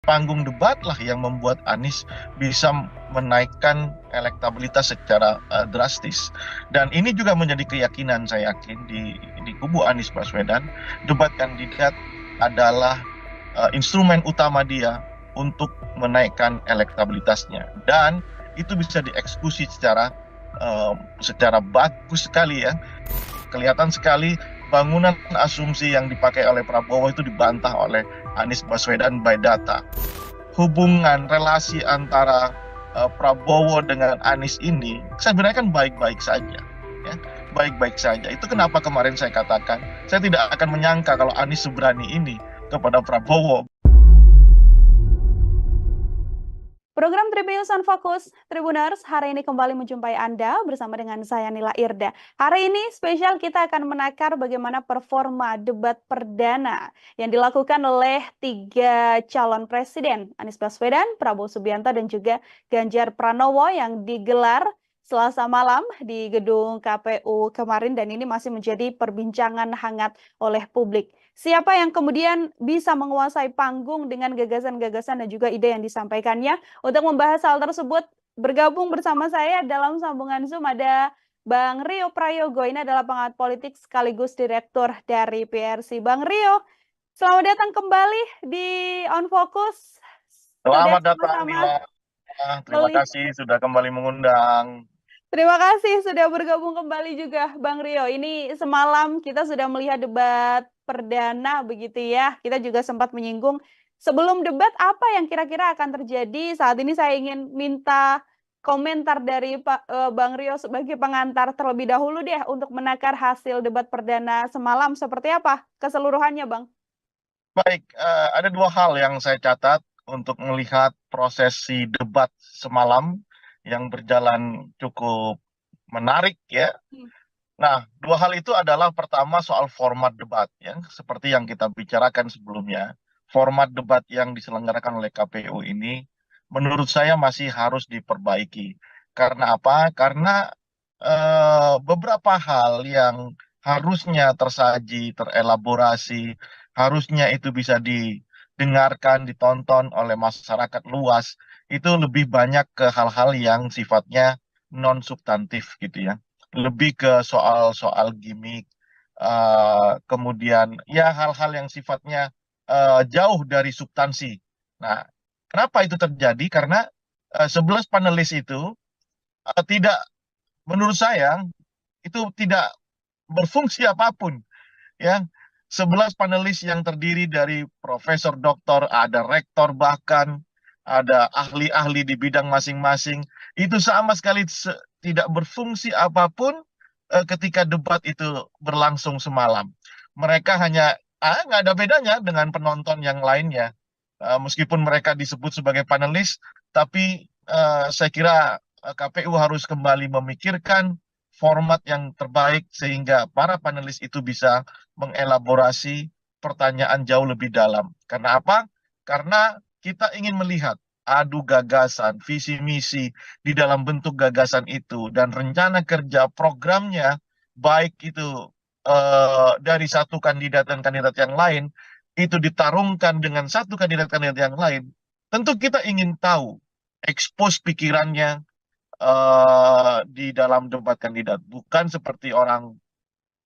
panggung debat lah yang membuat Anies bisa menaikkan elektabilitas secara drastis. Dan ini juga menjadi keyakinan saya yakin di kubu Anies Baswedan, debat kandidat adalah instrumen utama dia untuk menaikkan elektabilitasnya. Dan itu bisa dieksekusi secara bagus sekali ya. Kelihatan sekali bangunan asumsi yang dipakai oleh Prabowo itu dibantah oleh Anies Baswedan by data. Hubungan relasi antara Prabowo dengan Anies ini sebenarnya kan baik-baik saja, ya, baik-baik saja. Itu kenapa kemarin saya katakan saya tidak akan menyangka kalau Anies seberani ini kepada Prabowo. Program Tribunnews on Fokus, Tribuners, hari ini kembali menjumpai Anda bersama dengan saya Nila Irda. Hari ini spesial kita akan menakar bagaimana performa debat perdana yang dilakukan oleh 3 calon presiden, Anies Baswedan, Prabowo Subianto, dan juga Ganjar Pranowo yang digelar Selasa malam di gedung KPU kemarin, dan ini masih menjadi perbincangan hangat oleh publik. Siapa yang kemudian bisa menguasai panggung dengan gagasan-gagasan dan juga ide yang disampaikannya? Untuk membahas hal tersebut, bergabung bersama saya dalam sambungan Zoom ada Bang Rio Prayogo. Ini adalah pengamat politik sekaligus direktur dari PRC. Bang Rio, selamat datang kembali di On Focus. Sudah Selamat datang sama-sama Nila, terima melihat. kasih sudah kembali mengundang. Terima kasih sudah bergabung kembali juga Bang Rio. Ini semalam kita sudah melihat debat perdana begitu ya. Kita juga sempat menyinggung sebelum debat apa yang kira-kira akan terjadi. Saat ini saya ingin minta komentar dari Bang Rio sebagai pengantar terlebih dahulu deh untuk menakar hasil debat perdana semalam seperti apa keseluruhannya, Bang? Baik, ada dua hal yang saya catat untuk melihat prosesi debat semalam yang berjalan cukup menarik ya. Hmm. Nah, dua hal itu adalah pertama soal format debat ya, seperti yang kita bicarakan sebelumnya. Format debat yang diselenggarakan oleh KPU ini menurut saya masih harus diperbaiki. Karena apa? Karena beberapa hal yang harusnya tersaji, terelaborasi, harusnya itu bisa didengarkan, ditonton oleh masyarakat luas, itu lebih banyak ke hal-hal yang sifatnya non substantif gitu ya, lebih ke soal-soal gimmick, kemudian ya hal-hal yang sifatnya jauh dari substansi. Nah, kenapa itu terjadi? Karena 11 panelis itu tidak, menurut saya, itu tidak berfungsi apapun. Ya, 11 panelis yang terdiri dari profesor, doktor, ada rektor bahkan, ada ahli-ahli di bidang masing-masing, itu sama sekali tidak berfungsi apapun ketika debat itu berlangsung semalam. Mereka hanya nggak ada bedanya dengan penonton yang lainnya. Meskipun mereka disebut sebagai panelis, tapi saya kira KPU harus kembali memikirkan format yang terbaik sehingga para panelis itu bisa mengelaborasi pertanyaan jauh lebih dalam. Karena apa? Karena kita ingin melihat adu gagasan, visi misi di dalam bentuk gagasan itu dan rencana kerja programnya, baik itu dari satu kandidat dan kandidat yang lain itu ditarungkan dengan satu kandidat-kandidat yang lain. Tentu kita ingin tahu expose pikirannya di dalam debat kandidat, bukan seperti orang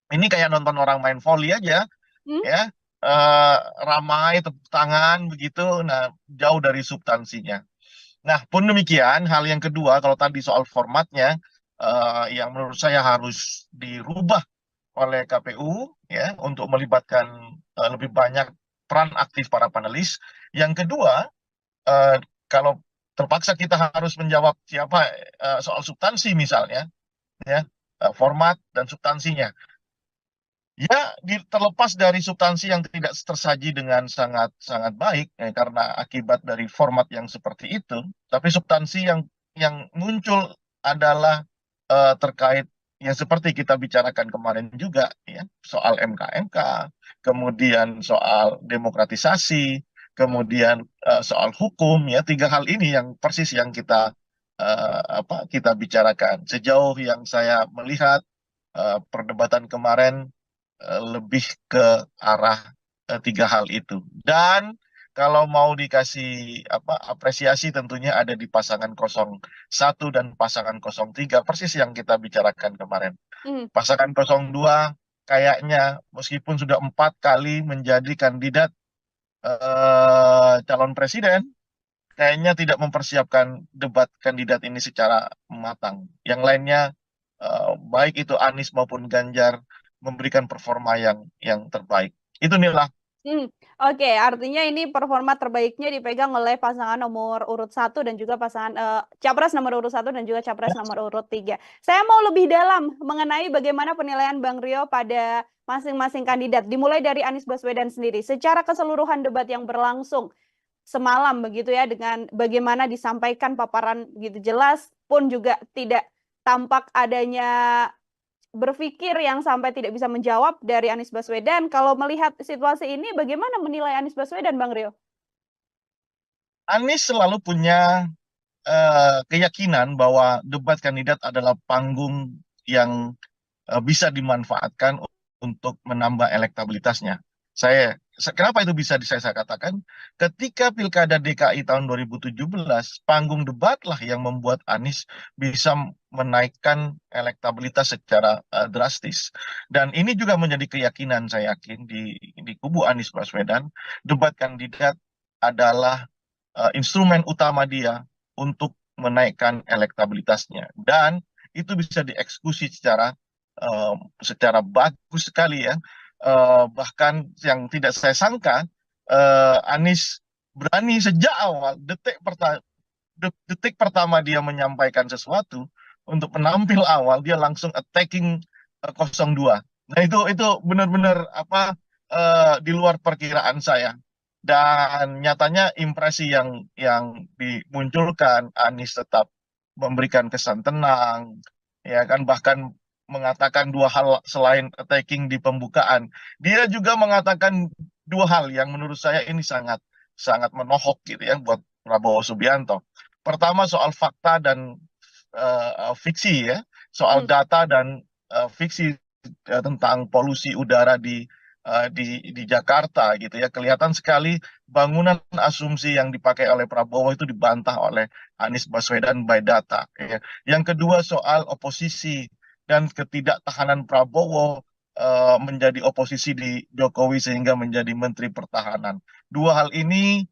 ini kayak nonton orang main volley aja Hmm? ya, ramai tepuk tangan begitu, nah jauh dari substansinya. Nah, pun demikian, hal yang kedua, kalau tadi soal formatnya, yang menurut saya harus dirubah oleh KPU ya untuk melibatkan lebih banyak peran aktif para panelis. Yang kedua, eh, kalau terpaksa kita harus menjawab siapa soal substansi misalnya, ya, format dan substansinya. Ya, terlepas dari substansi yang tidak tersaji dengan sangat sangat baik ya, karena akibat dari format yang seperti itu, tapi substansi yang muncul adalah terkait yang seperti kita bicarakan kemarin juga ya, soal MK-MK, kemudian soal demokratisasi, kemudian soal hukum ya, tiga hal ini yang persis yang kita bicarakan. Sejauh yang saya melihat perdebatan kemarin lebih ke arah tiga hal itu. Dan kalau mau dikasih apresiasi tentunya ada di pasangan 01 dan pasangan 03, persis yang kita bicarakan kemarin. Hmm. Pasangan 02 kayaknya meskipun sudah 4 kali menjadi kandidat calon presiden, kayaknya tidak mempersiapkan debat kandidat ini secara matang. Yang lainnya, baik itu Anies maupun Ganjar, memberikan performa yang terbaik. Itu nilai. Oke, artinya ini performa terbaiknya dipegang oleh pasangan nomor urut 1 dan juga pasangan capres nomor urut 1 dan juga capres nomor urut 3. Saya mau lebih dalam mengenai bagaimana penilaian Bang Rio pada masing-masing kandidat, dimulai dari Anies Baswedan sendiri. Secara keseluruhan debat yang berlangsung semalam begitu ya, dengan bagaimana disampaikan paparan gitu jelas pun juga tidak tampak adanya berpikir yang sampai tidak bisa menjawab dari Anies Baswedan. Kalau melihat situasi ini, bagaimana menilai Anies Baswedan, Bang Rio? Anies selalu punya keyakinan bahwa debat kandidat adalah panggung yang bisa dimanfaatkan untuk menambah elektabilitasnya. Kenapa itu bisa saya katakan? Ketika Pilkada DKI tahun 2017, panggung debatlah yang membuat Anies bisa menaikkan elektabilitas secara drastis. Dan ini juga menjadi keyakinan saya yakin di kubu Anies Baswedan, debat kandidat adalah instrumen utama dia untuk menaikkan elektabilitasnya, dan itu bisa dieksekusi secara bagus sekali ya. Bahkan yang tidak saya sangka, Anies berani sejak awal detik pertama dia menyampaikan sesuatu, untuk penampil awal dia langsung attacking 02. Nah itu benar-benar di luar perkiraan saya. Dan nyatanya impresi yang dimunculkan, Anies tetap memberikan kesan tenang, ya kan, bahkan mengatakan 2 hal selain attacking di pembukaan. Dia juga mengatakan 2 hal yang menurut saya ini sangat sangat menohok gitu ya buat Prabowo Subianto. Pertama soal fakta dan fiksi ya, soal data dan fiksi tentang polusi udara di Jakarta gitu ya. Kelihatan sekali bangunan asumsi yang dipakai oleh Prabowo itu dibantah oleh Anies Baswedan by data ya. Yang kedua soal oposisi dan ketidaktahanan Prabowo menjadi oposisi di Jokowi sehingga menjadi Menteri Pertahanan. 2 hal ini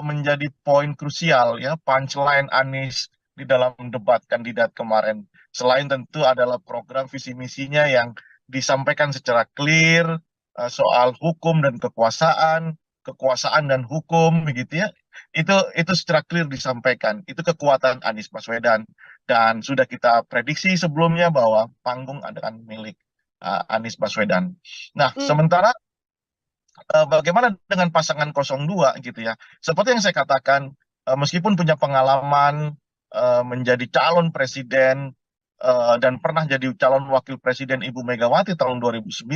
menjadi poin krusial ya, punchline Anies di dalam debat kandidat kemarin. Selain tentu adalah program visi misinya yang disampaikan secara clear, soal hukum dan kekuasaan, kekuasaan dan hukum begitu ya. Itu secara clear disampaikan. Itu kekuatan Anies Baswedan, dan sudah kita prediksi sebelumnya bahwa panggung akan milik Anies Baswedan. Nah, sementara bagaimana dengan pasangan 02 gitu ya. Seperti yang saya katakan, meskipun punya pengalaman menjadi calon presiden dan pernah jadi calon wakil presiden Ibu Megawati tahun 2009,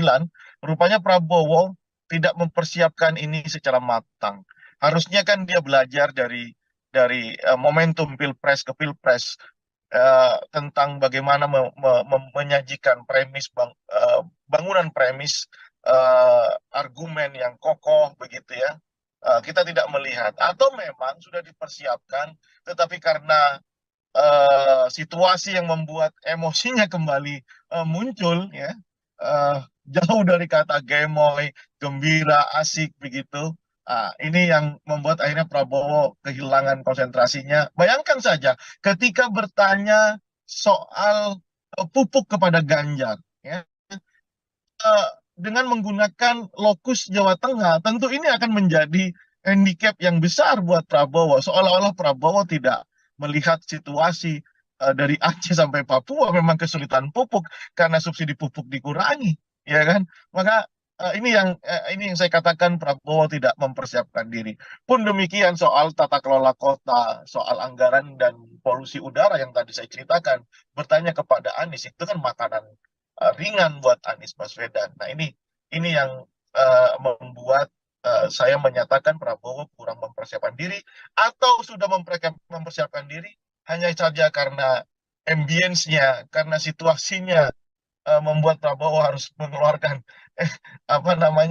rupanya Prabowo tidak mempersiapkan ini secara matang. Harusnya kan dia belajar dari momentum pilpres ke pilpres, tentang bagaimana menyajikan bangunan premis, argumen yang kokoh begitu ya. Kita tidak melihat, atau memang sudah dipersiapkan tetapi karena situasi yang membuat emosinya kembali muncul ya, jauh dari kata gemoy, gembira, asik begitu. Ini yang membuat akhirnya Prabowo kehilangan konsentrasinya. Bayangkan saja ketika bertanya soal pupuk kepada Ganjar ya, dengan menggunakan lokus Jawa Tengah, tentu ini akan menjadi handicap yang besar buat Prabowo. Seolah-olah Prabowo tidak melihat situasi dari Aceh sampai Papua memang kesulitan pupuk karena subsidi pupuk dikurangi, ya kan? Maka ini yang saya katakan, Prabowo tidak mempersiapkan diri. Pun demikian soal tata kelola kota, soal anggaran dan polusi udara yang tadi saya ceritakan, bertanya kepada Anies itu kan makanan ringan buat Anies Baswedan. Nah ini yang membuat saya menyatakan Prabowo kurang mempersiapkan diri, atau sudah mempersiapkan diri hanya saja karena ambience-nya, karena situasinya membuat Prabowo harus mengeluarkan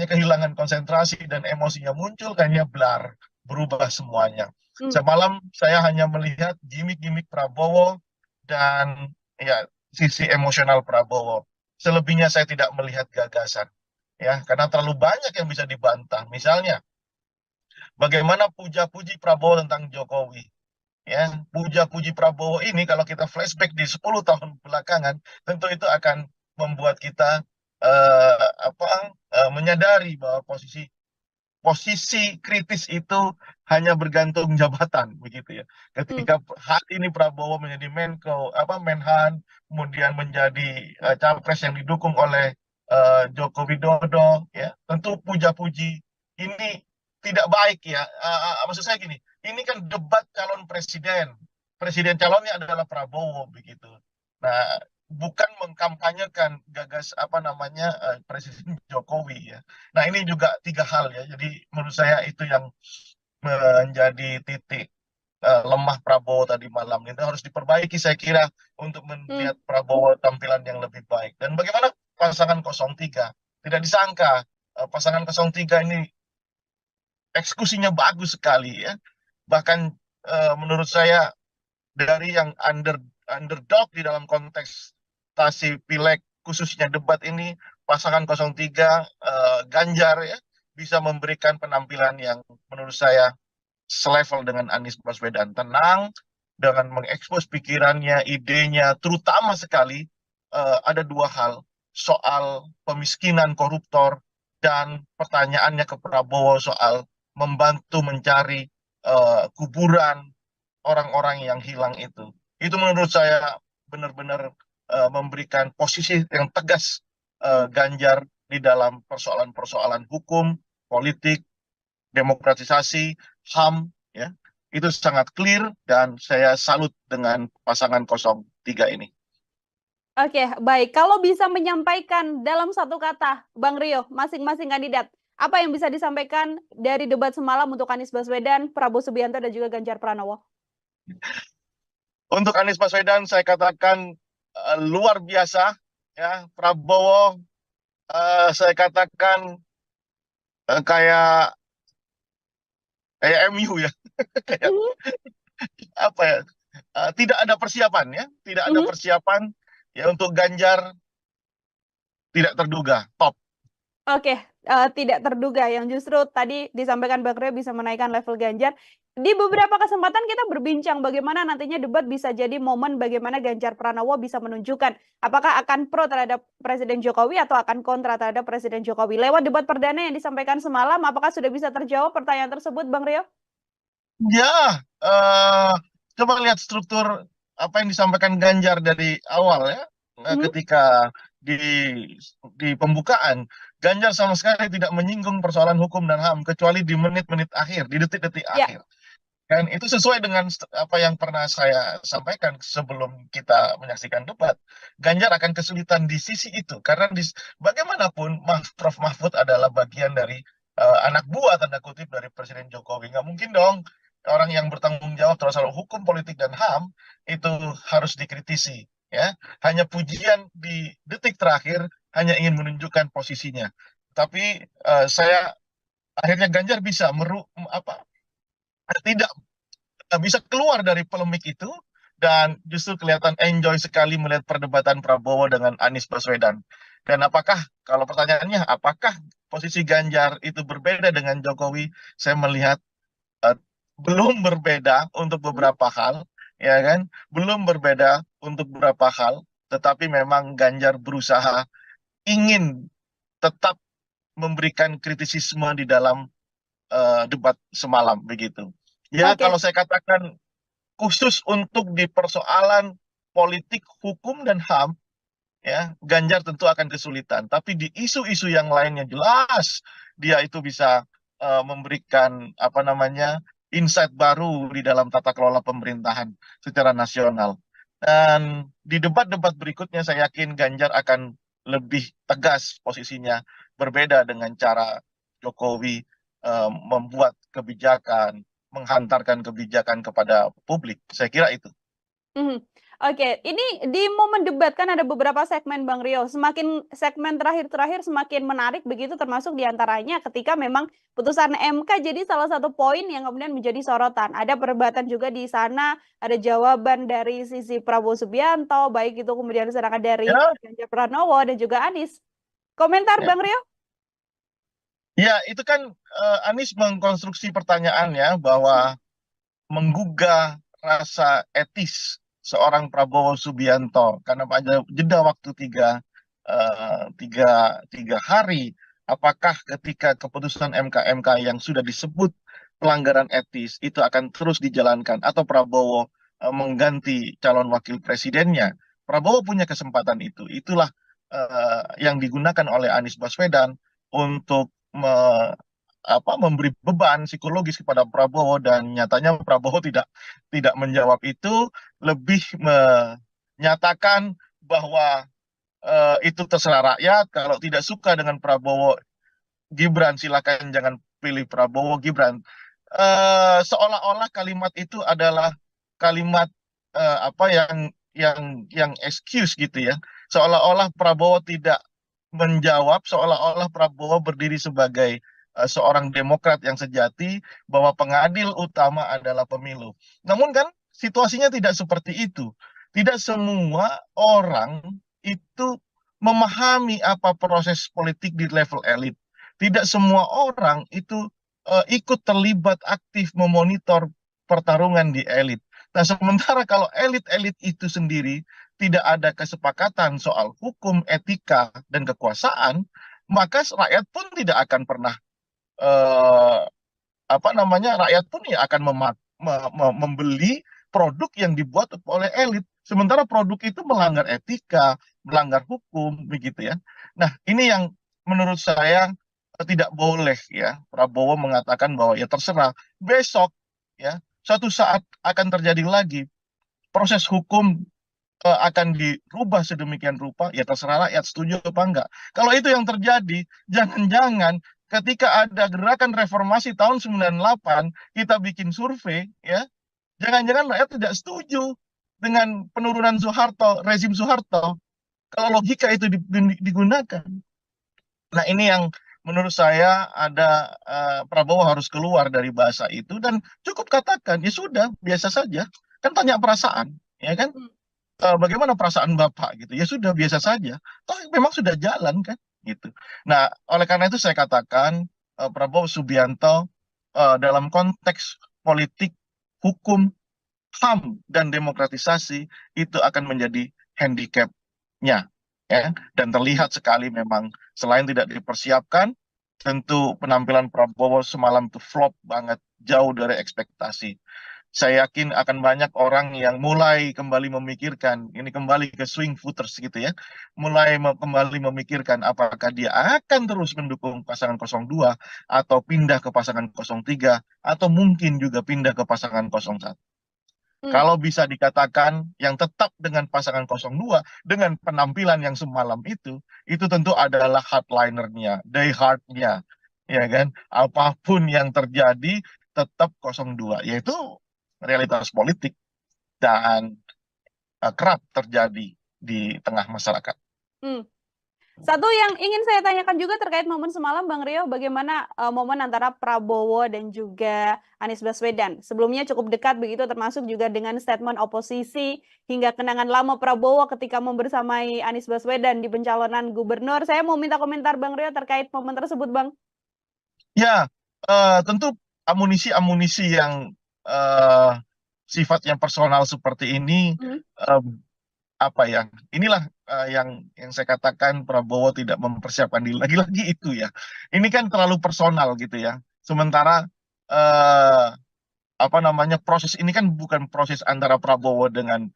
kehilangan konsentrasi dan emosinya muncul, kayaknya blar. berubah semuanya. Hmm. Semalam saya hanya melihat gimmick-gimmick Prabowo dan ya sisi emosional Prabowo. Selebihnya saya tidak melihat gagasan, ya, karena terlalu banyak yang bisa dibantah. Misalnya, bagaimana puja-puji Prabowo tentang Jokowi. Ya, puja-puji Prabowo ini kalau kita flashback di 10 tahun belakangan, tentu itu akan membuat kita menyadari bahwa posisi posisi kritis itu hanya bergantung jabatan begitu ya. Hmm. Ketika hari ini Prabowo menjadi Menko, Menhan, kemudian menjadi capres yang didukung oleh Joko Widodo, ya, tentu puja-puji ini tidak baik ya. Maksud saya gini, ini kan debat calon presiden, presiden calonnya adalah Prabowo begitu. Nah, bukan mengkampanyekan gagas Presiden Jokowi ya. Nah, ini juga tiga hal ya. Jadi menurut saya itu yang menjadi titik lemah Prabowo tadi malam. Itu harus diperbaiki saya kira untuk Hmm. melihat Prabowo tampilan yang lebih baik. Dan bagaimana pasangan 03? Tidak disangka pasangan 03 ini eksekusinya bagus sekali ya. Bahkan menurut saya dari yang underdog di dalam kontestasi pileg khususnya debat ini, pasangan 03 Ganjar ya bisa memberikan penampilan yang menurut saya selevel dengan Anies Baswedan, tenang dengan mengekspos pikirannya, idenya, terutama sekali ada dua hal, soal pemiskinan koruptor dan pertanyaannya ke Prabowo soal membantu mencari kuburan orang-orang yang hilang itu. Itu menurut saya benar-benar memberikan posisi yang tegas Hmm. Ganjar di dalam persoalan-persoalan hukum, politik, demokratisasi, HAM, ya. Itu sangat clear dan saya salut dengan pasangan 03 ini. Oke, baik. Kalau bisa menyampaikan dalam satu kata, Bang Rio, masing-masing kandidat, apa yang bisa disampaikan dari debat semalam untuk Anies Baswedan, Prabowo Subianto, dan juga Ganjar Pranowo? Untuk Anies Baswedan saya katakan luar biasa, ya. Prabowo saya katakan kayak MU ya. Kayak Mhm. apa ya, tidak ada persiapan ya, tidak ada Mhm. persiapan ya. Untuk Ganjar tidak terduga, top. Oke, tidak terduga yang justru tadi disampaikan Bang Rio bisa menaikkan level Ganjar. Di beberapa kesempatan kita berbincang bagaimana nantinya debat bisa jadi momen bagaimana Ganjar Pranowo bisa menunjukkan apakah akan pro terhadap Presiden Jokowi atau akan kontra terhadap Presiden Jokowi. Lewat debat perdana yang disampaikan semalam, apakah sudah bisa terjawab pertanyaan tersebut, Bang Rio? Ya, eh, coba lihat struktur apa yang disampaikan Ganjar dari awal ya. Mhm. Ketika di pembukaan, Ganjar sama sekali tidak menyinggung persoalan hukum dan HAM kecuali di menit-menit akhir, di detik-detik Ya. akhir. Dan itu sesuai dengan apa yang pernah saya sampaikan sebelum kita menyaksikan debat. Ganjar akan kesulitan di sisi itu karena bagaimanapun Prof Mahfud adalah bagian dari anak buah tanda kutip dari Presiden Jokowi. Nggak mungkin dong orang yang bertanggung jawab terhadap soal hukum, politik dan HAM itu harus dikritisi. Ya, hanya pujian di detik terakhir hanya ingin menunjukkan posisinya. Tapi saya akhirnya Ganjar bisa tidak bisa keluar dari polemik itu dan justru kelihatan enjoy sekali melihat perdebatan Prabowo dengan Anies Baswedan. Dan kalau pertanyaannya, apakah posisi Ganjar itu berbeda dengan Jokowi? Saya melihat eh, belum berbeda untuk Mhm. beberapa hal, ya kan? Belum berbeda untuk beberapa hal, tetapi memang Ganjar berusaha ingin tetap memberikan kritisisme di dalam debat semalam begitu. Ya, Oke. kalau saya katakan khusus untuk di persoalan politik, hukum dan HAM, ya, Ganjar tentu akan kesulitan. Tapi di isu-isu yang lainnya jelas dia itu bisa memberikan insight baru di dalam tata kelola pemerintahan secara nasional. Dan di debat-debat berikutnya saya yakin Ganjar akan lebih tegas posisinya, berbeda dengan cara Jokowi membuat kebijakan, menghantarkan kebijakan kepada publik. Saya kira itu. Mhm. Oke, ini di momen debat kan ada beberapa segmen Bang Rio. Semakin segmen terakhir-terakhir semakin menarik begitu termasuk diantaranya ketika memang putusan MK jadi salah satu poin yang kemudian menjadi sorotan. Ada perdebatan juga di sana, ada jawaban dari sisi Prabowo Subianto, baik itu kemudian serangan dari Ya, Ganjar Pranowo dan juga Anies. Komentar ya, Bang Rio? ya itu kan Anies mengkonstruksi pertanyaannya bahwa menggugah rasa etis seorang Prabowo Subianto karena pada jeda waktu tiga hari, apakah ketika keputusan MK yang sudah disebut pelanggaran etis itu akan terus dijalankan atau Prabowo mengganti calon wakil presidennya? Prabowo punya kesempatan itu. Itulah yang digunakan oleh Anies Baswedan untuk memberi beban psikologis kepada Prabowo, dan nyatanya Prabowo tidak menjawab itu, lebih menyatakan bahwa itu terserah rakyat. Kalau tidak suka dengan Prabowo Gibran, silakan jangan pilih Prabowo Gibran. Seolah-olah kalimat itu adalah kalimat apa yang excuse gitu ya. Seolah-olah Prabowo tidak menjawab, seolah-olah Prabowo berdiri sebagai seorang demokrat yang sejati, bahwa pengadil utama adalah pemilu. Namun kan situasinya tidak seperti itu. Tidak semua orang itu memahami apa proses politik di level elit. Tidak semua orang itu ikut terlibat aktif memonitor pertarungan di elit. Nah, sementara kalau elit-elit itu sendiri tidak ada kesepakatan soal hukum, etika, dan kekuasaan, maka rakyat pun tidak akan pernah eh, rakyat pun ya akan membeli produk yang dibuat oleh elit. Sementara produk itu melanggar etika, melanggar hukum, begitu ya. Nah, ini yang menurut saya tidak boleh ya Prabowo mengatakan bahwa ya terserah, besok ya suatu saat akan terjadi lagi proses hukum akan dirubah sedemikian rupa, ya terserah rakyat setuju apa enggak. Kalau itu yang terjadi, jangan-jangan ketika ada gerakan reformasi tahun 98, kita bikin survei, ya, jangan-jangan rakyat tidak setuju dengan penurunan Soeharto, rezim Soeharto. Kalau logika itu digunakan. Nah, ini yang menurut saya ada Prabowo harus keluar dari bahasa itu dan cukup katakan, ya sudah, biasa saja. Kan tanya perasaan, ya kan? Hmm. Bagaimana perasaan Bapak gitu. Ya sudah biasa saja. Toh memang sudah jalan kan gitu. Nah, oleh karena itu saya katakan Prabowo Subianto dalam konteks politik, hukum, HAM dan demokratisasi itu akan menjadi handicapnya ya, dan terlihat sekali memang selain tidak dipersiapkan, tentu penampilan Prabowo semalam itu flop banget, jauh dari ekspektasi. Saya yakin akan banyak orang yang mulai kembali memikirkan, ini kembali ke swing voters gitu ya, mulai kembali memikirkan apakah dia akan terus mendukung pasangan 02 atau pindah ke pasangan 03 atau mungkin juga pindah ke pasangan 01. Hmm. Kalau bisa dikatakan yang tetap dengan pasangan 02 dengan penampilan yang semalam itu tentu adalah hardlinernya, die hardnya, ya kan? Apapun yang terjadi tetap 02, yaitu realitas politik dan kerap terjadi di tengah masyarakat. Hmm. Satu yang ingin saya tanyakan juga terkait momen semalam, Bang Rio, bagaimana momen antara Prabowo dan juga Anies Baswedan. Sebelumnya cukup dekat begitu, termasuk juga dengan statement oposisi hingga kenangan lama Prabowo ketika membersamai Anies Baswedan di pencalonan gubernur. Saya mau minta komentar Bang Rio terkait momen tersebut, Bang. Ya, tentu amunisi-amunisi yang eh, sifatnya personal seperti ini, Hmm. eh, apa ya? Inilah yang saya katakan Prabowo tidak mempersiapkan diri lagi-lagi itu ya. Ini kan terlalu personal gitu ya. Sementara eh, proses ini kan bukan proses antara Prabowo dengan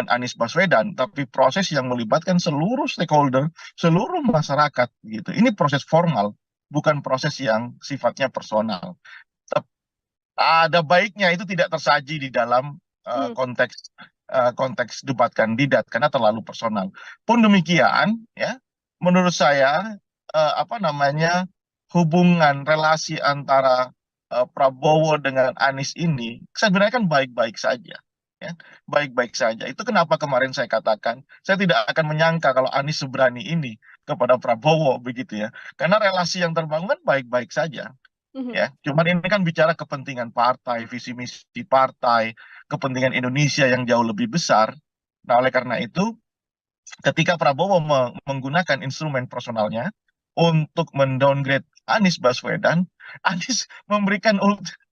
Anies Baswedan, tapi proses yang melibatkan seluruh stakeholder, seluruh masyarakat gitu. Ini proses formal, bukan proses yang sifatnya personal. Ada baiknya itu tidak tersaji di dalam Hmm. konteks debat kandidat karena terlalu personal. Pun demikian, ya, menurut saya hubungan relasi antara Prabowo dengan Anies ini sebenarnya kan baik-baik saja. ya, baik-baik saja. Itu kenapa kemarin saya katakan, saya tidak akan menyangka kalau Anies seberani ini kepada Prabowo begitu ya. Karena relasi yang terbangun kan baik-baik saja, Mhm, ya. Cuman ini kan bicara kepentingan partai, visi misi partai, kepentingan Indonesia yang jauh lebih besar. Nah, oleh karena itu, ketika Prabowo menggunakan instrumen personalnya untuk mendowngrade Anies Baswedan, Anies memberikan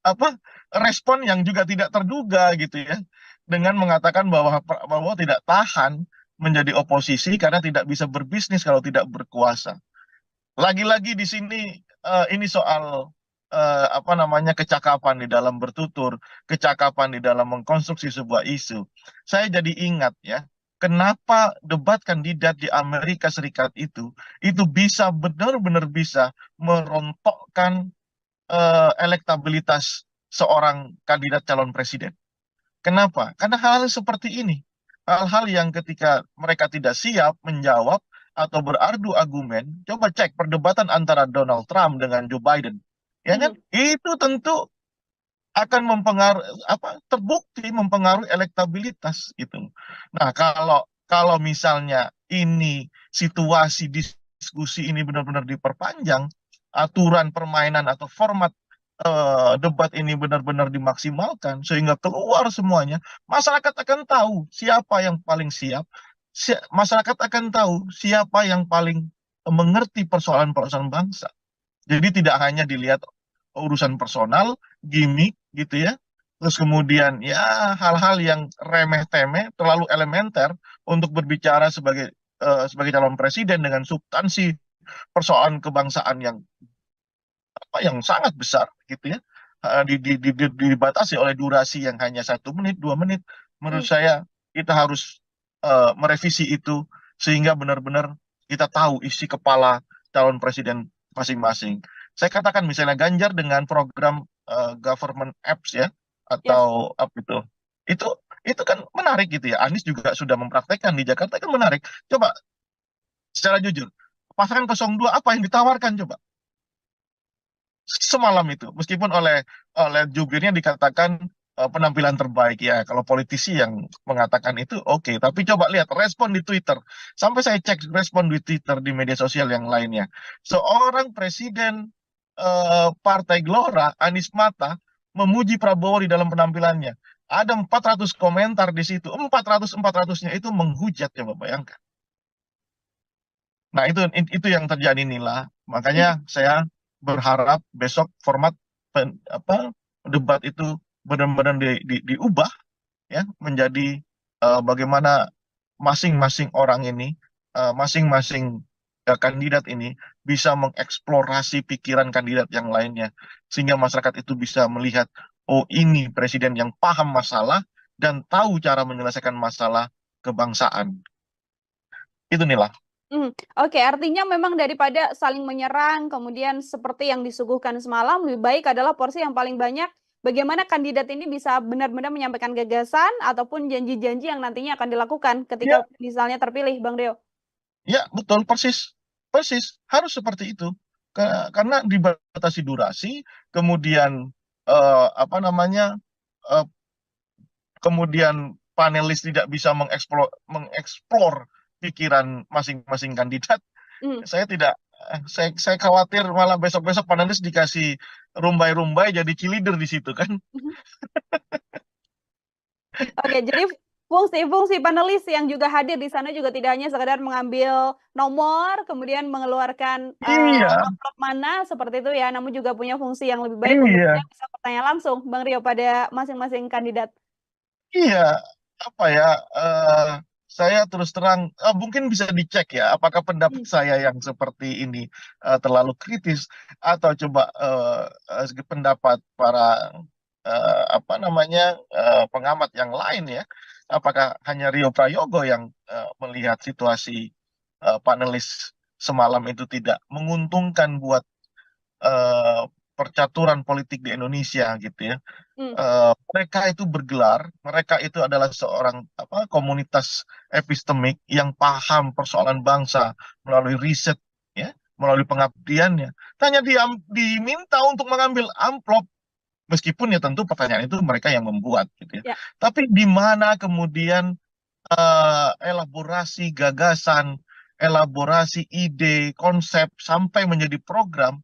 apa respon yang juga tidak terduga gitu ya, dengan mengatakan bahwa Prabowo tidak tahan menjadi oposisi karena tidak bisa berbisnis kalau tidak berkuasa. Lagi-lagi di sini ini soal apa namanya kecakapan di dalam bertutur, kecakapan di dalam mengkonstruksi sebuah isu. Saya jadi ingat ya, kenapa debat kandidat di Amerika Serikat itu bisa benar-benar bisa merontokkan elektabilitas seorang kandidat calon presiden. Kenapa? Karena hal-hal seperti ini. Hal-hal yang ketika mereka tidak siap menjawab atau berargu argumen, coba cek perdebatan antara Donald Trump dengan Joe Biden. Ya kan? mhm, Itu tentu akan mempengaruhi apa terbukti mempengaruhi elektabilitas itu. Nah, kalau kalau misalnya ini situasi diskusi ini benar-benar diperpanjang, aturan permainan atau format debat ini benar-benar dimaksimalkan sehingga keluar semuanya, masyarakat akan tahu siapa yang paling siap, masyarakat akan tahu siapa yang paling mengerti persoalan-persoalan bangsa. Jadi tidak hanya dilihat urusan personal, gimmick gitu ya. Terus kemudian ya hal-hal yang remeh-temeh, terlalu elementer untuk berbicara sebagai calon presiden dengan substansi persoalan kebangsaan yang sangat besar gitu ya. Dibatasi oleh durasi yang hanya 1 menit, 2 menit. Menurut mhm. saya kita harus merevisi itu sehingga benar-benar kita tahu isi kepala calon presiden masing-masing. Saya katakan misalnya Ganjar dengan program government apps ya Yes. atau apa itu itu kan menarik gitu ya. Anies juga sudah mempraktekkan di Jakarta kan menarik. Coba secara jujur, pasangan 02 apa yang ditawarkan coba? Semalam itu meskipun oleh jubirnya dikatakan penampilan terbaik ya kalau politisi yang mengatakan itu oke, tapi coba lihat respon di Twitter sampai saya cek respon di Twitter di media sosial yang lainnya seorang presiden Partai Gelora Anies Mata memuji Prabowo di dalam penampilannya ada 400 komentar di situ 400-400-nya itu menghujat ya Bapak bayangkan. Nah, itu yang terjadi Nila. Mhm, Makanya saya berharap besok format apa debat itu benar-benar diubah ya menjadi bagaimana masing-masing orang ini, masing-masing kandidat ini bisa mengeksplorasi pikiran kandidat yang lainnya sehingga masyarakat itu bisa melihat oh ini presiden yang paham masalah dan tahu cara menyelesaikan masalah kebangsaan. Itu Nila. mhm. Oke, artinya memang daripada saling menyerang, kemudian seperti yang disuguhkan semalam, lebih baik adalah porsi yang paling banyak bagaimana kandidat ini bisa benar-benar menyampaikan gagasan ataupun janji-janji yang nantinya akan dilakukan ketika Ya, misalnya terpilih, Bang Deo. ya, betul, persis. Persis, harus seperti itu. Karena dibatasi durasi, kemudian apa namanya, eh, kemudian panelis tidak bisa mengeksplor pikiran masing-masing kandidat. Mhm. Saya tidak, saya khawatir malah besok-besok panelis dikasih rumbai-rumbai jadi cheerleader di situ kan. Mhm. Oke, jadi fungsi-fungsi panelis yang juga hadir di sana juga tidak hanya sekedar mengambil nomor, kemudian mengeluarkan, Iya, amplop mana, seperti itu ya, namun juga punya fungsi yang lebih baik untuk iya. dia bisa bertanya langsung, Bang Rio, pada masing-masing kandidat. Iya, apa ya? eh saya terus terang, mungkin bisa dicek ya, apakah pendapat Mmm, saya yang seperti ini terlalu kritis atau coba segi pendapat para apa namanya pengamat yang lain ya, apakah hanya Rio Prayogo yang melihat situasi panelis semalam itu tidak menguntungkan buat eh, percaturan politik di Indonesia gitu ya. mmm, Mereka itu bergelar, mereka itu adalah seorang apa komunitas epistemik yang paham persoalan bangsa melalui riset ya, melalui pengabdiannya. Hanya diminta untuk mengambil amplop Meskipun ya tentu pertanyaan itu mereka yang membuat gitu ya. Ya. Tapi di mana kemudian elaborasi gagasan, elaborasi ide, konsep sampai menjadi program,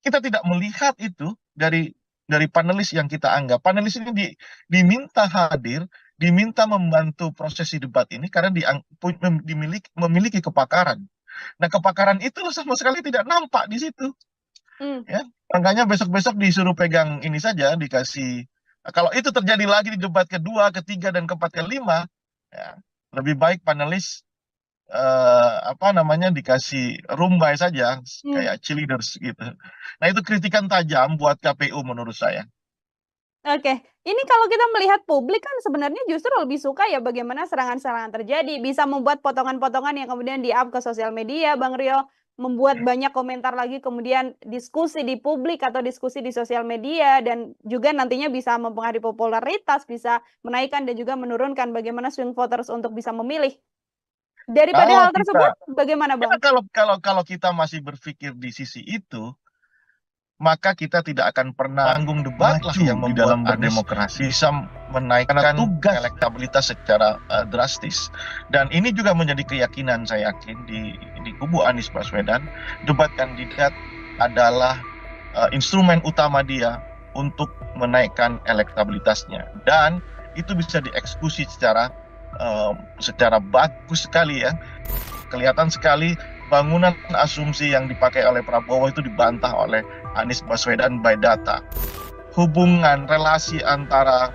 kita tidak melihat itu dari panelis yang kita anggap. Panelis ini diminta hadir, diminta membantu prosesi debat ini karena memiliki kepakaran. Nah, kepakaran itu sama sekali tidak nampak di situ. Ya, makanya besok-besok disuruh pegang ini saja, dikasih. Kalau itu terjadi lagi di debat kedua, ketiga, dan keempat, kelima, ya, lebih baik panelis dikasih rumbai saja, kayak cheerleaders gitu. Nah, itu kritikan tajam buat KPU menurut saya. Oke, ini kalau kita melihat publik kan sebenarnya justru lebih suka ya bagaimana serangan-serangan terjadi, bisa membuat potongan-potongan yang kemudian di-up ke sosial media, Bang Rio, membuat banyak komentar lagi, kemudian diskusi di publik atau diskusi di sosial media, dan juga nantinya bisa mempengaruhi popularitas, bisa menaikkan dan juga menurunkan bagaimana swing voters untuk bisa memilih. Daripada Kalau hal tersebut, bagaimana, Bang? kalau kita masih berpikir di sisi itu, maka kita tidak akan pernah tanggung debat lah yang membuat di dalam berdemokrasi bisa menaikkan tugas elektabilitas secara drastis. Dan ini juga menjadi keyakinan saya yakin di kubu Anies Baswedan, debat kandidat adalah instrumen utama dia untuk menaikkan elektabilitasnya, dan itu bisa dieksekusi secara bagus sekali ya. Kelihatan sekali bangunan asumsi yang dipakai oleh Prabowo itu dibantah oleh Anies Baswedan by data. Hubungan relasi antara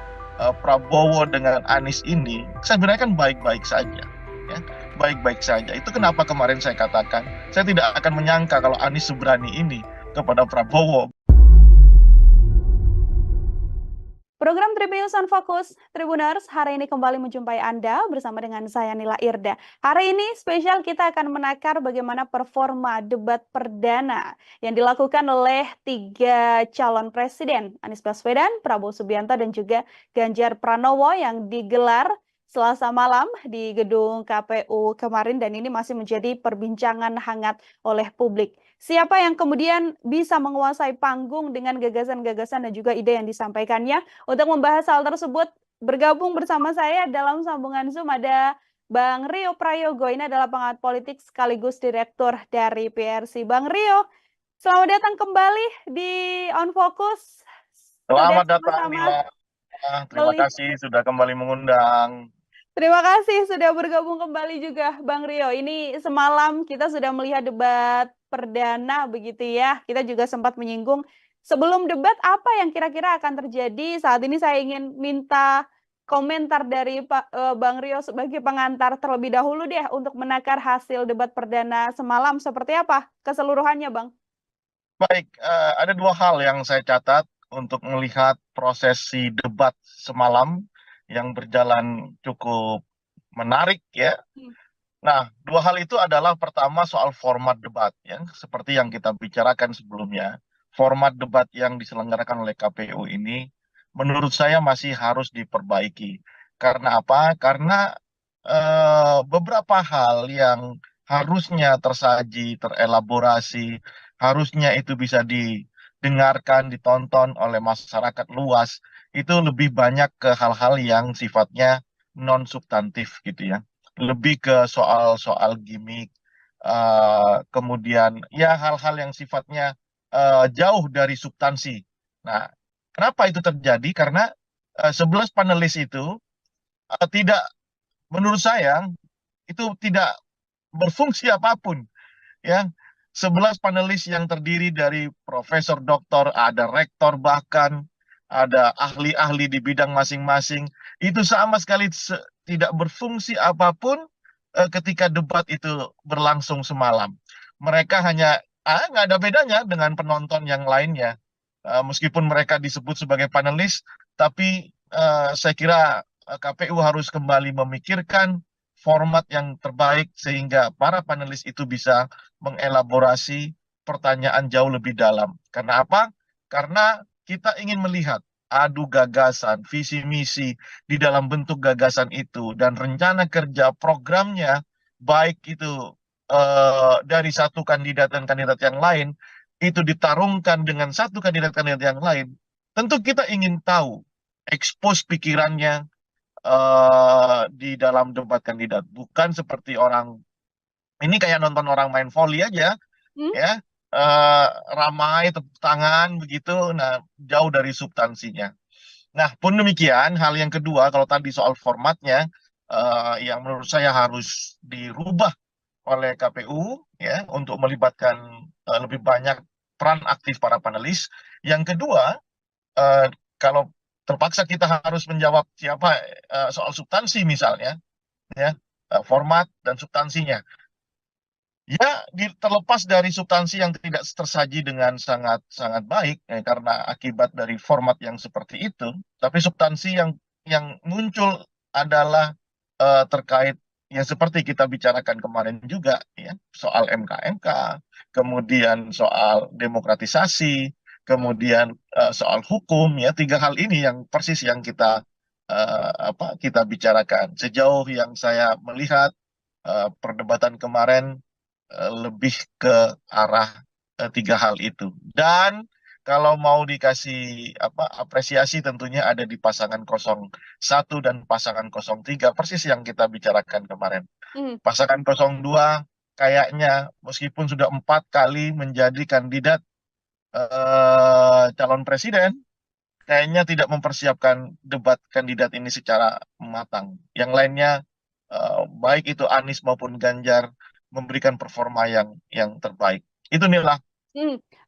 Prabowo dengan Anies ini sebenarnya kan baik-baik saja, ya, baik-baik saja. Itu kenapa kemarin saya katakan saya tidak akan menyangka kalau Anies seberani ini kepada Prabowo. Program Tribunnews on Fokus, Tribuners, hari ini kembali menjumpai Anda bersama dengan saya Nila Irda. Hari ini spesial kita akan menakar bagaimana performa debat perdana yang dilakukan oleh 3 calon presiden, Anies Baswedan, Prabowo Subianto, dan juga Ganjar Pranowo yang digelar Selasa malam di gedung KPU kemarin, dan ini masih menjadi perbincangan hangat oleh publik. Siapa yang kemudian bisa menguasai panggung dengan gagasan-gagasan dan juga ide yang disampaikannya? Untuk membahas hal tersebut, bergabung bersama saya dalam sambungan Zoom ada Bang Rio Prayogo. Ini adalah pengamat politik sekaligus direktur dari PRC. Bang Rio, selamat datang kembali di On Focus. Selamat datang, Nila. Terima kasih sudah kembali mengundang. Terima kasih sudah bergabung kembali juga, Bang Rio. Ini semalam kita sudah melihat debat perdana begitu ya. Kita juga sempat menyinggung sebelum debat apa yang kira-kira akan terjadi. Saat ini saya ingin minta komentar dari Bang Rio sebagai pengantar terlebih dahulu deh untuk menakar hasil debat perdana semalam. Seperti apa keseluruhannya, Bang? Baik, ada 2 hal yang saya catat untuk melihat prosesi debat semalam yang berjalan cukup menarik ya. Nah, 2 hal itu adalah pertama soal format debat ya, seperti yang kita bicarakan sebelumnya. Format debat yang diselenggarakan oleh KPU ini menurut saya masih harus diperbaiki. Karena apa? Karena beberapa hal yang harusnya tersaji, terelaborasi, harusnya itu bisa didengarkan, ditonton oleh masyarakat luas, itu lebih banyak ke hal-hal yang sifatnya non substantif gitu ya, lebih ke soal-soal gimmick, kemudian ya hal-hal yang sifatnya jauh dari substansi. Nah, kenapa itu terjadi? Karena 11 panelis itu tidak, menurut saya itu tidak berfungsi apapun ya. 11 panelis yang terdiri dari profesor, doktor, ada rektor, bahkan ada ahli-ahli di bidang masing-masing, itu sama sekali tidak berfungsi apapun ketika debat itu berlangsung semalam. Mereka hanya nggak ada bedanya dengan penonton yang lainnya. Meskipun mereka disebut sebagai panelis, tapi saya kira KPU harus kembali memikirkan format yang terbaik sehingga para panelis itu bisa mengelaborasi pertanyaan jauh lebih dalam. Karena apa? Karena kita ingin melihat adu gagasan, visi misi di dalam bentuk gagasan itu, dan rencana kerja programnya, baik itu dari satu kandidat dan kandidat yang lain, itu ditarungkan dengan satu kandidat-kandidat yang lain, tentu kita ingin tahu, expose pikirannya di dalam debat kandidat, bukan seperti orang ini kayak nonton orang main volley aja, Hmm? ya, eh, ramai tepuk tangan begitu, nah jauh dari substansinya. Nah, pun demikian, hal yang kedua, kalau tadi soal formatnya, yang menurut saya harus dirubah oleh KPU, ya, untuk melibatkan lebih banyak peran aktif para panelis. Yang kedua, eh, kalau terpaksa kita harus menjawab siapa soal substansi misalnya, ya, format dan substansinya. Ya, terlepas dari substansi yang tidak tersaji dengan sangat sangat baik, karena akibat dari format yang seperti itu, tapi substansi yang muncul adalah terkait yang seperti kita bicarakan kemarin juga, ya, soal MK-MK, kemudian soal demokratisasi, kemudian soal hukum, ya, tiga hal ini yang persis yang kita bicarakan. Sejauh yang saya melihat perdebatan kemarin lebih ke arah tiga hal itu. Dan kalau mau dikasih apresiasi tentunya ada di pasangan 01 dan pasangan 03 persis yang kita bicarakan kemarin. Hmm. Pasangan 02 kayaknya meskipun sudah 4 kali menjadi kandidat calon presiden, kayaknya tidak mempersiapkan debat kandidat ini secara matang. Yang lainnya, baik itu Anies maupun Ganjar, memberikan performa yang terbaik. Itu Nila.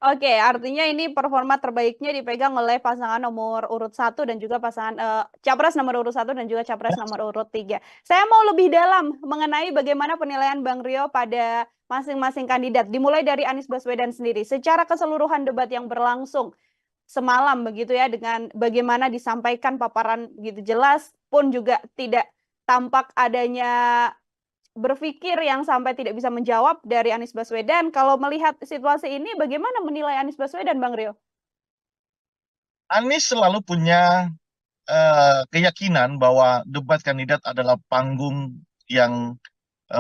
Oke, artinya ini performa terbaiknya dipegang oleh pasangan nomor urut 1 dan juga pasangan capres nomor urut 1 dan juga capres nomor urut 3. Saya mau lebih dalam mengenai bagaimana penilaian Bang Rio pada masing-masing kandidat, dimulai dari Anies Baswedan sendiri. Secara keseluruhan debat yang berlangsung semalam begitu ya, dengan bagaimana disampaikan paparan gitu jelas pun juga tidak tampak adanya berpikir yang sampai tidak bisa menjawab dari Anies Baswedan. Kalau melihat situasi ini, bagaimana menilai Anies Baswedan, Bang Rio? Anies selalu punya keyakinan bahwa debat kandidat adalah panggung yang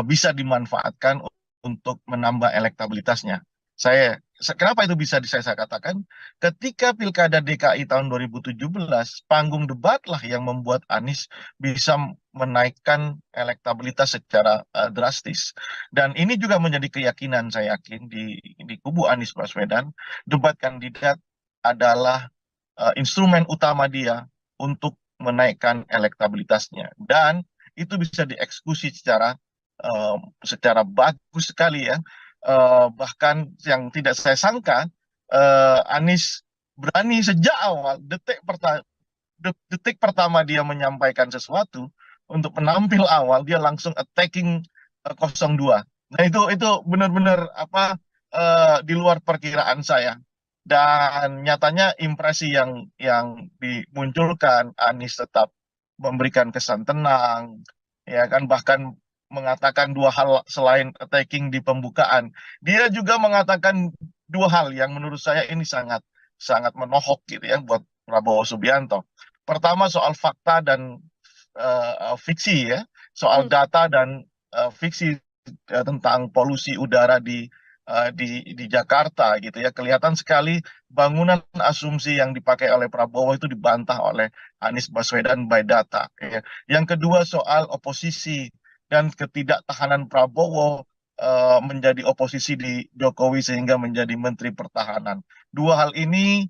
bisa dimanfaatkan untuk menambah elektabilitasnya. Kenapa itu bisa saya katakan? Ketika Pilkada DKI tahun 2017, panggung debatlah yang membuat Anies bisa menaikkan elektabilitas secara drastis. Dan ini juga menjadi keyakinan saya yakin di kubu Anies Baswedan, debat kandidat adalah instrumen utama dia untuk menaikkan elektabilitasnya. Dan itu bisa dieksekusi secara bagus sekali, ya. Bahkan yang tidak saya sangka, Anies berani sejak awal detik pertama dia menyampaikan sesuatu untuk penampil awal dia langsung attacking 02. Nah, itu benar-benar di luar perkiraan saya. Dan nyatanya impresi yang dimunculkan, Anies tetap memberikan kesan tenang, ya kan, bahkan mengatakan dua hal selain attacking di pembukaan. Dia juga mengatakan dua hal yang menurut saya ini sangat sangat menohok gitu ya buat Prabowo Subianto. Pertama soal fakta dan fiksi, ya, soal Hmm. data dan fiksi tentang polusi udara di Jakarta gitu ya. Kelihatan sekali bangunan asumsi yang dipakai oleh Prabowo itu dibantah oleh Anies Baswedan by data, ya. Yang kedua soal oposisi dan ketidaktahanan Prabowo menjadi oposisi di Jokowi sehingga menjadi Menteri Pertahanan. Dua hal ini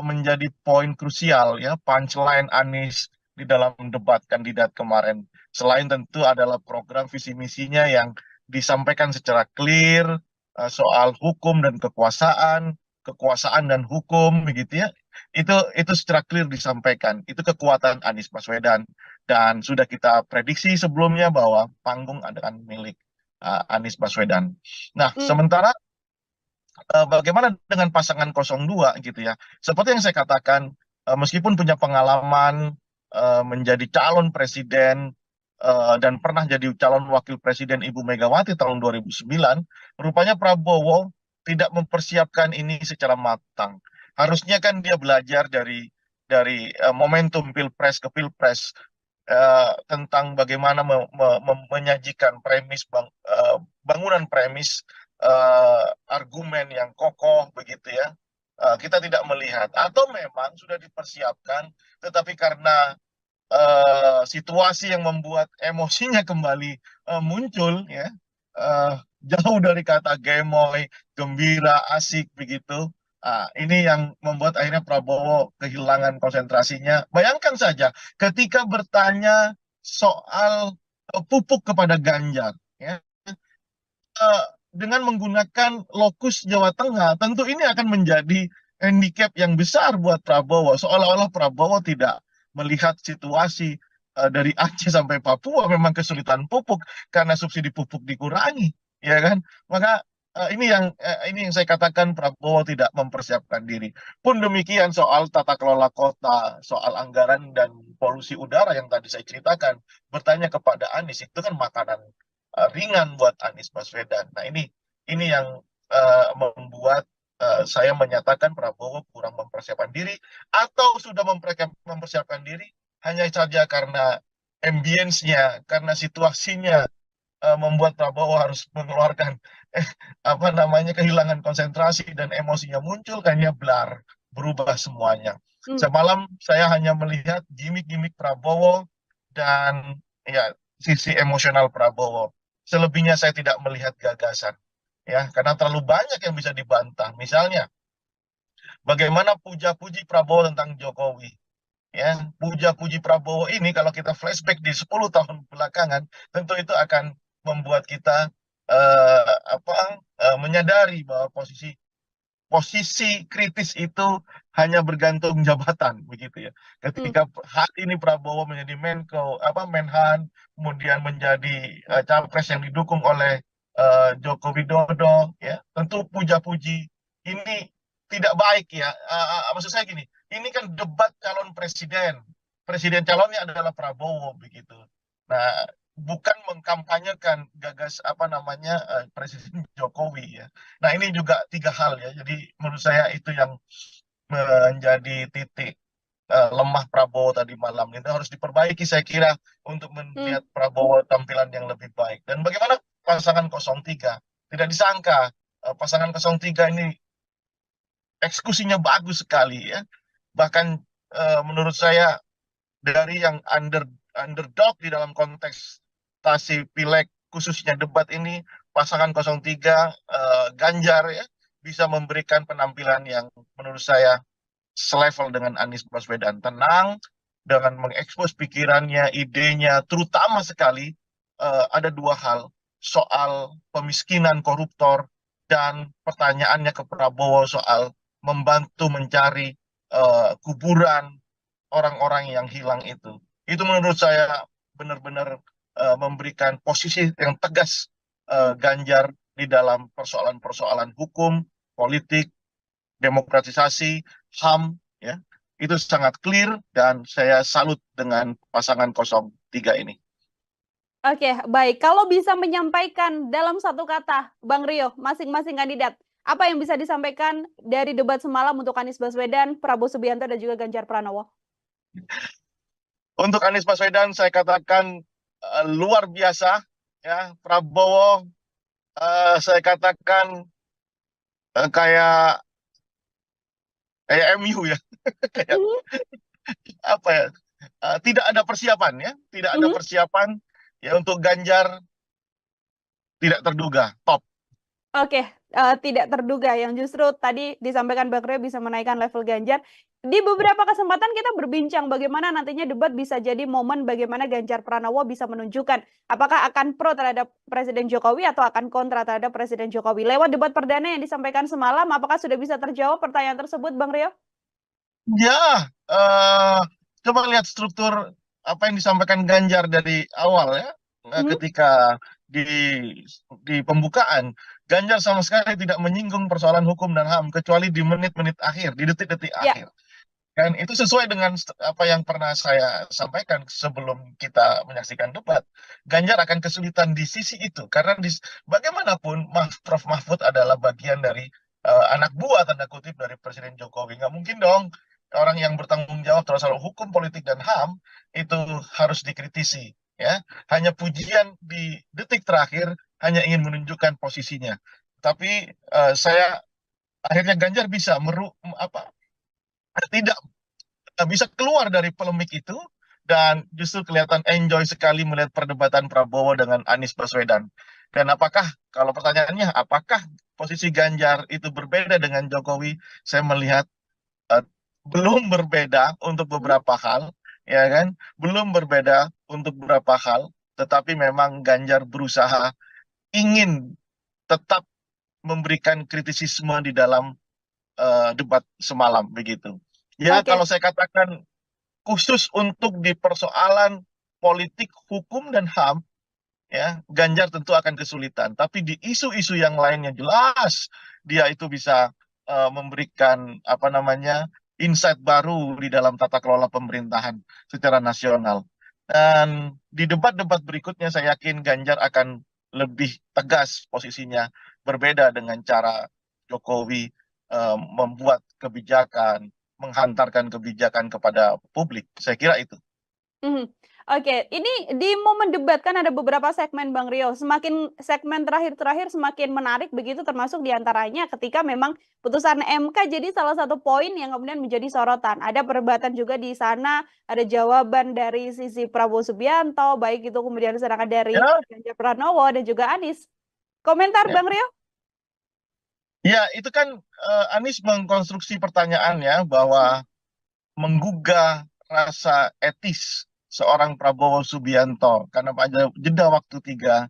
menjadi poin krusial, ya, punchline Anies di dalam debat kandidat kemarin. Selain tentu adalah program visi misinya yang disampaikan secara clear, soal hukum dan kekuasaan, kekuasaan dan hukum, begitu ya. Itu secara clear disampaikan. Itu kekuatan Anies Baswedan, dan sudah kita prediksi sebelumnya bahwa panggung akan milik Anies Baswedan. Nah, Hmm. sementara bagaimana dengan pasangan 02 gitu ya. Seperti yang saya katakan, meskipun punya pengalaman menjadi calon presiden dan pernah jadi calon wakil presiden Ibu Megawati tahun 2009, rupanya Prabowo tidak mempersiapkan ini secara matang. Harusnya kan dia belajar dari momentum Pilpres ke Pilpres, tentang bagaimana menyajikan bangunan premis, argumen yang kokoh begitu ya, kita tidak melihat, atau memang sudah dipersiapkan, tetapi karena situasi yang membuat emosinya kembali muncul, ya, jauh dari kata gemoy, gembira, asik begitu. Ini yang membuat akhirnya Prabowo kehilangan konsentrasinya. Bayangkan saja ketika bertanya soal pupuk kepada Ganjar, ya, eh, dengan menggunakan lokus Jawa Tengah, tentu ini akan menjadi handicap yang besar buat Prabowo. Seolah-olah Prabowo tidak melihat situasi dari Aceh sampai Papua memang kesulitan pupuk karena subsidi pupuk dikurangi, ya kan? Maka ini yang saya katakan Prabowo tidak mempersiapkan diri. Pun demikian soal tata kelola kota, soal anggaran dan polusi udara yang tadi saya ceritakan, bertanya kepada Anies itu kan makanan ringan buat Anies Baswedan. Nah, ini yang membuat saya menyatakan Prabowo kurang mempersiapkan diri atau sudah mempersiapkan diri hanya saja karena ambience-nya, karena situasinya membuat Prabowo harus mengeluarkan apa namanya kehilangan konsentrasi dan emosinya muncul, kayaknya berubah semuanya. Hmm. Semalam saya hanya melihat gimmick-gimmick Prabowo dan ya sisi emosional Prabowo. Selebihnya saya tidak melihat gagasan, ya, karena terlalu banyak yang bisa dibantah. Misalnya, bagaimana puja-puji Prabowo tentang Jokowi, ya, puja-puji Prabowo ini kalau kita flashback di 10 tahun belakangan, tentu itu akan membuat kita menyadari bahwa posisi posisi kritis itu hanya bergantung jabatan begitu ya. Hmm. Ketika hari ini Prabowo menjadi Menko, Menhan, kemudian menjadi capres yang didukung oleh Joko Widodo, ya, tentu puja-puji ini tidak baik ya. Maksud saya gini, ini kan debat calon presiden, presiden calonnya adalah Prabowo begitu. Nah, bukan mengkampanyekan gagas Presiden Jokowi ya. Nah, ini juga tiga hal ya. Jadi menurut saya itu yang menjadi titik lemah Prabowo tadi malam. Itu harus diperbaiki saya kira untuk Hmm. melihat Prabowo tampilan yang lebih baik. Dan bagaimana pasangan 03? Tidak disangka pasangan 03 ini eksekusinya bagus sekali ya. Bahkan menurut saya dari yang underdog di dalam kontestasi pileg khususnya debat ini, pasangan 03 Ganjar ya bisa memberikan penampilan yang menurut saya selevel dengan Anies Baswedan, tenang dengan mengekspos pikirannya, idenya, terutama sekali ada dua hal, soal pemiskinan koruptor dan pertanyaannya ke Prabowo soal membantu mencari kuburan orang-orang yang hilang itu. Itu menurut saya benar-benar memberikan posisi yang tegas Hmm. Ganjar di dalam persoalan-persoalan hukum, politik, demokratisasi, HAM, ya. Itu sangat clear dan saya salut dengan pasangan 03 ini. Oke, baik. Kalau bisa menyampaikan dalam satu kata, Bang Rio, masing-masing kandidat, apa yang bisa disampaikan dari debat semalam untuk Anies Baswedan, Prabowo Subianto, dan juga Ganjar Pranowo? Untuk Anies Baswedan saya katakan luar biasa, ya. Prabowo saya katakan kayak MU ya, kayak Mhm. apa ya? Tidak ada persiapan ya, tidak ada Mhm. persiapan ya. Untuk Ganjar tidak terduga, top. Oke, tidak terduga yang justru tadi disampaikan Bang Rio bisa menaikkan level Ganjar. Di beberapa kesempatan kita berbincang bagaimana nantinya debat bisa jadi momen bagaimana Ganjar Pranowo bisa menunjukkan apakah akan pro terhadap Presiden Jokowi atau akan kontra terhadap Presiden Jokowi. Lewat debat perdana yang disampaikan semalam, apakah sudah bisa terjawab pertanyaan tersebut, Bang Rio? Ya, eh, coba lihat struktur apa yang disampaikan Ganjar dari awal ya. Mhm. Ketika di pembukaan, Ganjar sama sekali tidak menyinggung persoalan hukum dan HAM kecuali di menit-menit akhir, di detik-detik Ya. akhir. Dan itu sesuai dengan apa yang pernah saya sampaikan sebelum kita menyaksikan debat. Ganjar akan kesulitan di sisi itu karena bagaimanapun Prof. Mahfud adalah bagian dari anak buah tanda kutip dari Presiden Jokowi. Nggak mungkin dong orang yang bertanggung jawab terhadap soal hukum, politik dan HAM itu harus dikritisi. Ya, hanya pujian di detik terakhir hanya ingin menunjukkan posisinya. Tapi saya akhirnya Ganjar bisa tidak bisa keluar dari polemik itu dan justru kelihatan enjoy sekali melihat perdebatan Prabowo dengan Anies Baswedan. Dan kalau pertanyaannya, apakah posisi Ganjar itu berbeda dengan Jokowi? Saya melihat eh, belum berbeda untuk Hmm, beberapa hal, ya kan? Belum berbeda untuk beberapa hal, tetapi memang Ganjar berusaha ingin tetap memberikan kritisisme di dalam debat semalam begitu. Ya, Oke. kalau saya katakan khusus untuk di persoalan politik, hukum dan HAM, ya, Ganjar tentu akan kesulitan. Tapi di isu-isu yang lainnya jelas dia itu bisa memberikan apa namanya insight baru di dalam tata kelola pemerintahan secara nasional. Dan di debat-debat berikutnya saya yakin Ganjar akan lebih tegas posisinya, berbeda dengan cara Jokowi membuat kebijakan, menghantarkan kebijakan kepada publik. Saya kira itu. Mhm. Oke, ini di momen debat kan ada beberapa segmen Bang Rio. Semakin segmen terakhir-terakhir semakin menarik begitu termasuk diantaranya ketika memang putusan MK jadi salah satu poin yang kemudian menjadi sorotan. Ada perdebatan juga di sana, ada jawaban dari sisi Prabowo Subianto, baik itu kemudian serangan dari Ya, Ganjar Pranowo dan juga Anies. Komentar ya. Bang Rio? Ya, itu kan Anies mengkonstruksi pertanyaannya Hmm. bahwa menggugah rasa etis seorang Prabowo Subianto karena pada jeda waktu tiga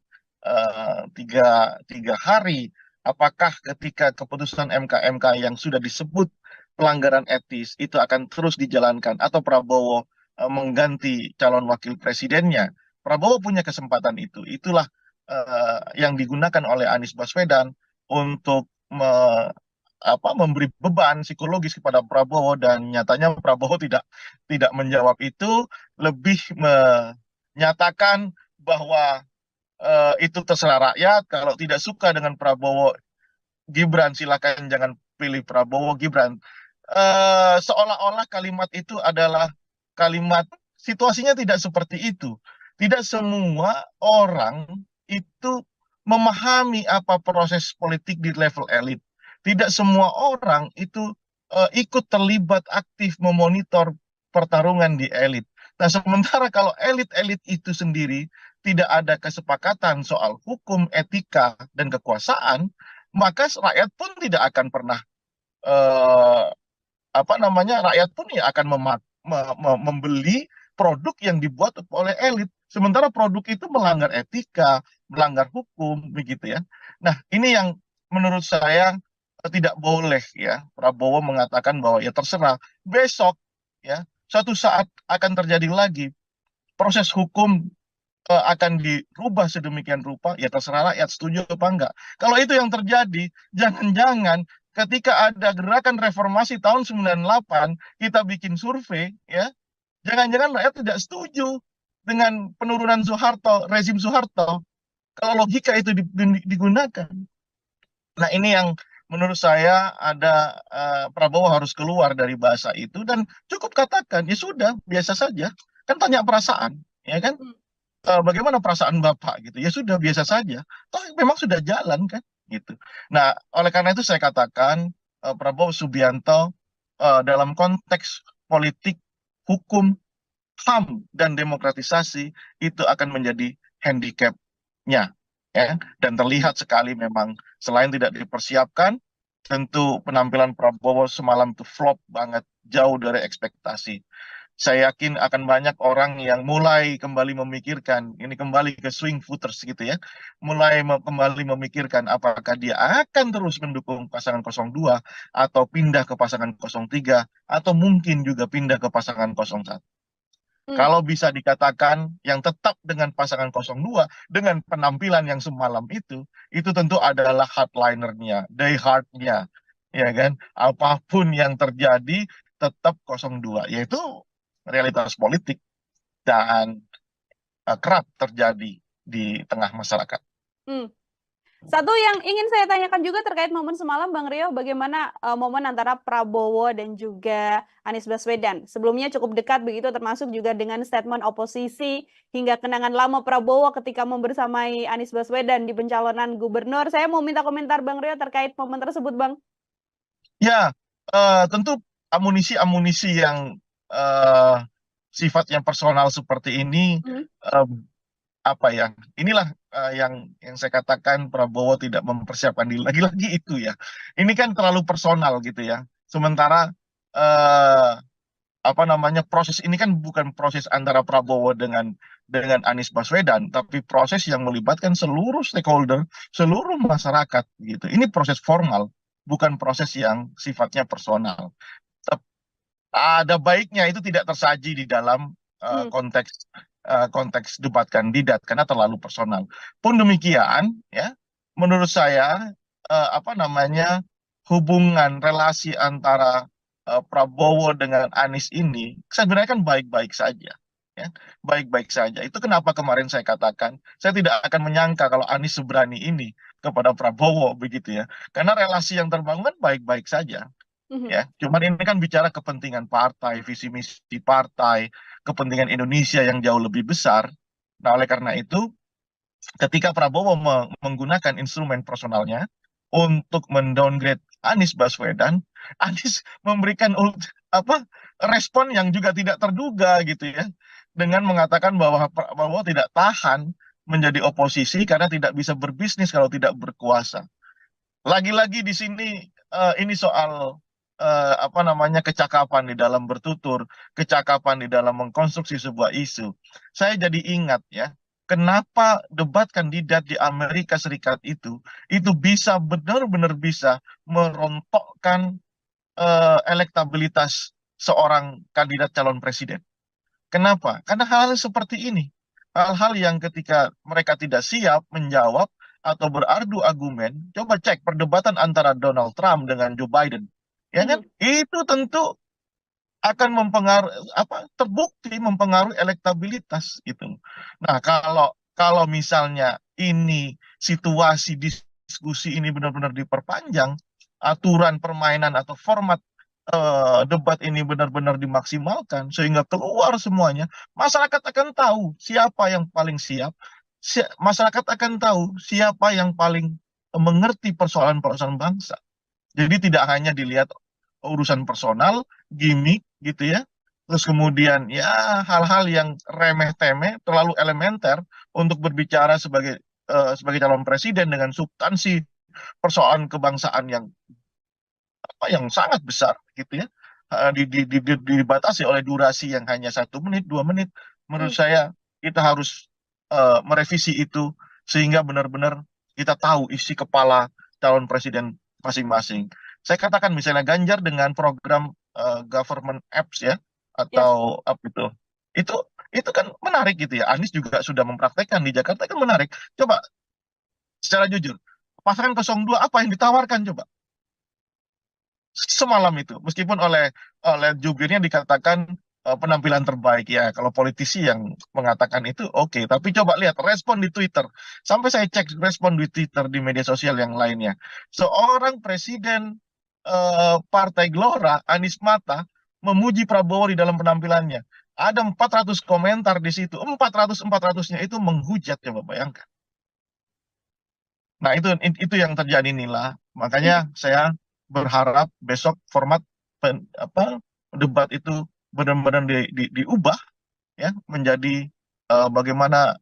hari, apakah ketika keputusan MK yang sudah disebut pelanggaran etis itu akan terus dijalankan atau Prabowo mengganti calon wakil presidennya? Prabowo punya kesempatan itu. Itulah yang digunakan oleh Anies Baswedan untuk memberi beban psikologis kepada Prabowo dan nyatanya Prabowo tidak menjawab itu, lebih menyatakan bahwa itu terserah rakyat. Kalau tidak suka dengan Prabowo Gibran, silakan jangan pilih Prabowo Gibran. Seolah-olah kalimat itu adalah kalimat, situasinya tidak seperti itu. Tidak semua orang itu memahami apa proses politik di level elit. Tidak semua orang itu ikut terlibat aktif memonitor pertarungan di elit. Nah, sementara kalau elit-elit itu sendiri tidak ada kesepakatan soal hukum, etika, dan kekuasaan, maka rakyat pun tidak akan pernah eh, rakyat pun ya akan membeli produk yang dibuat oleh elit. Sementara produk itu melanggar etika, melanggar hukum, begitu ya. Nah, ini yang menurut saya tidak boleh ya Prabowo mengatakan bahwa ya terserah besok ya suatu saat akan terjadi lagi proses hukum akan dirubah sedemikian rupa, ya terserah rakyat setuju apa enggak. Kalau itu yang terjadi, jangan-jangan ketika ada gerakan reformasi tahun 98, kita bikin survei, ya, jangan-jangan rakyat tidak setuju dengan penurunan Soeharto, rezim Soeharto. Kalau logika itu digunakan. Nah, ini yang menurut saya ada Prabowo harus keluar dari bahasa itu dan cukup katakan, ya sudah, biasa saja. Kan tanya perasaan, ya kan? Hmm. Bagaimana perasaan Bapak gitu. Ya sudah biasa saja. Toh memang sudah jalan kan gitu. Nah, oleh karena itu saya katakan Prabowo Subianto dalam konteks politik, hukum, HAM dan demokratisasi itu akan menjadi handicapnya ya. Dan terlihat sekali memang selain tidak dipersiapkan, tentu penampilan Prabowo semalam itu flop banget, jauh dari ekspektasi. Saya yakin akan banyak orang yang mulai kembali memikirkan, ini kembali ke swing voters gitu ya, mulai kembali memikirkan apakah dia akan terus mendukung pasangan 02 atau pindah ke pasangan 03 atau mungkin juga pindah ke pasangan 01. Hmm. Kalau bisa dikatakan yang tetap dengan pasangan 02 dengan penampilan yang semalam itu tentu adalah hardlinernya, die hardnya, ya kan? Apapun yang terjadi tetap 02, yaitu realitas politik dan kerap terjadi di tengah masyarakat. Hmm. Satu yang ingin saya tanyakan juga terkait momen semalam, Bang Rio, bagaimana momen antara Prabowo dan juga Anies Baswedan. Sebelumnya cukup dekat begitu, termasuk juga dengan statement oposisi hingga kenangan lama Prabowo ketika membersamai Anies Baswedan di pencalonan gubernur. Saya mau minta komentar Bang Rio terkait momen tersebut, Bang. Ya, tentu amunisi-amunisi yang eh, sifatnya personal seperti ini, Hmm. eh, apa ya? Inilah yang saya katakan Prabowo tidak mempersiapkan diri lagi-lagi itu ya. Ini kan terlalu personal gitu ya. Sementara eh, apa namanya, proses ini kan bukan proses antara Prabowo dengan Anies Baswedan, tapi proses yang melibatkan seluruh stakeholder, seluruh masyarakat gitu. Ini proses formal, bukan proses yang sifatnya personal. Ada baiknya itu tidak tersaji di dalam Hmm. konteks debat kandidat karena terlalu personal. Pun demikian, ya, menurut saya apa namanya, hubungan relasi antara Prabowo dengan Anies ini sebenarnya kan baik-baik saja. Ya, baik-baik saja. Itu kenapa kemarin saya katakan saya tidak akan menyangka kalau Anies seberani ini kepada Prabowo begitu ya. Karena relasi yang terbangun kan baik-baik saja Mhm. ya. Cuman ini kan bicara kepentingan partai, visi misi partai, kepentingan Indonesia yang jauh lebih besar. Nah, oleh karena itu, ketika Prabowo menggunakan instrumen personalnya untuk mendowngrade Anies Baswedan, Anies memberikan apa respon yang juga tidak terduga gitu ya, dengan mengatakan bahwa Prabowo tidak tahan menjadi oposisi karena tidak bisa berbisnis kalau tidak berkuasa. Lagi-lagi di sini ini soal apa namanya, kecakapan di dalam bertutur, kecakapan di dalam mengkonstruksi sebuah isu. Saya jadi ingat ya, kenapa debat kandidat di Amerika Serikat itu bisa benar-benar bisa merontokkan elektabilitas seorang kandidat calon presiden. Kenapa? Karena hal-hal seperti ini. Hal-hal yang ketika mereka tidak siap menjawab atau berargu argumen, coba cek perdebatan antara Donald Trump dengan Joe Biden. Ya kan? Mhm. Itu tentu akan mempengaruhi, apa, terbukti mempengaruhi elektabilitas gitu. Nah, kalau kalau misalnya ini situasi diskusi ini benar-benar diperpanjang, aturan permainan atau format debat ini benar-benar dimaksimalkan sehingga keluar semuanya, masyarakat akan tahu siapa yang paling siap, masyarakat akan tahu siapa yang paling mengerti persoalan-persoalan bangsa. Jadi tidak hanya dilihat urusan personal, gimmick gitu ya. Terus kemudian ya hal-hal yang remeh-temeh, terlalu elementer untuk berbicara sebagai calon presiden dengan substansi persoalan kebangsaan yang sangat besar gitu ya. Dibatasi oleh durasi yang hanya 1 menit, 2 menit. Menurut Hmm. saya kita harus merevisi itu sehingga benar-benar kita tahu isi kepala calon presiden masing-masing. Saya katakan misalnya Ganjar dengan program government apps ya, Yes. atau apa itu itu kan menarik gitu ya. Anies juga sudah mempraktekkan di Jakarta, kan menarik. Coba secara jujur, pasangan 02 apa yang ditawarkan coba semalam itu, meskipun oleh jubirnya dikatakan penampilan terbaik ya. Kalau politisi yang mengatakan itu oke, tapi coba lihat respon di Twitter. Sampai saya cek respon di Twitter di media sosial yang lainnya. Seorang presiden Partai Gelora, Anies Mata, memuji Prabowo di dalam penampilannya. Ada 400 komentar di situ. 400-400-nya itu menghujat, coba bayangkan. Nah, itu yang terjadi Nila. Mhm. Makanya saya berharap besok format apa debat itu benar-benar diubah ya menjadi bagaimana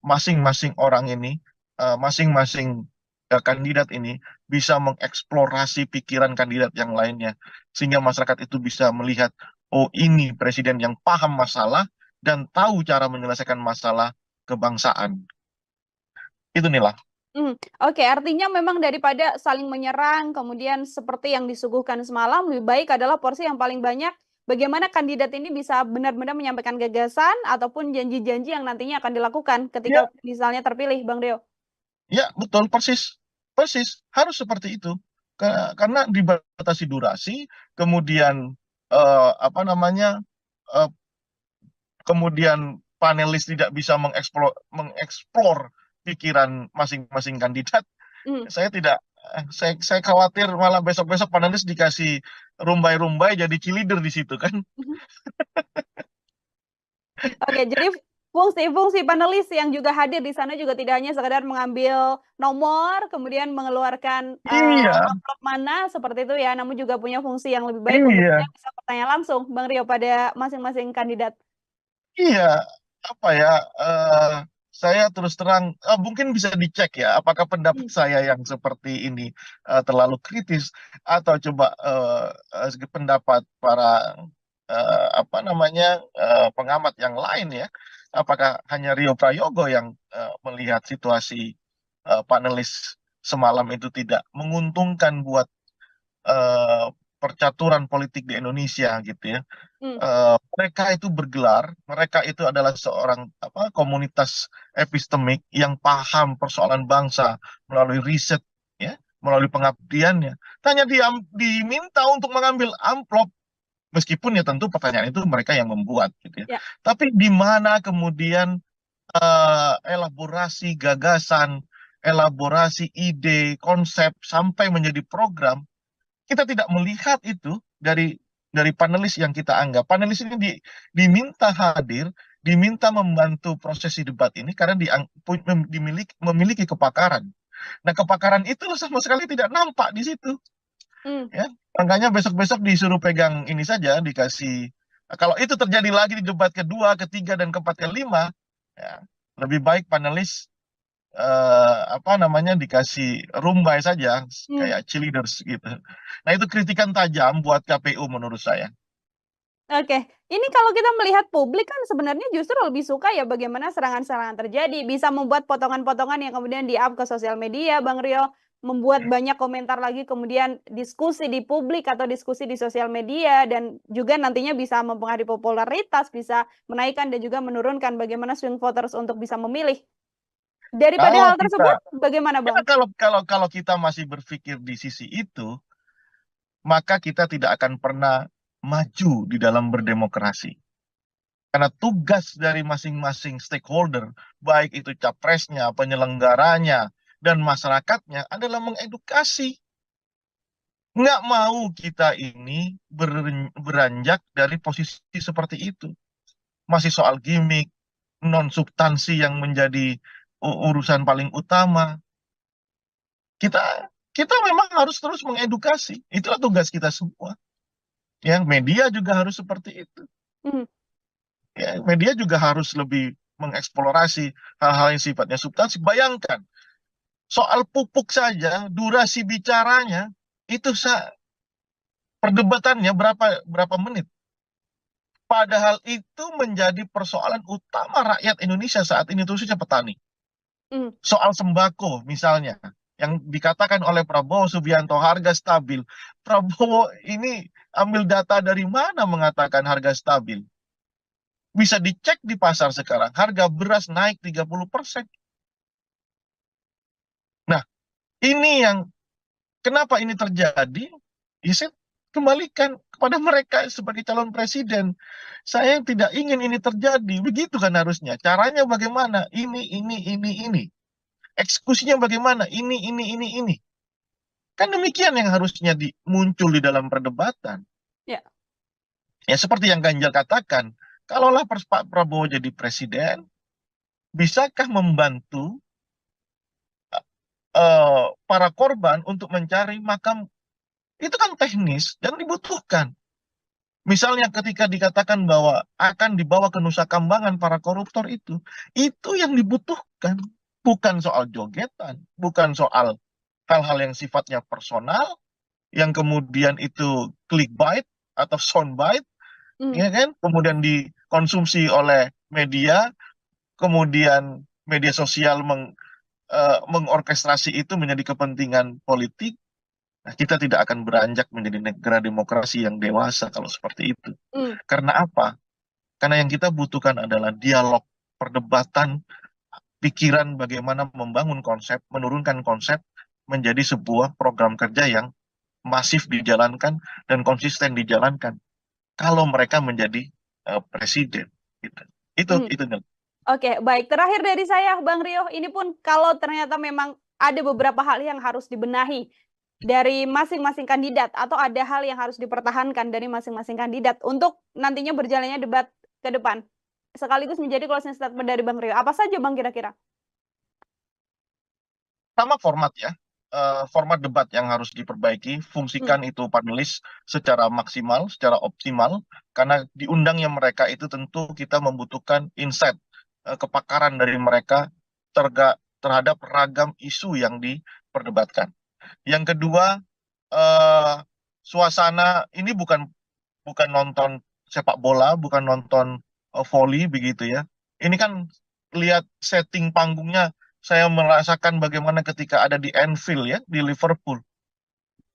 masing-masing orang ini, masing-masing kandidat ini bisa mengeksplorasi pikiran kandidat yang lainnya sehingga masyarakat itu bisa melihat, oh ini presiden yang paham masalah dan tahu cara menyelesaikan masalah kebangsaan. Itu Nila. Oke, artinya memang daripada saling menyerang, kemudian seperti yang disuguhkan semalam, lebih baik adalah porsi yang paling banyak. Bagaimana kandidat ini bisa benar-benar menyampaikan gagasan ataupun janji-janji yang nantinya akan dilakukan Ya, ketika misalnya terpilih, Bang Deo. ya, betul, persis. Persis, harus seperti itu. Karena dibatasi durasi, kemudian apa namanya, eh, kemudian panelis tidak bisa mengeksplor pikiran masing-masing kandidat. Hmm. Saya tidak, saya khawatir malah besok-besok panelis dikasih rumbai-rumbai jadi cheerleader di situ kan. Oke, jadi fungsi-fungsi panelis yang juga hadir di sana juga tidak hanya sekedar mengambil nomor, kemudian mengeluarkan Iya, amplop mana seperti itu ya, namun juga punya fungsi yang lebih baik untuk iya, dia bisa bertanya langsung, Bang Rio, pada masing-masing kandidat. iya. Apa ya? eh, saya terus terang, mungkin bisa dicek ya, apakah pendapat Hmm, saya yang seperti ini terlalu kritis atau coba segi pendapat para apa namanya pengamat yang lain ya. Apakah hanya Rio Prayogo yang melihat situasi panelis semalam itu tidak menguntungkan buat eh, percaturan politik di Indonesia gitu ya. hmm, Mereka itu bergelar, mereka itu adalah seorang apa komunitas epistemik yang paham persoalan bangsa melalui riset ya, melalui pengabdiannya. Hanya diminta untuk mengambil amplop meskipun ya tentu pertanyaan itu mereka yang membuat gitu ya. ya. Tapi di mana kemudian elaborasi gagasan, elaborasi ide, konsep sampai menjadi program kita tidak melihat itu dari panelis yang kita anggap. Panelis ini diminta hadir, diminta membantu prosesi debat ini karena memiliki kepakaran. Nah, kepakaran itu sama sekali tidak nampak di situ. Hmm. Ya, makanya besok-besok disuruh pegang ini saja, dikasih. Kalau itu terjadi lagi di debat kedua, ketiga, dan keempat, kelima, ya, lebih baik panelis apa namanya dikasih rumbai saja Hmm. kayak cheerleaders gitu. Nah, itu kritikan tajam buat KPU menurut saya. Oke, ini kalau kita melihat publik kan sebenarnya justru lebih suka ya bagaimana serangan-serangan terjadi, bisa membuat potongan-potongan yang kemudian di-up ke sosial media, Bang Rio, membuat banyak komentar lagi, kemudian diskusi di publik atau diskusi di sosial media, dan juga nantinya bisa mempengaruhi popularitas, bisa menaikkan dan juga menurunkan bagaimana swing voters untuk bisa memilih. Daripada Kalau hal kita tersebut, bagaimana, ya Bang? kalau kalau kalau kita masih berpikir di sisi itu, maka kita tidak akan pernah maju di dalam berdemokrasi. Karena tugas dari masing-masing stakeholder, baik itu capresnya, penyelenggaranya, dan masyarakatnya adalah mengedukasi. Nggak mau kita ini beranjak dari posisi seperti itu. Masih soal gimmick, non substansi yang menjadi urusan paling utama. Kita kita memang harus terus mengedukasi. Itulah tugas kita semua. Ya, media juga harus seperti itu. Hmm, Ya, media juga harus lebih mengeksplorasi hal-hal yang sifatnya substansi. Bayangkan, soal pupuk saja, durasi bicaranya itu perdebatannya berapa berapa menit. Padahal itu menjadi persoalan utama rakyat Indonesia saat ini, khususnya petani. hmm. Soal sembako misalnya, yang dikatakan oleh Prabowo Subianto harga stabil. Prabowo ini ambil data dari mana mengatakan harga stabil? Bisa dicek di pasar sekarang, harga beras naik 30%. Nah, ini yang kenapa ini terjadi? Ya, saya kembalikan kepada mereka sebagai calon presiden. Saya tidak ingin ini terjadi. Begitu kan harusnya. Caranya bagaimana? Ini. Eksekusinya bagaimana? Ini. Kan demikian yang harusnya muncul di dalam perdebatan. Ya. Ya seperti yang Ganjar katakan, kalaulah Pak Prabowo jadi presiden, bisakah membantu para korban untuk mencari makam? Itu kan teknis dan dibutuhkan. Misalnya ketika dikatakan bahwa akan dibawa ke Nusa Kambangan para koruptor itu yang dibutuhkan. Bukan soal jogetan, bukan soal hal-hal yang sifatnya personal, yang kemudian itu clickbait atau soundbite, Hmm, ya kan? Kemudian dikonsumsi oleh media, kemudian media sosial mengorkestrasi itu menjadi kepentingan politik. Nah, kita tidak akan beranjak menjadi negara demokrasi yang dewasa kalau seperti itu. hmm. Karena apa? Karena yang kita butuhkan adalah dialog, perdebatan, pikiran bagaimana membangun konsep, menurunkan konsep menjadi sebuah program kerja yang masif dijalankan dan konsisten dijalankan. Kalau mereka menjadi presiden, gitu. Hmm. Itu Nel. Oke, baik. Terakhir dari saya, Bang Rio, ini pun kalau ternyata memang ada beberapa hal yang harus dibenahi dari masing-masing kandidat, atau ada hal yang harus dipertahankan dari masing-masing kandidat untuk nantinya berjalannya debat ke depan. sekaligus menjadi closing statement dari Bang Rio. Apa saja Bang kira-kira? Sama format ya, format debat yang harus diperbaiki, Hmm, fungsikan itu panelis secara maksimal, secara optimal, karena diundangnya mereka itu tentu kita membutuhkan insight, kepakaran dari mereka terhadap ragam isu yang diperdebatkan. Yang kedua, eh, suasana ini bukan bukan nonton sepak bola, bukan nonton volley begitu ya. Ini kan lihat setting panggungnya, saya merasakan bagaimana ketika ada di Anfield ya, di Liverpool.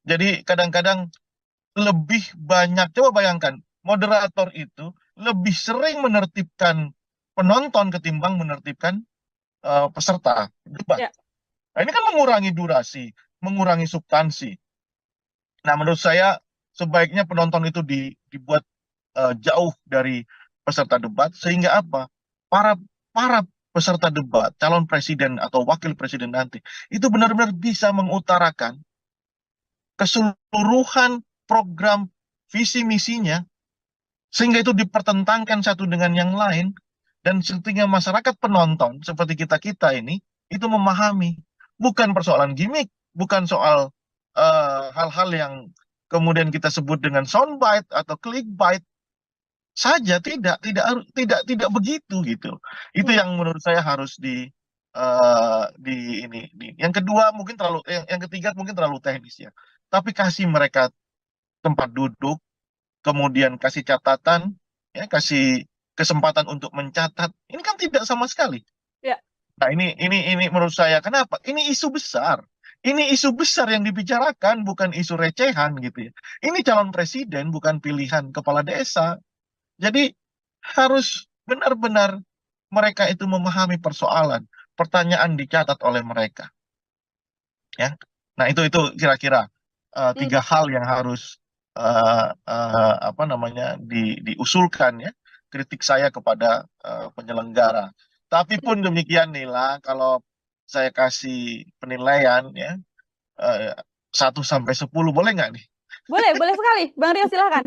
Jadi kadang-kadang lebih banyak, coba bayangkan, moderator itu lebih sering menertibkan penonton ketimbang menertibkan peserta debat. ya. Nah, ini kan mengurangi durasi, mengurangi substansi. Nah, menurut saya sebaiknya penonton itu dibuat jauh dari peserta debat sehingga apa? Para para peserta debat, calon presiden atau wakil presiden nanti itu benar-benar bisa mengutarakan keseluruhan program visi misinya sehingga itu dipertentangkan satu dengan yang lain dan sehingga masyarakat penonton seperti kita-kita ini itu memahami bukan persoalan gimmick, bukan soal hal-hal yang kemudian kita sebut dengan soundbite atau clickbait saja, tidak begitu gitu. Itu Hmm, yang menurut saya harus yang kedua mungkin yang ketiga mungkin terlalu teknis ya. Tapi kasih mereka tempat duduk, kemudian kasih catatan, ya kasih kesempatan untuk mencatat. Ini kan tidak sama sekali. ya. Nah, ini menurut saya kenapa? Ini isu besar. Ini isu besar yang dibicarakan, bukan isu recehan gitu ya. Ini calon presiden, bukan pilihan kepala desa. Jadi harus benar-benar mereka itu memahami persoalan, pertanyaan dicatat oleh mereka, ya. Nah, itu kira-kira Hmm, tiga hal yang harus apa namanya diusulkan ya, kritik saya kepada penyelenggara. Tapi hmm. pun demikian Nila, kalau saya kasih penilaian ya, eh, 1 sampai 10 boleh nggak nih? Boleh sekali. Bang Rio silahkan.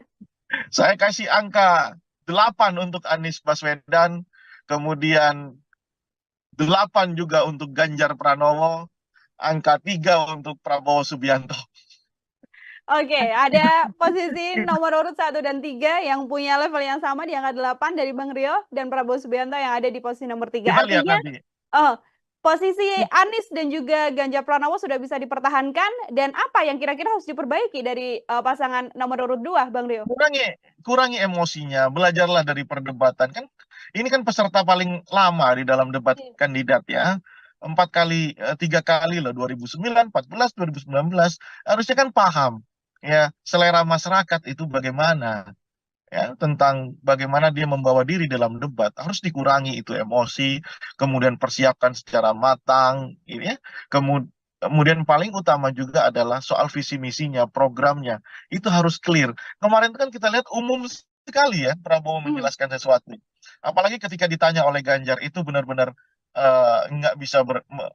Saya kasih angka 8 untuk Anies Baswedan, kemudian 8 juga untuk Ganjar Pranowo, angka 3 untuk Prabowo Subianto. Oke, ada posisi nomor urut 1 dan 3 yang punya level yang sama di angka 8 dari Bang Rio dan Prabowo Subianto yang ada di posisi nomor 3. Kita lihat Artinya, nanti. posisi Anies dan juga Ganjar Pranowo sudah bisa dipertahankan dan apa yang kira-kira harus diperbaiki dari pasangan nomor urut 2, Bang Rio? Kurangi kurangi emosinya, belajarlah dari perdebatan. Kan ini kan peserta paling lama di dalam debat Hmm, kandidat ya. 3 kali loh, 2009, 2014, 2019. Harusnya kan paham ya selera masyarakat itu bagaimana, ya tentang bagaimana dia membawa diri dalam debat. Harus dikurangi itu emosi, kemudian persiapkan secara matang ini ya. Kemudian paling utama juga adalah soal visi misinya, programnya itu harus clear. Kemarin kan kita lihat umum sekali ya Prabowo hmm, menjelaskan sesuatu, apalagi ketika ditanya oleh Ganjar itu benar-benar nggak bisa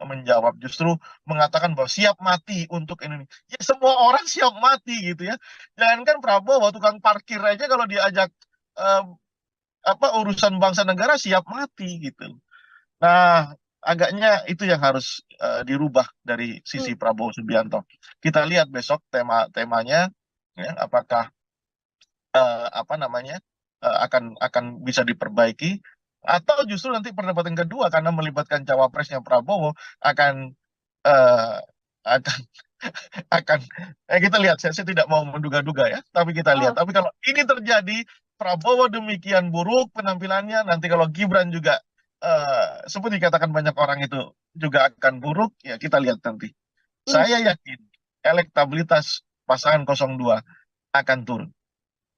menjawab, justru mengatakan bahwa siap mati untuk Indonesia. Ya semua orang siap mati gitu ya. Jangankan Prabowo, tukang parkir aja kalau diajak eh, urusan bangsa negara siap mati gitu. Nah, agaknya itu yang harus dirubah dari hmm. sisi Prabowo Subianto. Kita lihat besok temanya ya, apakah apa namanya akan bisa diperbaiki atau justru nanti perdebatan kedua karena melibatkan cawapresnya Prabowo akan eh, akan akan kita lihat, saya tidak mau menduga-duga ya, tapi kita lihat. Oh, Tapi kalau ini terjadi, Prabowo demikian buruk penampilannya, nanti kalau Gibran juga seperti dikatakan banyak orang itu juga akan buruk, ya kita lihat nanti. hmm. Saya yakin elektabilitas pasangan 02 akan turun.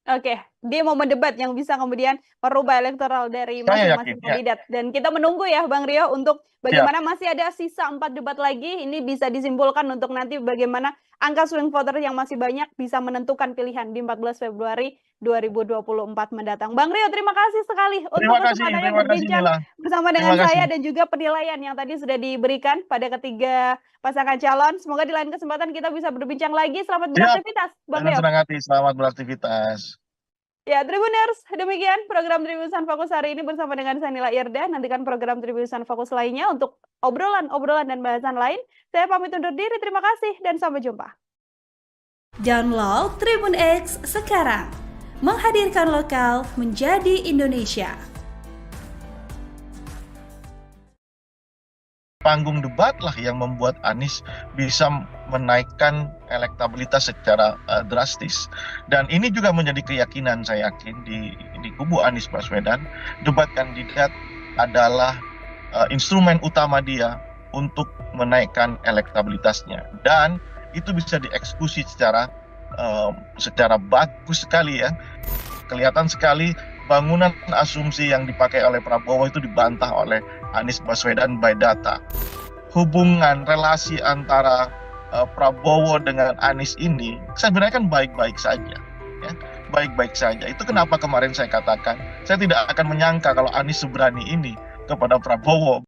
Oke, dia mau mendebat yang bisa kemudian merubah elektoral dari Saya yakin, masing-masing ya. kandidat. Dan kita menunggu ya, Bang Rio, untuk Siap. bagaimana masih ada sisa 4 debat lagi. Ini bisa disimpulkan untuk nanti bagaimana angka swing voter yang masih banyak bisa menentukan pilihan di 14 Februari 2024 mendatang. Bang Rio, terima kasih sekali untuk kesempatannya Terima kasih berbincang Nila. bersama Terima dengan saya kasih. dan juga penilaian yang tadi sudah diberikan pada ketiga pasangan calon. Semoga di lain kesempatan kita bisa berbincang lagi. Selamat Siap. beraktivitas, Bang Dengan Rio. senang hati, selamat beraktivitas. Ya, Tribuners, demikian program Tribusan Fokus hari ini bersama dengan saya Nila Irda. Nantikan program Tribusan Fokus lainnya untuk obrolan-obrolan dan bahasan lain. Saya pamit undur diri, terima kasih dan sampai jumpa. Download Tribun X sekarang. Menghadirkan lokal menjadi Indonesia. Panggung debat lah yang membuat Anies bisa menaikkan elektabilitas secara drastis. Dan ini juga menjadi keyakinan saya yakin di kubu Anies Baswedan, debat kandidat adalah instrumen utama dia untuk menaikkan elektabilitasnya. Dan itu bisa dieksekusi secara bagus sekali ya. Kelihatan sekali bangunan asumsi yang dipakai oleh Prabowo itu dibantah oleh Anies Baswedan by data. Hubungan relasi antara Prabowo dengan Anies ini sebenarnya kan baik-baik saja, ya. Baik-baik saja. Itu kenapa kemarin saya katakan saya tidak akan menyangka kalau Anies seberani ini kepada Prabowo.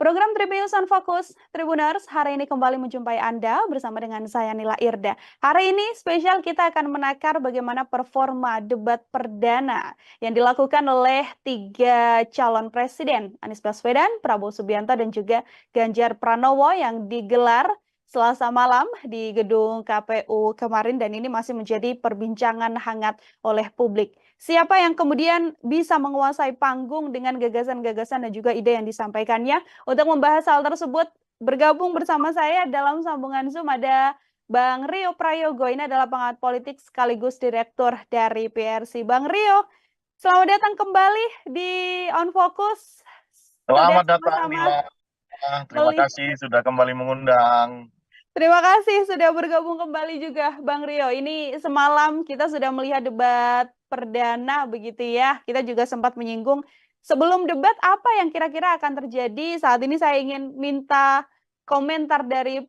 Program Tribusan Fokus Tribuners hari ini kembali menjumpai Anda bersama dengan saya Nila Irda. Hari ini spesial kita akan menakar bagaimana performa debat perdana yang dilakukan oleh 3 calon presiden, Anies Baswedan, Prabowo Subianto, dan juga Ganjar Pranowo yang digelar Selasa malam di gedung KPU kemarin, dan ini masih menjadi perbincangan hangat oleh publik. Siapa yang kemudian bisa menguasai panggung dengan gagasan-gagasan dan juga ide yang disampaikannya? Untuk membahas hal tersebut, bergabung bersama saya dalam sambungan Zoom ada Bang Rio Prayogo. Ini adalah pengamat politik sekaligus direktur dari PRC. Bang Rio, selamat datang kembali di On Focus. Selamat datang, Nila. Terima kasih sudah kembali mengundang. Terima kasih sudah bergabung kembali juga Bang Rio. Ini semalam kita sudah melihat debat perdana begitu ya. Kita juga sempat menyinggung sebelum debat apa yang kira-kira akan terjadi. Saat ini saya ingin minta komentar dari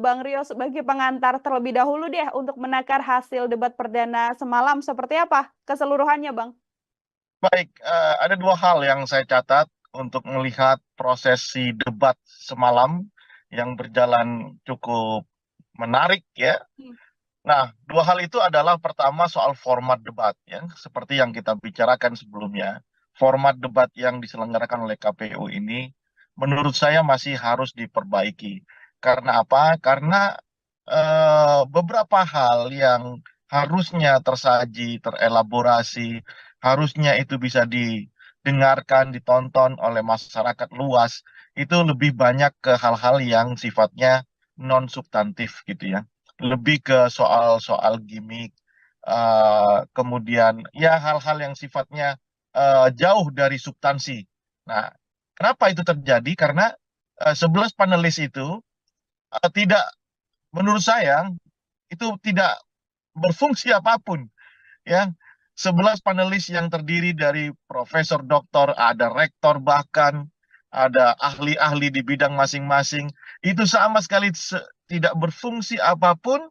Bang Rio sebagai pengantar terlebih dahulu deh untuk menakar hasil debat perdana semalam. Seperti apa keseluruhannya, Bang? Baik, ada 2 hal yang saya catat untuk melihat prosesi debat semalam yang berjalan cukup menarik ya. Nah, 2 hal itu adalah pertama soal format debat ya, seperti yang kita bicarakan sebelumnya. Format debat yang diselenggarakan oleh KPU ini menurut saya masih harus diperbaiki. Karena apa? Karena beberapa hal yang harusnya tersaji, terelaborasi, harusnya itu bisa didengarkan, ditonton oleh masyarakat luas, itu lebih banyak ke hal-hal yang sifatnya non substantif gitu ya, lebih ke soal-soal gimmick, kemudian ya hal-hal yang sifatnya jauh dari substansi. Nah, kenapa itu terjadi? Karena 11 panelis itu tidak, menurut saya itu tidak berfungsi apapun ya. 11 panelis yang terdiri dari profesor, doktor, ada rektor, bahkan ada ahli-ahli di bidang masing-masing, itu sama sekali tidak berfungsi apapun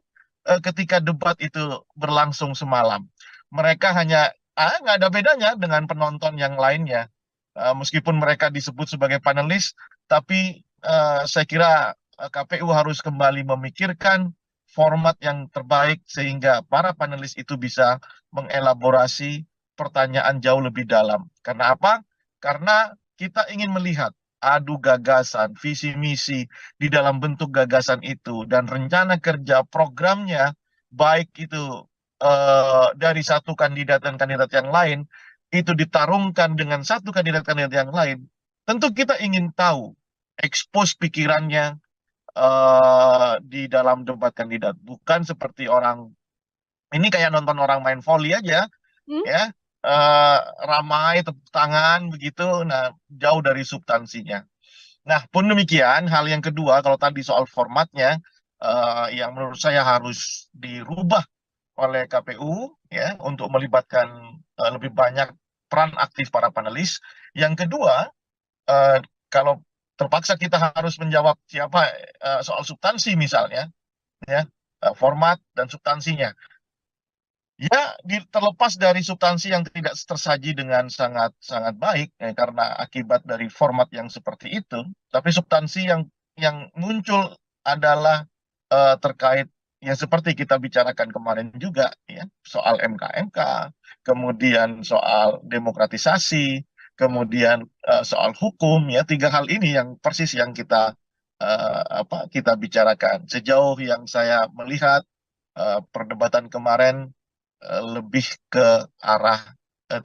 ketika debat itu berlangsung semalam. Mereka hanya nggak ada bedanya dengan penonton yang lainnya. Meskipun mereka disebut sebagai panelis, tapi saya kira KPU harus kembali memikirkan format yang terbaik sehingga para panelis itu bisa mengelaborasi pertanyaan jauh lebih dalam. Karena apa? Karena kita ingin melihat adu gagasan, visi misi di dalam bentuk gagasan itu, dan rencana kerja programnya, baik itu dari satu kandidat dan kandidat yang lain, itu ditarungkan dengan satu kandidat-kandidat yang lain. Tentu kita ingin tahu, expose pikirannya di dalam debat kandidat. Bukan seperti orang, ini kayak nonton orang main volley aja, ya, ramai tepuk tangan begitu, nah jauh dari substansinya. Nah, pun demikian, hal yang kedua, kalau tadi soal formatnya, yang menurut saya harus dirubah oleh KPU ya untuk melibatkan lebih banyak peran aktif para panelis. Yang kedua, kalau terpaksa kita harus menjawab siapa soal substansi misalnya, ya, format dan substansinya. Ya, terlepas dari substansi yang tidak tersaji dengan sangat sangat baik ya, karena akibat dari format yang seperti itu, tapi substansi yang muncul adalah terkait yang seperti kita bicarakan kemarin juga ya, soal MK-MK, kemudian soal demokratisasi, kemudian soal hukum ya, tiga hal ini yang persis yang kita bicarakan. Sejauh yang saya melihat perdebatan kemarin lebih ke arah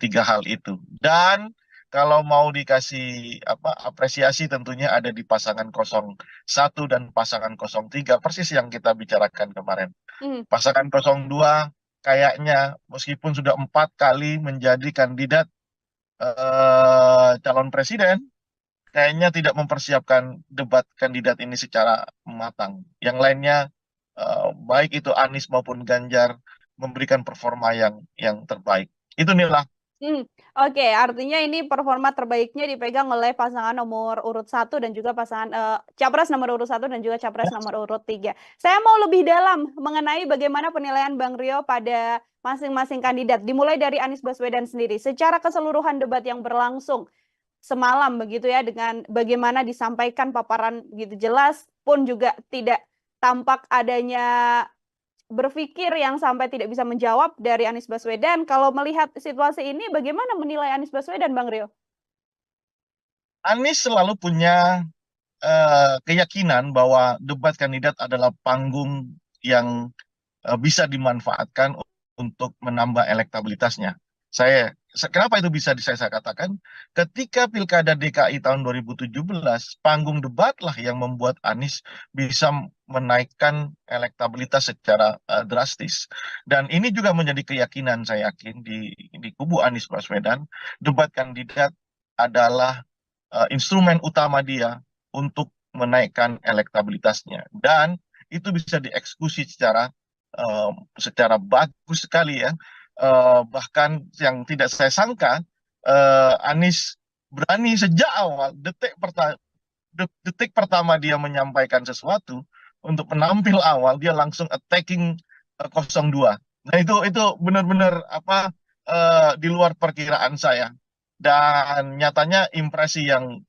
tiga hal itu. Dan kalau mau dikasih apresiasi tentunya ada di pasangan 01 dan pasangan 03 persis yang kita bicarakan kemarin. Hmm. Pasangan 02 kayaknya meskipun sudah 4 kali menjadi kandidat calon presiden, kayaknya tidak mempersiapkan debat kandidat ini secara matang. Yang lainnya baik itu Anies maupun Ganjar memberikan performa yang terbaik. Itu Nila. Oke, artinya ini performa terbaiknya dipegang oleh pasangan nomor urut 1 dan juga pasangan capres nomor urut 1 dan juga capres nomor urut 3. Saya mau lebih dalam mengenai bagaimana penilaian Bang Rio pada masing-masing kandidat. Dimulai dari Anies Baswedan sendiri. Secara keseluruhan debat yang berlangsung semalam begitu ya, dengan bagaimana disampaikan paparan gitu jelas pun juga tidak tampak adanya berpikir yang sampai tidak bisa menjawab dari Anies Baswedan. Kalau melihat situasi ini, bagaimana menilai Anies Baswedan, Bang Rio? Anies selalu punya keyakinan bahwa debat kandidat adalah panggung yang bisa dimanfaatkan untuk menambah elektabilitasnya. Kenapa itu bisa saya katakan? Ketika Pilkada DKI tahun 2017, panggung debat lah yang membuat Anies bisa menaikkan elektabilitas secara drastis. Dan ini juga menjadi keyakinan saya yakin di kubu Anies Baswedan, debat kandidat adalah instrumen utama dia untuk menaikkan elektabilitasnya. Dan itu bisa dieksekusi secara bagus sekali ya. Bahkan yang tidak saya sangka, Anies berani sejak awal detik pertama dia menyampaikan sesuatu untuk menampil awal dia langsung attacking 02. Nah itu benar-benar di luar perkiraan saya. Dan nyatanya impresi yang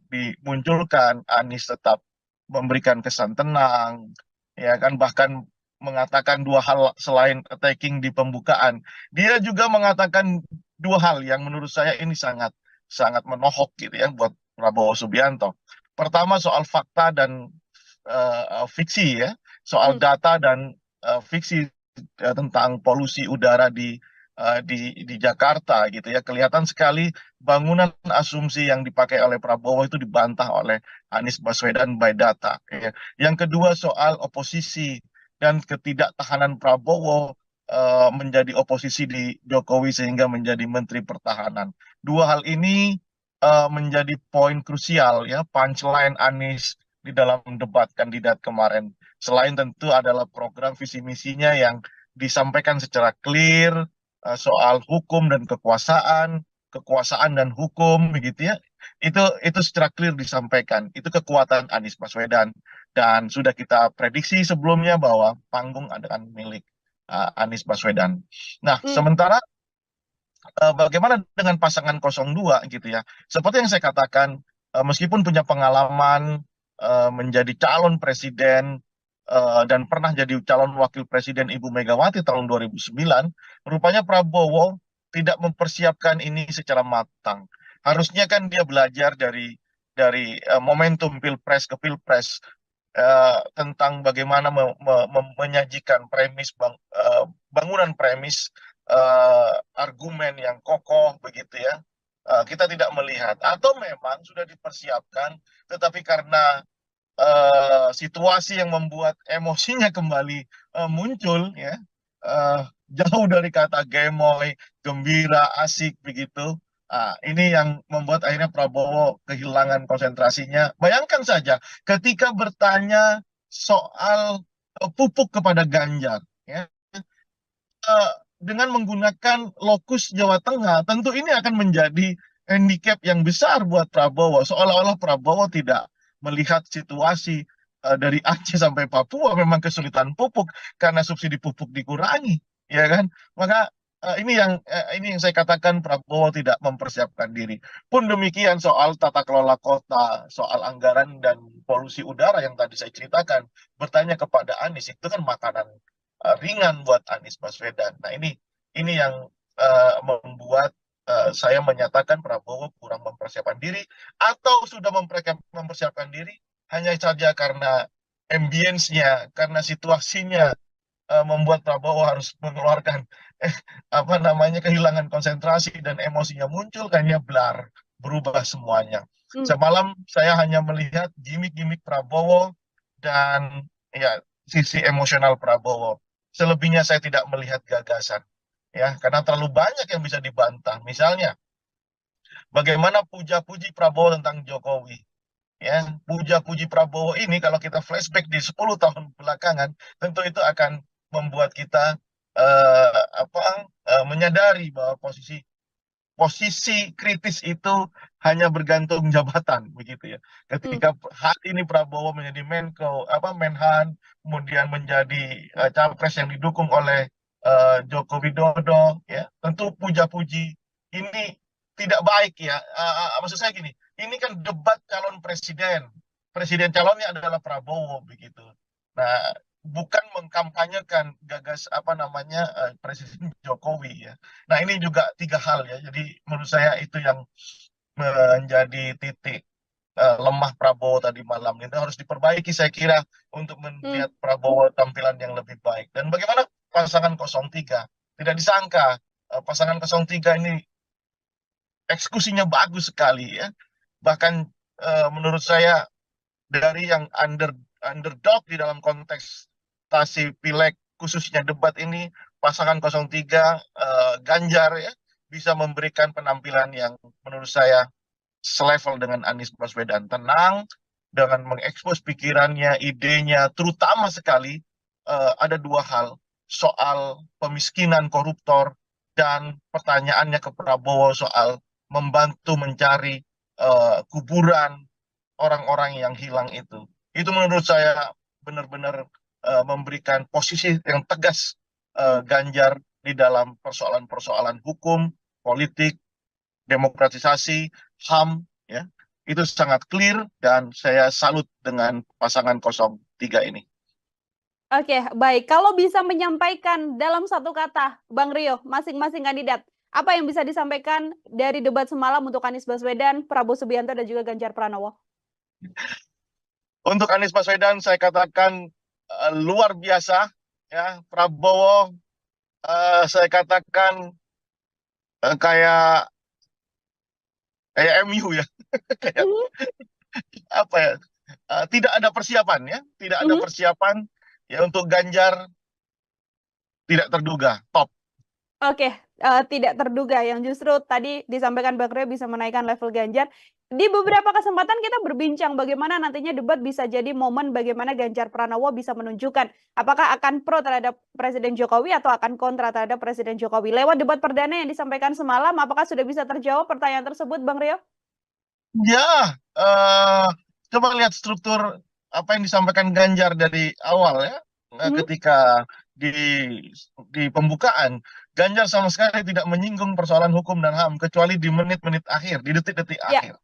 dimunculkan, Anies tetap memberikan kesan tenang, ya kan, bahkan mengatakan dua hal selain attacking di pembukaan. Dia juga mengatakan dua hal yang menurut saya ini sangat sangat menohok gitu ya buat Prabowo Subianto. Pertama soal fakta dan fiksi ya, soal data dan fiksi tentang polusi udara di Jakarta gitu ya. Kelihatan sekali bangunan asumsi yang dipakai oleh Prabowo itu dibantah oleh Anies Baswedan by data. Ya. Yang kedua soal oposisi dan ketidaktahanan Prabowo menjadi oposisi di Jokowi sehingga menjadi Menteri Pertahanan. Dua hal ini menjadi poin krusial ya, punchline Anies di dalam debat kandidat kemarin. Selain tentu adalah program visi misinya yang disampaikan secara clear soal hukum dan kekuasaan dan hukum begitu ya. Itu secara clear disampaikan. Itu kekuatan Anies Baswedan. Dan sudah kita prediksi sebelumnya bahwa panggung akan milik Anies Baswedan. Nah, sementara bagaimana dengan pasangan 02 gitu ya. Seperti yang saya katakan, meskipun punya pengalaman menjadi calon presiden dan pernah jadi calon wakil presiden Ibu Megawati tahun 2009, rupanya Prabowo tidak mempersiapkan ini secara matang. Harusnya kan dia belajar dari momentum pilpres ke pilpres tentang bagaimana menyajikan bangunan premis argumen yang kokoh begitu ya. Kita tidak melihat atau memang sudah dipersiapkan tetapi karena situasi yang membuat emosinya kembali muncul ya, jauh dari kata gemoy, gembira, asik begitu. Ini yang membuat akhirnya Prabowo kehilangan konsentrasinya. Bayangkan saja ketika bertanya soal pupuk kepada Ganjar ya, dengan menggunakan lokus Jawa Tengah, tentu ini akan menjadi handicap yang besar buat Prabowo. Seolah-olah Prabowo tidak melihat situasi dari Aceh sampai Papua memang kesulitan pupuk karena subsidi pupuk dikurangi, ya kan? Maka ini yang saya katakan Prabowo tidak mempersiapkan diri. Pun demikian soal tata kelola kota, soal anggaran dan polusi udara yang tadi saya ceritakan, bertanya kepada Anies itu kan makanan ringan buat Anies Baswedan. Nah ini yang membuat saya menyatakan Prabowo kurang mempersiapkan diri atau sudah mempersiapkan diri hanya saja karena ambience-nya, karena situasinya membuat Prabowo harus mengeluarkan apa namanya kehilangan konsentrasi dan emosinya muncul kayaknya berubah semuanya. Hmm. Semalam saya hanya melihat gimmick-gimmick Prabowo dan ya sisi emosional Prabowo. Selebihnya saya tidak melihat gagasan ya karena terlalu banyak yang bisa dibantah. Misalnya bagaimana puja-puji Prabowo tentang Jokowi. Ya, puja-puji Prabowo ini kalau kita flashback di 10 tahun belakangan, tentu itu akan membuat kita menyadari bahwa posisi kritis itu hanya bergantung jabatan begitu ya. Ketika hari ini Prabowo menjadi Menhan, kemudian menjadi capres yang didukung oleh Joko Widodo, ya tentu puja-puji ini tidak baik ya. Maksud saya gini, ini kan debat calon presiden, presiden calonnya adalah Prabowo begitu. Nah, bukan mengkampanyekan Presiden Jokowi ya. Nah ini juga tiga hal ya. Jadi menurut saya itu yang menjadi titik lemah Prabowo tadi malam. Itu harus diperbaiki saya kira untuk melihat Prabowo tampilan yang lebih baik. Dan bagaimana pasangan 03? Tidak disangka pasangan 03 ini eksekusinya bagus sekali ya. Bahkan menurut saya dari yang underdog di dalam kontestasi pileg khususnya debat ini pasangan 03 Ganjar ya bisa memberikan penampilan yang menurut saya selevel dengan Anies Baswedan, tenang dengan mengekspos pikirannya, idenya, terutama sekali ada dua hal soal pemiskinan koruptor dan pertanyaannya ke Prabowo soal membantu mencari kuburan orang-orang yang hilang itu. Itu menurut saya benar-benar memberikan posisi yang tegas Ganjar di dalam persoalan-persoalan hukum, politik, demokratisasi, HAM, ya. Itu sangat clear dan saya salut dengan pasangan 03 ini. Oke, baik. Kalau bisa menyampaikan dalam satu kata, Bang Rio, masing-masing kandidat, apa yang bisa disampaikan dari debat semalam untuk Anies Baswedan, Prabowo Subianto, dan juga Ganjar Pranowo? Untuk Anies Baswedan saya katakan luar biasa ya. Prabowo saya katakan kayak MU ya. Kayak apa ya? Tidak ada persiapan ya, tidak ada persiapan ya. Untuk Ganjar tidak terduga, top. Oke, tidak terduga yang justru tadi disampaikan Bang Rio bisa menaikkan level Ganjar. Di beberapa kesempatan kita berbincang bagaimana nantinya debat bisa jadi momen bagaimana Ganjar Pranowo bisa menunjukkan apakah akan pro terhadap Presiden Jokowi atau akan kontra terhadap Presiden Jokowi. Lewat debat perdana yang disampaikan semalam, apakah sudah bisa terjawab pertanyaan tersebut, Bang Rio? Ya, coba lihat struktur apa yang disampaikan Ganjar dari awal ya, ketika di pembukaan, Ganjar sama sekali tidak menyinggung persoalan hukum dan HAM kecuali di menit-menit akhir, di detik-detik akhir.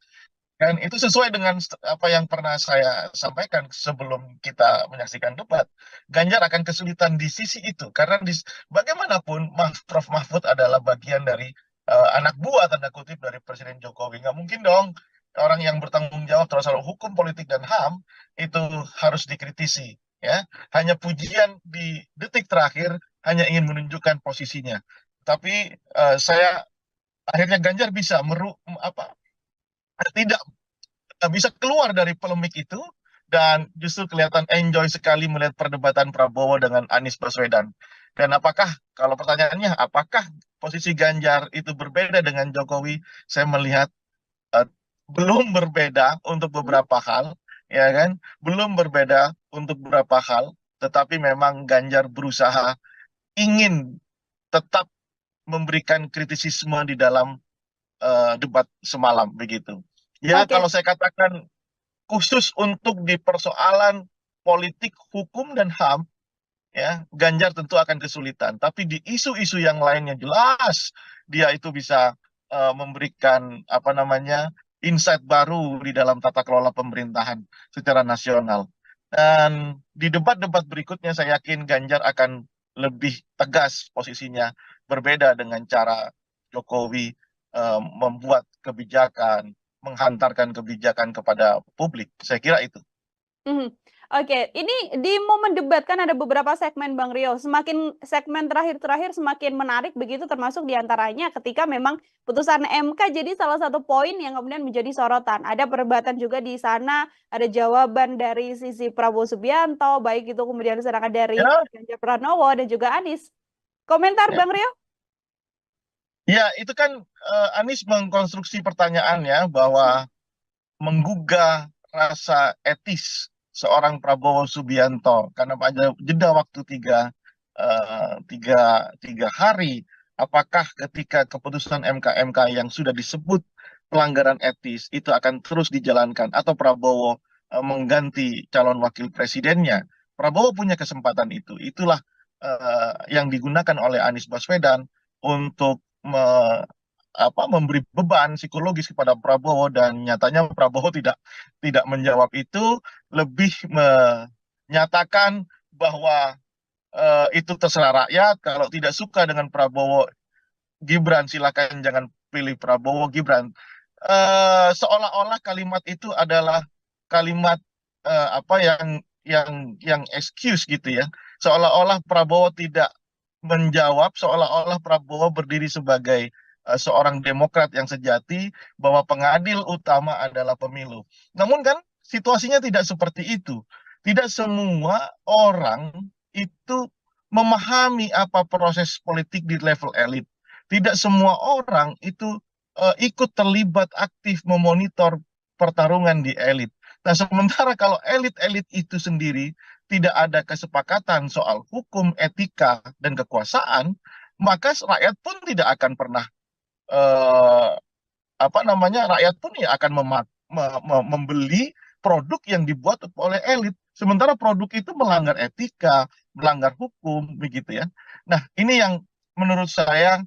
Dan itu sesuai dengan apa yang pernah saya sampaikan sebelum kita menyaksikan debat. Ganjar akan kesulitan di sisi itu karena bagaimanapun Prof Mahfud adalah bagian dari anak buah tanda kutip dari Presiden Jokowi. Nggak mungkin dong orang yang bertanggung jawab terhadap soal hukum, politik dan HAM itu harus dikritisi. Ya, hanya pujian di detik terakhir hanya ingin menunjukkan posisinya. Tapi saya akhirnya Ganjar bisa tidak bisa keluar dari polemik itu dan justru kelihatan enjoy sekali melihat perdebatan Prabowo dengan Anies Baswedan. Dan kalau pertanyaannya apakah posisi Ganjar itu berbeda dengan Jokowi, saya melihat belum berbeda untuk beberapa hal, ya kan? Belum berbeda untuk beberapa hal, tetapi memang Ganjar berusaha ingin tetap memberikan kritisisme di dalam debat semalam begitu. Ya, kalau saya katakan khusus untuk di persoalan politik, hukum dan HAM, ya Ganjar tentu akan kesulitan. Tapi di isu-isu yang lainnya jelas dia itu bisa memberikan apa namanya insight baru di dalam tata kelola pemerintahan secara nasional. Dan di debat-debat berikutnya saya yakin Ganjar akan lebih tegas posisinya, berbeda dengan cara Jokowi membuat kebijakan, menghantarkan kebijakan kepada publik. Saya kira itu. Mhm. Oke, ini di momen debat kan ada beberapa segmen Bang Rio, semakin segmen terakhir-terakhir semakin menarik begitu termasuk diantaranya ketika memang putusan MK jadi salah satu poin yang kemudian menjadi sorotan. Ada perdebatan juga di sana, ada jawaban dari sisi Prabowo Subianto, baik itu kemudian serangan dari Ya, Ganjar Pranowo dan juga Anies. Komentar ya. Bang Rio? Ya, itu kan Anies mengkonstruksi pertanyaannya bahwa menggugah rasa etis seorang Prabowo Subianto karena pada jeda waktu tiga hari, apakah ketika keputusan MK yang sudah disebut pelanggaran etis itu akan terus dijalankan atau Prabowo mengganti calon wakil presidennya? Prabowo punya kesempatan itu. Itulah yang digunakan oleh Anies Baswedan untuk memberi beban psikologis kepada Prabowo, dan nyatanya Prabowo tidak menjawab itu, lebih menyatakan bahwa itu terserah rakyat, kalau tidak suka dengan Prabowo Gibran silakan jangan pilih Prabowo Gibran. Seolah-olah kalimat itu adalah kalimat apa yang excuse gitu ya. Seolah-olah Prabowo tidak menjawab, seolah-olah Prabowo berdiri sebagai seorang demokrat yang sejati, bahwa pengadil utama adalah pemilu. Namun kan situasinya tidak seperti itu. Tidak semua orang itu memahami apa proses politik di level elit. Tidak semua orang itu ikut terlibat aktif memonitor pertarungan di elit. Nah, sementara kalau elit-elit itu sendiri tidak ada kesepakatan soal hukum, etika, dan kekuasaan, maka rakyat pun tidak akan pernah eh, rakyat pun ya akan membeli produk yang dibuat oleh elit. Sementara produk itu melanggar etika, melanggar hukum, begitu ya. Nah, ini yang menurut saya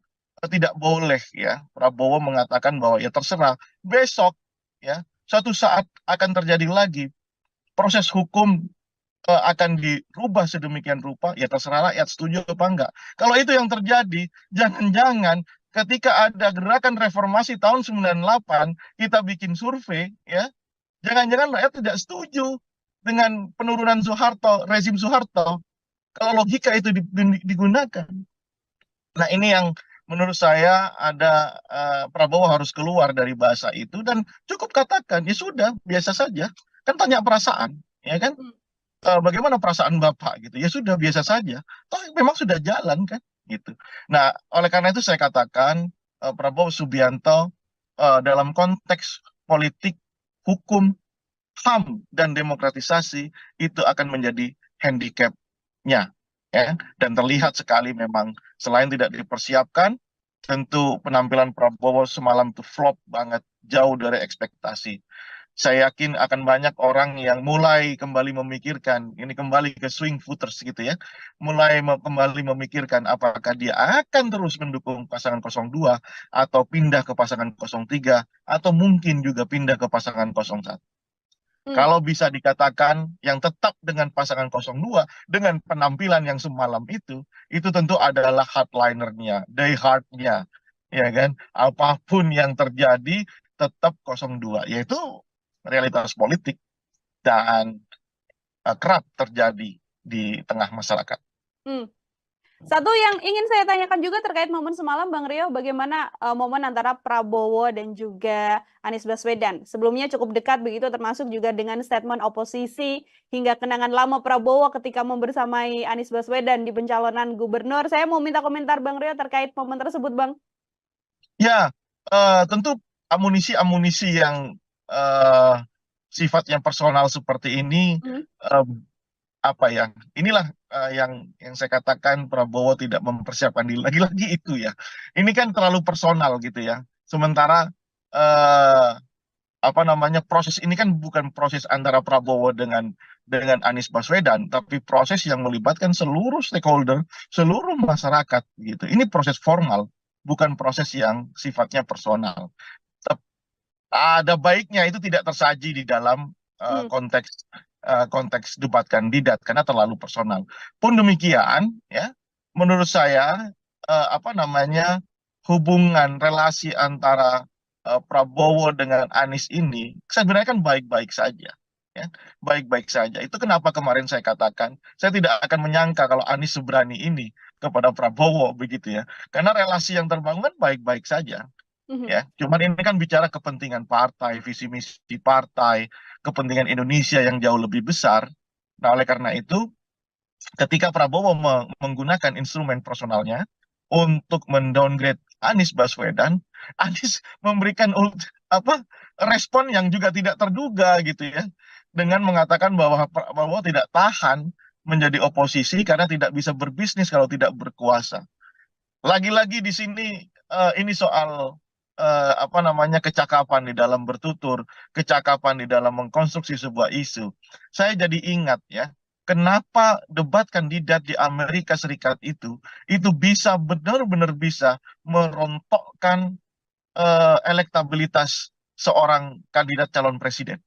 tidak boleh ya Prabowo mengatakan bahwa ya terserah, besok ya suatu saat akan terjadi lagi proses hukum akan dirubah sedemikian rupa, ya terserah rakyat setuju apa enggak. Kalau itu yang terjadi, jangan-jangan ketika ada gerakan reformasi tahun 98, kita bikin survei, ya, jangan-jangan rakyat tidak setuju dengan penurunan Soeharto, rezim Soeharto. Kalau logika itu digunakan. Nah, ini yang menurut saya ada Prabowo harus keluar dari bahasa itu dan cukup katakan, ya sudah, biasa saja. Kan tanya perasaan, ya kan? Bagaimana perasaan Bapak gitu. Ya sudah, biasa saja. Toh memang sudah jalan kan gitu. Nah, oleh karena itu saya katakan Prabowo Subianto dalam konteks politik, hukum, HAM dan demokratisasi itu akan menjadi handicap-nya ya. Dan terlihat sekali memang selain tidak dipersiapkan, tentu penampilan Prabowo semalam tuh flop banget, jauh dari ekspektasi. Saya yakin akan banyak orang yang mulai kembali memikirkan, ini kembali ke swing voters gitu ya, mulai kembali memikirkan apakah dia akan terus mendukung pasangan 02 atau pindah ke pasangan 03 atau mungkin juga pindah ke pasangan 01. Kalau bisa dikatakan yang tetap dengan pasangan 02 dengan penampilan yang semalam itu tentu adalah hardlinernya, diehardnya, ya kan? Apapun yang terjadi tetap 02, yaitu realitas politik dan kerap terjadi di tengah masyarakat. Satu yang ingin saya tanyakan juga terkait momen semalam, Bang Rio, bagaimana momen antara Prabowo dan juga Anies Baswedan? Sebelumnya cukup dekat begitu, termasuk juga dengan statement oposisi hingga kenangan lama Prabowo ketika membersamai Anies Baswedan di pencalonan gubernur. Saya mau minta komentar Bang Rio terkait momen tersebut, Bang. Ya, tentu amunisi-amunisi yang sifatnya personal seperti ini, inilah yang saya katakan Prabowo tidak mempersiapkan diri, lagi-lagi itu ya, ini kan terlalu personal gitu ya. Sementara proses ini kan bukan proses antara Prabowo dengan dengan Anies Baswedan, tapi proses yang melibatkan seluruh stakeholder, seluruh masyarakat gitu. Ini proses formal, bukan proses yang sifatnya personal. Ada baiknya itu tidak tersaji di dalam konteks debat kandidat karena terlalu personal. Pun demikian, ya, menurut saya hubungan relasi antara Prabowo dengan Anies ini sebenarnya kan baik-baik saja. Ya, baik-baik saja. Itu kenapa kemarin saya katakan saya tidak akan menyangka kalau Anies seberani ini kepada Prabowo begitu ya. Karena relasi yang terbangun kan baik-baik saja. Ya, cuman ini kan bicara kepentingan partai, visi misi partai, kepentingan Indonesia yang jauh lebih besar. Nah, oleh karena itu, ketika Prabowo menggunakan instrumen personalnya untuk mendowngrade Anies Baswedan, Anies memberikan respon yang juga tidak terduga gitu ya, dengan mengatakan bahwa Prabowo tidak tahan menjadi oposisi karena tidak bisa berbisnis kalau tidak berkuasa. Lagi-lagi di sini ini soal kecakapan di dalam bertutur, kecakapan di dalam mengkonstruksi sebuah isu. Saya jadi ingat ya, kenapa debat kandidat di Amerika Serikat itu bisa benar-benar bisa merontokkan elektabilitas seorang kandidat calon presiden.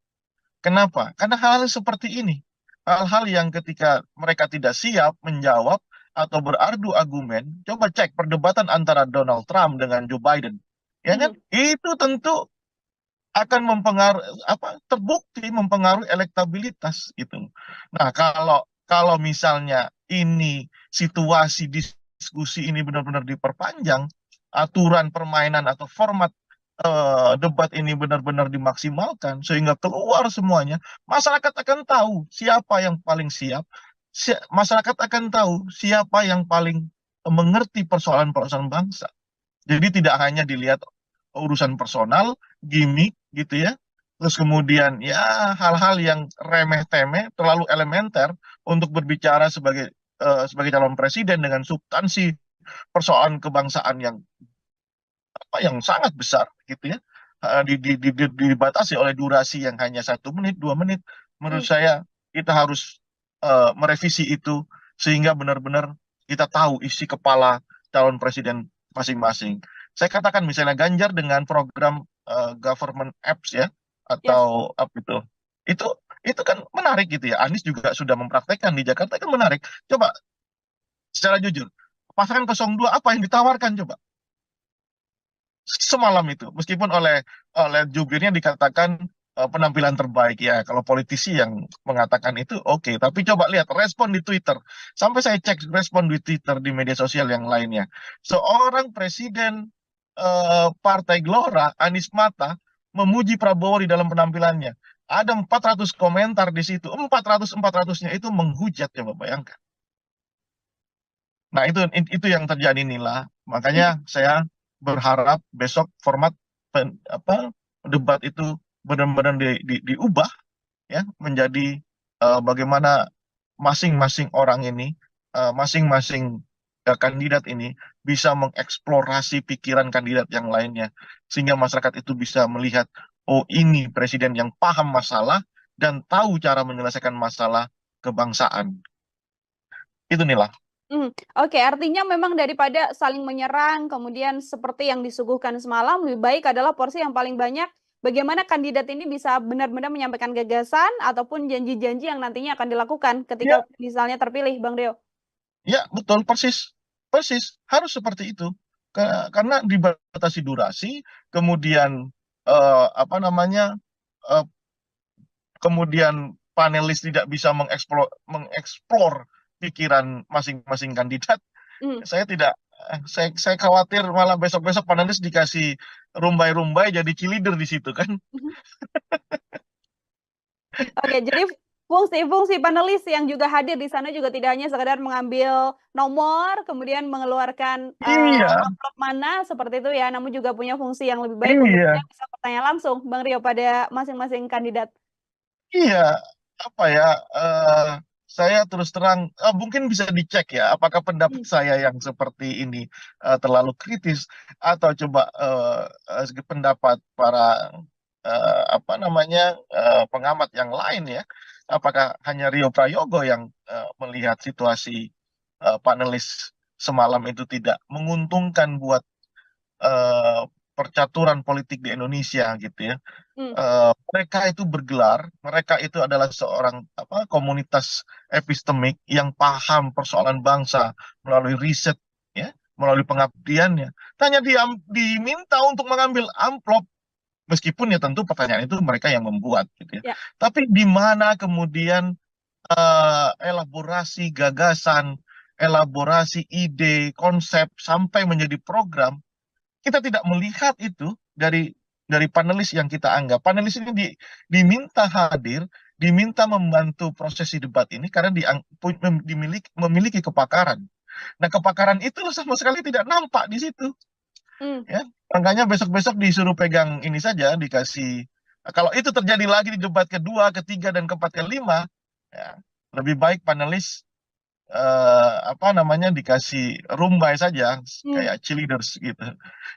Kenapa? Karena hal-hal seperti ini, hal-hal yang ketika mereka tidak siap menjawab atau berargu argumen, coba cek perdebatan antara Donald Trump dengan Joe Biden, ya kan? Itu tentu akan terbukti mempengaruhi elektabilitas gitu. Nah, kalau misalnya ini situasi diskusi ini benar-benar diperpanjang, aturan permainan atau format debat ini benar-benar dimaksimalkan sehingga keluar semuanya, masyarakat akan tahu siapa yang paling siap, masyarakat akan tahu siapa yang paling mengerti persoalan-persoalan bangsa. Jadi tidak hanya dilihat urusan personal, gimmick gitu ya. Terus kemudian ya hal-hal yang remeh-temeh, terlalu elementer untuk berbicara sebagai calon presiden dengan substansi persoalan kebangsaan yang sangat besar gitu ya. Dibatasi oleh durasi yang hanya 1 menit, 2 menit. Menurut saya kita harus merevisi itu sehingga benar-benar kita tahu isi kepala calon presiden masing-masing. Saya katakan misalnya Ganjar dengan program government apps ya atau apa itu kan menarik gitu ya. Anies juga sudah mempraktekkan di Jakarta, kan menarik. Coba secara jujur, pasangan 02 apa yang ditawarkan coba semalam itu, meskipun oleh jubirnya dikatakan penampilan terbaik ya. Kalau politisi yang mengatakan itu oke, tapi coba lihat respon di Twitter. Sampai saya cek respon di Twitter di media sosial yang lainnya. Seorang presiden Partai Gelora, Anies Mata, memuji Prabowo di dalam penampilannya. Ada 400 komentar di situ. 400-400-nya itu menghujat, ya Bapak, bayangkan. Nah, itu yang terjadi Nila. Makanya saya berharap besok format debat itu benar-benar diubah ya menjadi bagaimana masing-masing orang ini, masing-masing kandidat ini bisa mengeksplorasi pikiran kandidat yang lainnya sehingga masyarakat itu bisa melihat, oh ini presiden yang paham masalah dan tahu cara menyelesaikan masalah kebangsaan. Itu Nila. Oke, artinya memang daripada saling menyerang, kemudian seperti yang disuguhkan semalam, lebih baik adalah porsi yang paling banyak bagaimana kandidat ini bisa benar-benar menyampaikan gagasan ataupun janji-janji yang nantinya akan dilakukan ketika misalnya terpilih, Bang Deo. Ya, betul, persis. Harus seperti itu. Karena dibatasi durasi, kemudian kemudian panelis tidak bisa mengeksplor pikiran masing-masing kandidat. Saya khawatir malah besok-besok panelis dikasih rumbai-rumbai jadi cheerleader di situ kan. Oke, jadi fungsi panelis yang juga hadir di sana juga tidak hanya sekedar mengambil nomor, kemudian mengeluarkan amplop mana seperti itu ya, namun juga punya fungsi yang lebih baik untuk bisa bertanya langsung, Bang Rio, pada masing-masing kandidat. Iya, saya terus terang mungkin bisa dicek ya apakah pendapat saya yang seperti ini terlalu kritis atau coba pendapat para pengamat yang lain ya. apakah hanya Rio Prayogo yang melihat situasi panelis semalam itu tidak menguntungkan buat eh, percaturan politik di Indonesia gitu ya. Hmm. Mereka itu bergelar, mereka itu adalah seorang komunitas epistemik yang paham persoalan bangsa melalui riset, ya, melalui pengabdiannya. Hanya diminta untuk mengambil amplop, meskipun ya tentu pertanyaan itu mereka yang membuat gitu ya. Ya. Tapi di mana kemudian elaborasi gagasan, elaborasi ide, konsep sampai menjadi program, kita tidak melihat itu dari panelis yang kita anggap. Panelis ini diminta hadir, diminta membantu prosesi debat ini karena memiliki kepakaran. Nah, kepakaran itu sama sekali tidak nampak di situ. Ya, makanya besok-besok disuruh pegang ini saja, dikasih. Kalau itu terjadi lagi di debat kedua, ketiga, dan keempat, kelima, ya, lebih baik panelis dikasih rumbai saja kayak cheerleaders gitu.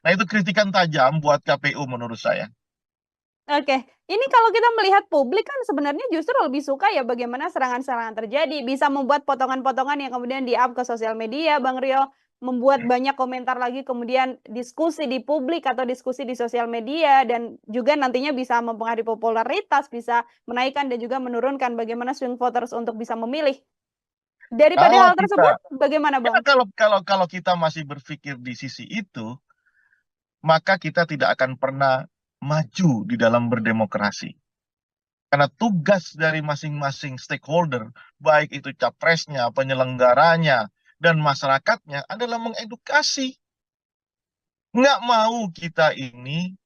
Nah, itu kritikan tajam buat KPU menurut saya. Oke, ini kalau kita melihat publik kan sebenarnya justru lebih suka ya bagaimana serangan-serangan terjadi, bisa membuat potongan-potongan yang kemudian di-up ke sosial media, Bang Rio, membuat banyak komentar lagi, kemudian diskusi di publik atau diskusi di sosial media, dan juga nantinya bisa mempengaruhi popularitas, bisa menaikkan dan juga menurunkan bagaimana swing voters untuk bisa memilih. Daripada Kalau hal tersebut, bagaimana Bang? Kalau kita masih berpikir di sisi itu, maka kita tidak akan pernah maju di dalam berdemokrasi. Karena tugas dari masing-masing stakeholder, baik itu capresnya, penyelenggaranya, dan masyarakatnya adalah mengedukasi. Nggak mau kita ini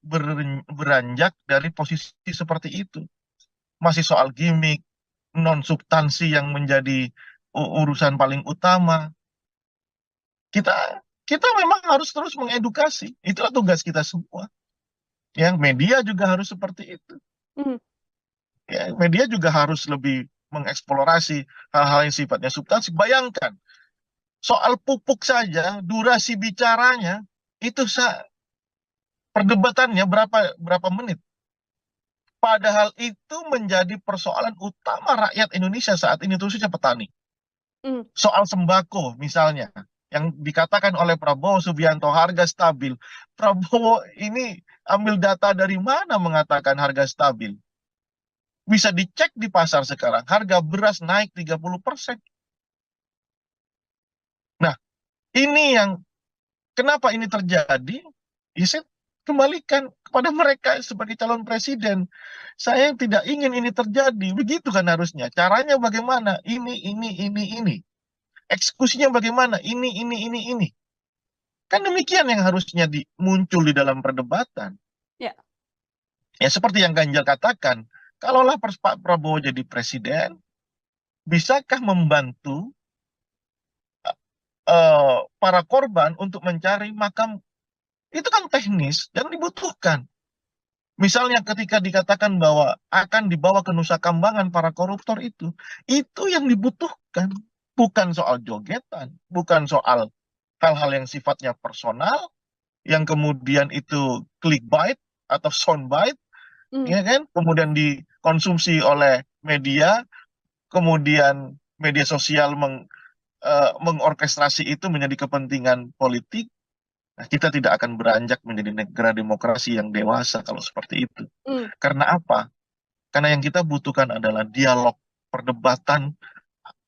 beranjak dari posisi seperti itu. Masih soal gimmick, non-substansi yang menjadi urusan paling utama. Kita memang harus terus mengedukasi. Itulah tugas kita semua. Ya, media juga harus seperti itu. Ya, media juga harus lebih mengeksplorasi hal-hal yang sifatnya substansi. Bayangkan, soal pupuk saja, durasi bicaranya itu perdebatannya berapa menit. Padahal itu menjadi persoalan utama rakyat Indonesia saat ini, khususnya petani. Soal sembako misalnya, yang dikatakan oleh Prabowo Subianto harga stabil. Prabowo ini ambil data dari mana mengatakan harga stabil? Bisa dicek di pasar sekarang, harga beras naik 30%. Nah, ini yang kenapa ini terjadi? Ya, saya kembalikan kepada mereka sebagai calon presiden. Saya tidak ingin ini terjadi. Begitu kan harusnya. Caranya bagaimana? Ini. Eksekusinya bagaimana? Ini. Kan demikian yang harusnya muncul di dalam perdebatan. Ya. Ya, seperti yang Ganjar katakan, kalaulah Pak Prabowo jadi presiden, bisakah membantu para korban untuk mencari makam? Itu kan teknis dan dibutuhkan. Misalnya ketika dikatakan bahwa akan dibawa ke Nusa Kambangan para koruptor itu yang dibutuhkan. Bukan soal jogetan, bukan soal hal-hal yang sifatnya personal, yang kemudian itu clickbait atau soundbite, ya kan? Kemudian dikonsumsi oleh media, kemudian media sosial mengorkestrasi itu menjadi kepentingan politik. Nah, kita tidak akan beranjak menjadi negara demokrasi yang dewasa kalau seperti itu. Karena apa? Karena yang kita butuhkan adalah dialog, perdebatan,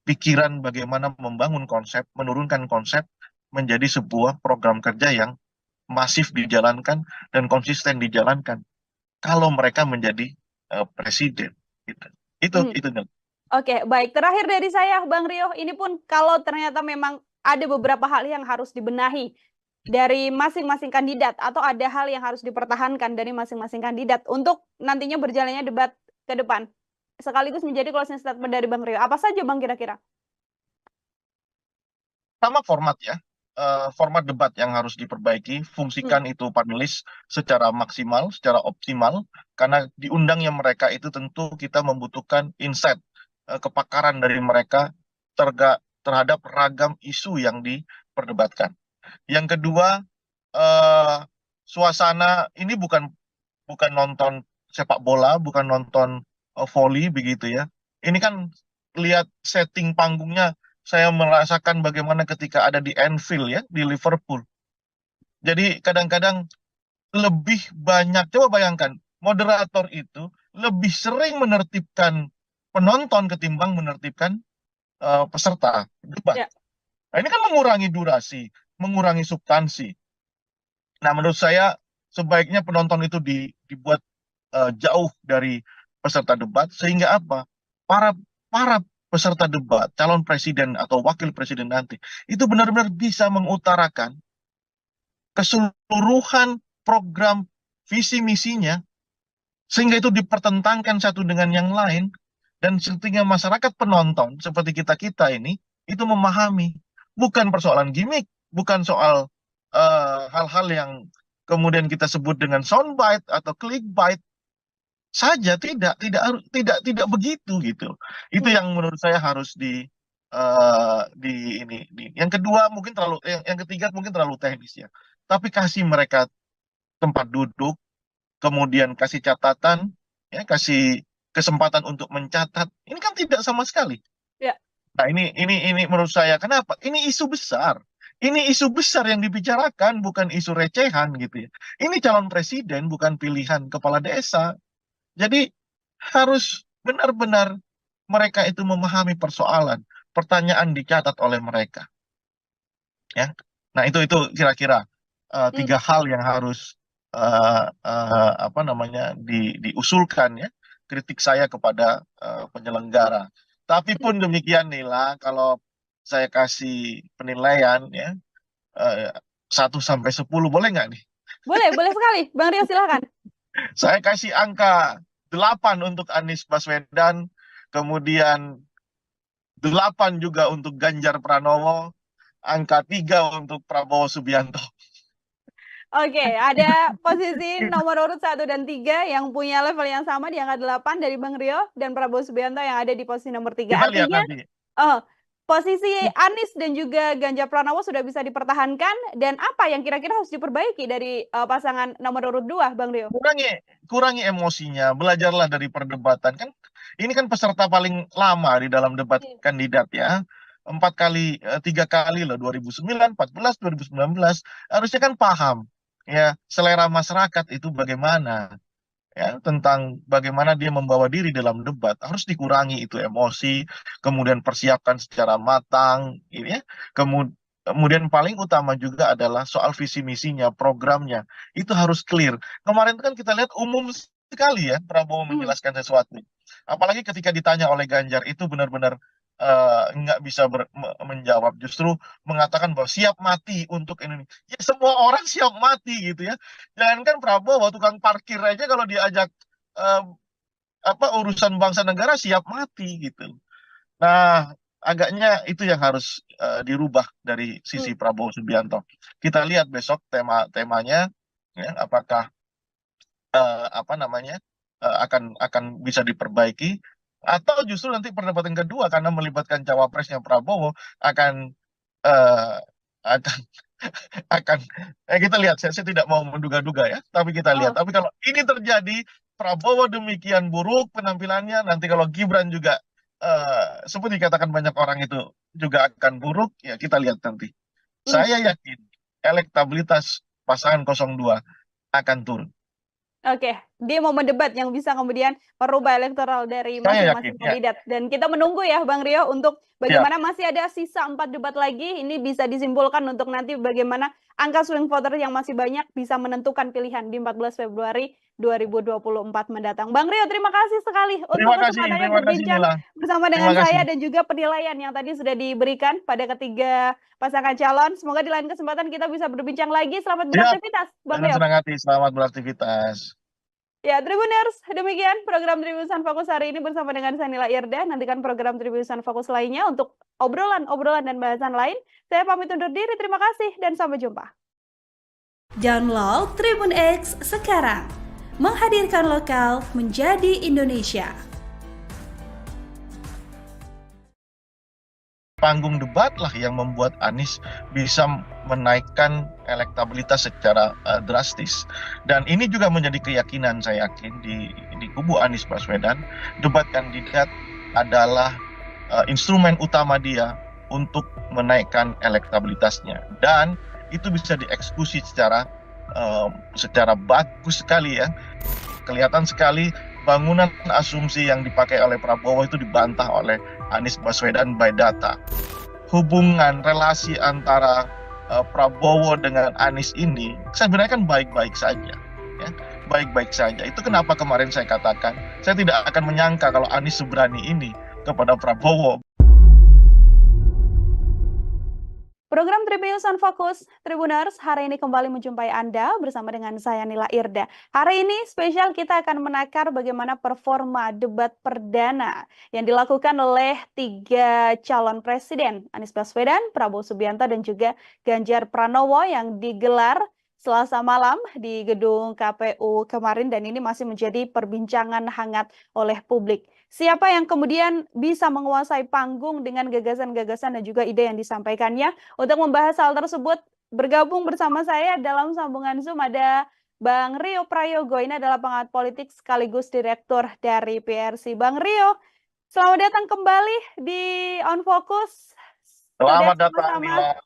pikiran bagaimana membangun konsep, menurunkan konsep menjadi sebuah program kerja yang masif dijalankan dan konsisten dijalankan. Kalau mereka menjadi presiden, gitu. Itu. Oke, baik. Terakhir dari saya, Bang Rio, ini pun kalau ternyata memang ada beberapa hal yang harus dibenahi dari masing-masing kandidat, atau ada hal yang harus dipertahankan dari masing-masing kandidat untuk nantinya berjalannya debat ke depan, sekaligus menjadi closing statement dari Bang Rio. Apa saja, Bang, kira-kira? Sama format ya. Format debat yang harus diperbaiki, fungsikan itu panelis secara maksimal, secara optimal, karena diundangnya mereka itu tentu kita membutuhkan insight, kepakaran dari mereka terhadap ragam isu yang diperdebatkan. Yang kedua, suasana ini bukan nonton sepak bola, bukan nonton volley begitu ya. Ini kan lihat setting panggungnya, saya merasakan bagaimana ketika ada di Anfield ya, di Liverpool. Jadi kadang-kadang lebih banyak, coba bayangkan, moderator itu lebih sering menertibkan penonton ketimbang menertibkan peserta debat. Ya. Nah, ini kan mengurangi durasi, mengurangi substansi. Nah, menurut saya sebaiknya penonton itu dibuat jauh dari peserta debat, sehingga apa? Para peserta debat, calon presiden atau wakil presiden nanti, itu benar-benar bisa mengutarakan keseluruhan program visi misinya, sehingga itu dipertentangkan satu dengan yang lain, dan sehingga masyarakat penonton seperti kita-kita ini itu memahami, bukan persoalan gimmick, bukan soal hal-hal yang kemudian kita sebut dengan soundbite atau clickbait saja, tidak begitu gitu. Itu yang menurut saya harus yang kedua mungkin yang ketiga mungkin terlalu teknis ya. Tapi kasih mereka tempat duduk, kemudian kasih catatan, ya, kasih kesempatan untuk mencatat. Ini kan tidak sama sekali. Ya. Nah, ini menurut saya kenapa? Ini isu besar. Ini isu besar yang dibicarakan, bukan isu recehan gitu ya. Ini calon presiden, bukan pilihan kepala desa. Jadi harus benar-benar mereka itu memahami persoalan, pertanyaan dicatat oleh mereka. Ya. Nah, itu kira-kira tiga hal yang harus diusulkan ya, kritik saya kepada penyelenggara. Tapi pun demikian Nila, kalau saya kasih penilaian ya 1 sampai 10 boleh nggak nih? Boleh sekali, Bang Rio silakan. Saya kasih angka 8 untuk Anies Baswedan, kemudian 8 juga untuk Ganjar Pranowo, angka 3 untuk Prabowo Subianto. Oke, ada posisi nomor urut 1 dan 3 yang punya level yang sama di angka 8 dari Bang Rio, dan Prabowo Subianto yang ada di posisi nomor 3. Kita lihat Artinya, nanti. posisi Anies dan juga Ganjar Pranowo sudah bisa dipertahankan, dan apa yang kira-kira harus diperbaiki dari pasangan nomor urut 2, Bang Rio? Kurangi emosinya, belajarlah dari perdebatan. Kan ini kan peserta paling lama di dalam debat kandidat ya. 3 kali loh, 2009, 14, 2019. Harusnya kan paham ya selera masyarakat itu bagaimana. Ya, tentang bagaimana dia membawa diri dalam debat, harus dikurangi itu emosi, kemudian persiapkan secara matang, ini ya. Kemudian paling utama juga adalah soal visi misinya, programnya, itu harus clear. Kemarin kan kita lihat umum sekali ya Prabowo menjelaskan sesuatu, apalagi ketika ditanya oleh Ganjar itu benar-benar nggak bisa menjawab, justru mengatakan bahwa siap mati untuk Indonesia. Ya, semua orang siap mati gitu ya. Jangankan Prabowo, tukang parkir aja kalau diajak urusan bangsa negara siap mati gitu. Nah, agaknya itu yang harus dirubah dari sisi Prabowo Subianto. Kita lihat besok temanya ya, apakah akan bisa diperbaiki, atau justru nanti perdebatan kedua karena melibatkan cawapresnya Prabowo akan kita lihat. Saya tidak mau menduga-duga ya, tapi kita lihat. Tapi kalau ini terjadi, Prabowo demikian buruk penampilannya, nanti kalau Gibran juga seperti dikatakan banyak orang itu juga akan buruk, ya kita lihat nanti. Saya yakin elektabilitas pasangan 02 akan turun. Oke, di momen debat yang bisa kemudian merubah elektoral dari masing-masing kandidat. Dan kita menunggu ya Bang Rio untuk bagaimana masih ada sisa 4 debat lagi, ini bisa disimpulkan untuk nanti bagaimana angka swing voter yang masih banyak bisa menentukan pilihan di 14 Februari 2024 mendatang. Bang Rio, terima kasih sekali untuk kesempatannya berbincang bersama dengan saya dan juga penilaian yang tadi sudah diberikan pada ketiga pasangan calon. Semoga di lain kesempatan kita bisa berbincang lagi. Selamat beraktivitas, Bang Rio. Senang hati, selamat beraktivitas. Ya, Tribuners, demikian program Tribusan Fokus hari ini bersama dengan saya Nila Irda. Nantikan program Tribusan Fokus lainnya untuk obrolan dan bahasan lain. Saya pamit undur diri, terima kasih dan sampai jumpa. Download Tribun X sekarang, menghadirkan lokal menjadi Indonesia. Panggung debat lah yang membuat Anies bisa menaikkan elektabilitas secara drastis. Dan ini juga menjadi keyakinan saya yakin di kubu Anies Baswedan, debat kandidat adalah instrumen utama dia untuk menaikkan elektabilitasnya, dan itu bisa dieksekusi secara bagus sekali ya. Kelihatan sekali bangunan asumsi yang dipakai oleh Prabowo itu dibantah oleh Anies Baswedan by data. Hubungan relasi antara Prabowo dengan Anies ini sebenarnya kan baik-baik saja ya. Baik-baik saja. Itu kenapa kemarin saya katakan saya tidak akan menyangka kalau Anies seberani ini kepada Prabowo. Program Tribunnews on Fokus, Tribuners, hari ini kembali menjumpai Anda bersama dengan saya Nila Irda. Hari ini spesial kita akan menakar bagaimana performa debat perdana yang dilakukan oleh 3 calon presiden, Anies Baswedan, Prabowo Subianto, dan juga Ganjar Pranowo yang digelar Selasa malam di gedung KPU kemarin, dan ini masih menjadi perbincangan hangat oleh publik. Siapa yang kemudian bisa menguasai panggung dengan gagasan-gagasan dan juga ide yang disampaikannya? Untuk membahas hal tersebut, bergabung bersama saya dalam sambungan Zoom ada Bang Rio Prayogo. Ini adalah pengamat politik sekaligus direktur dari PRC. Bang Rio, selamat datang kembali di On Focus. Selamat datang, Nila.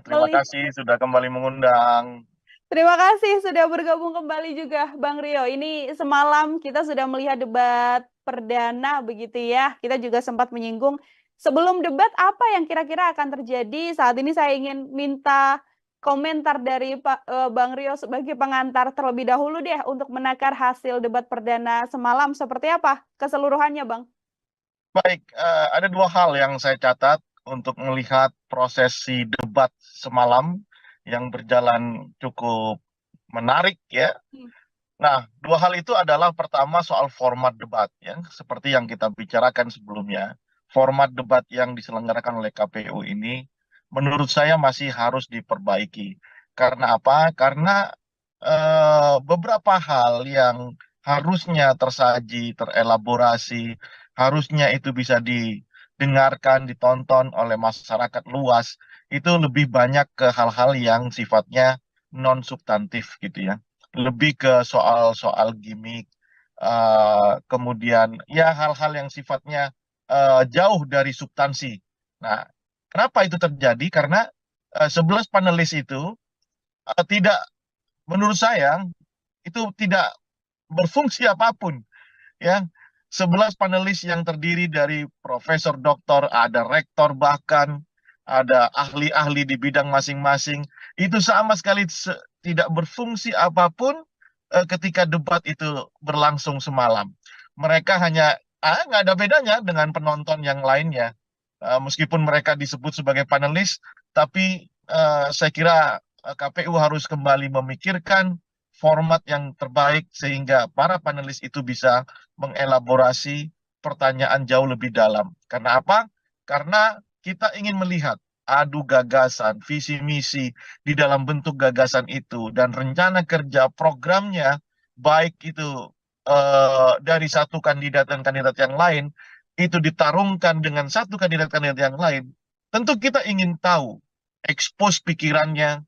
Terima kasih sudah kembali mengundang. Terima kasih sudah bergabung kembali juga Bang Rio. Ini semalam kita sudah melihat debat perdana begitu ya. Kita juga sempat menyinggung sebelum debat apa yang kira-kira akan terjadi. Saat ini saya ingin minta komentar dari Bang Rio sebagai pengantar terlebih dahulu deh untuk menakar hasil debat perdana semalam. Seperti apa keseluruhannya, Bang? Baik, ada 2 hal yang saya catat untuk melihat prosesi debat semalam yang berjalan cukup menarik ya. Nah, 2 hal itu adalah pertama soal format debat ya, seperti yang kita bicarakan sebelumnya. Format debat yang diselenggarakan oleh KPU ini menurut saya masih harus diperbaiki. Karena apa? Karena beberapa hal yang harusnya tersaji, terelaborasi, harusnya itu bisa didengarkan, ditonton oleh masyarakat luas, itu lebih banyak ke hal-hal yang sifatnya non substantif gitu ya, lebih ke soal-soal gimmick, kemudian ya hal-hal yang sifatnya jauh dari substansi. Nah, kenapa itu terjadi? Karena 11 panelis itu menurut saya itu tidak berfungsi apapun ya. 11 panelis yang terdiri dari profesor, doktor, ada rektor, bahkan ada ahli-ahli di bidang masing-masing, itu sama sekali tidak berfungsi apapun ketika debat itu berlangsung semalam. Mereka hanya nggak ada bedanya dengan penonton yang lainnya. Meskipun mereka disebut sebagai panelis, tapi saya kira KPU harus kembali memikirkan format yang terbaik sehingga para panelis itu bisa mengelaborasi pertanyaan jauh lebih dalam. Karena apa? Karena kita ingin melihat adu gagasan, visi misi di dalam bentuk gagasan itu, dan rencana kerja programnya, baik itu dari satu kandidat dan kandidat yang lain, itu ditarungkan dengan satu kandidat-kandidat yang lain. Tentu kita ingin tahu, expose pikirannya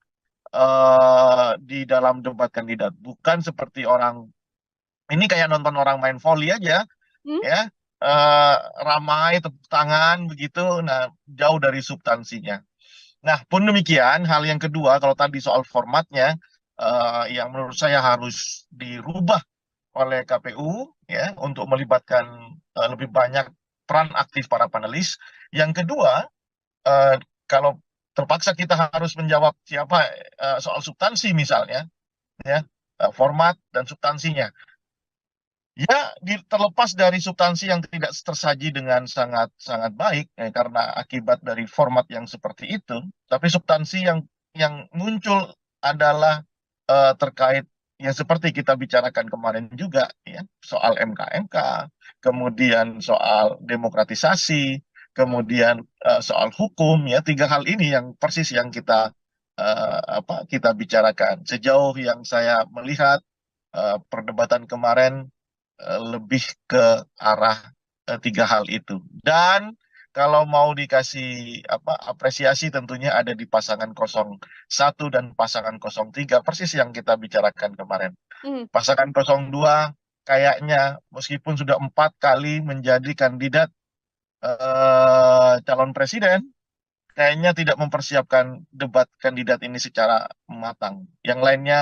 di dalam debat kandidat. Bukan seperti orang, ini kayak nonton orang main volley aja, ya, ramai tepuk tangan begitu, nah jauh dari substansinya. Nah, pun demikian, hal yang kedua, kalau tadi soal formatnya, yang menurut saya harus dirubah oleh KPU, ya, untuk melibatkan lebih banyak peran aktif para panelis. Yang kedua, kalau terpaksa kita harus menjawab siapa soal substansi misalnya, ya, format dan substansinya. Ya, terlepas dari substansi yang tidak tersaji dengan sangat baik ya, karena akibat dari format yang seperti itu, tapi substansi yang muncul adalah terkait yang seperti kita bicarakan kemarin juga ya, soal MK, kemudian soal demokratisasi, kemudian soal hukum ya. 3 hal ini yang persis yang kita kita bicarakan. Sejauh yang saya melihat perdebatan kemarin lebih ke arah 3 hal itu. Dan kalau mau dikasih apresiasi tentunya ada di pasangan 01 dan pasangan 03, persis yang kita bicarakan kemarin. Pasangan 02 kayaknya meskipun sudah 4 kali menjadi kandidat calon presiden kayaknya tidak mempersiapkan debat kandidat ini secara matang. Yang lainnya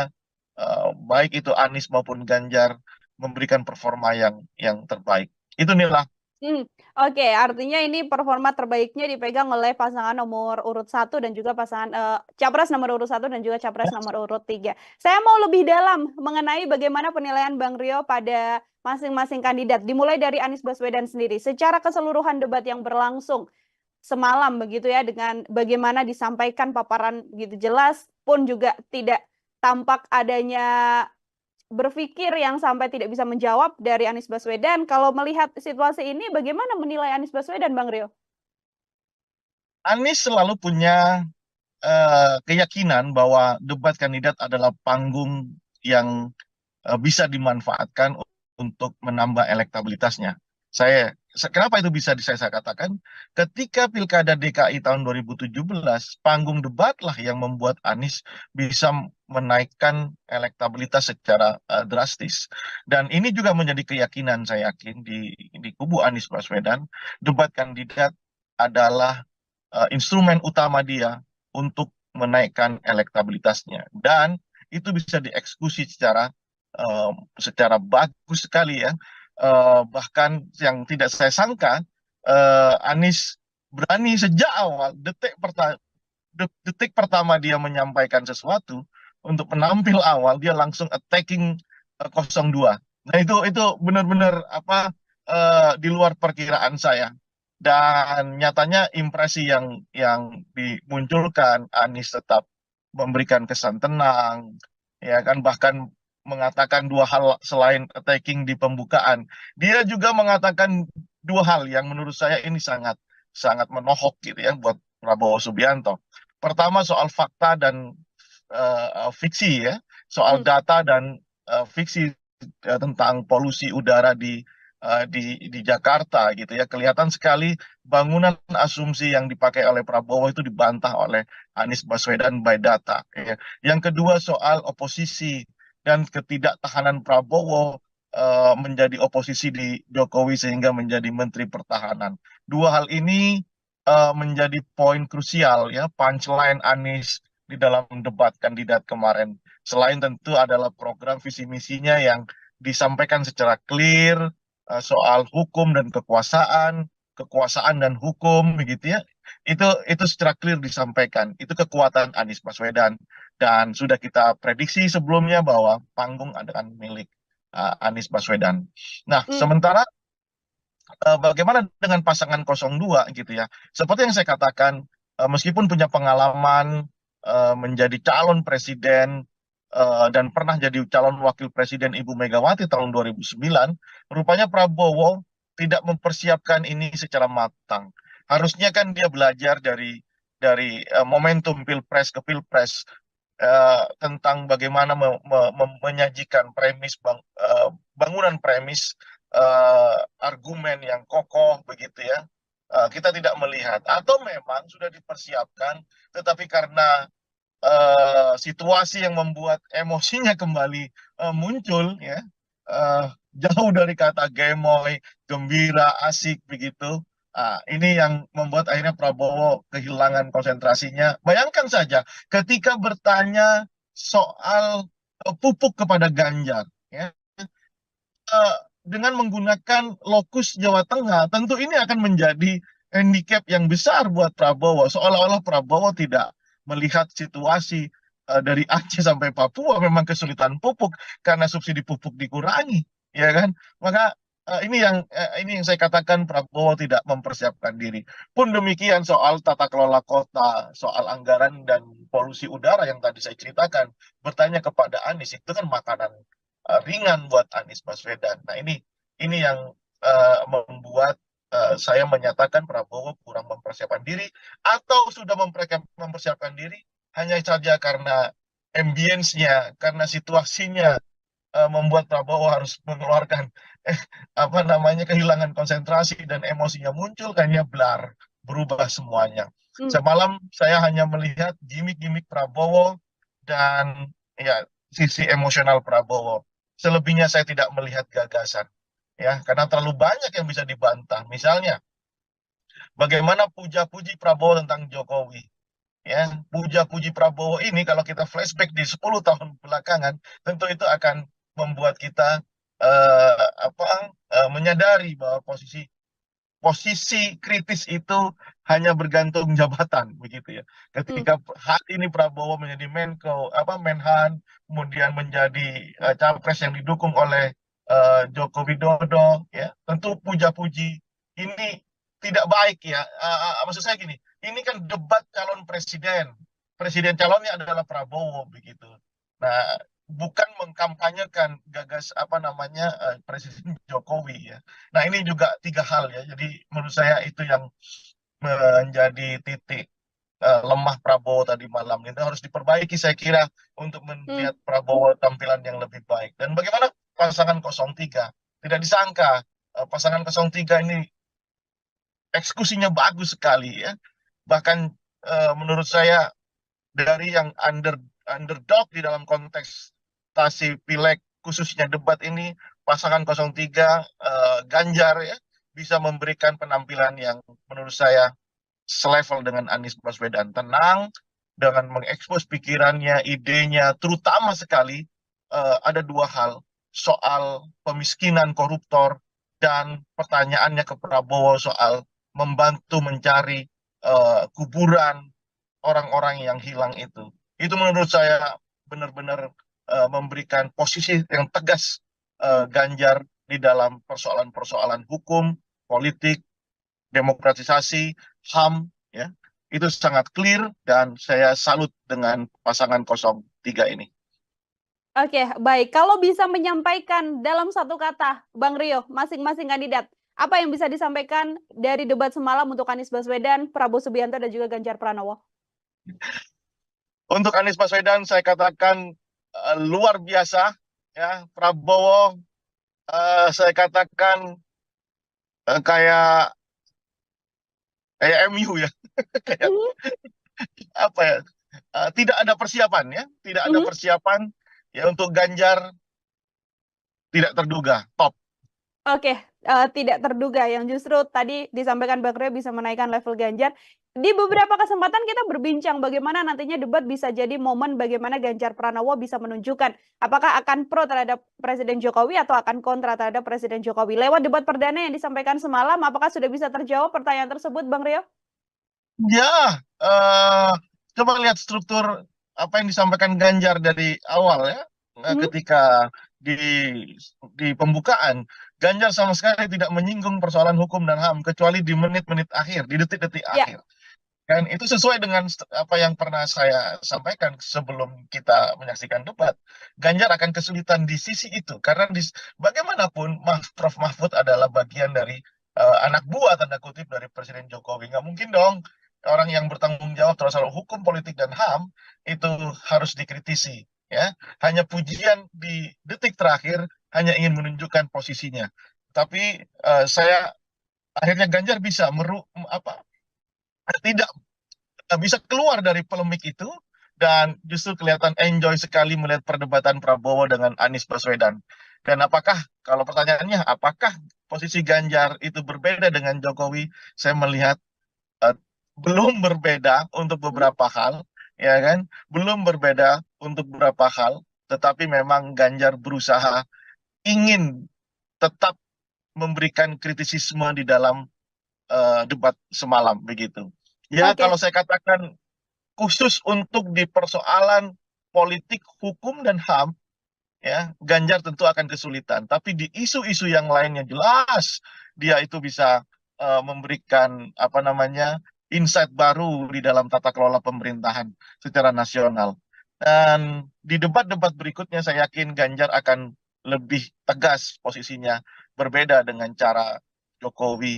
baik itu Anies maupun Ganjar memberikan performa yang terbaik. Itu Nila. Hmm, oke, artinya ini performa terbaiknya dipegang oleh pasangan nomor urut 1 dan juga pasangan capres nomor urut 1 dan juga capres nomor urut 3. Saya mau lebih dalam mengenai bagaimana penilaian Bang Rio pada masing-masing kandidat. Dimulai dari Anies Baswedan sendiri. Secara keseluruhan debat yang berlangsung semalam begitu ya, dengan bagaimana disampaikan paparan gitu jelas pun juga tidak tampak adanya berpikir yang sampai tidak bisa menjawab dari Anies Baswedan. Kalau melihat situasi ini, bagaimana menilai Anies Baswedan, Bang Rio? Anies selalu punya keyakinan bahwa debat kandidat adalah panggung yang bisa dimanfaatkan untuk menambah elektabilitasnya. Kenapa itu bisa saya katakan? Ketika Pilkada DKI tahun 2017, panggung debatlah yang membuat Anies bisa menaikkan elektabilitas secara drastis. Dan ini juga menjadi keyakinan saya yakin di kubu Anies Baswedan, debat kandidat adalah instrumen utama dia untuk menaikkan elektabilitasnya. Dan itu bisa dieksekusi secara bagus sekali ya. Bahkan yang tidak saya sangka, Anies berani sejak awal detik pertama dia menyampaikan sesuatu untuk penampil awal dia langsung attacking 02. Nah itu benar-benar di luar perkiraan saya. Dan nyatanya impresi yang dimunculkan, Anies tetap memberikan kesan tenang, ya kan, bahkan mengatakan dua hal selain attacking di pembukaan. Dia juga mengatakan dua hal yang menurut saya ini sangat sangat menohok gitu ya buat Prabowo Subianto. Pertama soal fakta dan fiksi ya, soal data dan fiksi tentang polusi udara di Jakarta gitu ya. Kelihatan sekali bangunan asumsi yang dipakai oleh Prabowo itu dibantah oleh Anies Baswedan by data ya. Yang kedua soal oposisi dan ketidaktahanan Prabowo menjadi oposisi di Jokowi sehingga menjadi Menteri Pertahanan. Dua hal ini menjadi poin krusial ya, punchline Anies di dalam debat kandidat kemarin. Selain tentu adalah program visi misinya yang disampaikan secara clear, soal hukum dan kekuasaan dan hukum begitu ya. Itu secara clear disampaikan. Itu kekuatan Anies Baswedan dan sudah kita prediksi sebelumnya bahwa panggung akan milik Anies Baswedan. Nah, sementara bagaimana dengan pasangan 02 gitu ya. Seperti yang saya katakan, meskipun punya pengalaman menjadi calon presiden dan pernah jadi calon wakil presiden Ibu Megawati tahun 2009, rupanya Prabowo tidak mempersiapkan ini secara matang. Harusnya kan dia belajar dari momentum pilpres ke pilpres tentang bagaimana menyajikan bangunan premis argumen yang kokoh begitu ya. Kita tidak melihat atau memang sudah dipersiapkan tetapi karena situasi yang membuat emosinya kembali muncul ya, jauh dari kata gemoy, gembira, asik begitu. Ini yang membuat akhirnya Prabowo kehilangan konsentrasinya. Bayangkan saja ketika bertanya soal pupuk kepada Ganjar ya, dengan menggunakan lokus Jawa Tengah, tentu ini akan menjadi handicap yang besar buat Prabowo. Seolah-olah Prabowo tidak melihat situasi dari Aceh sampai Papua memang kesulitan pupuk karena subsidi pupuk dikurangi, ya kan? Maka ini yang saya katakan Prabowo tidak mempersiapkan diri. Pun demikian soal tata kelola kota, soal anggaran dan polusi udara yang tadi saya ceritakan, bertanya kepada Anies itu kan makanan ringan buat Anies Baswedan. Nah ini yang membuat saya menyatakan Prabowo kurang mempersiapkan diri atau sudah mempersiapkan diri hanya saja karena ambience-nya, karena situasinya membuat Prabowo harus mengeluarkan kehilangan konsentrasi dan emosinya muncul kayaknya berubah semuanya. Semalam saya hanya melihat gimmick-gimmick Prabowo dan ya sisi emosional Prabowo. Selebihnya saya tidak melihat gagasan ya karena terlalu banyak yang bisa dibantah. Misalnya bagaimana puja-puji Prabowo tentang Jokowi. Ya, puja-puji Prabowo ini kalau kita flashback di 10 tahun belakangan, tentu itu akan membuat kita menyadari bahwa posisi kritis itu hanya bergantung jabatan begitu ya. Ketika hari ini Prabowo menjadi Menhan, kemudian menjadi capres yang didukung oleh Joko Widodo, ya tentu puja-puji ini tidak baik ya. Maksud saya gini, ini kan debat calon presiden calonnya adalah Prabowo begitu. Nah, bukan mengkampanyekan Presiden Jokowi ya. Nah, ini juga tiga hal ya. Jadi menurut saya itu yang menjadi titik lemah Prabowo tadi malam. Itu harus diperbaiki saya kira untuk melihat Prabowo tampilan yang lebih baik. Dan bagaimana pasangan 03? Tidak disangka pasangan 03 ini eksekusinya bagus sekali ya. Bahkan menurut saya dari yang underdog di dalam kontestasi pileg khususnya debat ini, pasangan 03 Ganjar ya bisa memberikan penampilan yang menurut saya selevel dengan Anies Baswedan, tenang dengan mengekspos pikirannya, idenya, terutama sekali ada dua hal, soal pemiskinan koruptor dan pertanyaannya ke Prabowo soal membantu mencari kuburan orang-orang yang hilang itu. Itu menurut saya benar-benar memberikan posisi yang tegas Ganjar di dalam persoalan-persoalan hukum, politik, demokratisasi, HAM, ya. Itu sangat clear dan saya salut dengan pasangan 03 ini. Oke, baik. Kalau bisa menyampaikan dalam satu kata, Bang Rio, masing-masing kandidat, apa yang bisa disampaikan dari debat semalam untuk Anies Baswedan, Prabowo Subianto, dan juga Ganjar Pranowo? Untuk Anies Baswedan saya katakan luar biasa ya. Prabowo saya katakan kayak MU ya. Kayak apa ya? Tidak ada persiapan ya, tidak ada persiapan ya. Untuk Ganjar tidak terduga, top. Oke, tidak terduga yang justru tadi disampaikan Bang Rio bisa menaikkan level Ganjar. Di beberapa kesempatan kita berbincang bagaimana nantinya debat bisa jadi momen bagaimana Ganjar Pranowo bisa menunjukkan apakah akan pro terhadap Presiden Jokowi atau akan kontra terhadap Presiden Jokowi. Lewat debat perdana yang disampaikan semalam, apakah sudah bisa terjawab pertanyaan tersebut, Bang Rio? Ya, coba lihat struktur apa yang disampaikan Ganjar dari awal ya, ketika di pembukaan, Ganjar sama sekali tidak menyinggung persoalan hukum dan HAM kecuali di menit-menit akhir, di detik-detik akhir. Dan itu sesuai dengan apa yang pernah saya sampaikan sebelum kita menyaksikan debat. Ganjar akan kesulitan di sisi itu karena bagaimanapun Prof Mahfud adalah bagian dari anak buah tanda kutip dari Presiden Jokowi. Nggak mungkin dong orang yang bertanggung jawab terhadap soal hukum, politik dan HAM itu harus dikritisi. Ya, hanya pujian di detik terakhir hanya ingin menunjukkan posisinya. Tapi saya akhirnya Ganjar bisa tidak bisa keluar dari polemik itu dan justru kelihatan enjoy sekali melihat perdebatan Prabowo dengan Anies Baswedan. Dan kalau pertanyaannya apakah posisi Ganjar itu berbeda dengan Jokowi, saya melihat belum berbeda untuk beberapa hal, ya kan? Belum berbeda untuk beberapa hal, tetapi memang Ganjar berusaha ingin tetap memberikan kritisisme di dalam debat semalam begitu. Ya, kalau saya katakan khusus untuk di persoalan politik, hukum dan HAM, ya Ganjar tentu akan kesulitan. Tapi di isu-isu yang lainnya jelas dia itu bisa memberikan insight baru di dalam tata kelola pemerintahan secara nasional. Dan di debat-debat berikutnya saya yakin Ganjar akan lebih tegas posisinya, berbeda dengan cara Jokowi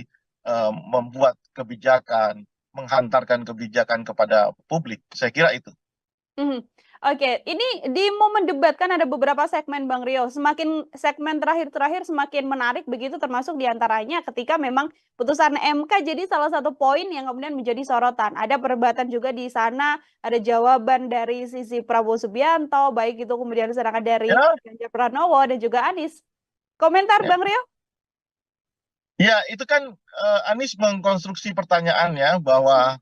membuat kebijakan, menghantarkan kebijakan kepada publik. Saya kira itu. Oke, ini di momen debat kan ada beberapa segmen Bang Rio. Semakin segmen terakhir semakin menarik begitu, termasuk diantaranya ketika memang putusan MK jadi salah satu poin yang kemudian menjadi sorotan. Ada perdebatan juga di sana, ada jawaban dari sisi Prabowo Subianto, baik itu kemudian serangan dari Ganjar Pranowo dan juga Anies. Komentar Bang Rio? Ya, itu kan Anies mengkonstruksi pertanyaannya bahwa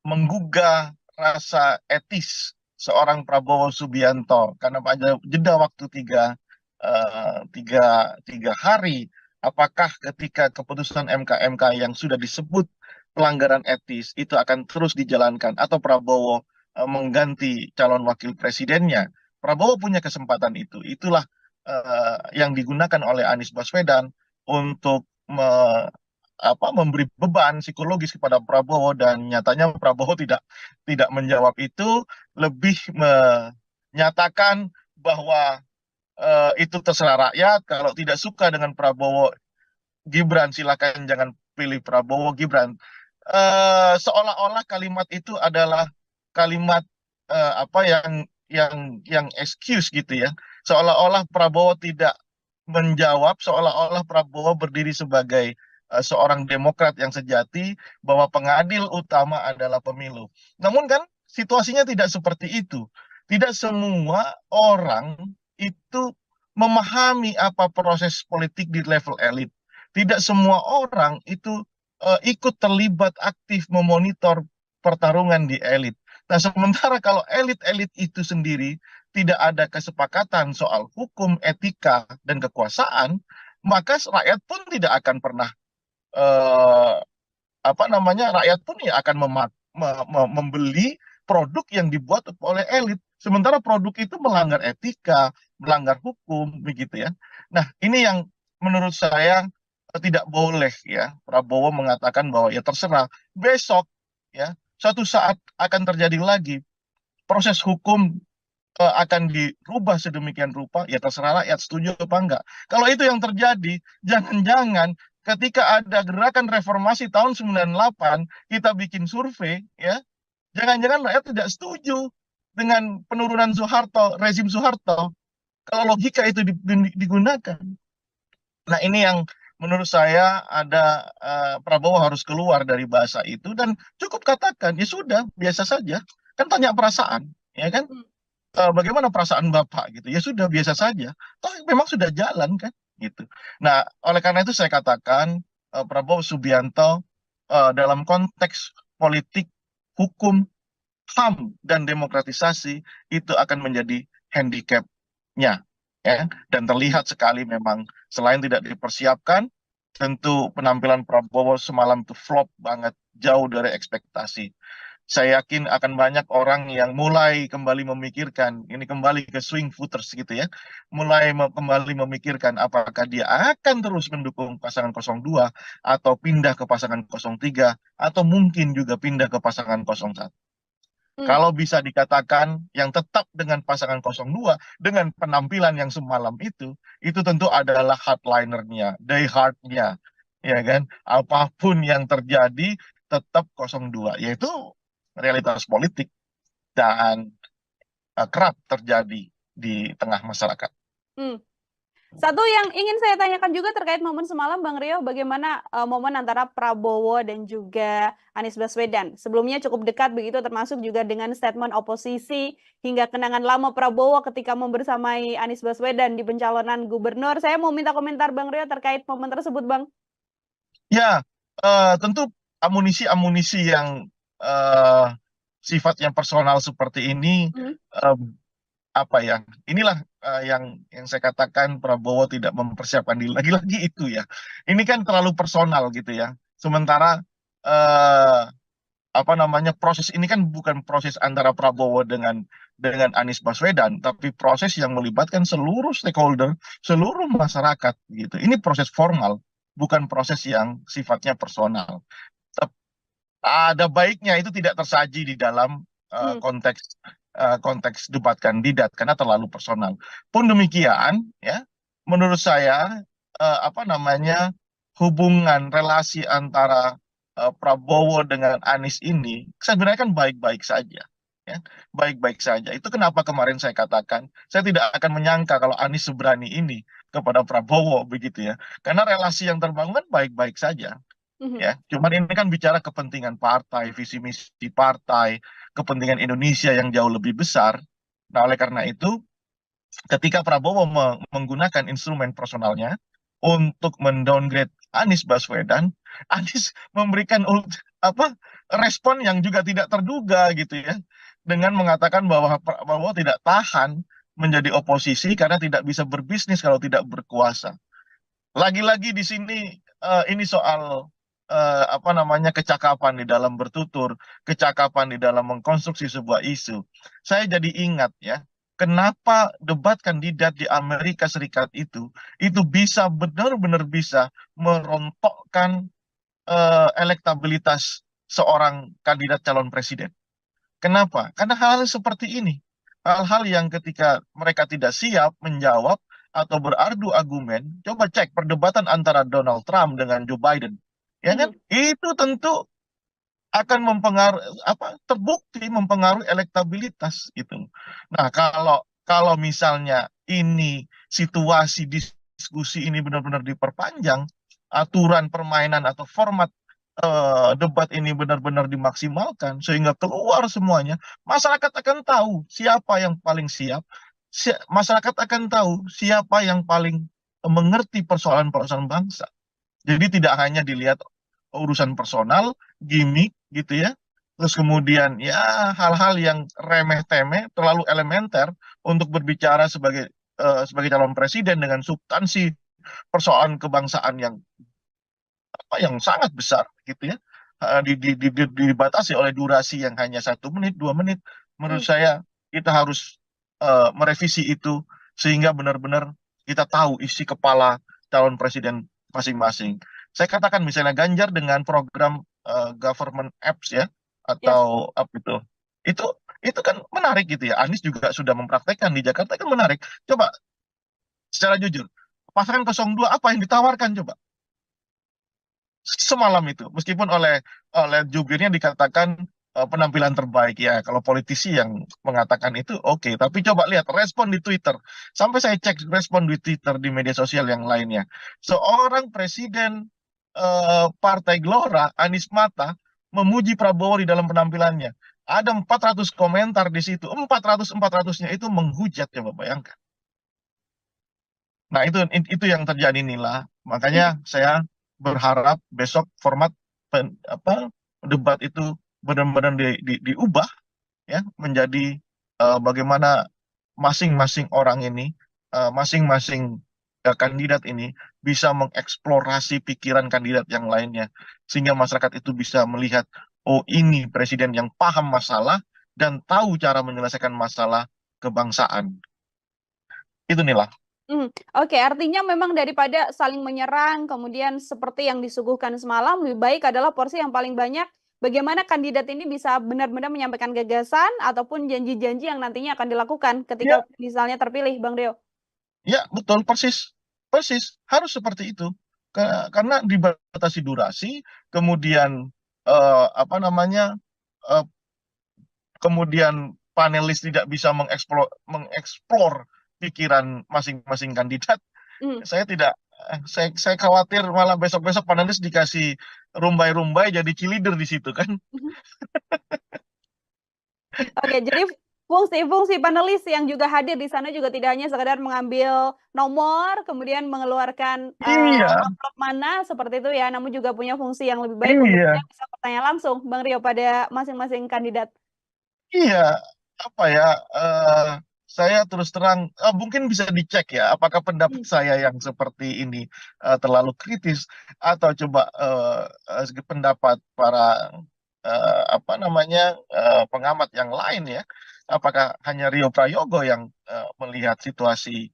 menggugah rasa etis seorang Prabowo Subianto karena pada jeda waktu tiga hari, apakah ketika keputusan MK yang sudah disebut pelanggaran etis itu akan terus dijalankan atau Prabowo mengganti calon wakil presidennya? Prabowo punya kesempatan itu. Itulah yang digunakan oleh Anies Baswedan untuk memberi beban psikologis kepada Prabowo, dan nyatanya Prabowo tidak menjawab itu, lebih menyatakan bahwa itu terserah rakyat, kalau tidak suka dengan Prabowo Gibran silakan jangan pilih Prabowo Gibran. Seolah-olah kalimat itu adalah kalimat apa yang excuse gitu ya. Seolah-olah Prabowo tidak menjawab, seolah-olah Prabowo berdiri sebagai seorang demokrat yang sejati, bahwa pengadil utama adalah pemilu. Namun kan situasinya tidak seperti itu. Tidak semua orang itu memahami apa proses politik di level elit. Tidak semua orang itu ikut terlibat aktif memonitor pertarungan di elit. Nah, sementara kalau elit-elit itu sendiri tidak ada kesepakatan soal hukum, etika, dan kekuasaan, maka rakyat pun tidak akan pernah eh, rakyat pun ya akan membeli produk yang dibuat oleh elit. Sementara produk itu melanggar etika, melanggar hukum, begitu ya. Nah, ini yang menurut saya tidak boleh ya Prabowo mengatakan bahwa ya terserah, besok ya suatu saat akan terjadi lagi proses hukum akan dirubah sedemikian rupa, ya terserah rakyat setuju apa enggak. Kalau itu yang terjadi, jangan-jangan ketika ada gerakan reformasi tahun 98, kita bikin survei, ya, jangan-jangan rakyat tidak setuju dengan penurunan Soeharto, rezim Soeharto. Kalau logika itu digunakan. Nah, ini yang menurut saya ada Prabowo harus keluar dari bahasa itu dan cukup katakan, ya sudah, biasa saja. Kan tanya perasaan, ya kan? Bagaimana perasaan Bapak gitu? Ya sudah, biasa saja. Toh memang sudah jalan kan gitu. Nah, oleh karena itu saya katakan Prabowo Subianto dalam konteks politik, hukum, HAM, dan demokratisasi itu akan menjadi handicap-nya ya. Dan terlihat sekali memang selain tidak dipersiapkan, tentu penampilan Prabowo semalam itu flop banget, jauh dari ekspektasi. Saya yakin akan banyak orang yang mulai kembali memikirkan, ini kembali ke swing voters gitu ya, mulai kembali memikirkan apakah dia akan terus mendukung pasangan 02 atau pindah ke pasangan 03 atau mungkin juga pindah ke pasangan 01. Kalau bisa dikatakan yang tetap dengan pasangan 02 dengan penampilan yang semalam itu tentu adalah hardlinernya, diehardnya, ya kan? Apapun yang terjadi tetap 02, yaitu realitas politik dan kerap terjadi di tengah masyarakat. Satu yang ingin saya tanyakan juga terkait momen semalam, Bang Rio, bagaimana momen antara Prabowo dan juga Anies Baswedan? Sebelumnya cukup dekat begitu, termasuk juga dengan statement oposisi hingga kenangan lama Prabowo ketika membersamai Anies Baswedan di pencalonan gubernur. Saya mau minta komentar Bang Rio terkait momen tersebut, Bang. Ya, tentu amunisi-amunisi yang sifatnya personal seperti ini, inilah yang saya katakan Prabowo tidak mempersiapkan diri, lagi-lagi itu ya. Ini kan terlalu personal gitu ya. Sementara proses ini kan bukan proses antara Prabowo dengan Anies Baswedan, tapi proses yang melibatkan seluruh stakeholder, seluruh masyarakat gitu. Ini proses formal, bukan proses yang sifatnya personal. Ada baiknya itu tidak tersaji di dalam konteks debat kandidat karena terlalu personal. Pun demikian, ya, menurut saya hubungan relasi antara Prabowo dengan Anies ini sebenarnya kan baik-baik saja, ya, baik-baik saja. Itu kenapa kemarin saya katakan saya tidak akan menyangka kalau Anies seberani ini kepada Prabowo begitu ya, karena relasi yang terbangun kan baik-baik saja. Ya, cuman ini kan bicara kepentingan partai, visi misi partai, kepentingan Indonesia yang jauh lebih besar. Nah, oleh karena itu, ketika Prabowo menggunakan instrumen personalnya untuk mendowngrade Anies Baswedan, Anies memberikan respon yang juga tidak terduga gitu ya, dengan mengatakan bahwa Prabowo tidak tahan menjadi oposisi karena tidak bisa berbisnis kalau tidak berkuasa. Lagi-lagi di sini ini soal kecakapan di dalam bertutur, kecakapan di dalam mengkonstruksi sebuah isu. Saya jadi ingat ya, kenapa debat kandidat di Amerika Serikat itu bisa benar-benar bisa merontokkan elektabilitas seorang kandidat calon presiden. Kenapa? Karena hal-hal seperti ini, hal-hal yang ketika mereka tidak siap menjawab atau berargu argumen, coba cek perdebatan antara Donald Trump dengan Joe Biden, ya kan? Itu tentu akan terbukti mempengaruhi elektabilitas gitu. Nah, kalau misalnya ini situasi diskusi ini benar-benar diperpanjang, aturan permainan atau format debat ini benar-benar dimaksimalkan sehingga keluar semuanya, masyarakat akan tahu siapa yang paling siap, masyarakat akan tahu siapa yang paling mengerti persoalan-persoalan bangsa. Jadi tidak hanya dilihat urusan personal, gimmick gitu ya, terus kemudian ya hal-hal yang remeh-temeh, terlalu elementer untuk berbicara sebagai calon presiden dengan substansi persoalan kebangsaan yang sangat besar gitu ya, dibatasi oleh durasi yang hanya 1 menit, 2 menit. Menurut saya kita harus merevisi itu sehingga benar-benar kita tahu isi kepala calon presiden masing-masing. Saya katakan misalnya Ganjar dengan program government apps ya, atau itu kan menarik gitu ya. Anies juga sudah mempraktekkan di Jakarta, kan menarik. Coba secara jujur, pasangan 02 apa yang ditawarkan coba semalam itu, meskipun oleh jubirnya dikatakan penampilan terbaik ya, kalau politisi yang mengatakan itu oke. Tapi coba lihat respon di Twitter, sampai saya cek respon di Twitter di media sosial yang lainnya, seorang presiden Partai Gelora, Anies Mata, memuji Prabowo di dalam penampilannya. Ada 400 komentar di situ, 400-400-nya itu menghujat, coba bayangkan. Nah, itu yang terjadi Nila. Makanya saya berharap besok format debat itu benar-benar diubah ya, menjadi bagaimana masing-masing orang ini, masing-masing kandidat ini bisa mengeksplorasi pikiran kandidat yang lainnya, sehingga masyarakat itu bisa melihat, oh ini presiden yang paham masalah dan tahu cara menyelesaikan masalah kebangsaan. Itu Nila. Oke, artinya memang daripada saling menyerang, kemudian seperti yang disuguhkan semalam, lebih baik adalah porsi yang paling banyak bagaimana kandidat ini bisa benar-benar menyampaikan gagasan ataupun janji-janji yang nantinya akan dilakukan ketika misalnya terpilih, Bang Deo. Ya, betul, persis. Harus seperti itu. Karena dibatasi durasi, kemudian kemudian panelis tidak bisa mengeksplor pikiran masing-masing kandidat. Saya khawatir malah besok-besok panelis dikasih rumbai-rumbai jadi cheerleader di situ kan. Oke, jadi fungsi panelis yang juga hadir di sana juga tidak hanya sekedar mengambil nomor, kemudian mengeluarkan amplop mana seperti itu ya, namun juga punya fungsi yang lebih baik untuk bisa bertanya langsung, Bang Rio, pada masing-masing kandidat. Iya, saya terus terang, mungkin bisa dicek ya, apakah pendapat saya yang seperti ini terlalu kritis, atau coba pendapat para pengamat yang lain ya, apakah hanya Rio Prayogo yang melihat situasi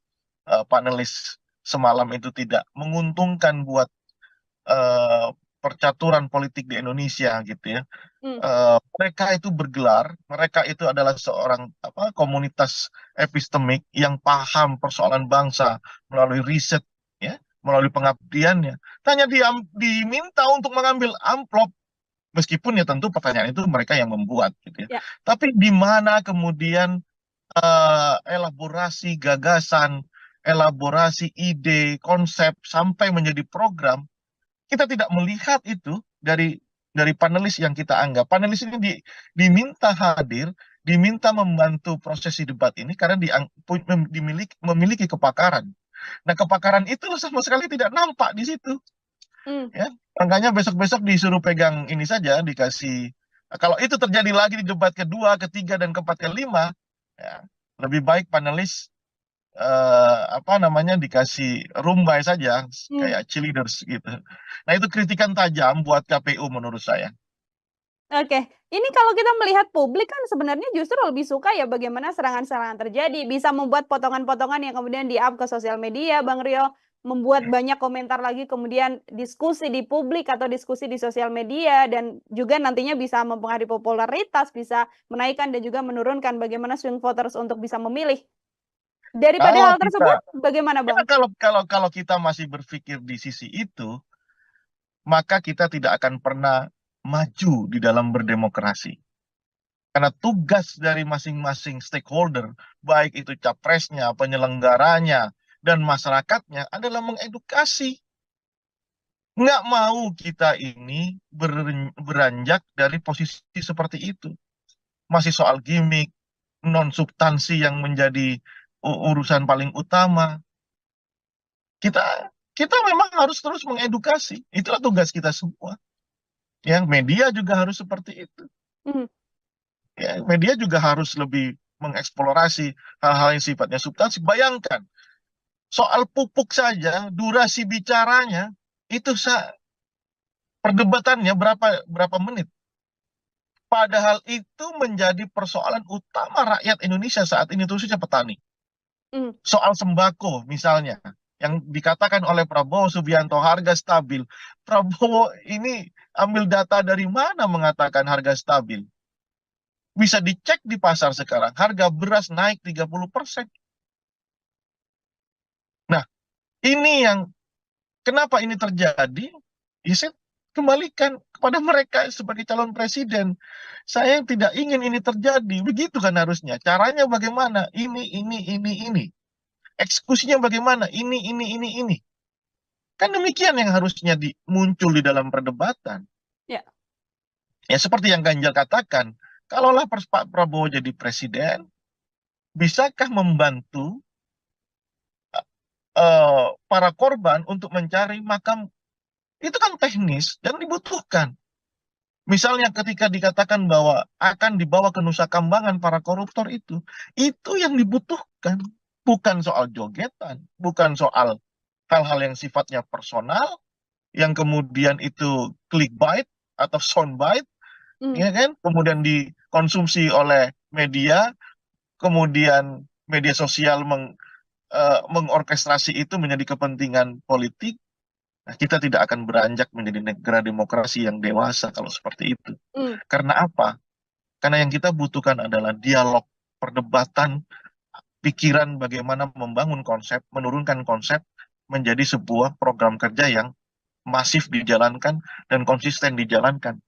panelis semalam itu tidak menguntungkan buat percaturan politik di Indonesia gitu ya. Mereka itu bergelar, mereka itu adalah seorang komunitas epistemik yang paham persoalan bangsa melalui riset ya, melalui pengabdiannya. Hanya diminta untuk mengambil amplop, meskipun ya tentu pertanyaan itu mereka yang membuat gitu ya. Tapi di mana kemudian elaborasi gagasan, elaborasi ide, konsep sampai menjadi program, kita tidak melihat itu dari panelis yang kita anggap. Panelis ini diminta hadir, diminta membantu prosesi debat ini karena memiliki kepakaran. Nah, kepakaran itu sama sekali tidak nampak di situ. Hmm. Ya, makanya besok-besok disuruh pegang ini saja, dikasih. Kalau itu terjadi lagi di debat kedua, ketiga, dan keempat, kelima, ya, lebih baik panelis apa namanya dikasih rumbai saja, Hmm. kayak cheerleaders gitu. Nah, itu kritikan tajam buat KPU menurut saya. Oke, ini kalau kita melihat publik kan sebenarnya justru lebih suka ya bagaimana serangan-serangan terjadi, bisa membuat potongan-potongan yang kemudian di-up ke sosial media, Bang Rio, membuat banyak komentar lagi, kemudian diskusi di publik atau diskusi di sosial media, dan juga nantinya bisa mempengaruhi popularitas, bisa menaikkan dan juga menurunkan bagaimana swing voters untuk bisa memilih. Daripada Kalau hal tersebut, kita, bagaimana ya, Bang? kalau kita masih berpikir di sisi itu, maka kita tidak akan pernah maju di dalam berdemokrasi. Karena tugas dari masing-masing stakeholder, baik itu capresnya, penyelenggaranya, dan masyarakatnya adalah mengedukasi. Nggak mau kita ini beranjak dari posisi seperti itu. Masih soal gimmick, non-substansi yang menjadi urusan paling utama. Kita memang harus terus mengedukasi. Itulah tugas kita semua. Ya, media juga harus seperti itu. Hmm. Ya, media juga harus lebih mengeksplorasi hal-hal yang sifatnya substansi. Bayangkan, soal pupuk saja, durasi bicaranya, itu perdebatannya berapa menit. Padahal itu menjadi persoalan utama rakyat Indonesia saat ini, khususnya petani. Hmm. Soal sembako misalnya, yang dikatakan oleh Prabowo Subianto harga stabil. Prabowo ini ambil data dari mana mengatakan harga stabil? Bisa dicek di pasar sekarang, harga beras naik 30%. Nah, ini yang kenapa ini terjadi? Ya, saya kembalikan kepada mereka sebagai calon presiden. Saya tidak ingin ini terjadi. Begitu kan harusnya. Caranya bagaimana? Ini. Eksekusinya bagaimana? Ini. Kan demikian yang harusnya muncul di dalam perdebatan. Ya. Ya, seperti yang Ganjar katakan, kalaulah Pak Prabowo jadi presiden, bisakah membantu para korban untuk mencari makam? Itu kan teknis dan dibutuhkan. Misalnya ketika dikatakan bahwa akan dibawa ke Nusa Kambangan para koruptor itu yang dibutuhkan. Bukan soal jogetan, bukan soal hal-hal yang sifatnya personal, yang kemudian itu clickbait atau soundbite, ya kan? Kemudian dikonsumsi oleh media, kemudian media sosial mengorkestrasi itu menjadi kepentingan politik. Nah, kita tidak akan beranjak menjadi negara demokrasi yang dewasa kalau seperti itu. Karena apa? Karena yang kita butuhkan adalah dialog, perdebatan, pikiran bagaimana membangun konsep, menurunkan konsep menjadi sebuah program kerja yang masif dijalankan dan konsisten dijalankan.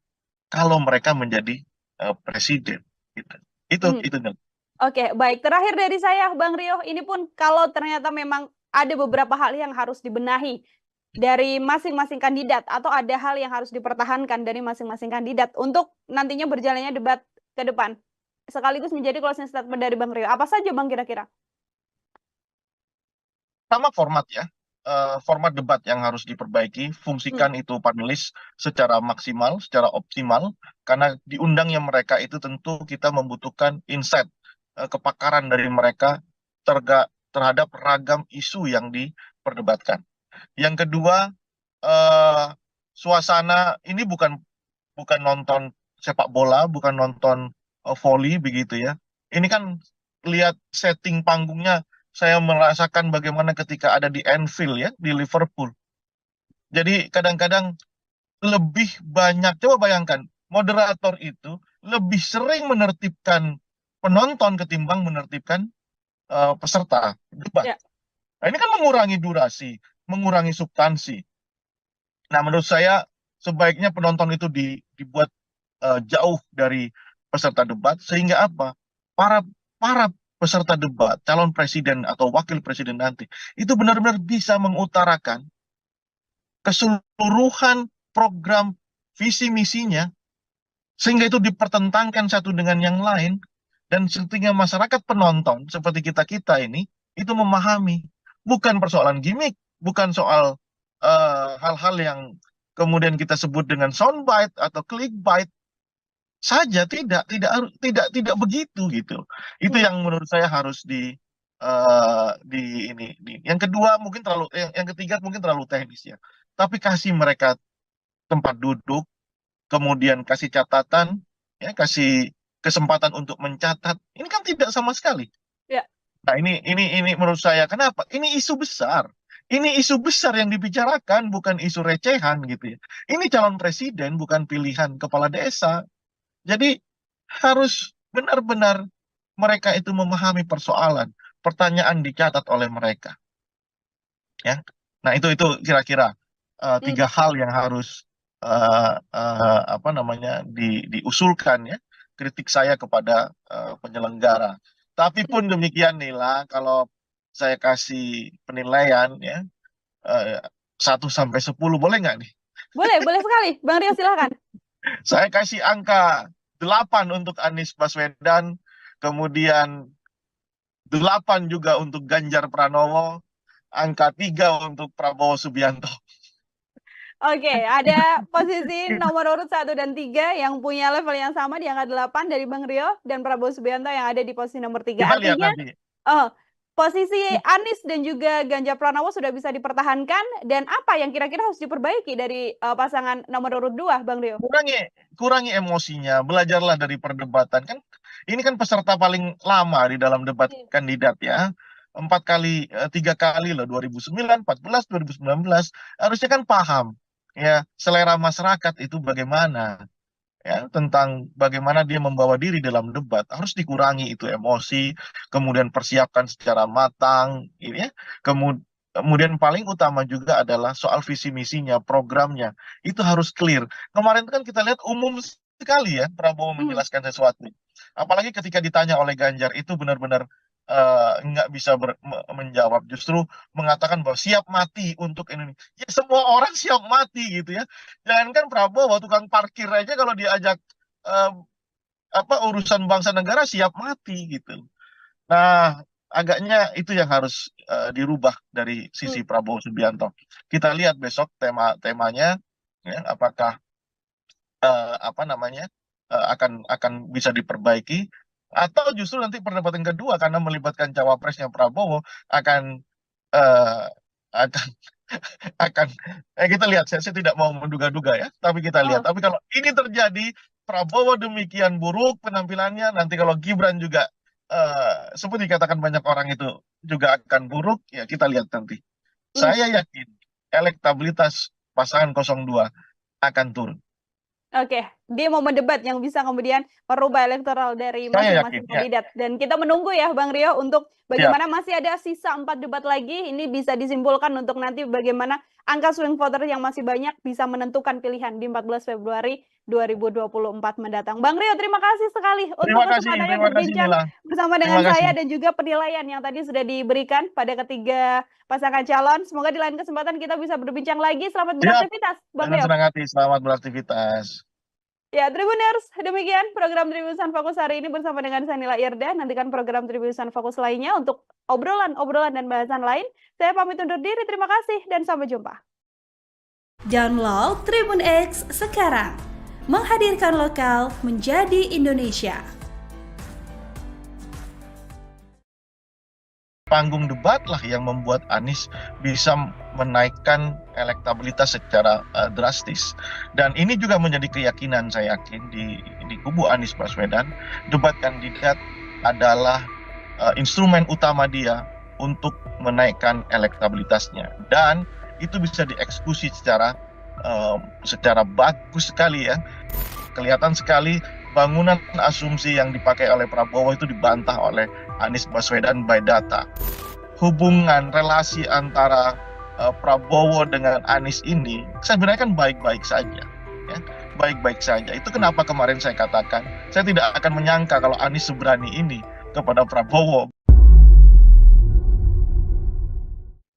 Kalau mereka menjadi presiden, gitu. Itu. Oke, baik. Terakhir dari saya, Bang Rio, ini pun kalau ternyata memang ada beberapa hal yang harus dibenahi dari masing-masing kandidat, atau ada hal yang harus dipertahankan dari masing-masing kandidat untuk nantinya berjalannya debat ke depan, sekaligus menjadi closing statement dari Bang Rio. Apa saja, Bang, kira-kira? Sama format ya. Format debat yang harus diperbaiki, fungsikan itu panelis secara maksimal, secara optimal, karena diundangnya mereka itu tentu kita membutuhkan insight, kepakaran dari mereka terhadap ragam isu yang diperdebatkan. Yang kedua, suasana ini bukan nonton sepak bola, bukan nonton volley begitu ya. Ini kan lihat setting panggungnya, saya merasakan bagaimana ketika ada di Anfield ya, di Liverpool. Jadi kadang-kadang lebih banyak, coba bayangkan, moderator itu lebih sering menertibkan penonton ketimbang menertibkan peserta debat. Nah, ini kan mengurangi durasi, mengurangi substansi. Nah, menurut saya sebaiknya penonton itu dibuat jauh dari peserta debat, sehingga apa? Para peserta debat, calon presiden atau wakil presiden nanti, itu benar-benar bisa mengutarakan keseluruhan program visi misinya, sehingga itu dipertentangkan satu dengan yang lain, dan sehingga masyarakat penonton seperti kita ini itu memahami, bukan persoalan gimmick, bukan soal hal-hal yang kemudian kita sebut dengan soundbite atau clickbait saja, tidak begitu gitu. Itu yang menurut saya harus yang kedua mungkin yang ketiga mungkin terlalu teknis ya. Tapi kasih mereka tempat duduk, kemudian kasih catatan, ya, kasih kesempatan untuk mencatat. Ini kan tidak sama sekali. Ya. Nah, ini menurut saya kenapa? Ini isu besar. Ini isu besar yang dibicarakan, bukan isu recehan gitu ya. Ini calon presiden, bukan pilihan kepala desa. Jadi harus benar-benar mereka itu memahami persoalan, pertanyaan dicatat oleh mereka. Ya. Nah, itu kira-kira tiga hal yang harus diusulkan ya, kritik saya kepada penyelenggara. Tapi pun demikian Nila, kalau saya kasih penilaian ya 1 sampai 10 boleh nggak nih? Boleh sekali. Bang Rio silakan. Saya kasih angka 8 untuk Anies Baswedan, kemudian 8 juga untuk Ganjar Pranowo, angka 3 untuk Prabowo Subianto. Oke, ada posisi nomor urut 1 dan 3 yang punya level yang sama di angka 8 dari Bang Rio dan Prabowo Subianto yang ada di posisi nomor 3. Kita lihat Artinya, nanti. posisi Anies dan juga Ganjar Pranowo sudah bisa dipertahankan, dan apa yang kira-kira harus diperbaiki dari pasangan nomor urut 2, Bang Rio? Kurangi emosinya, belajarlah dari perdebatan. Kan ini kan peserta paling lama di dalam debat kandidat ya. 3 kali loh, 2009, 14, 2019. Harusnya kan paham ya selera masyarakat itu bagaimana ya, tentang bagaimana dia membawa diri dalam debat. Harus dikurangi itu emosi, kemudian persiapkan secara matang ini ya. Kemudian paling utama juga adalah soal visi misinya, programnya itu harus clear. Kemarin kan kita lihat umum sekali ya Prabowo menjelaskan sesuatu, apalagi ketika ditanya oleh Ganjar itu benar-benar nggak bisa menjawab, justru mengatakan bahwa siap mati untuk Indonesia. Ya semua orang siap mati gitu ya. Jangankan Prabowo, tukang parkir aja kalau diajak urusan bangsa negara siap mati gitu. Nah, agaknya itu yang harus dirubah dari sisi Prabowo Subianto. Kita lihat besok temanya ya, apakah akan bisa diperbaiki, atau justru nanti perdebatan kedua karena melibatkan cawapresnya Prabowo akan kita lihat. Saya tidak mau menduga-duga ya, tapi kita lihat. Tapi kalau ini terjadi, Prabowo demikian buruk penampilannya, nanti kalau Gibran juga seperti dikatakan banyak orang itu juga akan buruk, ya kita lihat nanti. Saya yakin elektabilitas pasangan 02 akan turun. Oke, dia mau mendebat yang bisa kemudian merubah elektoral dari masing-masing kandidat. Ya. Dan kita menunggu ya Bang Rio untuk bagaimana masih ada sisa 4 debat lagi. Ini bisa disimpulkan untuk nanti bagaimana angka swing voter yang masih banyak bisa menentukan pilihan di 14 Februari 2024 mendatang. Bang Rio, terima kasih sekali untuk kesempatannya berbincang bersama dengan saya dan juga penilaian yang tadi sudah diberikan pada ketiga pasangan calon. Semoga di lain kesempatan kita bisa berbincang lagi. Selamat beraktivitas, Bang Rio. Senang hati, selamat beraktivitas. Ya, Tribuners, demikian program Tribusan Fokus hari ini bersama dengan saya Nila Irda. Nantikan program Tribusan Fokus lainnya untuk obrolan dan bahasan lain. Saya pamit undur diri, terima kasih dan sampai jumpa. Download Tribun X sekarang, menghadirkan lokal menjadi Indonesia. Panggung debat lah yang membuat Anies bisa menaikkan elektabilitas secara drastis. Dan ini juga menjadi keyakinan saya yakin di kubu Anies Baswedan, debat kandidat adalah instrumen utama dia untuk menaikkan elektabilitasnya. Dan itu bisa dieksekusi secara bagus sekali ya. Kelihatan sekali bangunan asumsi yang dipakai oleh Prabowo itu dibantah oleh Anies Baswedan by data. Hubungan relasi antara Prabowo dengan Anies ini sebenarnya kan baik-baik saja, ya. Baik-baik saja. Itu kenapa kemarin saya katakan saya tidak akan menyangka kalau Anies seberani ini kepada Prabowo.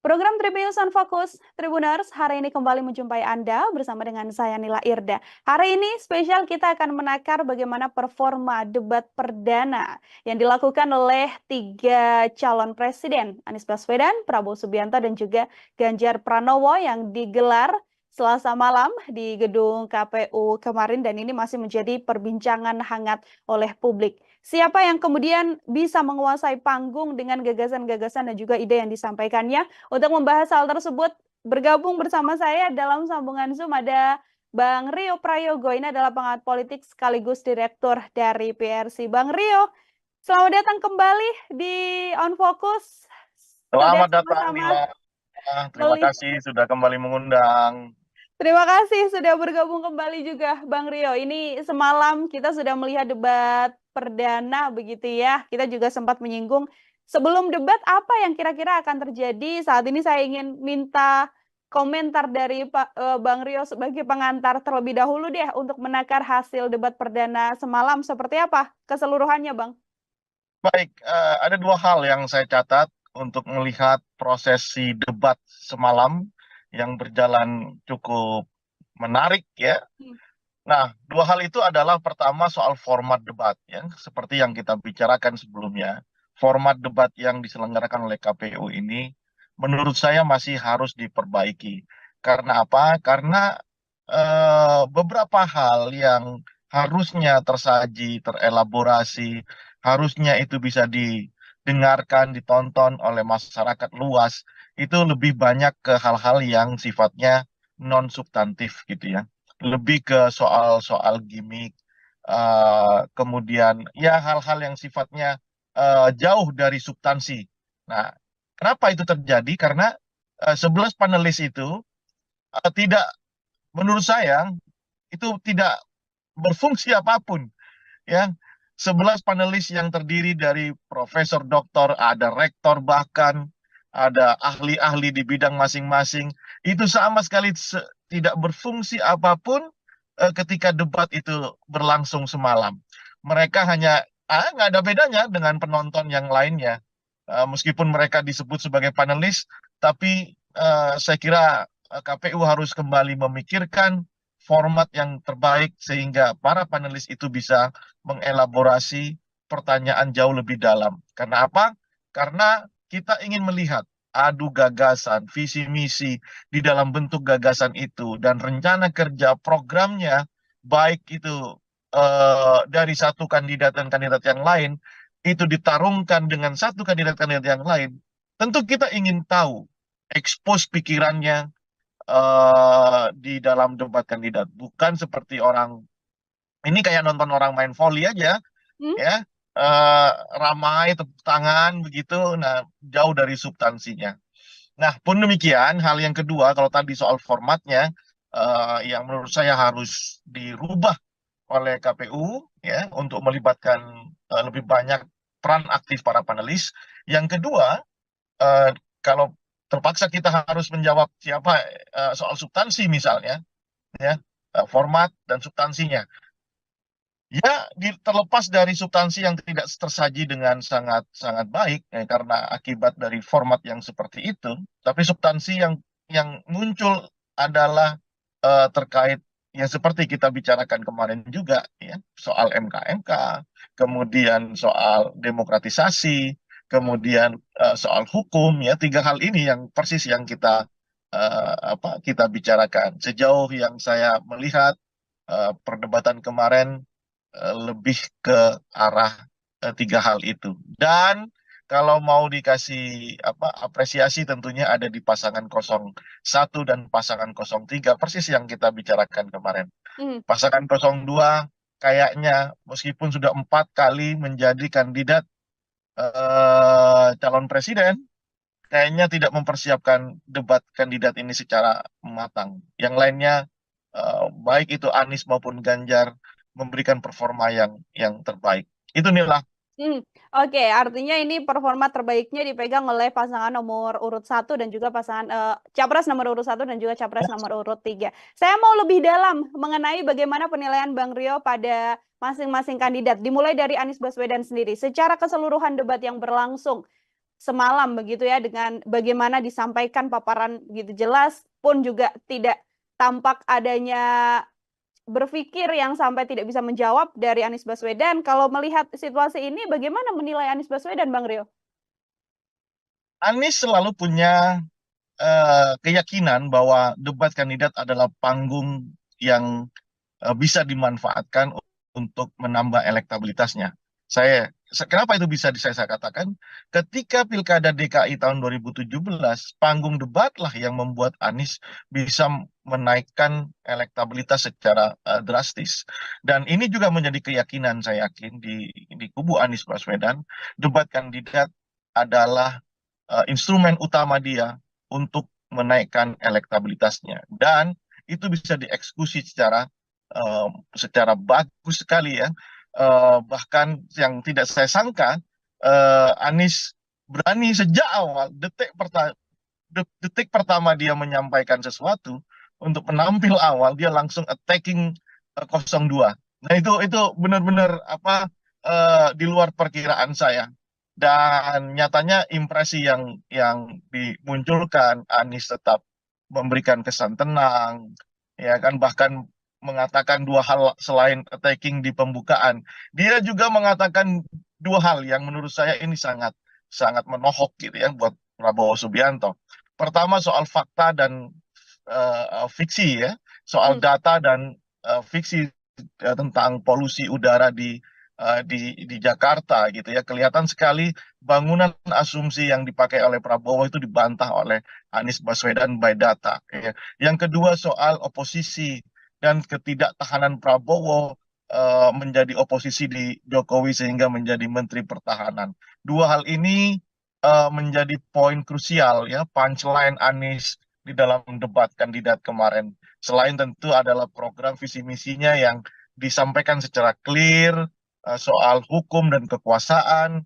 Program Tribunnews Fokus Tribuners hari ini kembali menjumpai Anda bersama dengan saya Nila Irda. Hari ini spesial kita akan menakar bagaimana performa debat perdana yang dilakukan oleh 3 calon presiden, Anies Baswedan, Prabowo Subianto, dan juga Ganjar Pranowo yang digelar Selasa malam di gedung KPU kemarin, dan ini masih menjadi perbincangan hangat oleh publik. Siapa yang kemudian bisa menguasai panggung dengan gagasan-gagasan dan juga ide yang disampaikannya? Untuk membahas hal tersebut, bergabung bersama saya dalam sambungan Zoom ada Bang Rio Prayogo. Ini adalah pengamat politik sekaligus direktur dari PRC. Bang Rio, selamat datang kembali di On Focus. Selamat datang, Nila. Terima kasih sudah kembali mengundang. Terima kasih sudah bergabung kembali juga Bang Rio. Ini semalam kita sudah melihat debat perdana begitu ya. Kita juga sempat menyinggung sebelum debat apa yang kira-kira akan terjadi. Saat ini saya ingin minta komentar dari Bang Rio sebagai pengantar terlebih dahulu deh untuk menakar hasil debat perdana semalam. Seperti apa keseluruhannya, Bang? Baik, ada 2 hal yang saya catat untuk melihat prosesi debat semalam yang berjalan cukup menarik ya. Nah, 2 hal itu adalah pertama soal format debat ya, seperti yang kita bicarakan sebelumnya. Format debat yang diselenggarakan oleh KPU ini menurut saya masih harus diperbaiki. Karena apa? Karena beberapa hal yang harusnya tersaji, terelaborasi, harusnya itu bisa didengarkan, ditonton oleh masyarakat luas, itu lebih banyak ke hal-hal yang sifatnya non substantif gitu ya, lebih ke soal-soal gimmick, kemudian ya hal-hal yang sifatnya jauh dari substansi. Nah, kenapa itu terjadi? Karena 11 panelis itu tidak, menurut saya itu tidak berfungsi apapun ya. 11 panelis yang terdiri dari profesor, doktor, ada rektor, bahkan ada ahli-ahli di bidang masing-masing, itu sama sekali tidak berfungsi apapun ketika debat itu berlangsung semalam. Mereka hanya nggak ada bedanya dengan penonton yang lainnya. Meskipun mereka disebut sebagai panelis, tapi saya kira KPU harus kembali memikirkan format yang terbaik sehingga para panelis itu bisa mengelaborasi pertanyaan jauh lebih dalam. Karena apa? Karena kita ingin melihat adu gagasan, visi misi di dalam bentuk gagasan itu, dan rencana kerja programnya, baik itu dari satu kandidat dan kandidat yang lain, itu ditarungkan dengan satu kandidat-kandidat yang lain. Tentu kita ingin tahu, expose pikirannya di dalam debat kandidat. Bukan seperti orang, ini kayak nonton orang main volley aja, ya, ramai tepuk tangan begitu, nah jauh dari substansinya. Nah, pun demikian, hal yang kedua, kalau tadi soal formatnya, yang menurut saya harus dirubah oleh KPU, ya, untuk melibatkan lebih banyak peran aktif para panelis. Yang kedua, kalau terpaksa kita harus menjawab siapa soal substansi misalnya, ya, format dan substansinya. Ya, terlepas dari substansi yang tidak tersaji dengan sangat baik ya, karena akibat dari format yang seperti itu, tapi substansi yang muncul adalah terkait yang seperti kita bicarakan kemarin juga ya, soal MK, kemudian soal demokratisasi, kemudian soal hukum ya. 3 hal ini yang persis yang kita kita bicarakan. Sejauh yang saya melihat perdebatan kemarin lebih ke arah 3 hal itu. Dan kalau mau dikasih apresiasi tentunya ada di pasangan 01 dan pasangan 03, persis yang kita bicarakan kemarin. Pasangan 02 kayaknya meskipun sudah 4 kali menjadi kandidat calon presiden, kayaknya tidak mempersiapkan debat kandidat ini secara matang. Yang lainnya baik itu Anies maupun Ganjar memberikan performa yang terbaik. Itu Nila. Oke, artinya ini performa terbaiknya dipegang oleh pasangan nomor urut 1 dan juga pasangan capres nomor urut 1 dan juga capres nomor urut 3. Saya mau lebih dalam mengenai bagaimana penilaian Bang Rio pada masing-masing kandidat, dimulai dari Anies Baswedan sendiri. Secara keseluruhan debat yang berlangsung, semalam begitu ya, dengan bagaimana disampaikan paparan begitu jelas pun juga tidak tampak adanya berpikir yang sampai tidak bisa menjawab dari Anies Baswedan. Kalau melihat situasi ini bagaimana menilai Anies Baswedan, Bang Rio? Anies selalu punya keyakinan bahwa debat kandidat adalah panggung yang bisa dimanfaatkan untuk menambah elektabilitasnya. Kenapa itu bisa saya katakan? Ketika Pilkada DKI tahun 2017, panggung debat lah yang membuat Anies bisa menaikkan elektabilitas secara drastis. Dan ini juga menjadi keyakinan saya yakin di kubu Anies Baswedan, debat kandidat adalah instrumen utama dia untuk menaikkan elektabilitasnya. Dan itu bisa dieksekusi secara bagus sekali ya. Bahkan yang tidak saya sangka, Anies berani sejak awal detik pertama dia menyampaikan sesuatu, untuk penampil awal dia langsung attacking 02. Nah itu benar-benar di luar perkiraan saya. Dan nyatanya impresi yang dimunculkan, Anies tetap memberikan kesan tenang, ya kan, bahkan mengatakan dua hal selain attacking di pembukaan. Dia juga mengatakan dua hal yang menurut saya ini sangat sangat menohok gitu ya buat Prabowo Subianto. Pertama soal fakta dan fiksi ya, soal data dan fiksi tentang polusi udara di Jakarta gitu ya. Kelihatan sekali bangunan asumsi yang dipakai oleh Prabowo itu dibantah oleh Anies Baswedan by data ya. Yang kedua soal oposisi dan ketidaktahanan Prabowo menjadi oposisi di Jokowi sehingga menjadi Menteri Pertahanan. Dua hal ini menjadi poin krusial ya, punchline Anies di dalam debat kandidat kemarin. Selain tentu adalah program visi misinya yang disampaikan secara clear, soal hukum dan kekuasaan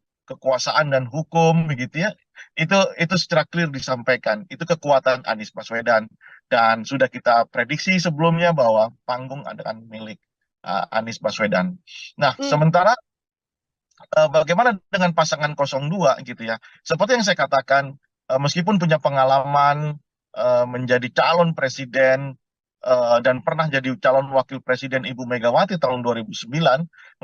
dan hukum begitu ya. Itu secara clear disampaikan. Itu kekuatan Anies Baswedan, dan sudah kita prediksi sebelumnya bahwa panggung akan milik Anies Baswedan. Nah, sementara bagaimana dengan pasangan 02 gitu ya. Seperti yang saya katakan, meskipun punya pengalaman menjadi calon presiden dan pernah jadi calon wakil presiden Ibu Megawati tahun 2009,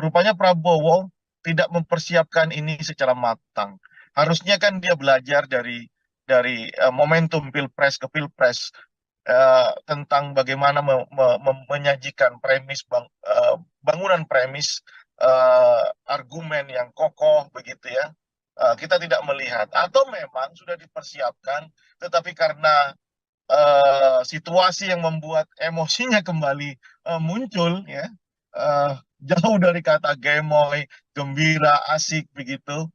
rupanya Prabowo tidak mempersiapkan ini secara matang. Harusnya kan dia belajar dari momentum pilpres ke pilpres, tentang bagaimana menyajikan bangunan premis, argumen yang kokoh begitu ya. Kita tidak melihat, atau memang sudah dipersiapkan, tetapi karena situasi yang membuat emosinya kembali muncul ya, jauh dari kata gemoy, gembira, asik begitu.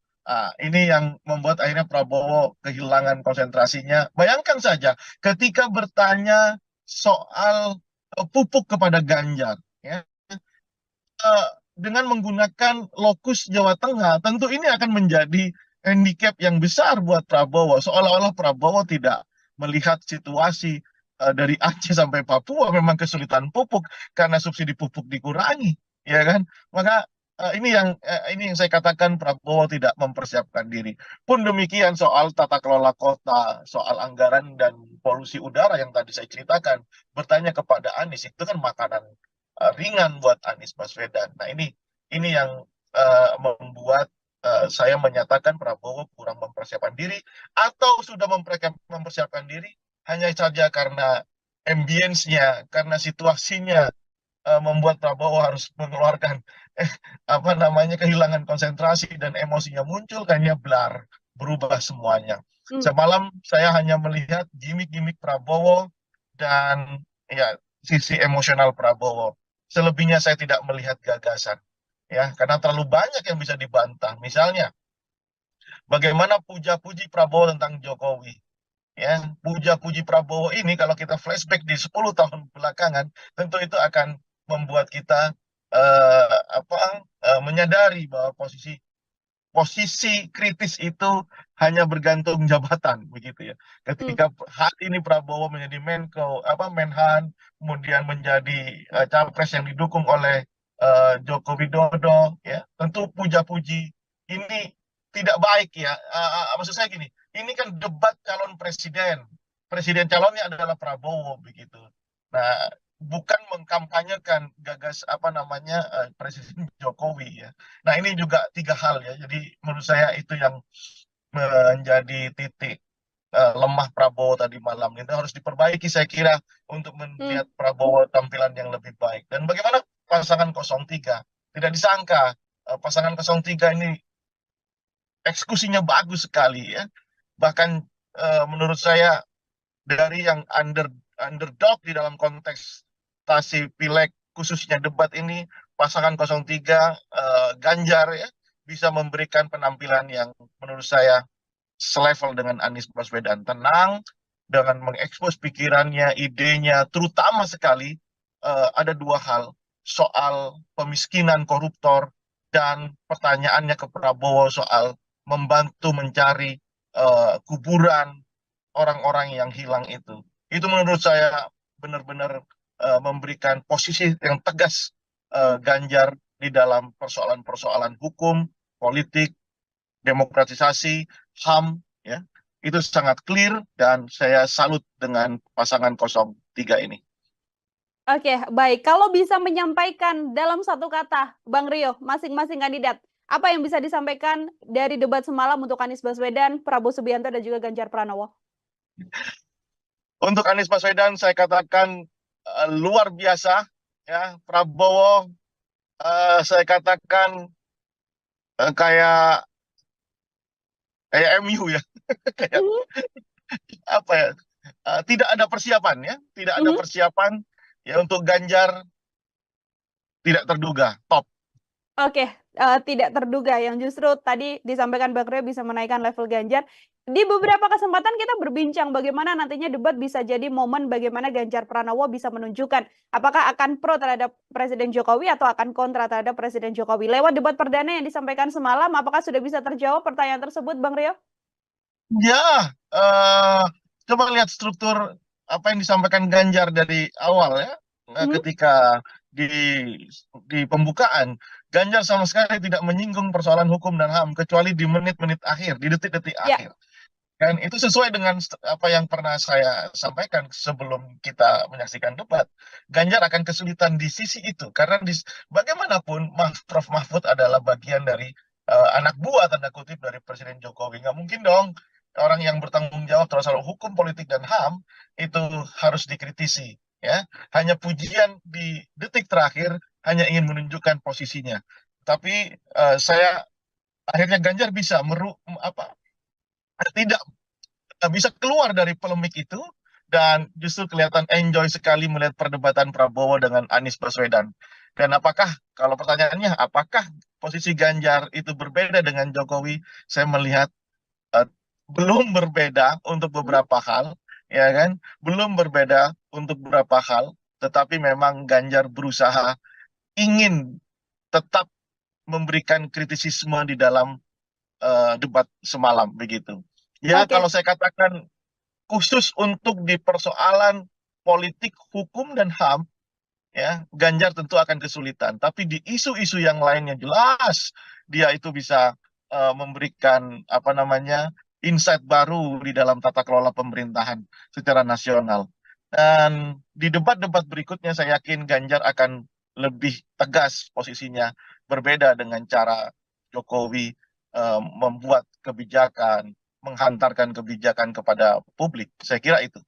Ini yang membuat akhirnya Prabowo kehilangan konsentrasinya. Bayangkan saja ketika bertanya soal pupuk kepada Ganjar ya, dengan menggunakan lokus Jawa Tengah, tentu ini akan menjadi handicap yang besar buat Prabowo. Seolah-olah Prabowo tidak melihat situasi dari Aceh sampai Papua memang kesulitan pupuk karena subsidi pupuk dikurangi, ya kan? Maka ini yang saya katakan, Prabowo tidak mempersiapkan diri. Pun demikian soal tata kelola kota, soal anggaran dan polusi udara yang tadi saya ceritakan, bertanya kepada Anies itu kan makanan ringan buat Anies Baswedan. Nah ini yang membuat saya menyatakan Prabowo kurang mempersiapkan diri, atau sudah mempersiapkan diri hanya saja karena ambience-nya, karena situasinya membuat Prabowo harus mengeluarkan kehilangan konsentrasi dan emosinya muncul, kayaknya berubah semuanya. Semalam saya hanya melihat gimmick-gimmick Prabowo dan ya sisi emosional Prabowo. Selebihnya saya tidak melihat gagasan ya, karena terlalu banyak yang bisa dibantah. Misalnya bagaimana puja-puji Prabowo tentang Jokowi. Ya, puja-puji Prabowo ini kalau kita flashback di 10 tahun belakangan, tentu itu akan membuat kita menyadari bahwa posisi kritis itu hanya bergantung jabatan begitu ya. Ketika hari ini Prabowo menjadi Menhan, kemudian menjadi capres yang didukung oleh Joko Widodo ya, tentu puja-puji ini tidak baik ya. Maksud saya gini, ini kan debat calon presiden. Presiden calonnya adalah Prabowo begitu. Nah, bukan mengkampanyekan Presiden Jokowi ya. Nah, ini juga tiga hal ya. Jadi menurut saya itu yang menjadi titik lemah Prabowo tadi malam. Itu harus diperbaiki saya kira untuk melihat Prabowo tampilan yang lebih baik. Dan bagaimana pasangan 03? Tidak disangka pasangan 03 ini eksekusinya bagus sekali ya. Bahkan menurut saya dari yang underdog di dalam kontestasi pileg khususnya debat ini, pasangan 03 Ganjar ya bisa memberikan penampilan yang menurut saya selevel dengan Anies Baswedan, tenang dengan mengekspos pikirannya, idenya, terutama sekali ada dua hal, soal pemiskinan koruptor dan pertanyaannya ke Prabowo soal membantu mencari kuburan orang-orang yang hilang itu. Itu menurut saya benar-benar memberikan posisi yang tegas Ganjar di dalam persoalan-persoalan hukum, politik, demokratisasi, HAM, ya. Itu sangat clear dan saya salut dengan pasangan 03 ini. Oke, baik. Kalau bisa menyampaikan dalam satu kata, Bang Rio, masing-masing kandidat, apa yang bisa disampaikan dari debat semalam untuk Anies Baswedan, Prabowo Subianto, dan juga Ganjar Pranowo? Untuk Anies Baswedan saya katakan luar biasa, ya. Prabowo saya katakan kayak MU ya, kayak apa ya? Tidak ada persiapan ya, tidak ada persiapan ya. Untuk Ganjar tidak terduga, top. Oke, tidak terduga yang justru tadi disampaikan Bang Rio bisa menaikkan level Ganjar. Di beberapa kesempatan kita berbincang bagaimana nantinya debat bisa jadi momen bagaimana Ganjar Pranowo bisa menunjukkan apakah akan pro terhadap Presiden Jokowi atau akan kontra terhadap Presiden Jokowi. Lewat debat perdana yang disampaikan semalam, apakah sudah bisa terjawab pertanyaan tersebut, Bang Rio? Ya, coba lihat struktur apa yang disampaikan Ganjar dari awal ya, ketika di pembukaan, Ganjar sama sekali tidak menyinggung persoalan hukum dan HAM kecuali di menit-menit akhir, di detik-detik akhir. Dan itu sesuai dengan apa yang pernah saya sampaikan sebelum kita menyaksikan debat. Ganjar akan kesulitan di sisi itu karena bagaimanapun Prof. Mahfud adalah bagian dari anak buah tanda kutip dari Presiden Jokowi. Nggak mungkin dong orang yang bertanggung jawab terhadap soal hukum, politik, dan HAM itu harus dikritisi. Ya, hanya pujian di detik terakhir hanya ingin menunjukkan posisinya. Tapi saya akhirnya Ganjar bisa tidak bisa keluar dari polemik itu dan justru kelihatan enjoy sekali melihat perdebatan Prabowo dengan Anies Baswedan. Dan kalau pertanyaannya apakah posisi Ganjar itu berbeda dengan Jokowi, saya melihat belum berbeda untuk beberapa hal, ya kan? Belum berbeda untuk beberapa hal, tetapi memang Ganjar berusaha ingin tetap memberikan kritisisme di dalam debat semalam begitu. Ya, kalau saya katakan khusus untuk di persoalan politik, hukum, dan HAM, ya, Ganjar tentu akan kesulitan. Tapi di isu-isu yang lainnya jelas dia itu bisa memberikan insight baru di dalam tata kelola pemerintahan secara nasional. Dan di debat-debat berikutnya saya yakin Ganjar akan lebih tegas posisinya, berbeda dengan cara Jokowi membuat kebijakan, menghantarkan kebijakan kepada publik. Saya kira itu.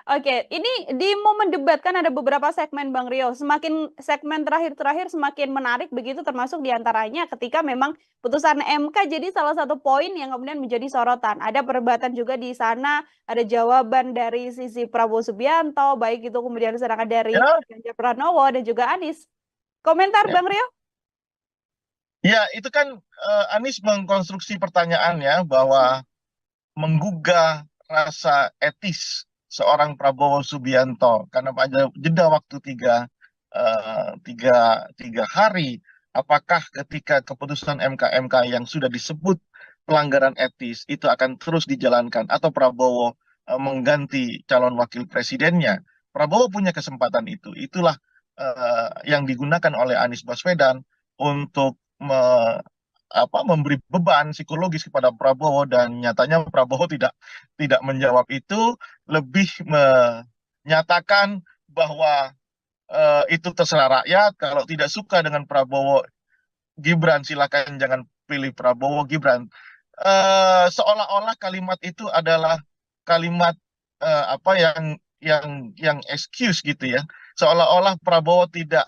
Oke, ini di momen debat kan ada beberapa segmen, Bang Rio. Semakin segmen terakhir semakin menarik begitu, termasuk diantaranya ketika memang putusan MK jadi salah satu poin yang kemudian menjadi sorotan. Ada perdebatan juga di sana, ada jawaban dari sisi Prabowo Subianto, baik itu kemudian serangan dari Ganjar Pranowo dan juga Anies. Komentar Bang Rio? Ya, itu kan Anies mengkonstruksi pertanyaannya bahwa menggugah rasa etis seorang Prabowo Subianto karena pada jeda waktu tiga hari, apakah ketika keputusan MK yang sudah disebut pelanggaran etis itu akan terus dijalankan atau Prabowo mengganti calon wakil presidennya? Prabowo punya kesempatan itu. Itulah yang digunakan oleh Anies Baswedan untuk memberi beban psikologis kepada Prabowo, dan nyatanya Prabowo tidak menjawab itu, lebih menyatakan bahwa itu terserah rakyat, kalau tidak suka dengan Prabowo Gibran silakan jangan pilih Prabowo Gibran. Seolah-olah kalimat itu adalah kalimat apa yang excuse gitu ya. Seolah-olah Prabowo tidak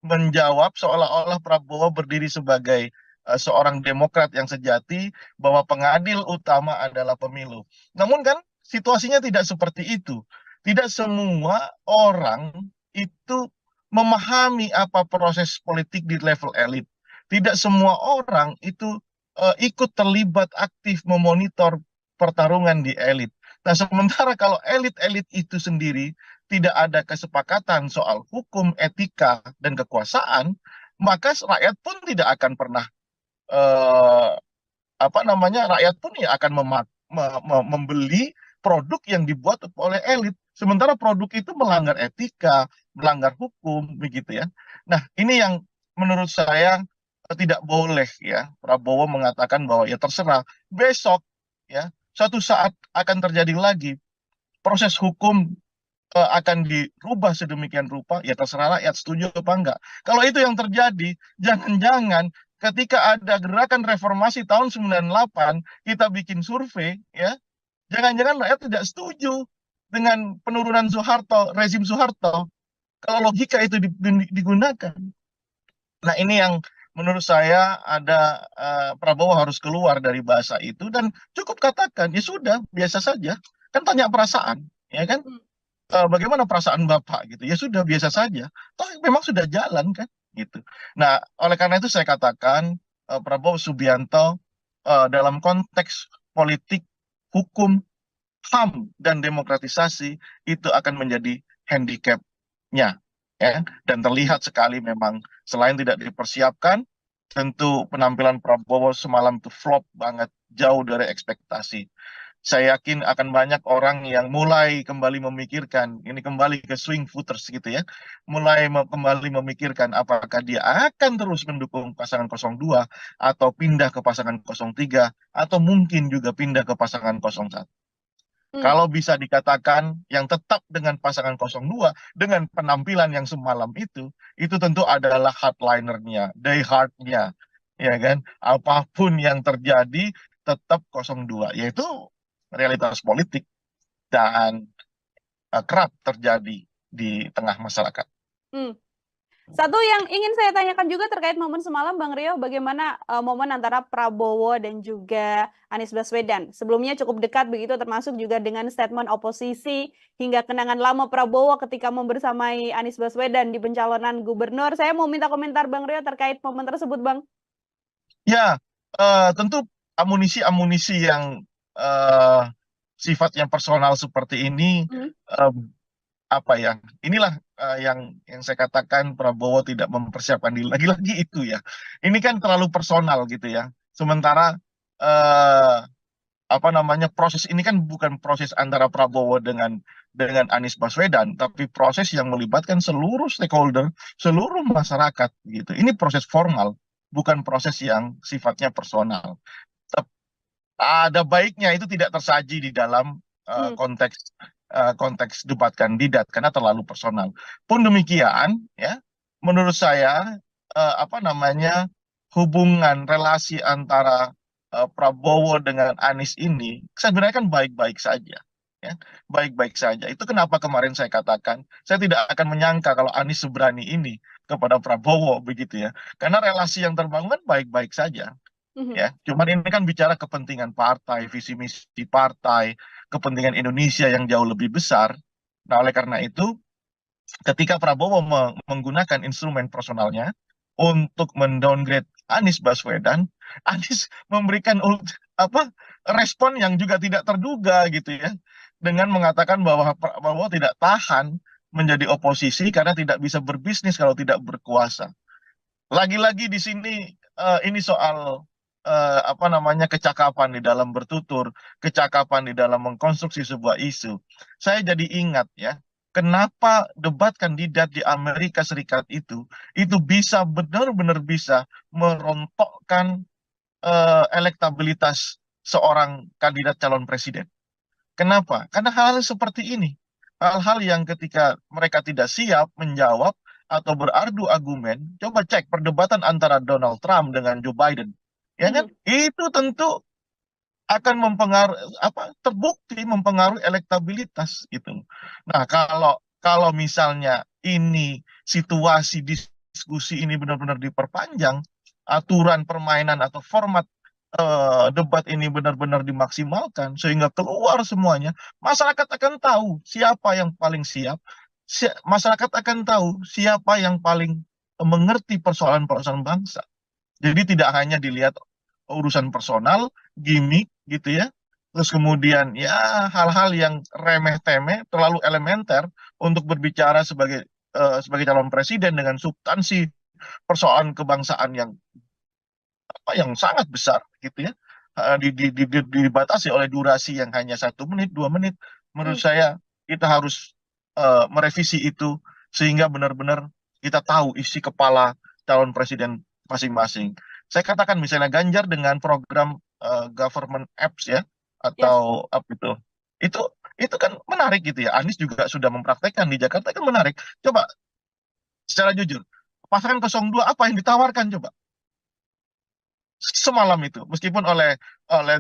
menjawab, seolah-olah Prabowo berdiri sebagai seorang demokrat yang sejati, bahwa pengadil utama adalah pemilu. Namun kan situasinya tidak seperti itu. Tidak semua orang itu memahami apa proses politik di level elit. Tidak semua orang itu ikut terlibat aktif memonitor pertarungan di elit. Nah, sementara kalau elit-elit itu sendiri tidak ada kesepakatan soal hukum, etika, dan kekuasaan, maka rakyat pun tidak akan pernah eh, rakyat pun ya akan membeli produk yang dibuat oleh elit. Sementara produk itu melanggar etika, melanggar hukum, begitu ya. Nah, ini yang menurut saya tidak boleh ya Prabowo mengatakan bahwa ya terserah, besok ya suatu saat akan terjadi lagi proses hukum akan dirubah sedemikian rupa, ya terserah rakyat setuju apa enggak. Kalau itu yang terjadi, jangan-jangan ketika ada gerakan reformasi tahun 98, kita bikin survei ya, jangan-jangan rakyat tidak setuju dengan penurunan Soeharto, rezim Soeharto, kalau logika itu digunakan. Nah, ini yang menurut saya ada Prabowo harus keluar dari bahasa itu dan cukup katakan ya sudah biasa saja, kan tanya perasaan ya kan. Bagaimana perasaan Bapak gitu, ya sudah biasa saja, toh memang sudah jalan kan gitu. Nah, oleh karena itu saya katakan Prabowo Subianto dalam konteks politik, hukum, HAM, dan demokratisasi itu akan menjadi handicap-nya ya. Dan terlihat sekali memang selain tidak dipersiapkan, tentu penampilan Prabowo semalam itu flop banget, jauh dari ekspektasi. Saya yakin akan banyak orang yang mulai kembali memikirkan, ini kembali ke swing voters gitu ya, mulai kembali memikirkan apakah dia akan terus mendukung pasangan 02 atau pindah ke pasangan 03 atau mungkin juga pindah ke pasangan 01. Kalau bisa dikatakan yang tetap dengan pasangan 02 dengan penampilan yang semalam itu tentu adalah hardlinernya, diehardnya, ya kan? Apapun yang terjadi tetap 02, yaitu realitas politik dan kerap terjadi di tengah masyarakat. Satu yang ingin saya tanyakan juga terkait momen semalam, Bang Rio, bagaimana momen antara Prabowo dan juga Anies Baswedan? Sebelumnya cukup dekat begitu, termasuk juga dengan statement oposisi hingga kenangan lama Prabowo ketika membersamai Anies Baswedan di pencalonan gubernur. Saya mau minta komentar Bang Rio terkait momen tersebut, Bang. Ya, tentu amunisi-amunisi yang sifatnya personal seperti ini, inilah yang saya katakan Prabowo tidak mempersiapkan diri, lagi-lagi itu ya. Ini kan terlalu personal gitu ya. Sementara proses ini kan bukan proses antara Prabowo dengan Anies Baswedan, tapi proses yang melibatkan seluruh stakeholder, seluruh masyarakat gitu. Ini proses formal, bukan proses yang sifatnya personal. Ada baiknya itu tidak tersaji di dalam konteks debat kandidat karena terlalu personal. Pun demikian ya, menurut saya hubungan relasi antara Prabowo dengan Anies ini sebenarnya kan baik-baik saja ya, baik-baik saja. Itu kenapa kemarin saya katakan saya tidak akan menyangka kalau Anies seberani ini kepada Prabowo begitu ya, karena relasi yang terbangun kan baik-baik saja. Ya, cuman ini kan bicara kepentingan partai, visi misi partai, kepentingan Indonesia yang jauh lebih besar. Nah, oleh karena itu, ketika Prabowo menggunakan instrumen personalnya untuk mendowngrade Anies Baswedan, Anies memberikan respon yang juga tidak terduga gitu ya, dengan mengatakan bahwa Prabowo tidak tahan menjadi oposisi karena tidak bisa berbisnis kalau tidak berkuasa. Lagi-lagi di sini ini soal kecakapan di dalam bertutur, kecakapan di dalam mengkonstruksi sebuah isu. Saya jadi ingat ya, kenapa debat kandidat di Amerika Serikat itu bisa benar-benar bisa merontokkan elektabilitas seorang kandidat calon presiden. Kenapa? Karena hal-hal seperti ini, hal-hal yang ketika mereka tidak siap menjawab atau berargu argumen, coba cek perdebatan antara Donald Trump dengan Joe Biden, ya kan? Itu tentu akan terbukti mempengaruhi elektabilitas gitu. Nah, kalau misalnya ini situasi diskusi ini benar-benar diperpanjang, aturan permainan atau format debat ini benar-benar dimaksimalkan sehingga keluar semuanya, masyarakat akan tahu siapa yang paling siap, masyarakat akan tahu siapa yang paling mengerti persoalan-persoalan bangsa. Jadi tidak hanya dilihat urusan personal, gimmick gitu ya. Terus kemudian ya hal-hal yang remeh-temeh, terlalu elementer untuk berbicara sebagai calon presiden dengan substansi persoalan kebangsaan yang sangat besar gitu ya. Dibatasi oleh durasi yang hanya 1 menit, 2 menit. Menurut saya kita harus merevisi itu sehingga benar-benar kita tahu isi kepala calon presiden masing-masing. Saya katakan misalnya Ganjar dengan program government apps ya atau apa itu kan menarik gitu ya. Anies juga sudah mempraktekkan di Jakarta, kan menarik. Coba secara jujur, pasangan 02 apa yang ditawarkan coba semalam itu, meskipun oleh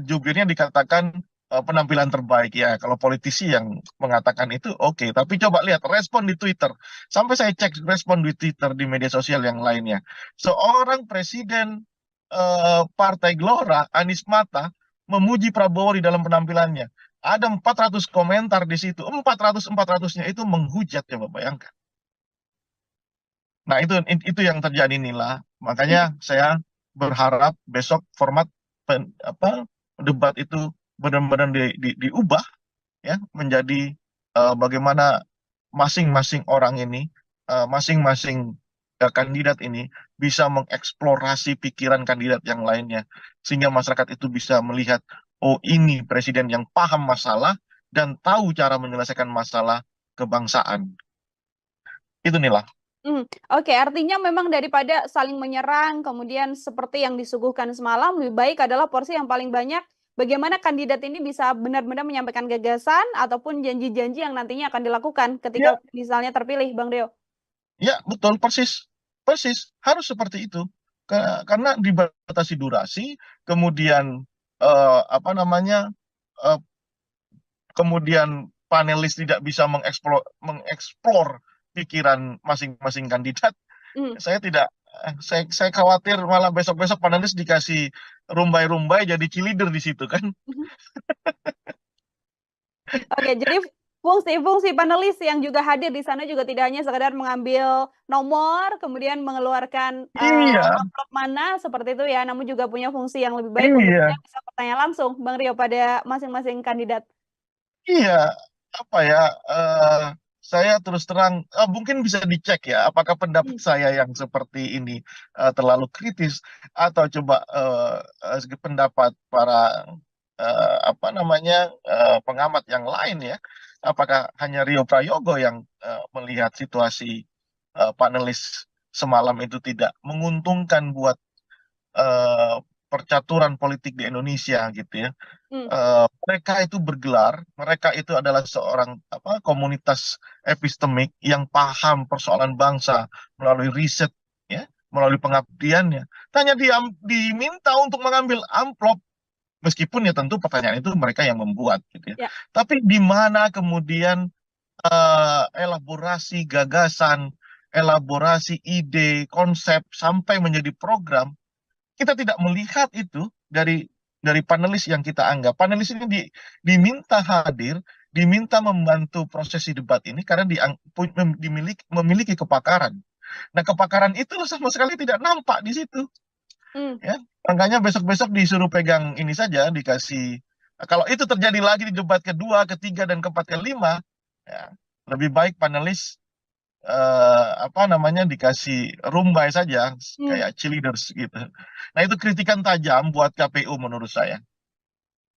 jubirnya dikatakan penampilan terbaik ya. Kalau politisi yang mengatakan itu oke, tapi coba lihat respon di Twitter. Sampai saya cek respon di Twitter di media sosial yang lainnya. Seorang presiden Partai Gelora, Anies Mata, memuji Prabowo di dalam penampilannya. Ada 400 komentar di situ. 400-400-nya itu menghujat, coba bayangkan. Nah, itu yang terjadi Nila. Makanya saya berharap besok format debat itu benar-benar diubah ya menjadi bagaimana masing-masing orang ini, masing-masing kandidat ini bisa mengeksplorasi pikiran kandidat yang lainnya sehingga masyarakat itu bisa melihat, oh ini presiden yang paham masalah dan tahu cara menyelesaikan masalah kebangsaan. Itu Nila. Oke, artinya memang daripada saling menyerang, kemudian seperti yang disuguhkan semalam, lebih baik adalah porsi yang paling banyak bagaimana kandidat ini bisa benar-benar menyampaikan gagasan ataupun janji-janji yang nantinya akan dilakukan ketika misalnya terpilih, Bang Deo. Ya, betul, persis. Harus seperti itu. Karena dibatasi durasi, kemudian kemudian panelis tidak bisa mengeksplor pikiran masing-masing kandidat. Saya khawatir malah besok-besok panelis dikasih rumbai-rumbai jadi cheerleader di situ kan. Oke, jadi fungsi-fungsi panelis yang juga hadir di sana juga tidak hanya sekedar mengambil nomor, kemudian mengeluarkan amplop mana seperti itu ya, namun juga punya fungsi yang lebih baik untuk bisa bertanya langsung, Bang Rio, pada masing-masing kandidat. Iya, saya terus terang mungkin bisa dicek ya apakah pendapat saya yang seperti ini terlalu kritis atau coba pendapat para pengamat yang lain ya, apakah hanya Rio Prayogo yang melihat situasi panelis semalam itu tidak menguntungkan buat percaturan politik di Indonesia gitu ya. Mereka itu bergelar, mereka itu adalah seorang komunitas epistemik yang paham persoalan bangsa melalui riset ya, melalui pengabdiannya. Hanya diminta untuk mengambil amplop, meskipun ya tentu pertanyaan itu mereka yang membuat gitu ya. Tapi di mana kemudian elaborasi gagasan, elaborasi ide, konsep sampai menjadi program, kita tidak melihat itu dari panelis yang kita anggap. Panelis ini diminta hadir, diminta membantu prosesi debat ini karena memiliki kepakaran. Nah, kepakaran itu sama sekali tidak nampak di situ. Ya, makanya besok-besok disuruh pegang ini saja, dikasih. Kalau itu terjadi lagi di debat kedua, ketiga, dan keempat, kelima, ya, lebih baik panelis dikasih rumbai saja kayak cheerleaders gitu. Nah, itu kritikan tajam buat KPU menurut saya.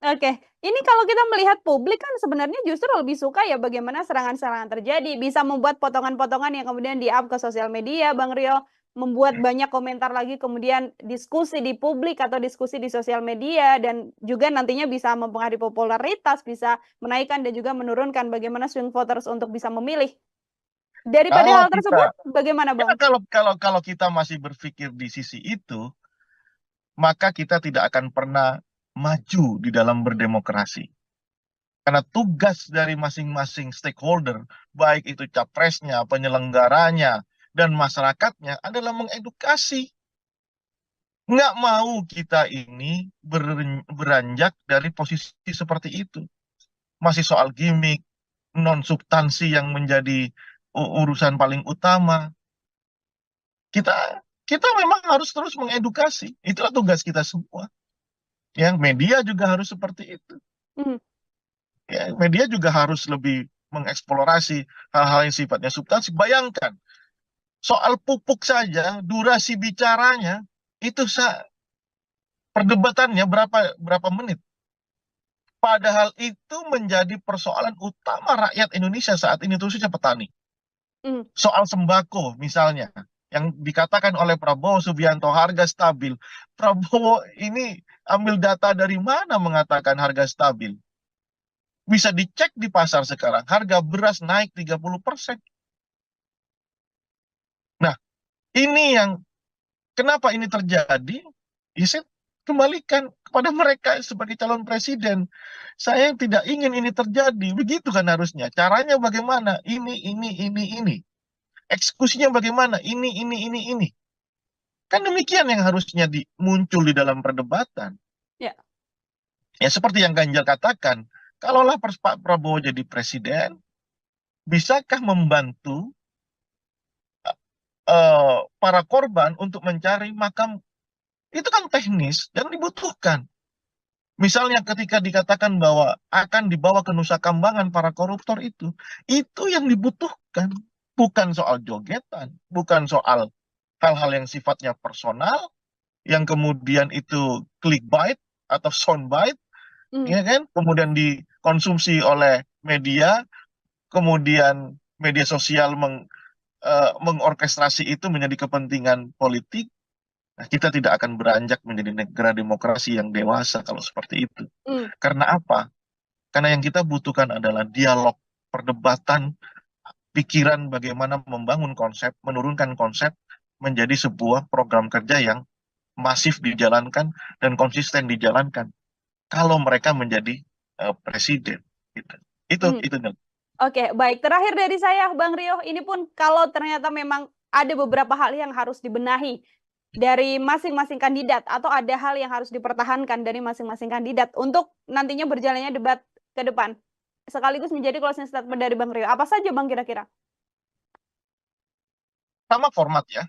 Oke, ini kalau kita melihat publik kan sebenarnya justru lebih suka ya bagaimana serangan-serangan terjadi, bisa membuat potongan-potongan yang kemudian di-up ke sosial media, Bang Rio. membuat banyak komentar lagi, kemudian diskusi di publik atau diskusi di sosial media, dan juga nantinya bisa mempengaruhi popularitas, bisa menaikkan dan juga menurunkan bagaimana swing voters untuk bisa memilih. Daripada Kalau hal tersebut, kita bagamana ya Bang? kalau kita masih berpikir di sisi itu, maka kita tidak akan pernah maju di dalam berdemokrasi. Karena tugas dari masing-masing stakeholder, baik itu capresnya, penyelenggaranya, dan masyarakatnya adalah mengedukasi. Nggak mau kita ini beranjak dari posisi seperti itu. Masih soal gimmick, non-substansi yang menjadi urusan paling utama. Kita kita memang harus terus mengedukasi. Itulah tugas kita semua. Ya, media juga harus seperti itu. Mhm. Ya, media juga harus lebih mengeksplorasi hal-hal yang sifatnya substansi. Bayangkan, soal pupuk saja, durasi bicaranya itu perdebatannya berapa menit. Padahal itu menjadi persoalan utama rakyat Indonesia saat ini, khususnya petani. Mhm. Soal sembako misalnya, yang dikatakan oleh Prabowo Subianto harga stabil. Prabowo ini ambil data dari mana mengatakan harga stabil? Bisa dicek di pasar sekarang, harga beras naik 30%. Nah, ini yang kenapa ini terjadi? Ya, saya kembalikan kepada mereka sebagai calon presiden. Saya tidak ingin ini terjadi. Begitu kan harusnya. Caranya bagaimana? Ini. Eksekusinya bagaimana? Ini. Kan demikian yang harusnya muncul di dalam perdebatan. Ya. Ya seperti yang Ganjar katakan, kalaulah Pak Prabowo jadi presiden, bisakah membantu para korban untuk mencari makam? Itu kan teknis dan dibutuhkan. Misalnya ketika dikatakan bahwa akan dibawa ke Nusa Kambangan para koruptor itu yang dibutuhkan. Bukan soal jogetan, bukan soal hal-hal yang sifatnya personal, yang kemudian itu clickbait atau soundbite, ya kan? Kemudian dikonsumsi oleh media, kemudian media sosial mengorkestrasi itu menjadi kepentingan politik. Nah, kita tidak akan beranjak menjadi negara demokrasi yang dewasa kalau seperti itu. Karena apa? Karena yang kita butuhkan adalah dialog, perdebatan, pikiran bagaimana membangun konsep, menurunkan konsep menjadi sebuah program kerja yang masif dijalankan dan konsisten dijalankan. Kalau mereka menjadi presiden, gitu. Itu. Oke, baik. Terakhir dari saya, Bang Rio, ini pun kalau ternyata memang ada beberapa hal yang harus dibenahi dari masing-masing kandidat, atau ada hal yang harus dipertahankan dari masing-masing kandidat untuk nantinya berjalannya debat ke depan, sekaligus menjadi closing statement dari Bang Rio. Apa saja, Bang, kira-kira? Sama format ya,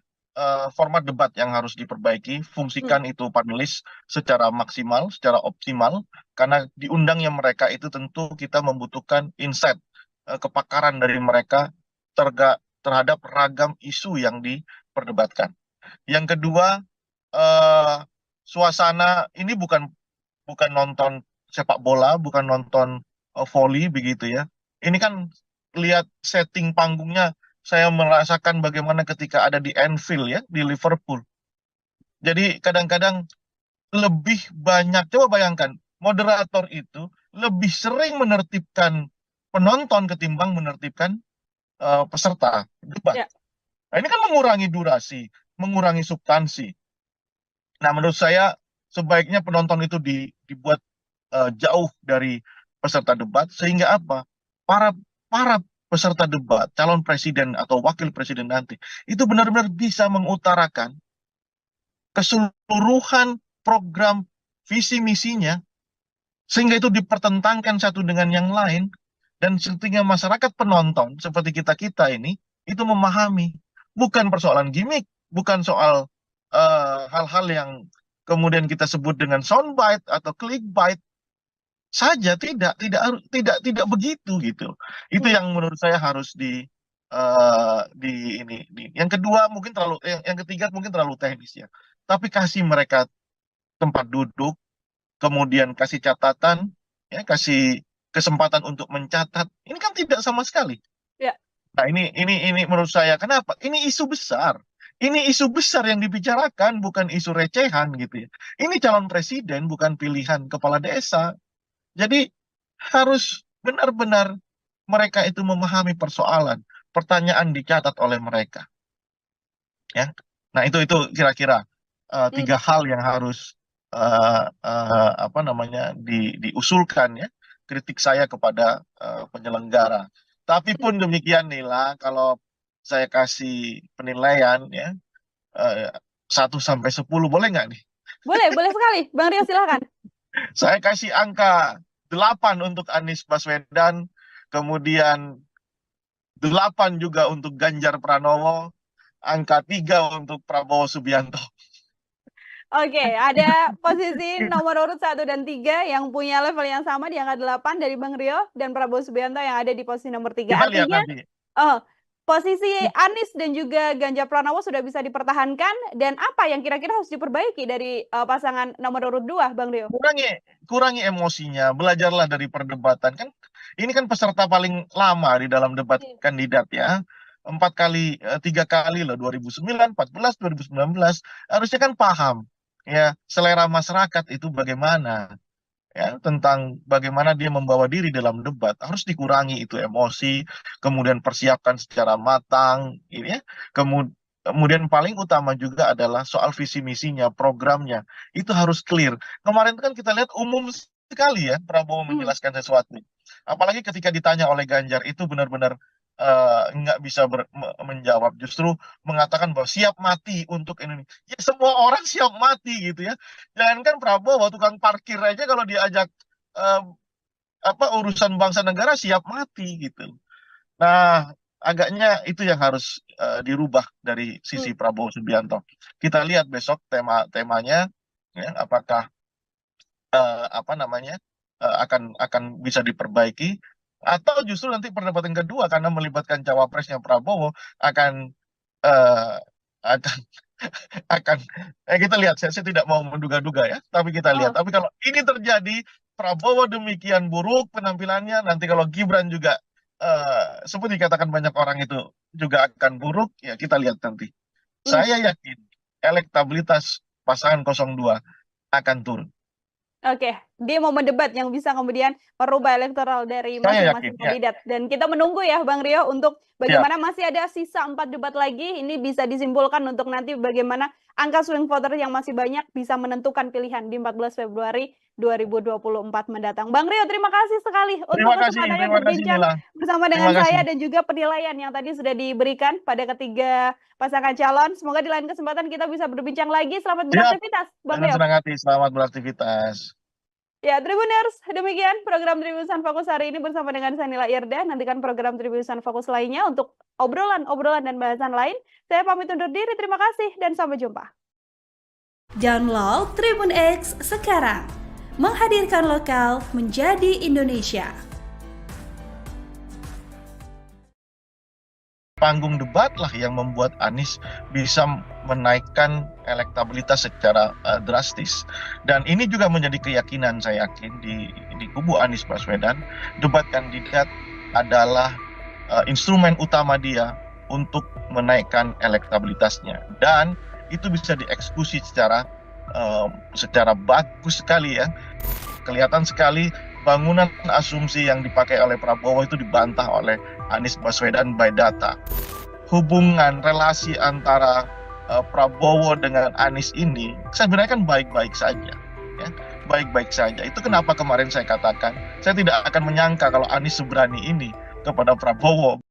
format debat yang harus diperbaiki, fungsikan itu panelis secara maksimal, secara optimal, karena diundangnya mereka itu tentu kita membutuhkan insight, kepakaran dari mereka terhadap ragam isu yang diperdebatkan. Yang kedua, suasana ini bukan nonton sepak bola, bukan nonton volley begitu ya. Ini kan lihat setting panggungnya, saya merasakan bagaimana ketika ada di Anfield ya, di Liverpool. Jadi kadang-kadang lebih banyak, coba bayangkan, moderator itu lebih sering menertibkan penonton ketimbang menertibkan peserta debat. Ya. Nah, ini kan mengurangi durasi, mengurangi substansi. Nah, menurut saya sebaiknya penonton itu dibuat jauh dari peserta debat, sehingga apa? Para peserta debat, calon presiden atau wakil presiden nanti, itu benar-benar bisa mengutarakan keseluruhan program visi misinya, sehingga itu dipertentangkan satu dengan yang lain, dan sehingga masyarakat penonton seperti kita ini itu memahami, bukan persoalan gimmick, bukan soal hal-hal yang kemudian kita sebut dengan soundbite atau clickbait saja, tidak begitu gitu. Itu yang menurut saya harus yang kedua mungkin yang ketiga mungkin terlalu teknis ya. Tapi kasih mereka tempat duduk, kemudian kasih catatan, ya, kasih kesempatan untuk mencatat. Ini kan tidak sama sekali. Ya. Nah, ini menurut saya kenapa? Ini isu besar. Ini isu besar yang dibicarakan, bukan isu recehan gitu ya. Ini calon presiden, bukan pilihan kepala desa. Jadi harus benar-benar mereka itu memahami persoalan, pertanyaan dicatat oleh mereka, ya. Nah, itu kira-kira Hmm. tiga hal yang harus apa namanya diusulkan ya, kritik saya kepada penyelenggara. Tapi pun demikian Nila, kalau saya kasih penilaian ya, eh, 1 sampai 10 boleh nggak nih? Boleh sekali. Bang Rio silakan. Saya kasih angka 8 untuk Anies Baswedan, kemudian 8 juga untuk Ganjar Pranowo, angka 3 untuk Prabowo Subianto. Oke, ada posisi nomor urut 1 dan 3 yang punya level yang sama di angka 8 dari Bang Rio dan Prabowo Subianto yang ada di posisi nomor 3. Kita lihat Artinya, nanti. posisi Anies dan juga Ganjar Pranowo sudah bisa dipertahankan, dan apa yang kira-kira harus diperbaiki dari pasangan nomor urut 2, Bang Rio? Kurangi emosinya, belajarlah dari perdebatan. Kan ini kan peserta paling lama di dalam debat kandidat ya. 4 kali, 3 kali loh, 2009, 14, 2019. Harusnya kan paham ya selera masyarakat itu bagaimana, ya, tentang bagaimana dia membawa diri dalam debat. Harus dikurangi itu emosi, kemudian persiapkan secara matang ini ya. Kemudian paling utama juga adalah soal visi misinya, programnya. Itu harus clear. Kemarin kan kita lihat umum sekali ya Prabowo Hmm. menjelaskan sesuatu. Apalagi ketika ditanya oleh Ganjar itu benar-benar nggak bisa menjawab, justru mengatakan bahwa siap mati untuk Indonesia. Ya semua orang siap mati gitu ya. Jangankan Prabowo, tukang parkir aja kalau diajak eh, urusan bangsa negara siap mati gitu. Nah, agaknya itu yang harus dirubah dari Hmm. sisi Prabowo Subianto. Kita lihat besok temanya ya, apakah apa namanya akan bisa diperbaiki, atau justru nanti perdebatan kedua karena melibatkan cawapresnya Prabowo akan eh, akan akan kita lihat. Saya tidak mau menduga-duga ya, tapi kita lihat. Oh, Tapi kalau ini terjadi, Prabowo demikian buruk penampilannya, nanti kalau Gibran juga seperti dikatakan banyak orang itu juga akan buruk, ya kita lihat nanti. hmm. Saya yakin elektabilitas pasangan 02 akan turun. Oke, dia mau mendebat yang bisa kemudian merubah elektoral dari Saya yakin, masing-masing ya. kandidat. Dan kita menunggu ya Bang Rio untuk Siap. bagaimana masih ada sisa 4 debat lagi. Ini bisa disimpulkan untuk nanti bagaimana angka swing voter yang masih banyak bisa menentukan pilihan di 14 Februari 2024 mendatang. Bang Rio, terima kasih sekali untuk kesempatannya Terima kasih berbincang Nila. bersama Terima dengan saya kasih. dan juga penilaian yang tadi sudah diberikan pada ketiga pasangan calon. Semoga di lain kesempatan kita bisa berbincang lagi. Selamat Siap. beraktivitas, Bang Dengan Rio. senang hati, selamat beraktivitas. Ya, Tribuners, demikian program Tribusan Fokus hari ini bersama dengan Sanila Irda. Nantikan program Tribusan Fokus lainnya untuk obrolan-obrolan dan bahasan lain. Saya pamit undur diri, terima kasih, dan sampai jumpa. Download Tribun X sekarang. Menghadirkan lokal menjadi Indonesia. Panggung debat lah yang membuat Anies bisa menaikkan elektabilitas secara drastis. Dan ini juga menjadi keyakinan saya yakin di kubu Anies Baswedan, debat kandidat adalah instrumen utama dia untuk menaikkan elektabilitasnya. Dan itu bisa dieksekusi secara bagus sekali ya. Kelihatan sekali bangunan asumsi yang dipakai oleh Prabowo itu dibantah oleh Anies Baswedan by data. Hubungan relasi antara Prabowo dengan Anies ini sebenarnya kan baik-baik saja, ya, baik-baik saja. Itu kenapa kemarin saya katakan saya tidak akan menyangka kalau Anies seberani ini kepada Prabowo.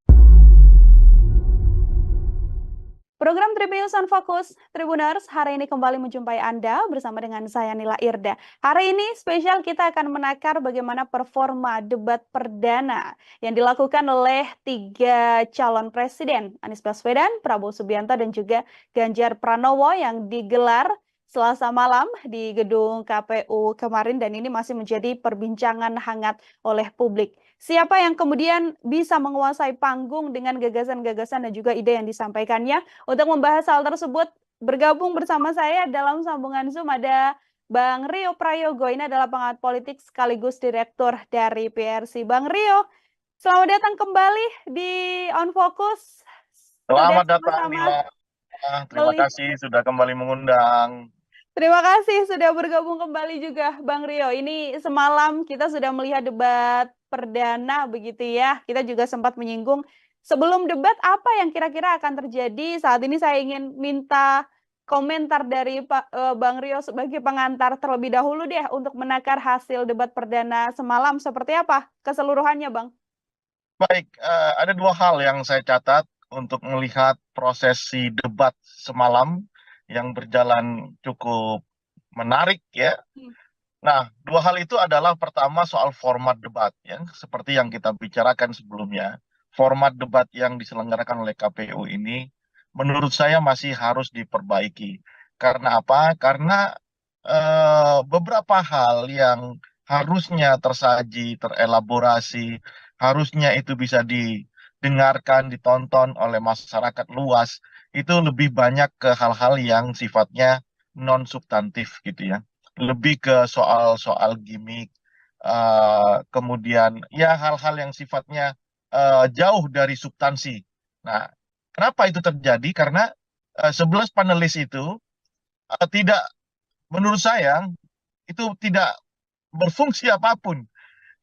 Program Tribun Fokus Tribuners hari ini kembali menjumpai Anda bersama dengan saya Nila Irda. Hari ini spesial kita akan menakar bagaimana performa debat perdana yang dilakukan oleh 3 calon presiden, Anies Baswedan, Prabowo Subianto, dan juga Ganjar Pranowo yang digelar Selasa malam di gedung KPU kemarin, dan ini masih menjadi perbincangan hangat oleh publik. Siapa yang kemudian bisa menguasai panggung dengan gagasan-gagasan dan juga ide yang disampaikannya? Untuk membahas hal tersebut, bergabung bersama saya dalam sambungan Zoom ada Bang Rio Prayogo. Ini adalah pengamat politik sekaligus direktur dari PRC. Bang Rio, selamat datang kembali di On Focus. Selamat datang, Nila. Terima Meli- kasih sudah kembali mengundang. Terima kasih sudah bergabung kembali juga Bang Rio. Ini semalam kita sudah melihat debat perdana begitu ya. Kita juga sempat menyinggung sebelum debat apa yang kira-kira akan terjadi. Saat ini saya ingin minta komentar dari Bang Rio sebagai pengantar terlebih dahulu deh untuk menakar hasil debat perdana semalam seperti apa keseluruhannya, Bang? Baik, ada dua hal yang saya catat untuk melihat prosesi debat semalam yang berjalan cukup menarik ya. Hmm. Nah, dua hal itu adalah pertama soal format debat ya, seperti yang kita bicarakan sebelumnya. Format debat yang diselenggarakan oleh KPU ini menurut saya masih harus diperbaiki. Karena apa? Karena beberapa hal yang harusnya tersaji, terelaborasi, harusnya itu bisa didengarkan, ditonton oleh masyarakat luas, itu lebih banyak ke hal-hal yang sifatnya non substantif gitu ya, lebih ke soal-soal gimmick, kemudian ya hal-hal yang sifatnya jauh dari substansi. Nah, kenapa itu terjadi? Karena 11 panelis itu tidak, menurut saya, itu tidak berfungsi apapun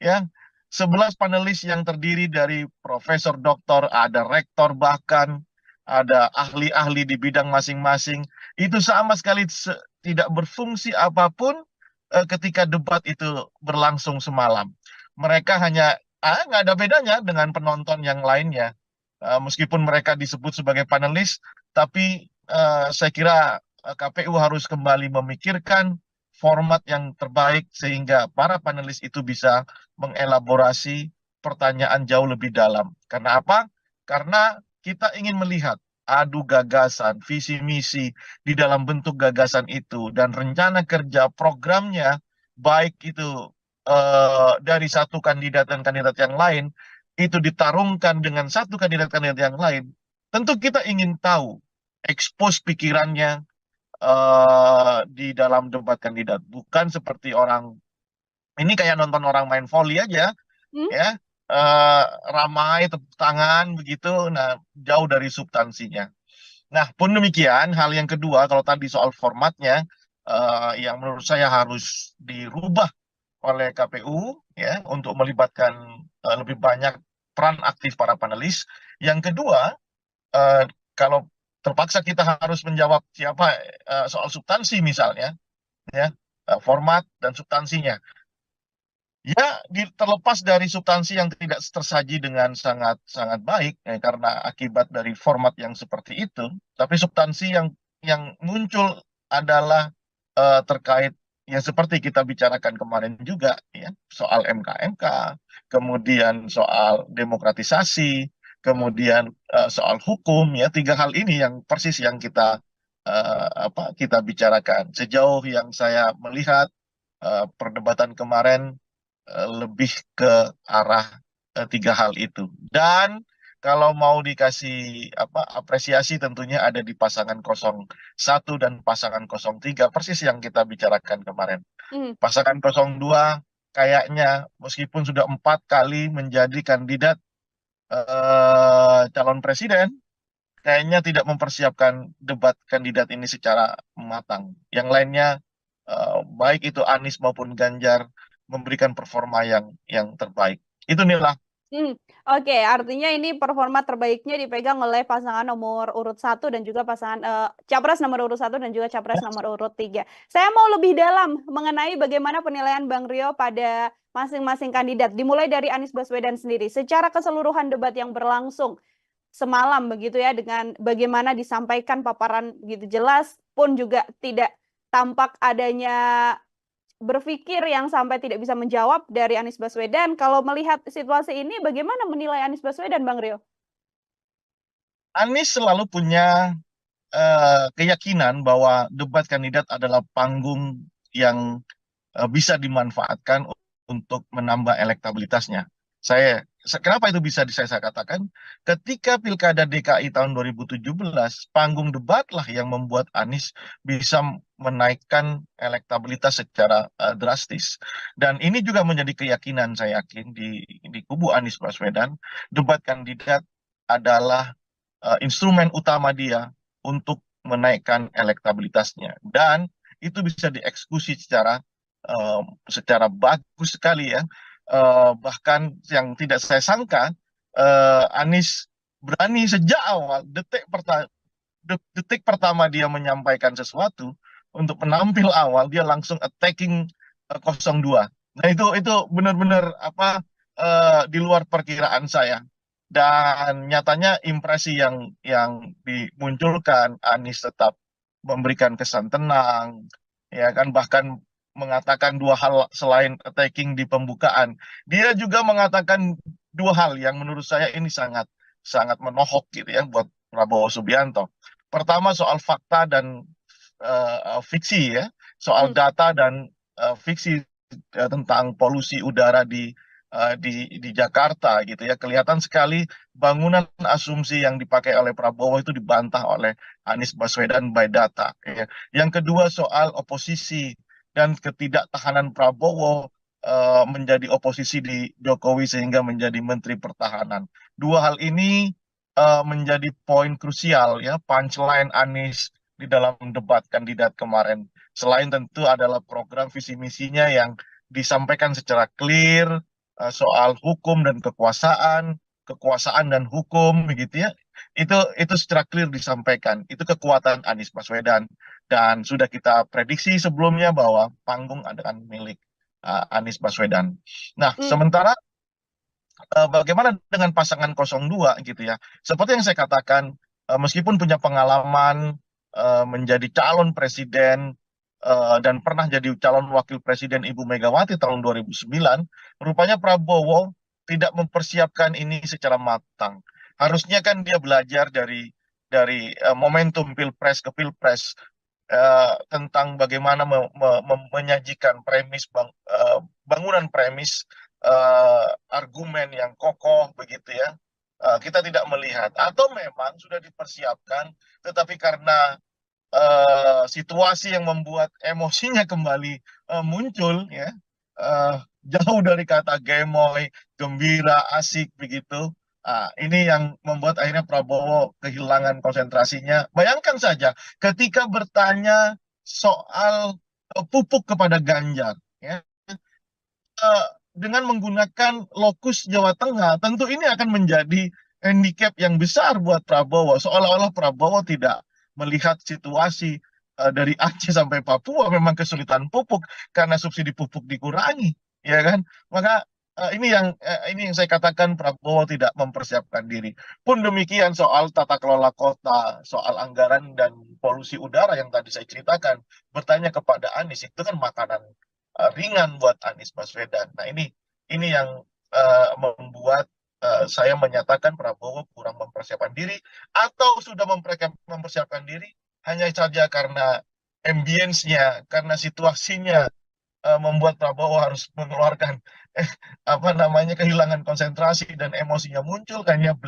ya. 11 panelis yang terdiri dari profesor doktor, ada rektor bahkan, ada ahli-ahli di bidang masing-masing, itu sama sekali tidak berfungsi apapun ketika debat itu berlangsung semalam. Mereka hanya nggak ada bedanya dengan penonton yang lainnya. Meskipun mereka disebut sebagai panelis, tapi saya kira KPU harus kembali memikirkan format yang terbaik sehingga para panelis itu bisa mengelaborasi pertanyaan jauh lebih dalam. Karena apa? Karena kita ingin melihat adu gagasan, visi misi di dalam bentuk gagasan itu dan rencana kerja programnya, baik itu dari satu kandidat dan kandidat yang lain itu ditarungkan dengan satu kandidat-kandidat yang lain. Tentu kita ingin tahu expose pikirannya di dalam debat kandidat, bukan seperti orang ini kayak nonton orang main volley aja Hmm? ya, ramai tepuk tangan begitu, nah jauh dari substansinya. Nah, pun demikian hal yang kedua kalau tadi soal formatnya yang menurut saya harus dirubah oleh KPU ya untuk melibatkan lebih banyak peran aktif para panelis. Yang kedua, eh, kalau terpaksa kita harus menjawab siapa soal substansi misalnya ya, format dan substansinya. Ya, terlepas dari substansi yang tidak tersaji dengan sangat sangat baik karena akibat dari format yang seperti itu, tapi substansi yang muncul adalah terkait yang seperti kita bicarakan kemarin juga ya, soal MK-MK, kemudian soal demokratisasi, kemudian soal hukum ya, tiga hal ini yang persis yang kita kita bicarakan. Sejauh yang saya melihat perdebatan kemarin lebih ke arah tiga hal itu. Dan kalau mau dikasih apresiasi tentunya ada di pasangan 01 dan pasangan 03 persis yang kita bicarakan kemarin. Hmm. Pasangan 02 kayaknya meskipun sudah 4 kali menjadi kandidat calon presiden, kayaknya tidak mempersiapkan debat kandidat ini secara matang. Yang lainnya baik itu Anies maupun Ganjar memberikan performa yang terbaik. Itu Nila. Oke, artinya ini performa terbaiknya dipegang oleh pasangan nomor urut 1 dan juga pasangan capres nomor urut 1 dan juga capres nomor urut 3. Saya mau lebih dalam mengenai bagaimana penilaian Bang Rio pada masing-masing kandidat, dimulai dari Anies Baswedan sendiri. Secara keseluruhan debat yang berlangsung semalam begitu ya, dengan bagaimana disampaikan paparan gitu jelas pun juga tidak tampak adanya berpikir yang sampai tidak bisa menjawab dari Anies Baswedan. Kalau melihat situasi ini, bagaimana menilai Anies Baswedan, Bang Rio? Anies selalu punya keyakinan bahwa debat kandidat adalah panggung yang bisa dimanfaatkan untuk menambah elektabilitasnya. Kenapa itu bisa saya katakan? Ketika Pilkada DKI tahun 2017, panggung debatlah yang membuat Anies bisa menaikkan elektabilitas secara drastis. Dan ini juga menjadi keyakinan saya yakin di kubu Anies Baswedan, debat kandidat adalah instrumen utama dia untuk menaikkan elektabilitasnya, dan itu bisa dieksekusi secara bagus sekali ya. Bahkan yang tidak saya sangka, Anies berani sejak awal detik pertama dia menyampaikan sesuatu untuk penampil awal dia langsung attacking 02. Nah itu benar-benar di luar perkiraan saya. Dan nyatanya impresi yang dimunculkan, Anies tetap memberikan kesan tenang, ya kan, bahkan mengatakan dua hal selain attacking di pembukaan. Dia juga mengatakan dua hal yang menurut saya ini sangat sangat menohok gitu ya buat Prabowo Subianto. Pertama soal fakta dan fiksi ya, soal data dan fiksi tentang polusi udara di Jakarta gitu ya. Kelihatan sekali bangunan asumsi yang dipakai oleh Prabowo itu dibantah oleh Anies Baswedan by data ya. Yang kedua soal oposisi dan ketidaktahanan Prabowo menjadi oposisi di Jokowi sehingga menjadi Menteri Pertahanan. Dua hal ini menjadi poin krusial ya, punchline Anies di dalam debat kandidat kemarin. Selain tentu adalah program visi misinya yang disampaikan secara clear, soal hukum dan kekuasaan dan hukum begitu ya. Itu secara clear disampaikan. Itu kekuatan Anies Baswedan, dan sudah kita prediksi sebelumnya bahwa panggung akan milik Anies Baswedan. Nah, sementara bagaimana dengan pasangan 02 gitu ya. Seperti yang saya katakan, meskipun punya pengalaman menjadi calon presiden dan pernah jadi calon wakil presiden Ibu Megawati tahun 2009, rupanya Prabowo tidak mempersiapkan ini secara matang. Harusnya kan dia belajar dari momentum pilpres ke pilpres, tentang bagaimana menyajikan bangunan premis, argumen yang kokoh begitu ya. Kita tidak melihat, atau memang sudah dipersiapkan tetapi karena situasi yang membuat emosinya kembali muncul ya, jauh dari kata gemoy, gembira, asik begitu. Ini yang membuat akhirnya Prabowo kehilangan konsentrasinya. Bayangkan saja ketika bertanya soal pupuk kepada Ganjar ya, dengan menggunakan lokus Jawa Tengah, tentu ini akan menjadi handicap yang besar buat Prabowo. Seolah-olah Prabowo tidak melihat situasi dari Aceh sampai Papua memang kesulitan pupuk karena subsidi pupuk dikurangi, ya kan? Maka ini yang saya katakan, Prabowo tidak mempersiapkan diri. Pun demikian soal tata kelola kota, soal anggaran dan polusi udara yang tadi saya ceritakan, bertanya kepada Anies itu kan makanan ringan buat Anies Baswedan. Nah ini yang membuat saya menyatakan Prabowo kurang mempersiapkan diri, atau sudah mempersiapkan diri hanya saja karena ambience-nya, karena situasinya membuat Prabowo harus mengeluarkan kehilangan konsentrasi dan emosinya muncul, kayaknya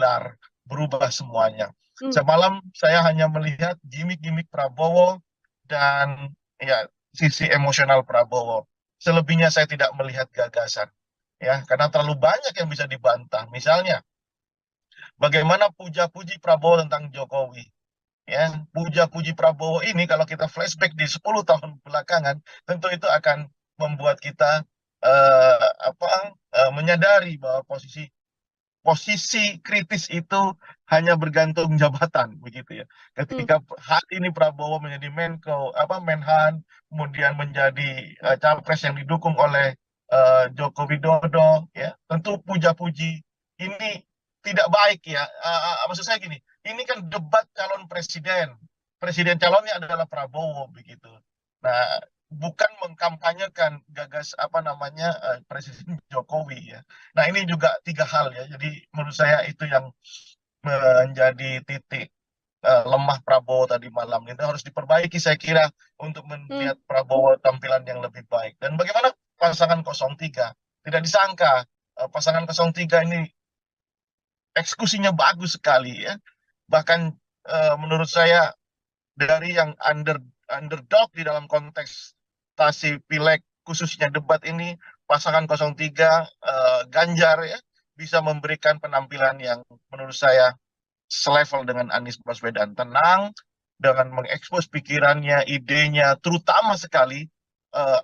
berubah semuanya. Semalam saya hanya melihat gimmick-gimmick Prabowo dan ya sisi emosional Prabowo. Selebihnya saya tidak melihat gagasan ya, karena terlalu banyak yang bisa dibantah. Misalnya bagaimana puja-puji Prabowo tentang Jokowi ya. Puja-puji Prabowo ini kalau kita flashback di 10 tahun belakangan, tentu itu akan membuat kita menyadari bahwa posisi kritis itu hanya bergantung jabatan begitu ya. Ketika hari ini Prabowo menjadi Menhan, kemudian menjadi capres yang didukung oleh Joko Widodo ya, tentu puja-puji ini tidak baik ya. Maksud saya gini, ini kan debat calon presiden calonnya adalah Prabowo begitu. Nah, bukan mengkampanyekan Presiden Jokowi ya. Nah ini juga tiga hal ya. Jadi menurut saya itu yang menjadi titik lemah Prabowo tadi malam. Itu harus diperbaiki saya kira untuk melihat Prabowo tampilan yang lebih baik. Dan bagaimana pasangan 03? Tidak disangka pasangan 03 ini eksekusinya bagus sekali ya. Bahkan menurut saya dari yang underdog di dalam kontestasi pileg khususnya debat ini, pasangan 03 Ganjar ya bisa memberikan penampilan yang menurut saya selevel dengan Anies Baswedan. Tenang, dengan mengekspos pikirannya, idenya, terutama sekali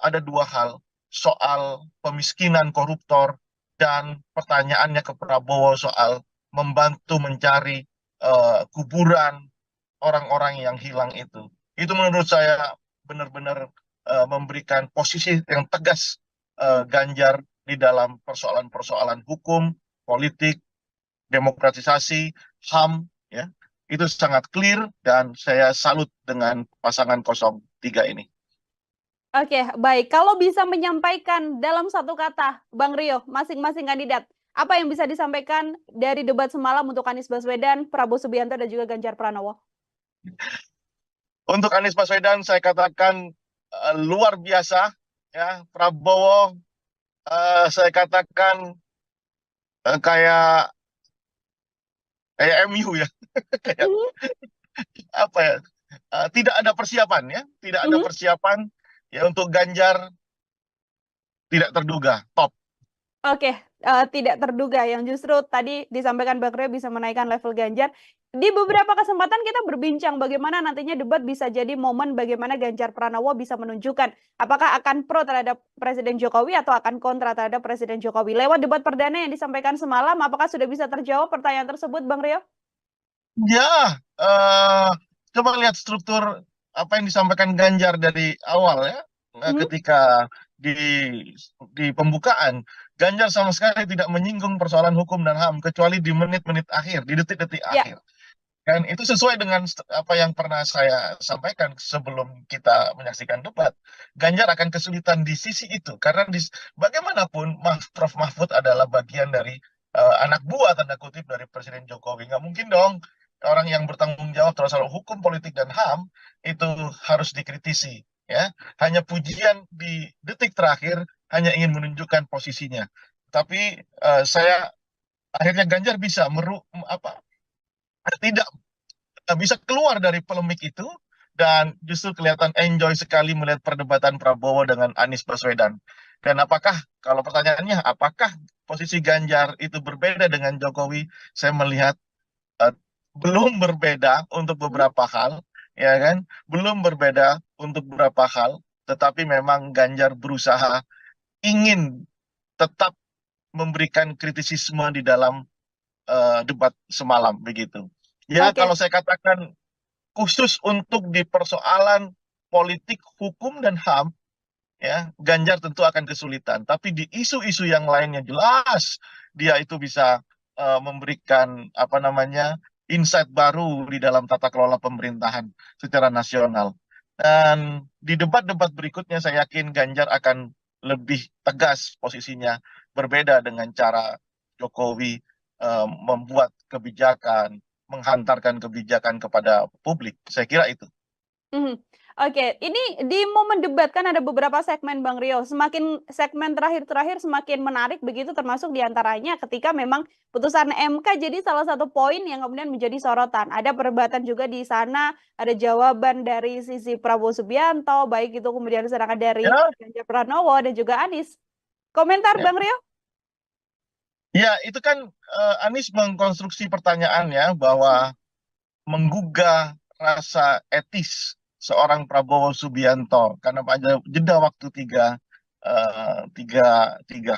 ada dua hal, soal pemiskinan koruptor dan pertanyaannya ke Prabowo soal membantu mencari kuburan orang-orang yang hilang itu. Itu menurut saya benar-benar memberikan posisi yang tegas Ganjar di dalam persoalan-persoalan hukum, politik, demokratisasi, HAM, ya. Itu sangat clear dan saya salut dengan pasangan 03 ini. Oke, baik. Kalau bisa menyampaikan dalam satu kata, Bang Rio, masing-masing kandidat, apa yang bisa disampaikan dari debat semalam untuk Anies Baswedan, Prabowo Subianto, dan juga Ganjar Pranowo? Untuk Anies Baswedan saya katakan luar biasa, ya. Prabowo saya katakan kayak MU ya, kayak apa ya? Tidak ada persiapan ya, tidak ada persiapan ya. Untuk Ganjar tidak terduga, top. Oke, tidak terduga yang justru tadi disampaikan Bang Rio bisa menaikkan level Ganjar. Di beberapa kesempatan kita berbincang bagaimana nantinya debat bisa jadi momen bagaimana Ganjar Pranowo bisa menunjukkan apakah akan pro terhadap Presiden Jokowi atau akan kontra terhadap Presiden Jokowi. Lewat debat perdana yang disampaikan semalam, apakah sudah bisa terjawab pertanyaan tersebut, Bang Rio? Ya, coba lihat struktur apa yang disampaikan Ganjar dari awal ya, ketika di pembukaan, Ganjar sama sekali tidak menyinggung persoalan hukum dan HAM kecuali di menit-menit akhir, di detik-detik Ya. akhir. Dan itu sesuai dengan apa yang pernah saya sampaikan sebelum kita menyaksikan debat. Ganjar akan kesulitan di sisi itu karena bagaimanapun Prof. Mahfud adalah bagian dari anak buah tanda kutip dari Presiden Jokowi. Nggak mungkin dong orang yang bertanggung jawab terhadap soal hukum, politik, dan HAM itu harus dikritisi. Ya, hanya pujian di detik terakhir hanya ingin menunjukkan posisinya. Tapi saya akhirnya Ganjar bisa tidak bisa keluar dari polemik itu dan justru kelihatan enjoy sekali melihat perdebatan Prabowo dengan Anies Baswedan. Dan kalau pertanyaannya apakah posisi Ganjar itu berbeda dengan Jokowi, saya melihat belum berbeda untuk beberapa hal, ya kan? Belum berbeda untuk beberapa hal, tetapi memang Ganjar berusaha ingin tetap memberikan kritisisme di dalam debat semalam begitu. Ya, kalau saya katakan khusus untuk di persoalan politik, hukum, dan HAM, ya, Ganjar tentu akan kesulitan. Tapi di isu-isu yang lainnya jelas dia itu bisa memberikan insight baru di dalam tata kelola pemerintahan secara nasional. Dan di debat-debat berikutnya saya yakin Ganjar akan lebih tegas posisinya, berbeda dengan cara Jokowi membuat kebijakan, menghantarkan kebijakan kepada publik. Saya kira itu. Oke, ini di momen debat kan ada beberapa segmen Bang Rio. Semakin segmen terakhir semakin menarik begitu, termasuk diantaranya ketika memang putusan MK jadi salah satu poin yang kemudian menjadi sorotan. Ada perdebatan juga di sana, ada jawaban dari sisi Prabowo Subianto, baik itu kemudian serangan dari Ganjar Pranowo dan juga Anies. Komentar Bang Rio? Ya, itu kan Anies mengkonstruksi pertanyaannya bahwa menggugah rasa etis seorang Prabowo Subianto karena pada jeda waktu tiga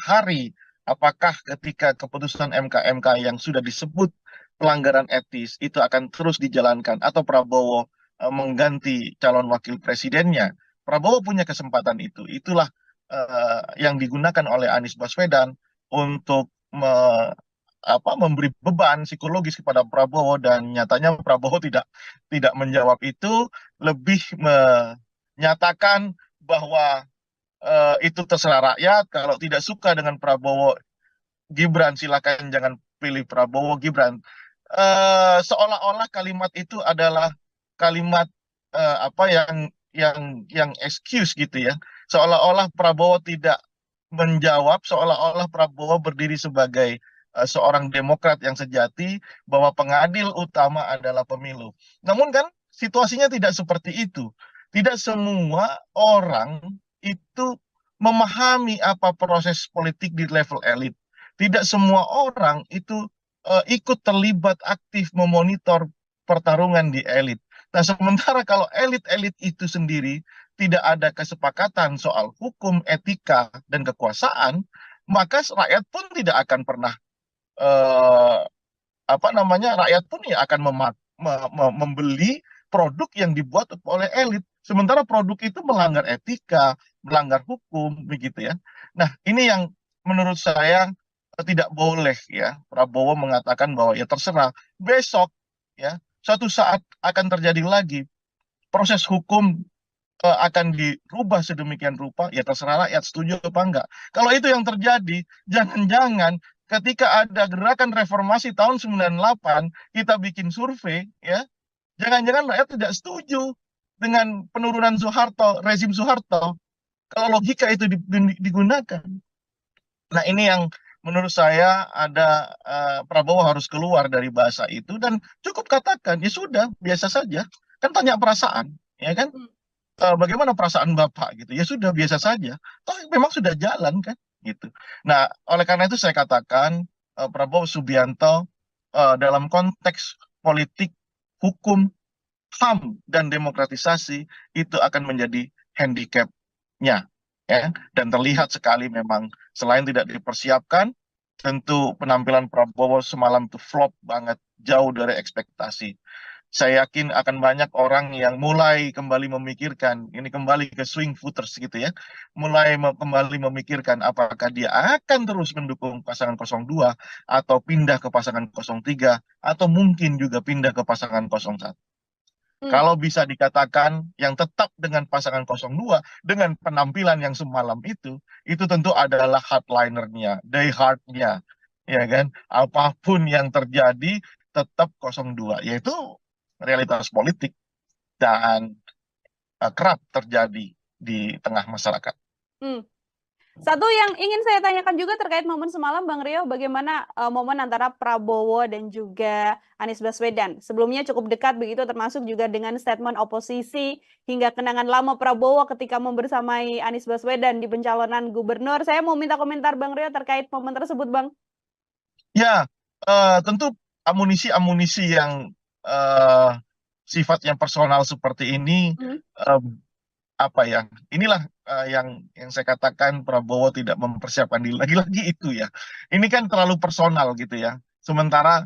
hari, apakah ketika keputusan MK yang sudah disebut pelanggaran etis itu akan terus dijalankan atau Prabowo mengganti calon wakil presidennya? Prabowo punya kesempatan itu. Itulah yang digunakan oleh Anies Baswedan untuk memberi beban psikologis kepada Prabowo, dan nyatanya Prabowo tidak menjawab itu, lebih menyatakan bahwa itu terserah rakyat, kalau tidak suka dengan Prabowo Gibran silakan jangan pilih Prabowo Gibran. Seolah-olah kalimat itu adalah kalimat yang excuse gitu ya. Seolah-olah Prabowo tidak menjawab, seolah-olah Prabowo berdiri sebagai seorang demokrat yang sejati, bahwa pengadil utama adalah pemilu. Namun kan situasinya tidak seperti itu. Tidak semua orang itu memahami apa proses politik di level elit. Tidak semua orang itu ikut terlibat aktif memonitor pertarungan di elit. Nah, sementara kalau elit-elit itu sendiri tidak ada kesepakatan soal hukum, etika, dan kekuasaan, maka rakyat pun tidak akan pernah eh, apa namanya, rakyat pun ya akan membeli produk yang dibuat oleh elit. Sementara produk itu melanggar etika, melanggar hukum, begitu ya. Nah, ini yang menurut saya tidak boleh ya Prabowo mengatakan bahwa ya terserah besok ya suatu saat akan terjadi lagi proses hukum akan dirubah sedemikian rupa, ya terserah rakyat setuju apa enggak. Kalau itu yang terjadi, jangan-jangan ketika ada gerakan reformasi tahun 98, kita bikin survei, ya, jangan-jangan rakyat tidak setuju dengan penurunan Soeharto, rezim Soeharto. Kalau logika itu digunakan. Nah, ini yang menurut saya ada Prabowo harus keluar dari bahasa itu dan cukup katakan, ya sudah, biasa saja. Kan tanya perasaan, ya kan? Bagaimana perasaan Bapak gitu. Ya sudah biasa saja. Toh memang sudah jalan kan gitu. Nah, oleh karena itu saya katakan Prabowo Subianto dalam konteks politik, hukum, HAM dan demokratisasi itu akan menjadi handicap-nya ya. Dan terlihat sekali memang selain tidak dipersiapkan, tentu penampilan Prabowo semalam itu flop banget, jauh dari ekspektasi. Saya yakin akan banyak orang yang mulai kembali memikirkan, ini kembali ke swing voters gitu ya, mulai kembali memikirkan apakah dia akan terus mendukung pasangan 02 atau pindah ke pasangan 03 atau mungkin juga pindah ke pasangan 01. Kalau bisa dikatakan yang tetap dengan pasangan 02 dengan penampilan yang semalam itu tentu adalah hardlinernya, diehardnya, ya kan? Apapun yang terjadi tetap 02, yaitu realitas politik dan kerap terjadi di tengah masyarakat. Satu yang ingin saya tanyakan juga terkait momen semalam, Bang Rio, bagaimana momen antara Prabowo dan juga Anies Baswedan? Sebelumnya cukup dekat begitu, termasuk juga dengan statement oposisi hingga kenangan lama Prabowo ketika membersamai Anies Baswedan di pencalonan gubernur. Saya mau minta komentar Bang Rio terkait momen tersebut, Bang. Ya, tentu amunisi-amunisi yang sifatnya personal seperti ini, apa ya? Inilah yang saya katakan Prabowo tidak mempersiapkan diri. Lagi-lagi itu ya. Ini kan terlalu personal gitu ya. Sementara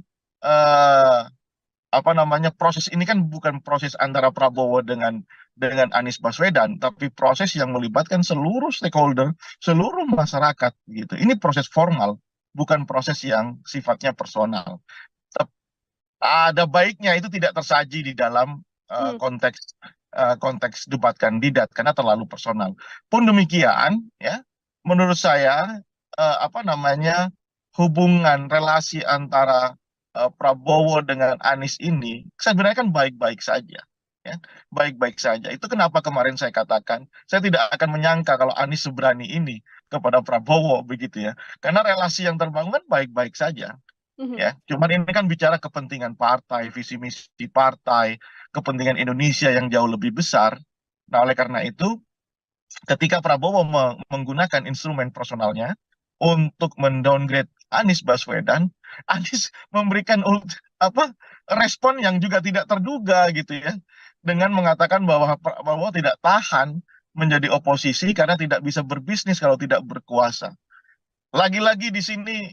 apa namanya, proses ini kan bukan proses antara Prabowo dengan Anies Baswedan, tapi proses yang melibatkan seluruh stakeholder, seluruh masyarakat gitu. Ini proses formal, bukan proses yang sifatnya personal. Ada baiknya itu tidak tersaji di dalam konteks debat kandidat karena terlalu personal. Pun demikian, ya, menurut saya apa namanya, hubungan relasi antara Prabowo dengan Anies ini sebenarnya kan baik-baik saja, ya, baik-baik saja. Itu kenapa kemarin saya katakan saya tidak akan menyangka kalau Anies seberani ini kepada Prabowo begitu ya, karena relasi yang terbangun kan baik-baik saja. Ya, cuman ini kan bicara kepentingan partai, visi misi partai, kepentingan Indonesia yang jauh lebih besar. Nah, oleh karena itu, ketika Prabowo menggunakan instrumen personalnya untuk mendowngrade Anies Baswedan, Anies memberikan respon yang juga tidak terduga gitu ya, dengan mengatakan bahwa Prabowo tidak tahan menjadi oposisi karena tidak bisa berbisnis kalau tidak berkuasa. Lagi-lagi di sini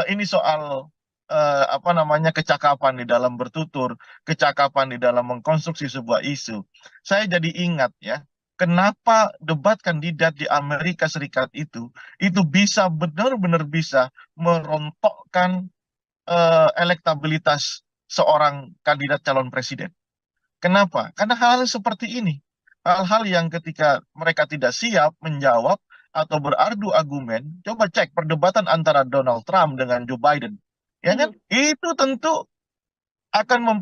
ini soal apa namanya, kecakapan di dalam bertutur, kecakapan di dalam mengkonstruksi sebuah isu. Saya jadi ingat ya, kenapa debat kandidat di Amerika Serikat itu bisa benar-benar bisa merontokkan elektabilitas seorang kandidat calon presiden. Kenapa? Karena hal-hal seperti ini, hal-hal yang ketika mereka tidak siap menjawab atau berargu argumen, coba cek perdebatan antara Donald Trump dengan Joe Biden. Ya kan, itu tentu akan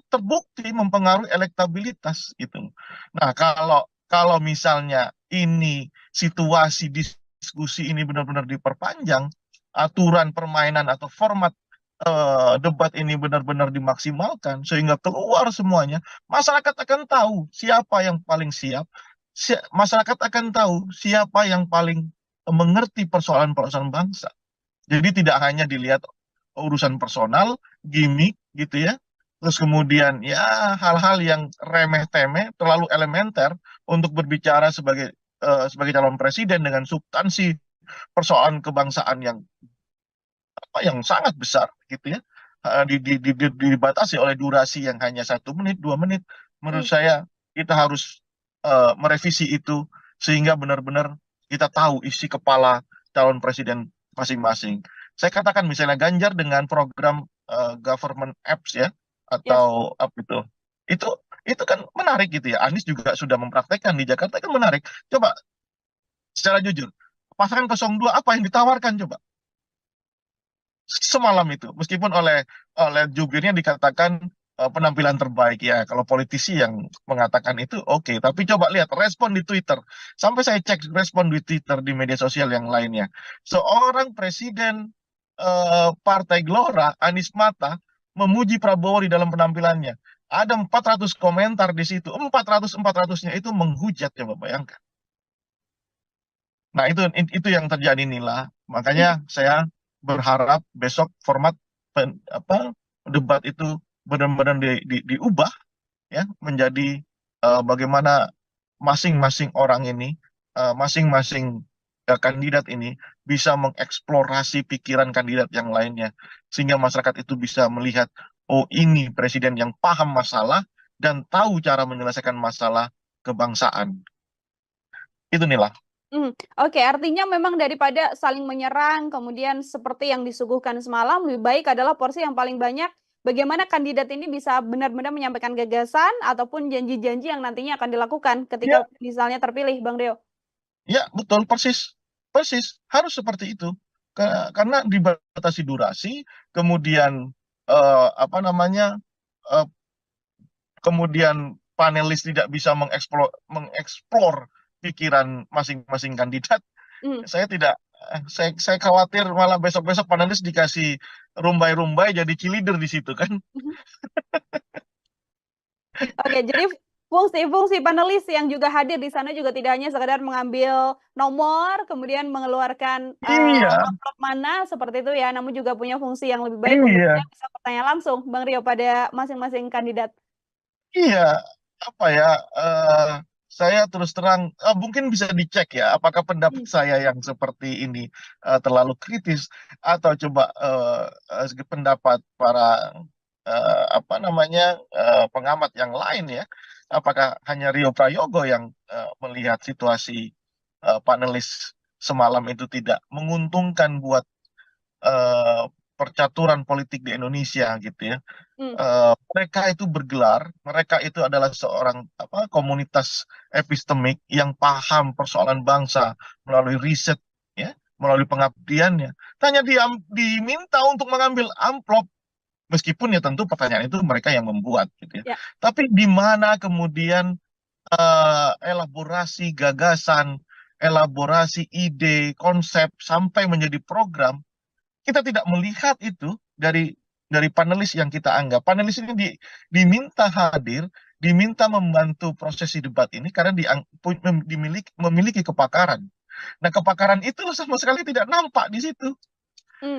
terbukti mempengaruhi elektabilitas itu. Nah, kalau misalnya ini situasi diskusi ini benar-benar diperpanjang, aturan permainan atau format debat ini benar-benar dimaksimalkan sehingga keluar semuanya, masyarakat akan tahu siapa yang paling siap, masyarakat akan tahu siapa yang paling mengerti persoalan-persoalan bangsa. Jadi tidak hanya dilihat urusan personal, gimmick gitu ya, terus kemudian ya hal-hal yang remeh-temeh, terlalu elementer untuk berbicara sebagai calon presiden dengan substansi persoalan kebangsaan yang sangat besar gitu ya. Dibatasi oleh durasi yang hanya 1 menit, 2 menit. Menurut saya kita harus merevisi itu sehingga benar-benar kita tahu isi kepala calon presiden masing-masing. Saya katakan misalnya Ganjar dengan program government apps ya, Yes. atau apa itu itu kan menarik gitu ya. Anies juga sudah mempraktekkan di Jakarta, kan menarik. Coba secara jujur, pasangan 02 apa yang ditawarkan coba semalam itu, meskipun oleh jubirnya dikatakan penampilan terbaik ya. Kalau politisi yang mengatakan itu oke, tapi coba lihat respon di Twitter. Sampai saya cek respon di Twitter, di media sosial yang lainnya. Seorang presiden Partai Gelora, Anies Mata, memuji Prabowo di dalam penampilannya. Ada 400 komentar di situ. 400-400-nya itu menghujat, coba bayangkan. Nah, itu yang terjadi Nila. Makanya saya berharap besok format debat itu benar-benar diubah ya menjadi bagaimana masing-masing orang ini, masing-masing kandidat ini bisa mengeksplorasi pikiran kandidat yang lainnya sehingga masyarakat itu bisa melihat, oh ini presiden yang paham masalah dan tahu cara menyelesaikan masalah kebangsaan. Itu Nila. Oke, artinya memang daripada saling menyerang, kemudian seperti yang disuguhkan semalam, lebih baik adalah porsi yang paling banyak bagaimana kandidat ini bisa benar-benar menyampaikan gagasan ataupun janji-janji yang nantinya akan dilakukan ketika Ya, misalnya terpilih, Bang Rio. ya betul, persis, persis harus seperti itu. Karena dibatasi durasi, kemudian apa namanya, eh, kemudian panelis tidak bisa mengeksplor pikiran masing-masing kandidat. Saya tidak, saya khawatir malah besok-besok panelis dikasih rumbai-rumbai jadi cheerleader di situ kan. Oke, jadi fungsi-fungsi panelis yang juga hadir di sana juga tidak hanya sekedar mengambil nomor, kemudian mengeluarkan Iya, amplop mana seperti itu ya, namun juga punya fungsi yang lebih baik untuk iya, dia bisa bertanya langsung, Bang Rio, pada masing-masing kandidat. iya. Apa ya? Saya terus terang, mungkin bisa dicek ya, apakah pendapat saya yang seperti ini terlalu kritis atau coba pendapat para apa namanya pengamat yang lain ya, apakah hanya Rio Prayogo yang melihat situasi panelis semalam itu tidak menguntungkan buat eh, percaturan politik di Indonesia gitu ya. Mereka itu bergelar, mereka itu adalah seorang komunitas epistemik yang paham persoalan bangsa melalui riset ya, melalui pengabdiannya. Hanya diminta untuk mengambil amplop, meskipun ya tentu pertanyaan itu mereka yang membuat gitu ya. Ya. Tapi di mana kemudian elaborasi gagasan, elaborasi ide, konsep sampai menjadi program, kita tidak melihat itu dari panelis yang kita anggap. Panelis ini diminta hadir, diminta membantu prosesi debat ini karena memiliki kepakaran. Nah, kepakaran itu sama sekali tidak nampak di situ.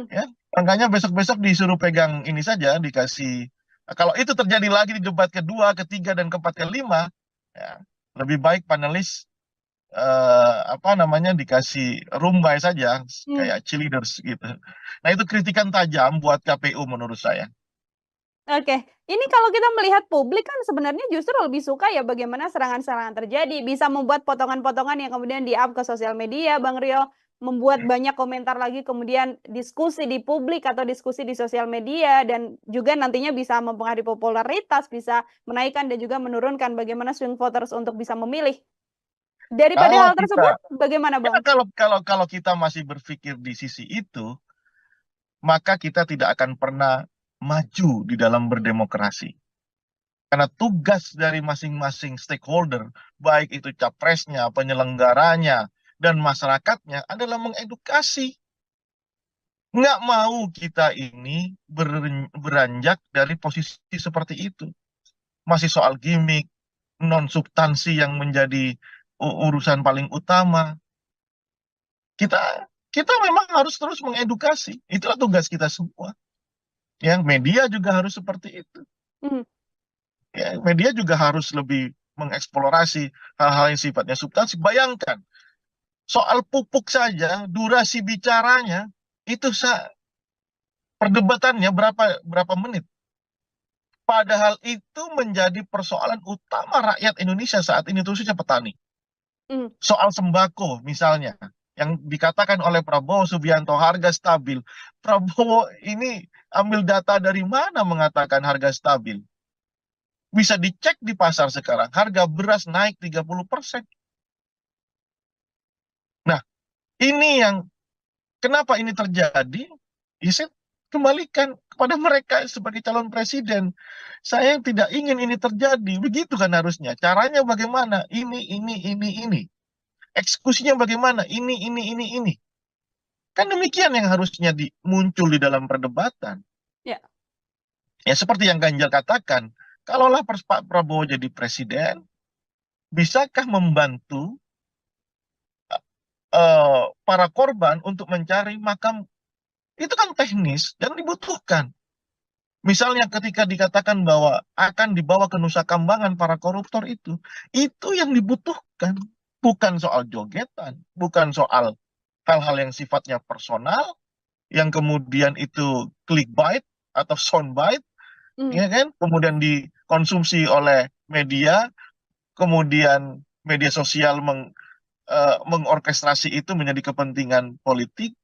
Ya, makanya besok-besok disuruh pegang ini saja, dikasih. Kalau itu terjadi lagi di debat kedua, ketiga, dan keempat, kelima, ya, lebih baik panelis apa namanya dikasih rumbai saja kayak cheerleaders gitu. Nah, itu kritikan tajam buat KPU menurut saya. Oke, ini kalau kita melihat publik kan sebenarnya justru lebih suka ya bagaimana serangan-serangan terjadi, bisa membuat potongan-potongan yang kemudian di-up ke sosial media, Bang Rio, membuat banyak komentar lagi, kemudian diskusi di publik atau diskusi di sosial media, dan juga nantinya bisa mempengaruhi popularitas, bisa menaikkan dan juga menurunkan bagaimana swing voters untuk bisa memilih. Daripada Kalau hal tersebut, bagaimana, ya, Bang? kalau kita masih berpikir di sisi itu, maka kita tidak akan pernah maju di dalam berdemokrasi. Karena tugas dari masing-masing stakeholder, baik itu capresnya, penyelenggaranya, dan masyarakatnya adalah mengedukasi. Nggak mau kita ini beranjak dari posisi seperti itu. Masih soal gimmick, non-substansi yang menjadi urusan paling utama. Kita memang harus terus mengedukasi. Itulah tugas kita semua. Ya, media juga harus seperti itu. Mhm. Ya, media juga harus lebih mengeksplorasi hal-hal yang sifatnya substansi. Bayangkan, soal pupuk saja, durasi bicaranya, itu perdebatannya berapa menit. Padahal itu menjadi persoalan utama rakyat Indonesia saat ini, khususnya petani. Mhm. Soal sembako misalnya, yang dikatakan oleh Prabowo Subianto harga stabil. Prabowo ini ambil data dari mana mengatakan harga stabil? Bisa dicek di pasar sekarang, harga beras naik 30%. Nah, ini yang kenapa ini terjadi? Ya, saya kembalikan kepada mereka sebagai calon presiden. Saya tidak ingin ini terjadi. Begitu kan harusnya. Caranya bagaimana? Ini. Eksekusinya bagaimana? Ini. Kan demikian yang harusnya muncul di dalam perdebatan. Ya. Ya seperti yang Ganjar katakan, kalaulah Pak Prabowo jadi presiden, bisakah membantu para korban untuk mencari makam? Itu kan teknis dan dibutuhkan. Misalnya ketika dikatakan bahwa akan dibawa ke Nusa Kambangan para koruptor itu yang dibutuhkan. Bukan soal jogetan, bukan soal hal-hal yang sifatnya personal, yang kemudian itu clickbait atau soundbite, Mhm. ya kan? Kemudian dikonsumsi oleh media, kemudian media sosial mengorkestrasi itu menjadi kepentingan politik.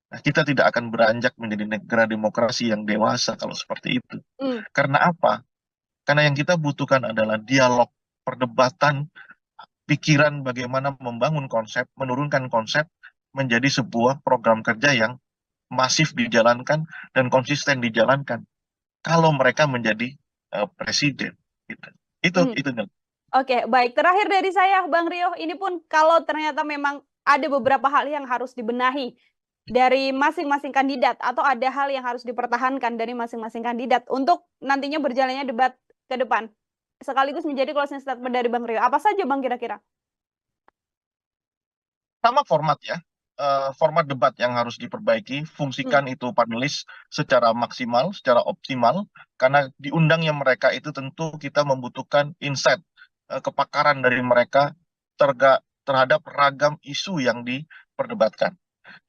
Nah, kita tidak akan beranjak menjadi negara demokrasi yang dewasa kalau seperti itu. Mhm. Karena apa? Karena yang kita butuhkan adalah dialog, perdebatan, pikiran bagaimana membangun konsep, menurunkan konsep menjadi sebuah program kerja yang masif dijalankan dan konsisten dijalankan. Kalau mereka menjadi presiden, gitu. Mhm. Itu. Oke, baik. Terakhir dari saya, Bang Rio, ini pun kalau ternyata memang ada beberapa hal yang harus dibenahi dari masing-masing kandidat atau ada hal yang harus dipertahankan dari masing-masing kandidat untuk nantinya berjalannya debat ke depan. Sekaligus menjadi closing statement dari Bang Rio. Apa saja, Bang, kira-kira? Sama format ya, format debat yang harus diperbaiki, Hmm. fungsikan itu panelis secara maksimal, secara optimal, karena diundangnya mereka itu tentu kita membutuhkan insight, kepakaran dari mereka terhadap ragam isu yang diperdebatkan.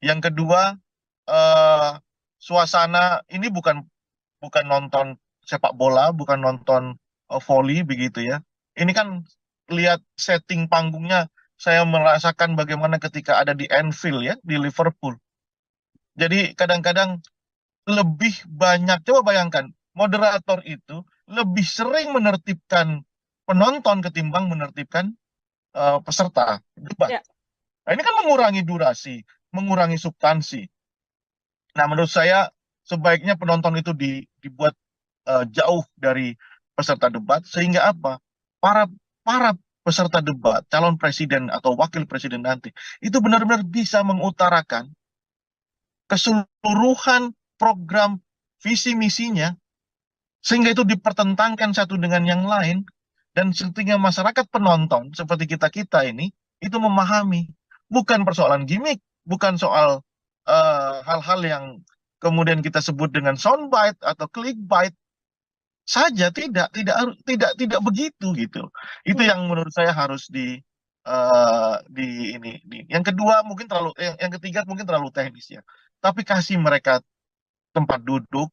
Yang kedua, eh, suasana ini bukan nonton sepak bola, bukan nonton volley begitu ya. Ini kan lihat setting panggungnya, saya merasakan bagaimana ketika ada di Anfield ya, di Liverpool. Jadi kadang-kadang lebih banyak, coba bayangkan, moderator itu lebih sering menertibkan penonton ketimbang menertibkan peserta debat. Ya. Nah, ini kan mengurangi durasi, mengurangi substansi. Nah, menurut saya sebaiknya penonton itu dibuat jauh dari peserta debat sehingga apa? Para para peserta debat, calon presiden atau wakil presiden nanti itu benar-benar bisa mengutarakan keseluruhan program visi misinya sehingga itu dipertentangkan satu dengan yang lain dan sehingga masyarakat penonton seperti kita-kita ini itu memahami bukan persoalan gimmick, bukan soal hal-hal yang kemudian kita sebut dengan soundbite atau clickbait saja, tidak begitu gitu. Itu Hmm. yang menurut saya harus yang kedua mungkin yang ketiga mungkin terlalu teknis ya. Tapi kasih mereka tempat duduk,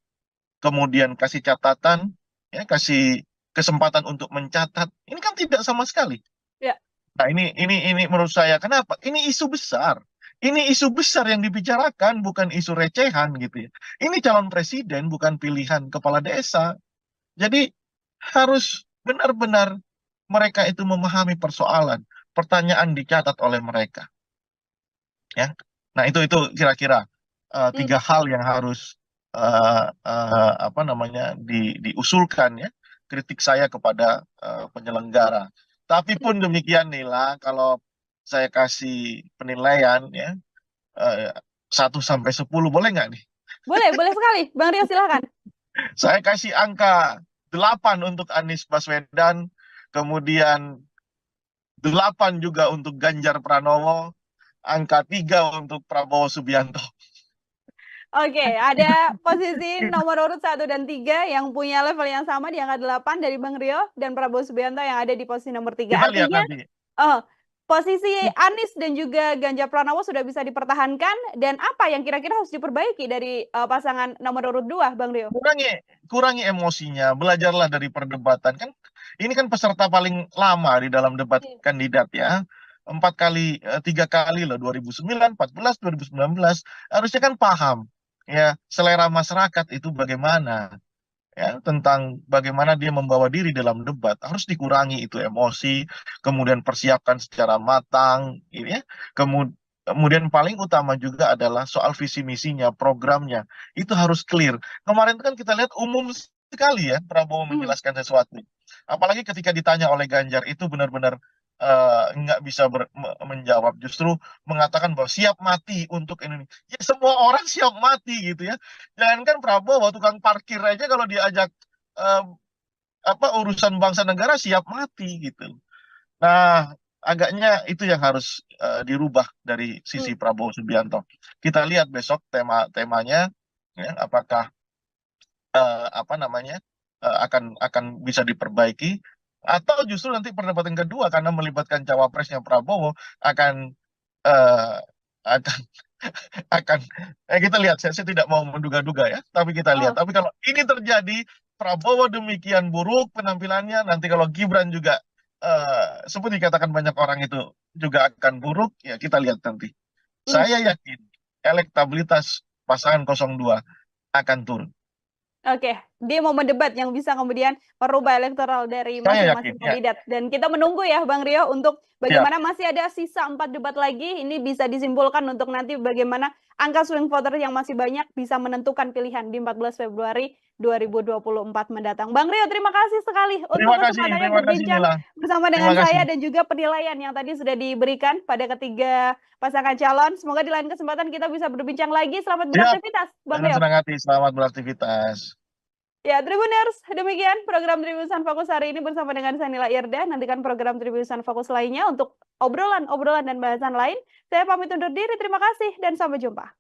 kemudian kasih catatan, ya kasih kesempatan untuk mencatat. Ini kan tidak sama sekali. Ya. Nah, ini menurut saya kenapa? Ini isu besar. Ini isu besar yang dibicarakan, bukan isu recehan gitu ya. Ini calon presiden, bukan pilihan kepala desa. Jadi harus benar-benar mereka itu memahami persoalan, pertanyaan dicatat oleh mereka. Ya, nah itu kira-kira Hmm. tiga hal yang harus apa namanya diusulkan ya kritik saya kepada penyelenggara. Tapi Hmm. pun demikian Nila, kalau saya kasih penilaian ya 1 sampai 10 boleh nggak nih? Boleh sekali. Bang Rio, silakan. Saya kasih angka 8 untuk Anies Baswedan, kemudian 8 juga untuk Ganjar Pranowo, angka 3 untuk Prabowo Subianto. Oke, ada posisi nomor urut 1 dan 3 yang punya level yang sama di angka 8 dari Bang Rio dan Prabowo Subianto yang ada di posisi nomor 3. Kita lihat Artinya, nanti. posisi Anies dan juga Ganjar Pranowo sudah bisa dipertahankan dan apa yang kira-kira harus diperbaiki dari pasangan nomor urut 2, Bang Rio? Kurangi emosinya, belajarlah dari perdebatan. Kan ini kan peserta paling lama di dalam debat kandidat ya. 3 kali loh, 2009, 14, 2019. Harusnya kan paham ya selera masyarakat itu bagaimana, ya tentang bagaimana dia membawa diri dalam debat. Harus dikurangi itu emosi, kemudian persiapkan secara matang, ini ya. Kemudian paling utama juga adalah soal visi misinya, programnya itu harus clear. Kemarin kan kita lihat umum sekali ya Prabowo menjelaskan sesuatu. Apalagi ketika ditanya oleh Ganjar itu benar-benar nggak bisa menjawab, justru mengatakan bahwa siap mati untuk Indonesia. Ya semua orang siap mati gitu ya. Jangankan Prabowo, tukang parkir aja kalau diajak eh, urusan bangsa negara siap mati gitu. Nah, agaknya itu yang harus dirubah dari sisi Prabowo Subianto. Kita lihat besok temanya ya, apakah akan bisa diperbaiki atau justru nanti perdebatan kedua karena melibatkan cawapresnya Prabowo akan eh, akan akan kita lihat. Saya tidak mau menduga-duga ya, tapi kita lihat. Tapi kalau ini terjadi, Prabowo demikian buruk penampilannya, nanti kalau Gibran juga seperti dikatakan banyak orang itu juga akan buruk, ya kita lihat nanti. Saya yakin elektabilitas pasangan 02 akan turun. Oke, di momen debat yang bisa kemudian merubah elektoral dari Saya masing-masing yakin, ya. kandidat. Dan kita menunggu ya Bang Rio untuk bagaimana masih ada sisa 4 debat lagi. Ini bisa disimpulkan untuk nanti bagaimana angka swing voter yang masih banyak bisa menentukan pilihan di 14 Februari 2024 mendatang. Bang Rio, terima kasih sekali untuk kesempatannya berbincang bersama dengan saya dan juga penilaian yang tadi sudah diberikan pada ketiga pasangan calon. Semoga di lain kesempatan kita bisa berbincang lagi. Selamat beraktivitas, Bang Rio. Senang hati, selamat beraktivitas. Ya, Tribuners, demikian program Tribusan Fokus hari ini bersama dengan saya Nila Irda. Nantikan program Tribusan Fokus lainnya untuk obrolan-obrolan dan bahasan lain. Saya pamit undur diri, terima kasih dan sampai jumpa.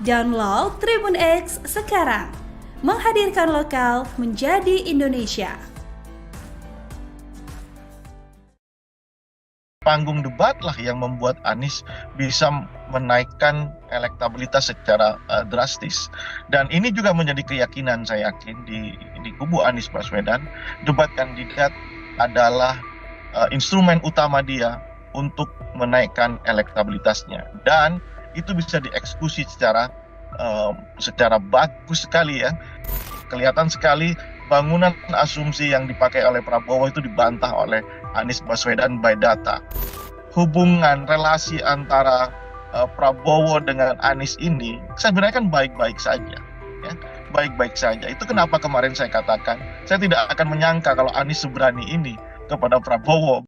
Download Tribun X sekarang. Menghadirkan lokal menjadi Indonesia. Panggung debat lah yang membuat Anies bisa menaikkan elektabilitas secara drastis. Dan ini juga menjadi keyakinan saya yakin di kubu Anies Baswedan, debat kandidat adalah instrumen utama dia untuk menaikkan elektabilitasnya. Dan itu bisa dieksekusi secara bagus sekali ya. Kelihatan sekali bangunan asumsi yang dipakai oleh Prabowo itu dibantah oleh Anies Baswedan by data. Hubungan relasi antara Prabowo dengan Anies ini sebenarnya kan baik-baik saja, ya. Baik-baik saja. Itu kenapa kemarin saya katakan saya tidak akan menyangka kalau Anies seberani ini kepada Prabowo.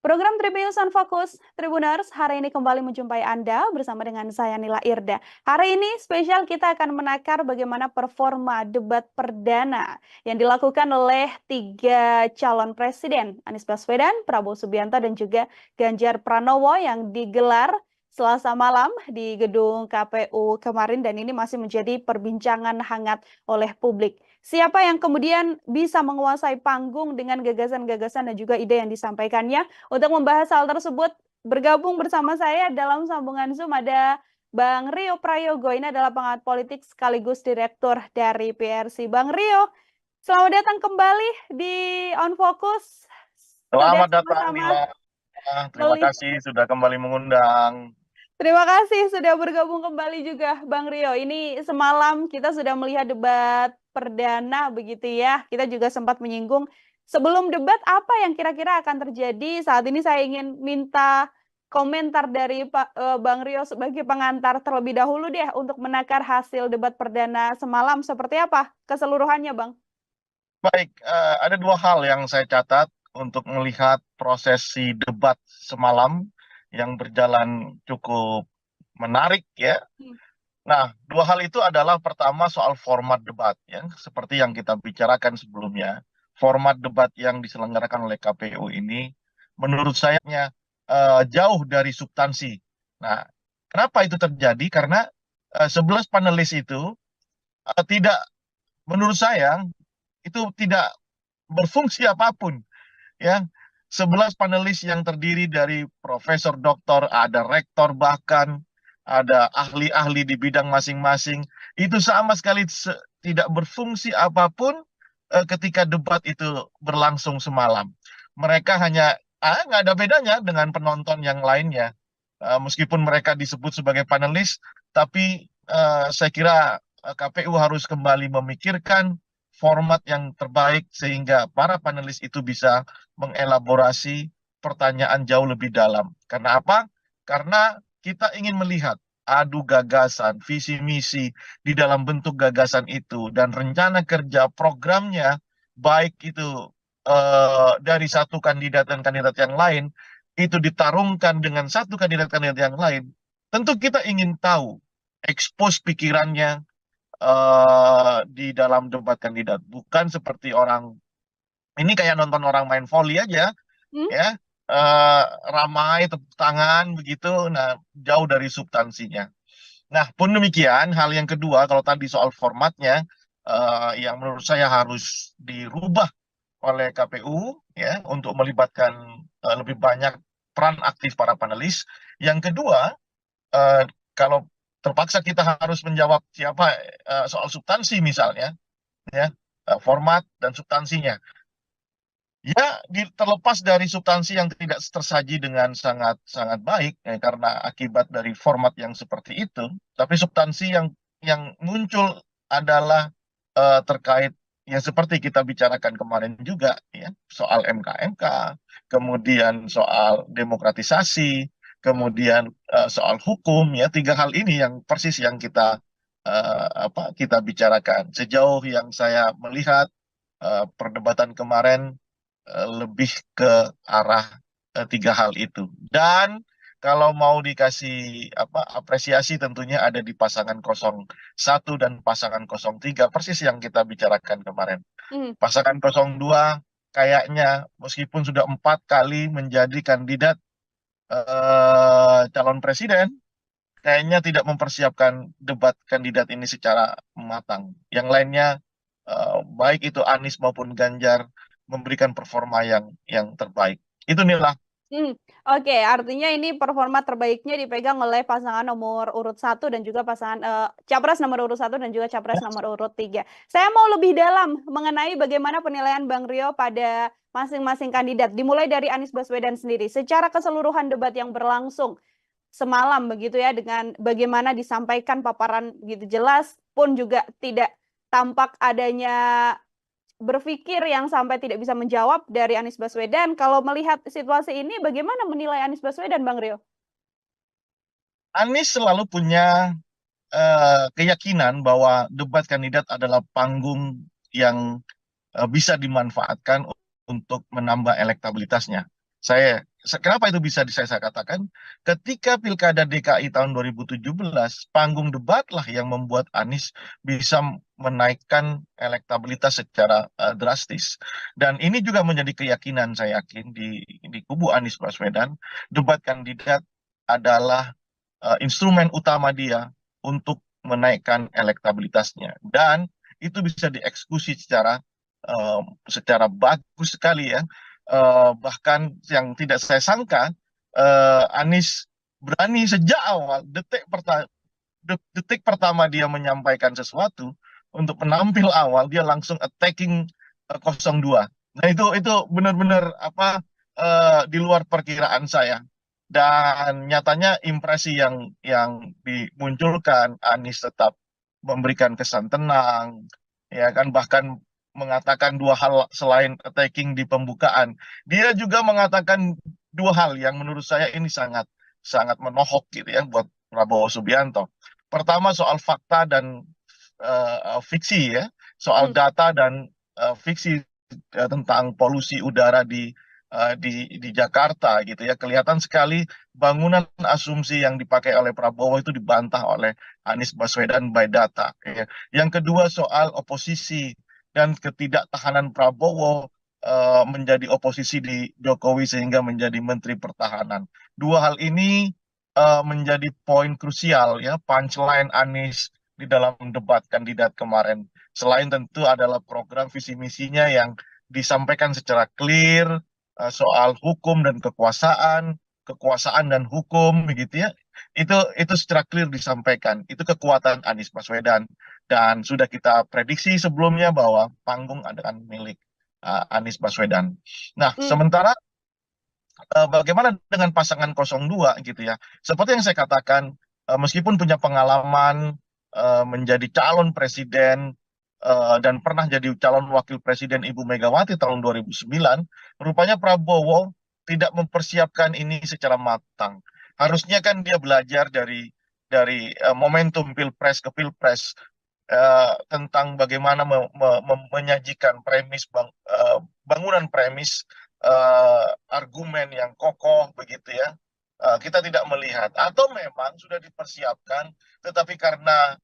Program Tribusan Fokus Tribuners hari ini kembali menjumpai Anda bersama dengan saya Nila Irda. Hari ini spesial kita akan menakar bagaimana performa debat perdana yang dilakukan oleh 3 calon presiden, Anies Baswedan, Prabowo Subianto, dan juga Ganjar Pranowo yang digelar Selasa malam di gedung KPU kemarin dan ini masih menjadi perbincangan hangat oleh publik. Siapa yang kemudian bisa menguasai panggung dengan gagasan-gagasan dan juga ide yang disampaikannya? Untuk membahas hal tersebut, bergabung bersama saya dalam sambungan Zoom ada Bang Rio Prayogo. Ini adalah pengamat politik sekaligus direktur dari PRC. Bang Rio, selamat datang kembali di On Focus. Selamat datang, Nila. Terima kasih sudah kembali mengundang. Terima kasih sudah bergabung kembali juga Bang Rio. Ini semalam kita sudah melihat debat perdana begitu ya. Kita juga sempat menyinggung sebelum debat apa yang kira-kira akan terjadi. Saat ini saya ingin minta komentar dari Bang Rio sebagai pengantar terlebih dahulu deh untuk menakar hasil debat perdana semalam seperti apa keseluruhannya, Bang? Baik, ada 2 hal yang saya catat untuk melihat prosesi debat semalam yang berjalan cukup menarik ya. Nah, 2 hal itu adalah pertama soal format debat ya, seperti yang kita bicarakan sebelumnya. Format debat yang diselenggarakan oleh KPU ini menurut saya jauh dari substansi. Nah, kenapa itu terjadi? Karena 11 panelis itu tidak, menurut saya itu tidak berfungsi apapun, ya. 11 panelis yang terdiri dari profesor, doktor, ada rektor, bahkan ada ahli-ahli di bidang masing-masing, itu sama sekali tidak berfungsi apapun ketika debat itu berlangsung semalam. Mereka hanya nggak ada bedanya dengan penonton yang lainnya. Meskipun mereka disebut sebagai panelis, tapi saya kira KPU harus kembali memikirkan format yang terbaik sehingga para panelis itu bisa mengelaborasi pertanyaan jauh lebih dalam. Karena apa? Karena kita ingin melihat adu gagasan, visi misi di dalam bentuk gagasan itu dan rencana kerja programnya, baik itu dari satu kandidat dan kandidat yang lain itu ditarungkan dengan satu kandidat-kandidat yang lain. Tentu kita ingin tahu expose pikirannya di dalam debat kandidat, bukan seperti orang ini kayak nonton orang main volley aja, Hmm? ya, ramai tepuk tangan begitu, nah jauh dari substansinya. Nah, pun demikian, hal yang kedua, kalau tadi soal formatnya, yang menurut saya harus dirubah oleh KPU, ya, untuk melibatkan lebih banyak peran aktif para panelis. Yang kedua, eh, kalau terpaksa kita harus menjawab siapa soal substansi misalnya, ya, format dan substansinya. Ya, terlepas dari substansi yang tidak tersaji dengan sangat sangat baik, karena akibat dari format yang seperti itu, tapi substansi yang muncul adalah terkait yang seperti kita bicarakan kemarin juga, ya, soal MK-MK, kemudian soal demokratisasi, kemudian soal hukum, ya, tiga hal ini yang persis yang kita bicarakan. Sejauh yang saya melihat perdebatan kemarin lebih ke arah tiga hal itu. Dan kalau mau dikasih apresiasi tentunya ada di pasangan 01 dan pasangan 03, persis yang kita bicarakan kemarin. Hmm. Pasangan 02 kayaknya meskipun sudah 4 kali menjadi kandidat calon presiden, kayaknya tidak mempersiapkan debat kandidat ini secara matang. Yang lainnya baik itu Anies maupun Ganjar memberikan performa yang terbaik. Itu Nila. Oke, artinya ini performa terbaiknya dipegang oleh pasangan nomor urut 1 dan juga pasangan capres nomor urut 1 dan juga capres nomor urut 3. Saya mau lebih dalam mengenai bagaimana penilaian Bang Rio pada masing-masing kandidat, dimulai dari Anies Baswedan sendiri. Secara keseluruhan debat yang berlangsung semalam begitu ya, dengan bagaimana disampaikan paparan gitu jelas pun juga tidak tampak adanya berpikir yang sampai tidak bisa menjawab dari Anies Baswedan. Kalau melihat situasi ini, bagaimana menilai Anies Baswedan, Bang Rio? Anies selalu punya keyakinan bahwa debat kandidat adalah panggung yang bisa dimanfaatkan untuk menambah elektabilitasnya. Kenapa itu bisa saya katakan? Ketika Pilkada DKI tahun 2017, panggung debatlah yang membuat Anies bisa menaikkan elektabilitas secara drastis. Dan ini juga menjadi keyakinan saya yakin di kubu Anies Baswedan, debat kandidat adalah instrumen utama dia untuk menaikkan elektabilitasnya. Dan itu bisa dieksekusi secara bagus sekali, ya. Bahkan yang tidak saya sangka, Anies berani sejak awal detik pertama dia menyampaikan sesuatu, untuk penampil awal dia langsung attacking 02. Nah, itu benar-benar di luar perkiraan saya. Dan nyatanya impresi yang dimunculkan, Anies tetap memberikan kesan tenang, ya kan, bahkan mengatakan dua hal selain attacking di pembukaan. Dia juga mengatakan dua hal yang menurut saya ini sangat sangat menohok gitu ya buat Prabowo Subianto. Pertama soal fakta dan fiksi, ya, soal data dan fiksi tentang polusi udara di Jakarta gitu ya. Kelihatan sekali bangunan asumsi yang dipakai oleh Prabowo itu dibantah oleh Anies Baswedan by data, ya. Yang kedua soal oposisi dan ketidaktahanan Prabowo menjadi oposisi di Jokowi sehingga menjadi Menteri Pertahanan. Dua hal ini menjadi poin krusial ya, punchline Anies di dalam debat kandidat kemarin. Selain tentu adalah program visi misinya yang disampaikan secara clear, soal hukum dan kekuasaan, kekuasaan dan hukum begitu ya. Itu secara clear disampaikan. Itu kekuatan Anies Baswedan, dan sudah kita prediksi sebelumnya bahwa panggung akan milik Anies Baswedan. Nah, Hmm. sementara bagaimana dengan pasangan 02 gitu ya. Seperti yang saya katakan, meskipun punya pengalaman menjadi calon presiden dan pernah jadi calon wakil presiden Ibu Megawati tahun 2009, rupanya Prabowo tidak mempersiapkan ini secara matang. Harusnya kan dia belajar dari momentum pilpres ke pilpres, tentang bagaimana menyajikan bangunan premis, argumen yang kokoh begitu ya. Kita tidak melihat, atau memang sudah dipersiapkan, tetapi karena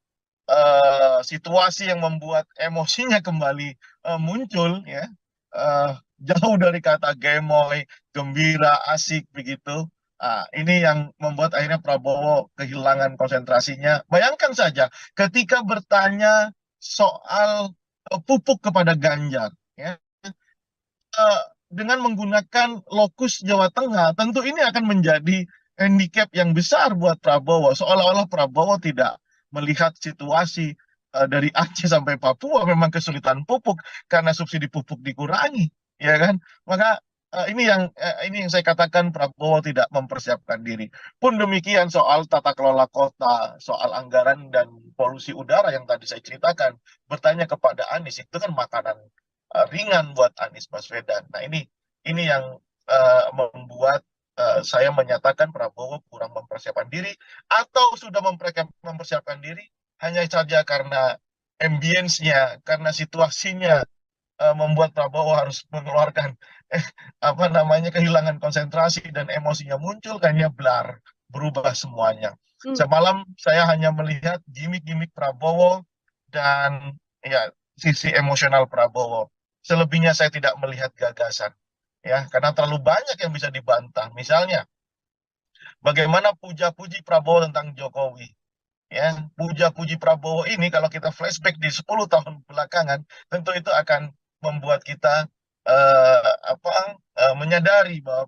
situasi yang membuat emosinya kembali muncul ya, eh, jauh dari kata gemoy, gembira, asik begitu. Ini yang membuat akhirnya Prabowo kehilangan konsentrasinya. Bayangkan saja ketika bertanya soal pupuk kepada Ganjar, ya, eh, dengan menggunakan lokus Jawa Tengah, tentu ini akan menjadi handicap yang besar buat Prabowo. Seolah-olah Prabowo tidak melihat situasi dari Aceh sampai Papua memang kesulitan pupuk karena subsidi pupuk dikurangi, ya kan? Maka ini yang saya katakan Prabowo tidak mempersiapkan diri. Pun demikian soal tata kelola kota, soal anggaran dan polusi udara yang tadi saya ceritakan, bertanya kepada Anies itu kan makanan ringan buat Anies Baswedan. Nah, ini yang membuat saya menyatakan Prabowo kurang mempersiapkan diri, atau sudah mempersiapkan diri hanya saja karena ambience-nya, karena situasinya membuat Prabowo harus mengeluarkan apa namanya, kehilangan konsentrasi dan emosinya muncul, kayaknya blar, berubah semuanya. Semalam saya hanya melihat gimmick-gimmick Prabowo dan ya sisi emosional Prabowo. Selebihnya saya tidak melihat gagasan, ya, karena terlalu banyak yang bisa dibantah. Misalnya, bagaimana puja-puji Prabowo tentang Jokowi, ya, puja-puji Prabowo ini kalau kita flashback di 10 tahun belakangan, tentu itu akan membuat kita menyadari bahwa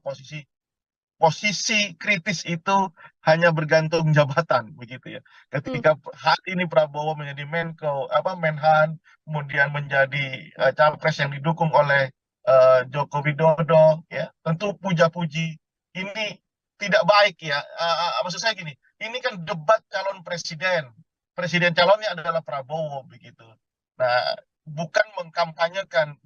posisi kritis itu hanya bergantung jabatan begitu ya. Ketika hari ini Prabowo menjadi Menhan, kemudian menjadi capres yang didukung oleh Joko Widodo, ya, tentu puja-puji ini tidak baik ya. Maksud saya gini, ini kan debat calon presiden, presiden calonnya adalah Prabowo begitu. Nah, bukan mengkampanyekan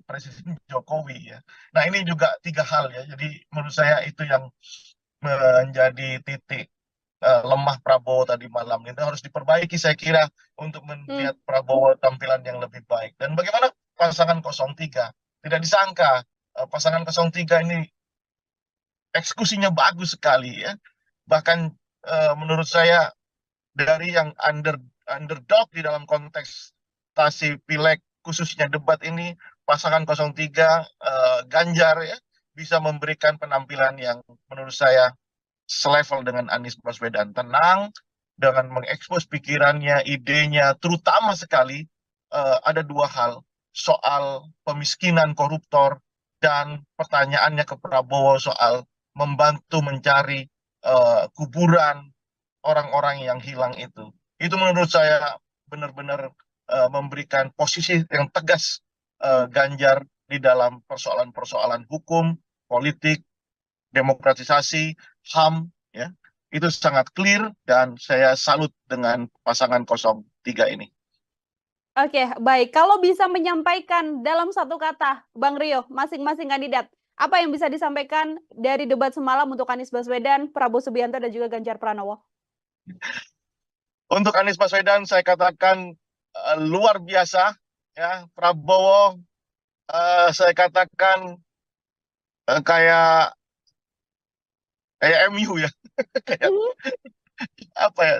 Presiden Jokowi ya. Nah, ini juga tiga hal ya. Jadi menurut saya itu yang menjadi titik lemah Prabowo tadi malam. Itu harus diperbaiki saya kira untuk melihat Prabowo tampilan yang lebih baik. Dan bagaimana pasangan 03? Tidak disangka pasangan 03 ini eksekusinya bagus sekali ya. Bahkan menurut saya dari yang underdog di dalam kontestasi pileg khususnya debat ini, pasangan 03 Ganjar ya bisa memberikan penampilan yang menurut saya selevel dengan Anies Baswedan. Tenang, dengan mengekspos pikirannya, idenya, terutama sekali ada dua hal, soal pemiskinan koruptor dan pertanyaannya ke Prabowo soal membantu mencari kuburan orang-orang yang hilang itu. Itu menurut saya benar-benar memberikan posisi yang tegas Ganjar di dalam persoalan-persoalan hukum, politik, demokratisasi, HAM, ya. Itu sangat clear dan saya salut dengan pasangan 03 ini. Oke, baik. Kalau bisa menyampaikan dalam satu kata, Bang Rio, masing-masing kandidat, apa yang bisa disampaikan dari debat semalam untuk Anies Baswedan, Prabowo Subianto, dan juga Ganjar Pranowo? Untuk Anies Baswedan saya katakan luar biasa, ya. Prabowo saya katakan kayak MU ya, kayak apa ya?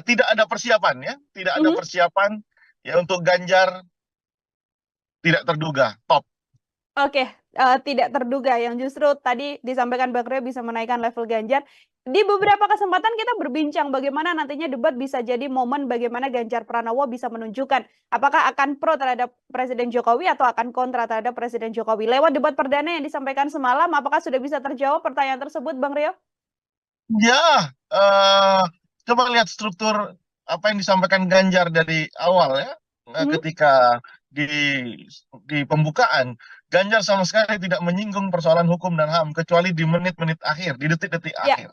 Tidak ada persiapan ya, tidak ada persiapan ya. Untuk Ganjar tidak terduga, top. Oke, tidak terduga yang justru tadi disampaikan Bang Rio bisa menaikkan level Ganjar. Di beberapa kesempatan kita berbincang bagaimana nantinya debat bisa jadi momen bagaimana Ganjar Pranowo bisa menunjukkan apakah akan pro terhadap Presiden Jokowi atau akan kontra terhadap Presiden Jokowi. Lewat debat perdana yang disampaikan semalam, apakah sudah bisa terjawab pertanyaan tersebut, Bang Rio? Ya, coba lihat struktur apa yang disampaikan Ganjar dari awal ya, Mhm. ketika di pembukaan, Ganjar sama sekali tidak menyinggung persoalan hukum dan HAM kecuali di menit-menit akhir, di detik-detik Ya. akhir.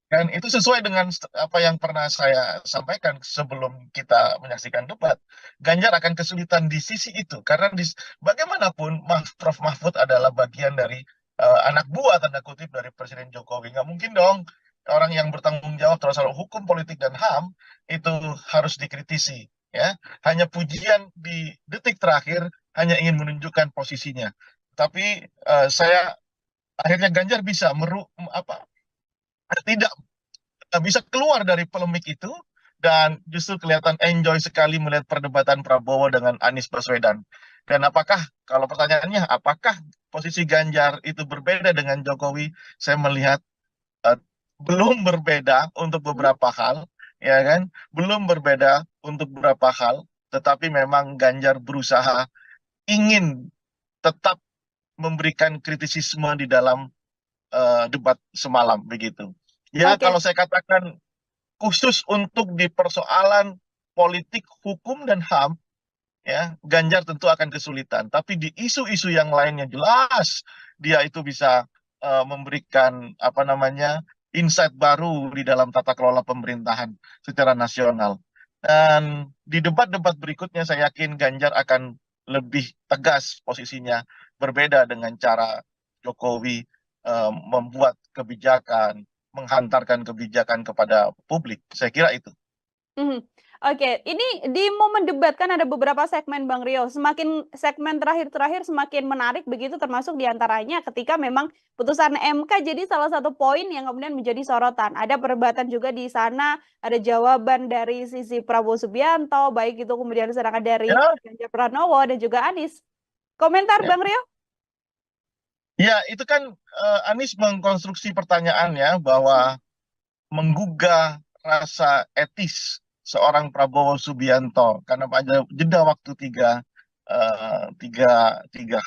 Dan itu sesuai dengan apa yang pernah saya sampaikan sebelum kita menyaksikan debat. Ganjar akan kesulitan di sisi itu karena bagaimanapun Prof. Mahfud adalah bagian dari anak buah tanda kutip dari Presiden Jokowi. Nggak mungkin dong orang yang bertanggung jawab terhadap soal hukum, politik dan HAM itu harus dikritisi. Ya, hanya pujian di detik terakhir hanya ingin menunjukkan posisinya. Tapi saya akhirnya Ganjar bisa tidak bisa keluar dari polemik itu dan justru kelihatan enjoy sekali melihat perdebatan Prabowo dengan Anies Baswedan. Dan kalau pertanyaannya, apakah posisi Ganjar itu berbeda dengan Jokowi? Saya melihat eh, belum berbeda untuk beberapa hal, ya kan? Belum berbeda untuk beberapa hal, tetapi memang Ganjar berusaha ingin tetap memberikan kritisisme di dalam debat semalam begitu. Ya, Oke. kalau saya katakan khusus untuk di persoalan politik, hukum dan HAM, ya Ganjar tentu akan kesulitan. Tapi di isu-isu yang lainnya jelas dia itu bisa memberikan insight baru di dalam tata kelola pemerintahan secara nasional. Dan di debat-debat berikutnya saya yakin Ganjar akan lebih tegas posisinya, berbeda dengan cara Jokowi membuat kebijakan, menghantarkan kebijakan kepada publik. Saya kira itu. Mhm. Oke, ini di momen debat kan ada beberapa segmen Bang Rio. Semakin segmen terakhir-terakhir semakin menarik begitu termasuk diantaranya ketika memang putusan MK jadi salah satu poin yang kemudian menjadi sorotan. Ada perdebatan juga di sana, ada jawaban dari sisi Prabowo Subianto, baik itu kemudian serangan dari Ya, Ganjar Pranowo dan juga Anies. Komentar ya. Bang Rio? Ya, itu kan Anies mengkonstruksi pertanyaannya bahwa menggugah rasa etis seorang Prabowo Subianto karena pada jeda waktu tiga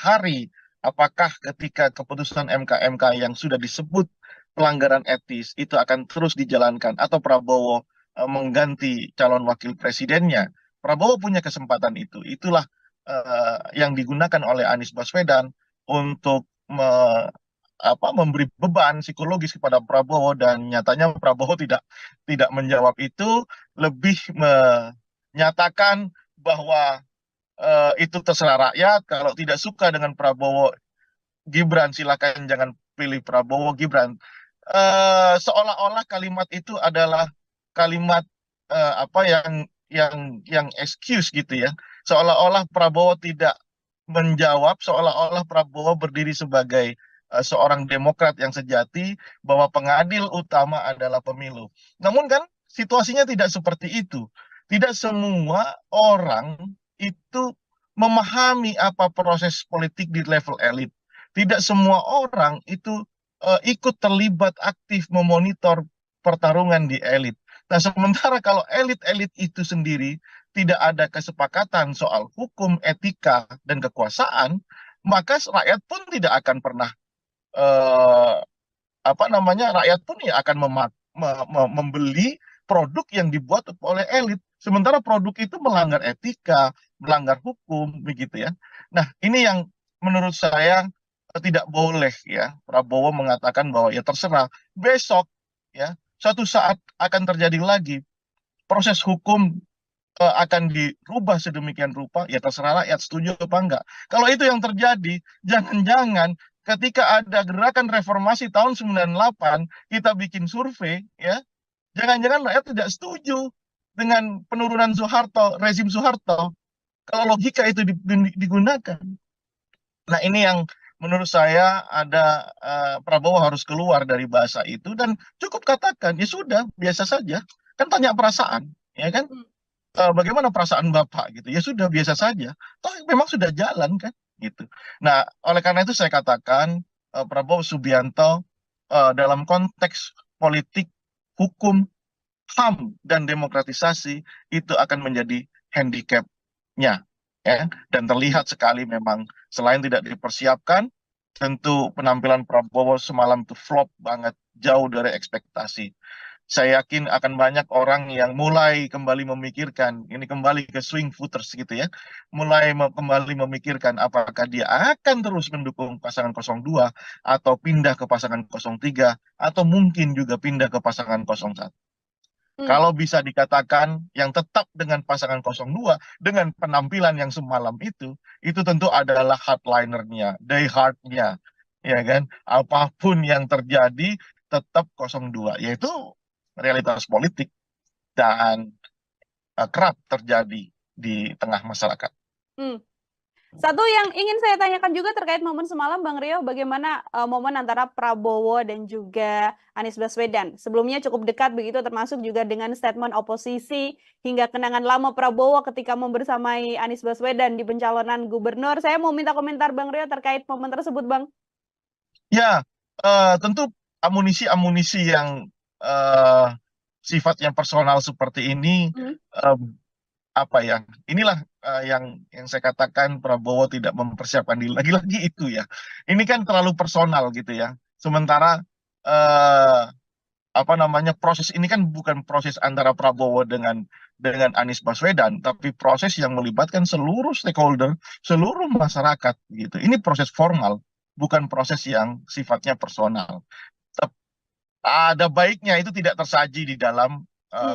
hari, apakah ketika keputusan MK yang sudah disebut pelanggaran etis itu akan terus dijalankan atau Prabowo mengganti calon wakil presidennya? Prabowo punya kesempatan itu. Itulah yang digunakan oleh Anies Baswedan untuk memberi beban psikologis kepada Prabowo dan nyatanya Prabowo tidak menjawab itu, lebih menyatakan bahwa itu terserah rakyat, kalau tidak suka dengan Prabowo Gibran silakan jangan pilih Prabowo Gibran. Seolah-olah kalimat itu adalah kalimat apa yang excuse gitu ya. Seolah-olah Prabowo tidak menjawab, seolah-olah Prabowo berdiri sebagai seorang demokrat yang sejati bahwa pengadil utama adalah pemilu. Namun kan situasinya tidak seperti itu. Tidak semua orang itu memahami apa proses politik di level elit. Tidak semua orang itu ikut terlibat aktif memonitor pertarungan di elit. Nah, sementara kalau elit-elit itu sendiri tidak ada kesepakatan soal hukum, etika, dan kekuasaan, maka rakyat pun tidak akan pernah eh, rakyat pun ya akan membeli produk yang dibuat oleh elit. Sementara produk itu melanggar etika, melanggar hukum, begitu ya. Nah, ini yang menurut saya tidak boleh ya Prabowo mengatakan bahwa ya terserah besok ya suatu saat akan terjadi lagi proses hukum akan dirubah sedemikian rupa, ya terserah rakyat setuju apa enggak. Kalau itu yang terjadi, jangan-jangan ketika ada gerakan reformasi tahun 98, kita bikin survei, ya, jangan-jangan rakyat tidak setuju dengan penurunan Soeharto, rezim Soeharto. Kalau logika itu digunakan. Nah, ini yang menurut saya ada Prabowo harus keluar dari bahasa itu dan cukup katakan, ya sudah, biasa saja. Kan tanya perasaan, ya kan? Bagaimana perasaan Bapak gitu? Ya sudah biasa saja. Toh memang sudah jalan kan? gitu. Nah, oleh karena itu saya katakan Prabowo Subianto dalam konteks politik, hukum, HAM dan demokratisasi itu akan menjadi handicap-nya, ya. Dan terlihat sekali memang selain tidak dipersiapkan, tentu penampilan Prabowo semalam itu flop banget, jauh dari ekspektasi. Saya yakin akan banyak orang yang mulai kembali memikirkan, ini kembali ke swing voters gitu ya, mulai kembali memikirkan apakah dia akan terus mendukung pasangan 02 atau pindah ke pasangan 03 atau mungkin juga pindah ke pasangan 01. Hmm. Kalau bisa dikatakan yang tetap dengan pasangan 02 dengan penampilan yang semalam itu tentu adalah hardlinernya, diehardnya, ya kan? Apapun yang terjadi tetap 02, yaitu realitas politik dan kerap terjadi di tengah masyarakat. Hmm. Satu yang ingin saya tanyakan juga terkait momen semalam, Bang Rio, bagaimana momen antara Prabowo dan juga Anies Baswedan? Sebelumnya cukup dekat begitu, termasuk juga dengan statement oposisi hingga kenangan lama Prabowo ketika membersamai Anies Baswedan di pencalonan gubernur. Saya mau minta komentar Bang Rio terkait momen tersebut, Bang. Ya, tentu amunisi-amunisi yang sifatnya personal seperti ini, apa ya? Inilah yang saya katakan Prabowo tidak mempersiapkan diri. Lagi-lagi itu ya. Ini kan terlalu personal gitu ya. Sementara apa namanya, proses ini kan bukan proses antara Prabowo dengan Anies Baswedan, tapi proses yang melibatkan seluruh stakeholder, seluruh masyarakat gitu. Ini proses formal, bukan proses yang sifatnya personal. Ada baiknya itu tidak tersaji di dalam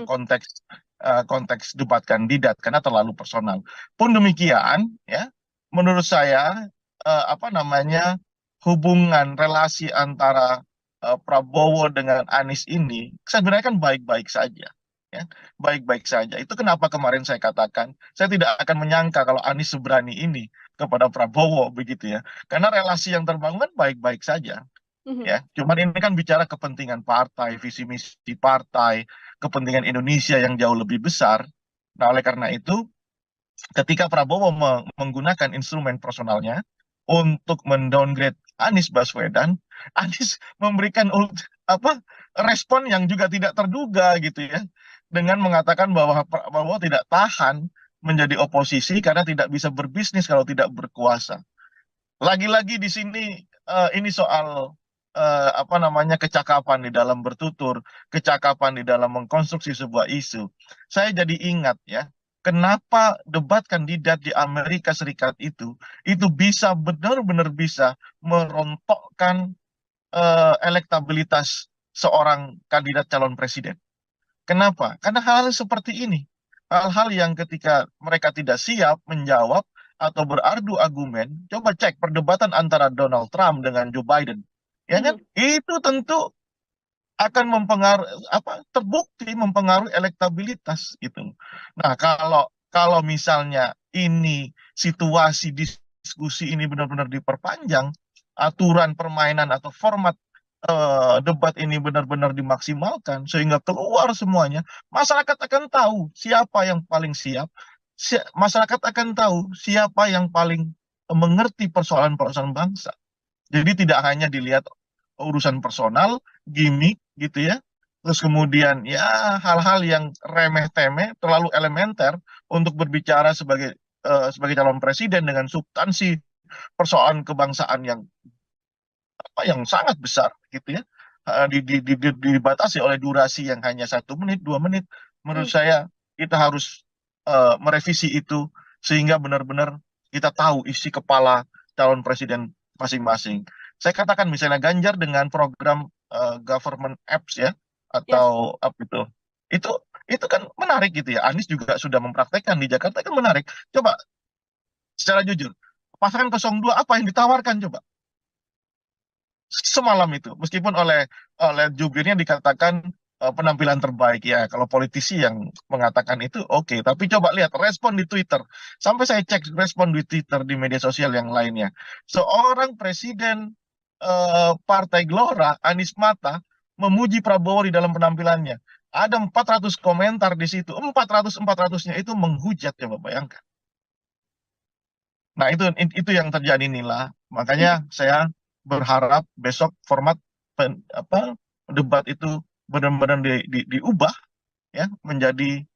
konteks debat kandidat karena terlalu personal. Pun demikian, ya, menurut saya apa namanya, hubungan relasi antara Prabowo dengan Anies ini sebenarnya kan baik-baik saja, ya, baik-baik saja. Itu kenapa kemarin saya katakan saya tidak akan menyangka kalau Anies seberani ini kepada Prabowo begitu ya, karena relasi yang terbangun kan baik-baik saja. Ya, cuman ini kan bicara kepentingan partai, visi misi partai, kepentingan Indonesia yang jauh lebih besar. Nah, oleh karena itu, ketika Prabowo menggunakan instrumen personalnya untuk mendowngrade Anies Baswedan, Anies memberikan respon yang juga tidak terduga gitu ya, dengan mengatakan bahwa Prabowo tidak tahan menjadi oposisi karena tidak bisa berbisnis kalau tidak berkuasa. Lagi-lagi di sini ini soal apa namanya, kecakapan di dalam bertutur, kecakapan di dalam mengkonstruksi sebuah isu. Saya jadi ingat ya, kenapa debat kandidat di Amerika Serikat itu bisa benar-benar bisa merontokkan elektabilitas seorang kandidat calon presiden. Kenapa? Karena hal-hal seperti ini, hal-hal yang ketika mereka tidak siap menjawab atau berargu argumen, coba cek perdebatan antara Donald Trump dengan Joe Biden. Ya kan? Itu tentu akan terbukti mempengaruhi elektabilitas gitu. Nah, kalau misalnya ini situasi diskusi ini benar-benar diperpanjang, aturan permainan atau format debat ini benar-benar dimaksimalkan sehingga keluar semuanya, masyarakat akan tahu siapa yang paling siap, masyarakat akan tahu siapa yang paling mengerti persoalan-persoalan bangsa. Jadi tidak hanya dilihat urusan personal, gimmick gitu ya. Terus kemudian ya hal-hal yang remeh-temeh, terlalu elementer untuk berbicara sebagai calon presiden dengan substansi persoalan kebangsaan yang sangat besar gitu ya. Dibatasi oleh durasi yang hanya 1 menit, 2 menit. Menurut saya kita harus merevisi itu sehingga benar-benar kita tahu isi kepala calon presiden masing-masing. Saya katakan misalnya Ganjar dengan program government apps ya, atau apa itu kan menarik gitu ya. Anies juga sudah mempraktekkan di Jakarta, kan menarik. Coba secara jujur, pasangan 02 apa yang ditawarkan coba semalam itu, meskipun oleh jubirnya dikatakan penampilan terbaik ya. Kalau politisi yang mengatakan itu oke, tapi coba lihat respon di Twitter. Sampai saya cek respon di Twitter, di media sosial yang lainnya. Seorang presiden Partai Gelora, Anies Mata, memuji Prabowo di dalam penampilannya. Ada 400 komentar di situ. 400-400-nya itu menghujat, coba bayangkan. Nah, itu yang terjadi Nila. Makanya saya berharap besok format debat itu benar-benar diubah ya menjadi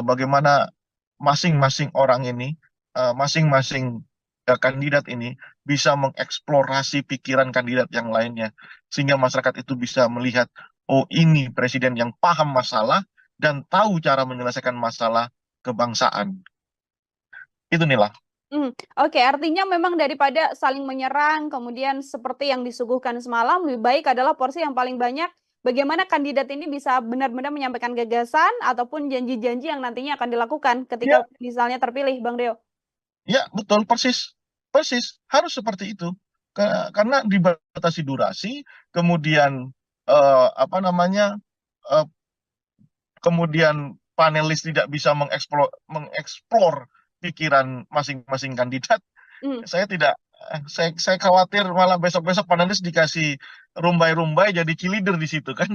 bagaimana masing-masing orang ini, masing-masing kandidat ini bisa mengeksplorasi pikiran kandidat yang lainnya sehingga masyarakat itu bisa melihat, oh ini presiden yang paham masalah dan tahu cara menyelesaikan masalah kebangsaan. Itu Nila. Oke, artinya memang daripada saling menyerang, kemudian seperti yang disuguhkan semalam, lebih baik adalah porsi yang paling banyak bagaimana kandidat ini bisa benar-benar menyampaikan gagasan ataupun janji-janji yang nantinya akan dilakukan Ya, ketika misalnya terpilih, Bang Deo. ya betul persis, persis harus seperti itu. Karena dibatasi durasi, kemudian apa namanya, eh, kemudian panelis tidak bisa mengeksplor pikiran masing-masing kandidat. Hmm. Saya tidak, saya khawatir malah besok-besok panelis dikasih rumbai-rumbai jadi cheerleader di situ kan.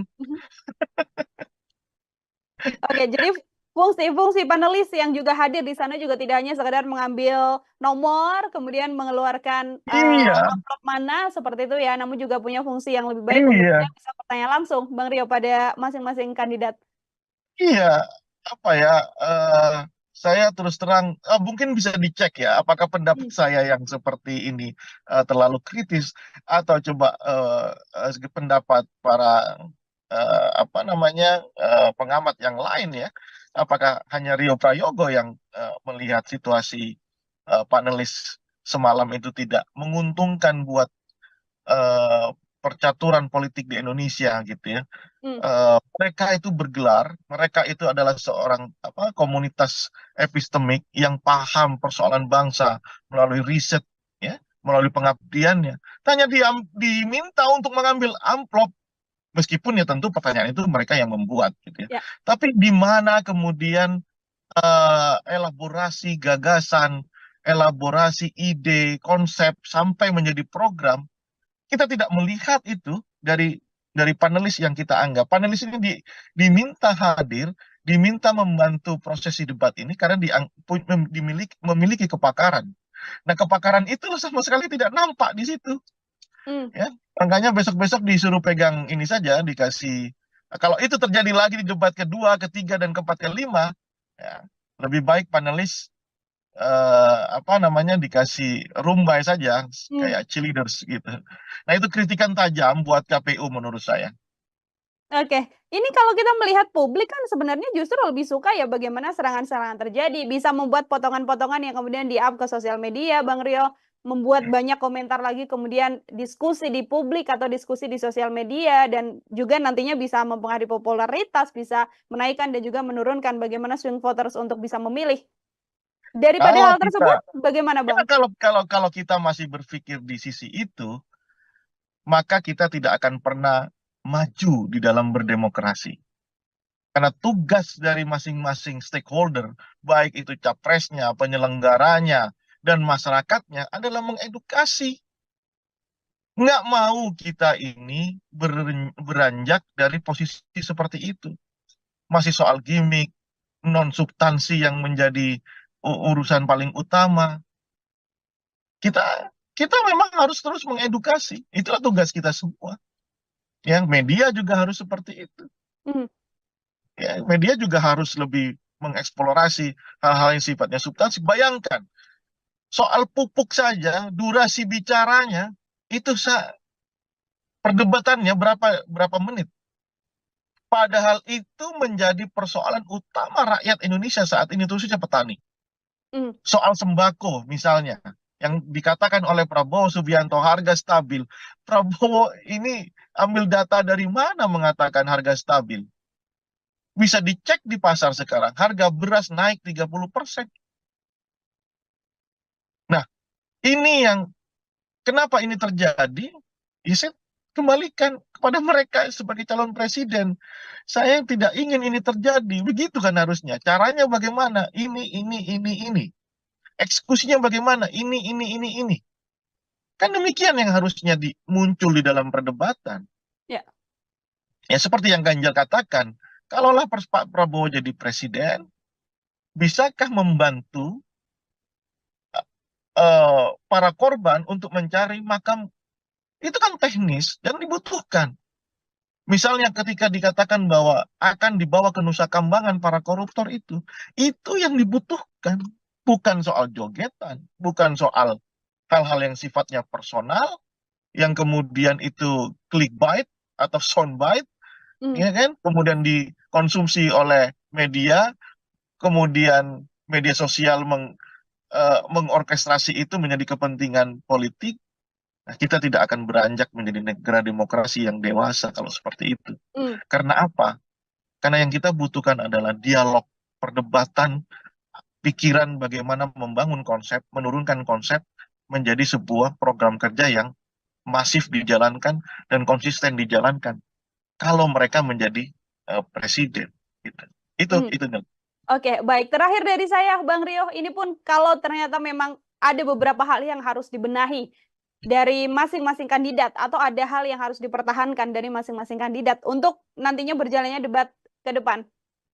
Oke, jadi fungsi-fungsi panelis yang juga hadir di sana juga tidak hanya sekedar mengambil nomor, kemudian mengeluarkan Iya, amplop mana seperti itu ya, namun juga punya fungsi yang lebih baik untuk iya, kita bisa bertanya langsung, Bang Rio, pada masing-masing kandidat. iya. Apa ya? eh, saya terus terang, mungkin bisa dicek ya, apakah pendapat Hmm. saya yang seperti ini terlalu kritis atau coba pendapat para apa namanya pengamat yang lain ya. Apakah hanya Rio Prayogo yang melihat situasi panelis semalam itu tidak menguntungkan buat eh, percaturan politik di Indonesia gitu ya. Hmm. Mereka itu bergelar, mereka itu adalah seorang komunitas epistemik yang paham persoalan bangsa melalui riset ya, melalui pengabdiannya. Tanya dia diminta untuk mengambil amplop, meskipun ya tentu pertanyaan itu mereka yang membuat gitu ya. Ya. Tapi di mana kemudian elaborasi gagasan, elaborasi ide, konsep sampai menjadi program, kita tidak melihat itu dari panelis yang kita anggap. Panelis ini diminta hadir, diminta membantu prosesi debat ini karena memiliki kepakaran. Nah, kepakaran itu sama sekali tidak nampak di situ. Hmm. Ya, makanya besok-besok disuruh pegang ini saja, dikasih. Kalau itu terjadi lagi di debat kedua, ketiga, dan keempat, kelima, ya, lebih baik panelis apa namanya dikasih rumbai saja Hmm. kayak cheerleaders gitu. Nah, itu kritikan tajam buat KPU menurut saya. Oke, ini kalau kita melihat publik kan sebenarnya justru lebih suka ya bagaimana serangan-serangan terjadi, bisa membuat potongan-potongan yang kemudian di-up ke sosial media, Bang Rio, membuat banyak komentar lagi, kemudian diskusi di publik atau diskusi di sosial media, dan juga nantinya bisa mempengaruhi popularitas, bisa menaikkan dan juga menurunkan bagaimana swing voters untuk bisa memilih. Daripada Kalau hal kita tersebut, bagaimana, ya Bang? kalau kita masih berpikir di sisi itu, maka kita tidak akan pernah maju di dalam berdemokrasi. Karena tugas dari masing-masing stakeholder, baik itu capresnya, penyelenggaranya, dan masyarakatnya adalah mengedukasi. Nggak mau kita ini beranjak dari posisi seperti itu. Masih soal gimmick, non substansi yang menjadi urusan paling utama. Kita kita memang harus terus mengedukasi. Itulah tugas kita semua. Ya, media juga harus seperti itu. Hmm. Ya, media juga harus lebih mengeksplorasi hal-hal yang sifatnya substansi. Bayangkan, soal pupuk saja, durasi bicaranya itu perdebatannya berapa menit. Padahal itu menjadi persoalan utama rakyat Indonesia saat ini, khususnya petani. Hmm. Soal sembako misalnya, yang dikatakan oleh Prabowo Subianto harga stabil. Prabowo ini ambil data dari mana mengatakan harga stabil? Bisa dicek di pasar sekarang, harga beras naik 30%. Nah, ini yang kenapa ini terjadi? Ya, saya kembalikan kepada mereka sebagai calon presiden. Saya tidak ingin ini terjadi. Begitu kan harusnya. Caranya bagaimana? Ini. Eksekusinya bagaimana? Ini. Kan demikian yang harusnya muncul di dalam perdebatan. Ya. Ya, seperti yang Ganjar katakan, kalaulah Pak Prabowo jadi presiden, bisakah membantu para korban untuk mencari makam, itu kan teknis dan dibutuhkan. Misalnya ketika dikatakan bahwa akan dibawa ke Nusa Kambangan para koruptor itu yang dibutuhkan. Bukan soal jogetan, bukan soal hal-hal yang sifatnya personal, yang kemudian itu clickbait atau soundbite, ya kan? Kemudian dikonsumsi oleh media, kemudian media sosial mengorkestrasi itu menjadi kepentingan politik. Nah, kita tidak akan beranjak menjadi negara demokrasi yang dewasa kalau seperti itu. Karena apa? Karena yang kita butuhkan adalah dialog, perdebatan, pikiran bagaimana membangun konsep, menurunkan konsep menjadi sebuah program kerja yang masif dijalankan dan konsisten dijalankan. Kalau mereka menjadi presiden, gitu. Itu. Oke, baik. Terakhir dari saya, Bang Rio, ini pun kalau ternyata memang ada beberapa hal yang harus dibenahi dari masing-masing kandidat atau ada hal yang harus dipertahankan dari masing-masing kandidat untuk nantinya berjalannya debat ke depan.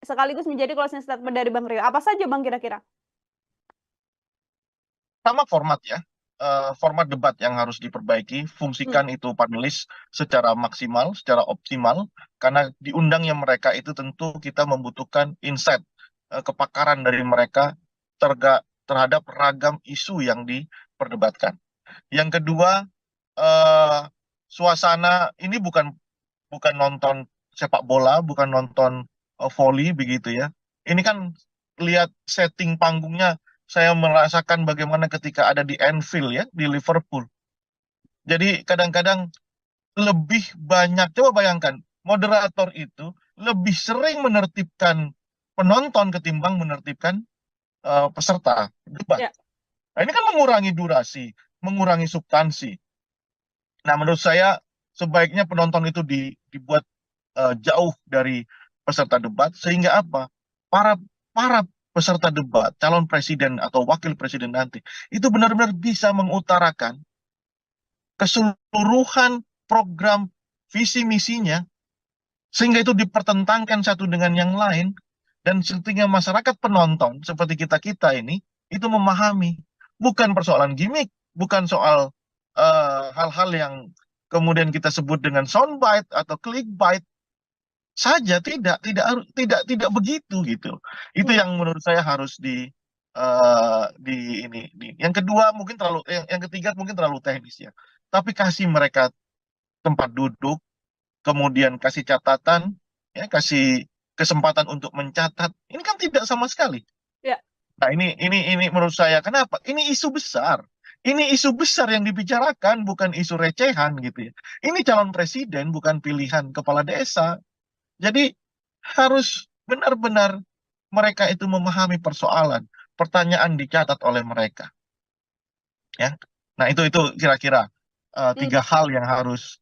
Sekaligus menjadi closing statement dari Bang Rio. Apa saja, Bang, kira-kira? Sama format ya. Format debat yang harus diperbaiki, fungsikan itu panelis secara maksimal, secara optimal, karena diundangnya mereka itu tentu kita membutuhkan insight, kepakaran dari mereka terhadap ragam isu yang diperdebatkan. Yang kedua, suasana ini bukan nonton sepak bola, bukan nonton volley begitu ya. Ini kan lihat setting panggungnya, saya merasakan bagaimana ketika ada di Anfield ya, di Liverpool. Jadi kadang-kadang lebih banyak, coba bayangkan, moderator itu lebih sering menertibkan penonton ketimbang menertibkan peserta debat. Nah, ini kan mengurangi durasi, mengurangi substansi. Nah, menurut saya sebaiknya penonton itu dibuat jauh dari peserta debat, sehingga apa? Para peserta debat, calon presiden atau wakil presiden nanti, itu benar-benar bisa mengutarakan keseluruhan program visi misinya, sehingga itu dipertentangkan satu dengan yang lain, dan sehingga masyarakat penonton seperti kita ini itu memahami, bukan persoalan gimmick, bukan soal hal-hal yang kemudian kita sebut dengan soundbite atau clickbait saja, tidak begitu gitu. Itu yang menurut saya harus yang kedua mungkin yang ketiga mungkin terlalu teknis ya. Tapi kasih mereka tempat duduk, kemudian kasih catatan, ya, kasih kesempatan untuk mencatat. Ini kan tidak sama sekali. Nah, ini menurut saya kenapa? Ini isu besar. Ini isu besar yang dibicarakan, bukan isu recehan gitu ya. Ini calon presiden, bukan pilihan kepala desa. Jadi harus benar-benar mereka itu memahami persoalan, pertanyaan dicatat oleh mereka. Ya. Nah, itu kira-kira tiga hal yang harus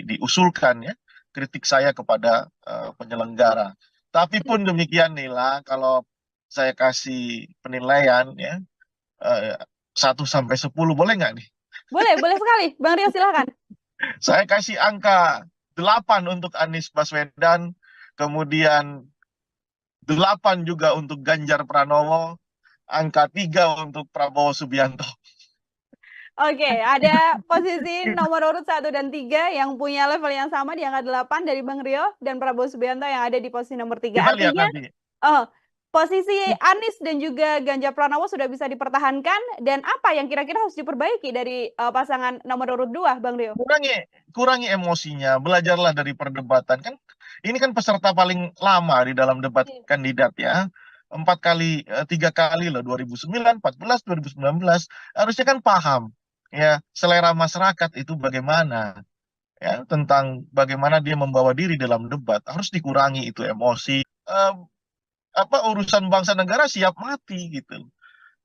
diusulkan ya, kritik saya kepada penyelenggara. Tapi pun demikian Nila, kalau saya kasih penilaian ya 1 sampai 10 boleh nggak nih? Boleh sekali, Bang Rio silakan. Saya kasih angka 8 untuk Anies Baswedan, kemudian 8 juga untuk Ganjar Pranowo, angka 3 untuk Prabowo Subianto. Oke, ada posisi nomor urut 1 dan 3 yang punya level yang sama di angka 8 dari Bang Rio, dan Prabowo Subianto yang ada di posisi nomor 3. Kita lihat nanti. Posisi Anies dan juga Ganjar Pranowo sudah bisa dipertahankan, dan apa yang kira-kira harus diperbaiki dari pasangan nomor urut 2, Bang Rio? Kurangi emosinya, belajarlah dari perdebatan. Kan ini kan peserta paling lama di dalam debat kandidat ya. 3 kali loh, 2009, 14, 2019. Harusnya kan paham ya selera masyarakat itu bagaimana, ya, tentang bagaimana dia membawa diri dalam debat. Harus dikurangi itu emosi. Urusan bangsa negara siap mati gitu.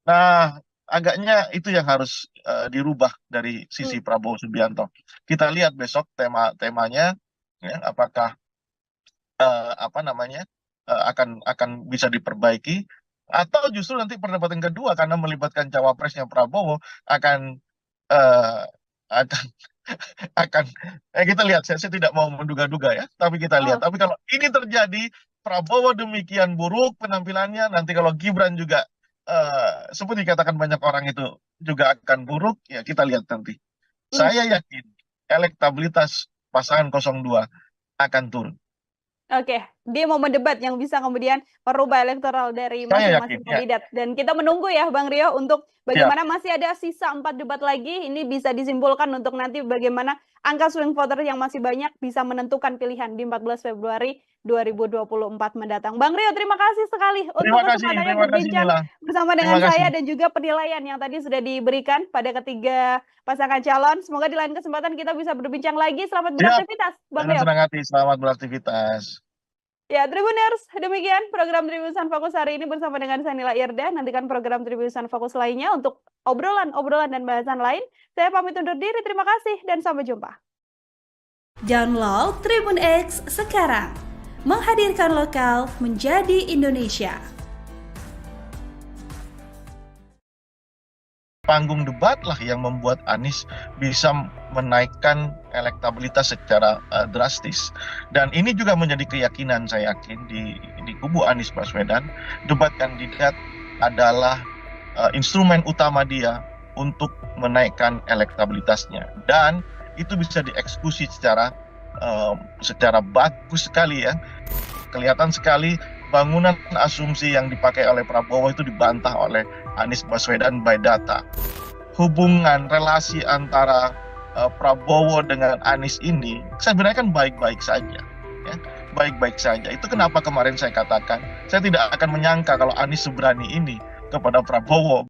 Nah, agaknya itu yang harus dirubah dari sisi Prabowo Subianto. Kita lihat besok temanya ya, apakah akan bisa diperbaiki, atau justru nanti perdebatan kedua karena melibatkan cawapresnya Prabowo akan kita lihat. Saya tidak mau menduga-duga ya, tapi kita lihat. Tapi kalau ini terjadi, Prabowo demikian buruk penampilannya, nanti kalau Gibran juga seperti dikatakan banyak orang itu juga akan buruk, ya kita lihat nanti. Hmm. Saya yakin elektabilitas pasangan 02 akan turun. Oke, di momen debat yang bisa kemudian merubah elektoral dari Saya masing-masing yakin, ya. kandidat. Dan kita menunggu ya Bang Rio untuk bagaimana masih ada sisa 4 debat lagi. Ini bisa disimpulkan untuk nanti bagaimana angka swing voter yang masih banyak bisa menentukan pilihan di 14 Februari 2024 mendatang. Bang Rio, terima kasih sekali untuk Terima kasih kesempatannya Nila. berbincang bersama dengan Terima kasih. saya dan juga penilaian yang tadi sudah diberikan pada ketiga pasangan calon. Semoga di lain kesempatan kita bisa berbincang lagi. Selamat Siap. beraktivitas, Bang Dengan Rio. senang hati, selamat beraktivitas. Ya, Tribuners, demikian program Tribusan Fokus hari ini bersama dengan saya Nila Irda. Nantikan program Tribusan Fokus lainnya untuk obrolan dan bahasan lain. Saya pamit undur diri, terima kasih dan sampai jumpa. Download Tribun X sekarang. Menghadirkan lokal menjadi Indonesia. Panggung debat lah yang membuat Anies bisa menaikkan elektabilitas secara drastis. Dan ini juga menjadi keyakinan saya yakin di kubu Anies Baswedan, debat kandidat adalah instrumen utama dia untuk menaikkan elektabilitasnya. Dan itu bisa dieksekusi secara bagus sekali ya. Kelihatan sekali bangunan asumsi yang dipakai oleh Prabowo itu dibantah oleh Anies Baswedan by data. Hubungan relasi antara Prabowo dengan Anies ini sebenarnya kan baik-baik saja, ya. Baik-baik saja. Itu kenapa kemarin saya katakan saya tidak akan menyangka kalau Anies seberani ini kepada Prabowo.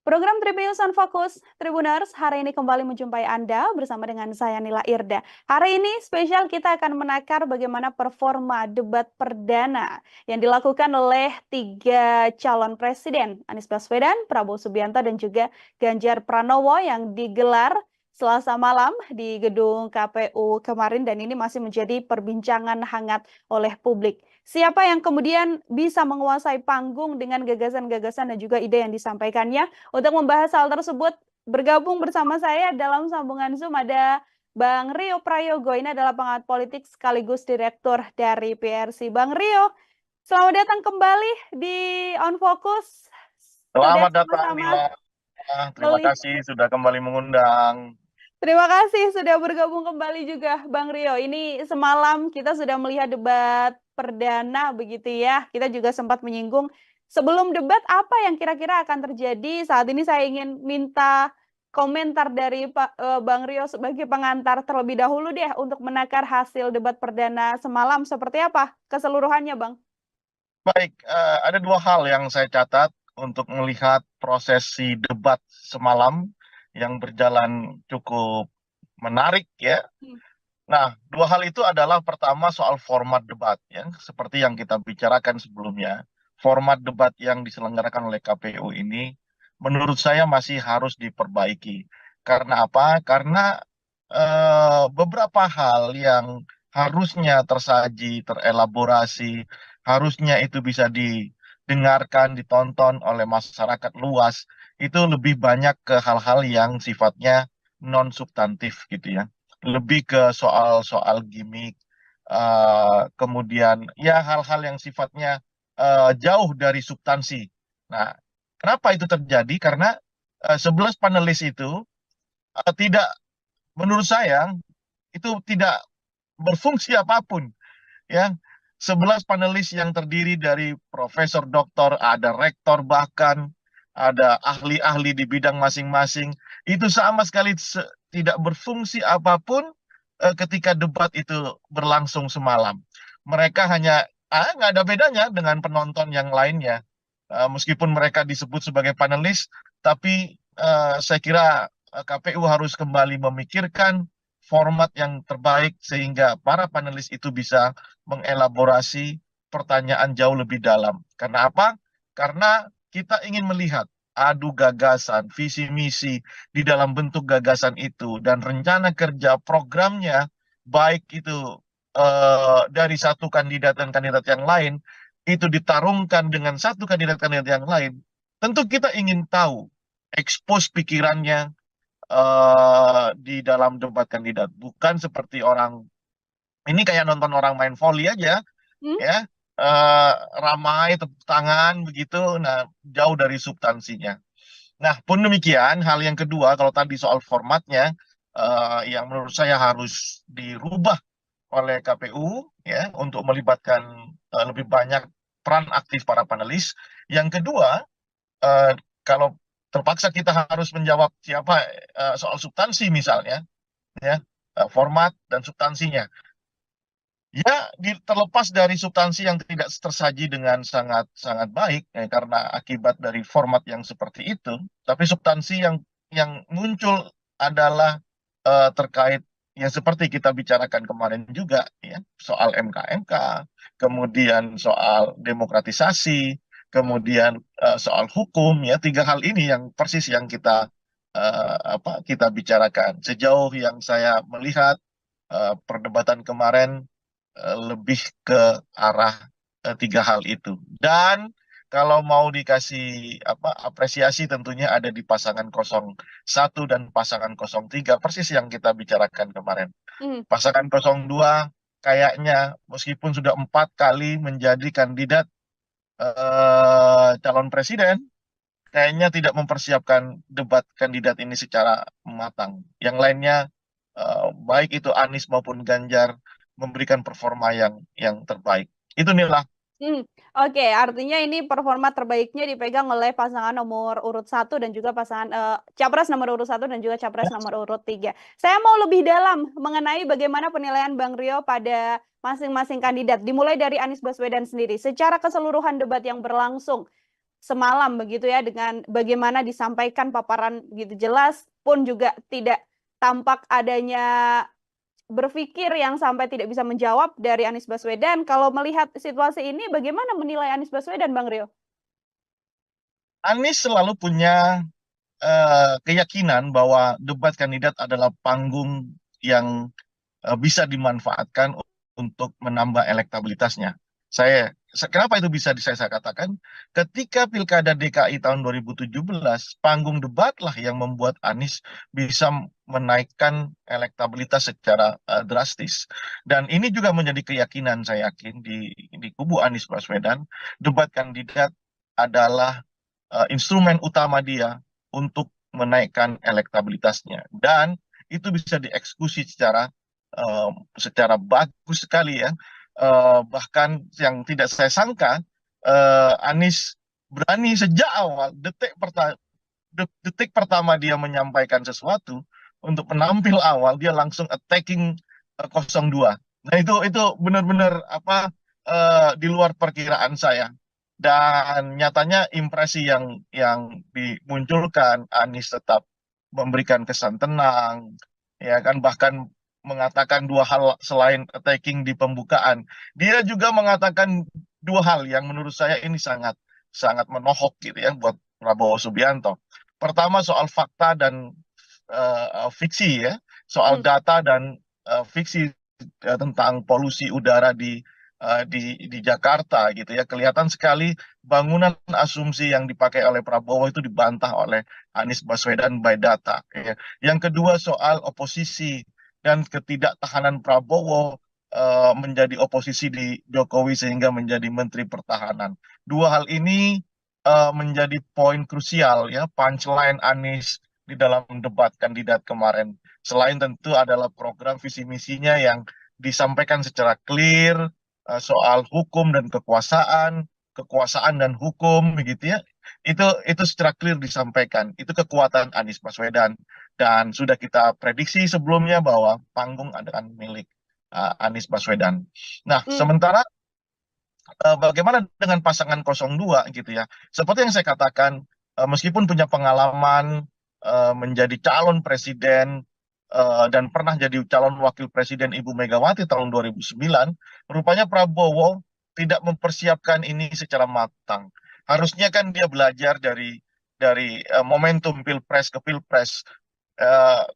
Program Tribusan Fokus Tribuners hari ini kembali menjumpai Anda bersama dengan saya Nila Irda. Hari ini spesial kita akan menakar bagaimana performa debat perdana yang dilakukan oleh 3 calon presiden, Anies Baswedan, Prabowo Subianto, dan juga Ganjar Pranowo yang digelar Selasa malam di gedung KPU kemarin, dan ini masih menjadi perbincangan hangat oleh publik. Siapa yang kemudian bisa menguasai panggung dengan gagasan-gagasan dan juga ide yang disampaikannya? Untuk membahas hal tersebut, bergabung bersama saya dalam sambungan Zoom ada Bang Rio Prayogo. Ini adalah pengamat politik sekaligus direktur dari PRC. Bang Rio, selamat datang kembali di On Focus. Selamat datang, Nila. Terima kasih sudah kembali mengundang. Terima kasih sudah bergabung kembali juga Bang Rio. Ini semalam kita sudah melihat debat perdana begitu ya. Kita juga sempat menyinggung sebelum debat apa yang kira-kira akan terjadi. Saat ini saya ingin minta komentar dari Bang Rio sebagai pengantar terlebih dahulu deh untuk menakar hasil debat perdana semalam. Seperti apa keseluruhannya, Bang? Baik, ada 2 hal yang saya catat untuk melihat prosesi debat semalam yang berjalan cukup menarik ya. Nah, 2 hal itu adalah pertama soal format debat ya, seperti yang kita bicarakan sebelumnya. Format debat yang diselenggarakan oleh KPU ini menurut saya masih harus diperbaiki. Karena apa? Karena beberapa hal yang harusnya tersaji, terelaborasi, harusnya itu bisa didengarkan, ditonton oleh masyarakat luas, itu lebih banyak ke hal-hal yang sifatnya non substantif gitu ya, lebih ke soal-soal gimmick, kemudian ya hal-hal yang sifatnya jauh dari substansi. Nah, kenapa itu terjadi? Karena 11 panelis itu menurut saya itu tidak berfungsi apapun ya. 11 panelis yang terdiri dari profesor, doktor, ada rektor, bahkan ada ahli-ahli di bidang masing-masing, itu sama sekali tidak berfungsi apapun ketika debat itu berlangsung semalam. Mereka hanya nggak ada bedanya dengan penonton yang lainnya. Meskipun mereka disebut sebagai panelis, tapi saya kira KPU harus kembali memikirkan format yang terbaik sehingga para panelis itu bisa mengelaborasi pertanyaan jauh lebih dalam. Karena apa? Karena kita ingin melihat adu gagasan, visi misi di dalam bentuk gagasan itu, dan rencana kerja programnya, baik itu dari satu kandidat dan kandidat yang lain, itu ditarungkan dengan satu kandidat-kandidat yang lain. Tentu kita ingin tahu, expose pikirannya di dalam debat kandidat. Bukan seperti orang, ini kayak nonton orang main volley aja, ya. ramai tepuk tangan begitu, nah jauh dari substansinya. Nah, pun demikian, hal yang kedua, kalau tadi soal formatnya, yang menurut saya harus dirubah oleh KPU ya untuk melibatkan lebih banyak peran aktif para panelis. Yang kedua, eh, kalau terpaksa kita harus menjawab siapa soal substansi misalnya, ya format dan substansinya. Ya, terlepas dari substansi yang tidak tersaji dengan sangat sangat baik karena akibat dari format yang seperti itu, tapi substansi yang muncul adalah terkait yang seperti kita bicarakan kemarin juga ya, soal MK-MK, kemudian soal demokratisasi, kemudian soal hukum ya, tiga hal ini yang persis yang kita kita bicarakan. Sejauh yang saya melihat perdebatan kemarin lebih ke arah tiga hal itu. Dan kalau mau dikasih apresiasi tentunya ada di pasangan 01 dan pasangan 03 persis yang kita bicarakan kemarin. Hmm. Pasangan 02 kayaknya meskipun sudah 4 kali menjadi kandidat calon presiden, kayaknya tidak mempersiapkan debat kandidat ini secara matang. Yang lainnya baik itu Anies maupun Ganjar memberikan performa yang terbaik. Itu Nila. Oke, artinya ini performa terbaiknya dipegang oleh pasangan nomor urut 1 dan juga pasangan capres nomor urut 1 dan juga capres nomor urut 3. Saya mau lebih dalam mengenai bagaimana penilaian Bang Rio pada masing-masing kandidat. Dimulai dari Anies Baswedan sendiri. Secara keseluruhan debat yang berlangsung semalam begitu ya, dengan bagaimana disampaikan paparan gitu jelas pun juga tidak tampak adanya berpikir yang sampai tidak bisa menjawab dari Anies Baswedan. Kalau melihat situasi ini, bagaimana menilai Anies Baswedan, Bang Rio? Anies selalu punya keyakinan bahwa debat kandidat adalah panggung yang bisa dimanfaatkan untuk menambah elektabilitasnya. Kenapa itu bisa saya katakan? Ketika Pilkada DKI tahun 2017, panggung debat lah yang membuat Anies bisa menaikkan elektabilitas secara drastis. Dan ini juga menjadi keyakinan saya yakin di kubu Anies Baswedan, debat kandidat adalah instrumen utama dia untuk menaikkan elektabilitasnya. Dan itu bisa dieksekusi secara bagus sekali ya. Bahkan yang tidak saya sangka, Anies berani sejak awal detik pertama dia menyampaikan sesuatu untuk penampil awal dia langsung attacking 02. Nah itu benar-benar di luar perkiraan saya. Dan nyatanya impresi yang dimunculkan, Anies tetap memberikan kesan tenang, ya kan, bahkan mengatakan dua hal selain attacking di pembukaan. Dia juga mengatakan dua hal yang menurut saya ini sangat sangat menohok gitu ya buat Prabowo Subianto. Pertama soal fakta dan fiksi ya, soal data dan fiksi tentang polusi udara di Jakarta gitu ya. Kelihatan sekali bangunan asumsi yang dipakai oleh Prabowo itu dibantah oleh Anies Baswedan by data. Ya. Yang kedua soal oposisi dan ketidaktahanan Prabowo menjadi oposisi di Jokowi sehingga menjadi Menteri Pertahanan. Dua hal ini menjadi poin krusial ya, punchline Anies di dalam debat kandidat kemarin. Selain tentu adalah program visi misinya yang disampaikan secara clear, soal hukum dan kekuasaan dan hukum begitu ya. Itu secara clear disampaikan. Itu kekuatan Anies Baswedan dan sudah kita prediksi sebelumnya bahwa panggung akan milik Anies Baswedan. Nah, sementara bagaimana dengan pasangan 02 gitu ya. Seperti yang saya katakan, meskipun punya pengalaman menjadi calon presiden dan pernah jadi calon wakil presiden Ibu Megawati tahun 2009, rupanya Prabowo tidak mempersiapkan ini secara matang. Harusnya kan dia belajar dari momentum pilpres ke pilpres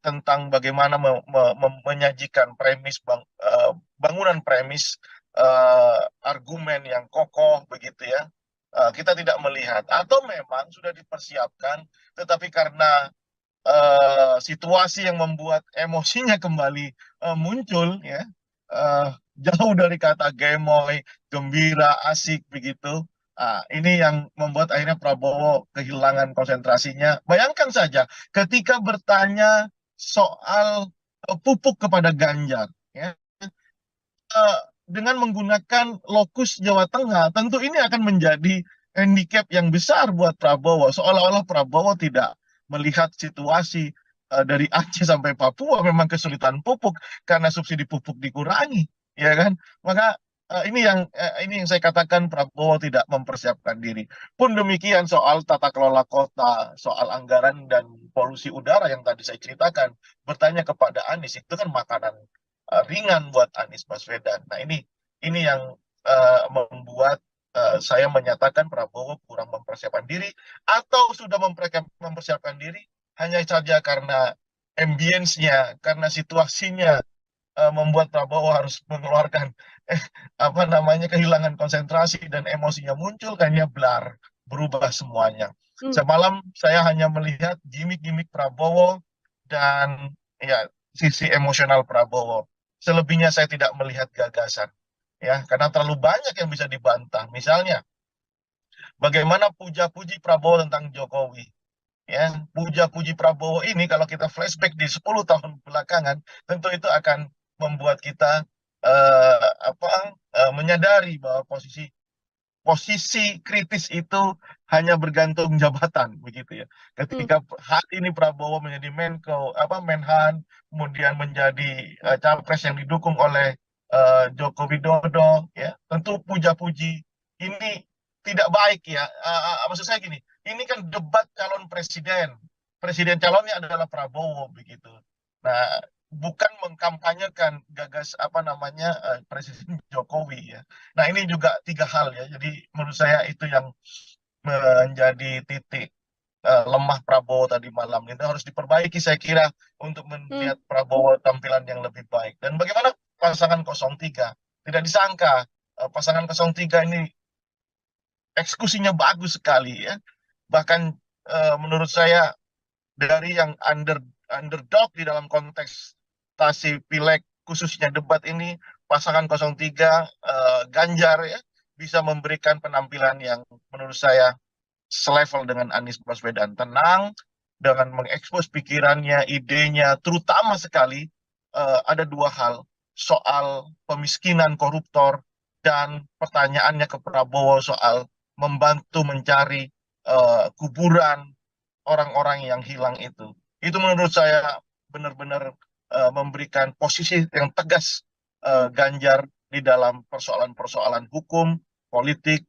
tentang bagaimana menyajikan bangunan premis argumen yang kokoh begitu ya. Kita tidak melihat atau memang sudah dipersiapkan tetapi karena situasi yang membuat emosinya kembali muncul ya, jauh dari kata gemoy, gembira, asik begitu. Ini yang membuat akhirnya Prabowo kehilangan konsentrasinya. Bayangkan saja ketika bertanya soal pupuk kepada Ganjar, ya, eh, dengan menggunakan lokus Jawa Tengah, tentu ini akan menjadi handicap yang besar buat Prabowo. Seolah-olah Prabowo tidak melihat situasi dari Aceh sampai Papua memang kesulitan pupuk karena subsidi pupuk dikurangi, ya kan? Maka ini yang saya katakan Prabowo tidak mempersiapkan diri. Pun demikian soal tata kelola kota, soal anggaran dan polusi udara yang tadi saya ceritakan, bertanya kepada Anies itu kan makanan ringan buat Anies Baswedan. Nah ini yang membuat saya menyatakan Prabowo kurang mempersiapkan diri atau sudah mempersiapkan diri hanya saja karena ambience-nya, karena situasinya membuat Prabowo harus mengeluarkan apa namanya kehilangan konsentrasi dan emosinya muncul kayaknya berubah semuanya. Semalam saya hanya melihat gimmick-gimmick Prabowo dan ya sisi emosional Prabowo. Selebihnya saya tidak melihat gagasan, ya, karena terlalu banyak yang bisa dibantah. Misalnya, bagaimana puja-puji Prabowo tentang Jokowi, ya, puja-puji Prabowo ini kalau kita flashback di 10 tahun belakangan, tentu itu akan membuat kita menyadari bahwa posisi kritis itu hanya bergantung jabatan begitu ya. Ketika hari ini Prabowo menjadi Menhan, kemudian menjadi capres yang didukung oleh Joko Widodo, ya, tentu puja-puji ini tidak baik ya. Maksud saya gini, ini kan debat calon presiden, presiden calonnya adalah Prabowo begitu. Nah, bukan mengkampanyekan Presiden Jokowi ya. Nah ini juga tiga hal ya. Jadi menurut saya itu yang menjadi titik lemah Prabowo tadi malam. Itu harus diperbaiki saya kira untuk melihat Prabowo tampilan yang lebih baik. Dan bagaimana pasangan 03? Tidak disangka pasangan 03 ini eksekusinya bagus sekali ya. Bahkan menurut saya dari yang underdog di dalam konteks pileg khususnya debat ini, pasangan 03 Ganjar ya bisa memberikan penampilan yang menurut saya selevel dengan Anies Baswedan, tenang dengan mengekspos pikirannya, idenya, terutama sekali ada dua hal soal pemiskinan koruptor dan pertanyaannya ke Prabowo soal membantu mencari kuburan orang-orang yang hilang itu. Itu menurut saya benar-benar memberikan posisi yang tegas Ganjar di dalam persoalan-persoalan hukum, politik,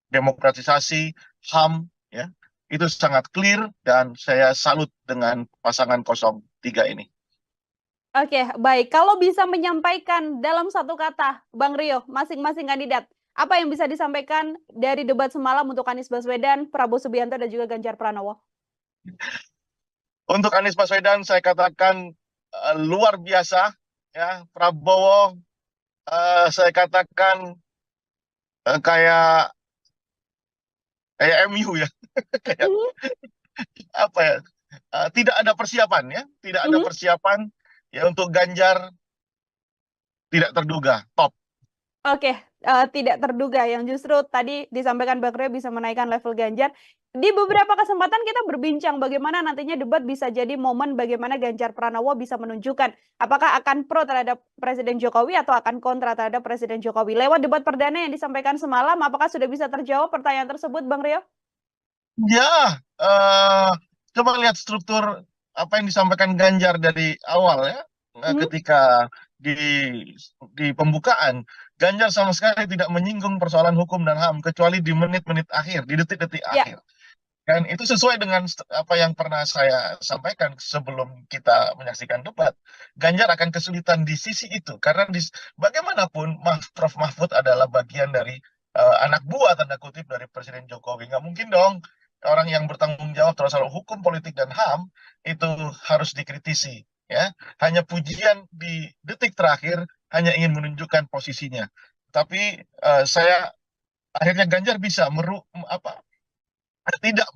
demokratisasi, HAM, ya. Itu sangat clear dan saya salut dengan pasangan 03 ini. Oke, baik. Kalau bisa menyampaikan dalam satu kata, Bang Rio, masing-masing kandidat, apa yang bisa disampaikan dari debat semalam untuk Anies Baswedan, Prabowo Subianto, dan juga Ganjar Pranowo? Untuk Anies Baswedan saya katakan luar biasa ya. Prabowo saya katakan kayak MU ya. Kayak apa ya? Tidak ada persiapan ya, tidak ada persiapan ya. Untuk Ganjar tidak terduga, top. Oke, tidak terduga yang justru tadi disampaikan Bang Rio bisa menaikkan level Ganjar. Di beberapa kesempatan kita berbincang bagaimana nantinya debat bisa jadi momen bagaimana Ganjar Pranowo bisa menunjukkan apakah akan pro terhadap Presiden Jokowi atau akan kontra terhadap Presiden Jokowi. Lewat debat perdana yang disampaikan semalam, apakah sudah bisa terjawab pertanyaan tersebut, Bang Rio? Ya, coba lihat struktur apa yang disampaikan Ganjar dari awal ya, ketika di pembukaan, Ganjar sama sekali tidak menyinggung persoalan hukum dan HAM kecuali di menit-menit akhir, di detik-detik akhir. Dan itu sesuai dengan apa yang pernah saya sampaikan sebelum kita menyaksikan debat. Ganjar akan kesulitan di sisi itu karena bagaimanapun Prof Mahfud adalah bagian dari anak buah tanda kutip dari Presiden Jokowi. Nggak mungkin dong orang yang bertanggung jawab terhadap soal hukum, politik dan HAM itu harus dikritisi. Ya, hanya pujian di detik terakhir hanya ingin menunjukkan posisinya. Tapi saya akhirnya Ganjar bisa tidak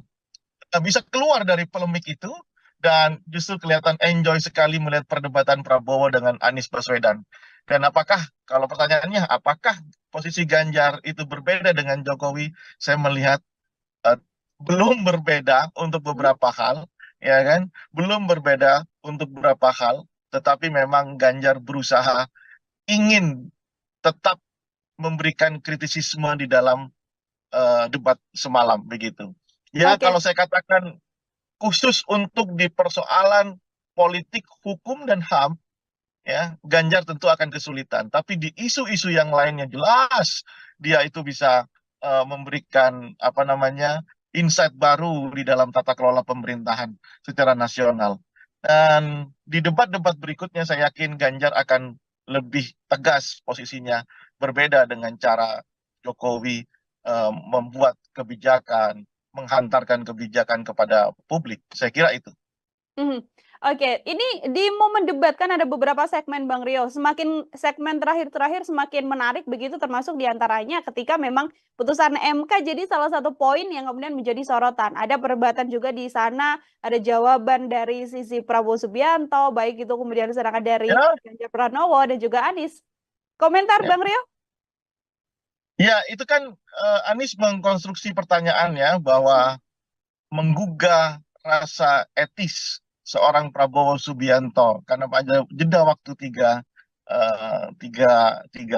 bisa keluar dari polemik itu dan justru kelihatan enjoy sekali melihat perdebatan Prabowo dengan Anies Baswedan. Dan kalau pertanyaannya, apakah posisi Ganjar itu berbeda dengan Jokowi? Saya melihat eh, belum berbeda untuk Hmm, beberapa hal, ya kan? Belum berbeda untuk beberapa hal, tetapi memang Ganjar berusaha ingin tetap memberikan kritisisme di dalam debat semalam begitu. Ya, Oke. kalau saya katakan khusus untuk di persoalan politik, hukum dan HAM, ya Ganjar tentu akan kesulitan. Tapi di isu-isu yang lainnya jelas dia itu bisa memberikan apa namanya insight baru di dalam tata kelola pemerintahan secara nasional. Dan di debat-debat berikutnya saya yakin Ganjar akan lebih tegas posisinya, berbeda dengan cara Jokowi membuat kebijakan, menghantarkan kebijakan kepada publik. Saya kira itu. Mhm. Oke, ini di momen debat kan ada beberapa segmen Bang Rio, semakin segmen terakhir-terakhir semakin menarik begitu termasuk diantaranya ketika memang putusan MK jadi salah satu poin yang kemudian menjadi sorotan. Ada perdebatan juga di sana, ada jawaban dari sisi Prabowo Subianto, baik itu kemudian serangan dari Ya, Ganjar Pranowo dan juga Anies. Komentar ya. Bang Rio? Ya, itu kan Anies mengkonstruksi pertanyaannya bahwa menggugah rasa etis seorang Prabowo Subianto karena pada jeda waktu tiga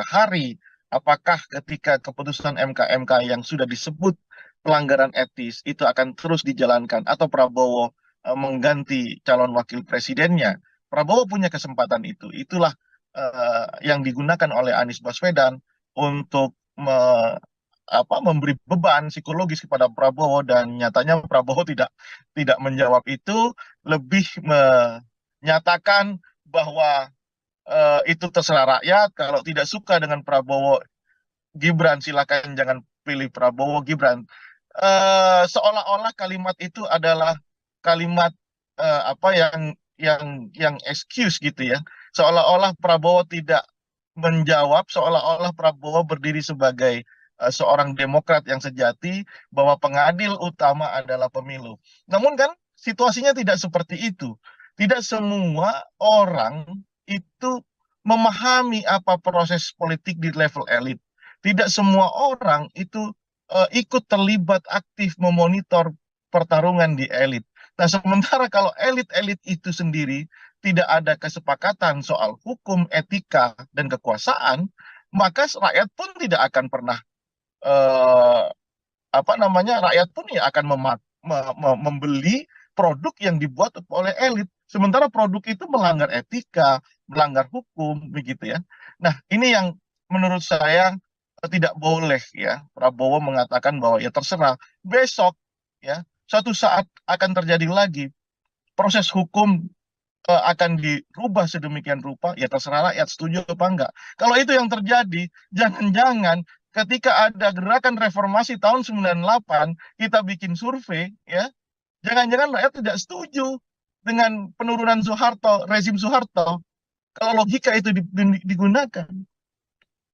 hari, apakah ketika keputusan MK yang sudah disebut pelanggaran etis itu akan terus dijalankan atau Prabowo mengganti calon wakil presidennya? Prabowo punya kesempatan itu. Itulah yang digunakan oleh Anies Baswedan untuk memberi beban psikologis kepada Prabowo, dan nyatanya Prabowo tidak menjawab itu, lebih menyatakan bahwa itu terserah rakyat. Kalau tidak suka dengan Prabowo Gibran, silakan jangan pilih Prabowo Gibran. Seolah-olah kalimat itu adalah kalimat apa yang excuse gitu ya. Seolah-olah Prabowo tidak menjawab, seolah-olah Prabowo berdiri sebagai seorang demokrat yang sejati, bahwa pengadil utama adalah pemilu. Namun kan situasinya tidak seperti itu. Tidak semua orang itu memahami apa proses politik di level elit. Tidak semua orang itu ikut terlibat aktif memonitor pertarungan di elit. Nah, sementara kalau elit-elit itu sendiri tidak ada kesepakatan soal hukum, etika, dan kekuasaan, maka rakyat pun tidak akan pernah eh, rakyat pun ya akan membeli produk yang dibuat oleh elit. Sementara produk itu melanggar etika, melanggar hukum, begitu ya. Nah, ini yang menurut saya tidak boleh ya Prabowo mengatakan bahwa ya terserah, besok ya suatu saat akan terjadi lagi proses hukum akan dirubah sedemikian rupa, ya terserah rakyat setuju apa enggak. Kalau itu yang terjadi, jangan-jangan ketika ada gerakan reformasi tahun 98, kita bikin survei, ya, jangan-jangan rakyat tidak setuju dengan penurunan Soeharto, rezim Soeharto. Kalau logika itu digunakan.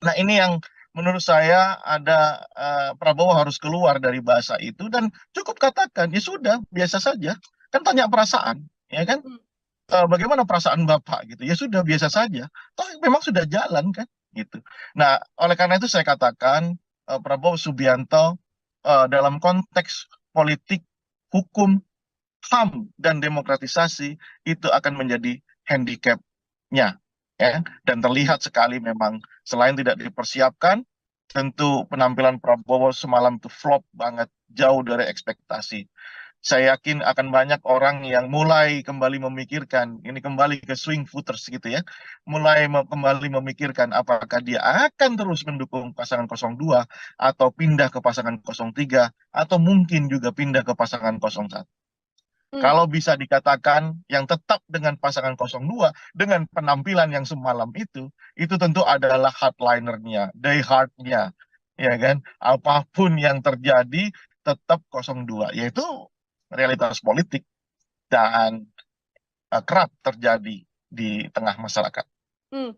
Nah, ini yang menurut saya ada Prabowo harus keluar dari bahasa itu dan cukup katakan, ya sudah, biasa saja. Kan tanya perasaan, ya kan? Hmm. Bagaimana perasaan Bapak gitu? Ya sudah, biasa saja. Toh memang sudah jalan kan gitu. Nah, oleh karena itu saya katakan Prabowo Subianto dalam konteks politik, hukum, HAM dan demokratisasi itu akan menjadi handicap-nya ya. Dan terlihat sekali memang selain tidak dipersiapkan, tentu penampilan Prabowo semalam itu flop banget, jauh dari ekspektasi. Saya yakin akan banyak orang yang mulai kembali memikirkan, ini kembali ke swing voters gitu ya, mulai kembali memikirkan apakah dia akan terus mendukung pasangan 02 atau pindah ke pasangan 03 atau mungkin juga pindah ke pasangan 01. Hmm. Kalau bisa dikatakan yang tetap dengan pasangan 02 dengan penampilan yang semalam itu tentu adalah hardlinernya, die hardnya, ya kan? Apapun yang terjadi tetap 02, yaitu realitas politik dan kerap terjadi di tengah masyarakat. Hmm.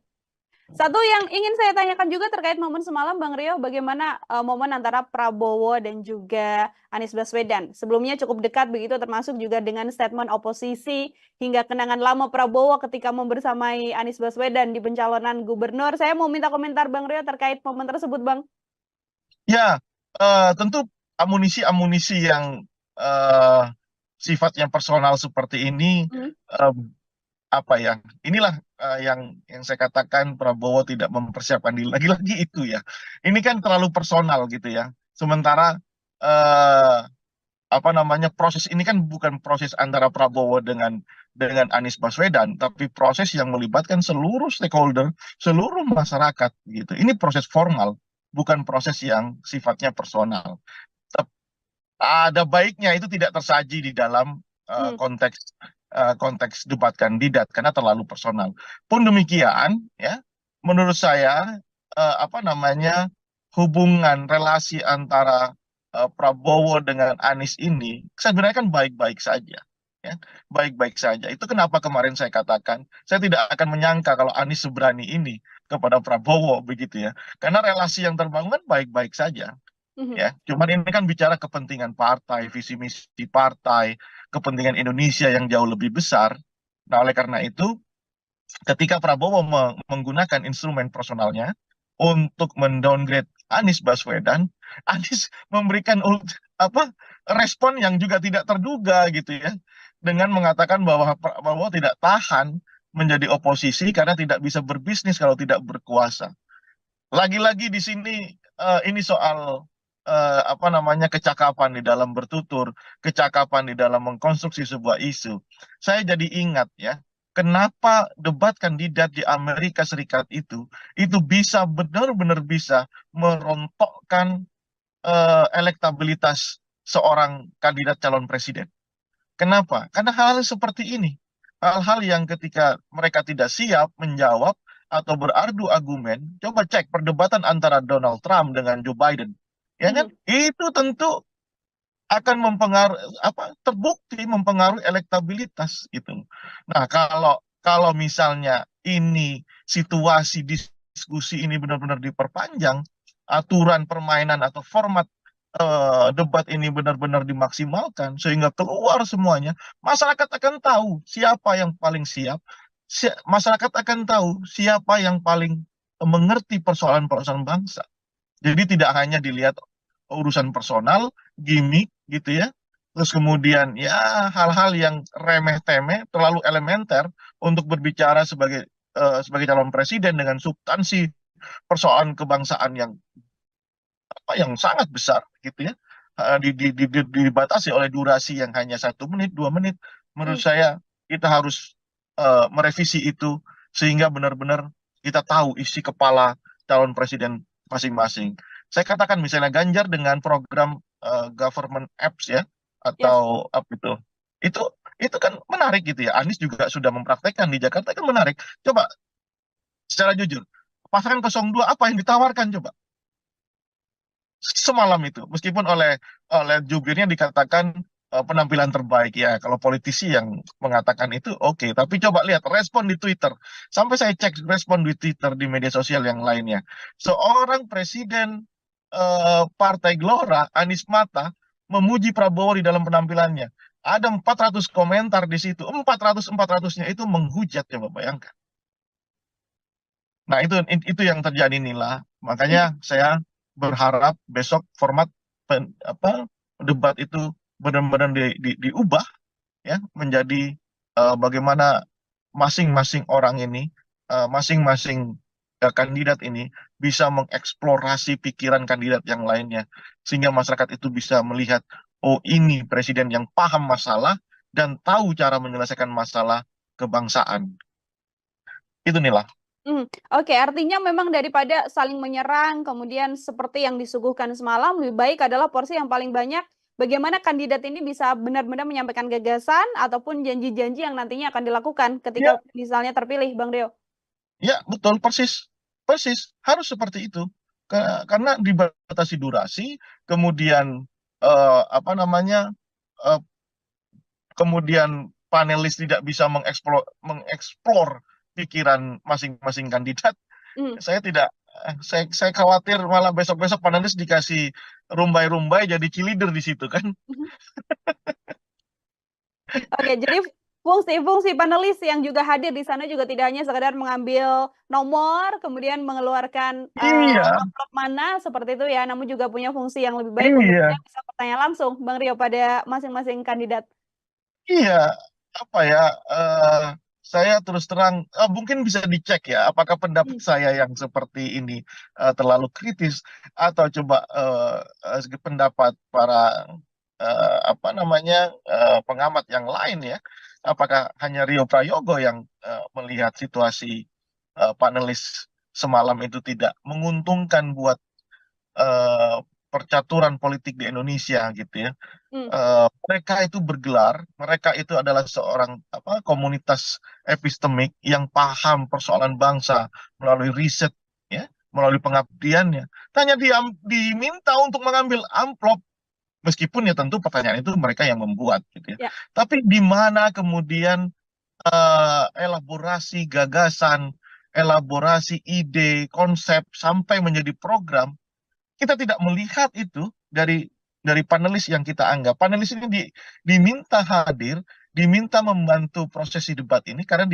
Satu yang ingin saya tanyakan juga terkait momen semalam, Bang Rio, bagaimana momen antara Prabowo dan juga Anies Baswedan? Sebelumnya cukup dekat begitu, termasuk juga dengan statement oposisi hingga kenangan lama Prabowo ketika membersamai Anies Baswedan di pencalonan gubernur. Saya mau minta komentar Bang Rio terkait momen tersebut, Bang. Ya, tentu amunisi-amunisi yang eh, sifatnya personal seperti ini, Hmm. eh, apa ya? Inilah yang saya katakan Prabowo tidak mempersiapkan diri. Lagi-lagi itu ya. Ini kan terlalu personal gitu ya. Sementara eh, apa namanya, proses ini kan bukan proses antara Prabowo dengan Anies Baswedan, tapi proses yang melibatkan seluruh stakeholder, seluruh masyarakat gitu. Ini proses formal, bukan proses yang sifatnya personal. Ada baiknya itu tidak tersaji di dalam Hmm. konteks debat kandidat karena terlalu personal. Pun demikian, ya, menurut saya apa namanya, hubungan relasi antara Prabowo dengan Anies ini sebenarnya kan baik-baik saja. Ya, baik-baik saja. Itu kenapa kemarin saya katakan saya tidak akan menyangka kalau Anies seberani ini kepada Prabowo begitu ya. Karena relasi yang terbangun kan baik-baik saja. Mhm. Ya, cuman ini kan bicara kepentingan partai, visi misi partai, kepentingan Indonesia yang jauh lebih besar. Nah, oleh karena itu, ketika Prabowo menggunakan instrumen personalnya untuk mendowngrade Anies Baswedan, Anies memberikan respon yang juga tidak terduga gitu ya, dengan mengatakan bahwa Prabowo tidak tahan menjadi oposisi karena tidak bisa berbisnis kalau tidak berkuasa. Lagi-lagi di sini ini soal apa namanya, kecakapan di dalam bertutur, kecakapan di dalam mengkonstruksi sebuah isu. Saya jadi ingat ya, kenapa debat kandidat di Amerika Serikat itu bisa benar-benar bisa merontokkan elektabilitas seorang kandidat calon presiden. Kenapa? Karena hal-hal seperti ini. Hal-hal yang ketika mereka tidak siap menjawab atau berargu argumen, coba cek perdebatan antara Donald Trump dengan Joe Biden. Ya kan? Mhm. Itu tentu akan terbukti mempengaruhi elektabilitas gitu. Nah, kalau kalau misalnya ini situasi diskusi ini benar-benar diperpanjang, aturan permainan atau format debat ini benar-benar dimaksimalkan sehingga keluar semuanya, masyarakat akan tahu siapa yang paling siap, masyarakat akan tahu siapa yang paling mengerti persoalan-persoalan bangsa. Jadi tidak hanya dilihat urusan personal, gimmick gitu ya. Terus kemudian ya hal-hal yang remeh-temeh, terlalu elementer untuk berbicara sebagai calon presiden dengan substansi persoalan kebangsaan yang sangat besar gitu ya. Dibatasi oleh durasi yang hanya 1 menit, 2 menit. Menurut Hmm. saya kita harus merevisi itu sehingga benar-benar kita tahu isi kepala calon presiden masing-masing. Saya katakan misalnya Ganjar dengan program government apps ya, Yes. atau apa itu itu kan menarik gitu ya. Anies juga sudah mempraktekkan di Jakarta, kan menarik. Coba secara jujur, pasangan 02 apa yang ditawarkan coba semalam itu, meskipun oleh jubirnya dikatakan penampilan terbaik ya, kalau politisi yang mengatakan itu oke, tapi coba lihat respon di Twitter, sampai saya cek respon di Twitter di media sosial yang lainnya, seorang presiden Partai Gelora Anies Mata memuji Prabowo di dalam penampilannya, ada 400 komentar di situ, 400-400-nya itu menghujat, coba bayangkan. Nah, itu yang terjadi Nila. Makanya Mhm. saya berharap besok format debat itu benar-benar diubah ya menjadi bagaimana masing-masing orang ini, masing-masing kandidat ini bisa mengeksplorasi pikiran kandidat yang lainnya sehingga masyarakat itu bisa melihat, oh ini presiden yang paham masalah dan tahu cara menyelesaikan masalah kebangsaan. Itu Nila. Oke, artinya memang daripada saling menyerang, kemudian seperti yang disuguhkan semalam, lebih baik adalah porsi yang paling banyak bagaimana kandidat ini bisa benar-benar menyampaikan gagasan ataupun janji-janji yang nantinya akan dilakukan Ya, ketika misalnya terpilih, Bang Deo. ya, betul, persis, persis, harus seperti itu. Karena dibatasi durasi, kemudian apa namanya, eh, kemudian panelis tidak bisa mengeksplor pikiran masing-masing kandidat. Hmm. Saya tidak, saya khawatir malah besok-besok panelis dikasih rumbai-rumbai jadi cheerleader di situ kan. Oke, jadi fungsi-fungsi panelis yang juga hadir di sana juga tidak hanya sekedar mengambil nomor, kemudian mengeluarkan Iya, amplop mana seperti itu ya, namun juga punya fungsi yang lebih baik untuk iya, kita bisa bertanya langsung, Bang Rio, pada masing-masing kandidat. iya. Apa ya? eh, saya terus terang, mungkin bisa dicek ya, apakah pendapat Hmm. saya yang seperti ini terlalu kritis atau coba pendapat para apa namanya pengamat yang lain ya. Apakah hanya Rio Prayogo yang melihat situasi panelis semalam itu tidak menguntungkan buat eh, percaturan politik di Indonesia gitu ya. Hmm. Mereka itu bergelar, mereka itu adalah seorang apa komunitas epistemik yang paham persoalan bangsa melalui riset ya, melalui pengabdiannya. Hanya diminta untuk mengambil amplop, meskipun ya tentu pertanyaan itu mereka yang membuat gitu ya. Ya. Tapi di mana kemudian elaborasi gagasan, elaborasi ide, konsep sampai menjadi program, kita tidak melihat itu dari panelis yang kita anggap. Panelis ini diminta hadir, diminta membantu prosesi debat ini karena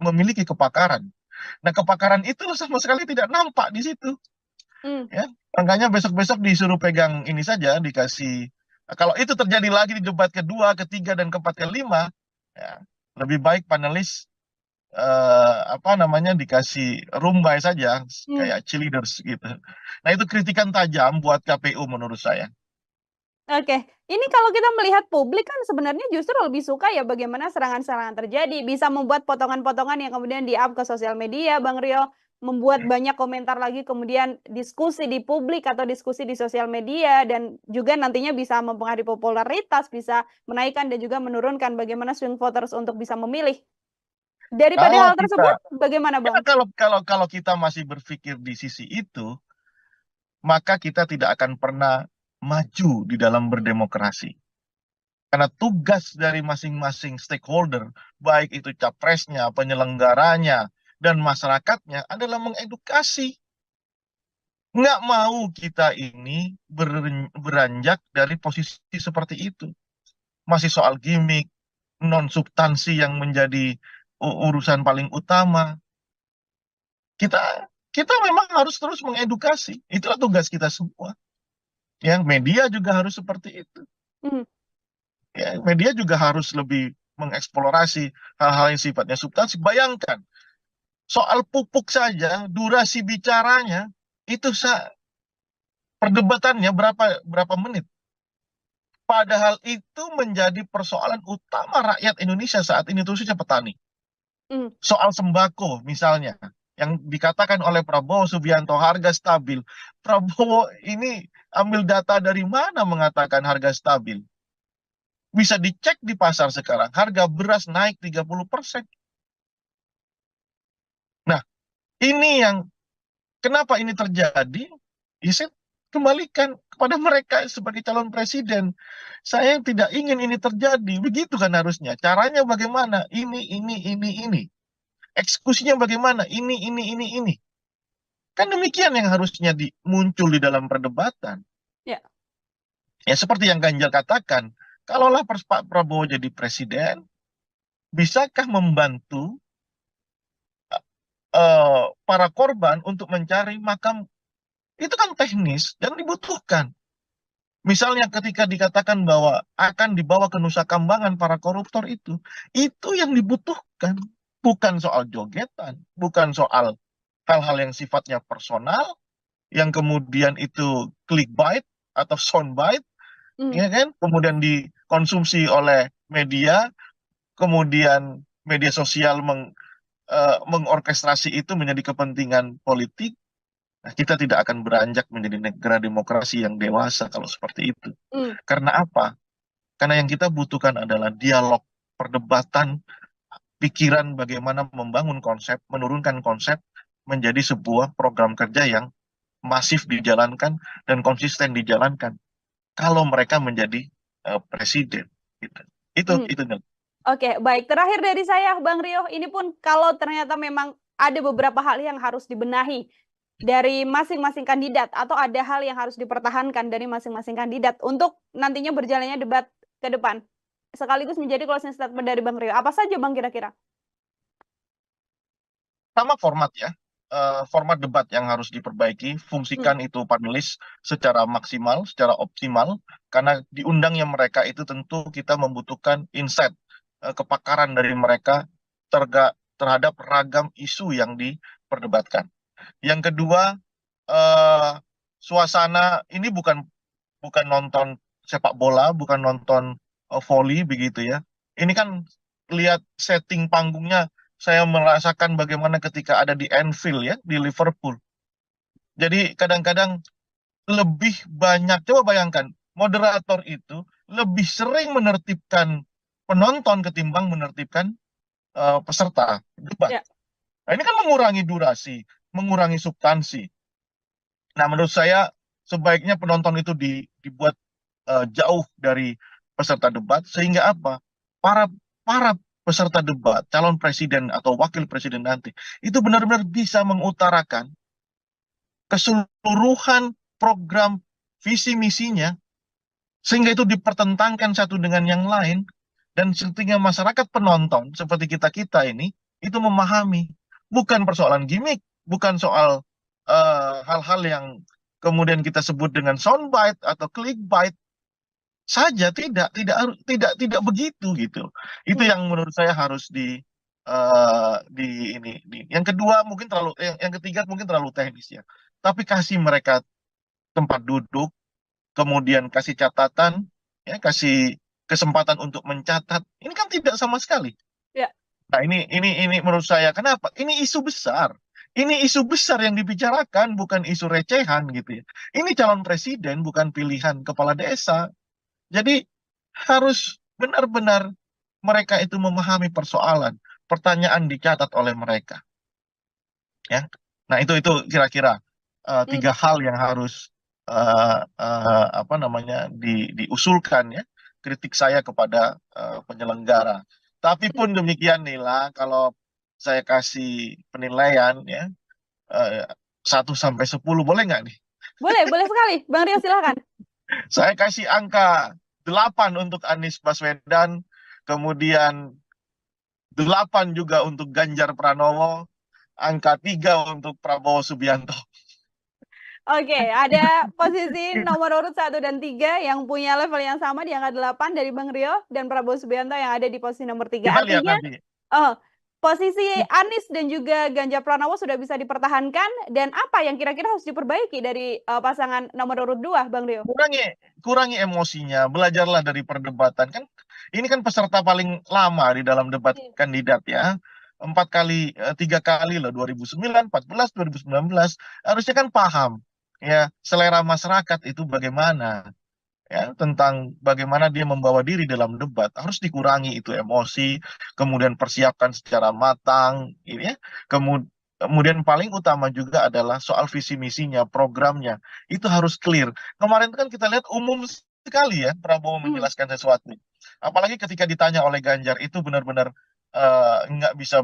memiliki kepakaran. Nah, kepakaran itu sama sekali tidak nampak di situ. Hmm. Ya, makanya besok-besok disuruh pegang ini saja, dikasih. Kalau itu terjadi lagi di debat kedua, ketiga, dan keempat, kelima, ya, lebih baik panelis apa namanya dikasih rumbai saja Hmm. kayak cheerleaders gitu. Nah, itu kritikan tajam buat KPU menurut saya. Oke, ini kalau kita melihat publik kan sebenarnya justru lebih suka ya bagaimana serangan-serangan terjadi, bisa membuat potongan-potongan yang kemudian di-up ke sosial media, Bang Rio, membuat banyak komentar lagi, kemudian diskusi di publik atau diskusi di sosial media, dan juga nantinya bisa mempengaruhi popularitas, bisa menaikkan dan juga menurunkan bagaimana swing voters untuk bisa memilih. Daripada Kalau hal kita tersebut, bagaimana, ya Bang? kalau kita masih berpikir di sisi itu, maka kita tidak akan pernah maju di dalam berdemokrasi. Karena tugas dari masing-masing stakeholder, baik itu capresnya, penyelenggaranya, dan masyarakatnya adalah mengedukasi. Nggak mau kita ini beranjak dari posisi seperti itu. Masih soal gimmick, non substansi yang menjadi urusan paling utama. Kita kita memang harus terus mengedukasi. Itulah tugas kita semua. Ya, media juga harus seperti itu. Hmm. Ya, media juga harus lebih mengeksplorasi hal-hal yang sifatnya substansi. Bayangkan, soal pupuk saja, durasi bicaranya itu perdebatannya berapa menit. Padahal itu menjadi persoalan utama rakyat Indonesia saat ini, khususnya petani. Hmm. Soal sembako misalnya, yang dikatakan oleh Prabowo Subianto harga stabil. Prabowo ini ambil data dari mana mengatakan harga stabil? Bisa dicek di pasar sekarang, harga beras naik 30%. Nah, ini yang kenapa ini terjadi? Ya, saya kembalikan kepada mereka sebagai calon presiden. Saya tidak ingin ini terjadi. Begitu kan harusnya. Caranya bagaimana? Ini. Eksekusinya bagaimana? Ini. Kan demikian yang harusnya muncul di dalam perdebatan. Ya. Ya seperti yang Ganjar katakan, kalaulah Pak Prabowo jadi presiden, bisakah membantu para korban untuk mencari makam? Itu kan teknis dan dibutuhkan. Misalnya ketika dikatakan bahwa akan dibawa ke Nusa Kambangan para koruptor itu yang dibutuhkan. Bukan soal jogetan, bukan soal hal-hal yang sifatnya personal, yang kemudian itu clickbait atau soundbite, Hmm. ya kan? Kemudian dikonsumsi oleh media, kemudian media sosial mengorkestrasi itu menjadi kepentingan politik. Nah, kita tidak akan beranjak menjadi negara demokrasi yang dewasa kalau seperti itu. Hmm. Karena apa? Karena yang kita butuhkan adalah dialog, perdebatan, pikiran bagaimana membangun konsep, menurunkan konsep menjadi sebuah program kerja yang masif dijalankan dan konsisten dijalankan. Kalau mereka menjadi presiden, gitu. Itu Hmm. Nel. Oke, baik. Terakhir dari saya, Bang Rio, ini pun kalau ternyata memang ada beberapa hal yang harus dibenahi dari masing-masing kandidat atau ada hal yang harus dipertahankan dari masing-masing kandidat untuk nantinya berjalannya debat ke depan? Sekaligus menjadi closing statement dari Bang Rio. Apa saja Bang kira-kira? Sama format ya, format debat yang harus diperbaiki, fungsikan itu panelis secara maksimal, secara optimal, karena diundangnya mereka itu tentu kita membutuhkan insight, kepakaran dari mereka terhadap ragam isu yang diperdebatkan. Yang kedua, suasana ini bukan nonton sepak bola, bukan nonton volley begitu ya. Ini kan lihat setting panggungnya, saya merasakan bagaimana ketika ada di Anfield ya, di Liverpool. Jadi kadang-kadang lebih banyak, coba bayangkan, moderator itu lebih sering menertibkan penonton ketimbang menertibkan peserta debat. Ya. Nah, ini kan mengurangi durasi, mengurangi substansi. Nah, menurut saya sebaiknya penonton itu dibuat jauh dari peserta debat, sehingga apa? Para peserta debat, calon presiden atau wakil presiden nanti, itu benar-benar bisa mengutarakan keseluruhan program visi misinya, sehingga itu dipertentangkan satu dengan yang lain, dan sehingga masyarakat penonton seperti kita ini itu memahami, bukan persoalan gimmick, bukan soal hal-hal yang kemudian kita sebut dengan soundbite atau clickbait saja, tidak begitu gitu. Itu yang menurut saya harus yang kedua mungkin yang ketiga mungkin terlalu teknis ya. Tapi kasih mereka tempat duduk, kemudian kasih catatan, ya, kasih kesempatan untuk mencatat. Ini kan tidak sama sekali. Ya. Nah, ini menurut saya kenapa? Ini isu besar. Ini isu besar yang dibicarakan, bukan isu recehan gitu ya. Ini calon presiden, bukan pilihan kepala desa. Jadi harus benar-benar mereka itu memahami persoalan, pertanyaan dicatat oleh mereka. Ya. Nah, itu kira-kira tiga hal yang harus diusulkan ya, kritik saya kepada penyelenggara. Tapi pun demikian Nila, kalau saya kasih penilaian ya 1 sampai 10 boleh nggak nih? Boleh sekali. Bang Rio silakan. Saya kasih angka 8 untuk Anies Baswedan, kemudian 8 juga untuk Ganjar Pranowo, angka 3 untuk Prabowo Subianto. Oke, ada posisi nomor urut 1 dan 3 yang punya level yang sama di angka 8 dari Bang Rio dan Prabowo Subianto yang ada di posisi nomor 3. Kita lihat Artinya, nanti. posisi Anies dan juga Ganjar Pranowo sudah bisa dipertahankan, dan apa yang kira-kira harus diperbaiki dari pasangan nomor urut 2, Bang Rio? Kurangi emosinya, belajarlah dari perdebatan. Kan ini kan peserta paling lama di dalam debat kandidat ya. 3 kali loh, 2009, 14, 2019. Harusnya kan paham ya selera masyarakat itu bagaimana, ya, tentang bagaimana dia membawa diri dalam debat. Harus dikurangi itu emosi, kemudian persiapkan secara matang ini ya. Kemudian paling utama juga adalah soal visi misinya, programnya itu harus clear. Kemarin kan kita lihat umum sekali ya Prabowo menjelaskan sesuatu, apalagi ketika ditanya oleh Ganjar itu benar-benar nggak bisa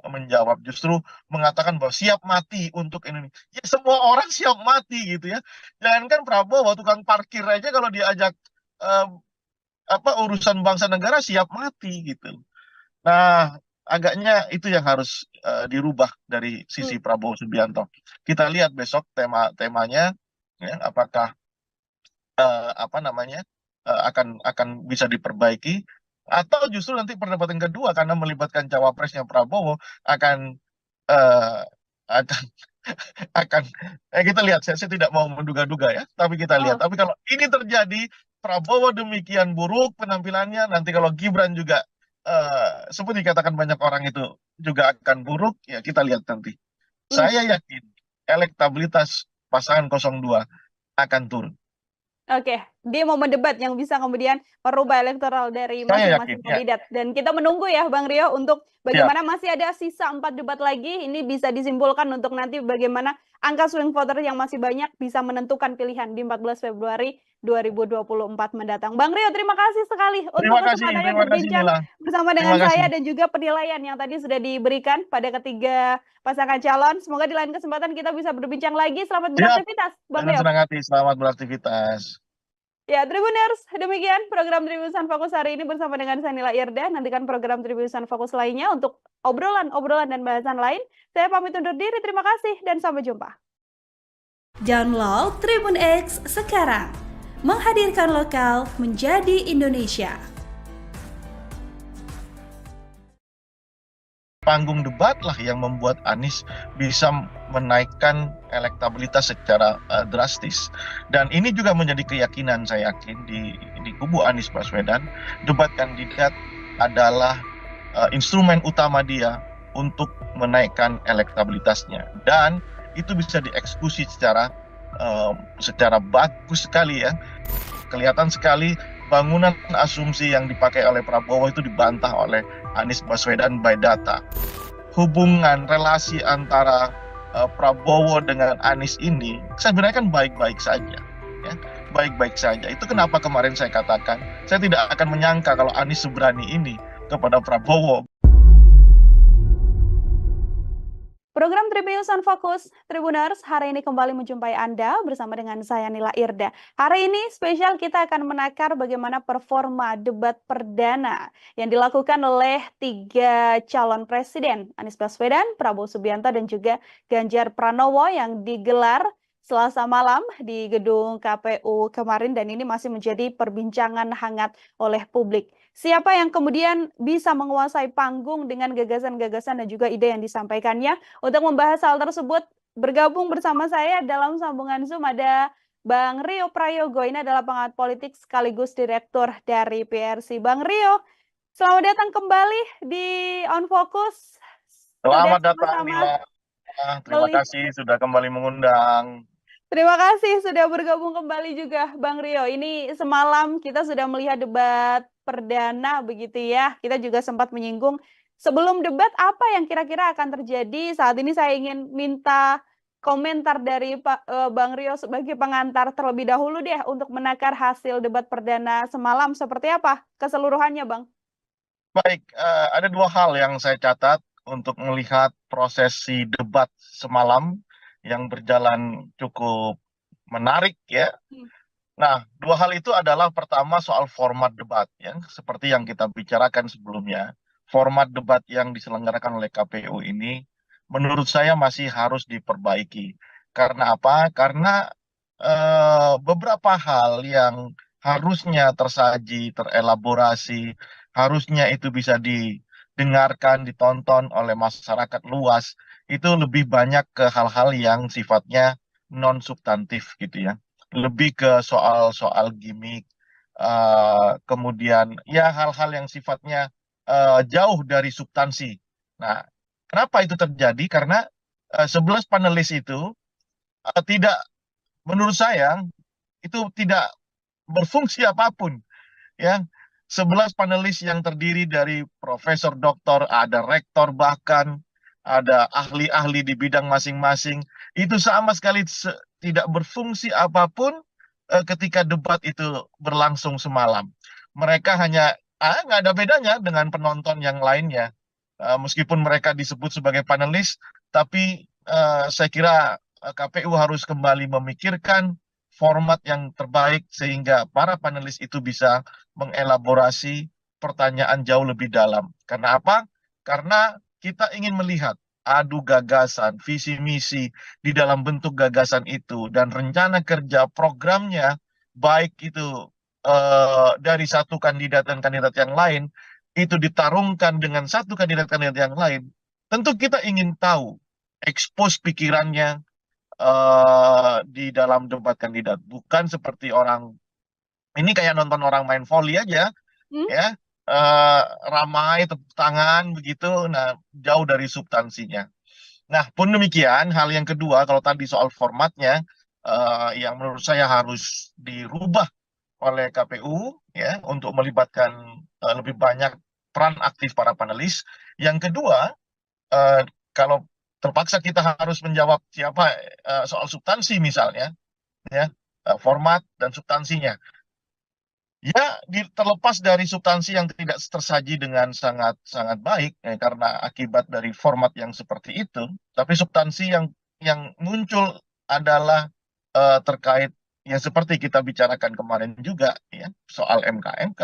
menjawab, justru mengatakan bahwa siap mati untuk Indonesia. Ya, semua orang siap mati gitu ya. Jangankan Prabowo, tukang parkir aja kalau diajak urusan bangsa negara siap mati gitu. Nah, agaknya itu yang harus dirubah dari sisi Prabowo Subianto. Kita lihat besok temanya ya, apakah akan bisa diperbaiki, atau justru nanti perdebatan kedua karena melibatkan cawapresnya Prabowo akan kita lihat. Saya tidak mau menduga-duga ya, tapi kita lihat. Tapi kalau ini terjadi, Prabowo demikian buruk penampilannya, nanti kalau Gibran juga seperti dikatakan banyak orang itu juga akan buruk, ya kita lihat nanti. Saya yakin elektabilitas pasangan 02 akan turun. Oke, di momen debat yang bisa kemudian merubah elektoral dari masing-masing kandidat. Dan kita menunggu ya Bang Rio untuk bagaimana masih ada sisa 4 debat lagi, ini bisa disimpulkan untuk nanti bagaimana angka swing voter yang masih banyak bisa menentukan pilihan di 14 Februari 2024 mendatang. Bang Rio, terima kasih sekali untuk kesempatannya Terima kasih berbincang Nila. bersama Terima dengan saya kasih. dan juga penilaian yang tadi sudah diberikan pada ketiga pasangan calon. Semoga di lain kesempatan kita bisa berbincang lagi. Selamat Siap, beraktivitas, Bang dengan Rio. senang hati. Selamat beraktivitas. Ya, Tribuners, demikian program Tribusan Fokus hari ini bersama dengan saya Nila Irda. Nantikan program Tribusan Fokus lainnya untuk obrolan-obrolan dan bahasan lain. Saya pamit undur diri, terima kasih dan sampai jumpa. Download Tribun X sekarang. Menghadirkan lokal menjadi Indonesia. Panggung debat lah yang membuat Anies bisa menaikkan elektabilitas secara drastis. Dan ini juga menjadi keyakinan saya yakin di kubu Anies Baswedan, debat kandidat adalah instrumen utama dia untuk menaikkan elektabilitasnya. Dan itu bisa dieksekusi secara bagus sekali ya. Kelihatan sekali bangunan asumsi yang dipakai oleh Prabowo itu dibantah oleh Anies Baswedan by data. Hubungan relasi antara Prabowo dengan Anies ini sebenarnya kan baik-baik saja, ya, baik-baik saja. Itu kenapa kemarin saya katakan saya tidak akan menyangka kalau Anies seberani ini kepada Prabowo. Program Tribun Fokus Tribuners hari ini kembali menjumpai Anda bersama dengan saya Nila Irda. Hari ini spesial kita akan menakar bagaimana performa debat perdana yang dilakukan oleh 3 calon presiden, Anies Baswedan, Prabowo Subianto dan juga Ganjar Pranowo yang digelar Selasa malam di gedung KPU kemarin dan ini masih menjadi perbincangan hangat oleh publik. Siapa yang kemudian bisa menguasai panggung dengan gagasan-gagasan dan juga ide yang disampaikannya? Untuk membahas hal tersebut, bergabung bersama saya dalam sambungan Zoom ada Bang Rio Prayogo. Ini adalah pengamat politik sekaligus direktur dari PRC. Bang Rio, selamat datang kembali di On Focus. Selamat datang Nila. Terima kasih sudah kembali mengundang. Terima kasih sudah bergabung kembali juga Bang Rio. Ini semalam kita sudah melihat debat perdana begitu ya. Kita juga sempat menyinggung sebelum debat apa yang kira-kira akan terjadi. Saat ini saya ingin minta komentar dari Bang Rio sebagai pengantar terlebih dahulu deh untuk menakar hasil debat perdana semalam seperti apa keseluruhannya Bang? Baik, ada 2 hal yang saya catat untuk melihat prosesi debat semalam yang berjalan cukup menarik ya. Nah, 2 hal itu adalah pertama soal format debat ya, seperti yang kita bicarakan sebelumnya. Format debat yang diselenggarakan oleh KPU ini menurut saya masih harus diperbaiki. Karena apa? Karena beberapa hal yang harusnya tersaji, terelaborasi, harusnya itu bisa didengarkan, ditonton oleh masyarakat luas, itu lebih banyak ke hal-hal yang sifatnya non-substantif gitu ya. Lebih ke soal-soal gimmick, kemudian ya hal-hal yang sifatnya jauh dari substansi. Nah, kenapa itu terjadi? Karena 11 panelis itu menurut saya itu tidak berfungsi apapun ya. 11 panelis yang terdiri dari profesor, doktor, ada rektor bahkan ada ahli-ahli di bidang masing-masing, itu sama sekali tidak berfungsi apapun ketika debat itu berlangsung semalam. Mereka hanya nggak ada bedanya dengan penonton yang lainnya. Meskipun mereka disebut sebagai panelis, tapi saya kira KPU harus kembali memikirkan format yang terbaik sehingga para panelis itu bisa mengelaborasi pertanyaan jauh lebih dalam. Karena apa? Karena kita ingin melihat adu gagasan, visi misi di dalam bentuk gagasan itu dan rencana kerja programnya baik itu dari satu kandidat dan kandidat yang lain itu ditarungkan dengan satu kandidat-kandidat yang lain. Tentu kita ingin tahu expose pikirannya di dalam debat kandidat, bukan seperti orang ini kayak nonton orang main volley aja ya, ramai tepuk tangan begitu, nah jauh dari substansinya. Nah pun demikian hal yang kedua kalau tadi soal formatnya yang menurut saya harus dirubah oleh KPU ya untuk melibatkan lebih banyak peran aktif para panelis. Yang kedua kalau terpaksa kita harus menjawab siapa soal substansi misalnya, ya, format dan substansinya. Ya, terlepas dari substansi yang tidak tersaji dengan sangat sangat baik karena akibat dari format yang seperti itu, tapi substansi yang muncul adalah terkait yang seperti kita bicarakan kemarin juga, ya, soal MK-MK,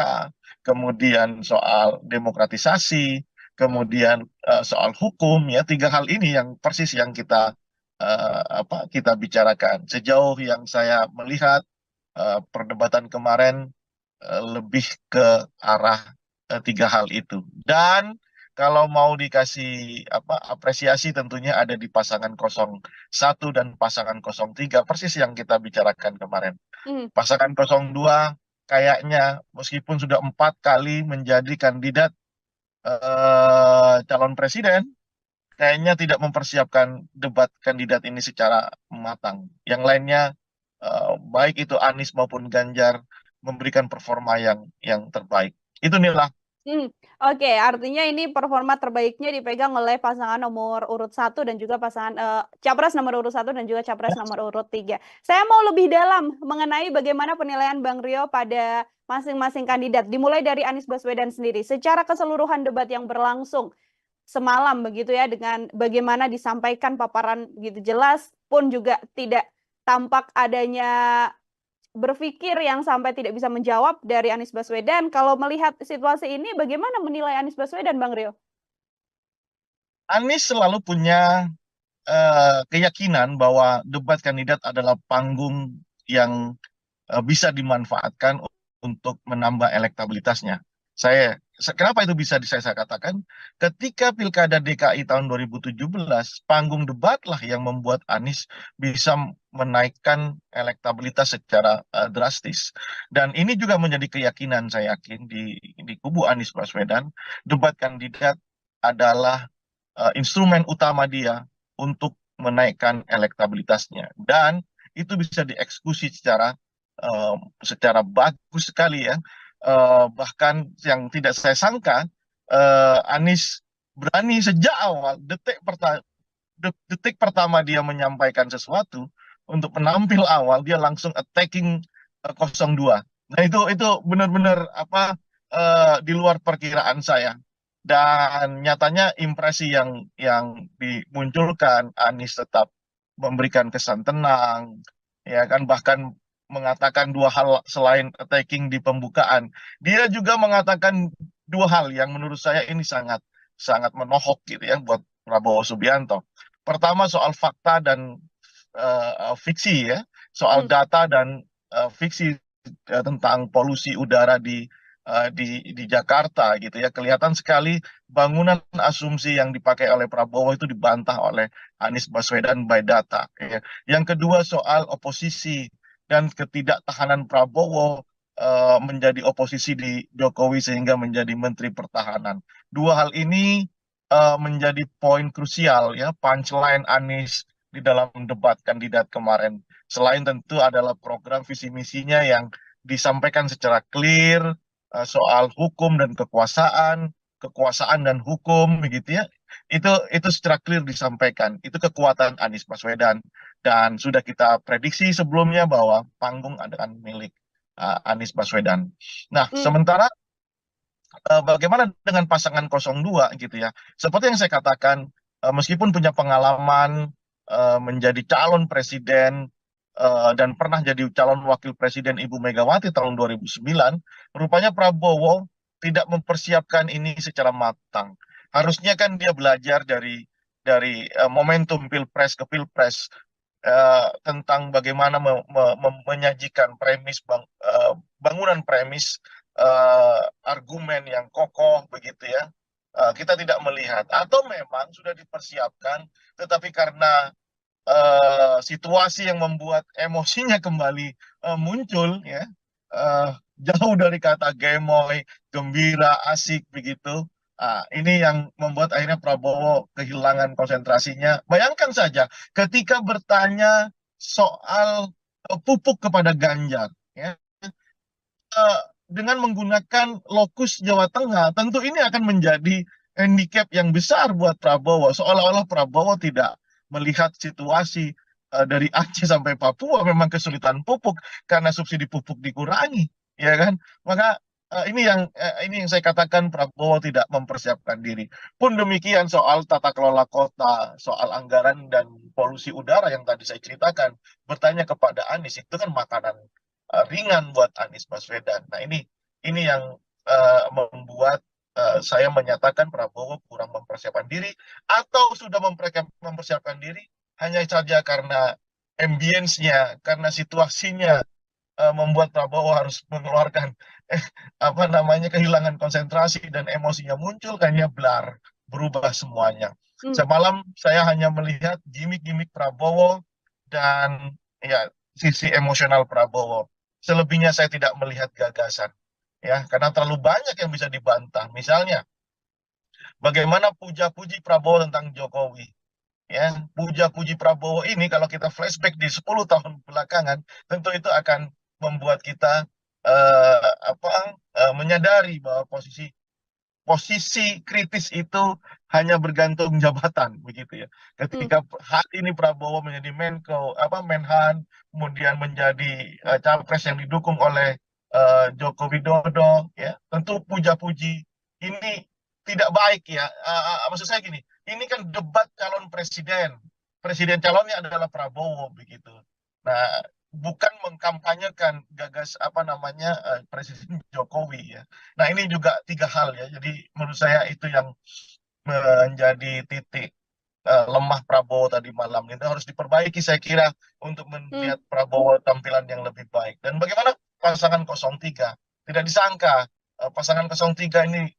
kemudian soal demokratisasi, kemudian soal hukum, ya, tiga hal ini yang persis yang kita bicarakan. Sejauh yang saya melihat perdebatan kemarin lebih ke arah tiga hal itu. Dan kalau mau dikasih apresiasi tentunya ada di pasangan 01 dan pasangan 03 persis yang kita bicarakan kemarin. Hmm. Pasangan 02 kayaknya meskipun sudah 4 kali menjadi kandidat calon presiden, kayaknya tidak mempersiapkan debat kandidat ini secara matang. Yang lainnya baik itu Anies maupun Ganjar memberikan performa yang terbaik. Itu Nila. Oke, artinya ini performa terbaiknya dipegang oleh pasangan nomor urut 1 dan juga pasangan capres nomor urut 1 dan juga capres nomor urut 3. Saya mau lebih dalam mengenai bagaimana penilaian Bang Rio pada masing-masing kandidat. Dimulai dari Anies Baswedan sendiri. Secara keseluruhan debat yang berlangsung semalam begitu ya, dengan bagaimana disampaikan paparan gitu jelas pun juga tidak tampak adanya berpikir yang sampai tidak bisa menjawab dari Anies Baswedan. Kalau melihat situasi ini, bagaimana menilai Anies Baswedan, Bang Rio? Anies selalu punya keyakinan bahwa debat kandidat adalah panggung yang bisa dimanfaatkan untuk menambah elektabilitasnya. Kenapa itu bisa saya katakan? Ketika Pilkada DKI tahun 2017, panggung debatlah yang membuat Anies bisa menaikkan elektabilitas secara drastis. Dan ini juga menjadi keyakinan saya yakin di kubu Anies Baswedan, debat kandidat adalah instrumen utama dia untuk menaikkan elektabilitasnya. Dan itu bisa dieksekusi secara bagus sekali ya. Bahkan yang tidak saya sangka, Anies berani sejak awal detik pertama dia menyampaikan sesuatu untuk penampil awal dia langsung attacking 02. Nah itu benar-benar di luar perkiraan saya. Dan nyatanya impresi yang dimunculkan, Anies tetap memberikan kesan tenang, ya kan, bahkan mengatakan dua hal selain attacking di pembukaan. Dia juga mengatakan dua hal yang menurut saya ini sangat sangat menohok gitu ya buat Prabowo Subianto. Pertama soal fakta dan fiksi ya, soal data dan fiksi tentang polusi udara di Jakarta gitu ya. Kelihatan sekali bangunan asumsi yang dipakai oleh Prabowo itu dibantah oleh Anies Baswedan by data ya. Yang kedua soal oposisi dan ketidaktahanan Prabowo menjadi oposisi di Jokowi sehingga menjadi Menteri Pertahanan. Dua hal ini menjadi poin krusial ya, punchline Anies di dalam debat kandidat kemarin. Selain tentu adalah program visi misinya yang disampaikan secara clear, soal hukum dan kekuasaan dan hukum begitu ya. Itu secara clear disampaikan. Itu kekuatan Anies Baswedan dan sudah kita prediksi sebelumnya bahwa panggung akan milik Anies Baswedan. Nah, sementara bagaimana dengan pasangan 02 gitu ya. Seperti yang saya katakan, meskipun punya pengalaman menjadi calon presiden dan pernah jadi calon wakil presiden Ibu Megawati tahun 2009, rupanya Prabowo tidak mempersiapkan ini secara matang. Harusnya kan dia belajar dari momentum pilpres ke pilpres tentang bagaimana menyajikan bangunan premis argumen yang kokoh begitu ya. Kita tidak melihat atau memang sudah dipersiapkan, tetapi karena situasi yang membuat emosinya kembali muncul ya, jauh dari kata gemoy, gembira, asik begitu. Ini yang membuat akhirnya Prabowo kehilangan konsentrasinya. Bayangkan saja ketika bertanya soal pupuk kepada Ganjar ya, dengan menggunakan lokus Jawa Tengah, tentu ini akan menjadi handicap yang besar buat Prabowo. Seolah-olah Prabowo tidak melihat situasi dari Aceh sampai Papua memang kesulitan pupuk karena subsidi pupuk dikurangi, ya kan? Maka ini yang saya katakan Prabowo tidak mempersiapkan diri. Pun demikian soal tata kelola kota, soal anggaran dan polusi udara yang tadi saya ceritakan, bertanya kepada Anies itu kan makanan ringan buat Anies Baswedan. Nah ini yang membuat saya menyatakan Prabowo kurang mempersiapkan diri atau sudah mempersiapkan diri hanya saja karena ambience-nya, karena situasinya membuat Prabowo harus mengeluarkan apa namanya kehilangan konsentrasi dan emosinya muncul kayaknya blar, berubah semuanya. Semalam saya hanya melihat gimmick-gimmick Prabowo dan ya sisi emosional Prabowo. Selebihnya saya tidak melihat gagasan, ya karena terlalu banyak yang bisa dibantah. Misalnya bagaimana puja-puji Prabowo tentang Jokowi, ya puja-puji Prabowo ini kalau kita flashback di 10 tahun belakangan tentu itu akan membuat kita menyadari bahwa posisi kritis itu hanya bergantung jabatan begitu ya. Ketika hari ini Prabowo menjadi Menhan, kemudian menjadi capres yang didukung oleh Joko Widodo, ya tentu puja-puji ini tidak baik ya. Maksud saya gini, ini kan debat calon presiden, presiden calonnya adalah Prabowo begitu. Nah, bukan mengkampanyekan Presiden Jokowi ya. Nah ini juga tiga hal ya. Jadi menurut saya itu yang menjadi titik lemah Prabowo tadi malam. Itu harus diperbaiki saya kira untuk melihat Prabowo tampilan yang lebih baik. Dan bagaimana pasangan 03? Tidak disangka pasangan 03 ini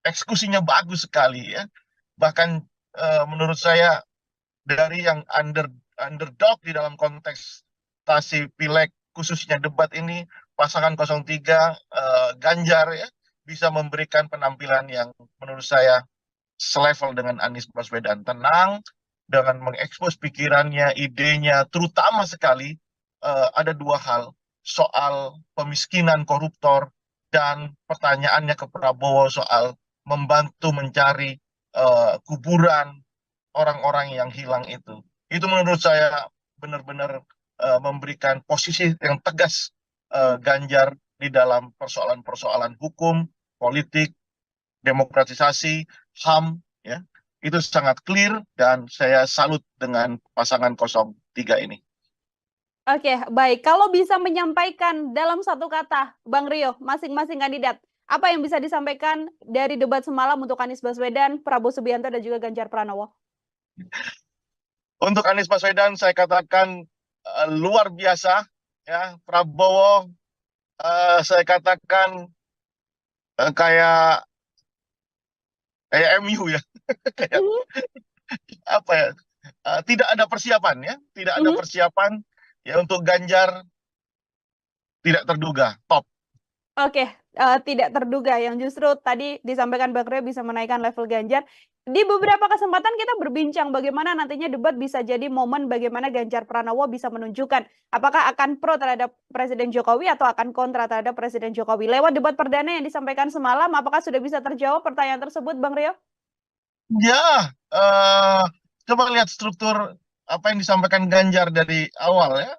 eksekusinya bagus sekali ya. Bahkan menurut saya dari yang underdog di dalam kontestasi pileg khususnya debat ini pasangan 03 Ganjar ya bisa memberikan penampilan yang menurut saya selevel dengan Anies Baswedan, tenang dengan mengekspos pikirannya, idenya, terutama sekali ada dua hal soal pemiskinan koruptor dan pertanyaannya ke Prabowo soal membantu mencari kuburan orang-orang yang hilang itu. Itu menurut saya benar-benar memberikan posisi yang tegas Ganjar di dalam persoalan-persoalan hukum, politik, demokratisasi, HAM, ya. Itu sangat clear dan saya salut dengan pasangan 03 ini. Oke, baik. Kalau bisa menyampaikan dalam satu kata, Bang Rio, masing-masing kandidat, apa yang bisa disampaikan dari debat semalam untuk Anies Baswedan, Prabowo Subianto, dan juga Ganjar Pranowo? Untuk Anies Baswedan saya katakan luar biasa, ya. Prabowo saya katakan kayak MU ya, kayak apa ya? Tidak ada persiapan ya, tidak ada persiapan ya. Untuk Ganjar tidak terduga, top. Oke, tidak terduga yang justru tadi disampaikan Bang Rio bisa menaikkan level Ganjar. Di beberapa kesempatan kita berbincang bagaimana nantinya debat bisa jadi momen bagaimana Ganjar Pranowo bisa menunjukkan apakah akan pro terhadap Presiden Jokowi atau akan kontra terhadap Presiden Jokowi. Lewat debat perdana yang disampaikan semalam, apakah sudah bisa terjawab pertanyaan tersebut, Bang Rio? Ya, coba lihat struktur apa yang disampaikan Ganjar dari awal ya,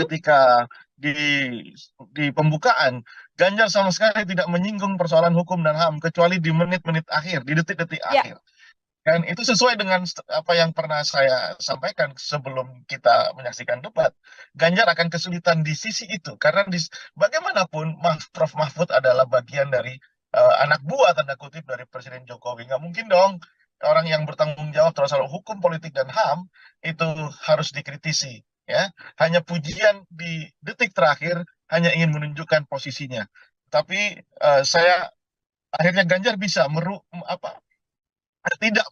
ketika di pembukaan, Ganjar sama sekali tidak menyinggung persoalan hukum dan HAM kecuali di menit-menit akhir, di detik-detik akhir. Dan itu sesuai dengan apa yang pernah saya sampaikan sebelum kita menyaksikan debat. Ganjar akan kesulitan di sisi itu karena bagaimanapun Prof Mahfud adalah bagian dari anak buah tanda kutip dari Presiden Jokowi. Nggak mungkin dong orang yang bertanggung jawab terhadap soal hukum, politik dan HAM itu harus dikritisi. Ya, hanya pujian di detik terakhir hanya ingin menunjukkan posisinya. Tapi saya akhirnya Ganjar bisa tidak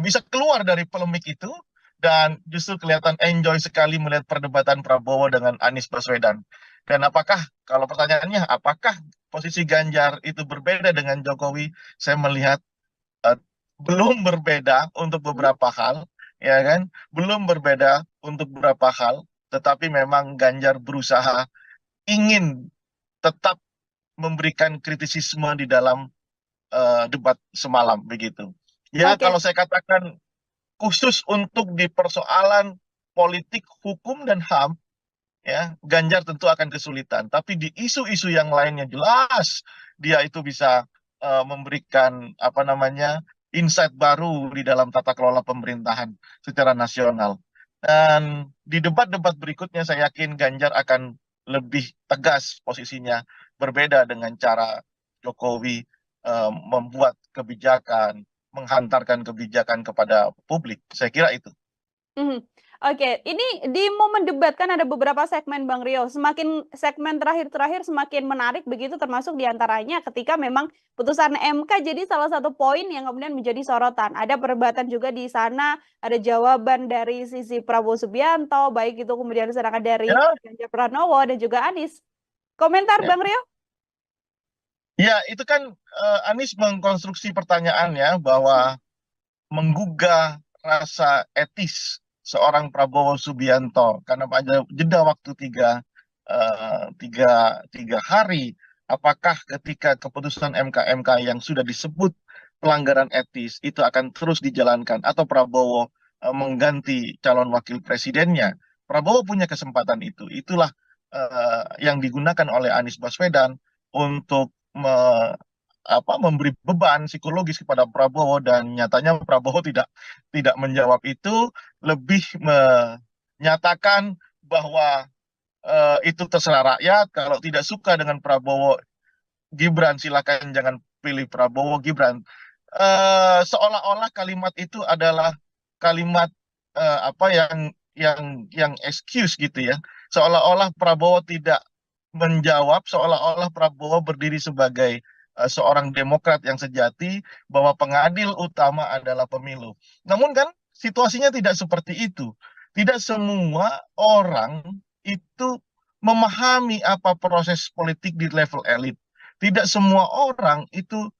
bisa keluar dari polemik itu dan justru kelihatan enjoy sekali melihat perdebatan Prabowo dengan Anies Baswedan. Dan kalau pertanyaannya apakah posisi Ganjar itu berbeda dengan Jokowi, saya melihat belum berbeda untuk beberapa hal, ya kan? Belum berbeda untuk beberapa hal, tetapi memang Ganjar berusaha ingin tetap memberikan kritisisme di dalam debat semalam begitu. Ya, Oke. kalau saya katakan khusus untuk di persoalan politik, hukum dan HAM, ya Ganjar tentu akan kesulitan. Tapi di isu-isu yang lainnya jelas dia itu bisa memberikan apa namanya insight baru di dalam tata kelola pemerintahan secara nasional. Dan di debat-debat berikutnya saya yakin Ganjar akan lebih tegas posisinya, berbeda dengan cara Jokowi membuat kebijakan, menghantarkan kebijakan kepada publik. Saya kira itu. Mhm. Oke, ini di momen debat kan ada beberapa segmen Bang Rio. Semakin segmen terakhir-terakhir semakin menarik begitu, termasuk diantaranya ketika memang putusan MK jadi salah satu poin yang kemudian menjadi sorotan. Ada perdebatan juga di sana, ada jawaban dari sisi Prabowo Subianto, baik itu kemudian serangan dari Ya, Ganjar Pranowo dan juga Anies. Komentar ya. Bang Rio? Ya, itu kan Anies mengkonstruksi pertanyaannya bahwa menggugah rasa etis seorang Prabowo Subianto karena pada jeda waktu tiga hari, apakah ketika keputusan MK yang sudah disebut pelanggaran etis itu akan terus dijalankan atau Prabowo mengganti calon wakil presidennya? Prabowo punya kesempatan itu. Itulah yang digunakan oleh Anies Baswedan untuk memberi beban psikologis kepada Prabowo, dan nyatanya Prabowo tidak menjawab itu, lebih menyatakan bahwa itu terserah rakyat. Kalau tidak suka dengan Prabowo Gibran, silakan jangan pilih Prabowo Gibran. Seolah-olah kalimat itu adalah kalimat apa yang excuse gitu ya. Seolah-olah Prabowo tidak menjawab, seolah-olah Prabowo berdiri sebagai seorang demokrat yang sejati, bahwa pengadil utama adalah pemilu. Namun kan situasinya tidak seperti itu. Tidak semua orang itu memahami apa proses politik di level elit. Tidak semua orang itu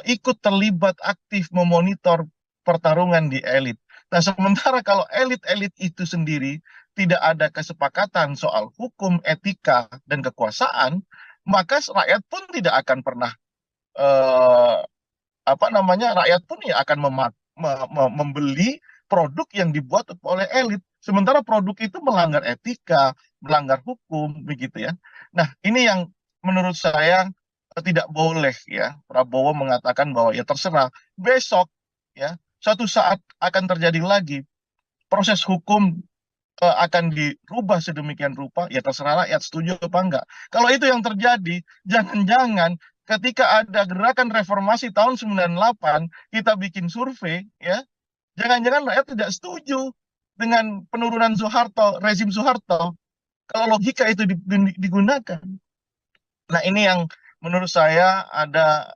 ikut terlibat aktif memonitor pertarungan di elit. Nah, sementara kalau elit-elit itu sendiri tidak ada kesepakatan soal hukum, etika, dan kekuasaan, maka rakyat pun tidak akan pernah eh, rakyat pun ya akan membeli produk yang dibuat oleh elit. Sementara produk itu melanggar etika, melanggar hukum, begitu ya. Nah, ini yang menurut saya tidak boleh ya Prabowo mengatakan bahwa ya terserah, besok ya suatu saat akan terjadi lagi proses hukum akan dirubah sedemikian rupa, ya terserah rakyat setuju apa enggak. Kalau itu yang terjadi, jangan-jangan ketika ada gerakan reformasi tahun 98, kita bikin survei, ya, jangan-jangan rakyat tidak setuju dengan penurunan Soeharto, rezim Soeharto, kalau logika itu digunakan. Nah, ini yang menurut saya ada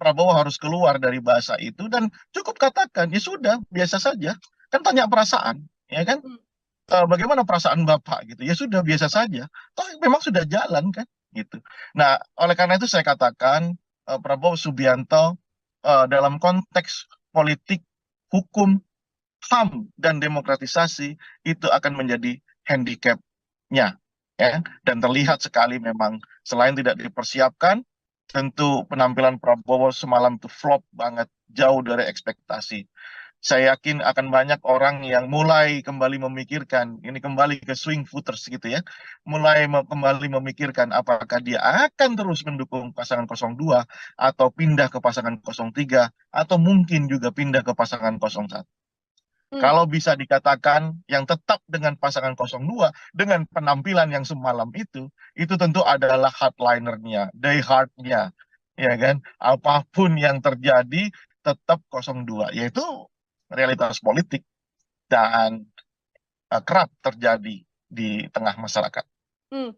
Prabowo harus keluar dari bahasa itu dan cukup katakan, ya sudah, biasa saja. Kan tanya perasaan, ya kan? Bagaimana perasaan Bapak gitu? Ya sudah, biasa saja. Toh memang sudah jalan kan gitu. Nah, oleh karena itu saya katakan Prabowo Subianto dalam konteks politik, hukum, HAM dan demokratisasi itu akan menjadi handicap-nya ya. Dan terlihat sekali memang selain tidak dipersiapkan, tentu penampilan Prabowo semalam itu flop banget, jauh dari ekspektasi. Saya yakin akan banyak orang yang mulai kembali memikirkan, ini kembali ke swing voters gitu ya, mulai kembali memikirkan apakah dia akan terus mendukung pasangan 02 atau pindah ke pasangan 03 atau mungkin juga pindah ke pasangan 01. Hmm. Kalau bisa dikatakan yang tetap dengan pasangan 02 dengan penampilan yang semalam itu tentu adalah hardlinernya, diehardnya, ya kan? Apapun yang terjadi tetap 02, yaitu realitas politik dan kerap terjadi di tengah masyarakat. Hmm.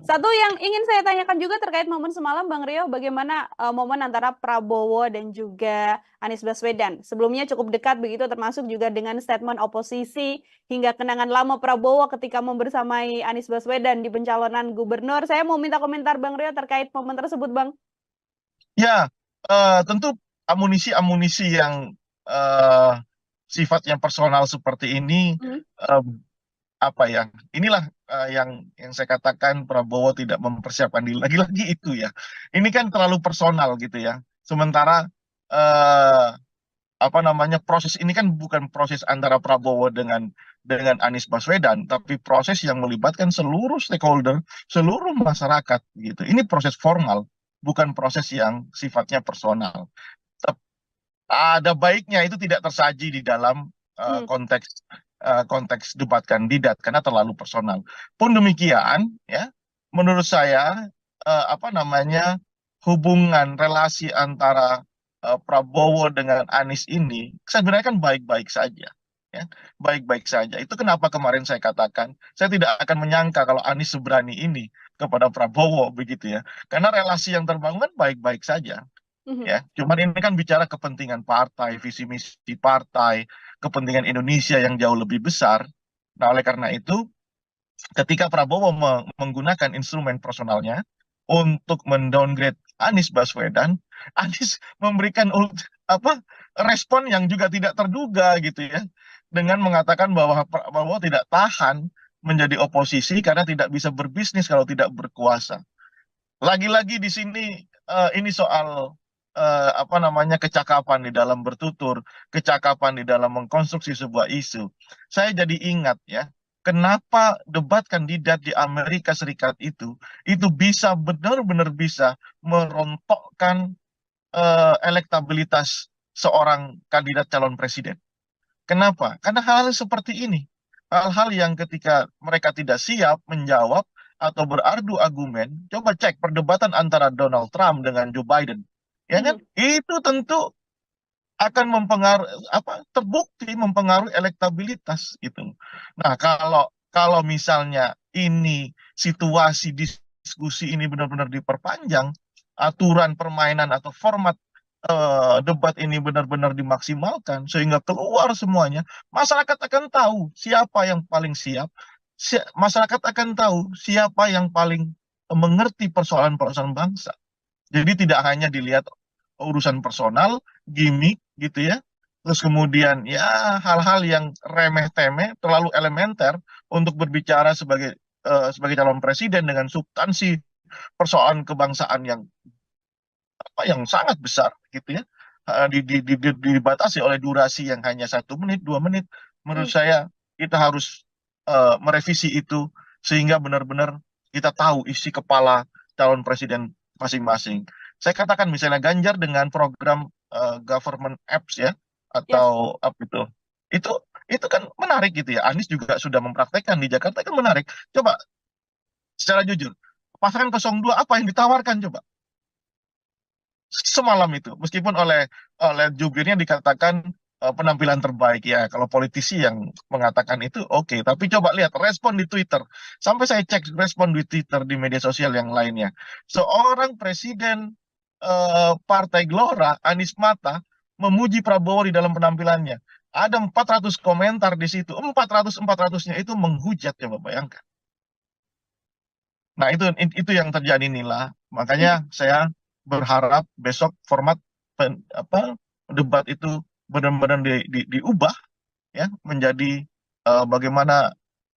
Satu yang ingin saya tanyakan juga terkait momen semalam, Bang Rio, bagaimana momen antara Prabowo dan juga Anies Baswedan? Sebelumnya cukup dekat begitu, termasuk juga dengan statement oposisi hingga kenangan lama Prabowo ketika membersamai Anies Baswedan di pencalonan gubernur. Saya mau minta komentar Bang Rio terkait momen tersebut, Bang. Ya, tentu amunisi-amunisi yang sifatnya personal seperti ini, apa ya? Inilah yang saya katakan Prabowo tidak mempersiapkan diri. Lagi-lagi itu ya. Ini kan terlalu personal gitu ya. Sementara eh, apa namanya, proses ini kan bukan proses antara Prabowo dengan Anies Baswedan, tapi proses yang melibatkan seluruh stakeholder, seluruh masyarakat gitu. Ini proses formal, bukan proses yang sifatnya personal. Ada baiknya itu tidak tersaji di dalam Hmm. konteks debat kandidat karena terlalu personal. Pun demikian, ya, menurut saya apa namanya, hubungan relasi antara Prabowo dengan Anies ini sebenarnya kan baik-baik saja. Ya, baik-baik saja. Itu kenapa kemarin saya katakan saya tidak akan menyangka kalau Anies seberani ini kepada Prabowo begitu ya. Karena relasi yang terbangun kan baik-baik saja. Mhm. Ya, cuman ini kan bicara kepentingan partai, visi misi partai, kepentingan Indonesia yang jauh lebih besar. Nah, oleh karena itu, ketika Prabowo menggunakan instrumen personalnya untuk mendowngrade Anies Baswedan, Anies memberikan respon yang juga tidak terduga gitu ya, dengan mengatakan bahwa Prabowo tidak tahan menjadi oposisi karena tidak bisa berbisnis kalau tidak berkuasa. Lagi-lagi di sini ini soal apa namanya, kecakapan di dalam bertutur, kecakapan di dalam mengkonstruksi sebuah isu. Saya jadi ingat ya, kenapa debat kandidat di Amerika Serikat itu bisa benar-benar bisa merontokkan elektabilitas seorang kandidat calon presiden. Kenapa? Karena hal seperti ini. Hal-hal yang ketika mereka tidak siap menjawab atau berargu argumen, coba cek perdebatan antara Donald Trump dengan Joe Biden. Ya kan? Mhm. Itu tentu akan terbukti mempengaruhi elektabilitas gitu. Nah, kalau kalau misalnya ini situasi diskusi ini benar-benar diperpanjang, aturan permainan atau format debat ini benar-benar dimaksimalkan sehingga keluar semuanya, masyarakat akan tahu siapa yang paling siap, masyarakat akan tahu siapa yang paling mengerti persoalan-persoalan bangsa. Jadi tidak hanya dilihat urusan personal, gimmick gitu ya. Terus kemudian ya hal-hal yang remeh-temeh, terlalu elementer untuk berbicara sebagai calon presiden dengan substansi persoalan kebangsaan yang sangat besar gitu ya. Dibatasi oleh durasi yang hanya 1 menit, 2 menit. Menurut Hmm. saya kita harus merevisi itu sehingga benar-benar kita tahu isi kepala calon presiden masing-masing. Saya katakan misalnya Ganjar dengan program government apps ya, Yes. atau apa itu itu kan menarik gitu ya. Anies juga sudah mempraktekkan di Jakarta, kan menarik. Coba secara jujur, pasangan 02 apa yang ditawarkan coba semalam itu, meskipun oleh jubirnya dikatakan penampilan terbaik ya, kalau politisi yang mengatakan itu oke, tapi coba lihat respon di Twitter, sampai saya cek respon di Twitter di media sosial yang lainnya, seorang presiden Partai Gelora Anies Mata memuji Prabowo di dalam penampilannya, ada 400 komentar di situ, 400-400-nya itu menghujat, coba bayangkan. Nah, itu yang terjadi Nila. Makanya saya berharap besok format debat itu benar-benar diubah ya menjadi bagaimana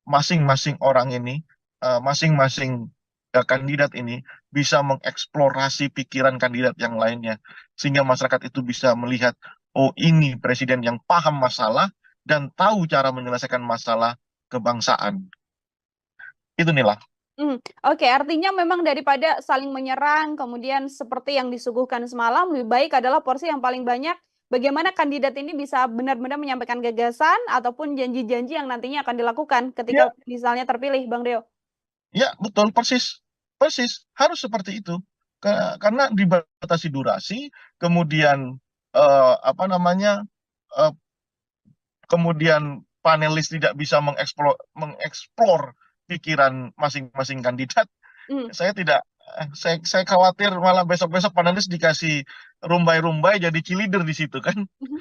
masing-masing orang ini, masing-masing kandidat ini bisa mengeksplorasi pikiran kandidat yang lainnya sehingga masyarakat itu bisa melihat, oh ini presiden yang paham masalah dan tahu cara menyelesaikan masalah kebangsaan. Itu Nila. Oke, artinya memang daripada saling menyerang, kemudian seperti yang disuguhkan semalam, lebih baik adalah porsi yang paling banyak bagaimana kandidat ini bisa benar-benar menyampaikan gagasan ataupun janji-janji yang nantinya akan dilakukan Ya, ketika misalnya terpilih, Bang Deo. ya, betul, persis. Persis, harus seperti itu. Karena dibatasi durasi, kemudian apa namanya, eh, kemudian panelis tidak bisa mengeksplor pikiran masing-masing kandidat. Mhm. Saya tidak, saya khawatir malah besok-besok panelis dikasih rumbai-rumbai jadi cheerleader di situ kan. Mhm.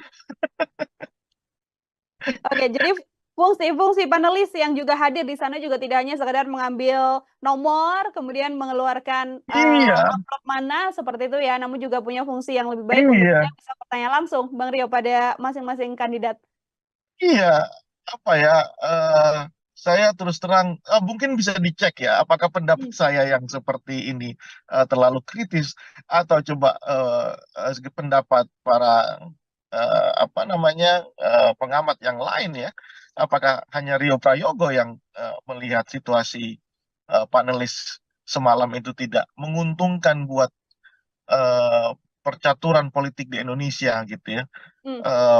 Oke, jadi fungsi-fungsi panelis yang juga hadir di sana juga tidak hanya sekedar mengambil nomor, kemudian mengeluarkan Iya, amplop mana seperti itu ya, namun juga punya fungsi yang lebih baik untuk iya, kita bisa bertanya langsung, Bang Rio, pada masing-masing kandidat. iya. Apa ya? saya terus terang mungkin bisa dicek ya, apakah pendapat saya yang seperti ini terlalu kritis atau coba pendapat para apa namanya pengamat yang lain ya. Apakah hanya Rio Prayogo yang melihat situasi panelis semalam itu tidak menguntungkan buat eh, percaturan politik di Indonesia gitu ya.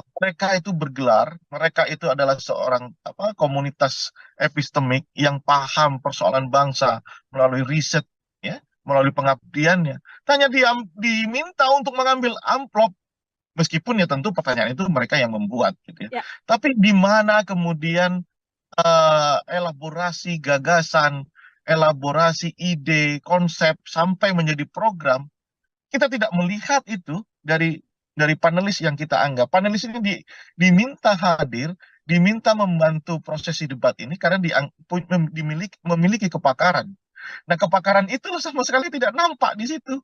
Mereka itu bergelar, mereka itu adalah seorang komunitas epistemik yang paham persoalan bangsa melalui riset ya, melalui pengabdiannya. Hanya diminta untuk mengambil amplop, meskipun ya tentu pertanyaan itu mereka yang membuat gitu ya. Ya. Tapi di mana kemudian elaborasi gagasan, elaborasi ide, konsep sampai menjadi program, kita tidak melihat itu dari panelis yang kita anggap. Panelis ini diminta hadir, diminta membantu prosesi debat ini karena memiliki kepakaran. Nah, kepakaran itu sama sekali tidak nampak di situ.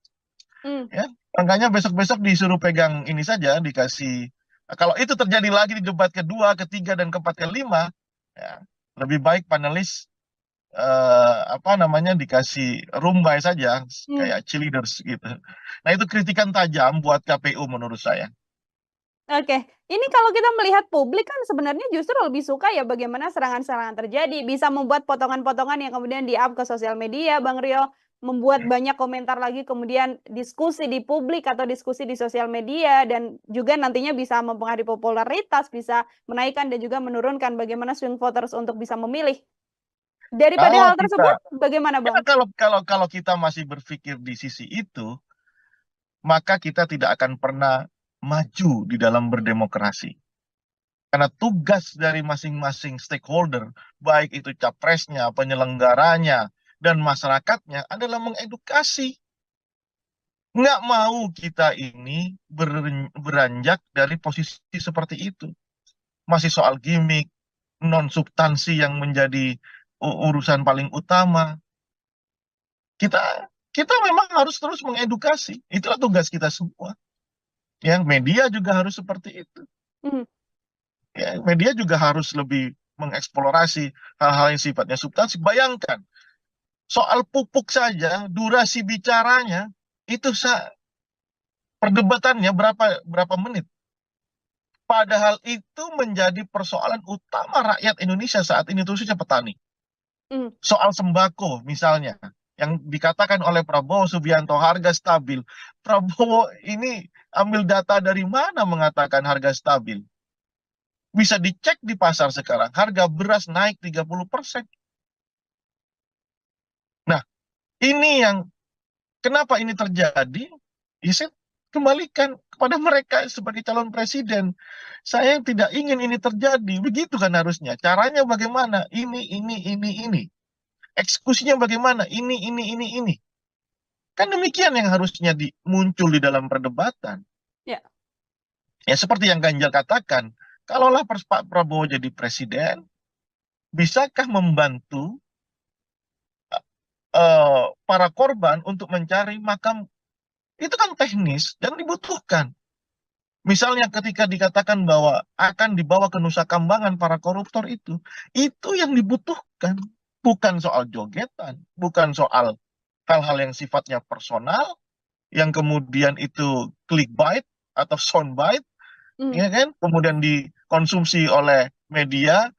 Ya, makanya besok-besok disuruh pegang ini saja, dikasih. Kalau itu terjadi lagi di debat kedua, ketiga, dan keempat, kelima, ya, lebih baik panelis apa namanya dikasih rumbai saja kayak cheerleaders gitu. Nah, itu kritikan tajam buat KPU menurut saya. Oke, ini kalau kita melihat publik kan sebenarnya justru lebih suka ya bagaimana serangan-serangan terjadi, bisa membuat potongan-potongan yang kemudian di-up ke sosial media, Bang Rio, membuat banyak komentar lagi, kemudian diskusi di publik atau diskusi di sosial media, dan juga nantinya bisa mempengaruhi popularitas, bisa menaikkan dan juga menurunkan bagaimana swing voters untuk bisa memilih. Daripada Kalau hal tersebut, bagaimana ya, Bang? kalau kita masih berpikir di sisi itu, maka kita tidak akan pernah maju di dalam berdemokrasi. Karena tugas dari masing-masing stakeholder, baik itu capresnya, penyelenggaranya, dan masyarakatnya adalah mengedukasi. Nggak mau kita ini beranjak dari posisi seperti itu. Masih soal gimmick, non-substansi yang menjadi urusan paling utama. Kita memang harus terus mengedukasi. Itulah tugas kita semua. Ya, media juga harus seperti itu. Ya, media juga harus lebih mengeksplorasi hal-hal yang sifatnya substansi. Bayangkan, soal pupuk saja, durasi bicaranya itu perdebatannya berapa menit. Padahal itu menjadi persoalan utama rakyat Indonesia saat ini, khususnya petani. Soal sembako misalnya, yang dikatakan oleh Prabowo Subianto harga stabil. Prabowo ini ambil data dari mana mengatakan harga stabil? Bisa dicek di pasar sekarang, harga beras naik 30%. Nah, ini yang kenapa ini terjadi? Ya, saya kembalikan kepada mereka sebagai calon presiden. Saya tidak ingin ini terjadi. Begitu kan harusnya. Caranya bagaimana? Ini. Eksekusinya bagaimana? Ini. Kan demikian yang harusnya muncul di dalam perdebatan. Ya. Ya, seperti yang Ganjar katakan, kalaulah Pak Prabowo jadi presiden, bisakah membantu para korban untuk mencari makam? Itu kan teknis dan dibutuhkan. Misalnya ketika dikatakan bahwa akan dibawa ke Nusa Kambangan para koruptor itu yang dibutuhkan. Bukan soal jogetan, bukan soal hal-hal yang sifatnya personal, yang kemudian itu clickbait atau soundbite, ya kan? Kemudian dikonsumsi oleh media,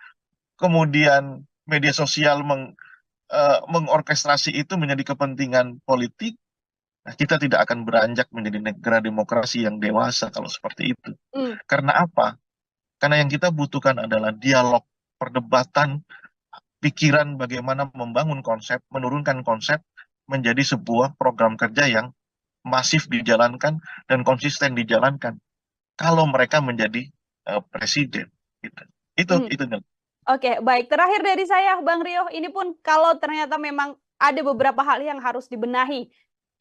kemudian media sosial mengorkestrasi itu menjadi kepentingan politik. Nah, kita tidak akan beranjak menjadi negara demokrasi yang dewasa kalau seperti itu. Karena apa? Karena yang kita butuhkan adalah dialog, perdebatan, pikiran bagaimana membangun konsep, menurunkan konsep menjadi sebuah program kerja yang masif dijalankan dan konsisten dijalankan. Kalau mereka menjadi presiden, gitu. Itu. Oke, baik. Terakhir dari saya, Bang Rio, ini pun kalau ternyata memang ada beberapa hal yang harus dibenahi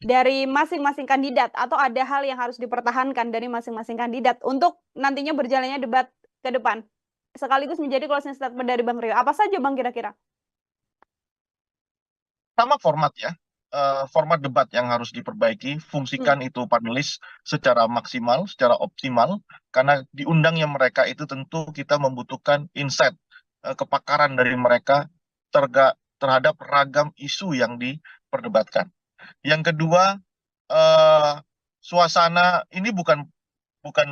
dari masing-masing kandidat, atau ada hal yang harus dipertahankan dari masing-masing kandidat untuk nantinya berjalannya debat ke depan, sekaligus menjadi closing statement dari Bang Rio. Apa saja, Bang, kira-kira? Sama format ya. Format debat yang harus diperbaiki, fungsikan itu panelis secara maksimal, secara optimal, karena diundangnya mereka itu tentu kita membutuhkan insight kepakaran dari mereka terhadap ragam isu yang diperdebatkan. Yang kedua, suasana ini bukan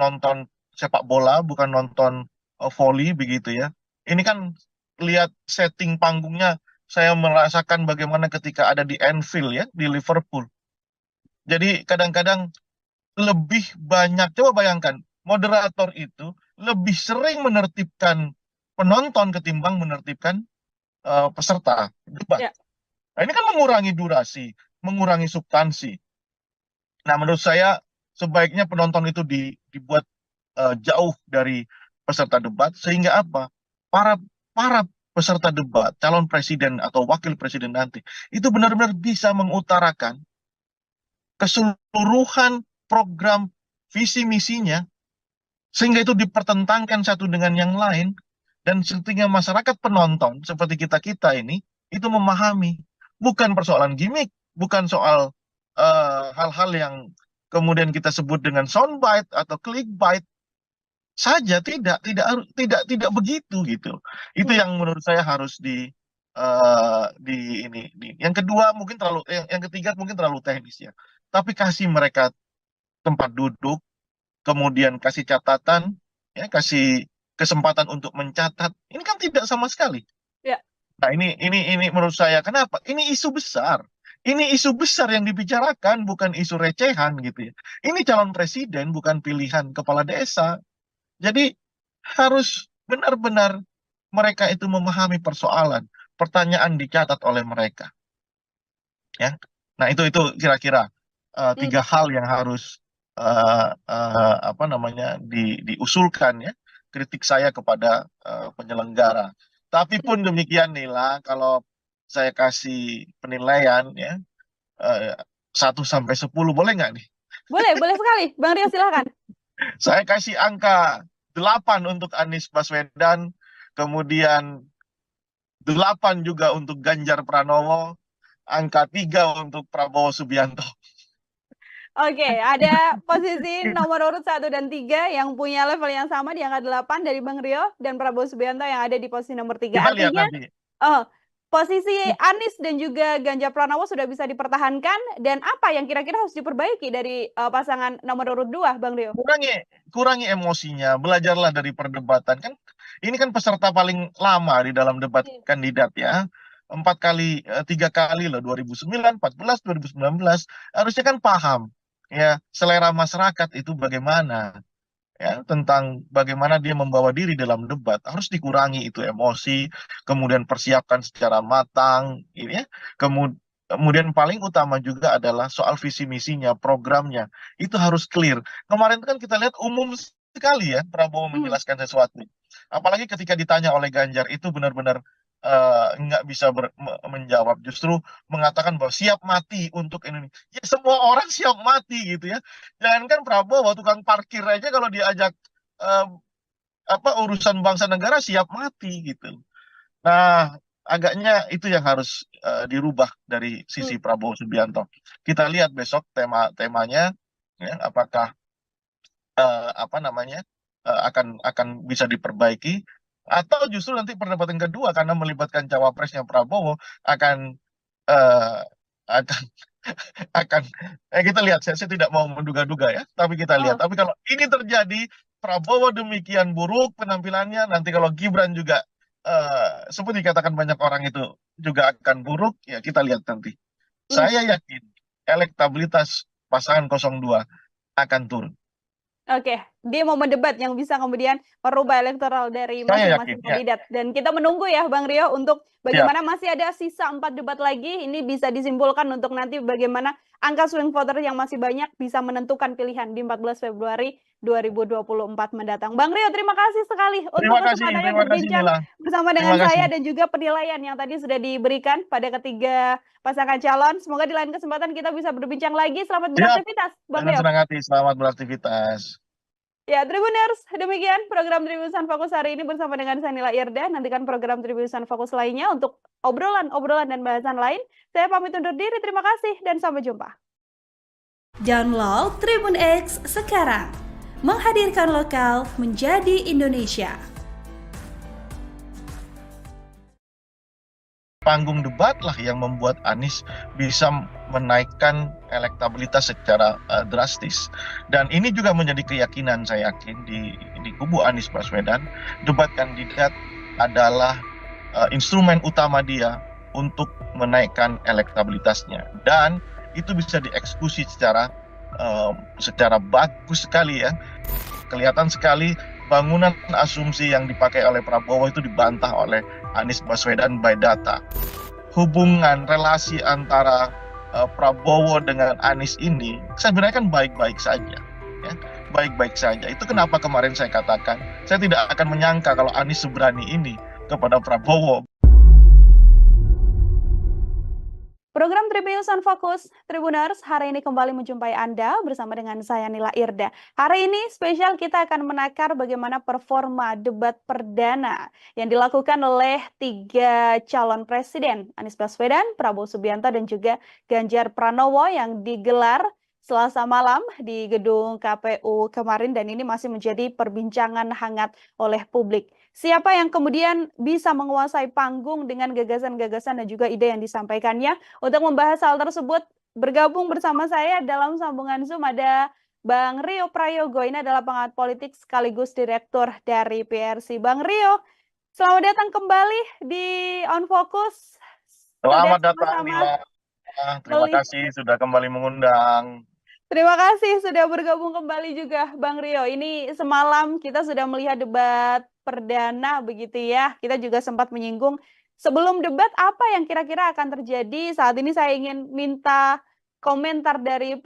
nonton sepak bola, bukan nonton volley begitu ya. Ini kan lihat setting panggungnya, saya merasakan bagaimana ketika ada di Anfield ya, di Liverpool. Jadi kadang-kadang lebih banyak, coba bayangkan, moderator itu lebih sering menertibkan penonton ketimbang menertibkan peserta debat. Ya. Nah, ini kan mengurangi durasi, mengurangi substansi. Nah, menurut saya sebaiknya penonton itu dibuat jauh dari peserta debat, sehingga apa? Para peserta debat, calon presiden atau wakil presiden nanti, itu benar-benar bisa mengutarakan keseluruhan program visi misinya, sehingga itu dipertentangkan satu dengan yang lain, dan sehingga masyarakat penonton seperti kita ini itu memahami, bukan persoalan gimmick, bukan soal hal-hal yang kemudian kita sebut dengan soundbite atau clickbait saja, tidak begitu gitu. Itu yang menurut saya harus yang kedua mungkin yang ketiga mungkin terlalu teknis ya. Tapi kasih mereka tempat duduk, kemudian kasih catatan, ya, kasih kesempatan untuk mencatat. Ini kan tidak sama sekali. Ya. Nah, ini menurut saya kenapa? Ini isu besar. Ini isu besar yang dibicarakan, bukan isu recehan gitu ya. Ini calon presiden, bukan pilihan kepala desa. Jadi harus benar-benar mereka itu memahami persoalan, pertanyaan dicatat oleh mereka. Ya. Nah, itu kira-kira tiga hal yang harus diusulkan ya, kritik saya kepada penyelenggara. Tapi pun demikian Nila, kalau saya kasih penilaian ya 1 sampai 10 boleh nggak nih? Boleh sekali, Bang Rio silakan. Saya kasih angka 8 untuk Anies Baswedan, kemudian 8 juga untuk Ganjar Pranowo, angka 3 untuk Prabowo Subianto. Oke, ada posisi nomor urut 1 dan 3 yang punya level yang sama di angka 8 dari Bang Rio, dan Prabowo Subianto yang ada di posisi nomor 3. Kita lihat Artinya, nanti. posisi Anies dan juga Ganjar Pranowo sudah bisa dipertahankan, dan apa yang kira-kira harus diperbaiki dari pasangan nomor urut 2, Bang Rio? Kurangi emosinya, belajarlah dari perdebatan. Kan ini kan peserta paling lama di dalam debat kandidat ya. 3 kali loh, 2009, 14, 2019. Harusnya kan paham ya selera masyarakat itu bagaimana, ya, tentang bagaimana dia membawa diri dalam debat. Harus dikurangi itu emosi, kemudian persiapkan secara matang ini ya. Kemudian paling utama juga adalah soal visi misinya, programnya itu harus clear. Kemarin kan kita lihat umum sekali ya Prabowo menjelaskan sesuatu, apalagi ketika ditanya oleh Ganjar itu benar-benar nggak bisa menjawab, justru mengatakan bahwa siap mati untuk Indonesia. Ya, semua orang siap mati gitu ya. Jangankan Prabowo, tukang parkir aja kalau diajak urusan bangsa negara siap mati gitu. Nah, agaknya itu yang harus dirubah dari sisi Prabowo Subianto. Kita lihat besok temanya ya, apakah akan bisa diperbaiki, atau justru nanti perdebatan kedua karena melibatkan cawapresnya Prabowo akan kita lihat. Saya tidak mau menduga-duga ya, tapi kita lihat. Tapi kalau ini terjadi, Prabowo demikian buruk penampilannya, nanti kalau Gibran juga seperti dikatakan banyak orang itu juga akan buruk, ya kita lihat nanti. Saya yakin elektabilitas pasangan 02 akan turun. Oke, dia mau mendebat yang bisa kemudian merubah elektoral dari masing-masing kandidat. Dan kita menunggu ya Bang Rio untuk bagaimana masih ada sisa 4 debat lagi. Ini bisa disimpulkan untuk nanti bagaimana angka swing voter yang masih banyak bisa menentukan pilihan di 14 Februari 2024 mendatang. Bang Rio, terima kasih sekali untuk kesempatannya berbincang bersama dengan saya dan juga penilaian yang tadi sudah diberikan pada ketiga pasangan calon. Semoga di lain kesempatan kita bisa berbincang lagi. Selamat beraktivitas, Bang Rio. Senang hati, selamat beraktivitas. Ya, Tribuners, demikian program Tribusan Fokus hari ini bersama dengan saya Nila Irda. Nantikan program Tribusan Fokus lainnya untuk obrolan dan bahasan lain. Saya pamit undur diri, terima kasih dan sampai jumpa. Download Tribun X sekarang. Menghadirkan lokal menjadi Indonesia. panggung debat lah yang membuat Anies bisa menaikkan elektabilitas secara drastis. Dan ini juga menjadi keyakinan saya yakin di kubu Anies Baswedan, debat kandidat adalah instrumen utama dia untuk menaikkan elektabilitasnya. Dan itu bisa dieksekusi secara bagus sekali ya. Kelihatan sekali bangunan asumsi yang dipakai oleh Prabowo itu dibantah oleh Anies Baswedan by data. Hubungan relasi antara Prabowo dengan Anies ini sebenarnya kan baik-baik saja, ya, baik-baik saja. Itu kenapa kemarin saya katakan saya tidak akan menyangka kalau Anies seberani ini kepada Prabowo. Program Tribunnews Fokus Tribuners hari ini kembali menjumpai Anda bersama dengan saya Nila Irda. Hari ini spesial kita akan menakar bagaimana performa debat perdana yang dilakukan oleh 3 calon presiden, Anies Baswedan, Prabowo Subianto, dan juga Ganjar Pranowo yang digelar Selasa malam di gedung KPU kemarin, dan ini masih menjadi perbincangan hangat oleh publik. Siapa yang kemudian bisa menguasai panggung dengan gagasan-gagasan dan juga ide yang disampaikannya? Untuk membahas hal tersebut, bergabung bersama saya dalam sambungan Zoom ada Bang Rio Prayogo. Ini adalah pengamat politik sekaligus direktur dari PRC. Bang Rio, selamat datang kembali di On Focus. Selamat datang, Nila. Terima kasih sudah kembali mengundang. Terima kasih sudah bergabung kembali juga Bang Rio. Ini semalam kita sudah melihat debat perdana begitu ya. Kita juga sempat menyinggung sebelum debat apa yang kira-kira akan terjadi. Saat ini saya ingin minta komentar dari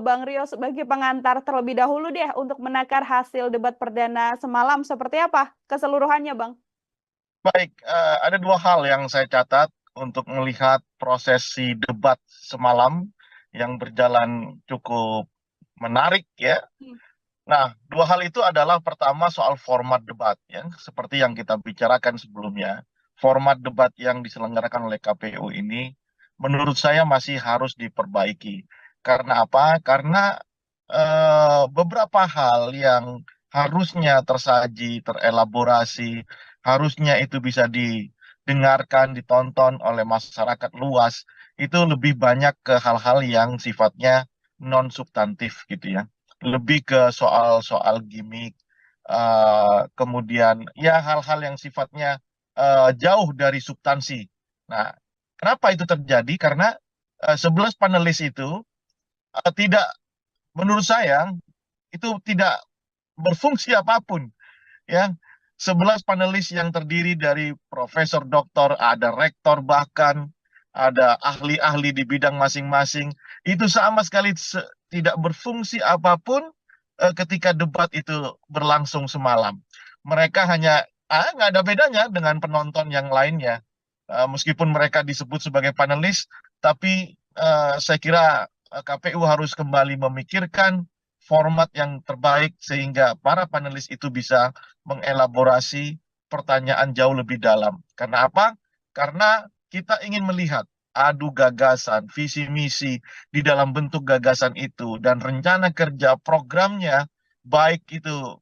Bang Rio sebagai pengantar terlebih dahulu deh untuk menakar hasil debat perdana semalam. Seperti apa keseluruhannya, Bang? Baik, ada 2 hal yang saya catat untuk melihat prosesi debat semalam yang berjalan cukup menarik ya. Nah, 2 hal itu adalah pertama soal format debat ya, seperti yang kita bicarakan sebelumnya. Format debat yang diselenggarakan oleh KPU ini menurut saya masih harus diperbaiki. Karena apa? Karena beberapa hal yang harusnya tersaji, terelaborasi, harusnya itu bisa didengarkan, ditonton oleh masyarakat luas, itu lebih banyak ke hal-hal yang sifatnya non substantif gitu ya, lebih ke soal-soal gimmick, kemudian ya hal-hal yang sifatnya jauh dari substansi. Nah, kenapa itu terjadi? Karena 11 panelis itu tidak, menurut saya itu tidak berfungsi apapun ya. 11 panelis yang terdiri dari profesor, doktor, ada rektor, bahkan ada ahli-ahli di bidang masing-masing, itu sama sekali tidak berfungsi apapun ketika debat itu berlangsung semalam. Mereka hanya nggak ada bedanya dengan penonton yang lainnya. Meskipun mereka disebut sebagai panelis, tapi saya kira KPU harus kembali memikirkan format yang terbaik sehingga para panelis itu bisa mengelaborasi pertanyaan jauh lebih dalam. Karena apa? Karena kita ingin melihat adu gagasan, visi misi di dalam bentuk gagasan itu, dan rencana kerja programnya, baik itu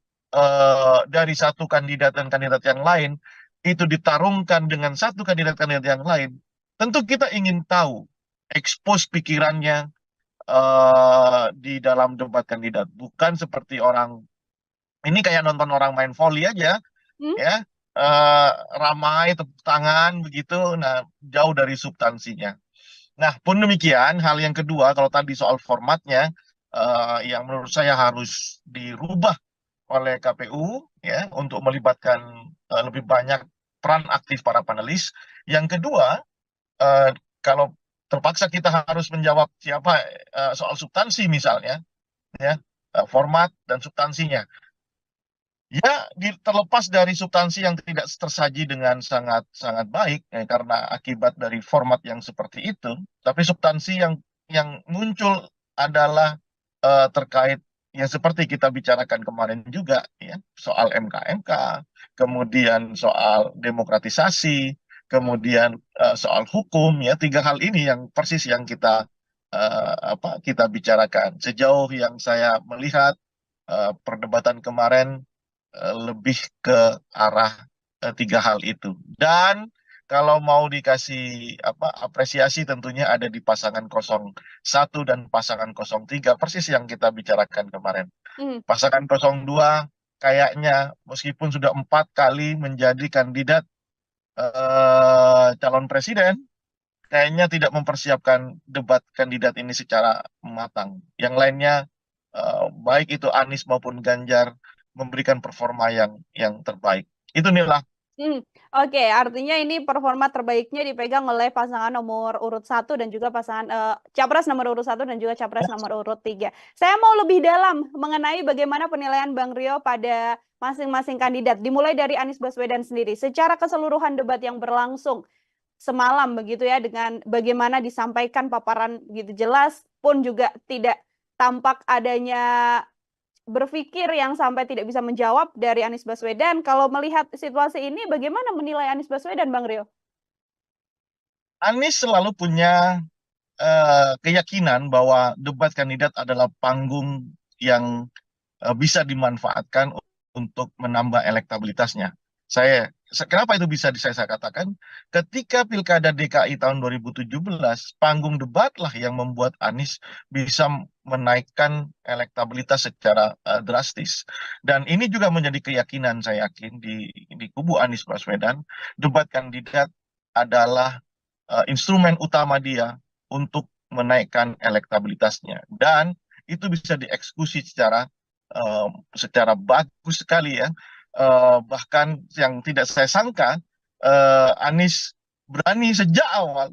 dari satu kandidat dan kandidat yang lain, itu ditarungkan dengan satu kandidat-kandidat yang lain. Tentu kita ingin tahu, expose pikirannya di dalam debat kandidat. Bukan seperti orang, ini kayak nonton orang main volley aja, ya, ramai tepuk tangan begitu, nah jauh dari substansinya. Nah, pun demikian, hal yang kedua, kalau tadi soal formatnya, yang menurut saya harus dirubah oleh KPU, ya, untuk melibatkan lebih banyak peran aktif para panelis. Yang kedua, kalau terpaksa kita harus menjawab siapa soal substansi misalnya, ya, format dan substansinya. Ya, terlepas dari substansi yang tidak tersaji dengan sangat sangat baik ya, karena akibat dari format yang seperti itu, tapi substansi yang muncul adalah terkait yang seperti kita bicarakan kemarin juga ya, soal MK, kemudian soal demokratisasi, kemudian soal hukum ya, 3 hal ini yang persis yang kita kita bicarakan. Sejauh yang saya melihat perdebatan kemarin lebih ke arah 3 hal itu. Dan kalau mau dikasih apresiasi tentunya ada di pasangan 01 dan pasangan 03, persis yang kita bicarakan kemarin. Hmm. Pasangan 02 kayaknya meskipun sudah 4 kali menjadi kandidat calon presiden, kayaknya tidak mempersiapkan debat kandidat ini secara matang. Yang lainnya, baik itu Anies maupun Ganjar, memberikan performa yang terbaik. Itu Nila. Oke, artinya ini performa terbaiknya dipegang oleh pasangan nomor urut 1 dan juga pasangan capres nomor urut 1 dan juga capres nomor urut 3. Saya mau lebih dalam mengenai bagaimana penilaian Bang Rio pada masing-masing kandidat. Dimulai dari Anies Baswedan sendiri. Secara keseluruhan debat yang berlangsung semalam begitu ya, dengan bagaimana disampaikan paparan gitu jelas pun juga tidak tampak adanya berpikir yang sampai tidak bisa menjawab dari Anies Baswedan. Kalau melihat situasi ini, bagaimana menilai Anies Baswedan, Bang Rio? Anies selalu punya keyakinan bahwa debat kandidat adalah panggung yang bisa dimanfaatkan untuk menambah elektabilitasnya. Kenapa itu bisa saya katakan? Ketika Pilkada DKI tahun 2017, panggung debatlah yang membuat Anies bisa menaikkan elektabilitas secara drastis. Dan ini juga menjadi keyakinan saya yakin di kubu Anies Baswedan, debat kandidat adalah instrumen utama dia untuk menaikkan elektabilitasnya. Dan itu bisa dieksekusi secara bagus sekali ya. Bahkan yang tidak saya sangka, Anies berani sejak awal,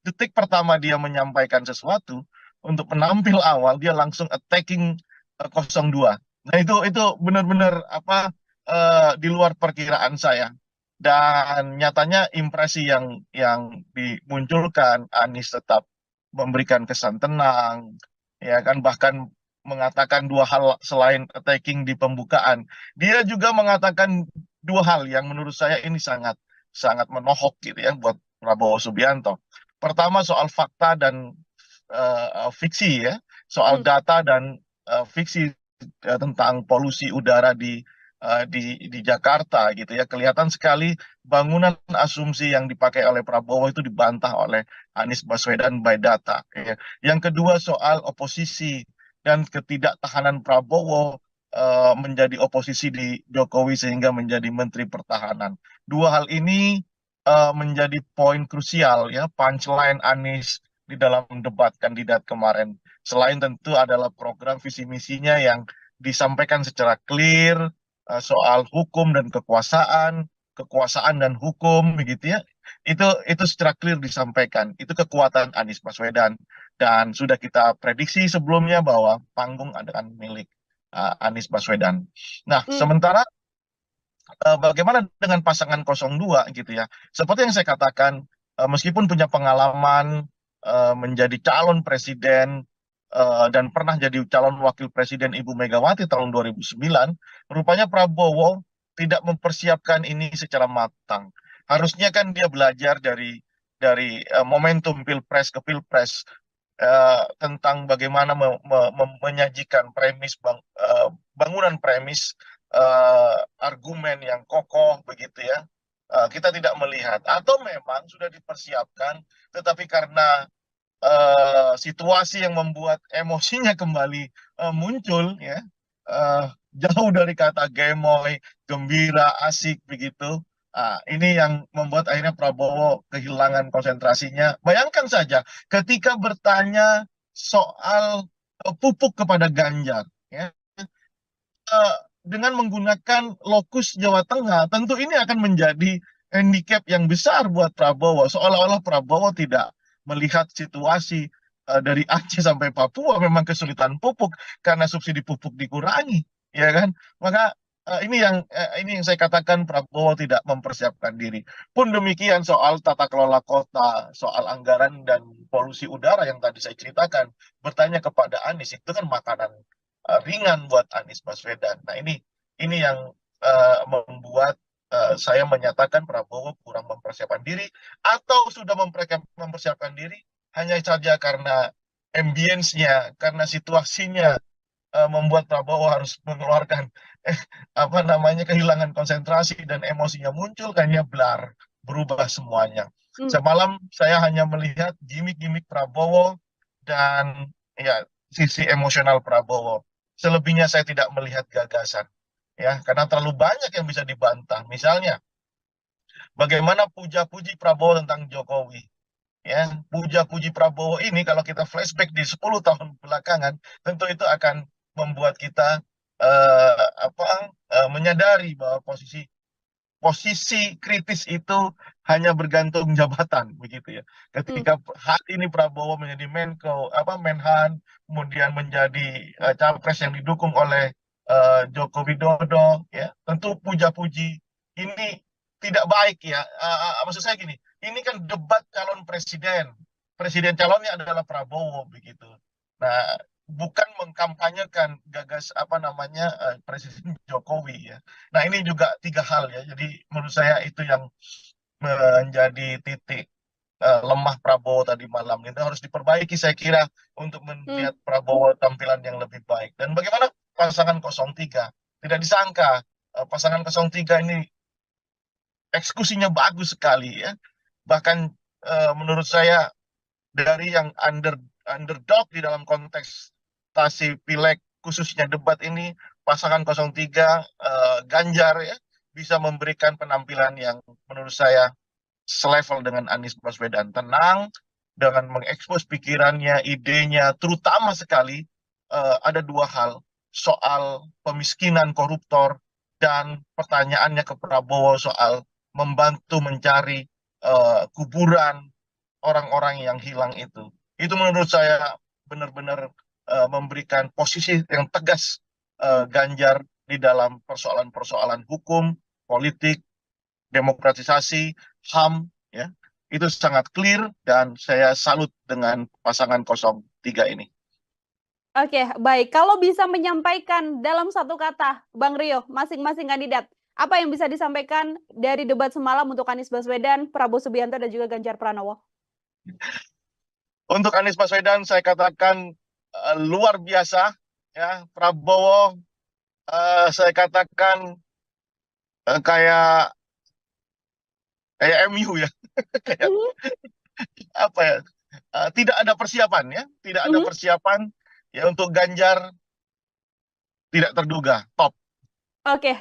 detik pertama dia menyampaikan sesuatu, untuk penampil awal dia langsung attacking 02. Nah itu benar-benar di luar perkiraan saya. Dan nyatanya impresi yang dimunculkan, Anies tetap memberikan kesan tenang, ya kan, bahkan mengatakan 2 hal selain attacking di pembukaan. Dia juga mengatakan 2 hal yang menurut saya ini sangat sangat menohok gitu ya buat Prabowo Subianto. Pertama soal fakta dan fiksi ya, soal data dan fiksi tentang polusi udara di Jakarta gitu ya. Kelihatan sekali bangunan asumsi yang dipakai oleh Prabowo itu dibantah oleh Anies Baswedan by data. Ya. Yang kedua soal oposisi dan ketidaktahanan Prabowo menjadi oposisi di Jokowi sehingga menjadi Menteri Pertahanan. 2 hal ini menjadi poin krusial ya, punchline Anies di dalam debat kandidat kemarin. Selain tentu adalah program visi misinya yang disampaikan secara clear, soal hukum dan kekuasaan dan hukum begitu ya. Itu secara clear disampaikan. Itu kekuatan Anies Baswedan, dan sudah kita prediksi sebelumnya bahwa panggung akan milik Anies Baswedan. Nah, sementara bagaimana dengan pasangan 02 gitu ya. Seperti yang saya katakan, meskipun punya pengalaman menjadi calon presiden dan pernah jadi calon wakil presiden Ibu Megawati tahun 2009, rupanya Prabowo tidak mempersiapkan ini secara matang. Harusnya kan dia belajar dari momentum pilpres ke pilpres, tentang bagaimana menyajikan bangunan premis, argumen yang kokoh begitu ya. Kita tidak melihat, atau memang sudah dipersiapkan tetapi karena situasi yang membuat emosinya kembali muncul ya, jauh dari kata gemoy, gembira, asik begitu. Ini yang membuat akhirnya Prabowo kehilangan konsentrasinya. Bayangkan saja ketika bertanya soal pupuk kepada Ganjar ya, dengan menggunakan lokus Jawa Tengah, tentu ini akan menjadi handicap yang besar buat Prabowo. Seolah-olah Prabowo tidak melihat situasi dari Aceh sampai Papua memang kesulitan pupuk karena subsidi pupuk dikurangi, ya kan? Maka ini yang saya katakan, Prabowo tidak mempersiapkan diri. Pun demikian soal tata kelola kota, soal anggaran dan polusi udara yang tadi saya ceritakan, bertanya kepada Anies itu kan makanan ringan buat Anies Baswedan. Nah ini yang membuat saya menyatakan Prabowo kurang mempersiapkan diri, atau sudah mempersiapkan diri hanya saja karena ambience-nya, karena situasinya membuat Prabowo harus mengeluarkan apa namanya kehilangan konsentrasi dan emosinya muncul, kayaknya berubah semuanya. Hmm. Semalam saya hanya melihat gimmick-gimmick Prabowo dan ya sisi emosional Prabowo. Selebihnya saya tidak melihat gagasan, ya, karena terlalu banyak yang bisa dibantah. Misalnya, bagaimana puja-puji Prabowo tentang Jokowi. Ya, puja-puji Prabowo ini kalau kita flashback di 10 tahun belakangan, tentu itu akan membuat kita menyadari bahwa posisi posisi kritis itu hanya bergantung jabatan begitu ya. Hmm. Ketika hari ini Prabowo menjadi Menko, Menhan, kemudian menjadi capres yang didukung oleh Joko Widodo, ya, tentu puja-puji ini tidak baik ya. Maksud saya gini, ini kan debat calon presiden, presiden calonnya adalah Prabowo begitu. Nah, bukan mengkampanyekan gagas Presiden Jokowi ya. Nah, ini juga tiga hal ya. Jadi menurut saya itu yang menjadi titik lemah Prabowo tadi malam. Itu harus diperbaiki saya kira untuk Hmm. melihat Prabowo tampilan yang lebih baik. Dan bagaimana pasangan 03? Tidak disangka pasangan 03 ini eksekusinya bagus sekali ya. Bahkan menurut saya dari yang underdog di dalam kontestasi pileg khususnya debat ini, pasangan 03 Ganjar ya bisa memberikan penampilan yang menurut saya selevel dengan Anies Baswedan, tenang dengan mengekspos pikirannya, idenya, terutama sekali ada dua hal, soal pemiskinan koruptor dan pertanyaannya ke Prabowo soal membantu mencari kuburan orang-orang yang hilang itu. Itu menurut saya benar-benar memberikan posisi yang tegas Hmm. Ganjar di dalam persoalan-persoalan hukum, politik, demokratisasi, HAM, ya. Itu sangat clear dan saya salut dengan pasangan 03 ini. Oke, baik. Kalau bisa menyampaikan dalam satu kata, Bang Rio, masing-masing kandidat, apa yang bisa disampaikan dari debat semalam untuk Anies Baswedan, Prabowo Subianto, dan juga Ganjar Pranowo? Untuk Anies Baswedan saya katakan luar biasa, ya. Prabowo saya katakan kayak MU ya, kayak Mhm. apa ya? Tidak ada persiapan ya, tidak ada Mhm. persiapan ya. Untuk Ganjar tidak terduga, top. Oke,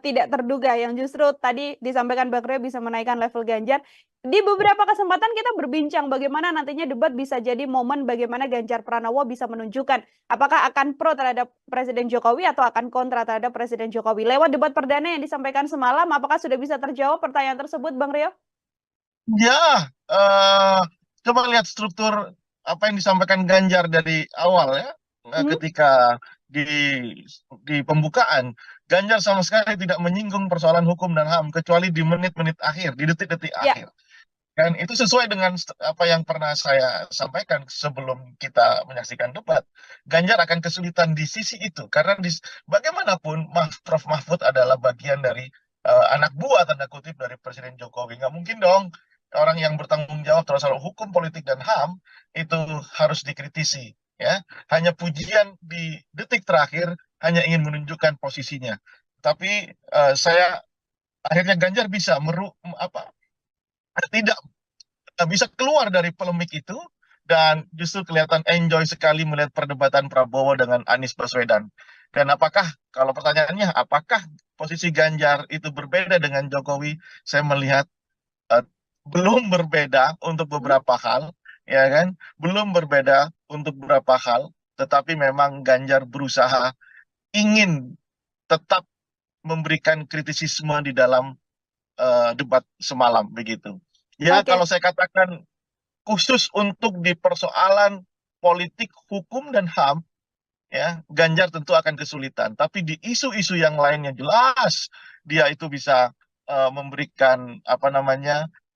tidak terduga yang justru tadi disampaikan Bang Rio bisa menaikkan level Ganjar. Di beberapa kesempatan kita berbincang bagaimana nantinya debat bisa jadi momen bagaimana Ganjar Pranowo bisa menunjukkan apakah akan pro terhadap Presiden Jokowi atau akan kontra terhadap Presiden Jokowi. Lewat debat perdana yang disampaikan semalam, apakah sudah bisa terjawab pertanyaan tersebut, Bang Rio? Ya, eh, coba lihat struktur apa yang disampaikan Ganjar dari awal ya. Mhm. Ketika di pembukaan, Ganjar sama sekali tidak menyinggung persoalan hukum dan HAM kecuali di menit-menit akhir, di detik-detik Ya. akhir. Dan itu sesuai dengan apa yang pernah saya sampaikan sebelum kita menyaksikan debat. Ganjar akan kesulitan di sisi itu karena bagaimanapun Prof. Mahfud adalah bagian dari anak buah tanda kutip dari Presiden Jokowi. Nggak mungkin dong orang yang bertanggung jawab terhadap soal hukum, politik dan HAM itu harus dikritisi. Ya, hanya pujian di detik terakhir hanya ingin menunjukkan posisinya. Tapi saya akhirnya Ganjar bisa tidak bisa keluar dari polemik itu dan justru kelihatan enjoy sekali melihat perdebatan Prabowo dengan Anies Baswedan. Dan kalau pertanyaannya, apakah posisi Ganjar itu berbeda dengan Jokowi? Saya melihat eh, belum berbeda untuk Mhm. beberapa hal, ya kan? Belum berbeda untuk beberapa hal, tetapi memang Ganjar berusaha ingin tetap memberikan kritisisme di dalam debat semalam begitu. Ya, Oke. kalau saya katakan khusus untuk di persoalan politik, hukum dan HAM, ya, Ganjar tentu akan kesulitan. Tapi di isu-isu yang lainnya jelas dia itu bisa memberikan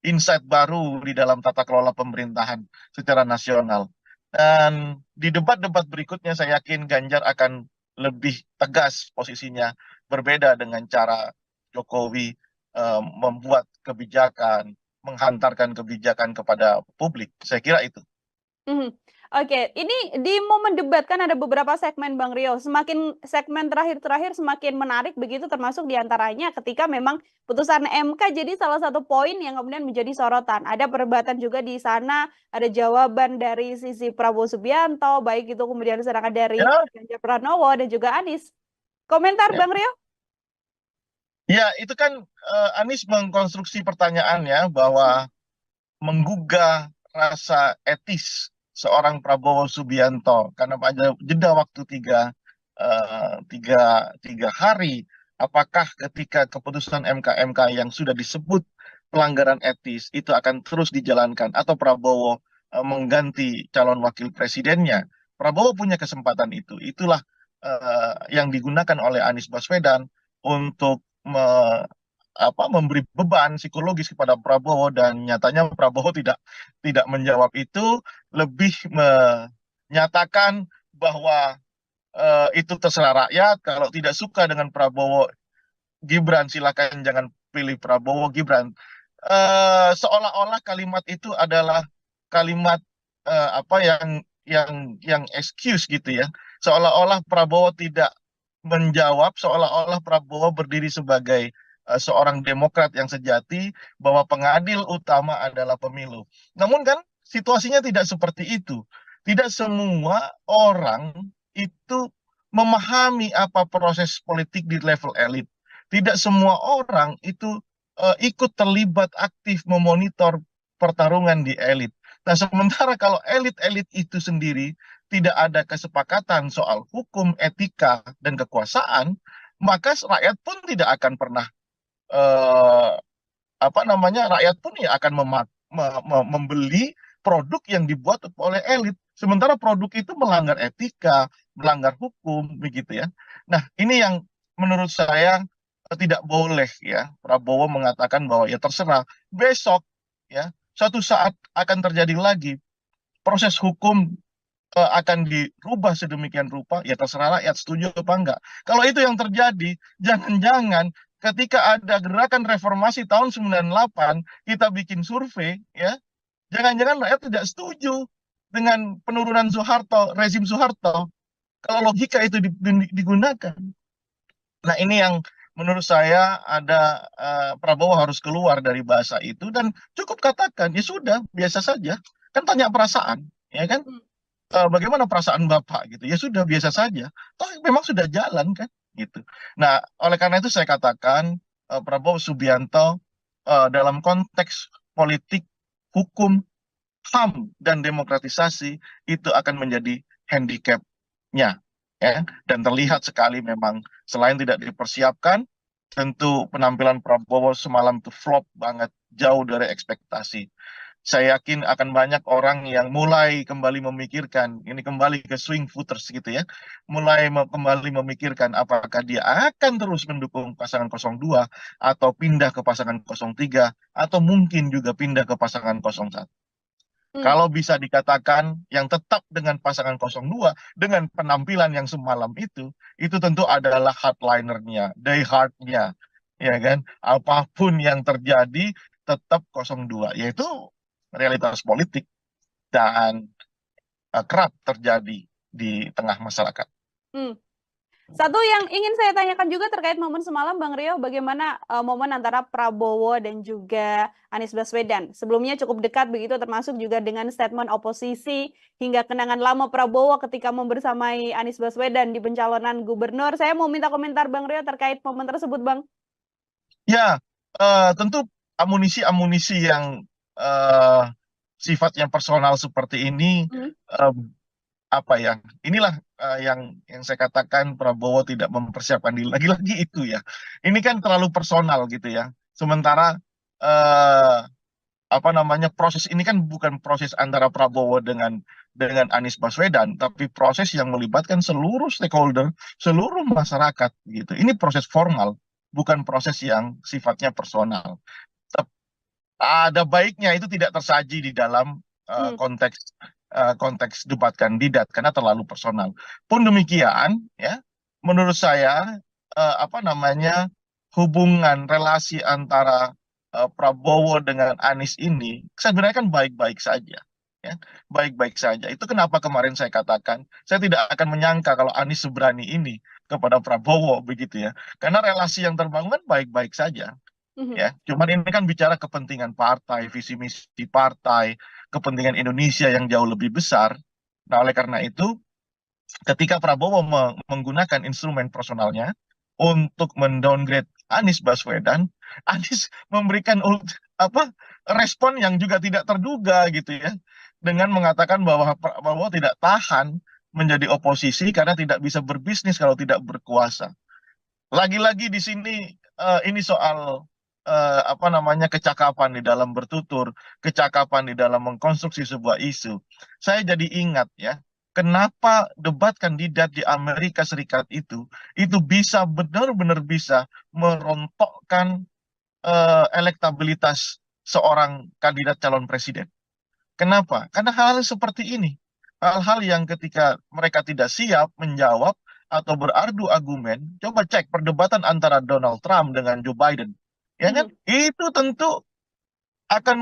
insight baru di dalam tata kelola pemerintahan secara nasional. Dan di debat-debat berikutnya saya yakin Ganjar akan lebih tegas posisinya, berbeda dengan cara Jokowi membuat kebijakan, menghantarkan kebijakan kepada publik. Saya kira itu. Mhm. Oke, ini di momen debat kan ada beberapa segmen Bang Rio. Semakin segmen terakhir-terakhir semakin menarik begitu termasuk diantaranya ketika memang putusan MK jadi salah satu poin yang kemudian menjadi sorotan. Ada perdebatan juga di sana, ada jawaban dari sisi Prabowo Subianto, baik itu kemudian serangan dari Ya, Ganjar Pranowo dan juga Anies. Komentar ya, Bang Rio? ya, itu kan Anies mengkonstruksi pertanyaannya bahwa menggugah rasa etis seorang Prabowo Subianto karena pada jeda waktu tiga hari, apakah ketika keputusan MK yang sudah disebut pelanggaran etis itu akan terus dijalankan atau Prabowo mengganti calon wakil presidennya? Prabowo punya kesempatan itu. Itulah yang digunakan oleh Anies Baswedan untuk memberi beban psikologis kepada Prabowo, dan nyatanya Prabowo tidak menjawab itu, lebih menyatakan bahwa itu terserah rakyat, kalau tidak suka dengan Prabowo Gibran silakan jangan pilih Prabowo Gibran. Seolah-olah kalimat itu adalah kalimat apa yang excuse gitu ya. Seolah-olah Prabowo tidak menjawab, seolah-olah Prabowo berdiri sebagai seorang demokrat yang sejati, bahwa pengadil utama adalah pemilu. Namun kan situasinya tidak seperti itu. Tidak semua orang itu memahami apa proses politik di level elit. Tidak semua orang itu ikut terlibat aktif memonitor pertarungan di elit. Nah, sementara kalau elit-elit itu sendiri tidak ada kesepakatan soal hukum, etika, dan kekuasaan, maka rakyat pun tidak akan pernah eh, rakyat pun ya akan membeli produk yang dibuat oleh elit. Sementara produk itu melanggar etika, melanggar hukum, begitu ya. Nah, ini yang menurut saya tidak boleh ya Prabowo mengatakan bahwa ya terserah. Besok ya, suatu saat akan terjadi lagi proses hukum akan dirubah sedemikian rupa, ya terserah rakyat setuju apa enggak. Kalau itu yang terjadi, jangan-jangan ketika ada gerakan reformasi tahun 98, kita bikin survei, ya, jangan-jangan rakyat tidak setuju dengan penurunan Soeharto, rezim Soeharto, kalau logika itu digunakan. Nah, ini yang menurut saya ada Prabowo harus keluar dari bahasa itu dan cukup katakan, ya sudah, biasa saja. Kan tanya perasaan, ya kan? Bagaimana perasaan Bapak gitu? Ya sudah, biasa saja. Toh memang sudah jalan kan gitu. Nah, oleh karena itu saya katakan Prabowo Subianto dalam konteks politik, hukum, HAM, dan demokratisasi itu akan menjadi handicap-nya, ya. Dan terlihat sekali memang selain tidak dipersiapkan, tentu penampilan Prabowo semalam itu flop banget, jauh dari ekspektasi. Saya yakin akan banyak orang yang mulai kembali memikirkan, ini kembali ke swing voters gitu ya, mulai kembali memikirkan apakah dia akan terus mendukung pasangan 02 atau pindah ke pasangan 03 atau mungkin juga pindah ke pasangan 01. Kalau bisa dikatakan yang tetap dengan pasangan 02 dengan penampilan yang semalam itu tentu adalah hardlinernya, die hardnya, ya kan? Apapun yang terjadi tetap 02, yaitu realitas politik dan kerap terjadi di tengah masyarakat. Satu yang ingin saya tanyakan juga terkait momen semalam, Bang Rio, bagaimana momen antara Prabowo dan juga Anies Baswedan? Sebelumnya cukup dekat begitu, termasuk juga dengan statement oposisi hingga kenangan lama Prabowo ketika membersamai Anies Baswedan di pencalonan gubernur. Saya mau minta komentar Bang Rio terkait momen tersebut, Bang. Ya, tentu amunisi-amunisi yang sifatnya personal seperti ini, inilah yang saya katakan Prabowo tidak mempersiapkan diri. Lagi-lagi itu ya, ini kan terlalu personal gitu ya. Sementara proses ini kan bukan proses antara Prabowo dengan Anies Baswedan, tapi proses yang melibatkan seluruh stakeholder, seluruh masyarakat gitu. Ini proses formal, bukan proses yang sifatnya personal. Ada baiknya itu tidak tersaji di dalam konteks debat kandidat karena terlalu personal. Pun demikian, ya, menurut saya hubungan relasi antara Prabowo dengan Anies ini sebenarnya kan baik-baik saja. ya, baik-baik saja. Itu kenapa kemarin saya katakan, saya tidak akan menyangka kalau Anies seberani ini kepada Prabowo begitu ya. Karena relasi yang terbangun kan baik-baik saja. Mhm. Ya, cuman ini kan bicara kepentingan partai, visi misi partai, kepentingan Indonesia yang jauh lebih besar. Nah, oleh karena itu, ketika Prabowo menggunakan instrumen personalnya untuk mendowngrade Anies Baswedan, Anies memberikan respon yang juga tidak terduga gitu ya, dengan mengatakan bahwa Prabowo tidak tahan menjadi oposisi karena tidak bisa berbisnis kalau tidak berkuasa. Lagi-lagi di sini ini soal kecakapan di dalam bertutur, kecakapan di dalam mengkonstruksi sebuah isu. Saya jadi ingat ya, kenapa debat kandidat di Amerika Serikat itu bisa benar-benar bisa merontokkan elektabilitas seorang kandidat calon presiden. Kenapa? Karena hal-hal seperti ini, hal-hal yang ketika mereka tidak siap menjawab atau berargu argumen, coba cek perdebatan antara Donald Trump dengan Joe Biden, ya kan? Mhm. Itu tentu akan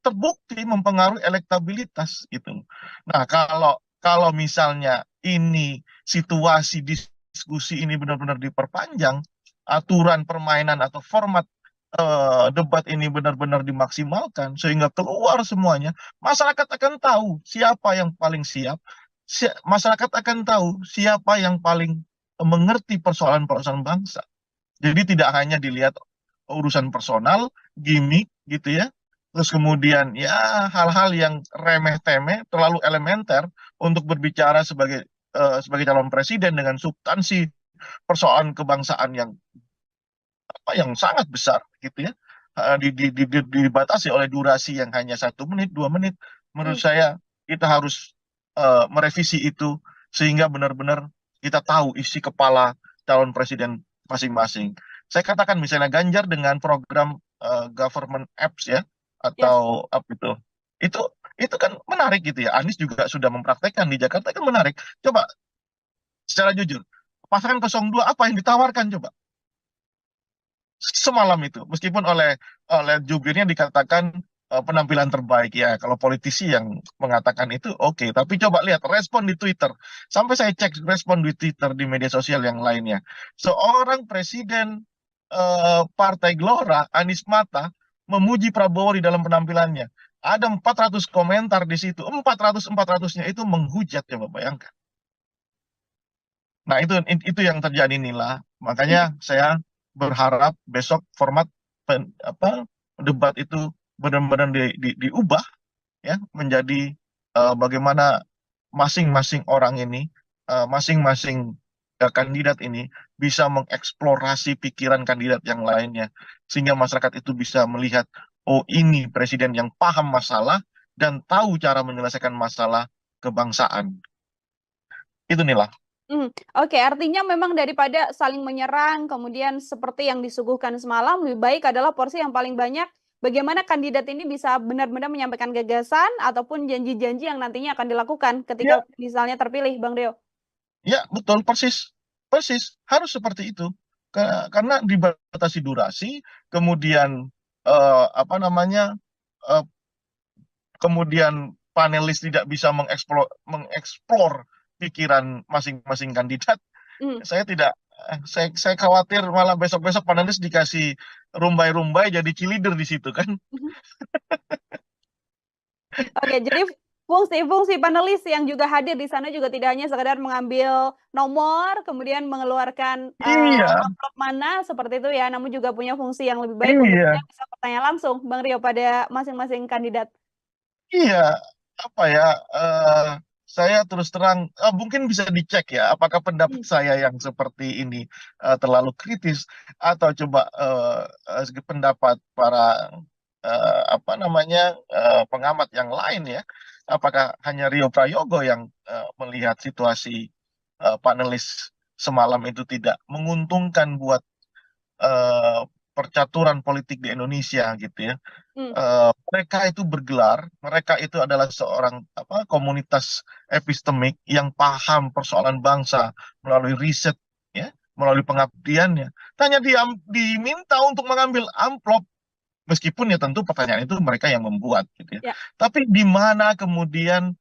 terbukti mempengaruhi elektabilitas gitu. Nah, kalau kalau misalnya ini situasi diskusi ini benar-benar diperpanjang, aturan permainan atau format debat ini benar-benar dimaksimalkan sehingga keluar semuanya, masyarakat akan tahu siapa yang paling siap, masyarakat akan tahu siapa yang paling mengerti persoalan-persoalan bangsa. Jadi tidak hanya dilihat urusan personal, gimmick gitu ya. Terus kemudian ya hal-hal yang remeh-temeh, terlalu elementer untuk berbicara sebagai calon presiden dengan substansi persoalan kebangsaan yang sangat besar gitu ya. Dibatasi oleh durasi yang hanya 1 menit, 2 menit. Menurut Mhm. saya kita harus merevisi itu sehingga benar-benar kita tahu isi kepala calon presiden masing-masing. Saya katakan misalnya Ganjar dengan program government apps ya, Yes. atau apa itu itu kan menarik gitu ya. Anies juga sudah mempraktekkan di Jakarta, kan menarik. Coba secara jujur, pasangan 02 apa yang ditawarkan coba semalam itu, meskipun oleh jubirnya dikatakan penampilan terbaik ya. Kalau politisi yang mengatakan itu oke, tapi coba lihat respon di Twitter. Sampai saya cek respon di Twitter, di media sosial yang lainnya. Seorang presiden Partai Gelora, Anies Mata, memuji Prabowo di dalam penampilannya. Ada 400 komentar di situ. 400-400-nya itu menghujat, coba bayangkan. Nah, itu yang terjadi Nila. Mhm. Makanya saya berharap besok format debat itu benar-benar diubah ya menjadi bagaimana masing-masing orang ini, masing-masing kandidat ini bisa mengeksplorasi pikiran kandidat yang lainnya sehingga masyarakat itu bisa melihat, oh ini presiden yang paham masalah dan tahu cara menyelesaikan masalah kebangsaan. Itu Nila. Oke, artinya memang daripada saling menyerang, kemudian seperti yang disuguhkan semalam, lebih baik adalah porsi yang paling banyak bagaimana kandidat ini bisa benar-benar menyampaikan gagasan ataupun janji-janji yang nantinya akan dilakukan Ya, ketika misalnya terpilih, Bang Deo. ya, betul, persis, persis, harus seperti itu. Karena dibatasi durasi, kemudian eh, apa namanya, eh, kemudian panelis tidak bisa mengeksplor pikiran masing-masing kandidat. Mhm. Saya tidak, saya khawatir malah besok-besok panelis dikasih rumbai-rumbai jadi cheerleader di situ kan. Mhm. Oke, jadi fungsi-fungsi panelis yang juga hadir di sana juga tidak hanya sekedar mengambil nomor, kemudian mengeluarkan Iya, amplop mana seperti itu ya, namun juga punya fungsi yang lebih baik untuk iya, kemudian bisa bertanya langsung, Bang Rio, pada masing-masing kandidat. iya. Apa ya? eh, saya terus terang, mungkin bisa dicek ya, apakah pendapat Mhm. saya yang seperti ini terlalu kritis atau coba pendapat para pengamat yang lain ya. Apakah hanya Rio Prayogo yang melihat situasi panelis semalam itu tidak menguntungkan buat eh, percaturan politik di Indonesia gitu ya. Mhm. Mereka itu bergelar, mereka itu adalah seorang komunitas epistemik yang paham persoalan bangsa melalui riset ya, melalui pengabdiannya. Tanya dia diminta untuk mengambil amplop Meskipun ya tentu pertanyaan itu mereka yang membuat gitu ya. Ya. Tapi di mana kemudian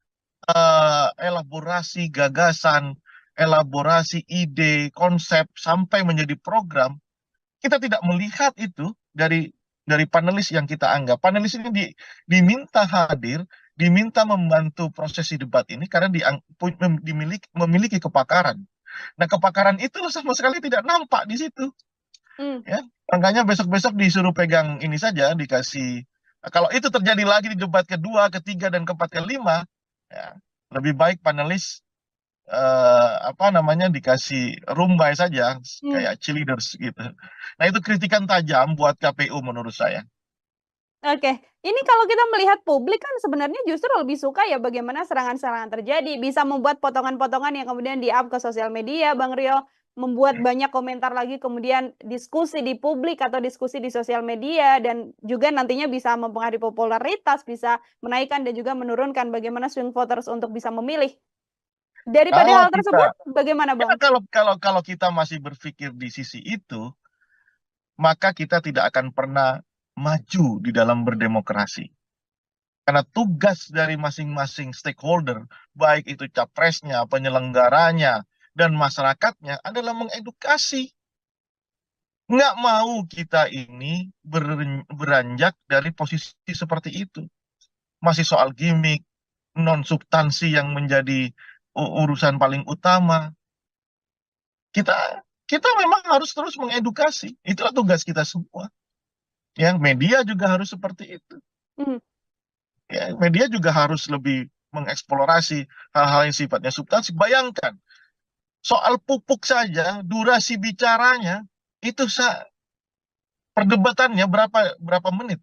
elaborasi gagasan, elaborasi ide, konsep sampai menjadi program, kita tidak melihat itu dari panelis yang kita anggap. Panelis ini diminta hadir, diminta membantu prosesi debat ini karena memiliki kepakaran. Nah, kepakaran itu sama sekali tidak nampak di situ. Ya, makanya besok-besok disuruh pegang ini saja, dikasih. Kalau itu terjadi lagi di debat kedua, ketiga, dan keempat, kelima, ya, lebih baik panelis dikasih rumbai saja, kayak cheerleaders gitu. Nah, itu kritikan tajam buat KPU menurut saya. Oke, ini kalau kita melihat publik kan sebenarnya justru lebih suka ya bagaimana serangan-serangan terjadi, bisa membuat potongan-potongan yang kemudian di-up ke sosial media, Bang Rio, membuat banyak komentar lagi, kemudian diskusi di publik atau diskusi di sosial media, dan juga nantinya bisa mempengaruhi popularitas, bisa menaikkan dan juga menurunkan bagaimana swing voters untuk bisa memilih. Daripada hal tersebut, bagaimana, Bang? Kalau kita masih berpikir di sisi itu, maka kita tidak akan pernah maju di dalam berdemokrasi. Karena tugas dari masing-masing stakeholder, baik itu capresnya, penyelenggaranya, dan masyarakatnya adalah mengedukasi. Nggak mau kita ini beranjak dari posisi seperti itu. Masih soal gimmick, non-substansi yang menjadi urusan paling utama. Kita memang harus terus mengedukasi. Itulah tugas kita semua. Ya, media juga harus seperti itu. Ya, media juga harus lebih mengeksplorasi hal-hal yang sifatnya substansi. Bayangkan, soal pupuk saja, durasi bicaranya, itu perdebatannya berapa menit.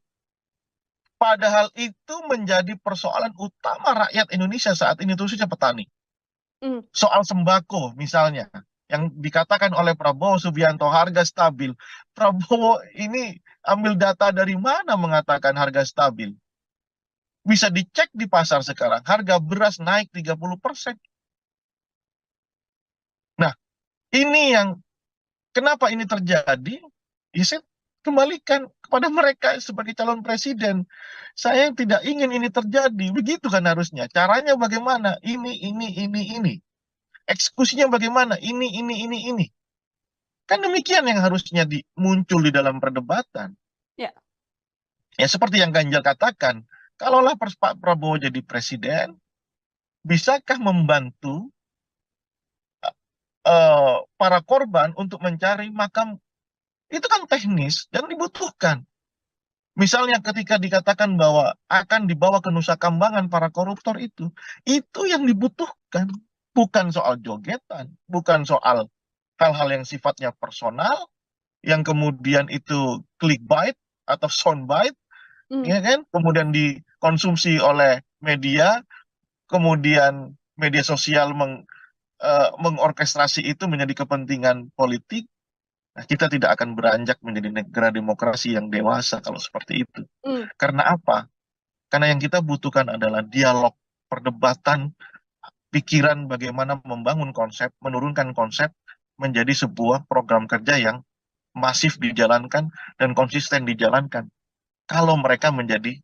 Padahal itu menjadi persoalan utama rakyat Indonesia saat ini, khususnya petani. Soal sembako misalnya, yang dikatakan oleh Prabowo Subianto harga stabil. Prabowo ini ambil data dari mana mengatakan harga stabil? Bisa dicek di pasar sekarang, harga beras naik 30%. Nah, ini yang kenapa ini terjadi? Ya, saya kembalikan kepada mereka sebagai calon presiden. Saya tidak ingin ini terjadi. Begitu kan harusnya. Caranya bagaimana? Ini. Eksekusinya bagaimana? Ini. Kan demikian yang harusnya muncul di dalam perdebatan. Ya. Ya, seperti yang Ganjar katakan, kalaulah Pak Prabowo jadi presiden, bisakah membantu para korban untuk mencari makam? Itu kan teknis dan dibutuhkan. Misalnya ketika dikatakan bahwa akan dibawa ke Nusa Kambangan para koruptor itu yang dibutuhkan. Bukan soal jogetan, bukan soal hal-hal yang sifatnya personal, yang kemudian itu clickbait atau soundbite, ya kan? Kemudian dikonsumsi oleh media, kemudian media sosial mengorkestrasi itu menjadi kepentingan politik. Nah, kita tidak akan beranjak menjadi negara demokrasi yang dewasa kalau seperti itu. Karena apa? Karena yang kita butuhkan adalah dialog, perdebatan, pikiran bagaimana membangun konsep, menurunkan konsep menjadi sebuah program kerja yang masif dijalankan dan konsisten dijalankan. Kalau mereka menjadi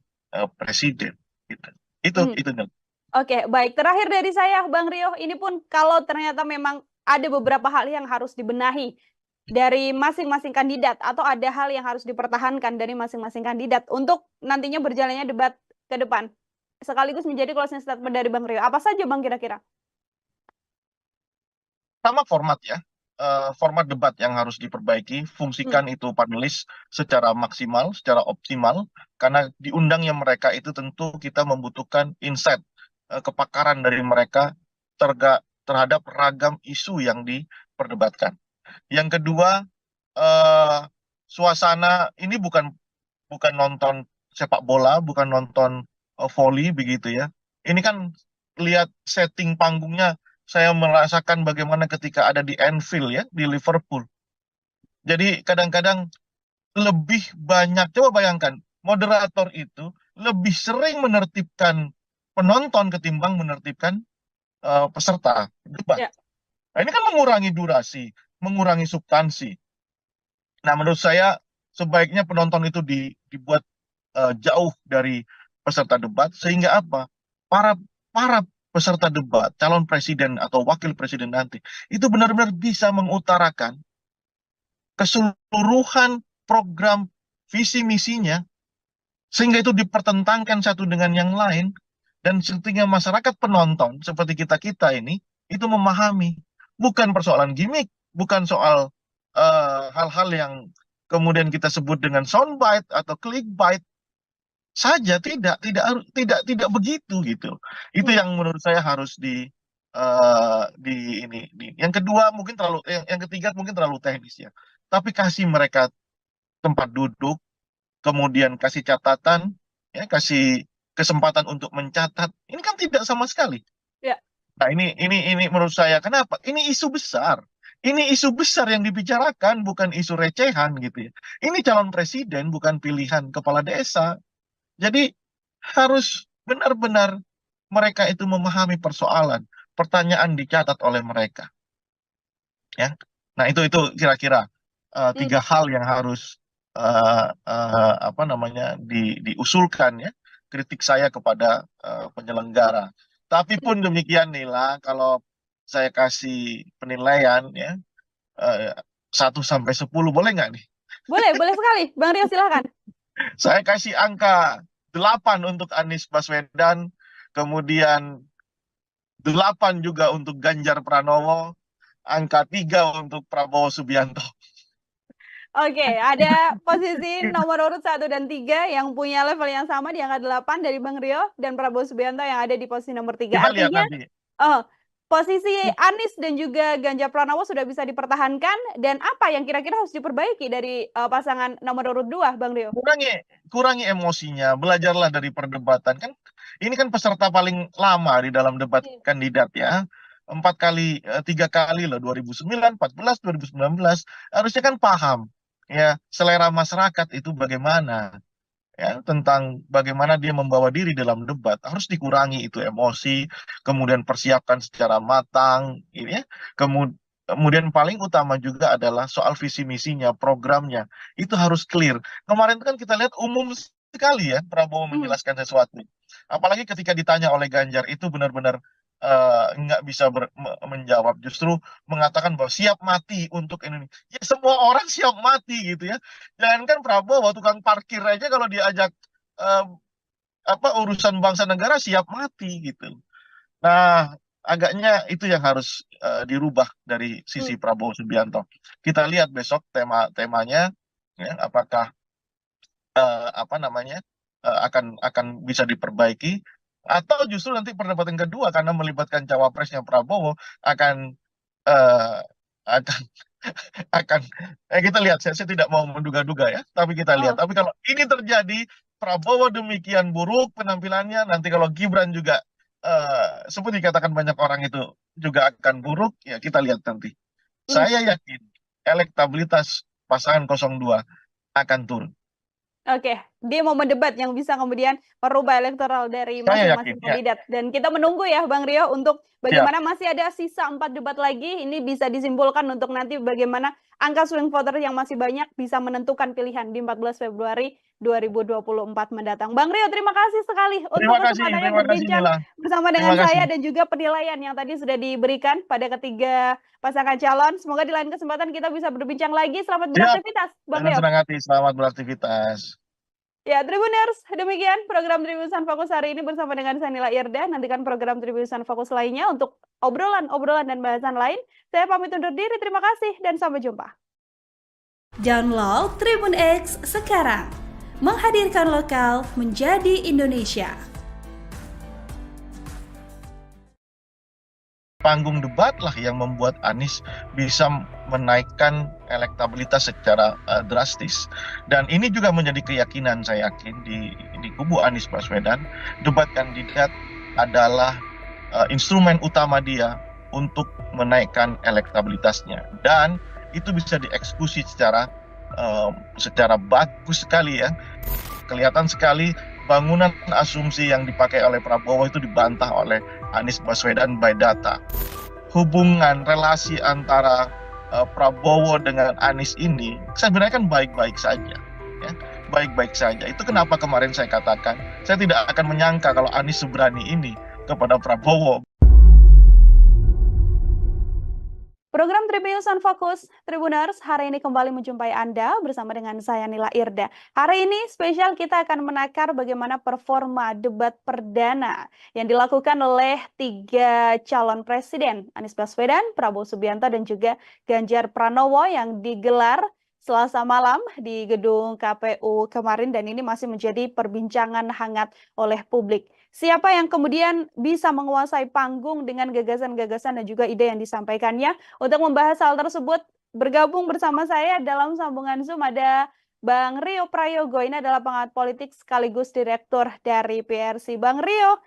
presiden, gitu. Itu. Oke, baik. Terakhir dari saya, Bang Rio, ini pun kalau ternyata memang ada beberapa hal yang harus dibenahi dari masing-masing kandidat, atau ada hal yang harus dipertahankan dari masing-masing kandidat untuk nantinya berjalannya debat ke depan, sekaligus menjadi closing statement dari Bang Rio. Apa saja, Bang, kira-kira? Sama format ya. Format debat yang harus diperbaiki, fungsikan itu panelis secara maksimal, secara optimal, karena diundangnya mereka itu tentu kita membutuhkan insight, kepakaran dari mereka terhadap ragam isu yang diperdebatkan. Yang kedua, suasana ini bukan nonton sepak bola, bukan nonton volley begitu ya. Ini kan lihat setting panggungnya, saya merasakan bagaimana ketika ada di Anfield ya, di Liverpool. Jadi kadang-kadang lebih banyak, coba bayangkan, moderator itu lebih sering menertibkan penonton ketimbang menertibkan peserta debat. Nah, ini kan mengurangi durasi, mengurangi substansi. Nah, menurut saya sebaiknya penonton itu dibuat jauh dari peserta debat, sehingga apa? Para para peserta debat, calon presiden atau wakil presiden nanti itu benar-benar bisa mengutarakan keseluruhan program visi misinya, sehingga itu dipertentangkan satu dengan yang lain, dan sehingga masyarakat penonton seperti kita ini itu memahami, bukan persoalan gimmick, bukan soal hal-hal yang kemudian kita sebut dengan soundbite atau clickbait saja, tidak begitu gitu. Itu yang menurut saya harus yang kedua mungkin yang ketiga mungkin terlalu teknis ya. Tapi kasih mereka tempat duduk, kemudian kasih catatan, ya, kasih kesempatan untuk mencatat. Ini kan tidak sama sekali. Ya. Nah, ini menurut saya kenapa? Ini isu besar. Ini isu besar yang dibicarakan, bukan isu recehan gitu ya. Ini calon presiden, bukan pilihan kepala desa. Jadi harus benar-benar mereka itu memahami persoalan, pertanyaan dicatat oleh mereka. Ya. Nah, itu kira-kira tiga hal yang harus diusulkan ya, kritik saya kepada penyelenggara. Tapi pun demikian Nila, kalau saya kasih penilaian ya 1 sampai 10 boleh nggak nih? Boleh sekali, Bang Rio silakan. Saya kasih angka 8 untuk Anies Baswedan, kemudian 8 juga untuk Ganjar Pranowo, angka 3 untuk Prabowo Subianto. Oke, ada posisi nomor urut 1 dan 3 yang punya level yang sama di angka 8 dari Bang Rio, dan Prabowo Subianto yang ada di posisi nomor 3. Kita lihat Artinya, nanti. posisi Anies dan juga Ganjar Pranowo sudah bisa dipertahankan, dan apa yang kira-kira harus diperbaiki dari pasangan nomor urut 2, Bang Rio? Kurangi emosinya, belajarlah dari perdebatan. Kan ini kan peserta paling lama di dalam debat kandidat ya. 3 kali loh, 2009, 14, 2019. Harusnya kan paham ya selera masyarakat itu bagaimana, ya, tentang bagaimana dia membawa diri dalam debat. Harus dikurangi itu emosi, kemudian persiapkan secara matang ini ya. Kemudian paling utama juga adalah soal visi misinya, programnya itu harus clear. Kemarin kan kita lihat umum sekali ya Prabowo menjelaskan sesuatu, apalagi ketika ditanya oleh Ganjar itu benar-benar nggak bisa menjawab, justru mengatakan bahwa siap mati untuk Indonesia. Ya, semua orang siap mati gitu ya. Jangankan Prabowo, tukang parkir aja kalau diajak urusan bangsa negara siap mati gitu. Nah, agaknya itu yang harus dirubah dari sisi Prabowo Subianto. Kita lihat besok temanya ya, apakah akan bisa diperbaiki, atau justru nanti perdebatan kedua karena melibatkan cawapresnya Prabowo akan kita lihat. Saya tidak mau menduga-duga ya, tapi kita lihat. Tapi kalau ini terjadi, Prabowo demikian buruk penampilannya, nanti kalau Gibran juga seperti dikatakan banyak orang itu juga akan buruk, ya kita lihat nanti. Saya yakin elektabilitas pasangan 02 akan turun. Oke, dia mau mendebat yang bisa kemudian merubah elektoral dari masing-masing kandidat. Dan kita menunggu ya Bang Rio untuk bagaimana masih ada sisa 4 debat lagi. Ini bisa disimpulkan untuk nanti bagaimana angka swing voter yang masih banyak bisa menentukan pilihan di 14 Februari 2024 mendatang. Bang Rio, terima kasih sekali untuk kesempatannya berbincang bersama dengan saya dan juga penilaian yang tadi sudah diberikan pada ketiga pasangan calon. Semoga di lain kesempatan kita bisa berbincang lagi. Selamat beraktivitas, Bang Rio. Senang hati, selamat beraktivitas. Ya, Tribuners, demikian program Tribusan Fokus hari ini bersama dengan saya Nila Irda. Nantikan program Tribusan Fokus lainnya untuk obrolan dan bahasan lain. Saya pamit undur diri, terima kasih dan sampai jumpa. Download Tribun X sekarang. Menghadirkan lokal menjadi Indonesia. Panggung debat lah yang membuat Anies bisa menaikkan elektabilitas secara drastis. Dan ini juga menjadi keyakinan saya yakin di kubu Anies Baswedan, debat kandidat adalah instrumen utama dia untuk menaikkan elektabilitasnya. Dan itu bisa dieksekusi secara bagus sekali ya. Kelihatan sekali bangunan asumsi yang dipakai oleh Prabowo itu dibantah oleh Anies Baswedan by data. Hubungan relasi antara Prabowo dengan Anies ini sebenarnya kan baik-baik saja. ya, baik-baik saja. Itu kenapa kemarin saya katakan saya tidak akan menyangka kalau Anies seberani ini kepada Prabowo. Program Tribunnews on Fokus, Tribuners, hari ini kembali menjumpai Anda bersama dengan saya Nila Irda. Hari ini spesial kita akan menakar bagaimana performa debat perdana yang dilakukan oleh 3 calon presiden, Anies Baswedan, Prabowo Subianto, dan juga Ganjar Pranowo yang digelar Selasa malam di gedung KPU kemarin, dan ini masih menjadi perbincangan hangat oleh publik. Siapa yang kemudian bisa menguasai panggung dengan gagasan-gagasan dan juga ide yang disampaikannya? Untuk membahas hal tersebut, bergabung bersama saya dalam sambungan Zoom ada Bang Rio Prayogo. Ini adalah pengamat politik sekaligus direktur dari PRC. Bang Rio,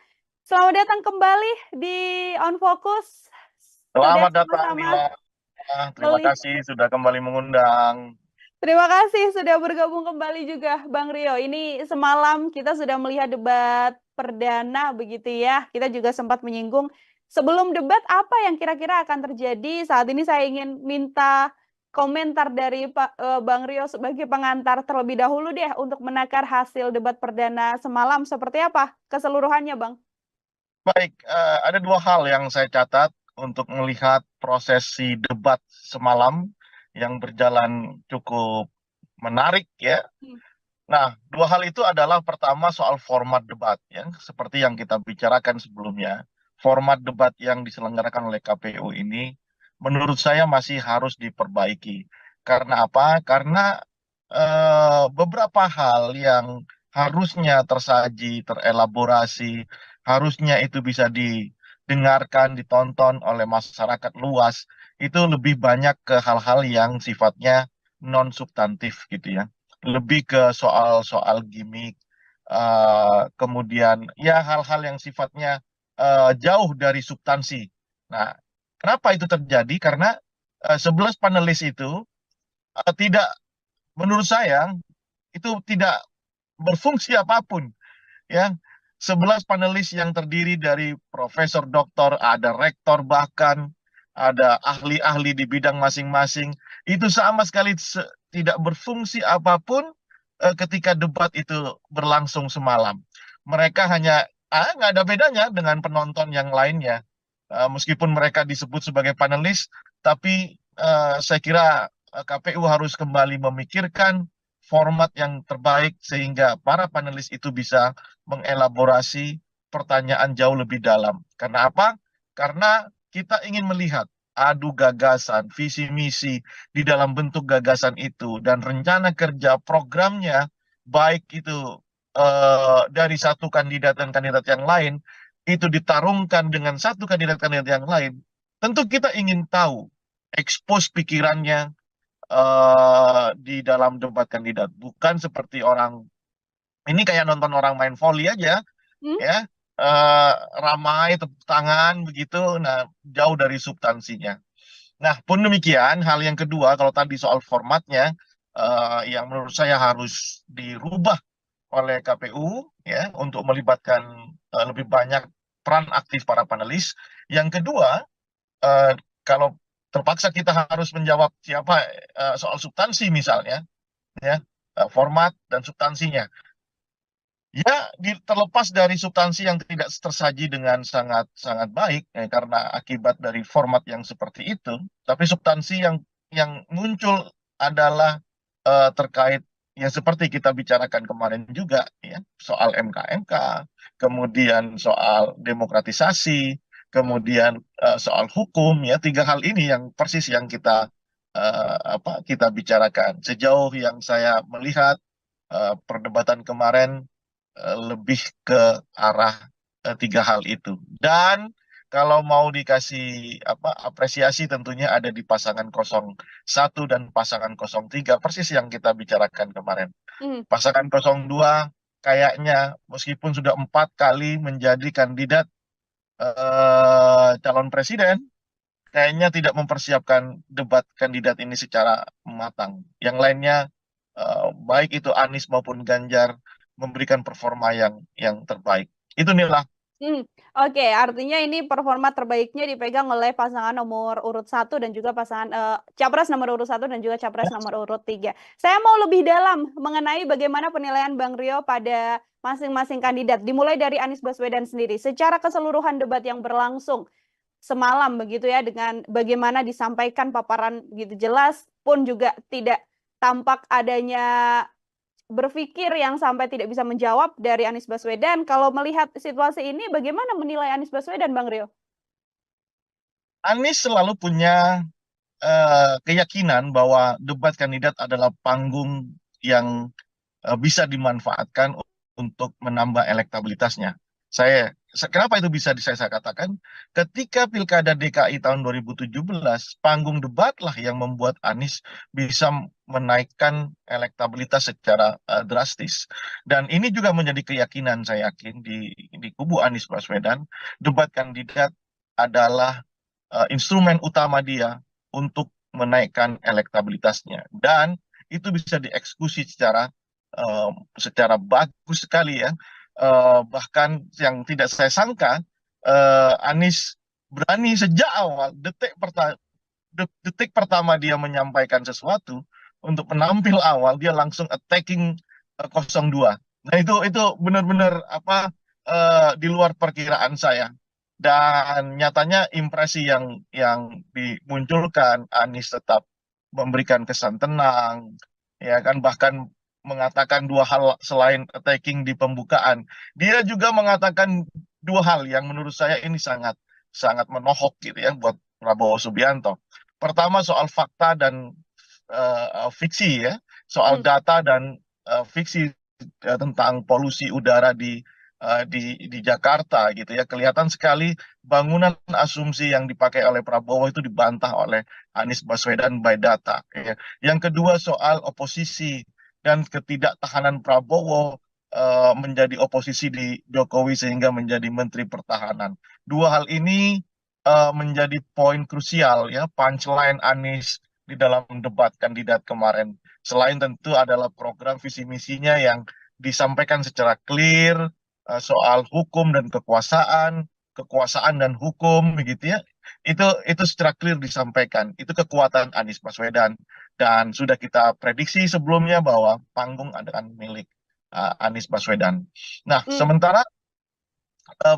selamat datang kembali di On Focus. Selamat datang, Nila. Terima kasih sudah kembali mengundang. Terima kasih sudah bergabung kembali juga Bang Rio. Ini semalam kita sudah melihat debat perdana begitu ya. Kita juga sempat menyinggung sebelum debat apa yang kira-kira akan terjadi. Saat ini saya ingin minta komentar dari Bang Rio sebagai pengantar terlebih dahulu deh untuk menakar hasil debat perdana semalam. Seperti apa keseluruhannya, Bang? Baik, ada 2 hal yang saya catat untuk melihat prosesi debat semalam yang berjalan cukup menarik ya. Nah, 2 hal itu adalah pertama soal format debat ya, seperti yang kita bicarakan sebelumnya. Format debat yang diselenggarakan oleh KPU ini menurut saya masih harus diperbaiki. Karena apa? Karena beberapa hal yang harusnya tersaji, terelaborasi, harusnya itu bisa didengarkan, ditonton oleh masyarakat luas, itu lebih banyak ke hal-hal yang sifatnya non substantif gitu ya, lebih ke soal-soal gimmick, kemudian ya hal-hal yang sifatnya jauh dari substansi. Nah, kenapa itu terjadi? Karena 11 panelis itu tidak, menurut saya itu tidak berfungsi apapun ya. 11 panelis yang terdiri dari profesor, doktor, ada rektor, bahkan ada ahli-ahli di bidang masing-masing, itu sama sekali tidak berfungsi apapun ketika debat itu berlangsung semalam. Mereka hanya nggak ada bedanya dengan penonton yang lainnya. Meskipun mereka disebut sebagai panelis, tapi saya kira KPU harus kembali memikirkan format yang terbaik sehingga para panelis itu bisa mengelaborasi pertanyaan jauh lebih dalam. Karena apa? Karena kita ingin melihat adu gagasan, visi misi di dalam bentuk gagasan itu, dan rencana kerja programnya, baik itu dari satu kandidat dan kandidat yang lain, itu ditarungkan dengan satu kandidat-kandidat yang lain. Tentu kita ingin tahu, expose pikirannya di dalam debat kandidat. Bukan seperti orang, ini kayak nonton orang main volley aja, ya, ramai tepuk tangan begitu, nah jauh dari substansinya. Nah, pun demikian, hal yang kedua, kalau tadi soal formatnya, yang menurut saya harus dirubah oleh KPU ya untuk melibatkan lebih banyak peran aktif para panelis. Yang kedua, kalau terpaksa kita harus menjawab siapa soal substansi misalnya, ya, format dan substansinya. Ya, terlepas dari substansi yang tidak tersaji dengan sangat sangat baik karena akibat dari format yang seperti itu, tapi substansi yang muncul adalah terkait yang seperti kita bicarakan kemarin juga ya, soal MK, kemudian soal demokratisasi, kemudian soal hukum ya, 3 hal ini yang persis yang kita kita bicarakan. Sejauh yang saya melihat perdebatan kemarin lebih ke arah 3 hal itu. Dan kalau mau dikasih apresiasi tentunya ada di pasangan 01 dan pasangan 03, persis yang kita bicarakan kemarin. Pasangan 02 kayaknya meskipun sudah 4 kali menjadi kandidat calon presiden, kayaknya tidak mempersiapkan debat kandidat ini secara matang. Yang lainnya baik itu Anies maupun Ganjar memberikan performa yang terbaik. Itu Nila. Oke, artinya ini performa terbaiknya dipegang oleh pasangan nomor urut 1 dan juga pasangan capres nomor urut 1 dan juga capres nomor urut 3. Saya mau lebih dalam mengenai bagaimana penilaian Bang Rio pada masing-masing kandidat. Dimulai dari Anies Baswedan sendiri. Secara keseluruhan debat yang berlangsung semalam begitu ya, dengan bagaimana disampaikan paparan gitu jelas pun juga tidak tampak adanya berpikir yang sampai tidak bisa menjawab dari Anies Baswedan. Kalau melihat situasi ini, bagaimana menilai Anies Baswedan, Bang Rio? Anies selalu punya keyakinan bahwa debat kandidat adalah panggung yang bisa dimanfaatkan untuk menambah elektabilitasnya. Kenapa itu bisa saya katakan? Ketika Pilkada DKI tahun 2017, panggung debatlah yang membuat Anies bisa menaikkan elektabilitas secara drastis. Dan ini juga menjadi keyakinan saya yakin di kubu Anies Baswedan, debat kandidat adalah instrumen utama dia untuk menaikkan elektabilitasnya. Dan itu bisa dieksekusi secara bagus sekali ya. Bahkan yang tidak saya sangka, Anies berani sejak awal detik pertama dia menyampaikan sesuatu untuk penampil awal dia langsung attacking 02. Nah itu benar-benar di luar perkiraan saya. Dan nyatanya impresi yang dimunculkan, Anies tetap memberikan kesan tenang, ya kan, bahkan mengatakan dua hal selain attacking di pembukaan. Dia juga mengatakan dua hal yang menurut saya ini sangat sangat menohok gitu ya buat Prabowo Subianto. Pertama soal fakta dan fiksi ya, soal Hmm. data dan fiksi tentang polusi udara di Jakarta gitu ya. Kelihatan sekali bangunan asumsi yang dipakai oleh Prabowo itu dibantah oleh Anies Baswedan by data. Ya. Yang kedua soal oposisi dan ketidaktahanan Prabowo menjadi oposisi di Jokowi sehingga menjadi Menteri Pertahanan. Dua hal ini menjadi poin krusial ya, punchline Anies di dalam debat kandidat kemarin. Selain tentu adalah program visi misinya yang disampaikan secara clear, soal hukum dan kekuasaan, kekuasaan dan hukum begitu ya. Itu secara clear disampaikan. Itu kekuatan Anies Baswedan dan sudah kita prediksi sebelumnya bahwa panggung akan milik Anies Baswedan. Nah, Hmm. sementara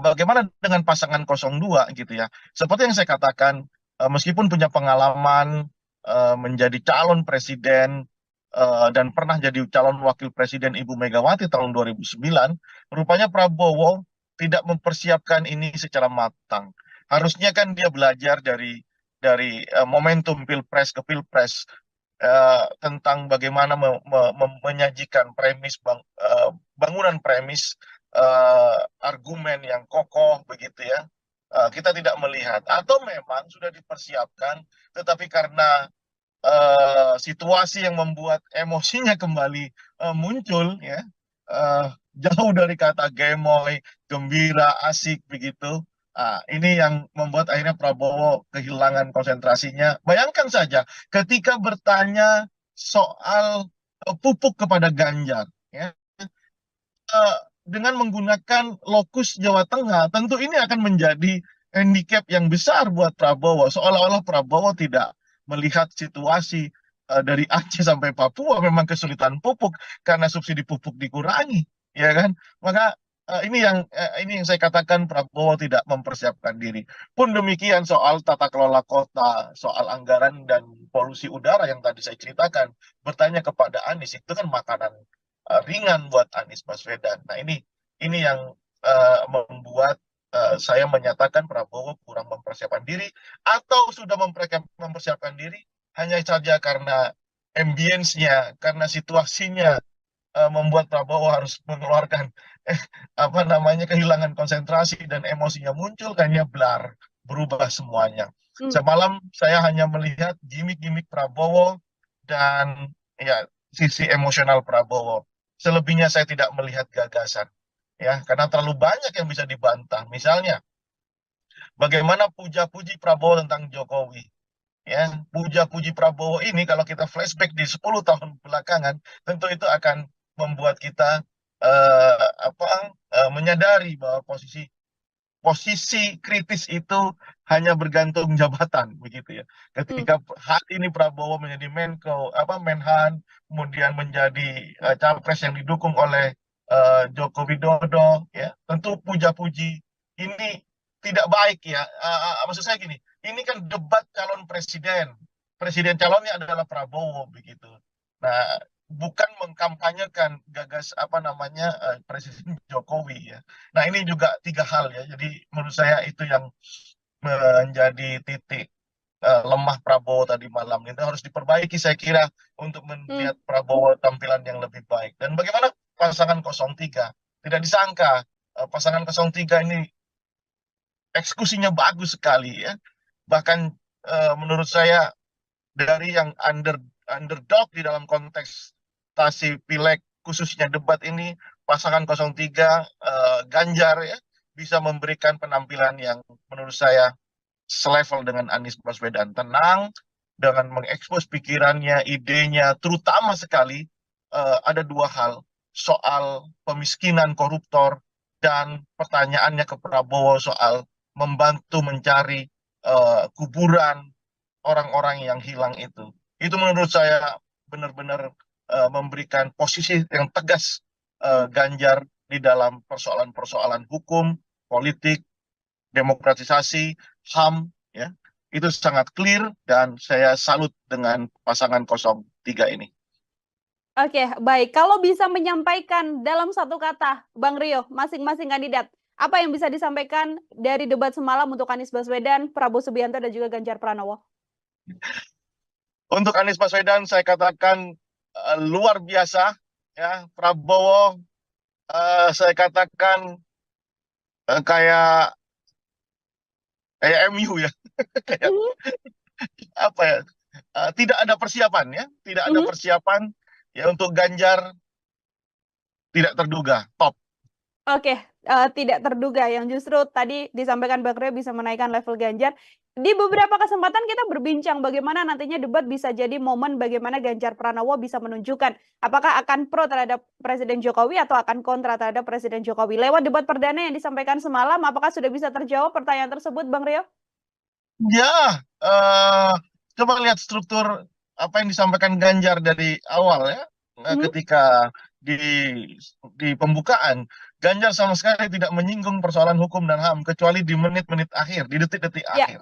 bagaimana dengan pasangan 02 gitu ya. Seperti yang saya katakan, meskipun punya pengalaman menjadi calon presiden dan pernah jadi calon wakil presiden Ibu Megawati tahun 2009, rupanya Prabowo tidak mempersiapkan ini secara matang. Harusnya kan dia belajar dari momentum pilpres ke pilpres tentang bagaimana menyajikan bangunan premis argumen yang kokoh begitu ya. Kita tidak melihat atau memang sudah dipersiapkan tetapi karena situasi yang membuat emosinya kembali muncul ya, eh, jauh dari kata gemoy, gembira, asik begitu. Ini yang membuat akhirnya Prabowo kehilangan konsentrasinya. Bayangkan saja ketika bertanya soal pupuk kepada Ganjar, ya, eh, dengan menggunakan lokus Jawa Tengah, tentu ini akan menjadi handicap yang besar buat Prabowo. Seolah-olah Prabowo tidak melihat situasi dari Aceh sampai Papua memang kesulitan pupuk karena subsidi pupuk dikurangi, ya kan? Maka ini yang saya katakan Prabowo tidak mempersiapkan diri. Pun demikian soal tata kelola kota, soal anggaran dan polusi udara yang tadi saya ceritakan, bertanya kepada Anies itu kan makanan ringan buat Anies Baswedan. Nah ini yang membuat saya menyatakan Prabowo kurang mempersiapkan diri atau sudah mempersiapkan diri hanya saja karena ambience-nya, karena situasinya membuat Prabowo harus mengeluarkan kehilangan konsentrasi dan emosinya muncul kayaknya berubah semuanya. Hmm. Semalam saya hanya melihat gimmick-gimmick Prabowo dan ya sisi emosional Prabowo. Selebihnya saya tidak melihat gagasan ya karena terlalu banyak yang bisa dibantah. Misalnya bagaimana puja-puji Prabowo tentang Jokowi. Ya, puja-puji Prabowo ini kalau kita flashback di 10 tahun belakangan, tentu itu akan membuat kita menyadari bahwa posisi posisi kritis itu hanya bergantung jabatan begitu ya. Ketika hari ini Prabowo menjadi Menko Menhan, kemudian menjadi capres yang didukung oleh Joko Widodo, ya tentu puja-puji ini tidak baik ya. Maksud saya gini, ini kan debat calon presiden, presiden calonnya adalah Prabowo begitu. Nah, bukan mengkampanyekan Presiden Jokowi ya. Nah, ini juga tiga hal ya. Jadi menurut saya itu yang menjadi titik lemah Prabowo tadi malam. Itu harus diperbaiki saya kira untuk melihat Prabowo tampilan yang lebih baik. Dan bagaimana pasangan 03? Tidak disangka pasangan 03 ini eksekusinya bagus sekali ya. Bahkan menurut saya dari yang underdog di dalam kontestasi pileg khususnya debat ini, pasangan 03 Ganjar ya bisa memberikan penampilan yang menurut saya selevel dengan Anies Baswedan, tenang dengan mengekspos pikirannya, idenya, terutama sekali ada dua hal, soal pemiskinan koruptor dan pertanyaannya ke Prabowo soal membantu mencari kuburan orang-orang yang hilang itu. Itu menurut saya benar-benar memberikan posisi yang tegas Ganjar di dalam persoalan-persoalan hukum, politik, demokratisasi, HAM, ya. Itu sangat clear dan saya salut dengan pasangan 03 ini. Oke, baik. Kalau bisa menyampaikan dalam satu kata, Bang Rio, masing-masing kandidat, apa yang bisa disampaikan dari debat semalam untuk Anies Baswedan, Prabowo Subianto, dan juga Ganjar Pranowo? Untuk Anies Baswedan saya katakan luar biasa, ya. Prabowo saya katakan kayak MU ya, kayak apa ya? Tidak ada persiapan ya, tidak ada persiapan ya. Untuk Ganjar tidak terduga, top. Oke, tidak terduga yang justru tadi disampaikan Bang Rio bisa menaikkan level Ganjar. Di beberapa kesempatan kita berbincang bagaimana nantinya debat bisa jadi momen bagaimana Ganjar Pranowo bisa menunjukkan apakah akan pro terhadap Presiden Jokowi atau akan kontra terhadap Presiden Jokowi. Lewat debat perdana yang disampaikan semalam, apakah sudah bisa terjawab pertanyaan tersebut, Bang Rio? Ya, coba lihat struktur apa yang disampaikan Ganjar dari awal ya, ketika di pembukaan, Ganjar sama sekali tidak menyinggung persoalan hukum dan HAM kecuali di menit-menit akhir, di detik-detik akhir.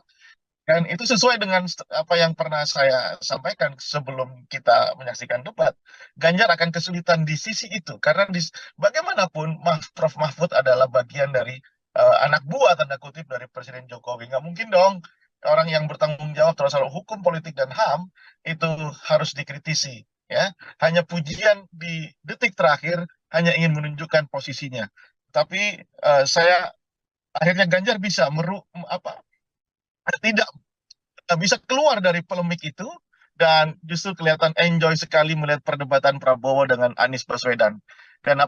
Dan itu sesuai dengan apa yang pernah saya sampaikan sebelum kita menyaksikan debat. Ganjar akan kesulitan di sisi itu karena bagaimanapun Prof. Mahfud adalah bagian dari anak buah tanda kutip dari Presiden Jokowi. Nggak mungkin dong orang yang bertanggung jawab terhadap soal hukum, politik, dan HAM itu harus dikritisi. Ya, hanya pujian di detik terakhir hanya ingin menunjukkan posisinya. Tapi saya akhirnya Ganjar bisa tidak bisa keluar dari polemik itu dan justru kelihatan enjoy sekali melihat perdebatan Prabowo dengan Anies Baswedan. Dan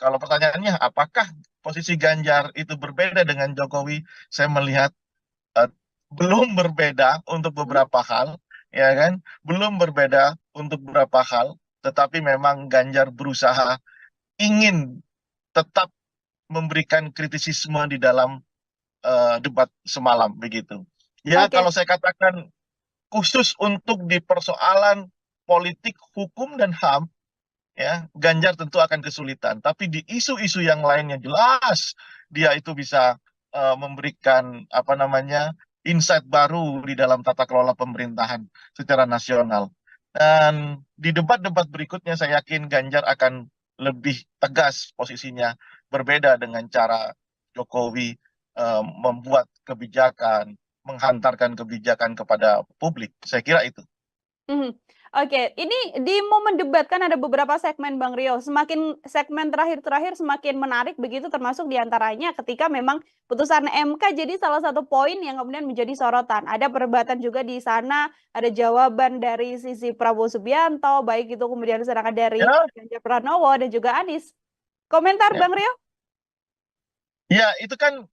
kalau pertanyaannya apakah posisi Ganjar itu berbeda dengan Jokowi, saya melihat belum berbeda untuk beberapa hal, ya kan? Belum berbeda untuk beberapa hal, tetapi memang Ganjar berusaha ingin tetap memberikan kritisisme di dalam debat semalam begitu. Ya, kalau saya katakan khusus untuk di persoalan politik, hukum, dan HAM, ya, Ganjar tentu akan kesulitan. Tapi di isu-isu yang lainnya jelas dia itu bisa memberikan insight baru di dalam tata kelola pemerintahan secara nasional. Dan di debat-debat berikutnya saya yakin Ganjar akan lebih tegas posisinya, berbeda dengan cara Jokowi membuat kebijakan, menghantarkan kebijakan kepada publik. Saya kira itu. Oke, ini di momen debat kan ada beberapa segmen, Bang Rio. Semakin segmen terakhir semakin menarik begitu, termasuk diantaranya ketika memang putusan MK jadi salah satu poin yang kemudian menjadi sorotan. Ada perdebatan juga di sana, ada jawaban dari sisi Prabowo Subianto, baik itu kemudian serangan dari Ganjar Pranowo dan juga Anies. Komentar Bang Rio? Ya, itu kan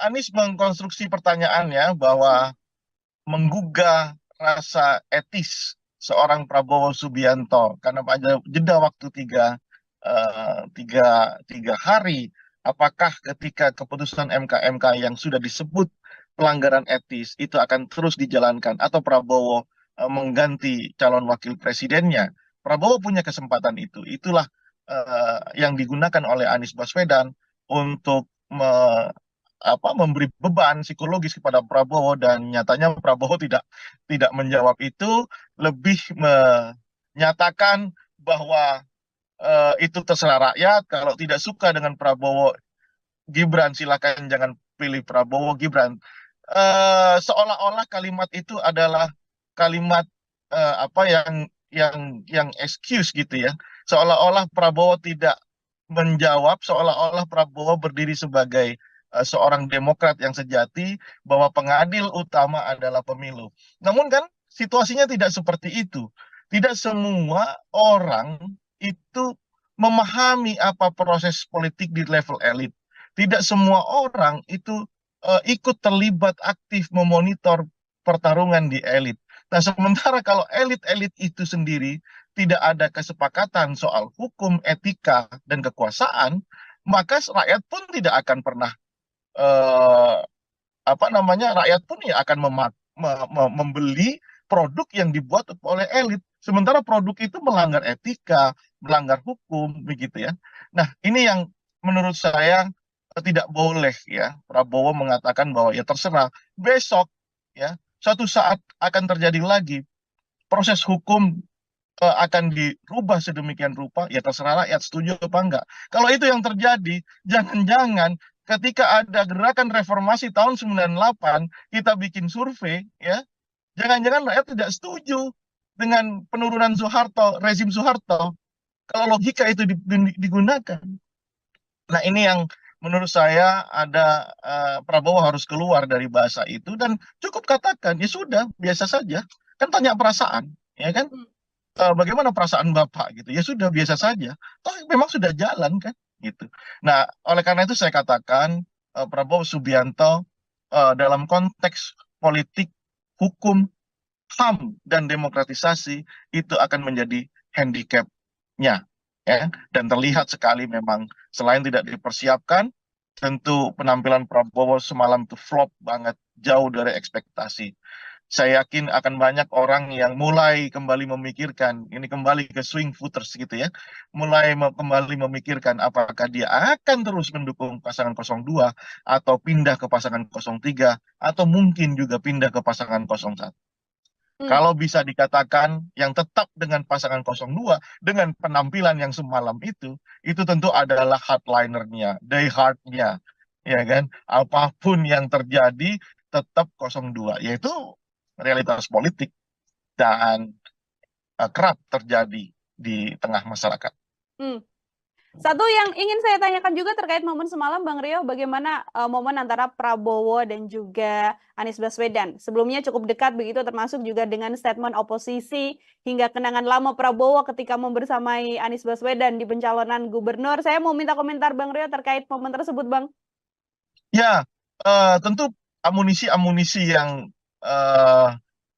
Anies mengkonstruksi pertanyaannya bahwa menggugah rasa etis seorang Prabowo Subianto karena pada jeda waktu tiga hari apakah ketika keputusan MK yang sudah disebut pelanggaran etis itu akan terus dijalankan atau Prabowo mengganti calon wakil presidennya. Prabowo punya kesempatan itu. Itulah yang digunakan oleh Anies Baswedan untuk memberi beban psikologis kepada Prabowo, dan nyatanya Prabowo tidak menjawab itu, lebih menyatakan bahwa itu terserah rakyat. Kalau tidak suka dengan Prabowo Gibran, silakan jangan pilih Prabowo Gibran. Seolah-olah kalimat itu adalah kalimat apa yang excuse gitu ya. Seolah-olah Prabowo tidak menjawab, seolah-olah Prabowo berdiri sebagai seorang demokrat yang sejati, bahwa pengadil utama adalah pemilu. Namun kan situasinya tidak seperti itu. Tidak semua orang itu memahami apa proses politik di level elit. Tidak semua orang itu ikut terlibat aktif memonitor pertarungan di elit. Nah, sementara kalau elit-elit itu sendiri tidak ada kesepakatan soal hukum, etika, dan kekuasaan, maka rakyat pun tidak akan pernah eh, rakyat pun ya akan membeli produk yang dibuat oleh elit. Sementara produk itu melanggar etika, melanggar hukum, begitu ya. Nah, ini yang menurut saya tidak boleh ya Prabowo mengatakan bahwa ya terserah, besok ya suatu saat akan terjadi lagi proses hukum akan dirubah sedemikian rupa, ya terserah rakyat setuju apa enggak. Kalau itu yang terjadi, jangan-jangan ketika ada gerakan reformasi tahun 98, kita bikin survei, ya, jangan-jangan rakyat tidak setuju dengan penurunan Soeharto, rezim Soeharto, kalau logika itu digunakan. Nah, ini yang menurut saya ada Prabowo harus keluar dari bahasa itu dan cukup katakan, ya sudah, biasa saja. Kan tanya perasaan, ya kan? Bagaimana perasaan Bapak gitu? Ya sudah, biasa saja. Toh memang sudah jalan kan gitu. Nah, oleh karena itu saya katakan Prabowo Subianto dalam konteks politik, hukum, HAM, dan demokratisasi itu akan menjadi handicap-nya ya. Dan terlihat sekali memang selain tidak dipersiapkan, tentu penampilan Prabowo semalam itu flop banget, jauh dari ekspektasi. Saya yakin akan banyak orang yang mulai kembali memikirkan, ini kembali ke swing voters gitu ya, mulai kembali memikirkan apakah dia akan terus mendukung pasangan 02 atau pindah ke pasangan 03 atau mungkin juga pindah ke pasangan 01. Kalau bisa dikatakan yang tetap dengan pasangan 02 dengan penampilan yang semalam itu tentu adalah hardlinernya, diehardnya, ya kan? Apapun yang terjadi tetap 02, yaitu realitas politik dan kerap terjadi di tengah masyarakat. Satu yang ingin saya tanyakan juga terkait momen semalam, Bang Rio, bagaimana momen antara Prabowo dan juga Anies Baswedan? Sebelumnya cukup dekat begitu, termasuk juga dengan statement oposisi hingga kenangan lama Prabowo ketika membersamai Anies Baswedan di pencalonan gubernur. Saya mau minta komentar Bang Rio terkait momen tersebut, Bang. Ya, tentu amunisi-amunisi yang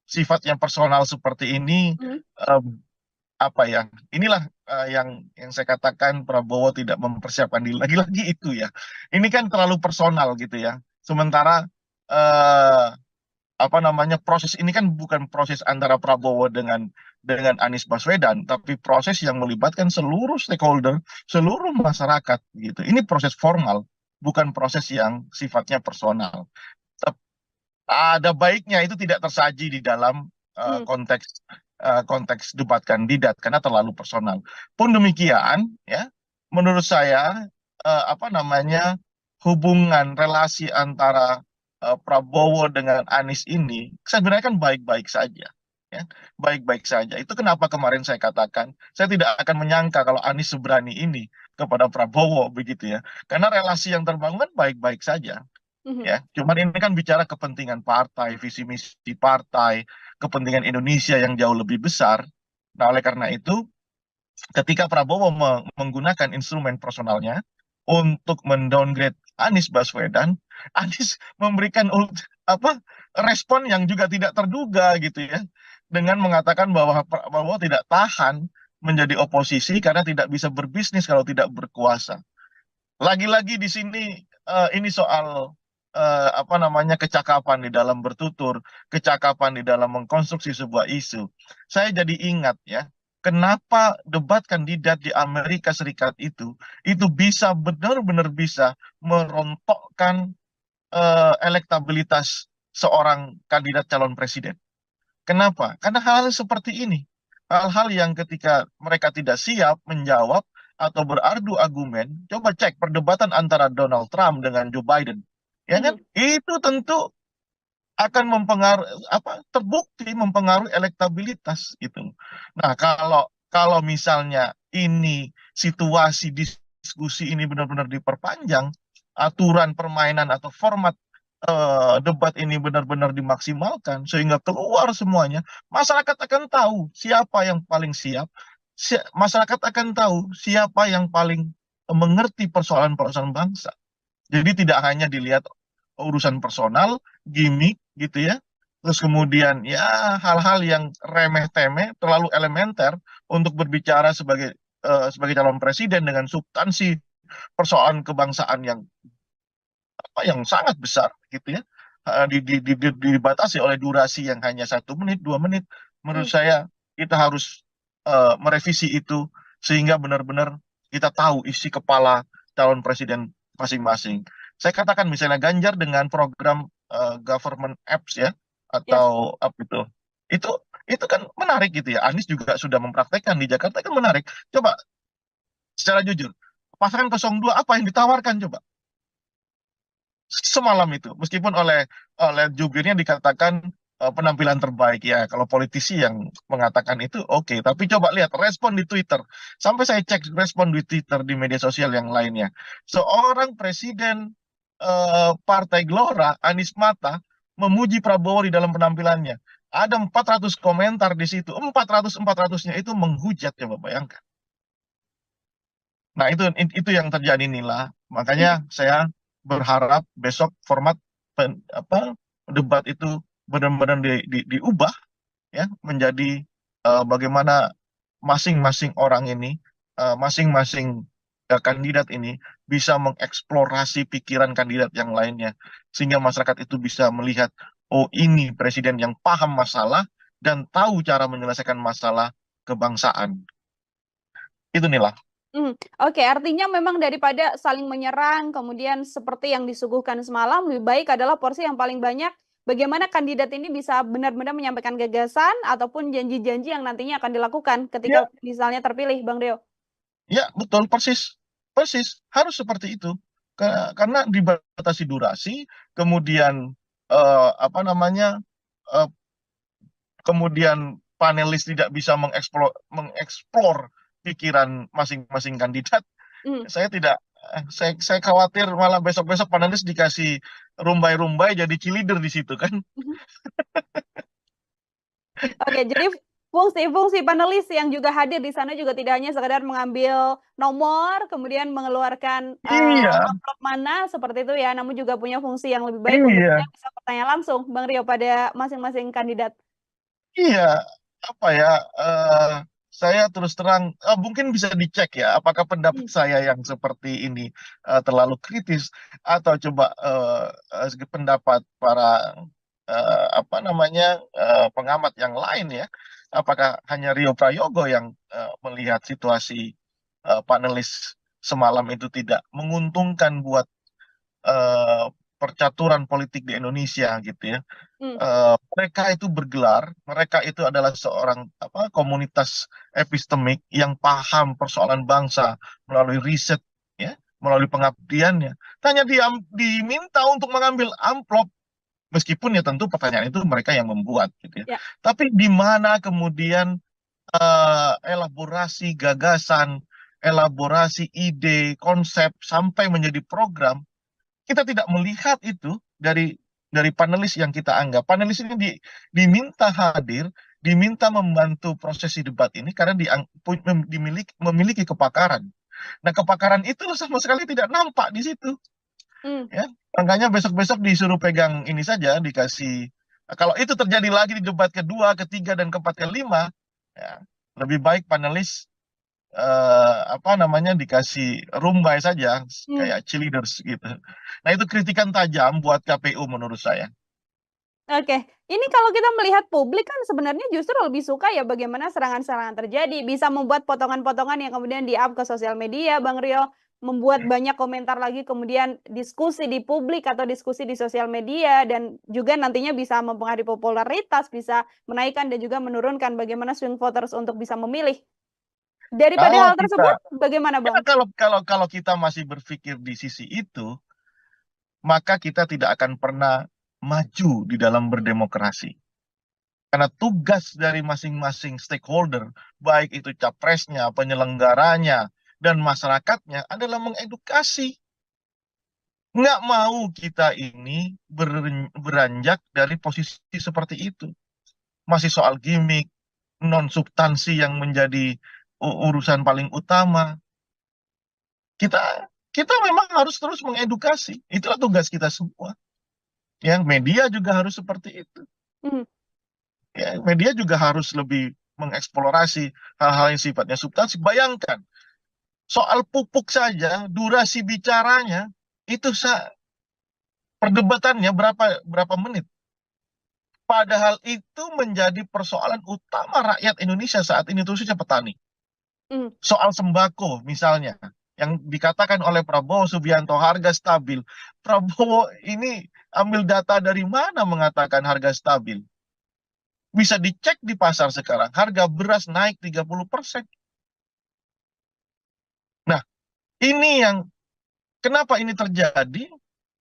sifatnya personal seperti ini, inilah yang saya katakan Prabowo tidak mempersiapkan diri. Lagi-lagi itu ya, ini kan terlalu personal gitu ya. Sementara proses ini kan bukan proses antara Prabowo dengan Anies Baswedan, tapi proses yang melibatkan seluruh stakeholder, seluruh masyarakat gitu. Ini proses formal, bukan proses yang sifatnya personal. Ada baiknya itu tidak tersaji di dalam konteks debat kandidat karena terlalu personal. Pun demikian, ya, menurut saya hubungan relasi antara Prabowo dengan Anies ini sebenarnya kan baik-baik saja, ya, baik-baik saja. Itu kenapa kemarin saya katakan saya tidak akan menyangka kalau Anies seberani ini kepada Prabowo begitu ya, karena relasi yang terbangun kan baik-baik saja. Ya, cuman ini kan bicara kepentingan partai, visi misi partai, kepentingan Indonesia yang jauh lebih besar. Nah, oleh karena itu, ketika Prabowo menggunakan instrumen personalnya untuk mendowngrade Anies Baswedan, Anies memberikan respon yang juga tidak terduga gitu ya, dengan mengatakan bahwa Prabowo tidak tahan menjadi oposisi karena tidak bisa berbisnis kalau tidak berkuasa. Lagi-lagi di sini ini soal apa namanya kecakapan di dalam bertutur, kecakapan di dalam mengkonstruksi sebuah isu. Saya jadi ingat ya, kenapa debat kandidat di Amerika Serikat itu bisa benar-benar bisa merontokkan elektabilitas seorang kandidat calon presiden. Kenapa? Karena hal seperti ini, hal-hal yang ketika mereka tidak siap menjawab atau berargu argumen, coba cek perdebatan antara Donald Trump dengan Joe Biden, ya kan? Mhm. Itu tentu akan mempengaruhi apa terbukti mempengaruhi elektabilitas itu. Nah, kalau kalau misalnya ini situasi diskusi ini benar-benar diperpanjang, aturan permainan atau format debat ini benar-benar dimaksimalkan sehingga keluar semuanya, masyarakat akan tahu siapa yang paling siap, masyarakat akan tahu siapa yang paling mengerti persoalan-persoalan bangsa. Jadi tidak hanya dilihat urusan personal, gimmick gitu ya. Terus kemudian ya hal-hal yang remeh-temeh, terlalu elementer untuk berbicara sebagai calon presiden dengan substansi persoalan kebangsaan yang sangat besar gitu ya. Dibatasi oleh durasi yang hanya 1 menit, 2 menit. Menurut Hmm. saya kita harus merevisi itu sehingga benar-benar kita tahu isi kepala calon presiden masing-masing. Saya katakan misalnya Ganjar dengan program government apps ya Yes. atau apa itu itu kan menarik gitu ya. Anies juga sudah mempraktekkan di Jakarta kan menarik. Coba secara jujur, pasangan 02 apa yang ditawarkan coba? Semalam itu meskipun oleh jubirnya dikatakan penampilan terbaik ya kalau politisi yang mengatakan itu oke, tapi coba lihat respon di Twitter sampai saya cek respon di Twitter di media sosial yang lainnya seorang presiden Partai Gelora Anies Mata memuji Prabowo di dalam penampilannya ada 400 komentar di situ 400-400-nya itu menghujat coba bayangkan. Nah, itu yang terjadi Nila. Hmm. Makanya saya berharap besok format apa debat itu benar-benar diubah ya menjadi bagaimana masing-masing orang ini, masing-masing kandidat ini bisa mengeksplorasi pikiran kandidat yang lainnya sehingga masyarakat itu bisa melihat oh ini presiden yang paham masalah dan tahu cara menyelesaikan masalah kebangsaan. Itu Nila. Oke, artinya memang daripada saling menyerang, kemudian seperti yang disuguhkan semalam, lebih baik adalah porsi yang paling banyak bagaimana kandidat ini bisa benar-benar menyampaikan gagasan ataupun janji-janji yang nantinya akan dilakukan Ya, ketika misalnya terpilih, Bang Deo. ya, betul, persis. Persis, harus seperti itu. Karena dibatasi durasi, kemudian apa namanya, eh, kemudian panelis tidak bisa mengeksplor pikiran masing-masing kandidat. Mhm. Saya tidak, saya khawatir malah besok-besok panelis dikasih rumbai-rumbai jadi cheerleader di situ kan. Mhm. Oke, jadi fungsi-fungsi panelis yang juga hadir di sana juga tidak hanya sekedar mengambil nomor, kemudian mengeluarkan Iya, amplop mana seperti itu ya, namun juga punya fungsi yang lebih baik untuk iya, kemudian bisa bertanya langsung, Bang Rio, pada masing-masing kandidat. iya. Apa ya? eh, saya terus terang, mungkin bisa dicek ya, apakah pendapat Hmm. saya yang seperti ini terlalu kritis atau coba segi pendapat para apa namanya pengamat yang lain ya, apakah hanya Rio Prayogo yang melihat situasi panelis semalam itu tidak menguntungkan buat eh, percaturan politik di Indonesia gitu ya. Hmm. Mereka itu bergelar, mereka itu adalah seorang apa komunitas epistemik yang paham persoalan bangsa melalui riset ya, melalui pengabdiannya. Hanya diminta untuk mengambil amplop meskipun ya tentu pertanyaan itu mereka yang membuat gitu ya. Ya. Tapi di mana kemudian elaborasi gagasan, elaborasi ide, konsep sampai menjadi program kita tidak melihat itu dari panelis yang kita anggap. Panelis ini diminta hadir, diminta membantu prosesi debat ini karena memiliki kepakaran. Nah, kepakaran itu sama sekali tidak nampak di situ, Hmm. ya. Makanya besok-besok disuruh pegang ini saja, dikasih. Kalau itu terjadi lagi di debat kedua, ketiga, dan keempat, kelima, ya, lebih baik panelis apa namanya, dikasih rumbai saja Hmm. kayak cheerleaders gitu. Nah, itu kritikan tajam buat KPU menurut saya. Oke, ini kalau kita melihat publik kan sebenarnya justru lebih suka ya bagaimana serangan-serangan terjadi, bisa membuat potongan-potongan yang kemudian di-up ke sosial media, Bang Rio, membuat banyak komentar lagi, kemudian diskusi di publik atau diskusi di sosial media, dan juga nantinya bisa mempengaruhi popularitas, bisa menaikkan dan juga menurunkan bagaimana swing voters untuk bisa memilih. Daripada Kalau hal tersebut, kita bagaimana, ya Bang? kalau kita masih berpikir di sisi itu, maka kita tidak akan pernah maju di dalam berdemokrasi. Karena tugas dari masing-masing stakeholder, baik itu capresnya, penyelenggaranya, dan masyarakatnya adalah mengedukasi. Nggak mau kita ini beranjak dari posisi seperti itu. Masih soal gimmick, non substansi yang menjadi urusan paling utama. Kita kita memang harus terus mengedukasi. Itulah tugas kita semua. Ya, media juga harus seperti itu. Mhm. Ya, media juga harus lebih mengeksplorasi hal-hal yang sifatnya substansi. Bayangkan, soal pupuk saja, durasi bicaranya itu perdebatannya berapa menit. Padahal itu menjadi persoalan utama rakyat Indonesia saat ini, khususnya petani. Mhm. Soal sembako misalnya, yang dikatakan oleh Prabowo Subianto harga stabil. Prabowo ini ambil data dari mana mengatakan harga stabil? Bisa dicek di pasar sekarang, harga beras naik 30%. Nah, ini yang kenapa ini terjadi?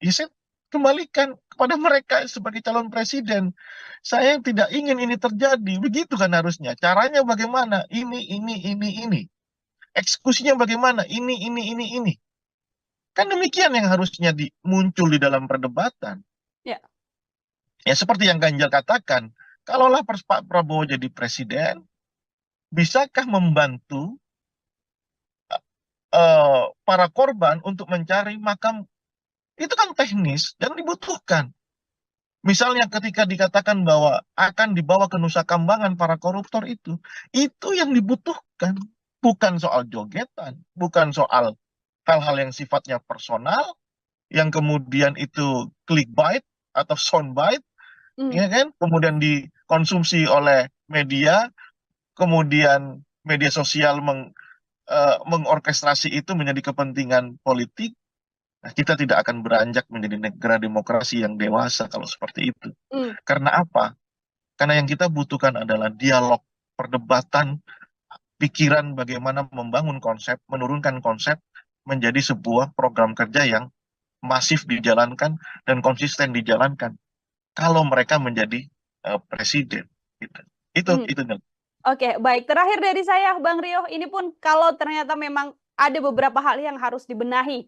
Ya, saya kembalikan kepada mereka sebagai calon presiden. Saya tidak ingin ini terjadi. Begitu kan harusnya. Caranya bagaimana? Ini. Eksekusinya bagaimana? Ini. Kan demikian yang harusnya muncul di dalam perdebatan. Ya. Ya, seperti yang Ganjar katakan, kalaulah Pak Prabowo jadi presiden, bisakah membantu para korban untuk mencari makam? Itu kan teknis dan dibutuhkan. Misalnya ketika dikatakan bahwa akan dibawa ke Nusa Kambangan para koruptor itu yang dibutuhkan. Bukan soal jogetan, bukan soal hal-hal yang sifatnya personal, yang kemudian itu clickbait atau soundbite, Mhm. ya kan? Kemudian dikonsumsi oleh media, kemudian media sosial mengorkestrasi itu menjadi kepentingan politik. Nah, kita tidak akan beranjak menjadi negara demokrasi yang dewasa kalau seperti itu. Mhm. Karena apa? Karena yang kita butuhkan adalah dialog, perdebatan, pikiran bagaimana membangun konsep, menurunkan konsep menjadi sebuah program kerja yang masif dijalankan dan konsisten dijalankan. Kalau mereka menjadi presiden, gitu. Mhm. Itu. Oke, baik. Terakhir dari saya, Bang Rio, ini pun kalau ternyata memang ada beberapa hal yang harus dibenahi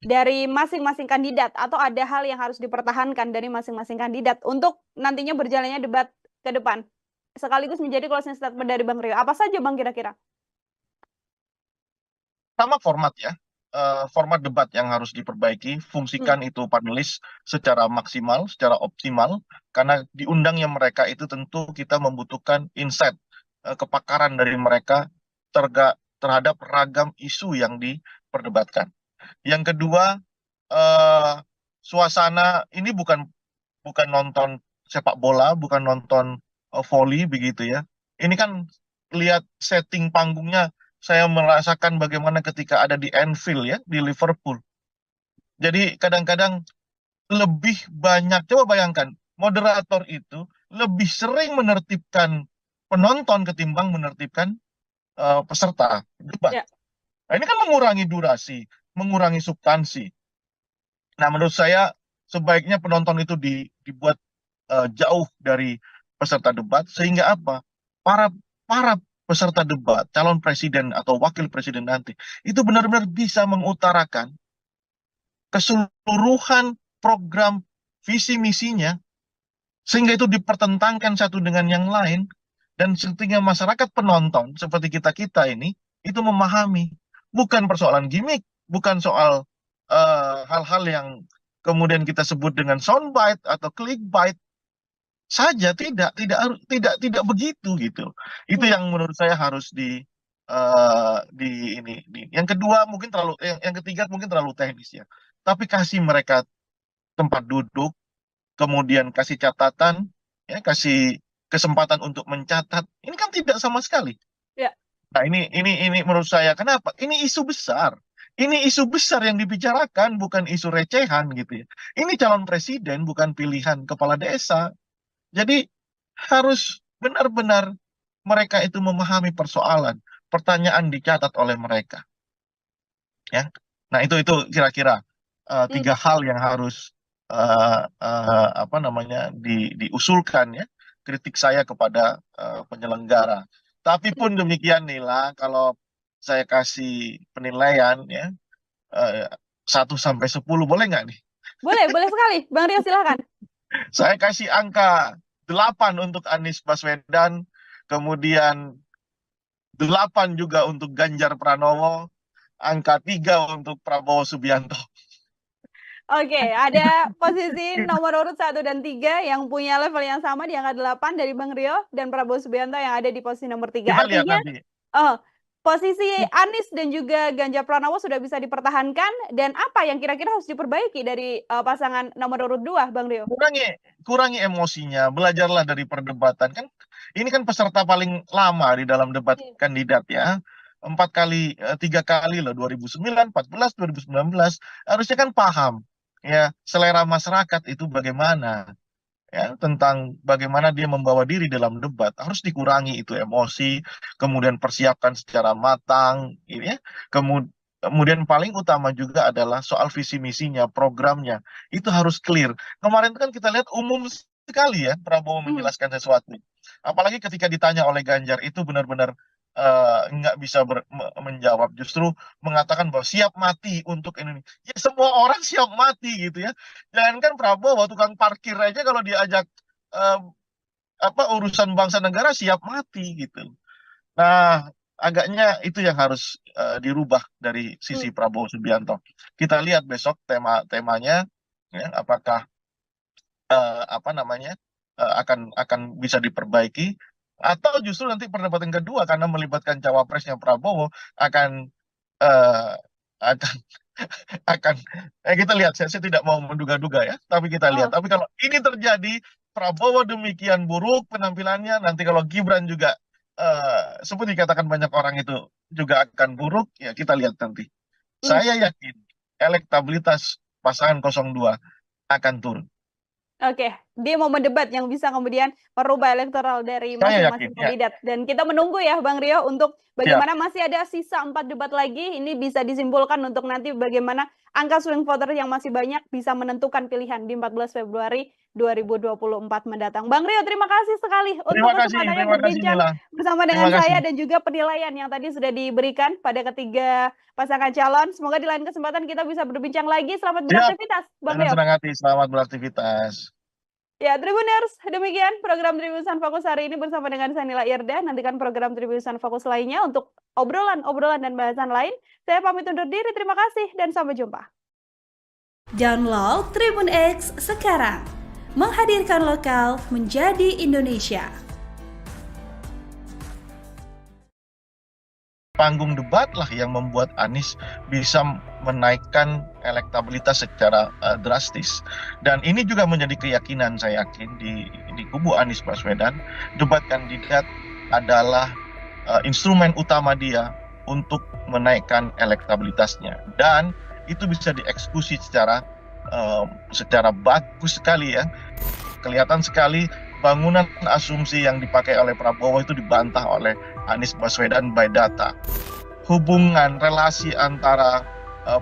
dari masing-masing kandidat, atau ada hal yang harus dipertahankan dari masing-masing kandidat untuk nantinya berjalannya debat ke depan, sekaligus menjadi closing statement dari Bang Rio. Apa saja, Bang, kira-kira? Sama format ya, format debat yang harus diperbaiki, Hmm. fungsikan itu panelis secara maksimal, secara optimal, karena diundangnya mereka itu tentu kita membutuhkan insight, kepakaran dari mereka terhadap ragam isu yang diperdebatkan. Yang kedua, suasana ini bukan nonton sepak bola, bukan nonton volley begitu ya. Ini kan lihat setting panggungnya, saya merasakan bagaimana ketika ada di Anfield ya, di Liverpool. Jadi kadang-kadang lebih banyak, coba bayangkan, moderator itu lebih sering menertibkan penonton ketimbang menertibkan peserta debat. Ya. Nah, ini kan mengurangi durasi, mengurangi substansi. Nah, menurut saya sebaiknya penonton itu dibuat jauh dari peserta debat, sehingga apa? Para para peserta debat, calon presiden atau wakil presiden nanti itu benar-benar bisa mengutarakan keseluruhan program visi misinya, sehingga itu dipertentangkan satu dengan yang lain, dan sehingga masyarakat penonton seperti kita ini itu memahami, bukan persoalan gimmick, bukan soal hal-hal yang kemudian kita sebut dengan soundbite atau clickbait saja, tidak begitu gitu. Itu Hmm. yang menurut saya harus Yang kedua mungkin yang ketiga mungkin terlalu teknis ya. Tapi kasih mereka tempat duduk, kemudian kasih catatan, ya kasih kesempatan untuk mencatat. Ini kan tidak sama sekali. Ya. Nah, ini menurut saya kenapa? Ini isu besar. Ini isu besar yang dibicarakan, bukan isu recehan gitu ya. Ini calon presiden, bukan pilihan kepala desa. Jadi harus benar-benar mereka itu memahami persoalan, pertanyaan dicatat oleh mereka. Ya, nah itu kira-kira tiga hal yang harus apa namanya diusulkan ya, kritik saya kepada penyelenggara. Tapi pun demikian Nila, kalau saya kasih penilaian ya 1 sampai 10 boleh nggak nih? Boleh sekali, Bang Rio silakan. Saya kasih angka 8 untuk Anies Baswedan, kemudian 8 juga untuk Ganjar Pranowo, angka 3 untuk Prabowo Subianto. Oke, ada posisi nomor urut 1 dan 3 yang punya level yang sama di angka 8 dari Bang Rio dan Prabowo Subianto yang ada di posisi nomor 3. Kita lihat Artinya, nanti. posisi Anies dan juga Ganjar Pranowo sudah bisa dipertahankan, dan apa yang kira-kira harus diperbaiki dari pasangan nomor urut 2, Bang Rio? Kurangi emosinya, belajarlah dari perdebatan. Kan ini kan peserta paling lama di dalam debat kandidat ya. 3 kali loh, 2009, 14, 2019. Harusnya kan paham ya selera masyarakat itu bagaimana ya, tentang bagaimana dia membawa diri dalam debat. Harus dikurangi itu emosi, kemudian persiapkan secara matang ini ya. Kemudian paling utama juga adalah soal visi misinya, programnya. Itu harus clear. Kemarin kan kita lihat umum sekali ya Prabowo menjelaskan sesuatu. Apalagi ketika ditanya oleh Ganjar itu benar-benar nggak bisa menjawab, justru mengatakan bahwa siap mati untuk Indonesia. Ya semua orang siap mati gitu ya. Jangankan Prabowo, tukang parkir aja kalau diajak urusan bangsa negara siap mati gitu. Nah, agaknya itu yang harus dirubah dari sisi Prabowo Subianto. Kita lihat besok temanya ya, apakah akan bisa diperbaiki, atau justru nanti perdebatan kedua karena melibatkan cawapresnya Prabowo akan eh, akan akan kita lihat. Saya tidak mau menduga-duga ya, tapi kita lihat. Tapi kalau ini terjadi, Prabowo demikian buruk penampilannya, nanti kalau Gibran juga seperti dikatakan banyak orang itu juga akan buruk, ya kita lihat nanti. Saya yakin elektabilitas pasangan 02 akan turun. Oke, dia mau mendebat yang bisa kemudian merubah elektoral dari masing-masing kandidat. Dan kita menunggu ya Bang Rio untuk bagaimana masih ada sisa 4 debat lagi. Ini bisa disimpulkan untuk nanti bagaimana angka swing voter yang masih banyak bisa menentukan pilihan di 14 Februari 2024 mendatang. Bang Rio, terima kasih sekali untuk kesempatannya berbincang bersama dengan saya dan juga penilaian yang tadi sudah diberikan pada ketiga pasangan calon. Semoga di lain kesempatan kita bisa berbincang lagi. Selamat beraktivitas, Bang Rio. Senang hati, selamat beraktivitas. Ya, Tribuners, demikian program Tribusan Fokus hari ini bersama dengan saya Nila Irda. Nantikan program Tribusan Fokus lainnya untuk obrolan dan bahasan lain. Saya pamit undur diri, terima kasih dan sampai jumpa. Download Tribun X sekarang, menghadirkan lokal menjadi Indonesia. Panggung debat lah yang membuat Anies bisa menaikkan elektabilitas secara drastis. Dan ini juga menjadi keyakinan saya yakin di kubu Anies Baswedan, debat kandidat adalah instrumen utama dia untuk menaikkan elektabilitasnya. Dan itu bisa dieksekusi secara bagus sekali ya. Kelihatan sekali bangunan asumsi yang dipakai oleh Prabowo itu dibantah oleh Anies Baswedan by data. Hubungan relasi antara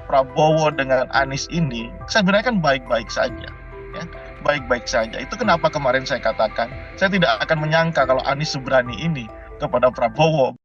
Prabowo dengan Anies ini sebenarnya kan baik-baik saja, ya, baik-baik saja. Itu kenapa kemarin saya katakan saya tidak akan menyangka kalau Anies seberani ini kepada Prabowo.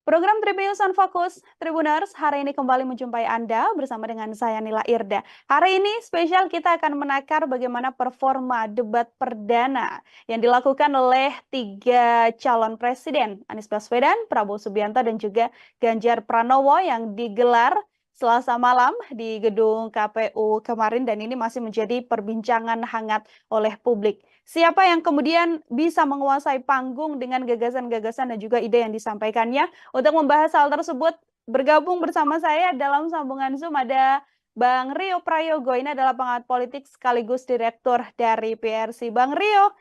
Program Tribun Fokus Tribuners hari ini kembali menjumpai Anda bersama dengan saya Nila Irda. Hari ini spesial kita akan menakar bagaimana performa debat perdana yang dilakukan oleh 3 calon presiden, Anies Baswedan, Prabowo Subianto, dan juga Ganjar Pranowo yang digelar Selasa malam di gedung KPU kemarin, dan ini masih menjadi perbincangan hangat oleh publik. siapa yang kemudian bisa menguasai panggung dengan gagasan-gagasan dan juga ide yang disampaikannya. Untuk membahas hal tersebut, bergabung bersama saya dalam sambungan Zoom ada Bang Rio Prayogo. Ini adalah pengamat politik sekaligus direktur dari PRC. Bang Rio,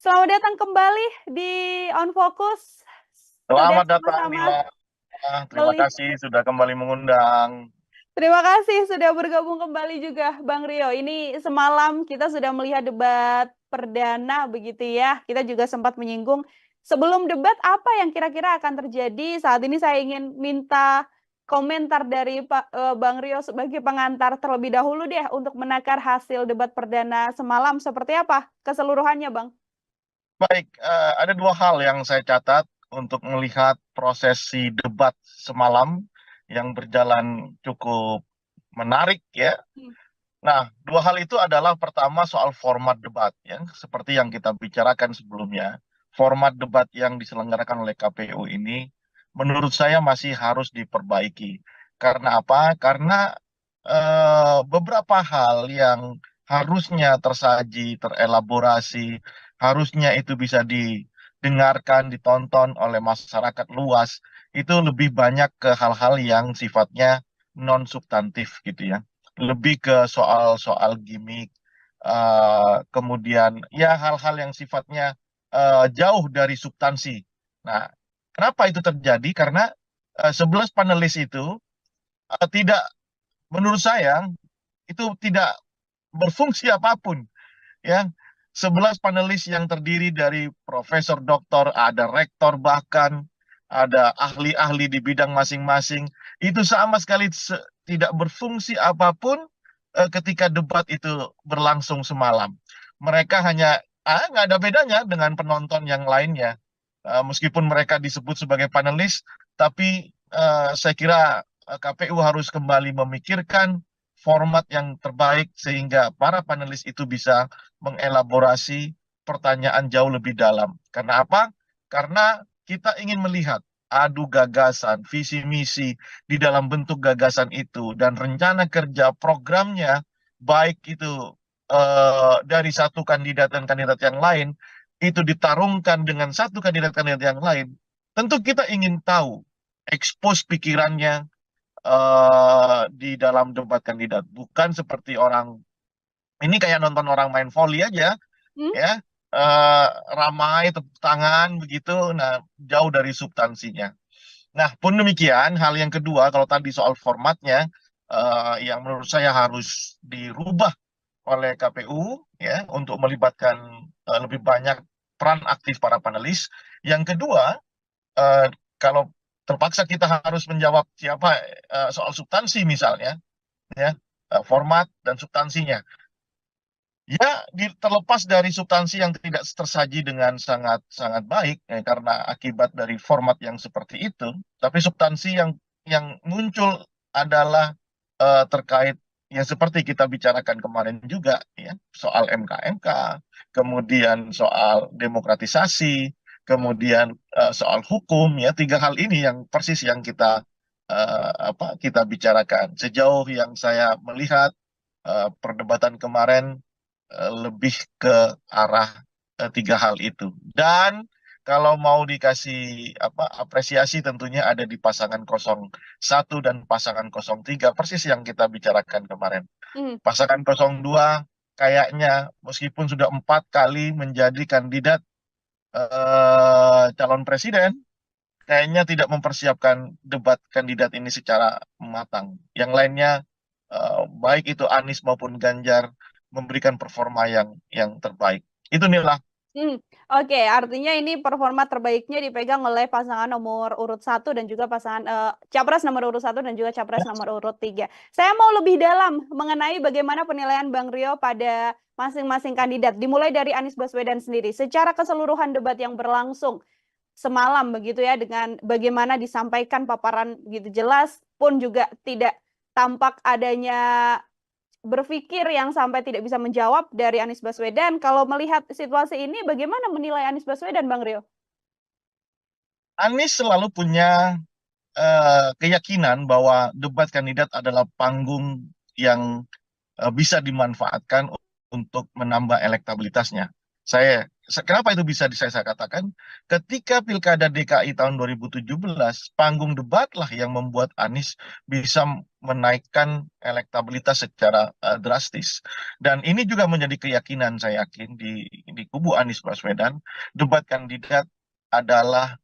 selamat datang kembali di On Focus. Selamat Sudah datang, sama-sama Nila. Terima melihat. kasih sudah kembali mengundang. Terima kasih sudah bergabung kembali juga Bang Rio. Ini semalam kita sudah melihat debat perdana begitu ya. Kita juga sempat menyinggung sebelum debat apa yang kira-kira akan terjadi. Saat ini saya ingin minta komentar dari Bang Rio sebagai pengantar terlebih dahulu deh untuk menakar hasil debat perdana semalam seperti apa keseluruhannya, Bang? Baik, ada dua hal yang saya catat untuk melihat prosesi debat semalam yang berjalan cukup menarik ya. Nah, dua hal itu adalah pertama soal format debat ya, seperti yang kita bicarakan sebelumnya. Format debat yang diselenggarakan oleh KPU ini menurut saya masih harus diperbaiki. Karena apa? Karena beberapa hal yang harusnya tersaji, terelaborasi, harusnya itu bisa didengarkan, ditonton oleh masyarakat luas, itu lebih banyak ke hal-hal yang sifatnya non substantif gitu ya, lebih ke soal-soal gimmick, kemudian ya hal-hal yang sifatnya jauh dari substansi. Nah, kenapa itu terjadi? Karena 11 panelis itu tidak, menurut saya, itu tidak berfungsi apapun. Ya, 11 panelis yang terdiri dari profesor, doktor, ada rektor bahkan, ada ahli-ahli di bidang masing-masing, itu sama sekali tidak berfungsi apapun ketika debat itu berlangsung semalam. Mereka hanya nggak ada bedanya dengan penonton yang lainnya. Meskipun mereka disebut sebagai panelis, tapi saya kira KPU harus kembali memikirkan format yang terbaik sehingga para panelis itu bisa mengelaborasi pertanyaan jauh lebih dalam. Karena apa? Karena kita ingin melihat adu gagasan, visi misi di dalam bentuk gagasan itu dan rencana kerja programnya, baik itu dari satu kandidat dan kandidat yang lain itu ditarungkan dengan satu kandidat-kandidat yang lain. Tentu kita ingin tahu expose pikirannya di dalam debat kandidat, bukan seperti orang ini kayak nonton orang main volley aja ya, ramai tepuk tangan begitu, nah jauh dari substansinya. Nah, pun demikian hal yang kedua kalau tadi soal formatnya yang menurut saya harus dirubah oleh KPU ya untuk melibatkan lebih banyak peran aktif para panelis. Yang kedua, kalau terpaksa kita harus menjawab siapa soal substansi misalnya ya, format dan substansinya. Ya, terlepas dari substansi yang tidak tersaji dengan sangat sangat baik ya, karena akibat dari format yang seperti itu, tapi substansi yang muncul adalah terkait yang seperti kita bicarakan kemarin juga ya, soal MK-MK, kemudian soal demokratisasi, kemudian soal hukum ya, tiga hal ini yang persis yang kita kita bicarakan. Sejauh yang saya melihat perdebatan kemarin lebih ke arah tiga hal itu. Dan kalau mau dikasih apresiasi tentunya ada di pasangan 01 dan pasangan 03 persis yang kita bicarakan kemarin. Pasangan 02 kayaknya meskipun sudah 4 kali menjadi kandidat calon presiden, kayaknya tidak mempersiapkan debat kandidat ini secara matang. Yang lainnya baik itu Anies maupun Ganjar memberikan performa yang terbaik. Itu Nila. Oke, artinya ini performa terbaiknya dipegang oleh pasangan nomor urut 1 dan juga pasangan capres nomor urut 1 dan juga capres nomor urut 3. Saya mau lebih dalam mengenai bagaimana penilaian Bang Rio pada masing-masing kandidat. Dimulai dari Anies Baswedan sendiri. Secara keseluruhan debat yang berlangsung semalam begitu ya, dengan bagaimana disampaikan paparan gitu jelas pun juga tidak tampak adanya berpikir yang sampai tidak bisa menjawab dari Anies Baswedan. Kalau melihat situasi ini, bagaimana menilai Anies Baswedan, Bang Rio? Anies selalu punya keyakinan bahwa debat kandidat adalah panggung yang bisa dimanfaatkan untuk menambah elektabilitasnya. Kenapa itu bisa saya katakan? Ketika Pilkada DKI tahun 2017, panggung debat lah yang membuat Anies bisa menaikkan elektabilitas secara drastis. Dan ini juga menjadi keyakinan saya yakin di kubu Anies Baswedan, debat kandidat adalah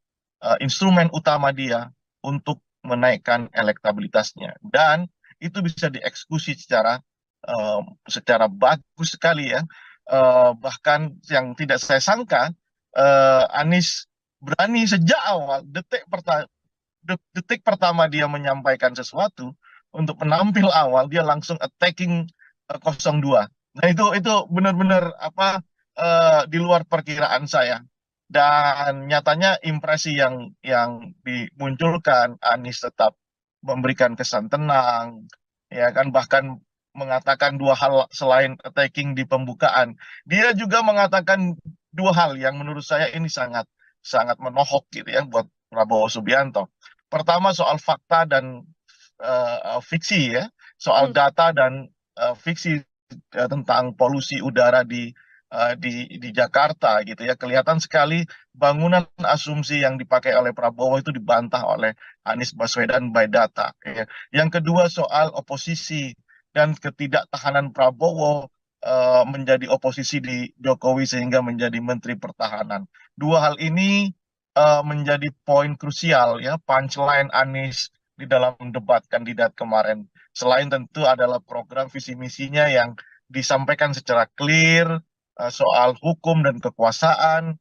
instrumen utama dia untuk menaikkan elektabilitasnya. Dan itu bisa dieksekusi secara bagus sekali ya. Bahkan yang tidak saya sangka, Anies berani sejak awal detik pertama dia menyampaikan sesuatu untuk penampil awal dia langsung attacking 02. Nah itu benar-benar di luar perkiraan saya. Dan nyatanya impresi yang dimunculkan, Anies tetap memberikan kesan tenang, ya kan, bahkan mengatakan dua hal selain attacking di pembukaan. Dia juga mengatakan dua hal yang menurut saya ini sangat sangat menohok gitu ya buat Prabowo Subianto. Pertama soal fakta dan fiksi ya, soal data dan fiksi tentang polusi udara di Jakarta gitu ya. Kelihatan sekali bangunan asumsi yang dipakai oleh Prabowo itu dibantah oleh Anies Baswedan by data. Ya. Yang kedua soal oposisi dan ketidaktahanan Prabowo menjadi oposisi di Jokowi sehingga menjadi Menteri Pertahanan. Dua hal ini menjadi poin krusial ya, punchline Anies di dalam debat kandidat kemarin. Selain tentu adalah program visi misinya yang disampaikan secara clear, soal hukum dan kekuasaan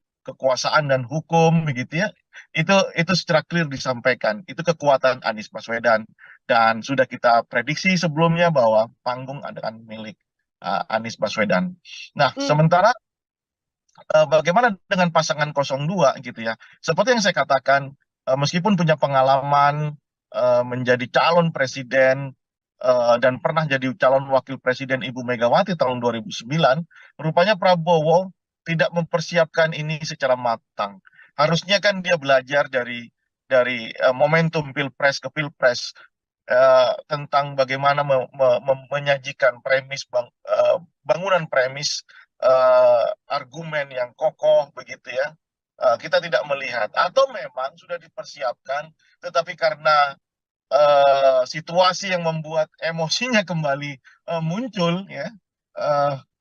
dan hukum begitu ya. Itu secara clear disampaikan. Itu kekuatan Anies Baswedan dan sudah kita prediksi sebelumnya bahwa panggung akan milik Anies Baswedan. Nah, sementara bagaimana dengan pasangan 02 gitu ya. Seperti yang saya katakan, meskipun punya pengalaman menjadi calon presiden dan pernah jadi calon wakil presiden Ibu Megawati tahun 2009, rupanya Prabowo tidak mempersiapkan ini secara matang. Harusnya kan dia belajar dari momentum pilpres ke pilpres tentang bagaimana menyajikan bangunan premis argumen yang kokoh begitu ya. Kita tidak melihat atau memang sudah dipersiapkan tetapi karena situasi yang membuat emosinya kembali muncul ya,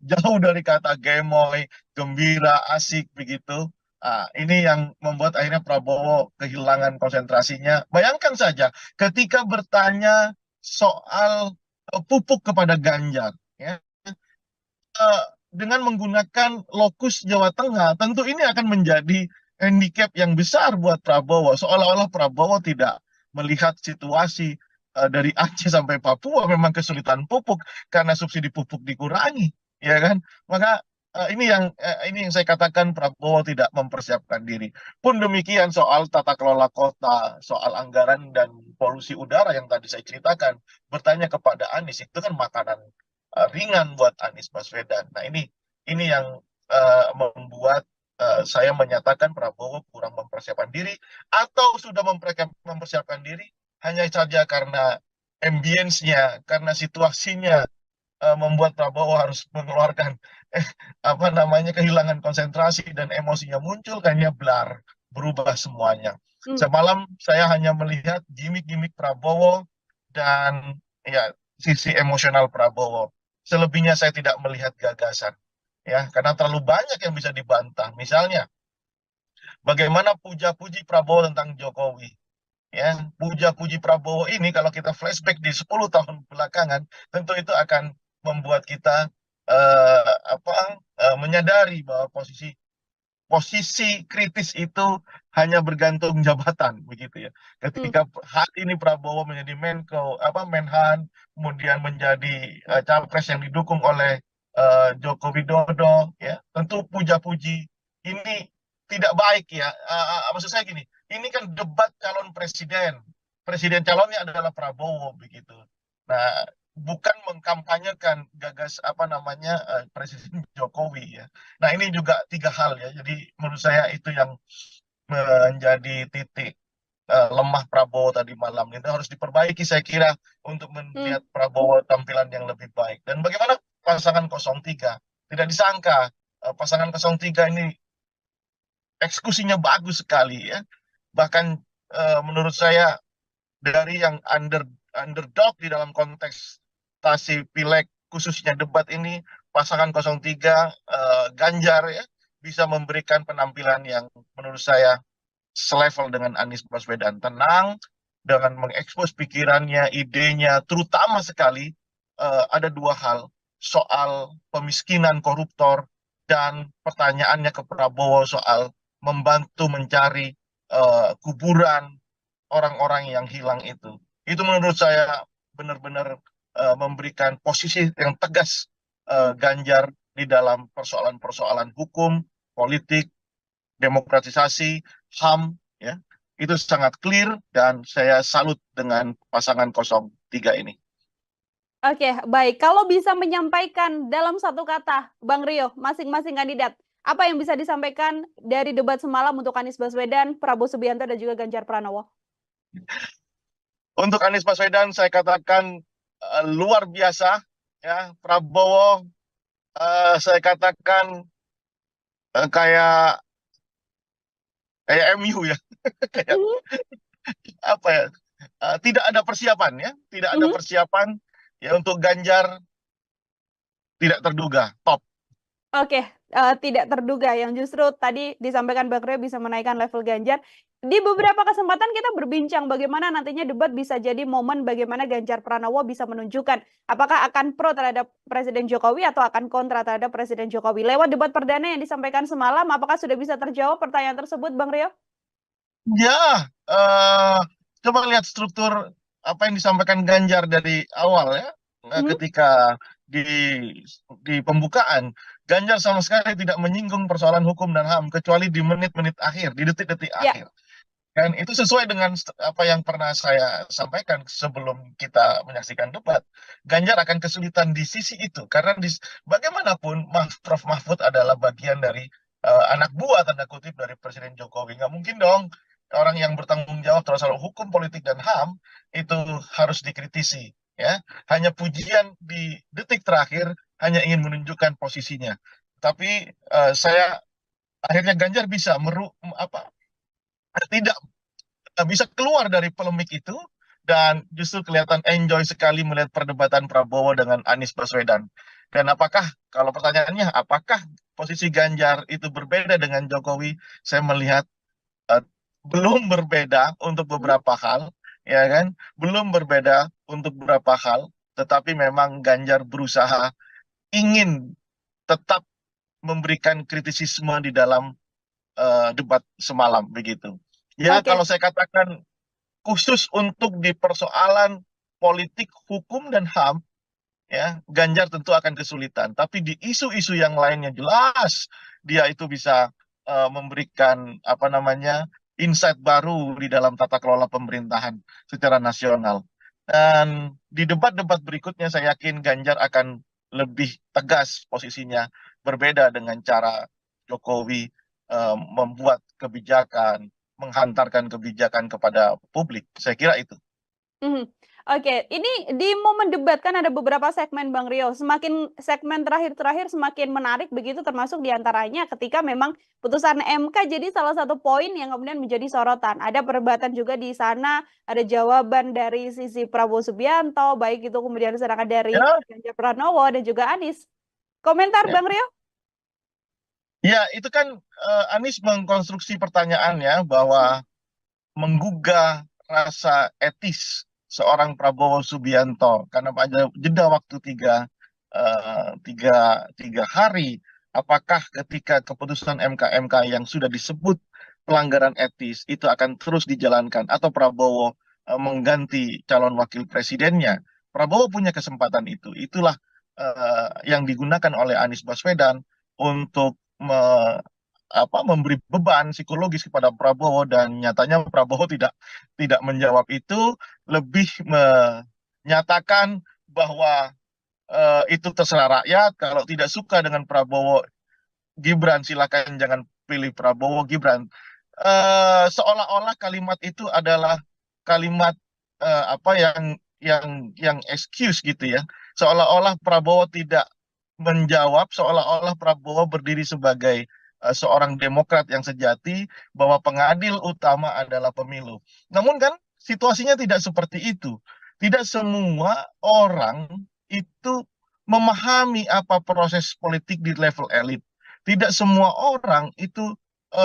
jauh dari kata gemoy, gembira, asik begitu. Ini yang membuat akhirnya Prabowo kehilangan konsentrasinya. Bayangkan saja ketika bertanya soal pupuk kepada Ganjar ya, dengan menggunakan lokus Jawa Tengah, tentu ini akan menjadi handicap yang besar buat Prabowo. Seolah-olah Prabowo tidak melihat situasi dari Aceh sampai Papua memang kesulitan pupuk karena subsidi pupuk dikurangi, ya kan? Maka ini yang saya katakan Prabowo tidak mempersiapkan diri. Pun demikian soal tata kelola kota, soal anggaran dan polusi udara yang tadi saya ceritakan, bertanya kepada Anies itu kan makanan ringan buat Anies Baswedan. Nah ini yang membuat saya menyatakan Prabowo kurang mempersiapkan diri atau sudah mempersiapkan diri hanya saja karena ambience-nya, karena situasinya membuat Prabowo harus mengeluarkan kehilangan konsentrasi dan emosinya muncul kayaknya berubah semuanya. Semalam saya hanya melihat gimmick-gimmick Prabowo dan ya sisi emosional Prabowo. Selebihnya saya tidak melihat gagasan ya karena terlalu banyak yang bisa dibantah. Misalnya bagaimana puja-puji Prabowo tentang Jokowi. Ya, puja-puji Prabowo ini kalau kita flashback di 10 tahun belakangan, tentu itu akan membuat kita menyadari bahwa posisi kritis itu hanya bergantung jabatan begitu ya. Ketika hari ini Prabowo menjadi Menhan, kemudian menjadi capres yang didukung oleh Joko Widodo, ya tentu puja-puji ini tidak baik ya. Maksud saya gini, ini kan debat calon presiden calonnya adalah Prabowo begitu. Nah, bukan mengkampanyekan Presiden Jokowi ya. Nah ini juga tiga hal ya. Jadi menurut saya itu yang menjadi titik lemah Prabowo tadi malam. Itu harus diperbaiki saya kira untuk melihat Prabowo tampilan yang lebih baik. Dan bagaimana pasangan 03? Tidak disangka pasangan 03 ini eksekusinya bagus sekali ya. Bahkan menurut saya dari yang underdog di dalam kontestasi pileg khususnya debat ini, pasangan 03 Ganjar ya bisa memberikan penampilan yang menurut saya selevel dengan Anies Baswedan, tenang dengan mengekspos pikirannya, idenya, terutama sekali ada dua hal, soal pemiskinan koruptor dan pertanyaannya ke Prabowo soal membantu mencari kuburan orang-orang yang hilang itu. Itu menurut saya benar-benar memberikan posisi yang tegas Ganjar di dalam persoalan-persoalan hukum, politik, demokratisasi, HAM, ya. Itu sangat clear dan saya salut dengan pasangan 03 ini. Oke, baik. Kalau bisa menyampaikan dalam satu kata, Bang Rio, masing-masing kandidat, apa yang bisa disampaikan dari debat semalam untuk Anies Baswedan, Prabowo Subianto, dan juga Ganjar Pranowo? Untuk Anies Baswedan saya katakan luar biasa, ya. Prabowo saya katakan kayak MU ya, kayak apa ya? Tidak ada persiapan ya, tidak ada persiapan ya. Untuk Ganjar tidak terduga, top. Oke, tidak terduga yang justru tadi disampaikan Bang Rio bisa menaikkan level Ganjar. Di beberapa kesempatan kita berbincang bagaimana nantinya debat bisa jadi momen bagaimana Ganjar Pranowo bisa menunjukkan apakah akan pro terhadap Presiden Jokowi atau akan kontra terhadap Presiden Jokowi. Lewat debat perdana yang disampaikan semalam, apakah sudah bisa terjawab pertanyaan tersebut, Bang Rio? Ya, coba lihat struktur apa yang disampaikan Ganjar dari awal ya, ketika di pembukaan, Ganjar sama sekali tidak menyinggung persoalan hukum dan HAM kecuali di menit-menit akhir, di detik-detik akhir. Dan itu sesuai dengan apa yang pernah saya sampaikan sebelum kita menyaksikan debat. Ganjar akan kesulitan di sisi itu karena bagaimanapun Prof. Mahfud adalah bagian dari anak buah tanda kutip dari Presiden Jokowi. Nggak mungkin dong orang yang bertanggung jawab terhadap soal hukum, politik, dan HAM itu harus dikritisi. Ya, hanya pujian di detik terakhir hanya ingin menunjukkan posisinya. Tapi saya akhirnya Ganjar bisa tidak bisa keluar dari polemik itu dan justru kelihatan enjoy sekali melihat perdebatan Prabowo dengan Anies Baswedan. Dan apakah, kalau pertanyaannya, apakah posisi Ganjar itu berbeda dengan Jokowi? Saya melihat belum berbeda untuk beberapa hal, ya kan? Belum berbeda untuk beberapa hal, tetapi memang Ganjar berusaha ingin tetap memberikan kritisisme di dalam debat semalam begitu. Ya, kalau saya katakan khusus untuk di persoalan politik, hukum, dan HAM, ya, Ganjar tentu akan kesulitan. Tapi di isu-isu yang lainnya jelas dia itu bisa memberikan insight baru di dalam tata kelola pemerintahan secara nasional. Dan di debat-debat berikutnya saya yakin Ganjar akan lebih tegas posisinya, berbeda dengan cara Jokowi membuat kebijakan, menghantarkan kebijakan kepada publik. Saya kira itu. Oke, ini di momen debat kan ada beberapa segmen, Bang Rio. Semakin segmen terakhir-terakhir semakin menarik begitu, termasuk diantaranya ketika memang putusan MK jadi salah satu poin yang kemudian menjadi sorotan. Ada perdebatan juga di sana, ada jawaban dari sisi Prabowo Subianto, baik itu kemudian serangan dari Ganjar Pranowo dan juga Anies. Komentar Bang Rio? Ya, itu kan Anies mengkonstruksi pertanyaannya bahwa menggugah rasa etis seorang Prabowo Subianto karena pada jeda waktu tiga hari, apakah ketika keputusan MK yang sudah disebut pelanggaran etis itu akan terus dijalankan atau Prabowo mengganti calon wakil presidennya? Prabowo punya kesempatan itu. Itulah yang digunakan oleh Anies Baswedan untuk memberi beban psikologis kepada Prabowo, dan nyatanya Prabowo tidak menjawab itu, lebih menyatakan bahwa itu terserah rakyat, kalau tidak suka dengan Prabowo Gibran silakan jangan pilih Prabowo Gibran. Seolah-olah kalimat itu adalah kalimat yang excuse gitu ya, seolah-olah Prabowo tidak menjawab seolah-olah Prabowo berdiri sebagai seorang demokrat yang sejati, bahwa pengadil utama adalah pemilu. Namun kan situasinya tidak seperti itu. Tidak semua orang itu memahami apa proses politik di level elit. Tidak semua orang itu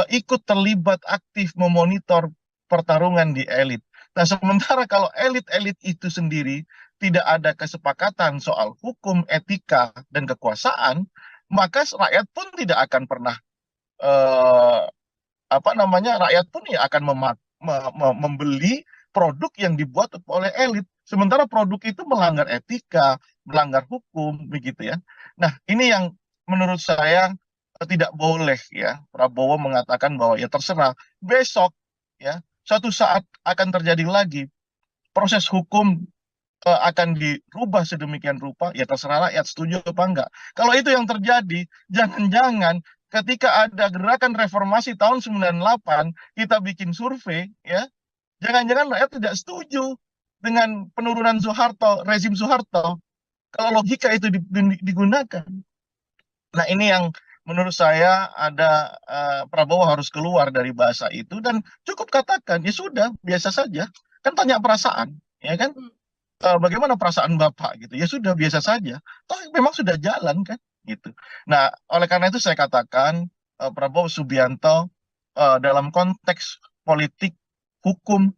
ikut terlibat aktif memonitor pertarungan di elit. Nah, sementara kalau elit-elit itu sendiri tidak ada kesepakatan soal hukum, etika, dan kekuasaan, maka rakyat pun tidak akan pernah eh, apa namanya, rakyat pun ya akan membeli produk yang dibuat oleh elit. Sementara produk itu melanggar etika, melanggar hukum, begitu ya. Nah, ini yang menurut saya tidak boleh ya Prabowo mengatakan bahwa ya terserah besok ya suatu saat akan terjadi lagi proses hukum akan dirubah sedemikian rupa, ya terserah rakyat setuju apa enggak. Kalau itu yang terjadi, jangan-jangan ketika ada gerakan reformasi tahun 98, kita bikin survei, ya, jangan-jangan rakyat tidak setuju dengan penurunan Soeharto, rezim Soeharto, kalau logika itu digunakan. Nah, ini yang menurut saya ada Prabowo harus keluar dari bahasa itu dan cukup katakan, ya sudah, biasa saja. Kan tanya perasaan, ya kan? Bagaimana perasaan Bapak gitu. Ya sudah biasa saja. Toh memang sudah jalan kan gitu. Nah, oleh karena itu saya katakan Prabowo Subianto dalam konteks politik, hukum,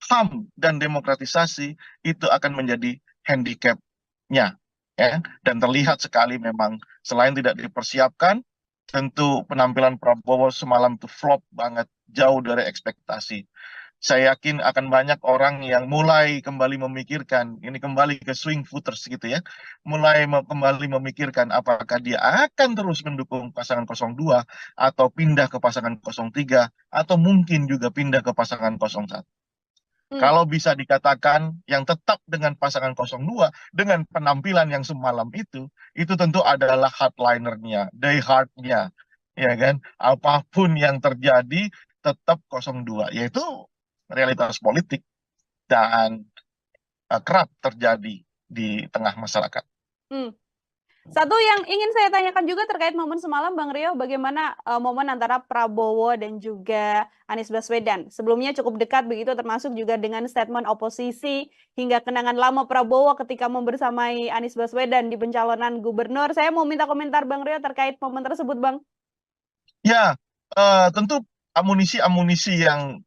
HAM dan demokratisasi itu akan menjadi handicap-nya ya. Dan terlihat sekali memang selain tidak dipersiapkan, tentu penampilan Prabowo semalam itu flop banget, jauh dari ekspektasi. Saya yakin akan banyak orang yang mulai kembali memikirkan, ini kembali ke swing voters gitu ya, mulai kembali memikirkan apakah dia akan terus mendukung pasangan 02 atau pindah ke pasangan 03 atau mungkin juga pindah ke pasangan 01. Kalau bisa dikatakan yang tetap dengan pasangan 02 dengan penampilan yang semalam itu tentu adalah hardlinernya, die hardnya, ya kan? Apapun yang terjadi tetap 02, yaitu realitas politik dan kerap terjadi di tengah masyarakat. Satu yang ingin saya tanyakan juga terkait momen semalam, Bang Rio, bagaimana momen antara Prabowo dan juga Anies Baswedan? Sebelumnya cukup dekat begitu, termasuk juga dengan statement oposisi hingga kenangan lama Prabowo ketika membersamai Anies Baswedan di pencalonan gubernur. Saya mau minta komentar Bang Rio terkait momen tersebut, Bang. Ya, tentu amunisi-amunisi yang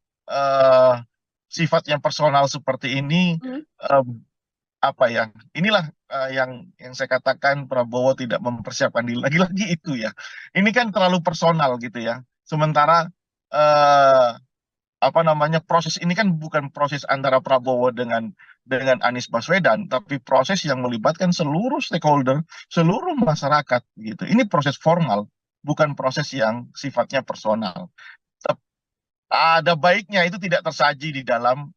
sifatnya personal seperti ini, apa ya? Inilah yang saya katakan Prabowo tidak mempersiapkan diri. Lagi-lagi itu ya. Ini kan terlalu personal gitu ya. Sementara apa namanya, proses ini kan bukan proses antara Prabowo dengan Anies Baswedan, tapi proses yang melibatkan seluruh stakeholder, seluruh masyarakat gitu. Ini proses formal, bukan proses yang sifatnya personal. Ada baiknya itu tidak tersaji di dalam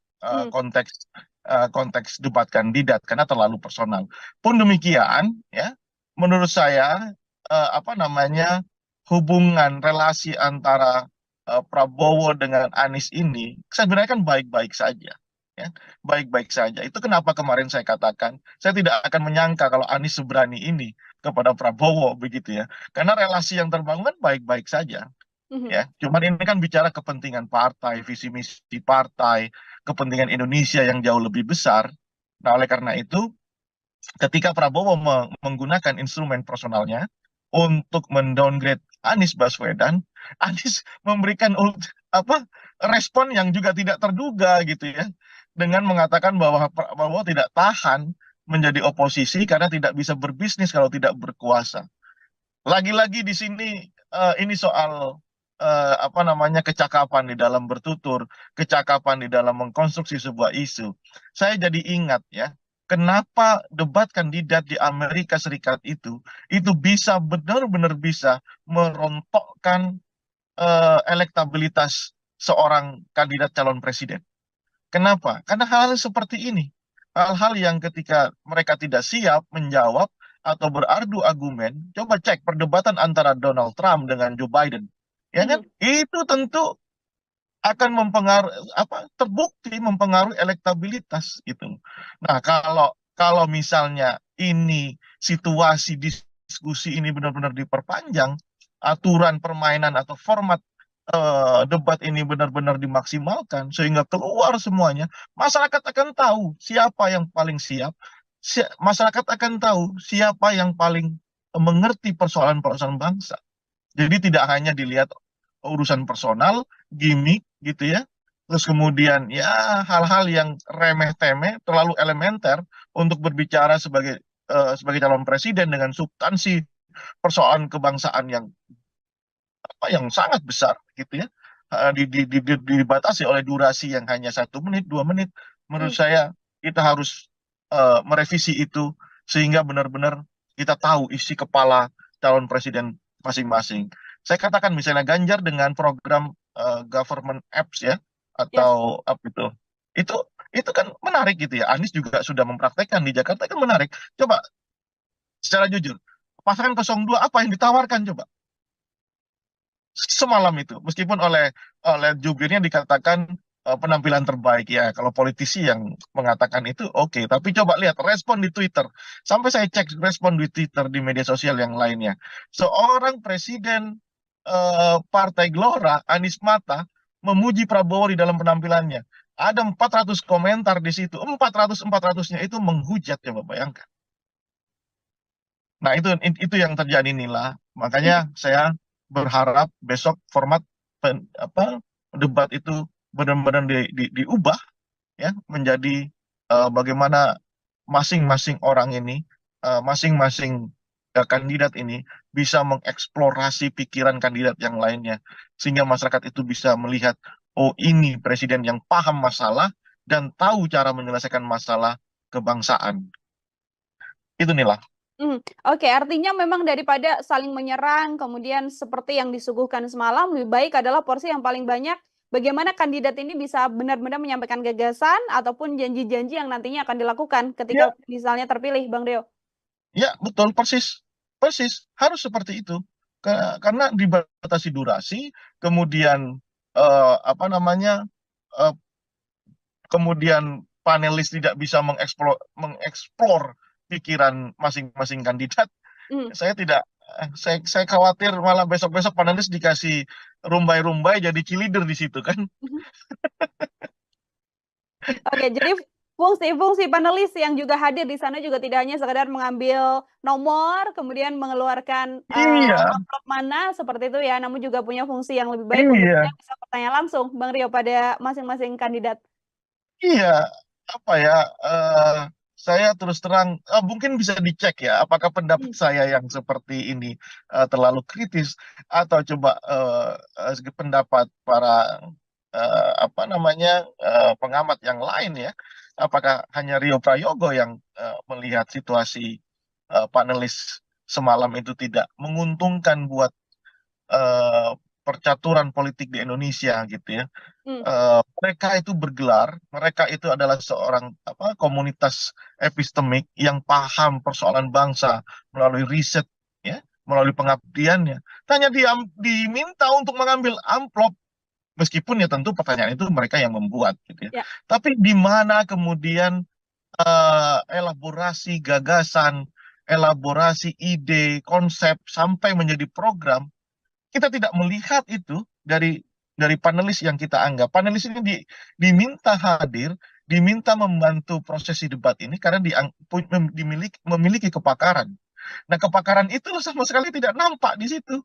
konteks debat kandidat karena terlalu personal. Pun demikian, ya, menurut saya apa namanya, hubungan relasi antara Prabowo dengan Anies ini sebenarnya kan baik-baik saja. Ya, baik-baik saja. Itu kenapa kemarin saya katakan saya tidak akan menyangka kalau Anies seberani ini kepada Prabowo begitu ya. Karena relasi yang terbangun kan baik-baik saja. Ya, cuman ini kan bicara kepentingan partai, visi misi partai, kepentingan Indonesia yang jauh lebih besar. Nah, oleh karena itu, ketika Prabowo menggunakan instrumen personalnya untuk mendowngrade Anies Baswedan, Anies memberikan respon yang juga tidak terduga gitu ya, dengan mengatakan bahwa Prabowo tidak tahan menjadi oposisi karena tidak bisa berbisnis kalau tidak berkuasa. Lagi-lagi di sini ini soal apa namanya, kecakapan di dalam bertutur, kecakapan di dalam mengkonstruksi sebuah isu. Saya jadi ingat ya, kenapa debat kandidat di Amerika Serikat itu bisa benar-benar bisa merontokkan elektabilitas seorang kandidat calon presiden. Kenapa? Karena hal-hal seperti ini, hal-hal yang ketika mereka tidak siap menjawab atau berardu argumen, coba cek perdebatan antara Donald Trump dengan Joe Biden. Ya kan? Itu tentu akan terbukti mempengaruhi elektabilitas gitu. Nah, kalau misalnya ini situasi di diskusi ini benar-benar diperpanjang, aturan permainan atau format debat ini benar-benar dimaksimalkan sehingga keluar semuanya, masyarakat akan tahu siapa yang paling siap, masyarakat akan tahu siapa yang paling mengerti persoalan-persoalan bangsa. Jadi tidak hanya dilihat urusan personal, gimmick gitu ya. Terus kemudian ya hal-hal yang remeh-temeh, terlalu elementer untuk berbicara sebagai calon presiden dengan substansi persoalan kebangsaan yang sangat besar gitu ya. Dibatasi oleh durasi yang hanya 1 menit, 2 menit. Menurut saya kita harus merevisi itu sehingga benar-benar kita tahu isi kepala calon presiden masing-masing. Saya katakan misalnya Ganjar dengan program government apps ya atau apa itu kan menarik gitu ya. Anies juga sudah mempraktekkan di Jakarta, kan menarik. Coba secara jujur, pasangan 02 apa yang ditawarkan coba semalam itu, meskipun oleh jubirnya dikatakan penampilan terbaik ya. Kalau politisi yang mengatakan itu oke, tapi coba lihat respon di Twitter. Sampai saya cek respon di Twitter di media sosial yang lainnya. Seorang presiden Partai Gelora, Anies Mata, memuji Prabowo di dalam penampilannya. Ada 400 komentar di situ. 400-400-nya itu menghujat, coba bayangkan. Nah, itu yang terjadi Nila. Makanya saya berharap besok format debat itu benar-benar diubah ya menjadi bagaimana masing-masing orang ini, masing-masing kandidat ini bisa mengeksplorasi pikiran kandidat yang lainnya sehingga masyarakat itu bisa melihat, oh ini presiden yang paham masalah dan tahu cara menyelesaikan masalah kebangsaan. Itu Nila. Oke, artinya memang daripada saling menyerang, kemudian seperti yang disuguhkan semalam, lebih baik adalah porsi yang paling banyak bagaimana kandidat ini bisa benar-benar menyampaikan gagasan ataupun janji-janji yang nantinya akan dilakukan ketika misalnya terpilih, Bang Rio. Ya, betul, persis. Harus seperti itu. Karena dibatasi durasi, kemudian kemudian panelis tidak bisa mengeksplor pikiran masing-masing kandidat. Saya khawatir malah besok-besok panelis dikasih rumbai-rumbai jadi cheerleader di situ kan. Oke, jadi fungsi-fungsi panelis yang juga hadir di sana juga tidak hanya sekedar mengambil nomor, kemudian mengeluarkan amplop mana seperti itu ya, namun juga punya fungsi yang lebih baik untuk bisa bertanya langsung, Bang Rio, pada masing-masing kandidat. Iya, saya terus terang, mungkin bisa dicek ya, apakah pendapat saya yang seperti ini terlalu kritis atau coba pendapat para pengamat yang lain ya. Apakah hanya Rio Prayogo yang melihat situasi panelis semalam itu tidak menguntungkan buat percaturan politik di Indonesia gitu ya. Mereka itu bergelar, mereka itu adalah seorang komunitas epistemik yang paham persoalan bangsa melalui riset ya, melalui pengabdiannya. Hanya diminta untuk mengambil amplop, meskipun ya tentu pertanyaan itu mereka yang membuat gitu ya. Tapi di mana kemudian elaborasi gagasan, elaborasi ide, konsep sampai menjadi program, kita tidak melihat itu dari panelis yang kita anggap. Panelis ini diminta hadir, diminta membantu prosesi debat ini karena memiliki kepakaran. Nah, kepakaran itu sama sekali tidak nampak di situ.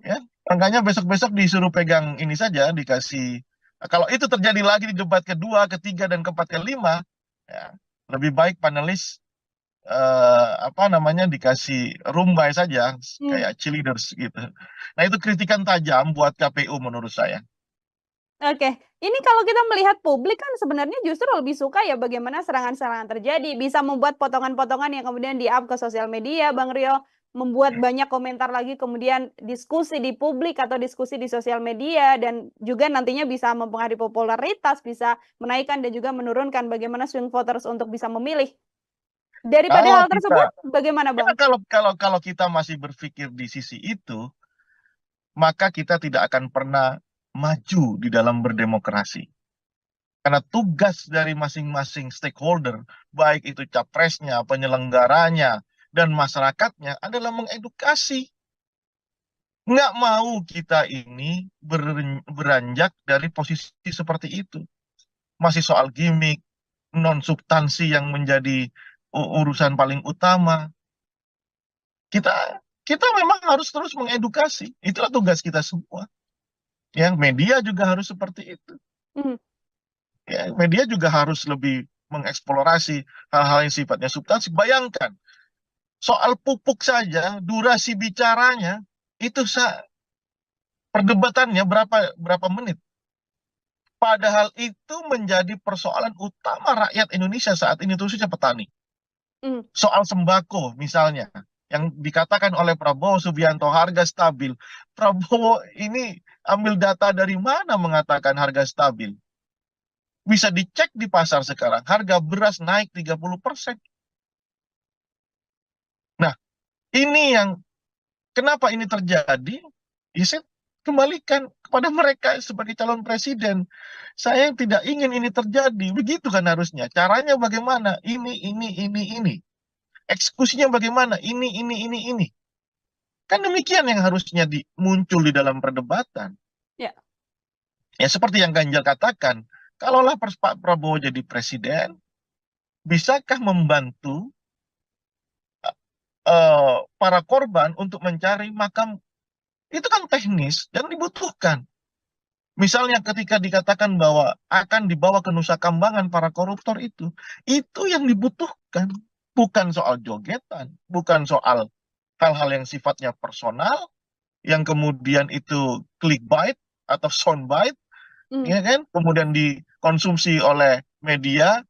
Ya, makanya besok-besok disuruh pegang ini saja, dikasih. Kalau itu terjadi lagi di debat kedua, ketiga, dan keempat, kelima, ya, lebih baik panelis dikasih rumbai saja kayak cheerleaders gitu. Nah, itu kritikan tajam buat KPU menurut saya. Oke, ini kalau kita melihat publik kan sebenarnya justru lebih suka ya bagaimana serangan-serangan terjadi, bisa membuat potongan-potongan yang kemudian di-up ke sosial media, Bang Rio, membuat banyak komentar lagi, kemudian diskusi di publik atau diskusi di sosial media, dan juga nantinya bisa mempengaruhi popularitas, bisa menaikkan dan juga menurunkan bagaimana swing voters untuk bisa memilih. Daripada hal tersebut, bagaimana Bang? Kalau kita masih berpikir di sisi itu, maka kita tidak akan pernah maju di dalam berdemokrasi. Karena tugas dari masing-masing stakeholder, baik itu capresnya, penyelenggaranya, dan masyarakatnya adalah mengedukasi. Nggak mau kita ini beranjak dari posisi seperti itu. Masih soal gimmick, non substansi yang menjadi urusan paling utama. Kita kita memang harus terus mengedukasi. Itulah tugas kita semua. Ya, media juga harus seperti itu. Mhm. Ya, media juga harus lebih mengeksplorasi hal-hal yang sifatnya substansi. Bayangkan, soal pupuk saja, durasi bicaranya itu perdebatannya berapa menit. Padahal itu menjadi persoalan utama rakyat Indonesia saat ini, khususnya petani. Mhm. Soal sembako misalnya, yang dikatakan oleh Prabowo Subianto harga stabil. Prabowo ini ambil data dari mana mengatakan harga stabil? Bisa dicek di pasar sekarang, harga beras naik 30%. Nah, ini yang kenapa ini terjadi? Saya kembalikan kepada mereka sebagai calon presiden. Saya tidak ingin ini terjadi. Begitu kan harusnya. Caranya bagaimana? Ini. Eksekusinya bagaimana? Ini. Kan demikian yang harusnya muncul di dalam perdebatan. Ya. Ya seperti yang Ganjar katakan, kalaulah Pak Prabowo jadi presiden, bisakah membantu para korban untuk mencari makam? Itu kan teknis dan dibutuhkan. Misalnya ketika dikatakan bahwa akan dibawa ke Nusa Kambangan para koruptor itu yang dibutuhkan. Bukan soal jogetan, bukan soal hal-hal yang sifatnya personal, yang kemudian itu clickbait atau soundbite, ya kan? Kemudian dikonsumsi oleh media,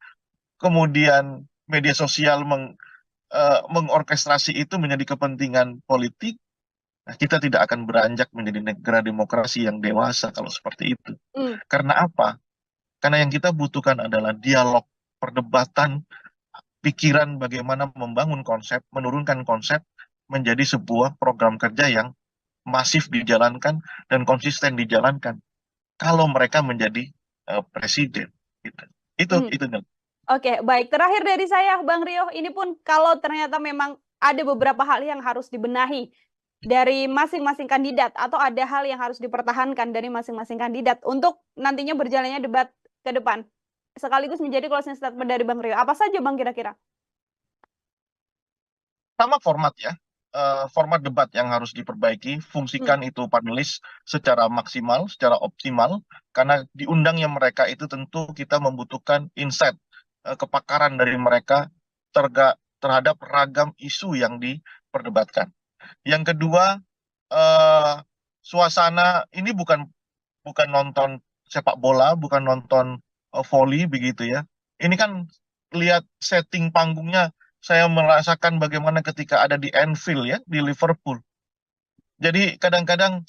kemudian media sosial mengorkestrasi itu menjadi kepentingan politik. Nah, kita tidak akan beranjak menjadi negara demokrasi yang dewasa kalau seperti itu. Karena apa? Karena yang kita butuhkan adalah dialog, perdebatan, pikiran bagaimana membangun konsep, menurunkan konsep menjadi sebuah program kerja yang masif dijalankan dan konsisten dijalankan. Kalau mereka menjadi presiden, gitu. Itu. Oke, baik. Terakhir dari saya, Bang Rio, ini pun kalau ternyata memang ada beberapa hal yang harus dibenahi dari masing-masing kandidat atau ada hal yang harus dipertahankan dari masing-masing kandidat untuk nantinya berjalannya debat ke depan. Sekaligus menjadi closing statement dari Bang Rio. Apa saja, Bang, kira-kira? Sama format ya. Format debat yang harus diperbaiki, fungsikan itu panelis secara maksimal, secara optimal, karena diundangnya mereka itu tentu kita membutuhkan insight, kepakaran dari mereka terhadap ragam isu yang diperdebatkan. Yang kedua, suasana ini bukan nonton sepak bola, bukan nonton volley begitu ya. Ini kan lihat setting panggungnya, saya merasakan bagaimana ketika ada di Anfield ya, di Liverpool. Jadi kadang-kadang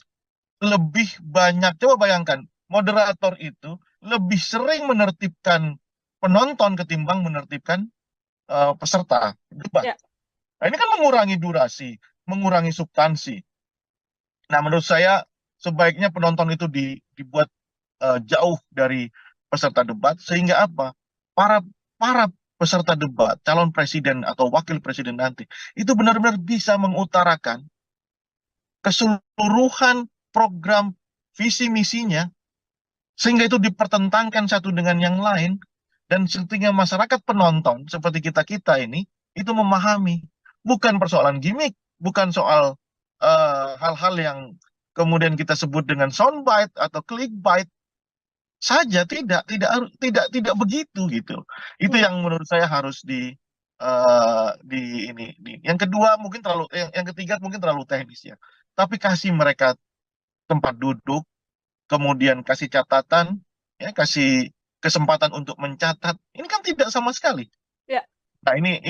lebih banyak, coba bayangkan, moderator itu lebih sering menertibkan penonton ketimbang menertibkan peserta debat. Ya. Nah, ini kan mengurangi durasi, mengurangi substansi. Nah, menurut saya sebaiknya penonton itu dibuat jauh dari peserta debat, sehingga apa? Para peserta debat, calon presiden atau wakil presiden nanti, itu benar-benar bisa mengutarakan keseluruhan program visi misinya, sehingga itu dipertentangkan satu dengan yang lain, dan sehingga masyarakat penonton seperti kita ini itu memahami, bukan persoalan gimmick, bukan soal hal-hal yang kemudian kita sebut dengan soundbite atau clickbait saja, tidak begitu gitu. Itu yang menurut saya harus yang kedua mungkin yang ketiga mungkin terlalu teknis ya. Tapi kasih mereka tempat duduk, kemudian kasih catatan, ya, kasih kesempatan untuk mencatat. Ini kan tidak sama sekali. Ya. Nah, ini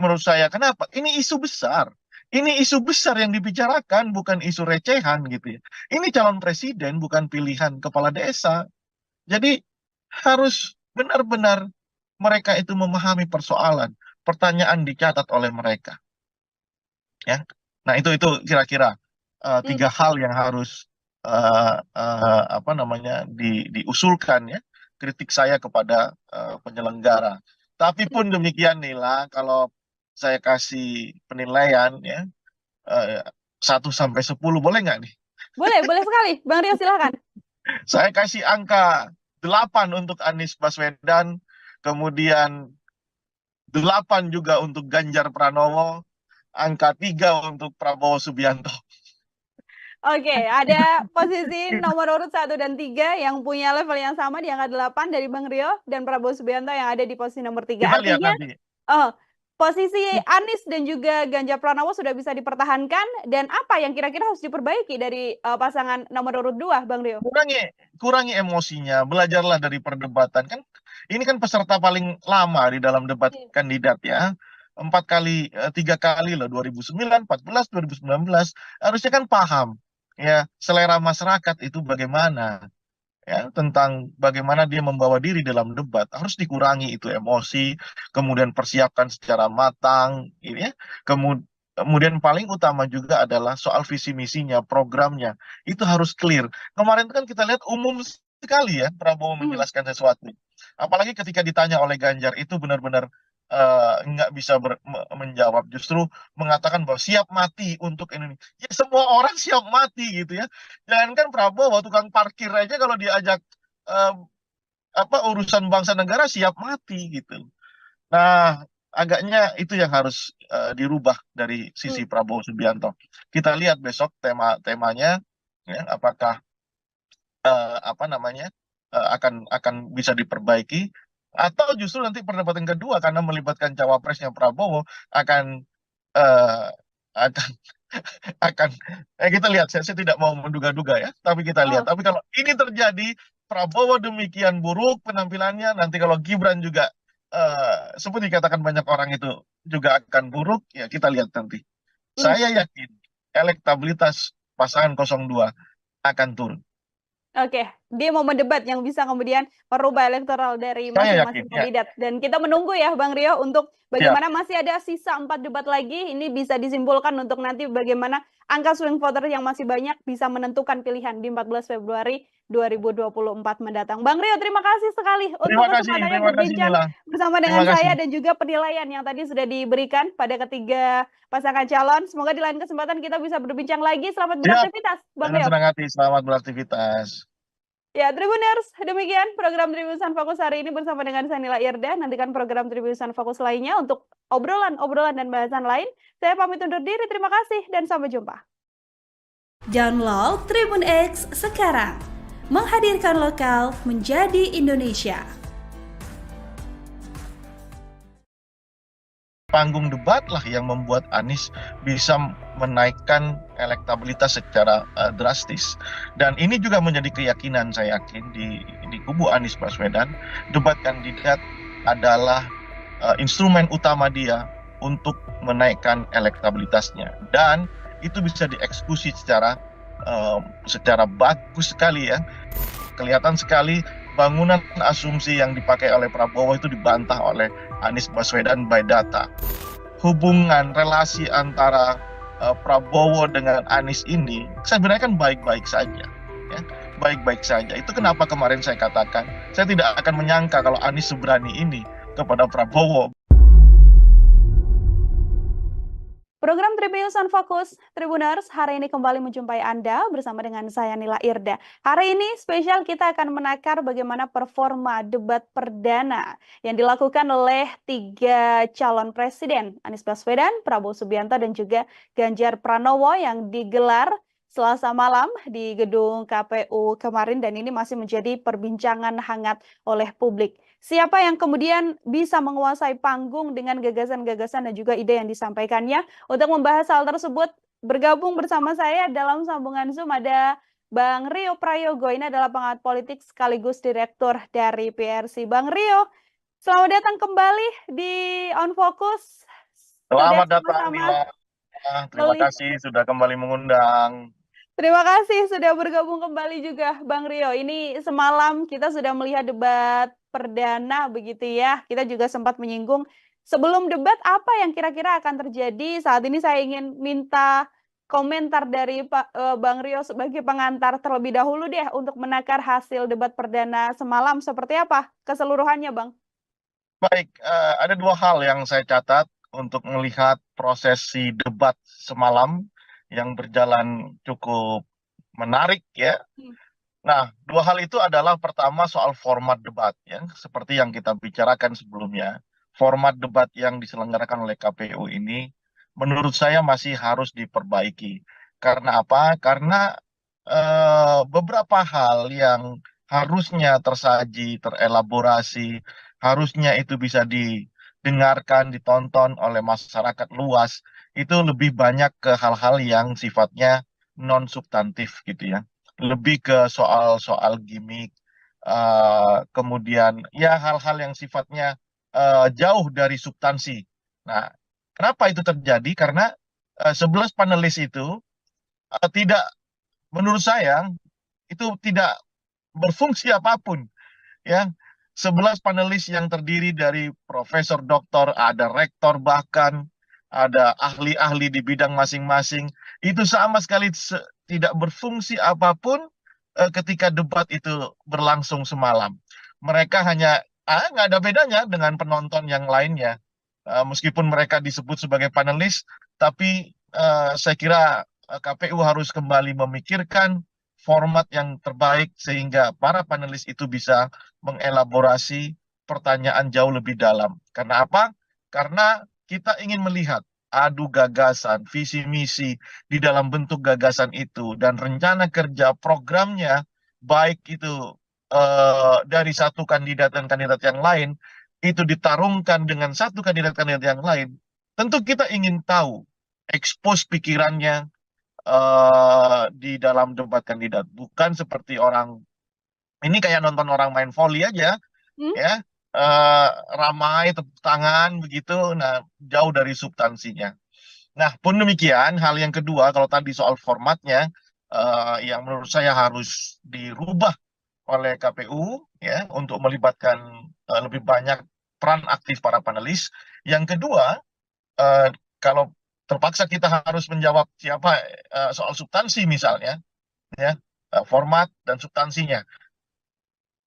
menurut saya kenapa? Ini isu besar. Ini isu besar yang dibicarakan, bukan isu recehan gitu ya. Ini calon presiden, bukan pilihan kepala desa. Jadi harus benar-benar mereka itu memahami persoalan, pertanyaan dicatat oleh mereka. Ya. Nah, itu kira-kira tiga hal yang harus diusulkan ya, kritik saya kepada penyelenggara. Tapi pun demikian Nila, kalau saya kasih penilaian ya, 1 sampai 10 boleh nggak nih? Boleh sekali. Bang Rio silahkan. Saya kasih angka 8 untuk Anies Baswedan, kemudian 8 juga untuk Ganjar Pranowo, angka 3 untuk Prabowo Subianto. Oke, ada posisi nomor urut 1 dan 3 yang punya level yang sama di angka 8 dari Bang Rio dan Prabowo Subianto yang ada di posisi nomor 3. Kita lihat Artinya, nanti. posisi Anies dan juga Ganjar Pranowo sudah bisa dipertahankan, dan apa yang kira-kira harus diperbaiki dari pasangan nomor urut 2, Bang Rio? Kurangi emosinya, belajarlah dari perdebatan. Kan ini kan peserta paling lama di dalam debat kandidat ya. 3 kali loh, 2009, 14, 2019. Harusnya kan paham ya selera masyarakat itu bagaimana, ya tentang bagaimana dia membawa diri dalam debat. Harus dikurangi itu emosi, kemudian persiapkan secara matang ini ya. Kemudian paling utama juga adalah soal visi misinya, programnya itu harus clear. Kemarin kan kita lihat umum sekali ya Prabowo menjelaskan sesuatu, apalagi ketika ditanya oleh Ganjar itu benar-benar nggak bisa menjawab, justru mengatakan bahwa siap mati untuk Indonesia. Ya semua orang siap mati gitu ya. Jangankan Prabowo, tukang parkir aja kalau diajak eh, urusan bangsa negara siap mati gitu. Nah, agaknya itu yang harus dirubah dari sisi Prabowo Subianto. Kita lihat besok temanya ya, apakah akan bisa diperbaiki, atau justru nanti perdebatan kedua karena melibatkan cawapresnya Prabowo akan eh, akan akan kita lihat. Saya tidak mau menduga-duga ya, tapi kita lihat. Tapi kalau ini terjadi, Prabowo demikian buruk penampilannya, nanti kalau Gibran juga seperti dikatakan banyak orang itu juga akan buruk, ya kita lihat nanti. Saya yakin elektabilitas pasangan 02 akan turun. Oke, dia momen debat yang bisa kemudian merubah elektoral dari Saya masing-masing yakin, ya. kandidat. Dan kita menunggu ya Bang Rio untuk bagaimana masih ada sisa 4 debat lagi. Ini bisa disimpulkan untuk nanti bagaimana angka swing voter yang masih banyak bisa menentukan pilihan di 14 Februari 2024 mendatang. Bang Rio, terima kasih sekali untuk kesempatannya berbincang bersama dengan saya dan juga penilaian yang tadi sudah diberikan pada ketiga pasangan calon. Semoga di lain kesempatan kita bisa berbincang lagi. Selamat beraktivitas, Bang Rio. Dengan senang hati, selamat beraktivitas. Ya, Tribuners, demikian program Tribusan Fokus hari ini bersama dengan saya Nila Irda. Nantikan program Tribusan Fokus lainnya untuk obrolan dan bahasan lain. Saya pamit undur diri, terima kasih dan sampai jumpa. Download Tribun X sekarang. Menghadirkan lokal menjadi Indonesia. Panggung debat lah yang membuat Anies bisa menaikkan elektabilitas secara drastis. Dan ini juga menjadi keyakinan saya yakin di kubu Anies Baswedan, debat kandidat adalah instrumen utama dia untuk menaikkan elektabilitasnya. Dan itu bisa dieksekusi secara bagus sekali ya. Kelihatan sekali bangunan asumsi yang dipakai oleh Prabowo itu dibantah oleh Anies Baswedan by data. Hubungan relasi antara Prabowo dengan Anies ini sebenarnya kan baik-baik saja, ya. Baik-baik saja. Itu kenapa kemarin saya katakan saya tidak akan menyangka kalau Anies seberani ini kepada Prabowo. Program Tribunnews on Fokus, Tribuners, hari ini kembali menjumpai Anda bersama dengan saya Nila Irda. Hari ini spesial kita akan menakar bagaimana performa debat perdana yang dilakukan oleh 3 calon presiden, Anies Baswedan, Prabowo Subianto, dan juga Ganjar Pranowo yang digelar Selasa malam di gedung KPU kemarin, dan ini masih menjadi perbincangan hangat oleh publik. Siapa yang kemudian bisa menguasai panggung dengan gagasan-gagasan dan juga ide yang disampaikannya? Untuk membahas hal tersebut, bergabung bersama saya dalam sambungan Zoom ada Bang Rio Prayogo. Ini adalah pengamat politik sekaligus direktur dari PRC. Bang Rio, selamat datang kembali di On Focus. Selamat datang, Nila. Terima kasih sudah kembali mengundang. Terima kasih sudah bergabung kembali juga Bang Rio. Ini semalam kita sudah melihat debat perdana begitu ya. Kita juga sempat menyinggung sebelum debat apa yang kira-kira akan terjadi. Saat ini saya ingin minta komentar dari Bang Rio sebagai pengantar terlebih dahulu deh untuk menakar hasil debat perdana semalam. Seperti apa keseluruhannya, Bang? Baik, ada 2 hal yang saya catat untuk melihat prosesi debat semalam yang berjalan cukup menarik ya. Hmm. Nah, dua hal itu adalah pertama soal format debat ya, seperti yang kita bicarakan sebelumnya. Format debat yang diselenggarakan oleh KPU ini menurut saya masih harus diperbaiki. Karena apa? Karena beberapa hal yang harusnya tersaji, terelaborasi, harusnya itu bisa didengarkan, ditonton oleh masyarakat luas, itu lebih banyak ke hal-hal yang sifatnya non substantif gitu ya, lebih ke soal-soal gimmick, kemudian ya hal-hal yang sifatnya jauh dari substansi. Nah, kenapa itu terjadi? Karena 11 panelis itu tidak, menurut saya, itu tidak berfungsi apapun ya. 11 panelis yang terdiri dari profesor, doktor, ada rektor bahkan, ada ahli-ahli di bidang masing-masing, itu sama sekali tidak berfungsi apapun ketika debat itu berlangsung semalam. Mereka hanya nggak ada bedanya dengan penonton yang lainnya. Meskipun mereka disebut sebagai panelis, tapi saya kira KPU harus kembali memikirkan format yang terbaik sehingga para panelis itu bisa mengelaborasi pertanyaan jauh lebih dalam. Karena apa? Karena kita ingin melihat adu gagasan, visi misi di dalam bentuk gagasan itu dan rencana kerja programnya, baik itu dari satu kandidat dan kandidat yang lain itu ditarungkan dengan satu kandidat-kandidat yang lain. Tentu kita ingin tahu expose pikirannya di dalam debat kandidat, bukan seperti orang ini kayak nonton orang main volley aja Hmm? ya, ramai tepuk tangan begitu, nah jauh dari substansinya. Nah, pun demikian hal yang kedua kalau tadi soal formatnya yang menurut saya harus dirubah oleh KPU ya untuk melibatkan lebih banyak peran aktif para panelis. Yang kedua, eh, kalau terpaksa kita harus menjawab siapa soal substansi misalnya ya, format dan substansinya.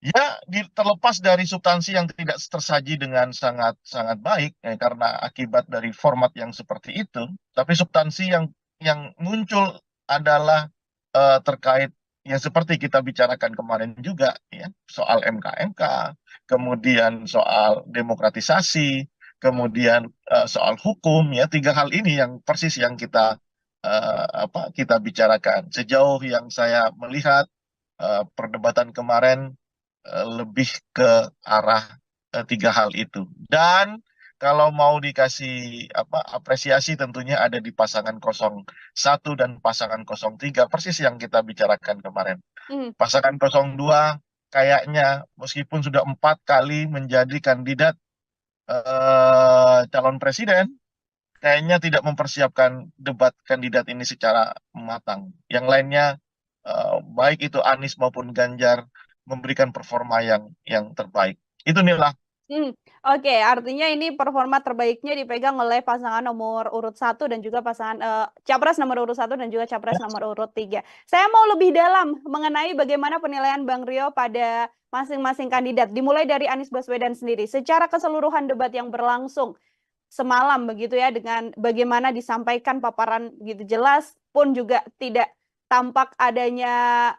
Ya, terlepas dari substansi yang tidak tersaji dengan sangat sangat baik ya, karena akibat dari format yang seperti itu, tapi substansi yang muncul adalah terkait yang seperti kita bicarakan kemarin juga ya, soal MK-MK, kemudian soal demokratisasi, kemudian soal hukum ya, tiga hal ini yang persis yang kita kita bicarakan. Sejauh yang saya melihat perdebatan kemarin lebih ke arah tiga hal itu. Dan kalau mau dikasih apresiasi tentunya ada di pasangan 01 dan pasangan 03, persis yang kita bicarakan kemarin. Hmm. Pasangan 02 kayaknya meskipun sudah 4 kali menjadi kandidat calon presiden, kayaknya tidak mempersiapkan debat kandidat ini secara matang. Yang lainnya baik itu Anies maupun Ganjar memberikan performa yang terbaik. Itu Nila. Oke, artinya ini performa terbaiknya dipegang oleh pasangan nomor urut 1 dan juga pasangan capres nomor urut 1 dan juga capres nomor urut 3. Saya mau lebih dalam mengenai bagaimana penilaian Bang Rio pada masing-masing kandidat, dimulai dari Anies Baswedan sendiri. Secara keseluruhan debat yang berlangsung semalam begitu ya, dengan bagaimana disampaikan paparan gitu jelas pun juga tidak tampak adanya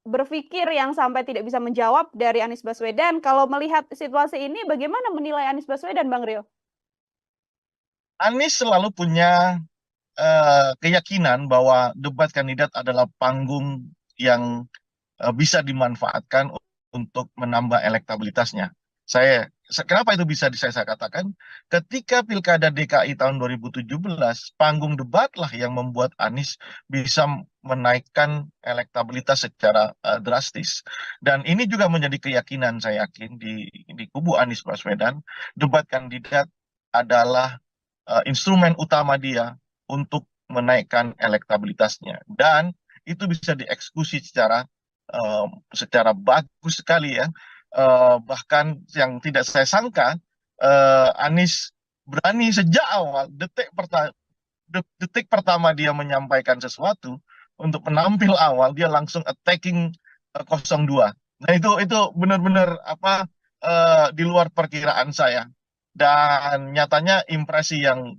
berpikir yang sampai tidak bisa menjawab dari Anies Baswedan. Kalau melihat situasi ini, bagaimana menilai Anies Baswedan, Bang Rio? Anies selalu punya keyakinan bahwa debat kandidat adalah panggung yang bisa dimanfaatkan untuk menambah elektabilitasnya. Kenapa itu bisa saya katakan? Ketika Pilkada DKI tahun 2017, panggung debatlah yang membuat Anies bisa menaikkan elektabilitas secara drastis. Dan ini juga menjadi keyakinan saya yakin di kubu Anies Baswedan, debat kandidat adalah instrumen utama dia untuk menaikkan elektabilitasnya. Dan itu bisa dieksekusi secara bagus sekali ya. Bahkan yang tidak saya sangka, Anies berani sejak awal detik pertama dia menyampaikan sesuatu untuk menampil awal dia langsung attacking 02. Nah itu benar-benar di luar perkiraan saya. Dan nyatanya impresi yang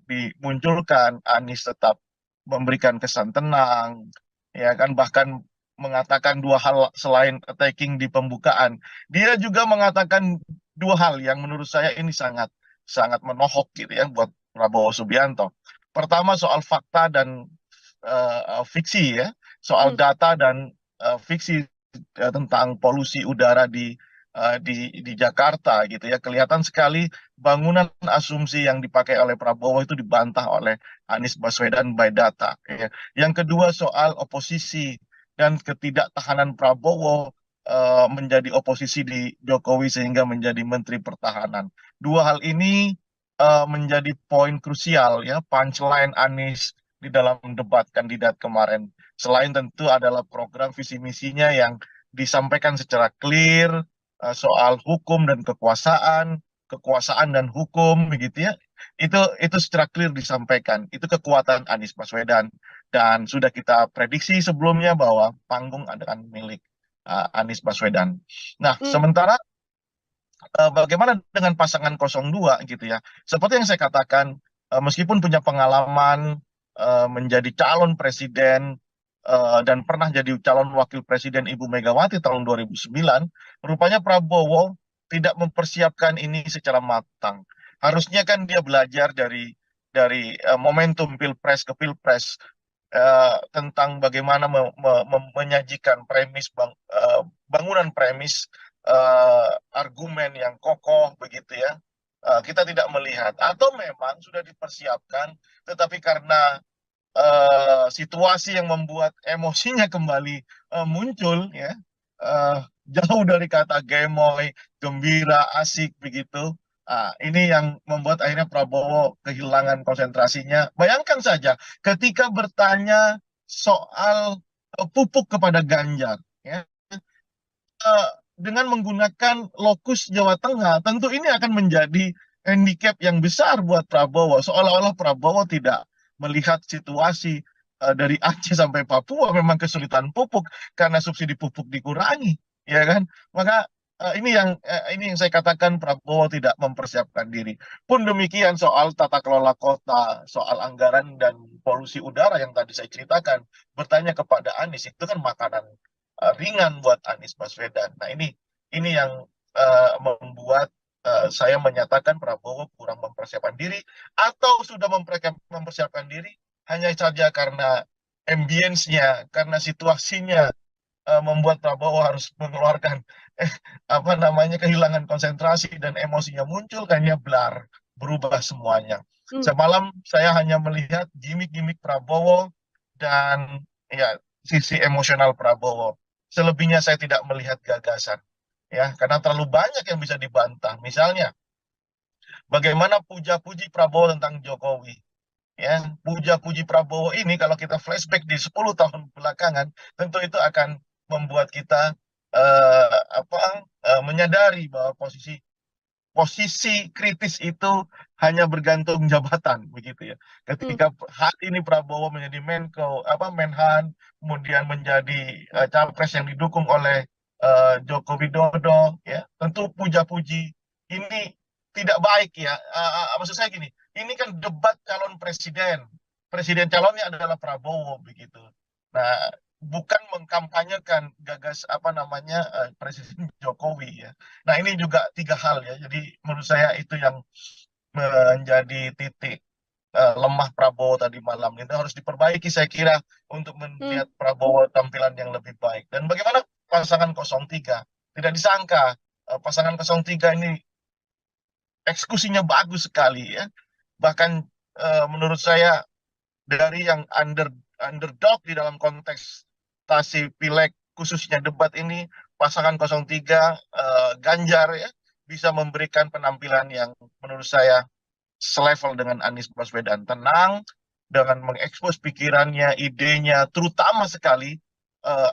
dimunculkan, Anies tetap memberikan kesan tenang, ya kan, bahkan mengatakan dua hal selain attacking di pembukaan. Dia juga mengatakan dua hal yang menurut saya ini sangat sangat menohok gitu ya buat Prabowo Subianto. Pertama soal fakta dan fiksi ya, soal Hmm. data dan fiksi tentang polusi udara di Jakarta gitu ya. Kelihatan sekali bangunan asumsi yang dipakai oleh Prabowo itu dibantah oleh Anies Baswedan by data. Ya. Yang kedua soal oposisi dan ketidaktahanan Prabowo menjadi oposisi di Jokowi sehingga menjadi Menteri Pertahanan. Dua hal ini menjadi poin krusial ya, punchline Anies di dalam debat kandidat kemarin. Selain tentu adalah program visi misinya yang disampaikan secara clear, soal hukum dan kekuasaan, kekuasaan dan hukum begitu ya. Itu secara clear disampaikan. Itu kekuatan Anies Baswedan dan sudah kita prediksi sebelumnya bahwa panggung akan milik Anies Baswedan. Nah, Hmm. sementara bagaimana dengan pasangan 02 gitu ya. Seperti yang saya katakan, meskipun punya pengalaman menjadi calon presiden dan pernah jadi calon wakil presiden Ibu Megawati tahun 2009, rupanya Prabowo tidak mempersiapkan ini secara matang. Harusnya kan dia belajar dari momentum pilpres ke pilpres tentang bagaimana menyajikan bangunan premis argumen yang kokoh begitu ya. Kita tidak melihat atau memang sudah dipersiapkan tetapi karena situasi yang membuat emosinya kembali muncul ya, eh, jauh dari kata gemoy, gembira, asik begitu. Ini yang membuat akhirnya Prabowo kehilangan konsentrasinya. Bayangkan saja ketika bertanya soal pupuk kepada Ganjar, ya, eh, dengan menggunakan lokus Jawa Tengah, tentu ini akan menjadi handicap yang besar buat Prabowo. Seolah-olah Prabowo tidak melihat situasi dari Aceh sampai Papua memang kesulitan pupuk karena subsidi pupuk dikurangi, ya kan? Maka ini yang saya katakan Prabowo tidak mempersiapkan diri. Pun demikian soal tata kelola kota, soal anggaran dan polusi udara yang tadi saya ceritakan, bertanya kepada Anies itu kan makanan ringan buat Anies Baswedan. Nah ini yang membuat saya menyatakan Prabowo kurang mempersiapkan diri atau sudah mempersiapkan diri hanya saja karena ambience-nya, karena situasinya membuat Prabowo harus mengeluarkan apa namanya kehilangan konsentrasi dan emosinya muncul kayaknya blar, berubah semuanya. Hmm. Semalam saya hanya melihat gimmick-gimmick Prabowo dan ya sisi emosional Prabowo. Selebihnya saya tidak melihat gagasan ya karena terlalu banyak yang bisa dibantah. Misalnya bagaimana puja-puji Prabowo tentang Jokowi. Ya, puja-puji Prabowo ini kalau kita flashback di 10 tahun belakangan, tentu itu akan membuat kita menyadari bahwa posisi posisi kritis itu hanya bergantung jabatan begitu ya. Hmm. Ketika hari ini Prabowo menjadi Menko, Menhan, kemudian menjadi capres yang didukung oleh Joko Widodo, ya tentu puja-puji ini tidak baik ya. Maksud saya gini, ini kan debat calon presiden, presiden calonnya adalah Prabowo begitu. Nah, bukan mengkampanyekan gagas Presiden Jokowi ya. Nah, ini juga tiga hal ya. Jadi menurut saya itu yang menjadi titik lemah Prabowo tadi malam. Itu harus diperbaiki saya kira untuk Hmm. melihat Prabowo tampilan yang lebih baik. Dan bagaimana pasangan 03? Tidak disangka pasangan 03 ini eksekusinya bagus sekali ya. Bahkan menurut saya dari yang underdog di dalam kontestasi pileg khususnya debat ini pasangan 03 Ganjar ya bisa memberikan penampilan yang menurut saya selevel dengan Anies Baswedan, tenang dengan mengekspos pikirannya, idenya, terutama sekali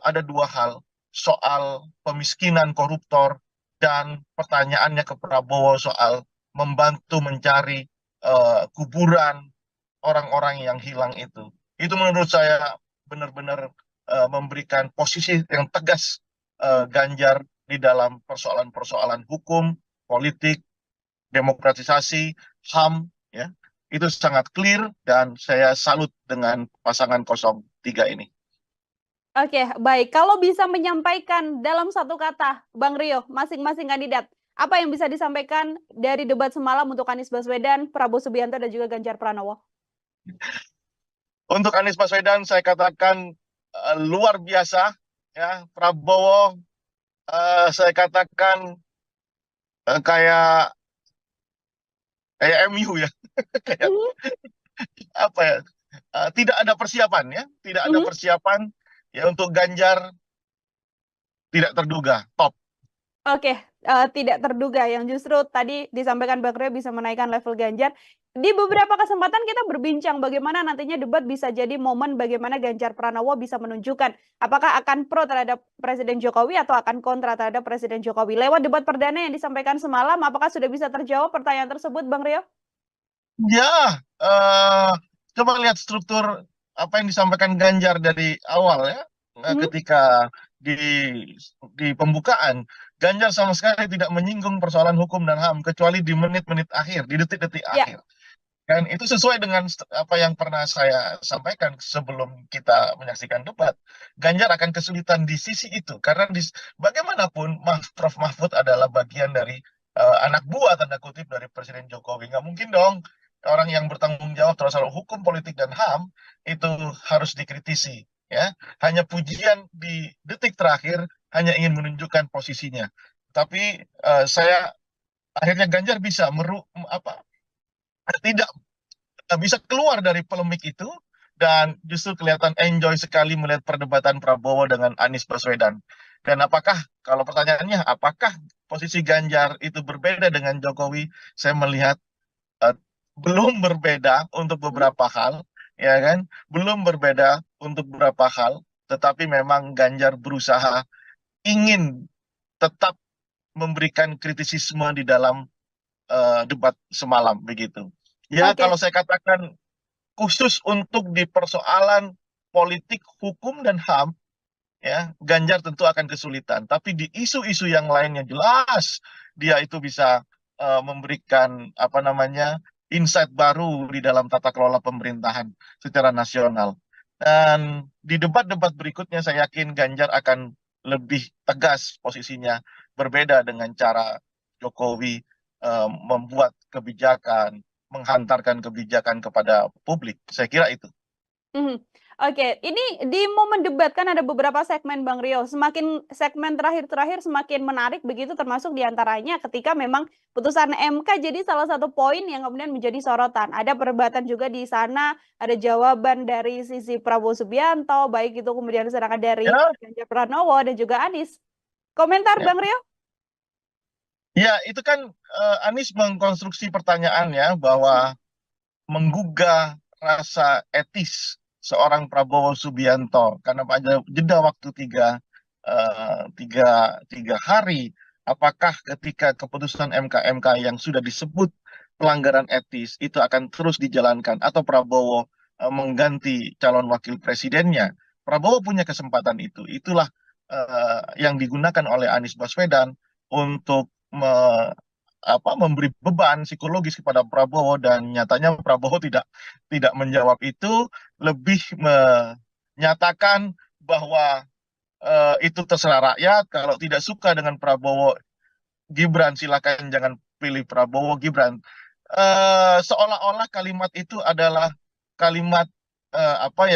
ada dua hal soal pemiskinan koruptor dan pertanyaannya ke Prabowo soal membantu mencari kuburan orang-orang yang hilang itu. Itu menurut saya benar-benar memberikan posisi yang tegas Hmm. Ganjar di dalam persoalan-persoalan hukum, politik, demokratisasi, HAM, ya, itu sangat clear dan saya salut dengan pasangan 03 ini. Oke, baik. Kalau bisa menyampaikan dalam satu kata, Bang Rio, masing-masing kandidat, apa yang bisa disampaikan dari debat semalam untuk Anies Baswedan, Prabowo Subianto, dan juga Ganjar Pranowo? Untuk Anies Baswedan saya katakan luar biasa, ya. Prabowo saya katakan kayak MU ya, kayak Mhm, apa ya? Tidak ada persiapan ya, tidak ada mhm. persiapan ya. Untuk Ganjar tidak terduga, top. Oke, tidak terduga yang justru tadi disampaikan Bang Rio bisa menaikkan level Ganjar. Di beberapa kesempatan kita berbincang bagaimana nantinya debat bisa jadi momen bagaimana Ganjar Pranowo bisa menunjukkan apakah akan pro terhadap Presiden Jokowi atau akan kontra terhadap Presiden Jokowi. Lewat debat perdana yang disampaikan semalam, apakah sudah bisa terjawab pertanyaan tersebut, Bang Rio? Ya, coba lihat struktur apa yang disampaikan Ganjar dari awal ya. Mhm, Ketika di pembukaan, Ganjar sama sekali tidak menyinggung persoalan hukum dan HAM kecuali di menit-menit akhir, di detik-detik ya. akhir. Dan itu sesuai dengan apa yang pernah saya sampaikan sebelum kita menyaksikan debat. Ganjar akan kesulitan di sisi itu karena bagaimanapun Prof Mahfud adalah bagian dari anak buah tanda kutip dari Presiden Jokowi. Nggak mungkin dong orang yang bertanggung jawab terhadap soal hukum, politik dan HAM itu harus dikritisi. Ya, hanya pujian di detik terakhir hanya ingin menunjukkan posisinya. Tapi saya akhirnya Ganjar bisa apa tidak bisa keluar dari polemik itu dan justru kelihatan enjoy sekali melihat perdebatan Prabowo dengan Anies Baswedan. Dan apakah kalau pertanyaannya apakah posisi Ganjar itu berbeda dengan Jokowi? Saya melihat eh, belum berbeda untuk Mhm, beberapa hal, ya kan? Belum berbeda untuk beberapa hal, tetapi memang Ganjar berusaha ingin tetap memberikan kritisisme di dalam debat semalam begitu. Ya, oke. kalau saya katakan khusus untuk di persoalan politik, hukum dan HAM, ya, Ganjar tentu akan kesulitan. Tapi di isu-isu yang lainnya jelas dia itu bisa memberikan apa namanya insight baru di dalam tata kelola pemerintahan secara nasional. Dan di debat-debat berikutnya saya yakin Ganjar akan lebih tegas posisinya, berbeda dengan cara Jokowi membuat kebijakan, menghantarkan kebijakan kepada publik. Saya kira itu. Mhm. Oke, ini di momen debat kan ada beberapa segmen Bang Rio, semakin segmen terakhir-terakhir semakin menarik begitu termasuk di antaranya ketika memang putusan MK jadi salah satu poin yang kemudian menjadi sorotan. Ada perdebatan juga di sana, ada jawaban dari sisi Prabowo Subianto, baik itu kemudian serangan dari Ya, Ganjar Pranowo dan juga Anies. Komentar ya. Bang Rio? Ya, itu kan Anies mengkonstruksi pertanyaannya bahwa menggugah rasa etis seorang Prabowo Subianto karena pada jeda waktu tiga hari, apakah ketika keputusan MK yang sudah disebut pelanggaran etis itu akan terus dijalankan atau Prabowo mengganti calon wakil presidennya? Prabowo punya kesempatan itu. Itulah yang digunakan oleh Anies Baswedan untuk memberi beban psikologis kepada Prabowo dan nyatanya Prabowo tidak menjawab itu, lebih menyatakan bahwa itu terserah rakyat. Kalau tidak suka dengan Prabowo Gibran silakan jangan pilih Prabowo Gibran. Seolah-olah kalimat itu adalah kalimat apa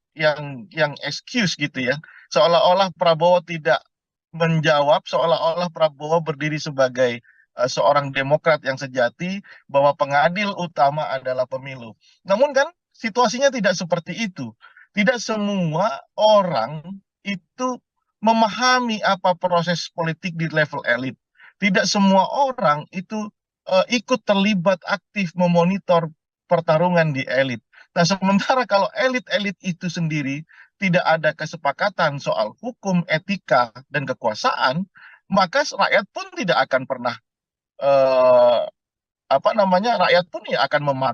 yang excuse gitu ya. Seolah-olah Prabowo tidak menjawab, seolah-olah Prabowo berdiri sebagai seorang demokrat yang sejati bahwa pengadil utama adalah pemilu. Namun kan situasinya tidak seperti itu. Tidak semua orang itu memahami apa proses politik di level elit. Tidak semua orang itu ikut terlibat aktif memonitor pertarungan di elit. Nah, sementara kalau elit-elit itu sendiri tidak ada kesepakatan soal hukum, etika, dan kekuasaan, maka rakyat pun tidak akan pernah eh, apa namanya rakyat pun ya akan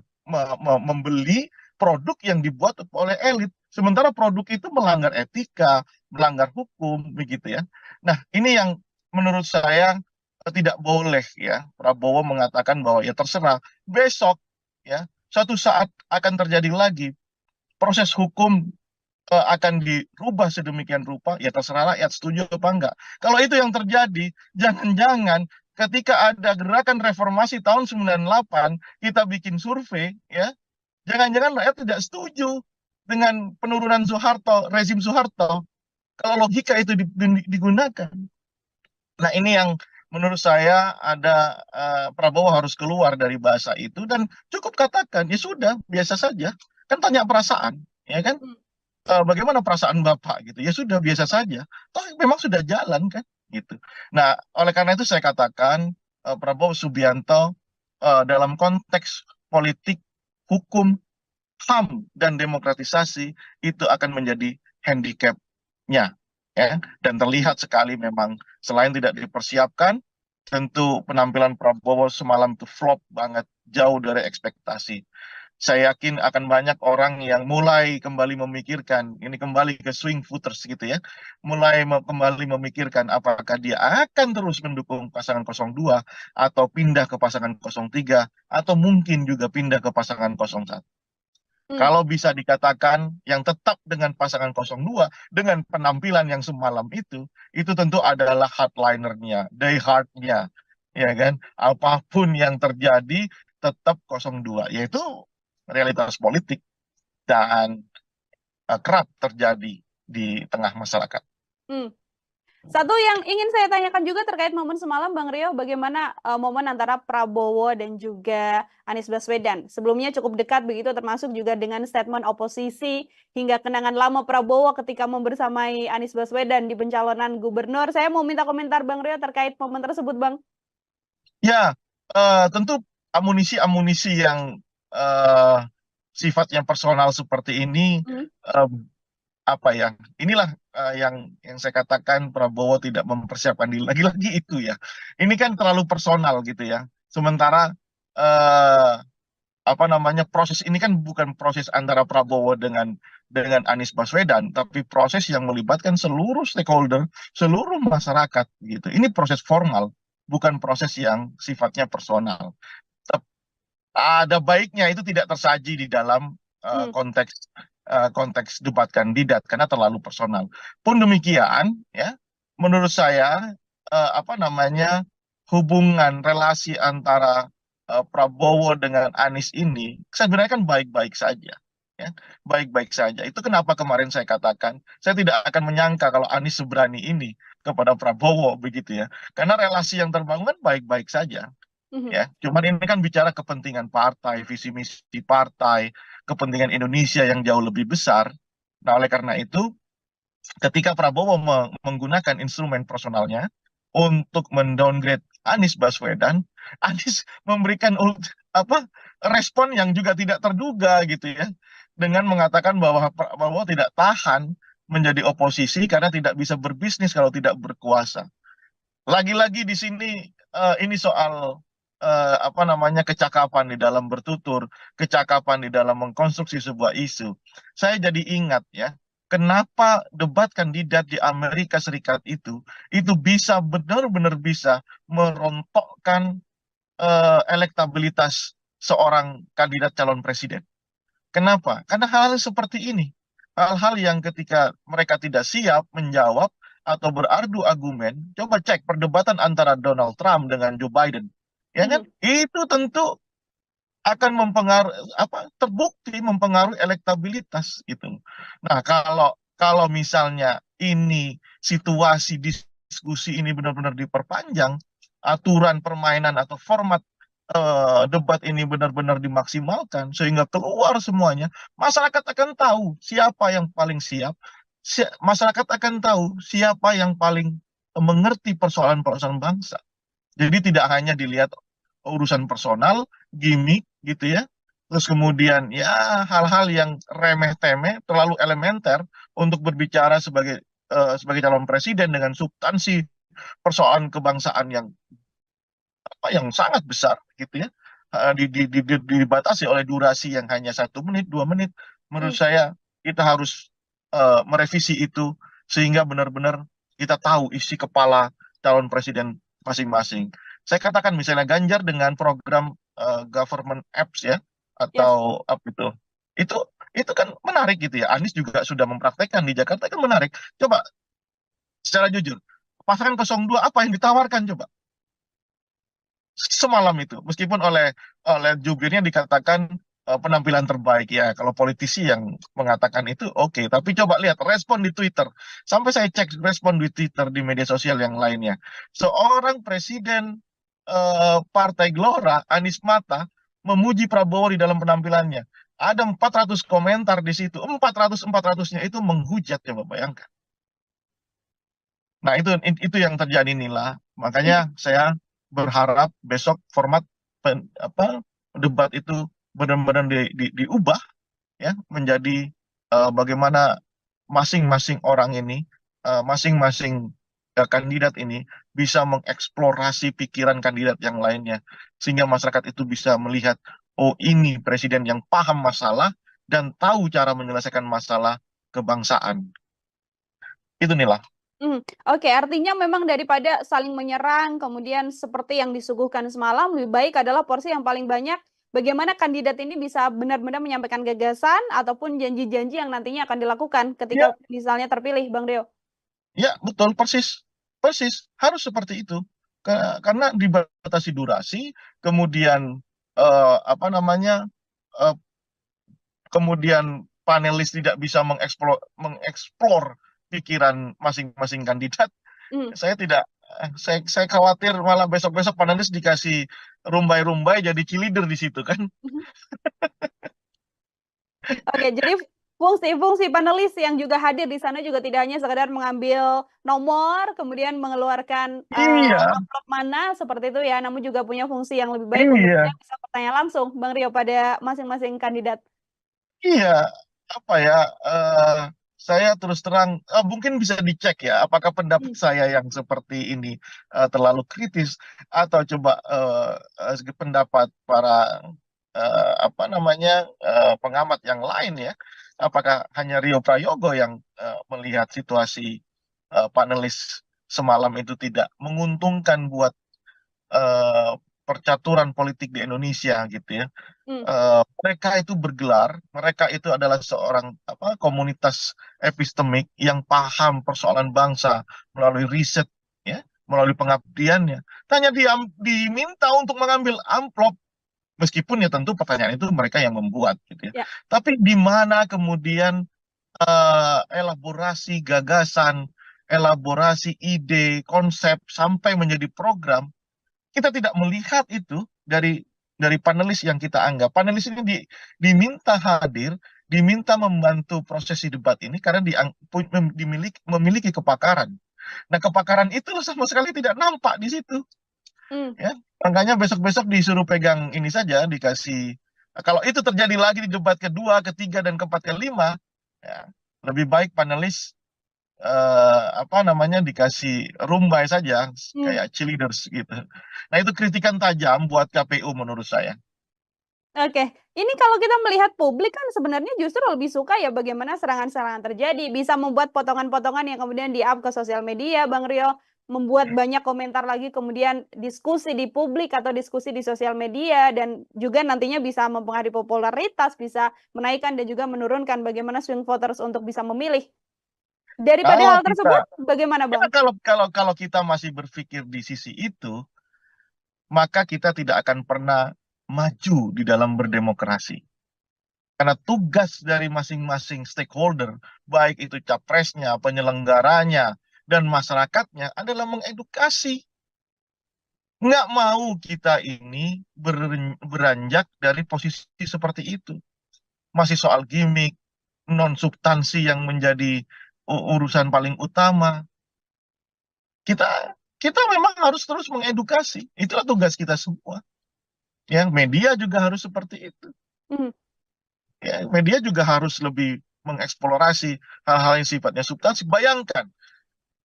membeli produk yang dibuat oleh elit. Sementara produk itu melanggar etika, melanggar hukum, begitu ya. Nah, ini yang menurut saya tidak boleh ya Prabowo mengatakan bahwa ya terserah besok ya suatu saat akan terjadi lagi proses hukum akan dirubah sedemikian rupa, ya terserah rakyat setuju apa enggak. Kalau itu yang terjadi, jangan-jangan ketika ada gerakan reformasi tahun 98, kita bikin survei, ya, jangan-jangan rakyat tidak setuju dengan penurunan Soeharto, rezim Soeharto. Kalau logika itu digunakan. Nah, ini yang menurut saya ada Prabowo harus keluar dari bahasa itu dan cukup katakan, ya sudah, biasa saja. Kan tanya perasaan, ya kan? Hmm. Bagaimana perasaan Bapak gitu. Ya sudah biasa saja. Toh memang sudah jalan kan gitu. Nah, oleh karena itu saya katakan Prabowo Subianto dalam konteks politik, hukum, HAM dan demokratisasi itu akan menjadi handicap-nya ya. Dan terlihat sekali memang selain tidak dipersiapkan, tentu penampilan Prabowo semalam itu flop banget, jauh dari ekspektasi. Saya yakin akan banyak orang yang mulai kembali memikirkan, ini kembali ke swing voters gitu ya, mulai kembali memikirkan apakah dia akan terus mendukung pasangan 02 atau pindah ke pasangan 03 atau mungkin juga pindah ke pasangan 01. Hmm. Kalau bisa dikatakan yang tetap dengan pasangan 02 dengan penampilan yang semalam itu tentu adalah hardlinernya, die hardnya, ya kan? Apapun yang terjadi tetap 02, yaitu realitas politik dan kerap terjadi di tengah masyarakat. Hmm. Satu yang ingin saya tanyakan juga terkait momen semalam, Bang Rio, bagaimana momen antara Prabowo dan juga Anies Baswedan? Sebelumnya cukup dekat begitu, termasuk juga dengan statement oposisi hingga kenangan lama Prabowo ketika membersamai Anies Baswedan di pencalonan gubernur. Saya mau minta komentar Bang Rio terkait momen tersebut, Bang. Ya, tentu amunisi-amunisi yang sifatnya personal seperti ini, apa ya? Inilah yang saya katakan Prabowo tidak mempersiapkan diri. Lagi-lagi itu ya. Ini kan terlalu personal gitu ya. Sementara apa namanya proses ini kan bukan proses antara Prabowo dengan Anies Baswedan, tapi proses yang melibatkan seluruh stakeholder, seluruh masyarakat gitu. Ini proses formal, bukan proses yang sifatnya personal. Ada baiknya itu tidak tersaji di dalam konteks debat kandidat karena terlalu personal. Pun demikian, ya, menurut saya apa namanya hubungan relasi antara Prabowo dengan Anies ini sebenarnya kan baik-baik saja. Ya, baik-baik saja. Itu kenapa kemarin saya katakan saya tidak akan menyangka kalau Anies seberani ini kepada Prabowo begitu ya. Karena relasi yang terbangun kan baik-baik saja. Ya, cuman ini kan bicara kepentingan partai, visi misi partai, kepentingan Indonesia yang jauh lebih besar. Nah, oleh karena itu, ketika Prabowo menggunakan instrumen personalnya untuk mendowngrade Anies Baswedan, Anies memberikan respon yang juga tidak terduga gitu ya, dengan mengatakan bahwa Prabowo tidak tahan menjadi oposisi karena tidak bisa berbisnis kalau tidak berkuasa. Lagi-lagi di sini ini soal apa namanya kecakapan di dalam bertutur, kecakapan di dalam mengkonstruksi sebuah isu. Saya jadi ingat ya, kenapa debat kandidat di Amerika Serikat itu bisa benar-benar bisa merontokkan elektabilitas seorang kandidat calon presiden. Kenapa? Karena hal-hal seperti ini, hal-hal yang ketika mereka tidak siap menjawab atau berardu argumen, coba cek perdebatan antara Donald Trump dengan Joe Biden. Ya kan? Itu tentu akan terbukti mempengaruhi elektabilitas itu. Nah, kalau misalnya ini situasi diskusi ini benar-benar diperpanjang, aturan permainan atau format debat ini benar-benar dimaksimalkan sehingga keluar semuanya, masyarakat akan tahu siapa yang paling siap, masyarakat akan tahu siapa yang paling mengerti persoalan-persoalan bangsa. Jadi tidak hanya dilihat urusan personal, gimmick gitu ya. Terus kemudian ya hal-hal yang remeh-temeh, terlalu elementer untuk berbicara sebagai calon presiden dengan substansi persoalan kebangsaan yang sangat besar gitu ya. Dibatasi oleh durasi yang hanya 1 menit, 2 menit. Menurut saya kita harus merevisi itu sehingga benar-benar kita tahu isi kepala calon presiden masing-masing. Saya katakan misalnya Ganjar dengan program government apps ya, Yes. atau apa itu itu kan menarik gitu ya. Anies juga sudah mempraktekkan di Jakarta, kan menarik. Coba secara jujur, pasangan 02 apa yang ditawarkan coba semalam itu, meskipun oleh jubirnya dikatakan penampilan terbaik ya. Kalau politisi yang mengatakan itu oke, tapi coba lihat respon di Twitter. Sampai saya cek respon di Twitter di media sosial yang lainnya. Seorang presiden Partai Gelora, Anies Mata, memuji Prabowo di dalam penampilannya. Ada 400 komentar di situ. 400-400-nya itu menghujat, coba bayangkan. Nah, itu yang terjadi Nila. Makanya saya berharap besok format debat itu benar-benar diubah ya menjadi bagaimana masing-masing orang ini, masing-masing kandidat ini bisa mengeksplorasi pikiran kandidat yang lainnya, sehingga masyarakat itu bisa melihat, oh ini presiden yang paham masalah dan tahu cara menyelesaikan masalah kebangsaan. Itu Nila. Oke, artinya memang daripada saling menyerang, kemudian seperti yang disuguhkan semalam, lebih baik adalah porsi yang paling banyak bagaimana kandidat ini bisa benar-benar menyampaikan gagasan ataupun janji-janji yang nantinya akan dilakukan ketika misalnya terpilih, Bang Deo. Ya, betul, persis. Persis, harus seperti itu. Karena dibatasi durasi, kemudian apa namanya, kemudian panelis tidak bisa mengeksplor pikiran masing-masing kandidat. Saya khawatir malah besok-besok panelis dikasih rumbai-rumbai jadi cheerleader di situ kan. Oke, jadi fungsi-fungsi panelis yang juga hadir di sana juga tidak hanya sekedar mengambil nomor, kemudian mengeluarkan amplop mana seperti itu ya, namun juga punya fungsi yang lebih baik untuk bisa bertanya langsung, Bang Rio, pada masing-masing kandidat. Iya, apa ya, saya terus terang, mungkin bisa dicek ya, apakah pendapat saya yang seperti ini terlalu kritis, atau coba pendapat para apa namanya pengamat yang lain ya, apakah hanya Rio Prayogo yang melihat situasi panelis semalam itu tidak menguntungkan buat percaturan politik di Indonesia gitu ya. Mereka itu bergelar, mereka itu adalah seorang komunitas epistemik yang paham persoalan bangsa melalui riset ya, melalui pengabdiannya. Hanya diminta untuk mengambil amplop, meskipun ya tentu pertanyaan itu mereka yang membuat gitu ya. Tapi di mana kemudian elaborasi gagasan, elaborasi ide, konsep sampai menjadi program, kita tidak melihat itu dari panelis yang kita anggap. Panelis ini diminta hadir, diminta membantu prosesi debat ini karena memiliki kepakaran. Nah, kepakaran itu sama sekali tidak nampak di situ. Ya, makanya besok-besok disuruh pegang ini saja, dikasih. Kalau itu terjadi lagi di debat kedua, ketiga, dan keempat, kelima, ya, lebih baik panelis dikasih rumbai saja kayak cheerleaders gitu. Nah, itu kritikan tajam buat KPU menurut saya. Oke, ini kalau kita melihat publik kan sebenarnya justru lebih suka ya bagaimana serangan-serangan terjadi, bisa membuat potongan-potongan yang kemudian di-up ke sosial media, Bang Rio, membuat banyak komentar lagi, kemudian diskusi di publik atau diskusi di sosial media, dan juga nantinya bisa mempengaruhi popularitas, bisa menaikkan dan juga menurunkan bagaimana swing voters untuk bisa memilih. Daripada hal tersebut, bagaimana Bang? Kalau kita masih berpikir di sisi itu, maka kita tidak akan pernah maju di dalam berdemokrasi. Karena tugas dari masing-masing stakeholder, baik itu capresnya, penyelenggaranya, dan masyarakatnya adalah mengedukasi. Nggak mau kita ini beranjak dari posisi seperti itu. Masih soal gimmick, non-substansi yang menjadi urusan paling utama. Kita memang harus terus mengedukasi. Itulah tugas kita semua. Ya, media juga harus seperti itu. Ya, media juga harus lebih mengeksplorasi hal-hal yang sifatnya substansi. Bayangkan,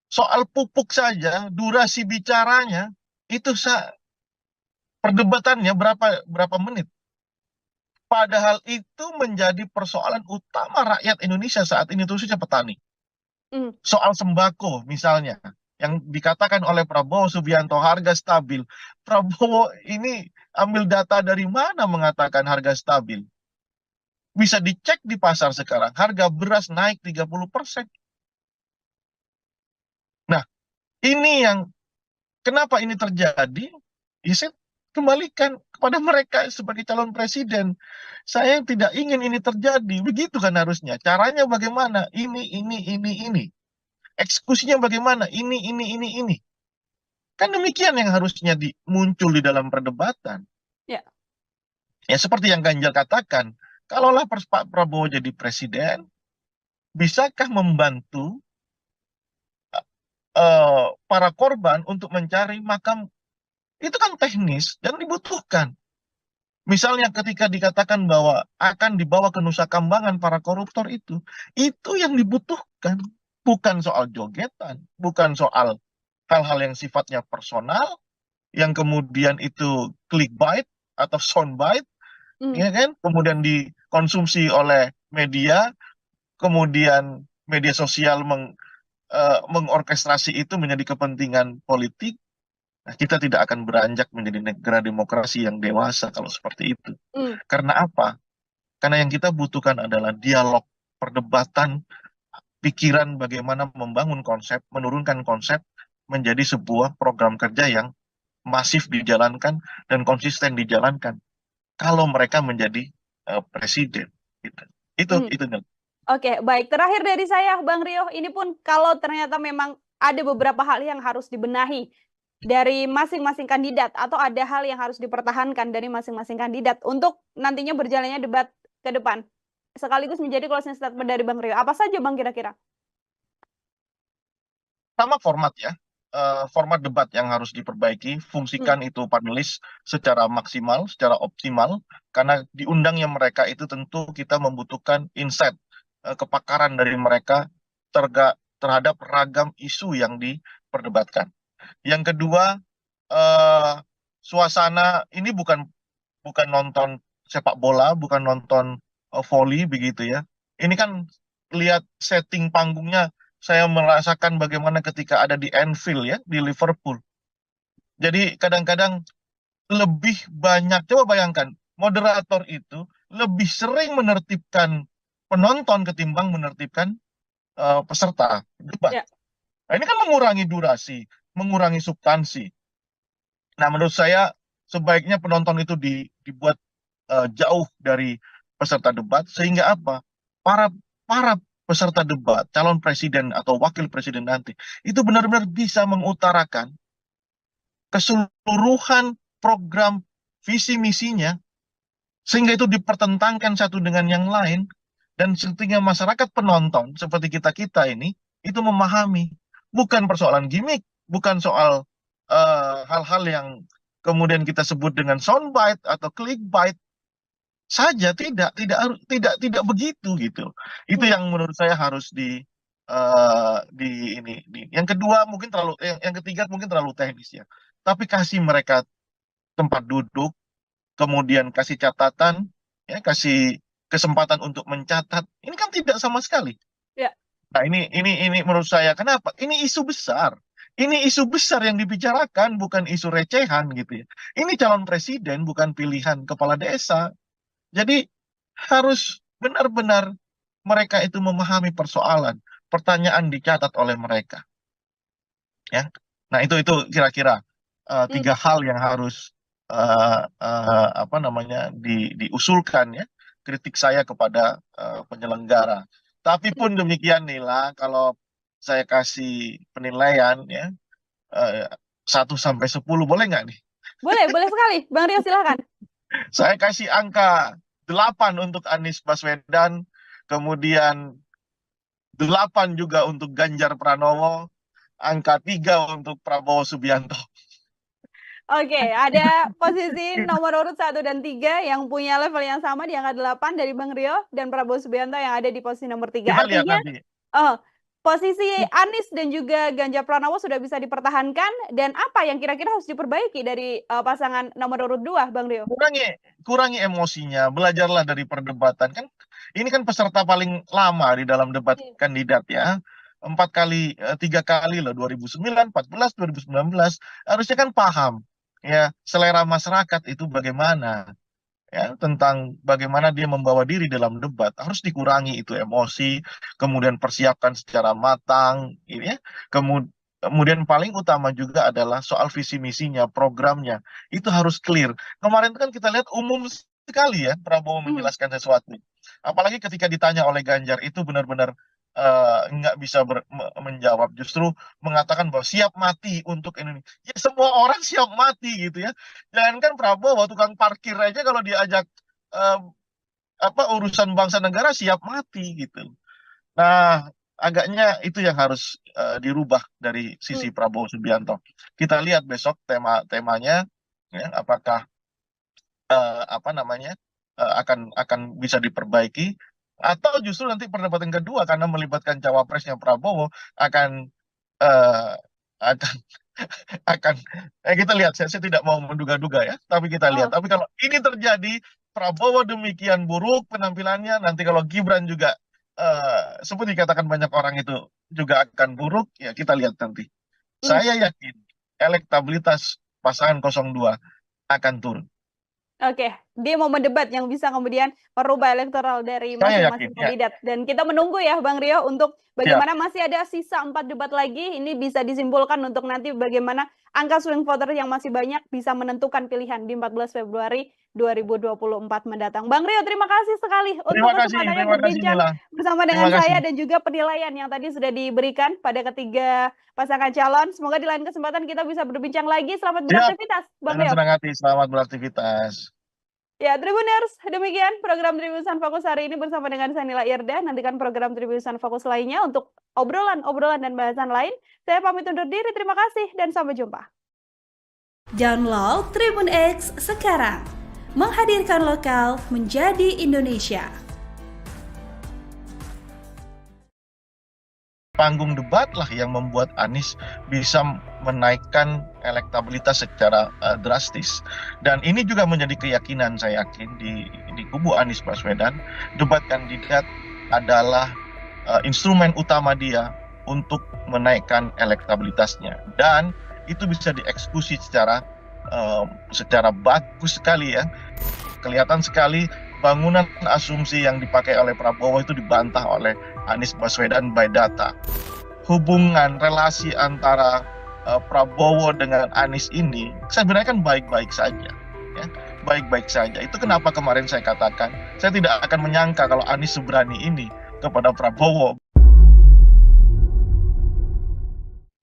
soal pupuk saja, durasi bicaranya itu perdebatannya berapa menit. Padahal itu menjadi persoalan utama rakyat Indonesia saat ini, khususnya petani. Soal sembako misalnya, yang dikatakan oleh Prabowo Subianto harga stabil. Prabowo ini ambil data dari mana mengatakan harga stabil? Bisa dicek di pasar sekarang, harga beras naik 30%. Nah, ini yang kenapa ini terjadi? Ya, saya kembalikan kepada mereka sebagai calon presiden. Saya tidak ingin ini terjadi. Begitu kan harusnya. Caranya bagaimana? Ini. Eksekusinya bagaimana? Ini. Kan demikian yang harusnya muncul di dalam perdebatan. Ya. Ya seperti yang Ganjar katakan, kalaulah Pak Prabowo jadi presiden, bisakah membantu para korban untuk mencari makam? Itu kan teknis dan dibutuhkan. Misalnya ketika dikatakan bahwa akan dibawa ke Nusa Kambangan para koruptor itu yang dibutuhkan. Bukan soal jogetan, bukan soal hal-hal yang sifatnya personal, yang kemudian itu clickbait atau soundbite, ya kan? Kemudian dikonsumsi oleh media, kemudian media sosial mengorkestrasi itu menjadi kepentingan politik. Nah, kita tidak akan beranjak menjadi negara demokrasi yang dewasa kalau seperti itu. Karena apa? Karena yang kita butuhkan adalah dialog, perdebatan, pikiran bagaimana membangun konsep, menurunkan konsep menjadi sebuah program kerja yang masif dijalankan dan konsisten dijalankan. Kalau mereka menjadi presiden, gitu. Itu. Oke, baik. Terakhir dari saya, Bang Rio, ini pun kalau ternyata memang ada beberapa hal yang harus dibenahi dari masing-masing kandidat atau ada hal yang harus dipertahankan dari masing-masing kandidat untuk nantinya berjalannya debat ke depan. Sekaligus menjadi closing statement dari Bang Rio. Apa saja, Bang, kira-kira? Sama format ya. Format debat yang harus diperbaiki, fungsikan itu panelis secara maksimal, secara optimal, karena diundangnya mereka itu tentu kita membutuhkan insight, kepakaran dari mereka terhadap ragam isu yang diperdebatkan. Yang kedua, suasana ini bukan nonton sepak bola, bukan nonton volley begitu ya. Ini kan lihat setting panggungnya, saya merasakan bagaimana ketika ada di Anfield ya, di Liverpool. Jadi kadang-kadang lebih banyak, coba bayangkan, moderator itu lebih sering menertibkan penonton ketimbang menertibkan peserta debat. Nah, ini kan mengurangi durasi, mengurangi substansi. Nah, menurut saya sebaiknya penonton itu dibuat jauh dari peserta debat, sehingga apa? Para peserta debat, calon presiden atau wakil presiden nanti, itu benar-benar bisa mengutarakan keseluruhan program visi misinya, sehingga itu dipertentangkan satu dengan yang lain, dan sehingga masyarakat penonton seperti kita ini itu memahami, bukan persoalan gimmick, bukan soal hal-hal yang kemudian kita sebut dengan soundbite atau clickbait saja, tidak begitu gitu. Itu yang menurut saya harus yang kedua mungkin yang ketiga mungkin terlalu teknis ya. Tapi kasih mereka tempat duduk, kemudian kasih catatan, ya, kasih kesempatan untuk mencatat. Ini kan tidak sama sekali. Ya. Nah, ini menurut saya kenapa? Ini isu besar. Ini isu besar yang dibicarakan, bukan isu recehan gitu ya. Ini calon presiden, bukan pilihan kepala desa. Jadi harus benar-benar mereka itu memahami persoalan, pertanyaan dicatat oleh mereka. Ya. Nah, itu kira-kira 3 hal yang harus diusulkan ya, kritik saya kepada penyelenggara. Tapi pun demikian Nila, kalau saya kasih penilaian ya 1 sampai 10 boleh nggak nih? Boleh sekali. Bang Rio silakan. Saya kasih angka 8 untuk Anies Baswedan, kemudian 8 juga untuk Ganjar Pranowo, angka 3 untuk Prabowo Subianto. Oke, ada posisi nomor urut 1 dan 3 yang punya level yang sama di angka 8 dari Bang Rio dan Prabowo Subianto yang ada di posisi nomor 3. Kita lihat Artinya, nanti. posisi Anies dan juga Ganjar Pranowo sudah bisa dipertahankan, dan apa yang kira-kira harus diperbaiki dari pasangan nomor urut 2, Bang Rio? Kurangi emosinya, belajarlah dari perdebatan. Kan ini kan peserta paling lama di dalam debat kandidat ya. tiga kali loh, 2009, 14, 2019, harusnya kan paham ya selera masyarakat itu bagaimana, ya tentang bagaimana dia membawa diri dalam debat. Harus dikurangi itu emosi, kemudian persiapkan secara matang ini ya. Kemudian paling utama juga adalah soal visi misinya, programnya itu harus clear. Kemarin kan kita lihat umum sekali ya Prabowo Mhm. menjelaskan sesuatu, apalagi ketika ditanya oleh Ganjar itu benar-benar nggak bisa menjawab, justru mengatakan bahwa siap mati untuk Indonesia. Ya semua orang siap mati gitu ya. Jangankan Prabowo, tukang parkir aja kalau diajak eh, urusan bangsa negara siap mati gitu. Nah, agaknya itu yang harus dirubah dari Hmm. sisi Prabowo Subianto. Kita lihat besok temanya ya, apakah apa namanya akan bisa diperbaiki atau justru nanti perdebatan kedua karena melibatkan cawapresnya Prabowo akan eh, akan akan kita lihat, saya tidak mau menduga-duga ya, tapi kita lihat. Oh, Tapi kalau ini terjadi, Prabowo demikian buruk penampilannya, nanti kalau Gibran juga seperti dikatakan banyak orang itu juga akan buruk, ya kita lihat nanti. hmm. Saya yakin elektabilitas pasangan 02 akan turun. Oke, dia mau mendebat yang bisa kemudian merubah elektoral dari Saya yakin, masing-masing ya. kandidat. Dan kita menunggu ya, Bang Rio, untuk Siap. bagaimana masih ada sisa 4 debat lagi. Ini bisa disimpulkan untuk nanti bagaimana angka swing voter yang masih banyak bisa menentukan pilihan di 14 Februari 2024 mendatang. Bang Rio, terima kasih sekali untuk kesempatannya Terima kasih berbincang Nila. bersama Terima dengan kasih. saya dan juga penilaian yang tadi sudah diberikan pada ketiga pasangan calon. Semoga di lain kesempatan kita bisa berbincang lagi. Selamat Siap. beraktivitas, Bang Dengan Rio. senang hati, selamat beraktivitas. Ya, Tribuners, demikian program Tribusan Fokus hari ini bersama dengan saya Nila Irda. Nantikan program Tribusan Fokus lainnya untuk obrolan-obrolan dan bahasan lain. Saya pamit undur diri, terima kasih dan sampai jumpa. Download Tribun X sekarang. Menghadirkan lokal menjadi Indonesia. Panggung debat lah yang membuat Anies bisa menaikkan elektabilitas secara drastis. Dan ini juga menjadi keyakinan saya yakin di kubu Anies Baswedan, debat kandidat adalah instrumen utama dia untuk menaikkan elektabilitasnya. Dan itu bisa dieksekusi secara bagus sekali ya. Kelihatan sekali bangunan asumsi yang dipakai oleh Prabowo itu dibantah oleh Anies Baswedan by data. Hubungan relasi antara Prabowo dengan Anies ini sebenarnya kan baik-baik saja, ya, baik-baik saja. Itu kenapa kemarin saya katakan saya tidak akan menyangka kalau Anies seberani ini kepada Prabowo.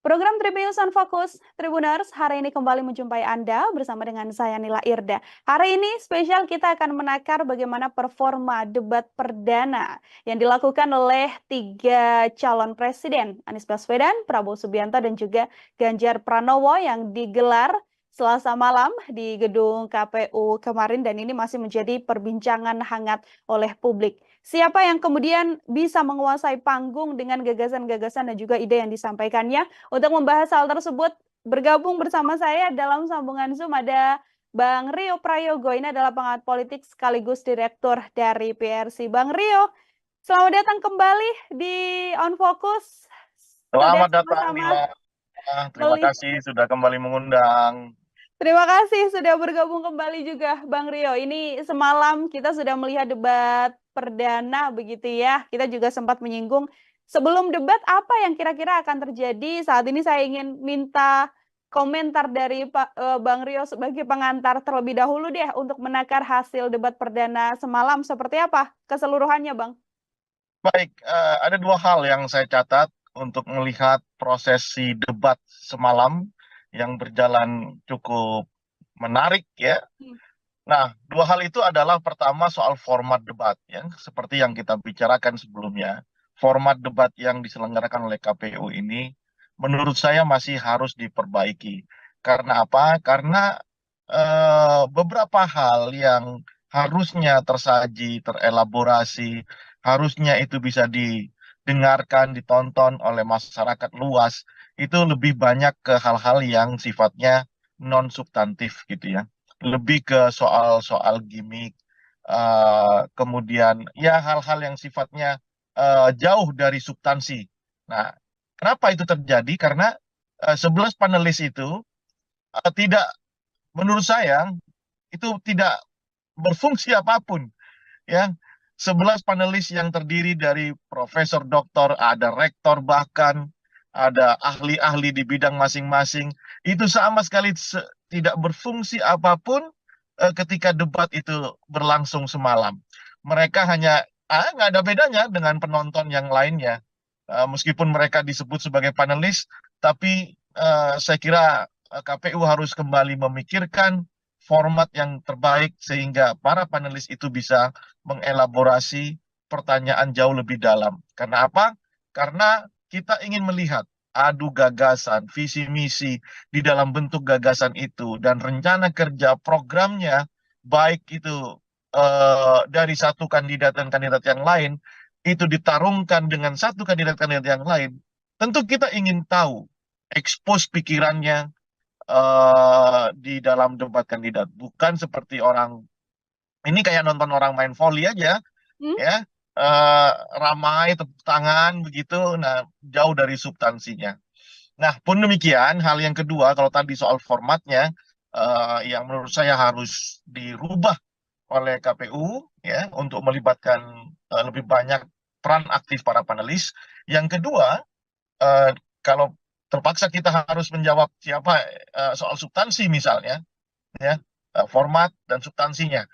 Program Tribusan Fokus Tribuners hari ini kembali menjumpai Anda bersama dengan saya Nila Irda. Hari ini spesial kita akan menakar bagaimana performa debat perdana yang dilakukan oleh 3 calon presiden, Anies Baswedan, Prabowo Subianto, dan juga Ganjar Pranowo yang digelar Selasa malam di gedung KPU kemarin dan ini masih menjadi perbincangan hangat oleh publik. Siapa yang kemudian bisa menguasai panggung dengan gagasan-gagasan dan juga ide yang disampaikannya? Untuk membahas hal tersebut, bergabung bersama saya dalam sambungan Zoom ada Bang Rio Prayogo. Ini adalah pengamat politik sekaligus direktur dari PRC. Bang Rio, selamat datang kembali di On Focus. Sudah Selamat datang sama-sama Nila. Terima kasih sudah kembali mengundang. Terima kasih sudah bergabung kembali juga Bang Rio. Ini semalam kita sudah melihat debat perdana begitu ya. Kita juga sempat menyinggung sebelum debat apa yang kira-kira akan terjadi. Saat ini saya ingin minta komentar dari Bang Rio sebagai pengantar terlebih dahulu deh untuk menakar hasil debat perdana semalam seperti apa keseluruhannya, Bang? Baik, ada 2 hal yang saya catat untuk melihat prosesi debat semalam yang berjalan cukup menarik ya. Hmm. Nah, 2 hal itu adalah pertama soal format debat ya, seperti yang kita bicarakan sebelumnya. Format debat yang diselenggarakan oleh KPU ini menurut saya masih harus diperbaiki. Karena apa? Karena beberapa hal yang harusnya tersaji, terelaborasi, harusnya itu bisa didengarkan, ditonton oleh masyarakat luas, itu lebih banyak ke hal-hal yang sifatnya non substantif gitu ya, lebih ke soal-soal gimmick, kemudian ya hal-hal yang sifatnya jauh dari substansi. Nah, kenapa itu terjadi? Karena 11 panelis itu tidak, menurut saya itu tidak berfungsi apapun, ya. 11 panelis yang terdiri dari profesor, doktor, ada rektor, bahkan ada ahli-ahli di bidang masing-masing, itu sama sekali tidak berfungsi apapun ketika debat itu berlangsung semalam. Mereka hanya nggak ada bedanya dengan penonton yang lainnya. Meskipun mereka disebut sebagai panelis, tapi saya kira KPU harus kembali memikirkan format yang terbaik sehingga para panelis itu bisa mengelaborasi pertanyaan jauh lebih dalam. Karena apa? Karena kita ingin melihat adu gagasan, visi misi di dalam bentuk gagasan itu dan rencana kerja programnya, baik itu dari satu kandidat dan kandidat yang lain itu ditarungkan dengan satu kandidat-kandidat yang lain. Tentu kita ingin tahu expose pikirannya di dalam debat kandidat, bukan seperti orang ini kayak nonton orang main volley aja, Hmm? ya, ramai tepuk tangan begitu, nah jauh dari substansinya. Nah, pun demikian, hal yang kedua, kalau tadi soal formatnya, yang menurut saya harus dirubah oleh KPU, ya, untuk melibatkan lebih banyak peran aktif para panelis. Yang kedua, kalau terpaksa kita harus menjawab siapa soal substansi misalnya, ya, format dan substansinya.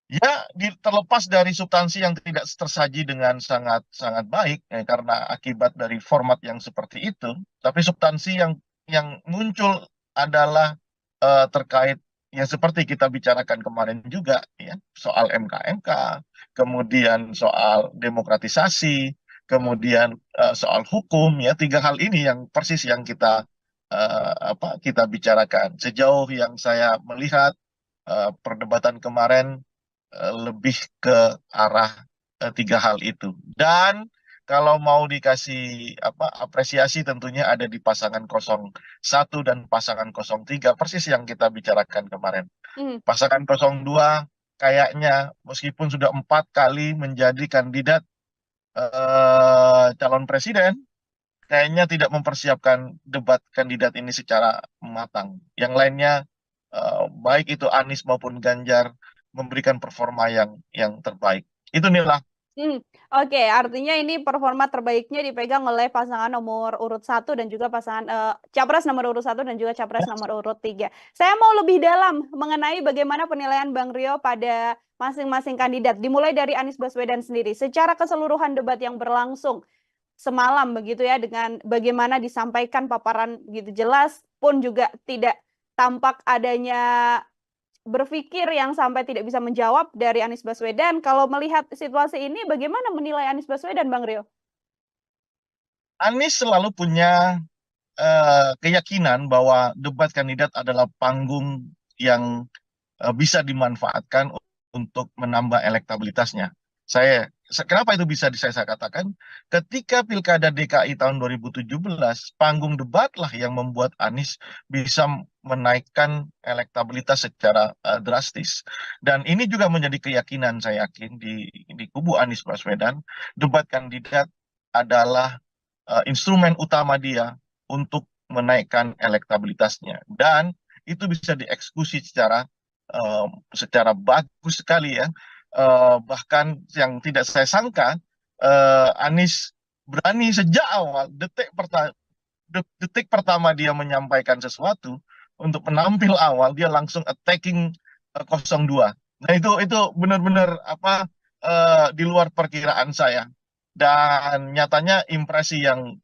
Ya, terlepas dari substansi yang tidak tersaji dengan sangat sangat baik, ya, karena akibat dari format yang seperti itu, tapi substansi yang muncul adalah terkait yang seperti kita bicarakan kemarin juga, ya, soal MK-MK, kemudian soal demokratisasi, kemudian soal hukum, ya, tiga hal ini yang persis yang kita kita bicarakan. Sejauh yang saya melihat perdebatan kemarin lebih ke arah tiga hal itu. Dan kalau mau dikasih apresiasi tentunya ada di pasangan 01 dan pasangan 03, persis yang kita bicarakan kemarin. Hmm. Pasangan 02 kayaknya meskipun sudah 4 kali menjadi kandidat calon presiden, kayaknya tidak mempersiapkan debat kandidat ini secara matang. Yang lainnya baik itu Anies maupun Ganjar memberikan performa yang terbaik. Itu Nila. Oke, artinya ini performa terbaiknya dipegang oleh pasangan nomor urut 1 dan juga pasangan capres nomor urut 1 dan juga capres nomor urut 3. Saya mau lebih dalam mengenai bagaimana penilaian Bang Rio pada masing-masing kandidat. Dimulai dari Anies Baswedan sendiri. Secara keseluruhan debat yang berlangsung semalam begitu ya, dengan bagaimana disampaikan paparan gitu jelas pun juga tidak tampak adanya berpikir yang sampai tidak bisa menjawab dari Anies Baswedan. Kalau melihat situasi ini, bagaimana menilai Anies Baswedan, Bang Rio? Anies selalu punya keyakinan bahwa debat kandidat adalah panggung yang bisa dimanfaatkan untuk menambah elektabilitasnya. Kenapa itu bisa saya katakan? Ketika Pilkada DKI tahun 2017, panggung debatlah yang membuat Anies bisa menaikkan elektabilitas secara drastis. Dan ini juga menjadi keyakinan saya yakin di kubu Anies Baswedan, debat kandidat adalah instrumen utama dia untuk menaikkan elektabilitasnya. Dan itu bisa dieksekusi secara bagus sekali ya. Bahkan yang tidak saya sangka, Anies berani sejak awal detik pertama dia menyampaikan sesuatu untuk penampil awal dia langsung attacking 02. Nah itu benar-benar di luar perkiraan saya. Dan nyatanya impresi yang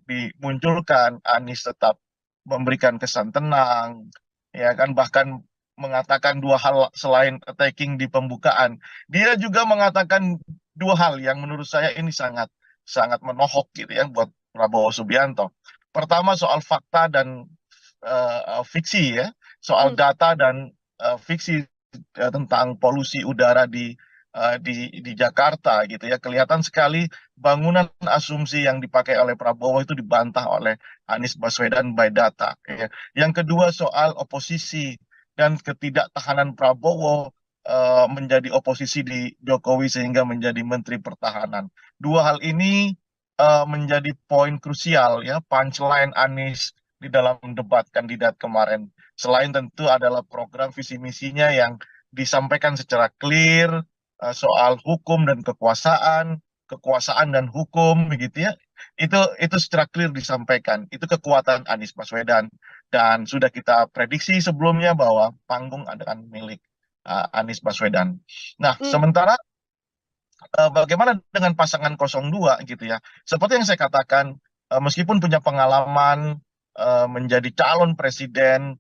dimunculkan, Anies tetap memberikan kesan tenang, ya kan, bahkan mengatakan dua hal selain attacking di pembukaan. Dia juga mengatakan dua hal yang menurut saya ini sangat sangat menohok gitu ya buat Prabowo Subianto. Pertama soal fakta dan fiksi ya, soal data dan fiksi tentang polusi udara di Jakarta gitu ya. Kelihatan sekali bangunan asumsi yang dipakai oleh Prabowo itu dibantah oleh Anies Baswedan by data. Ya. Yang kedua soal oposisi dan ketidaktahanan Prabowo menjadi oposisi di Jokowi sehingga menjadi Menteri Pertahanan. Dua hal ini menjadi poin krusial ya, punchline Anies di dalam debat kandidat kemarin. Selain tentu adalah program visi misinya yang disampaikan secara clear, soal hukum dan kekuasaan, kekuasaan dan hukum begitu ya. Itu secara clear disampaikan. Itu kekuatan Anies Baswedan, dan sudah kita prediksi sebelumnya bahwa panggung akan milik Anies Baswedan. Nah, Hmm. sementara bagaimana dengan pasangan 02 gitu ya. Seperti yang saya katakan, meskipun punya pengalaman menjadi calon presiden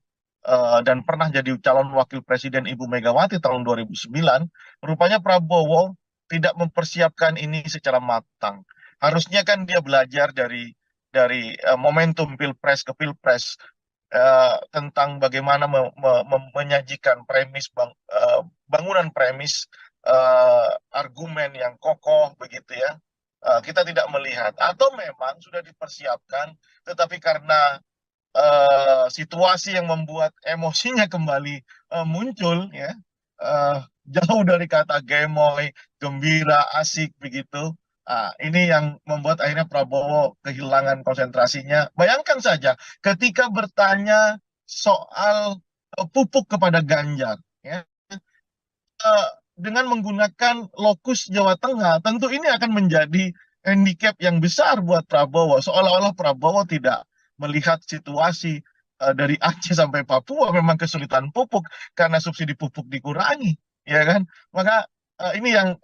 dan pernah jadi calon wakil presiden Ibu Megawati tahun 2009, rupanya Prabowo tidak mempersiapkan ini secara matang. Harusnya kan dia belajar dari momentum pilpres ke pilpres, tentang bagaimana menyajikan bangunan premis, argumen yang kokoh begitu ya. Kita tidak melihat, atau memang sudah dipersiapkan, tetapi karena situasi yang membuat emosinya kembali muncul ya, eh, jauh dari kata gemoy, gembira, asik begitu. Ini yang membuat akhirnya Prabowo kehilangan konsentrasinya. Bayangkan saja ketika bertanya soal pupuk kepada Ganjar, ya, eh, dengan menggunakan lokus Jawa Tengah, tentu ini akan menjadi handicap yang besar buat Prabowo. Seolah-olah Prabowo tidak melihat situasi dari Aceh sampai Papua memang kesulitan pupuk karena subsidi pupuk dikurangi, ya kan? Maka ini yang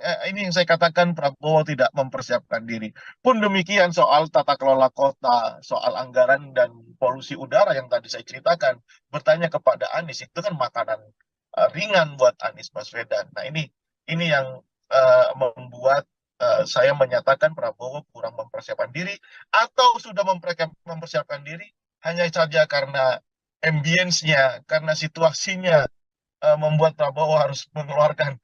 saya katakan Prabowo tidak mempersiapkan diri. Pun demikian soal tata kelola kota, soal anggaran dan polusi udara yang tadi saya ceritakan, bertanya kepada Anies itu kan makanan ringan buat Anies Baswedan. Nah, ini yang membuat saya menyatakan Prabowo kurang mempersiapkan diri, atau sudah mempersiapkan diri hanya saja karena ambience-nya, karena situasinya membuat Prabowo harus mengeluarkan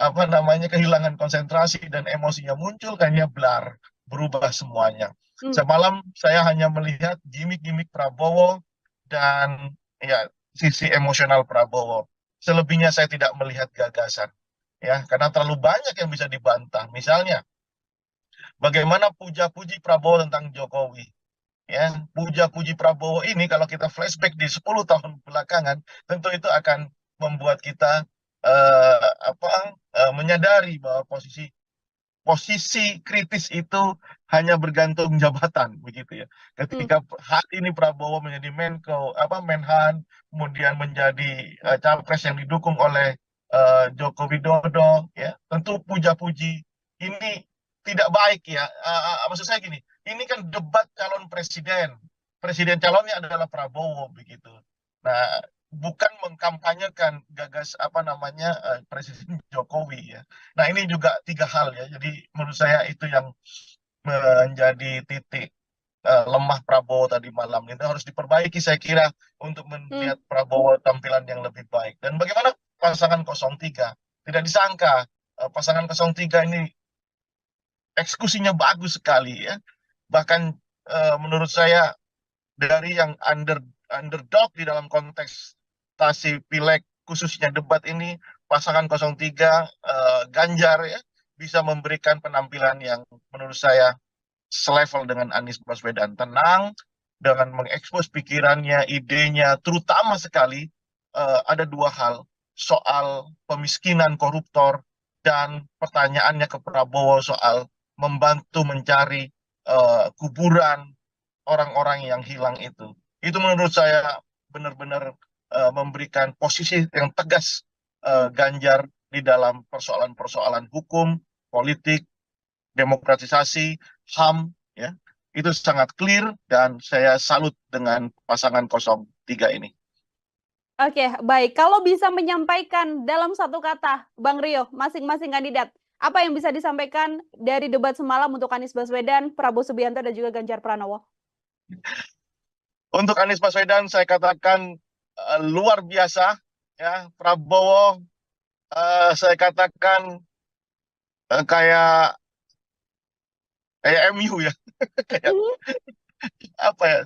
apa namanya, kehilangan konsentrasi dan emosinya muncul, kayaknya blar, berubah semuanya. Semalam saya hanya melihat gimmick-gimmick Prabowo dan ya sisi emosional Prabowo. Selebihnya saya tidak melihat gagasan, ya, karena terlalu banyak yang bisa dibantah. Misalnya, bagaimana puja-puji Prabowo tentang Jokowi, ya, puja-puji Prabowo ini kalau kita flashback di 10 tahun belakangan, tentu itu akan membuat kita menyadari bahwa posisi kritis itu hanya bergantung jabatan begitu ya. Ketika hari ini Prabowo menjadi Menhan, kemudian menjadi capres yang didukung oleh Joko Widodo, ya, tentu puja-puji ini tidak baik ya. Maksud saya gini, ini kan debat calon presiden, presiden calonnya adalah Prabowo begitu. Nah, bukan mengkampanyekan Presiden Jokowi ya. Nah, ini juga tiga hal ya. Jadi menurut saya itu yang menjadi titik lemah Prabowo tadi malam. Itu harus diperbaiki saya kira untuk melihat Prabowo tampilan yang lebih baik. Dan bagaimana pasangan 03? Tidak disangka pasangan 03 ini eksekusinya bagus sekali ya. Bahkan menurut saya dari yang underdog di dalam kontestasi pileg khususnya debat ini, pasangan 03 Ganjar ya bisa memberikan penampilan yang menurut saya selevel dengan Anies Baswedan, tenang dengan mengekspos pikirannya, idenya, terutama sekali ada dua hal, soal pemiskinan koruptor dan pertanyaannya ke Prabowo soal membantu mencari kuburan orang-orang yang hilang itu. Itu menurut saya benar-benar memberikan posisi yang tegas Ganjar di dalam persoalan-persoalan hukum, politik, demokratisasi, HAM, ya. Itu sangat clear dan saya salut dengan pasangan 03 ini. Oke, baik. Kalau bisa menyampaikan dalam satu kata, Bang Rio, masing-masing kandidat, apa yang bisa disampaikan dari debat semalam untuk Anies Baswedan, Prabowo Subianto, dan juga Ganjar Pranowo? Untuk Anies Baswedan saya katakan luar biasa, ya. Prabowo saya katakan kayak MU ya, kayak apa ya?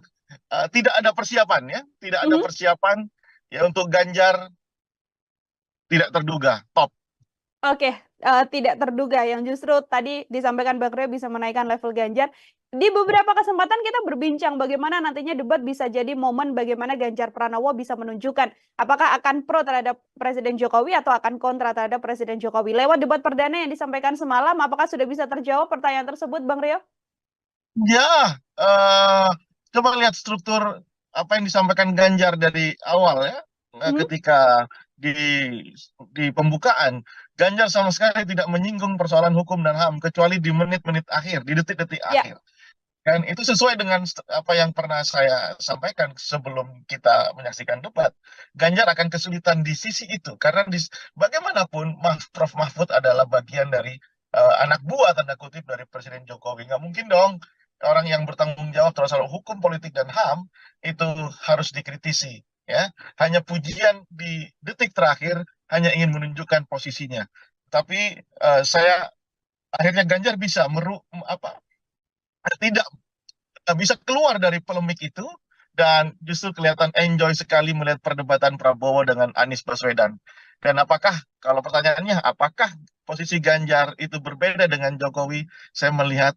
Tidak ada persiapan ya, tidak ada persiapan ya. Untuk Ganjar tidak terduga, top. Oke, tidak terduga yang justru tadi disampaikan Bang Rio bisa menaikkan level Ganjar. Di beberapa kesempatan kita berbincang bagaimana nantinya debat bisa jadi momen bagaimana Ganjar Pranowo bisa menunjukkan apakah akan pro terhadap Presiden Jokowi atau akan kontra terhadap Presiden Jokowi. Lewat debat perdana yang disampaikan semalam, apakah sudah bisa terjawab pertanyaan tersebut, Bang Rio? Ya, coba lihat struktur apa yang disampaikan Ganjar dari awal ya. Mhm. Ketika di pembukaan, Ganjar sama sekali tidak menyinggung persoalan hukum dan HAM kecuali di menit-menit akhir, di detik-detik Ya. akhir. Dan itu sesuai dengan apa yang pernah saya sampaikan sebelum kita menyaksikan debat. Ganjar akan kesulitan di sisi itu karena bagaimanapun Prof. Mahfud adalah bagian dari anak buah tanda kutip dari Presiden Jokowi. Nggak mungkin dong orang yang bertanggung jawab terhadap soal hukum, politik dan HAM itu harus dikritisi. Ya, hanya pujian di detik terakhir hanya ingin menunjukkan posisinya. Tapi saya akhirnya Ganjar bisa tidak bisa keluar dari polemik itu dan justru kelihatan enjoy sekali melihat perdebatan Prabowo dengan Anies Baswedan. Dan kalau pertanyaannya, apakah posisi Ganjar itu berbeda dengan Jokowi? Saya melihat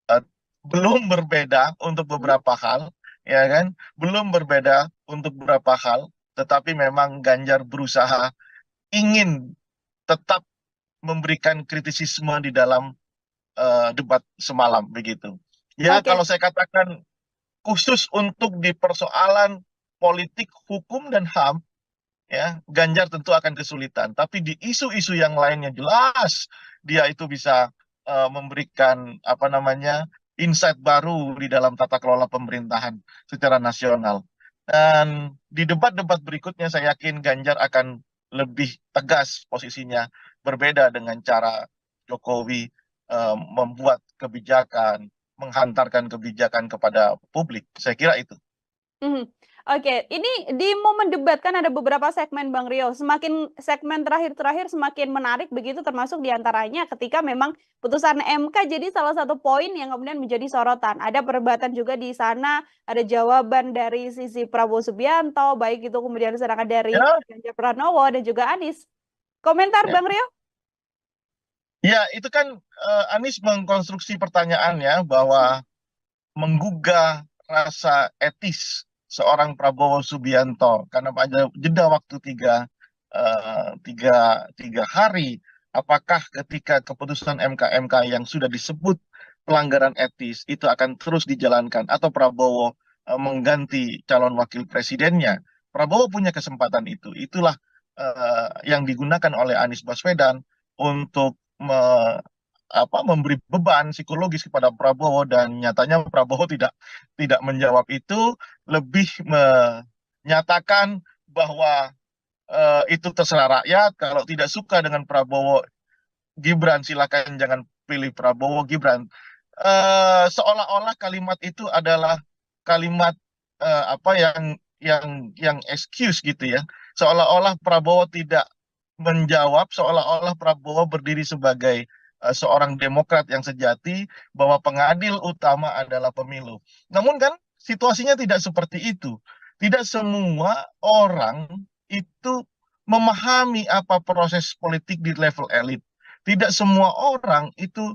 eh, belum berbeda untuk Mhm. beberapa hal, ya kan? Belum berbeda untuk beberapa hal, tetapi memang Ganjar berusaha ingin tetap memberikan kritisisme di dalam debat semalam begitu. Ya, Oke. kalau saya katakan khusus untuk di persoalan politik, hukum dan HAM, ya Ganjar tentu akan kesulitan. Tapi di isu-isu yang lainnya jelas dia itu bisa memberikan apa namanya insight baru di dalam tata kelola pemerintahan secara nasional. Dan di debat-debat berikutnya saya yakin Ganjar akan lebih tegas posisinya, berbeda dengan cara Jokowi membuat kebijakan, menghantarkan kebijakan kepada publik. Saya kira itu. Mhm. Oke, ini di momen debat kan ada beberapa segmen Bang Rio, semakin segmen terakhir-terakhir semakin menarik begitu termasuk diantaranya ketika memang putusan MK jadi salah satu poin yang kemudian menjadi sorotan. Ada perdebatan juga di sana, ada jawaban dari sisi Prabowo Subianto, baik itu kemudian serangan dari Ya, Ganjar Pranowo dan juga Anies. Komentar ya. Bang Rio? Ya, itu kan Anies mengkonstruksi pertanyaannya bahwa menggugah rasa etis seorang Prabowo Subianto karena pada jeda waktu tiga hari, apakah ketika keputusan MK yang sudah disebut pelanggaran etis itu akan terus dijalankan atau Prabowo mengganti calon wakil presidennya? Prabowo punya kesempatan itu. Itulah yang digunakan oleh Anies Baswedan untuk memberi beban psikologis kepada Prabowo dan nyatanya Prabowo tidak menjawab itu, lebih menyatakan bahwa itu terserah rakyat, kalau tidak suka dengan Prabowo Gibran silakan jangan pilih Prabowo Gibran. Seolah-olah kalimat itu adalah kalimat apa yang excuse gitu ya. Seolah-olah Prabowo tidak menjawab, seolah-olah Prabowo berdiri sebagai seorang demokrat yang sejati bahwa pengadil utama adalah pemilu. Namun kan situasinya tidak seperti itu. Tidak semua orang itu memahami apa proses politik di level elit. Tidak semua orang itu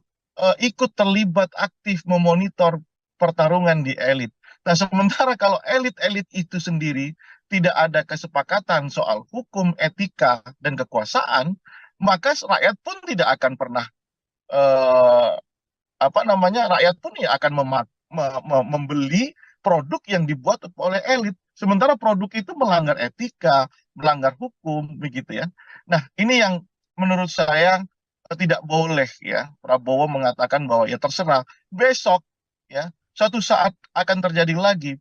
ikut terlibat aktif memonitor pertarungan di elit. Nah, sementara kalau elit-elit itu sendiri tidak ada kesepakatan soal hukum, etika, dan kekuasaan, maka rakyat pun tidak akan pernah eh, rakyat pun ya akan membeli produk yang dibuat oleh elit. Sementara produk itu melanggar etika, melanggar hukum, begitu ya. Nah, ini yang menurut saya tidak boleh ya Prabowo mengatakan bahwa ya terserah besok ya suatu saat akan terjadi lagi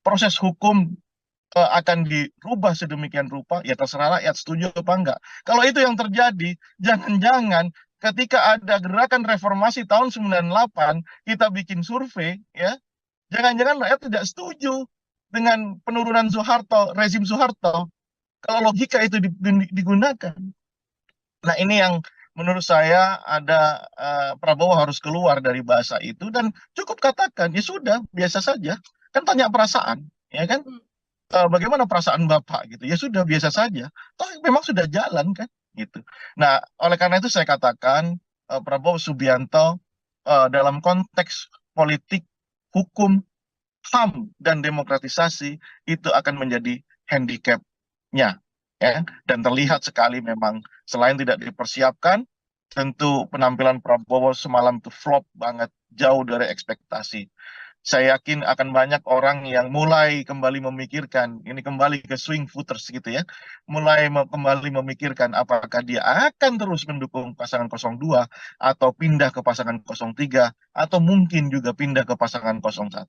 proses hukum akan dirubah sedemikian rupa, ya terserah rakyat setuju apa enggak. Kalau itu yang terjadi, jangan-jangan ketika ada gerakan reformasi tahun 98, kita bikin survei, ya, jangan-jangan rakyat tidak setuju dengan penurunan Soeharto, rezim Soeharto. Kalau logika itu digunakan. Nah, ini yang menurut saya ada Prabowo harus keluar dari bahasa itu dan cukup katakan, ya sudah, biasa saja. Kan tanya perasaan, ya kan? Hmm. Bagaimana perasaan Bapak gitu. Ya sudah biasa saja. Toh memang sudah jalan kan. gitu. Nah, oleh karena itu saya katakan Prabowo Subianto dalam konteks politik, hukum, HAM dan demokratisasi itu akan menjadi handicap-nya, ya. Dan terlihat sekali memang selain tidak dipersiapkan, tentu penampilan Prabowo semalam itu flop banget, jauh dari ekspektasi. Saya yakin akan banyak orang yang mulai kembali memikirkan, ini kembali ke swing voters gitu ya, mulai kembali memikirkan apakah dia akan terus mendukung pasangan 02 atau pindah ke pasangan 03 atau mungkin juga pindah ke pasangan 01.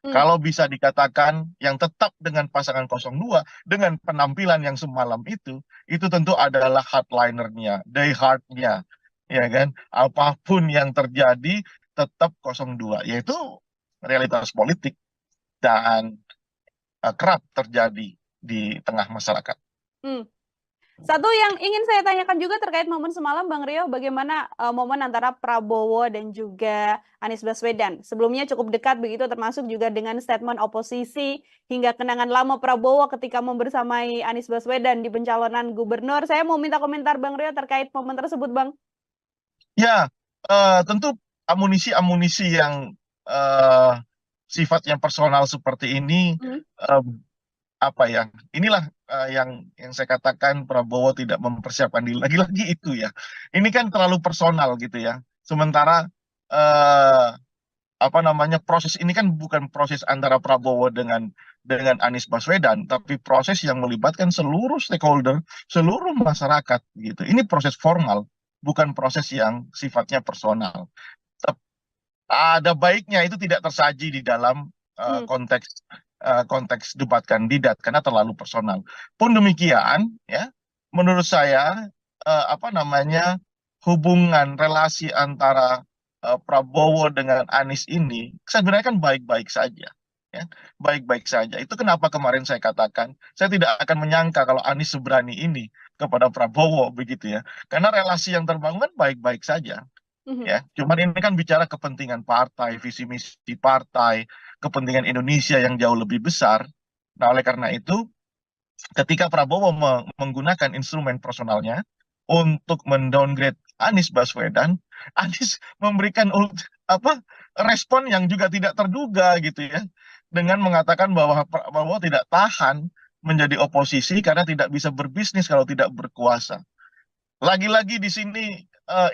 Hmm. Kalau bisa dikatakan yang tetap dengan pasangan 02 dengan penampilan yang semalam itu tentu adalah hardliner-nya, die hard-nya, ya kan? Apapun yang terjadi tetap 02, yaitu realitas politik dan kerap terjadi di tengah masyarakat. Hmm. Satu yang ingin saya tanyakan juga terkait momen semalam, Bang Rio, bagaimana momen antara Prabowo dan juga Anies Baswedan? Sebelumnya cukup dekat begitu, termasuk juga dengan statement oposisi hingga kenangan lama Prabowo ketika membersamai Anies Baswedan di pencalonan gubernur. Saya mau minta komentar Bang Rio terkait momen tersebut, Bang. Ya, tentu amunisi-amunisi yang sifatnya personal seperti ini, apa ya? Inilah yang saya katakan Prabowo tidak mempersiapkan diri. Lagi-lagi itu ya. Ini kan terlalu personal gitu ya. Sementara apa namanya, proses ini kan bukan proses antara Prabowo dengan Anies Baswedan, tapi proses yang melibatkan seluruh stakeholder, seluruh masyarakat gitu. Ini proses formal, bukan proses yang sifatnya personal. Ada baiknya itu tidak tersaji di dalam konteks debat kandidat karena terlalu personal. Pun demikian, ya, menurut saya apa namanya, hubungan relasi antara Prabowo dengan Anies ini sebenarnya kan baik-baik saja, ya, baik-baik saja. Itu kenapa kemarin saya katakan saya tidak akan menyangka kalau Anies seberani ini kepada Prabowo begitu ya, karena relasi yang terbangun kan baik-baik saja. Ya, cuman ini kan bicara kepentingan partai, visi misi partai, kepentingan Indonesia yang jauh lebih besar. Nah, oleh karena itu, ketika Prabowo menggunakan instrumen personalnya untuk mendowngrade Anies Baswedan, Anies memberikan respon yang juga tidak terduga gitu ya, dengan mengatakan bahwa Prabowo tidak tahan menjadi oposisi karena tidak bisa berbisnis kalau tidak berkuasa. Lagi-lagi di sini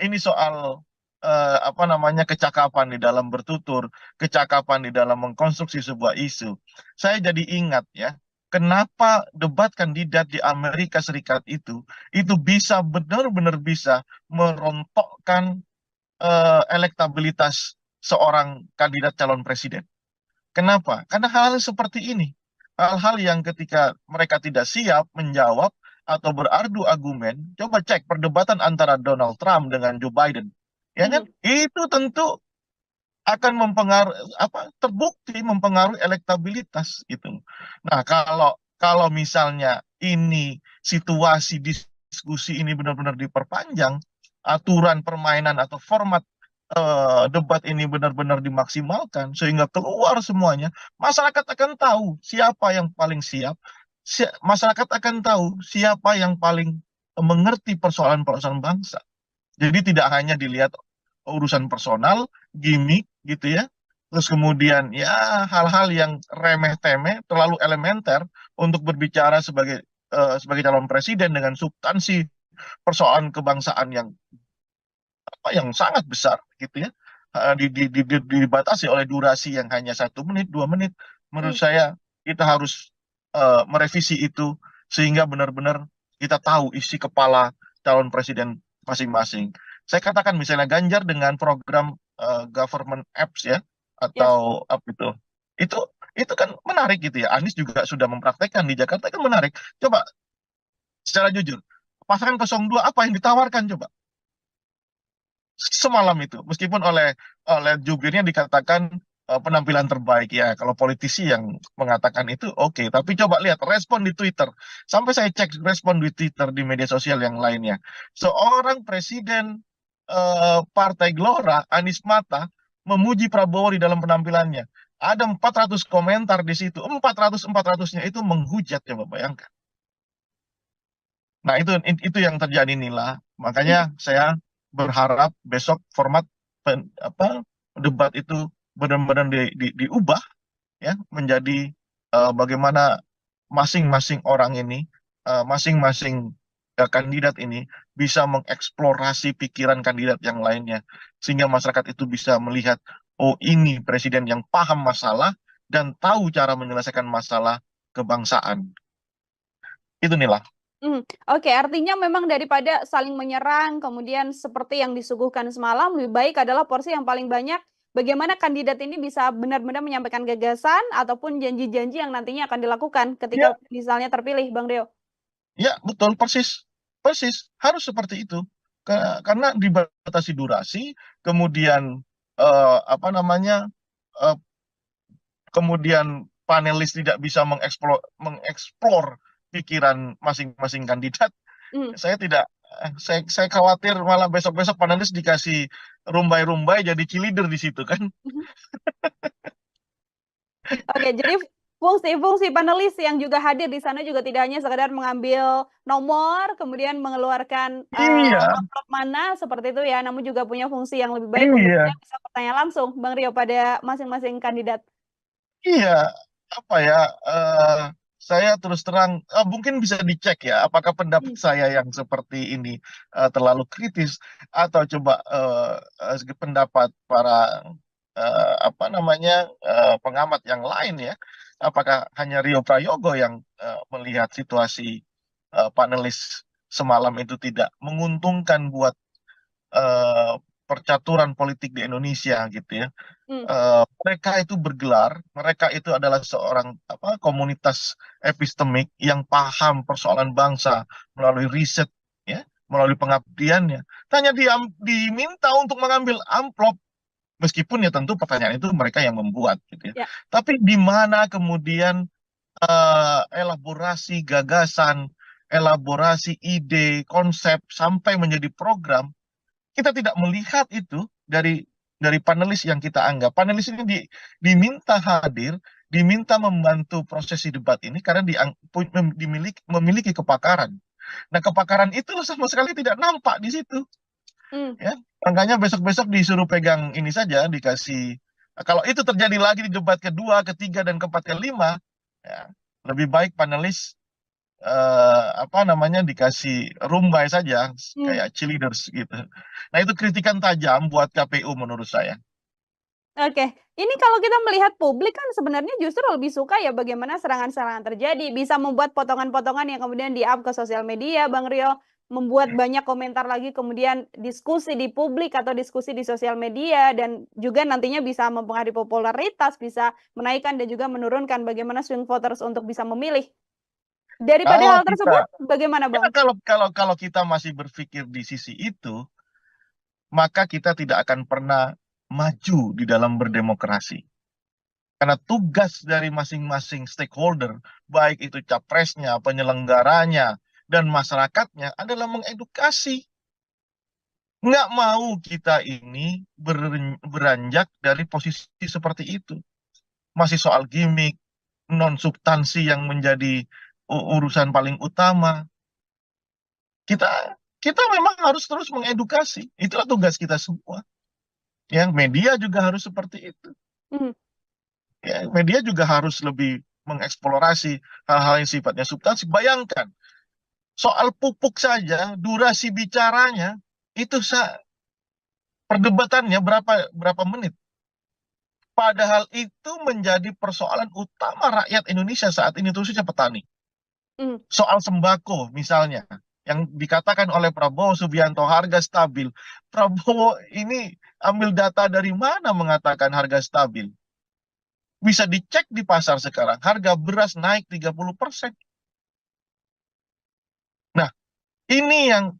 ini soal apa namanya, kecakapan di dalam bertutur, kecakapan di dalam mengkonstruksi sebuah isu. Saya jadi ingat ya, kenapa debat kandidat di Amerika Serikat itu bisa benar-benar bisa merontokkan elektabilitas seorang kandidat calon presiden. Kenapa? Karena hal-hal seperti ini, hal-hal yang ketika mereka tidak siap menjawab atau berargu argumen, coba cek perdebatan antara Donald Trump dengan Joe Biden. Ya kan? Itu tentu akan terbukti mempengaruhi elektabilitas gitu. Nah, kalau misalnya ini situasi diskusi ini benar-benar diperpanjang, aturan permainan atau format debat ini benar-benar dimaksimalkan sehingga keluar semuanya, masyarakat akan tahu siapa yang paling siap, masyarakat akan tahu siapa yang paling mengerti persoalan-persoalan bangsa. Jadi tidak hanya dilihat urusan personal, gimmick gitu ya. Terus kemudian ya hal-hal yang remeh-temeh, terlalu elementer untuk berbicara sebagai calon presiden dengan substansi persoalan kebangsaan yang sangat besar gitu ya. Dibatasi oleh durasi yang hanya 1 menit, 2 menit. Menurut saya kita harus merevisi itu sehingga benar-benar kita tahu isi kepala calon presiden masing-masing. Saya katakan misalnya Ganjar dengan program government apps ya, atau apa itu kan menarik gitu ya. Anies juga sudah mempraktekkan di Jakarta, kan menarik. Coba secara jujur, pasangan 02 apa yang ditawarkan coba semalam itu, meskipun oleh jubirnya dikatakan penampilan terbaik ya. Kalau politisi yang mengatakan itu oke, tapi coba lihat respon di Twitter. Sampai saya cek respon di Twitter, di media sosial yang lainnya. Seorang presiden Partai Gelora, Anies Mata, memuji Prabowo di dalam penampilannya. Ada 400 komentar di situ. 400-400-nya itu menghujat, coba bayangkan. Nah, itu yang terjadi Nila. Makanya saya berharap besok format debat itu benar-benar diubah ya menjadi bagaimana masing-masing orang ini, masing-masing kandidat ini bisa mengeksplorasi pikiran kandidat yang lainnya, sehingga masyarakat itu bisa melihat, oh ini presiden yang paham masalah dan tahu cara menyelesaikan masalah kebangsaan. Itu Nila. Oke, artinya memang daripada saling menyerang, kemudian seperti yang disuguhkan semalam, lebih baik adalah porsi yang paling banyak. Bagaimana kandidat ini bisa benar-benar menyampaikan gagasan ataupun janji-janji yang nantinya akan dilakukan Ya, ketika misalnya terpilih, Bang Deo. ya betul persis, persis harus seperti itu. Karena dibatasi durasi, kemudian apa namanya, eh, kemudian panelis tidak bisa mengeksplor pikiran masing-masing kandidat. Hmm. Saya khawatir malah besok-besok panelis dikasih rumbai-rumbai jadi cheerleader di situ kan. Oke, jadi fungsi-fungsi panelis yang juga hadir di sana juga tidak hanya sekedar mengambil nomor, kemudian mengeluarkan Iya, amplop mana seperti itu ya, namun juga punya fungsi yang lebih baik untuk iya, kemudian bisa bertanya langsung, Bang Rio, pada masing-masing kandidat. iya. Apa ya? eh, saya terus terang, mungkin bisa dicek ya, apakah pendapat saya yang seperti ini terlalu kritis atau coba pendapat para apa namanya pengamat yang lain ya. Apakah hanya Rio Prayogo yang melihat situasi panelis semalam itu tidak menguntungkan buat eh, percaturan politik di Indonesia gitu ya. Mereka itu bergelar, mereka itu adalah seorang komunitas epistemik yang paham persoalan bangsa melalui riset ya, melalui pengabdiannya. Hanya diminta untuk mengambil amplop, meskipun ya tentu pertanyaan itu mereka yang membuat gitu ya. Ya. Tapi di mana kemudian elaborasi gagasan, elaborasi ide, konsep sampai menjadi program, kita tidak melihat itu dari panelis yang kita anggap. Panelis ini diminta hadir, diminta membantu prosesi debat ini karena memiliki kepakaran. Nah, kepakaran itu sama sekali tidak nampak di situ. Ya, makanya besok-besok disuruh pegang ini saja, dikasih. Kalau itu terjadi lagi di debat kedua, ketiga, dan keempat, kelima, ya, lebih baik panelis apa namanya dikasih rumbai saja kayak cheerleaders gitu. Nah, itu kritikan tajam buat KPU menurut saya. Oke, ini kalau kita melihat publik kan sebenarnya justru lebih suka ya bagaimana serangan-serangan terjadi, bisa membuat potongan-potongan yang kemudian di-up ke sosial media, Bang Rio, membuat banyak komentar lagi, kemudian diskusi di publik atau diskusi di sosial media, dan juga nantinya bisa mempengaruhi popularitas, bisa menaikkan dan juga menurunkan bagaimana swing voters untuk bisa memilih. Daripada Kalau hal tersebut, bagaimana, ya, Bang? kalau kita masih berpikir di sisi itu, maka kita tidak akan pernah maju di dalam berdemokrasi. Karena tugas dari masing-masing stakeholder, baik itu capresnya, penyelenggaranya, dan masyarakatnya adalah mengedukasi. Nggak mau kita ini beranjak dari posisi seperti itu. Masih soal gimmick, non-substansi yang menjadi urusan paling utama. Kita memang harus terus mengedukasi. Itulah tugas kita semua. Ya, media juga harus seperti itu. Ya, media juga harus lebih mengeksplorasi hal-hal yang sifatnya substansi. Bayangkan, soal pupuk saja, durasi bicaranya itu perdebatannya berapa menit. Padahal itu menjadi persoalan utama rakyat Indonesia saat ini, khususnya petani. Soal sembako misalnya, yang dikatakan oleh Prabowo Subianto harga stabil. Prabowo ini ambil data dari mana mengatakan harga stabil? Bisa dicek di pasar sekarang, harga beras naik 30%. Nah, ini yang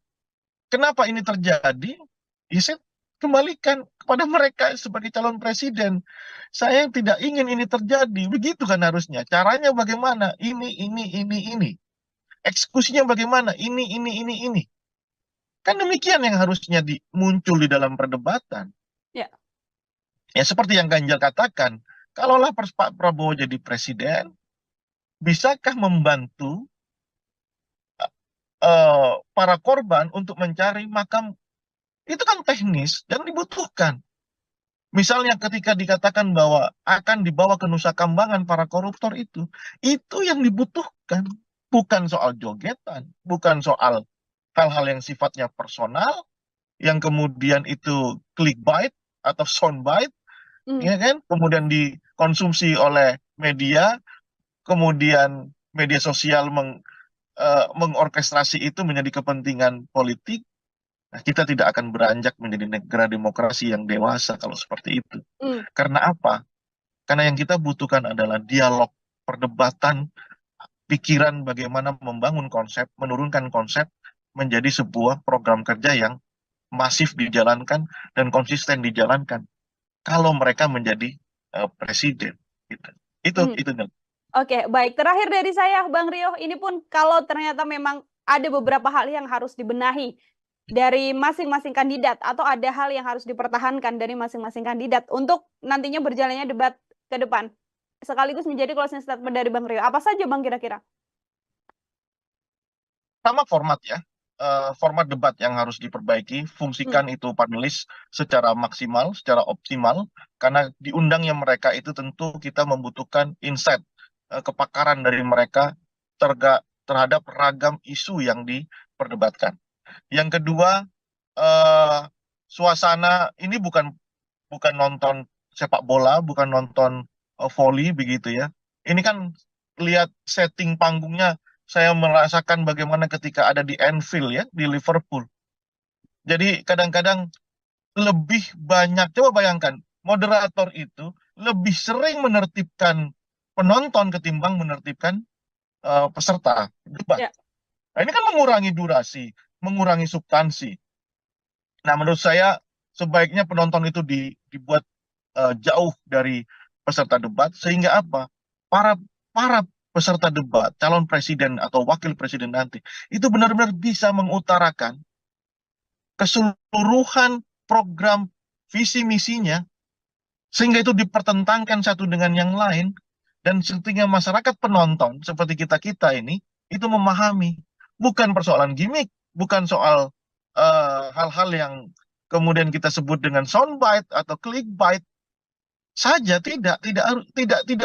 kenapa ini terjadi? Ya, saya kembalikan kepada mereka sebagai calon presiden. Saya tidak ingin ini terjadi. Begitu kan harusnya. Caranya bagaimana? Ini. Eksekusinya bagaimana? Ini. Kan demikian yang harusnya muncul di dalam perdebatan. Ya. Ya, seperti yang Ganjar katakan, kalaulah Pak Prabowo jadi presiden, bisakah membantu para korban untuk mencari makam, itu kan teknis dan dibutuhkan. Misalnya ketika dikatakan bahwa akan dibawa ke Nusa Kambangan para koruptor itu yang dibutuhkan. Bukan soal jogetan, bukan soal hal-hal yang sifatnya personal, yang kemudian itu clickbait atau soundbite, ya kan? Kemudian dikonsumsi oleh media, kemudian media sosial mengorkestrasi itu menjadi kepentingan politik. Nah, kita tidak akan beranjak menjadi negara demokrasi yang dewasa kalau seperti itu. Karena apa? Karena yang kita butuhkan adalah dialog, perdebatan, pikiran bagaimana membangun konsep, menurunkan konsep menjadi sebuah program kerja yang masif dijalankan dan konsisten dijalankan. Kalau mereka menjadi presiden, gitu. Itu. Oke, baik. Terakhir dari saya, Bang Rio, ini pun kalau ternyata memang ada beberapa hal yang harus dibenahi dari masing-masing kandidat atau ada hal yang harus dipertahankan dari masing-masing kandidat untuk nantinya berjalannya debat ke depan. Sekaligus menjadi closing statement dari Bang Rio. Apa saja, Bang, kira-kira? Sama format ya. Format debat yang harus diperbaiki, fungsikan itu panelis secara maksimal, secara optimal, karena diundangnya mereka itu tentu kita membutuhkan insight, kepakaran dari mereka terhadap ragam isu yang diperdebatkan. Yang kedua, suasana ini bukan nonton sepak bola, bukan nonton volley begitu ya. Ini kan lihat setting panggungnya, saya merasakan bagaimana ketika ada di Anfield ya, di Liverpool. Jadi kadang-kadang lebih banyak, coba bayangkan, moderator itu lebih sering menertibkan penonton ketimbang menertibkan peserta debat. Nah, ini kan mengurangi durasi, mengurangi substansi. Nah, menurut saya sebaiknya penonton itu dibuat jauh dari peserta debat, sehingga apa? Para peserta debat, calon presiden atau wakil presiden nanti, itu benar-benar bisa mengutarakan keseluruhan program visi misinya, sehingga itu dipertentangkan satu dengan yang lain, dan sehingga masyarakat penonton seperti kita ini itu memahami, bukan persoalan gimmick, bukan soal hal-hal yang kemudian kita sebut dengan soundbite atau clickbait saja, tidak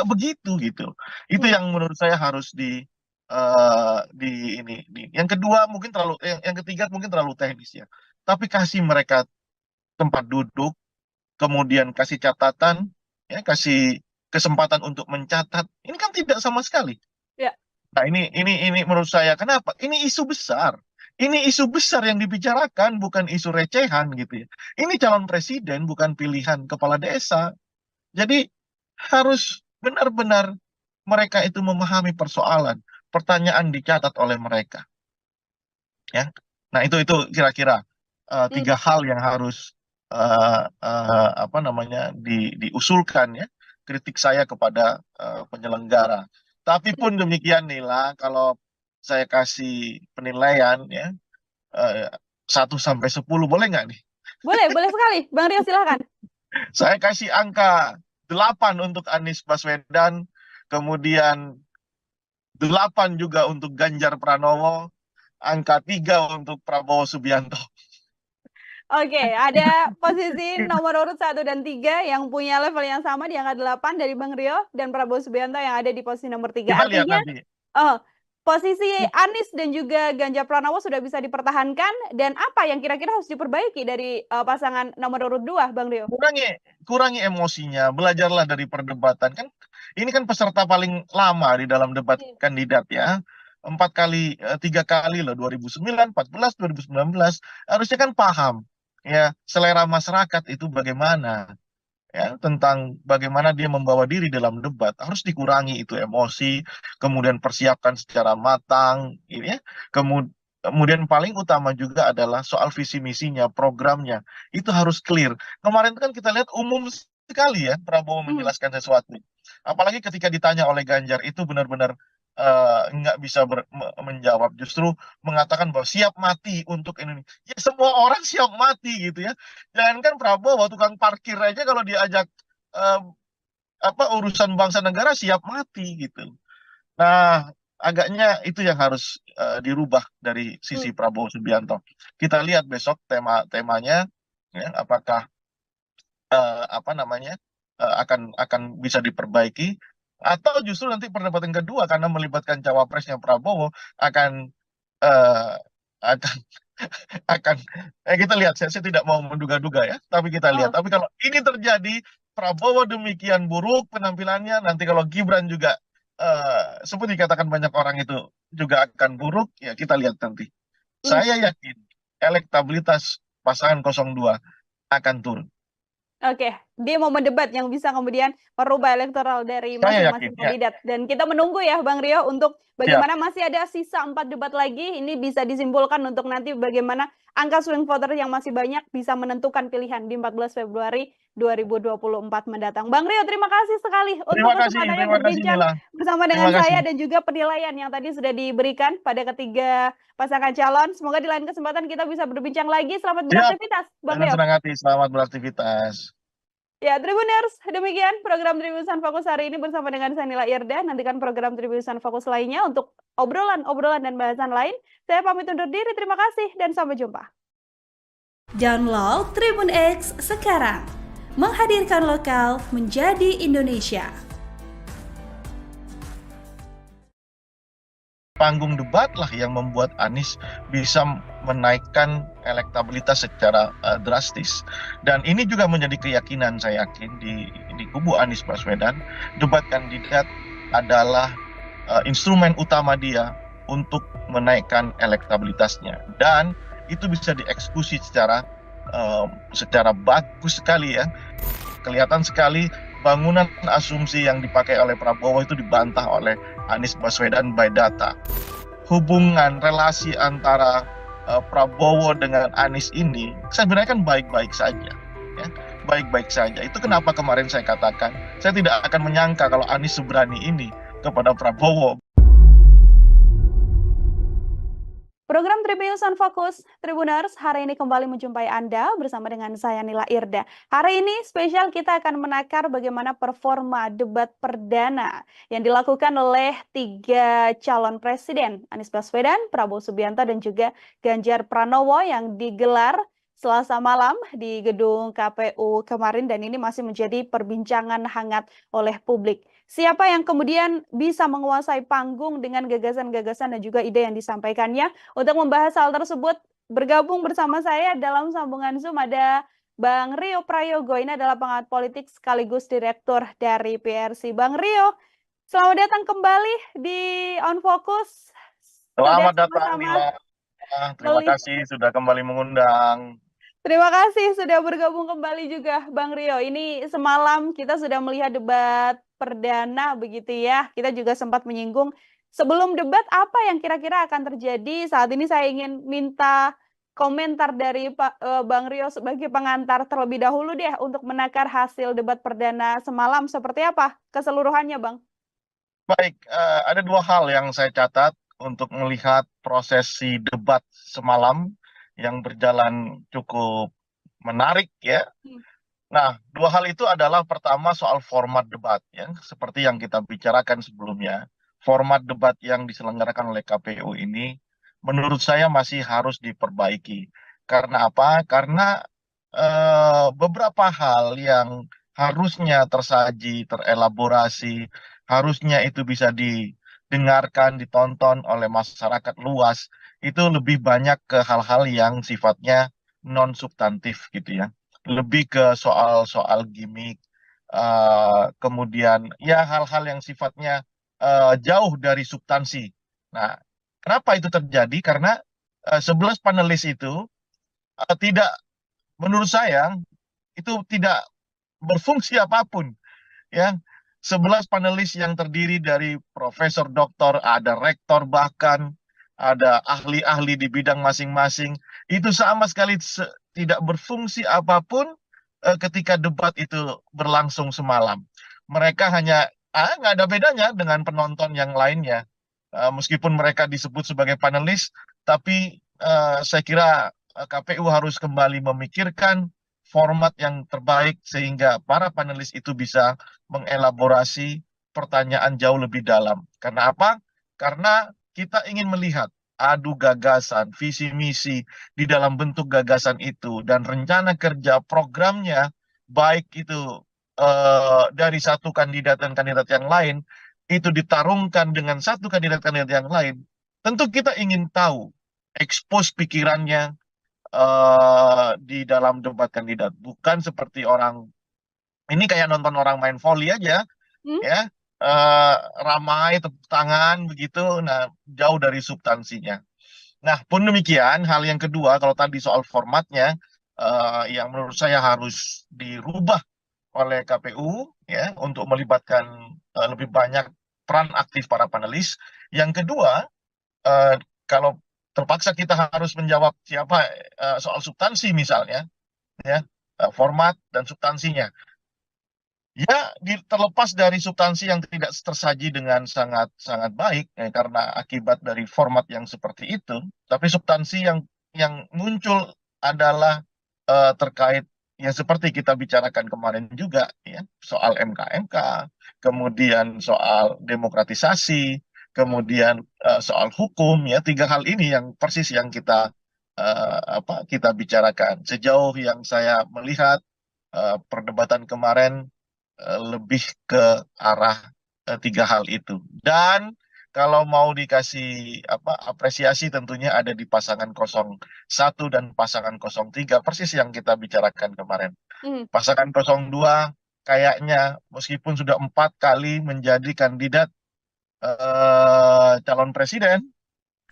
begitu gitu. Itu yang menurut saya harus yang kedua mungkin yang ketiga mungkin terlalu teknis ya. Tapi kasih mereka tempat duduk, kemudian kasih catatan, ya, kasih kesempatan untuk mencatat. Ini kan tidak sama sekali. Ya. Nah, ini menurut saya kenapa? Ini isu besar. Ini isu besar yang dibicarakan, bukan isu recehan gitu ya. Ini calon presiden, bukan pilihan kepala desa. Jadi harus benar-benar mereka itu memahami persoalan, pertanyaan dicatat oleh mereka. Ya. Nah, itu kira-kira tiga hal yang harus diusulkan ya, kritik saya kepada penyelenggara. Tapi pun demikian Nila, kalau saya kasih penilaian ya 1 sampai 10 boleh nggak nih? Boleh sekali, Bang Rio silakan. Saya kasih angka 8 untuk Anies Baswedan, kemudian 8 juga untuk Ganjar Pranowo, angka 3 untuk Prabowo Subianto. Oke, ada posisi nomor urut 1 dan 3 yang punya level yang sama di angka 8 dari Bang Rio dan Prabowo Subianto yang ada di posisi nomor 3. Kita lihat nanti. Posisi Anies dan juga Ganjar Pranowo sudah bisa dipertahankan, dan apa yang kira-kira harus diperbaiki dari pasangan nomor urut 2, Bang Rio? Kurangi emosinya, belajarlah dari perdebatan. Kan ini kan peserta paling lama di dalam debat kandidat ya. 3 kali loh, 2009, 14, 2019. Harusnya kan paham ya selera masyarakat itu bagaimana. Ya, tentang bagaimana dia membawa diri dalam debat, harus dikurangi itu emosi, kemudian persiapkan secara matang, ya. Kemudian paling utama juga adalah soal visi misinya, programnya, itu harus clear. Kemarin kan kita lihat umum sekali ya Prabowo menjelaskan sesuatu, apalagi ketika ditanya oleh Ganjar itu benar-benar nggak bisa menjawab, justru mengatakan bahwa siap mati untuk Indonesia. Ya, semua orang siap mati gitu ya. Jangankan Prabowo, tukang parkir aja kalau diajak urusan bangsa negara siap mati gitu. Nah, agaknya itu yang harus dirubah dari sisi Prabowo Subianto. Kita lihat besok temanya, ya, apakah apa namanya akan bisa diperbaiki atau justru nanti perdebatan kedua karena melibatkan cawapresnya Prabowo akan eh, akan akan kita lihat. Saya tidak mau menduga-duga ya, tapi kita lihat. Oh, Tapi kalau ini terjadi, Prabowo demikian buruk penampilannya, nanti kalau Gibran juga seperti dikatakan banyak orang itu juga akan buruk, ya kita lihat nanti. mm. Saya yakin elektabilitas pasangan 02 akan turun. Oke, dia mau mendebat yang bisa kemudian merubah elektoral dari Saya yakin, masing-masing ya. kandidat. Dan kita menunggu ya Bang Rio untuk Siap. bagaimana masih ada sisa 4 debat lagi. Ini bisa disimpulkan untuk nanti bagaimana angka swing voter yang masih banyak bisa menentukan pilihan di 14 Februari 2024 mendatang. Bang Rio, terima kasih sekali untuk Terima kasih kesempatannya Nila. berbincang bersama Terima dengan saya kasih. dan juga penilaian yang tadi sudah diberikan pada ketiga pasangan calon. Semoga di lain kesempatan kita bisa berbincang lagi. Selamat Siap. beraktivitas, Bang Dengan Rio. senang hati, selamat beraktivitas. Ya, Tribuners, demikian program Tribusan Fokus hari ini bersama dengan saya Nila Irda. Nantikan program Tribusan Fokus lainnya untuk obrolan-obrolan dan bahasan lain. Saya pamit undur diri, terima kasih dan sampai jumpa. Download Tribun X sekarang. Menghadirkan lokal menjadi Indonesia. Panggung debat lah yang membuat Anies bisa menaikkan elektabilitas secara drastis. Dan ini juga menjadi keyakinan saya yakin di kubu Anies Baswedan, debat kandidat adalah instrumen utama dia untuk menaikkan elektabilitasnya. Dan itu bisa dieksekusi secara bagus sekali ya. Kelihatan sekali bangunan asumsi yang dipakai oleh Prabowo itu dibantah oleh Anies Baswedan by data. Hubungan relasi antara Prabowo dengan Anies ini sebenarnya kan baik-baik saja, ya, baik-baik saja. Itu kenapa kemarin saya katakan saya tidak akan menyangka kalau Anies seberani ini kepada Prabowo. Program Tribun Fokus Tribuners hari ini kembali menjumpai Anda bersama dengan saya Nila Irda. Hari ini spesial kita akan menakar bagaimana performa debat perdana yang dilakukan oleh 3 calon presiden, Anies Baswedan, Prabowo Subianto, dan juga Ganjar Pranowo yang digelar Selasa malam di gedung KPU kemarin, dan ini masih menjadi perbincangan hangat oleh publik. Siapa yang kemudian bisa menguasai panggung dengan gagasan-gagasan dan juga ide yang disampaikannya? Untuk membahas hal tersebut, bergabung bersama saya dalam sambungan Zoom ada Bang Rio Prayogo. Ini adalah pengamat politik sekaligus direktur dari PRC. Bang Rio, selamat datang kembali di On Focus. Selamat datang Nila. Terima kasih sudah kembali mengundang. Terima kasih sudah bergabung kembali juga Bang Rio. Ini semalam kita sudah melihat debat perdana begitu ya. Kita juga sempat menyinggung sebelum debat apa yang kira-kira akan terjadi. Saat ini saya ingin minta komentar dari Bang Rio sebagai pengantar terlebih dahulu deh untuk menakar hasil debat perdana semalam seperti apa keseluruhannya, Bang? Baik, ada 2 hal yang saya catat untuk melihat prosesi debat semalam yang berjalan cukup menarik ya. Nah, 2 hal itu adalah pertama soal format debat ya, seperti yang kita bicarakan sebelumnya. Format debat yang diselenggarakan oleh KPU ini menurut saya masih harus diperbaiki. Karena apa? Karena beberapa hal yang harusnya tersaji, terelaborasi, harusnya itu bisa didengarkan, ditonton oleh masyarakat luas, itu lebih banyak ke hal-hal yang sifatnya non substantif gitu ya, lebih ke soal-soal gimmick, kemudian ya hal-hal yang sifatnya jauh dari substansi. Nah, kenapa itu terjadi? Karena 11 panelis itu tidak, menurut saya itu tidak berfungsi apapun ya. 11 panelis yang terdiri dari profesor, doktor, ada rektor, bahkan ada ahli-ahli di bidang masing-masing, itu sama sekali tidak berfungsi apapun ketika debat itu berlangsung semalam. Mereka hanya nggak ada bedanya dengan penonton yang lainnya. Meskipun mereka disebut sebagai panelis, tapi saya kira KPU harus kembali memikirkan format yang terbaik sehingga para panelis itu bisa mengelaborasi pertanyaan jauh lebih dalam. Karena apa? karena kita ingin melihat adu gagasan, visi misi di dalam bentuk gagasan itu dan rencana kerja programnya, baik itu dari satu kandidat dan kandidat yang lain itu ditarungkan dengan satu kandidat-kandidat yang lain. Tentu kita ingin tahu expose pikirannya di dalam debat kandidat, bukan seperti orang ini kayak nonton orang main volley aja, Hmm? ya, ramai tepuk tangan begitu, nah jauh dari substansinya. Nah, pun demikian, hal yang kedua, kalau tadi soal formatnya, yang menurut saya harus dirubah oleh KPU, ya, untuk melibatkan lebih banyak peran aktif para panelis. Yang kedua, eh, kalau terpaksa kita harus menjawab siapa soal substansi misalnya, ya, format dan substansinya. Ya, terlepas dari substansi yang tidak tersaji dengan sangat sangat baik, karena akibat dari format yang seperti itu, tapi substansi yang muncul adalah terkait yang seperti kita bicarakan kemarin juga, ya, soal MK-MK, kemudian soal demokratisasi, kemudian soal hukum, ya, tiga hal ini yang persis yang kita bicarakan. Sejauh yang saya melihat perdebatan kemarin lebih ke arah tiga hal itu. Dan kalau mau dikasih apresiasi tentunya ada di pasangan 01 dan pasangan 03, persis yang kita bicarakan kemarin. Hmm. Pasangan 02 kayaknya meskipun sudah 4 kali menjadi kandidat calon presiden,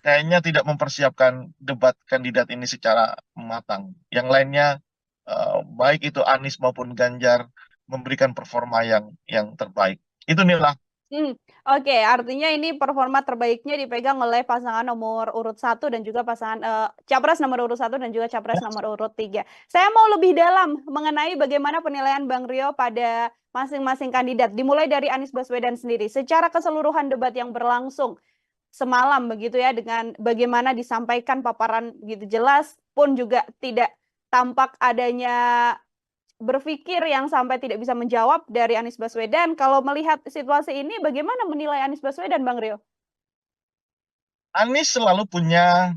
kayaknya tidak mempersiapkan debat kandidat ini secara matang. Yang lainnya baik itu Anies maupun Ganjar memberikan performa yang terbaik. Itu Nila. Oke, artinya ini performa terbaiknya dipegang oleh pasangan nomor urut 1 dan juga pasangan capres nomor urut 1 dan juga capres nomor urut 3. Saya mau lebih dalam mengenai bagaimana penilaian Bang Rio pada masing-masing kandidat, dimulai dari Anies Baswedan sendiri. Secara keseluruhan debat yang berlangsung semalam begitu ya, dengan bagaimana disampaikan paparan gitu jelas pun juga tidak tampak adanya berpikir yang sampai tidak bisa menjawab dari Anies Baswedan. Kalau melihat situasi ini, bagaimana menilai Anies Baswedan, Bang Rio? Anies selalu punya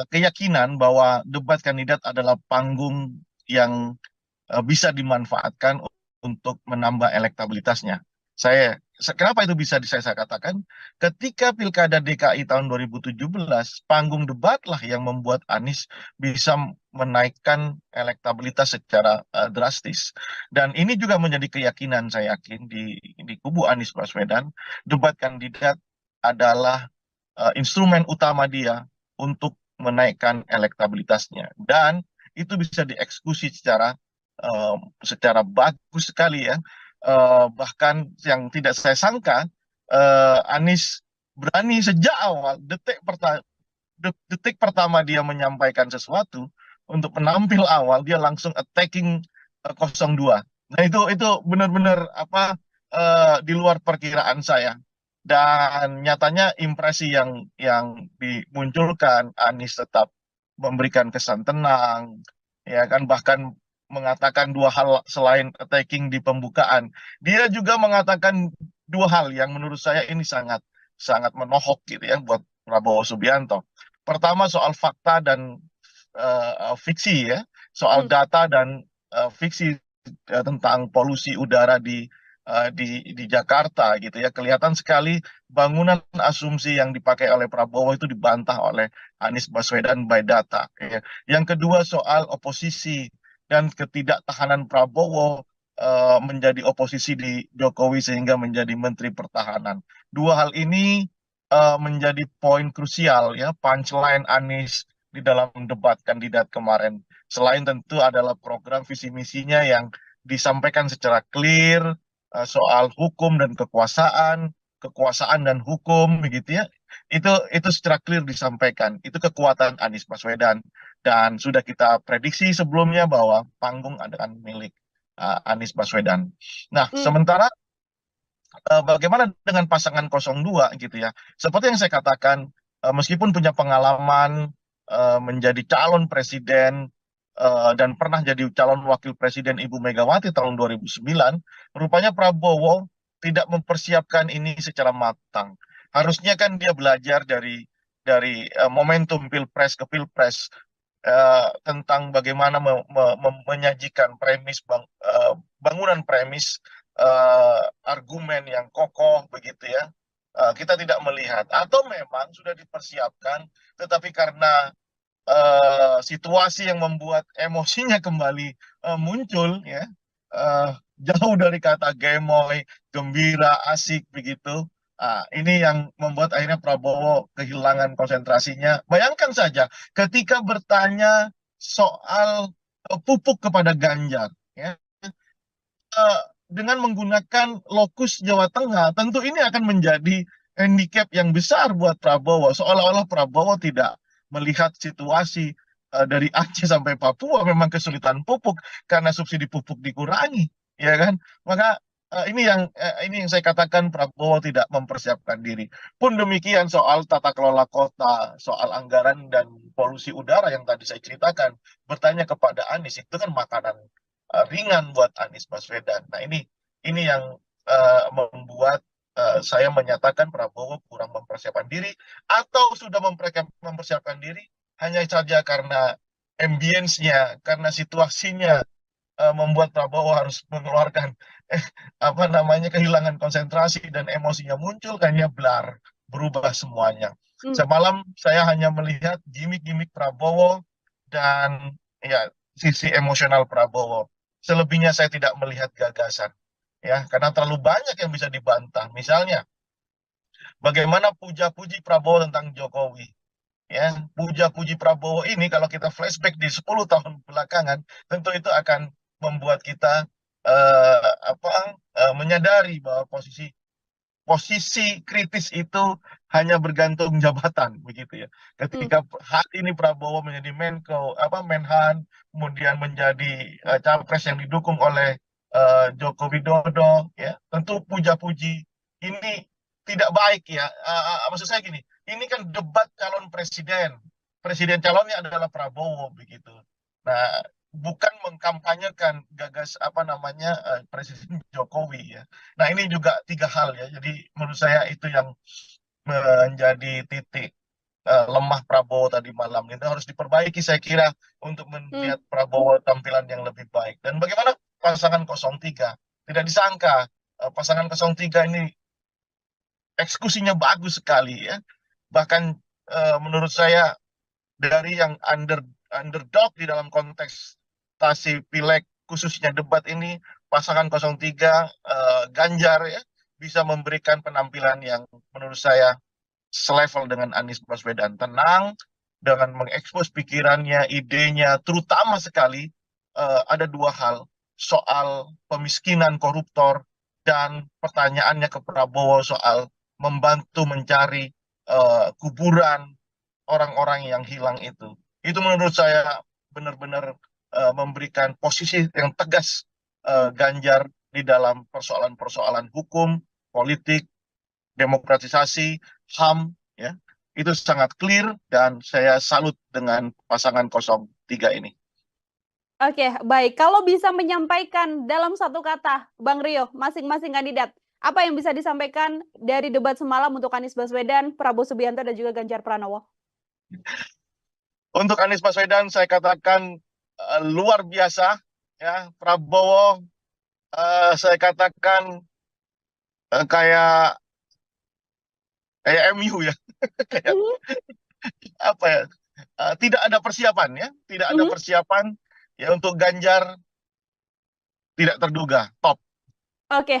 keyakinan bahwa debat kandidat adalah panggung yang bisa dimanfaatkan untuk menambah elektabilitasnya. Kenapa itu bisa saya katakan? Ketika Pilkada DKI tahun 2017, panggung debatlah yang membuat Anies bisa menaikkan elektabilitas secara drastis. Dan ini juga menjadi keyakinan saya yakin di kubu Anies Baswedan, debat kandidat adalah instrumen utama dia untuk menaikkan elektabilitasnya. Dan itu bisa dieksekusi secara bagus sekali, ya. Bahkan yang tidak saya sangka, Anies berani sejak awal detik pertama dia menyampaikan sesuatu, untuk penampil awal dia langsung attacking 02. Nah, itu benar-benar di luar perkiraan saya. Dan nyatanya impresi yang dimunculkan, Anies tetap memberikan kesan tenang, ya kan, bahkan mengatakan dua hal selain attacking di pembukaan. Dia juga mengatakan dua hal yang menurut saya ini sangat sangat menohok gitu ya buat Prabowo Subianto. Pertama soal fakta dan fiksi, ya, soal data dan fiksi tentang polusi udara di Jakarta gitu ya. Kelihatan sekali bangunan asumsi yang dipakai oleh Prabowo itu dibantah oleh Anies Baswedan by data, ya. Yang kedua soal oposisi dan ketidaktahanan Prabowo menjadi oposisi di Jokowi sehingga menjadi Menteri Pertahanan. Dua hal ini menjadi poin krusial, ya, punchline Anies di dalam debat kandidat kemarin. Selain tentu adalah program visi misinya yang disampaikan secara clear, soal hukum dan kekuasaan dan hukum begitu, ya. Itu secara clear disampaikan. Itu kekuatan Anies Baswedan, dan sudah kita prediksi sebelumnya bahwa panggung adalah milik Anies Baswedan. Nah, sementara bagaimana dengan pasangan 02 gitu ya. Seperti yang saya katakan, meskipun punya pengalaman menjadi calon presiden dan pernah jadi calon wakil presiden Ibu Megawati tahun 2009, rupanya Prabowo tidak mempersiapkan ini secara matang. Harusnya kan dia belajar dari momentum pilpres ke pilpres, tentang bagaimana menyajikan bangunan premis, argumen yang kokoh begitu ya. Kita tidak melihat, atau memang sudah dipersiapkan, tetapi karena situasi yang membuat emosinya kembali muncul ya, eh, jauh dari kata gemoy, gembira, asik begitu. Ini yang membuat akhirnya Prabowo kehilangan konsentrasinya. Bayangkan saja ketika bertanya soal pupuk kepada Ganjar, ya, eh, dengan menggunakan lokus Jawa Tengah, tentu ini akan menjadi handicap yang besar buat Prabowo. Seolah-olah Prabowo tidak melihat situasi dari Aceh sampai Papua memang kesulitan pupuk karena subsidi pupuk dikurangi, ya kan? Maka ini yang saya katakan Prabowo tidak mempersiapkan diri. Pun demikian soal tata kelola kota, soal anggaran dan polusi udara yang tadi saya ceritakan, bertanya kepada Anies itu kan makanan ringan buat Anies Baswedan. Nah ini yang membuat saya menyatakan Prabowo kurang mempersiapkan diri, atau sudah mempersiapkan diri hanya saja karena ambience-nya, karena situasinya membuat Prabowo harus mengeluarkan apa namanya, kehilangan konsentrasi dan emosinya muncul, kayaknya blar, berubah semuanya. Semalam saya hanya melihat gimmick-gimmick Prabowo dan ya sisi emosional Prabowo. Selebihnya saya tidak melihat gagasan, ya, karena terlalu banyak yang bisa dibantah. Misalnya bagaimana puja-puji Prabowo tentang Jokowi, ya, puja-puji Prabowo ini kalau kita flashback di 10 tahun belakangan, tentu itu akan membuat kita menyadari bahwa posisi kritis itu hanya bergantung jabatan begitu ya. Ketika hari ini Prabowo menjadi Menhan, kemudian menjadi capres yang didukung oleh Joko Widodo, ya, tentu puja-puji ini tidak baik ya. Maksud saya gini, ini kan debat calon presiden, presiden calonnya adalah Prabowo begitu. Nah, bukan mengkampanyekan Presiden Jokowi ya. Nah, ini juga tiga hal ya. Jadi menurut saya itu yang menjadi titik lemah Prabowo tadi malam. Itu harus diperbaiki saya kira untuk melihat Prabowo tampilan yang lebih baik. Dan bagaimana pasangan 03? Tidak disangka pasangan 03 ini eksekusinya bagus sekali ya. Bahkan menurut saya dari yang underdog di dalam kontestasi pileg khususnya debat ini, pasangan 03 Ganjar ya bisa memberikan penampilan yang menurut saya selevel dengan Anies Baswedan, tenang dengan mengekspos pikirannya, idenya, terutama sekali ada dua hal, soal pemiskinan koruptor dan pertanyaannya ke Prabowo soal membantu mencari kuburan orang-orang yang hilang itu. Itu menurut saya benar-benar memberikan posisi yang tegas Ganjar di dalam persoalan-persoalan hukum, politik, demokratisasi, HAM, ya. Itu sangat clear dan saya salut dengan pasangan 03 ini. Oke, baik. Kalau bisa menyampaikan dalam satu kata, Bang Rio, masing-masing kandidat, apa yang bisa disampaikan dari debat semalam untuk Anies Baswedan, Prabowo Subianto, dan juga Ganjar Pranowo? Untuk Anies Baswedan saya katakan luar biasa, ya. Prabowo saya katakan kayak MU ya, kayak apa ya? Tidak ada persiapan ya, tidak ada persiapan ya. Untuk Ganjar tidak terduga, top. Oke,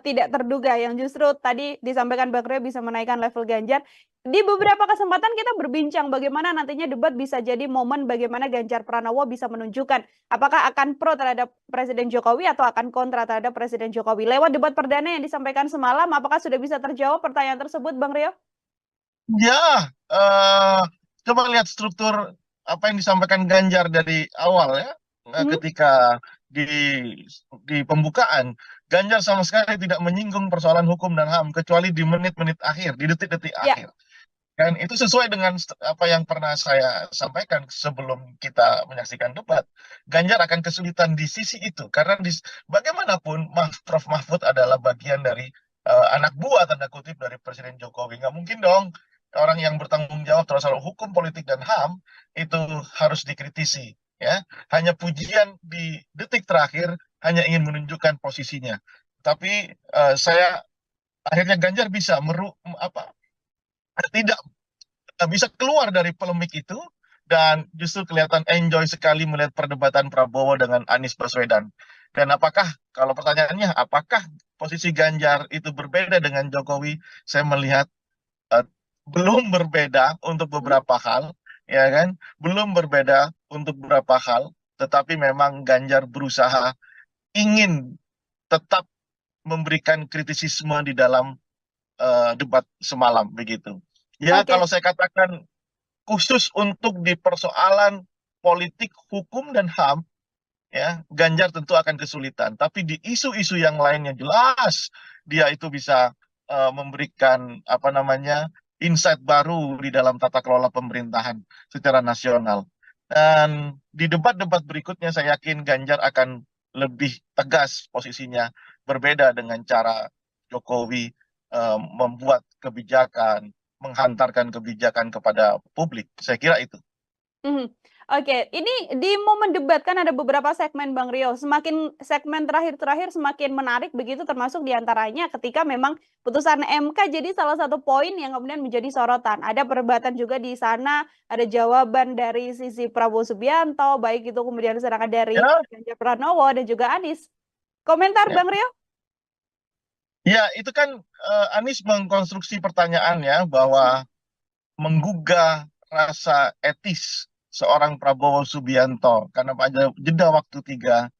tidak terduga yang justru tadi disampaikan Bang Rio bisa menaikkan level Ganjar. Di beberapa kesempatan kita berbincang bagaimana nantinya debat bisa jadi momen bagaimana Ganjar Pranowo bisa menunjukkan apakah akan pro terhadap Presiden Jokowi atau akan kontra terhadap Presiden Jokowi. Lewat debat perdana yang disampaikan semalam, apakah sudah bisa terjawab pertanyaan tersebut, Bang Rio? Ya, coba lihat struktur apa yang disampaikan Ganjar dari awal ya, ketika di pembukaan, Ganjar sama sekali tidak menyinggung persoalan hukum dan HAM kecuali di menit-menit akhir, di detik-detik akhir. Dan itu sesuai dengan apa yang pernah saya sampaikan sebelum kita menyaksikan debat. Ganjar akan kesulitan di sisi itu karena bagaimanapun Prof Mahfud adalah bagian dari anak buah tanda kutip dari Presiden Jokowi. Nggak mungkin dong orang yang bertanggung jawab terhadap soal hukum, politik, dan HAM itu harus dikritisi. Ya, hanya pujian di detik terakhir hanya ingin menunjukkan posisinya. Tapi saya akhirnya Ganjar bisa tidak bisa keluar dari polemik itu dan justru kelihatan enjoy sekali melihat perdebatan Prabowo dengan Anies Baswedan. Dan kalau pertanyaannya, apakah posisi Ganjar itu berbeda dengan Jokowi? Saya melihat eh, belum berbeda untuk beberapa hal, ya kan? Belum berbeda untuk beberapa hal, tetapi memang Ganjar berusaha ingin tetap memberikan kritisisme di dalam debat semalam begitu. Ya, Oke. kalau saya katakan khusus untuk di persoalan politik, hukum, dan HAM, ya, Ganjar tentu akan kesulitan. Tapi di isu-isu yang lainnya jelas dia itu bisa memberikan insight baru di dalam tata kelola pemerintahan secara nasional. Dan di debat-debat berikutnya saya yakin Ganjar akan lebih tegas posisinya, berbeda dengan cara Jokowi membuat kebijakan, menghantarkan kebijakan kepada publik. Saya kira itu. Mhm. Oke, ini di momen debat kan ada beberapa segmen Bang Rio. Semakin segmen terakhir-terakhir semakin menarik begitu, termasuk diantaranya ketika memang putusan MK jadi salah satu poin yang kemudian menjadi sorotan. Ada perdebatan juga di sana, ada jawaban dari sisi Prabowo Subianto, baik itu kemudian serangan dari Ya, Ganjar Pranowo dan juga Anies. Komentar ya. Bang Rio? Ya, itu kan Anies mengkonstruksi pertanyaannya bahwa menggugah rasa etis seorang Prabowo Subianto karena pada jeda waktu tiga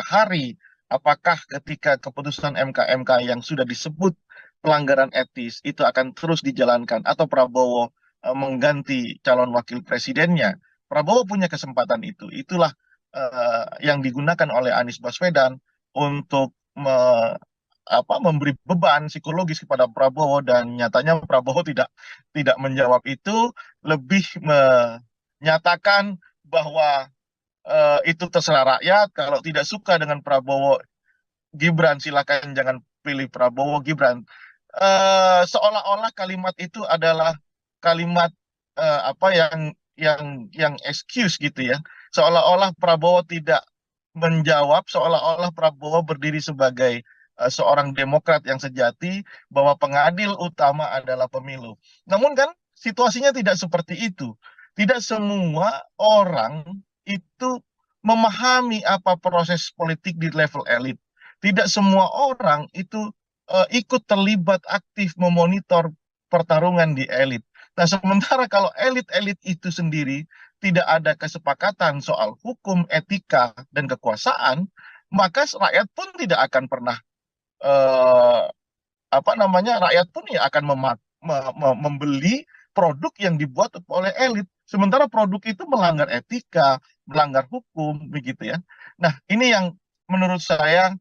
hari, apakah ketika keputusan MK yang sudah disebut pelanggaran etis itu akan terus dijalankan atau Prabowo mengganti calon wakil presidennya? Prabowo punya kesempatan itu. Itulah yang digunakan oleh Anies Baswedan untuk memberi beban psikologis kepada Prabowo, dan nyatanya Prabowo tidak menjawab itu, lebih menyatakan bahwa itu terserah rakyat. Kalau tidak suka dengan Prabowo Gibran, silakan jangan pilih Prabowo Gibran. Seolah-olah kalimat itu adalah kalimat yang excuse gitu ya. Seolah-olah Prabowo tidak menjawab, seolah-olah Prabowo berdiri sebagai seorang demokrat yang sejati, bahwa pengadil utama adalah pemilu. Namun kan situasinya tidak seperti itu. Tidak semua orang itu memahami apa proses politik di level elit. Tidak semua orang itu ikut terlibat aktif memonitor pertarungan di elit. Nah, sementara kalau elit-elit itu sendiri tidak ada kesepakatan soal hukum, etika, dan kekuasaan, maka rakyat pun tidak akan pernah eh, rakyat pun ya akan membeli produk yang dibuat oleh elit. Sementara produk itu melanggar etika, melanggar hukum, begitu ya. Nah, ini yang menurut saya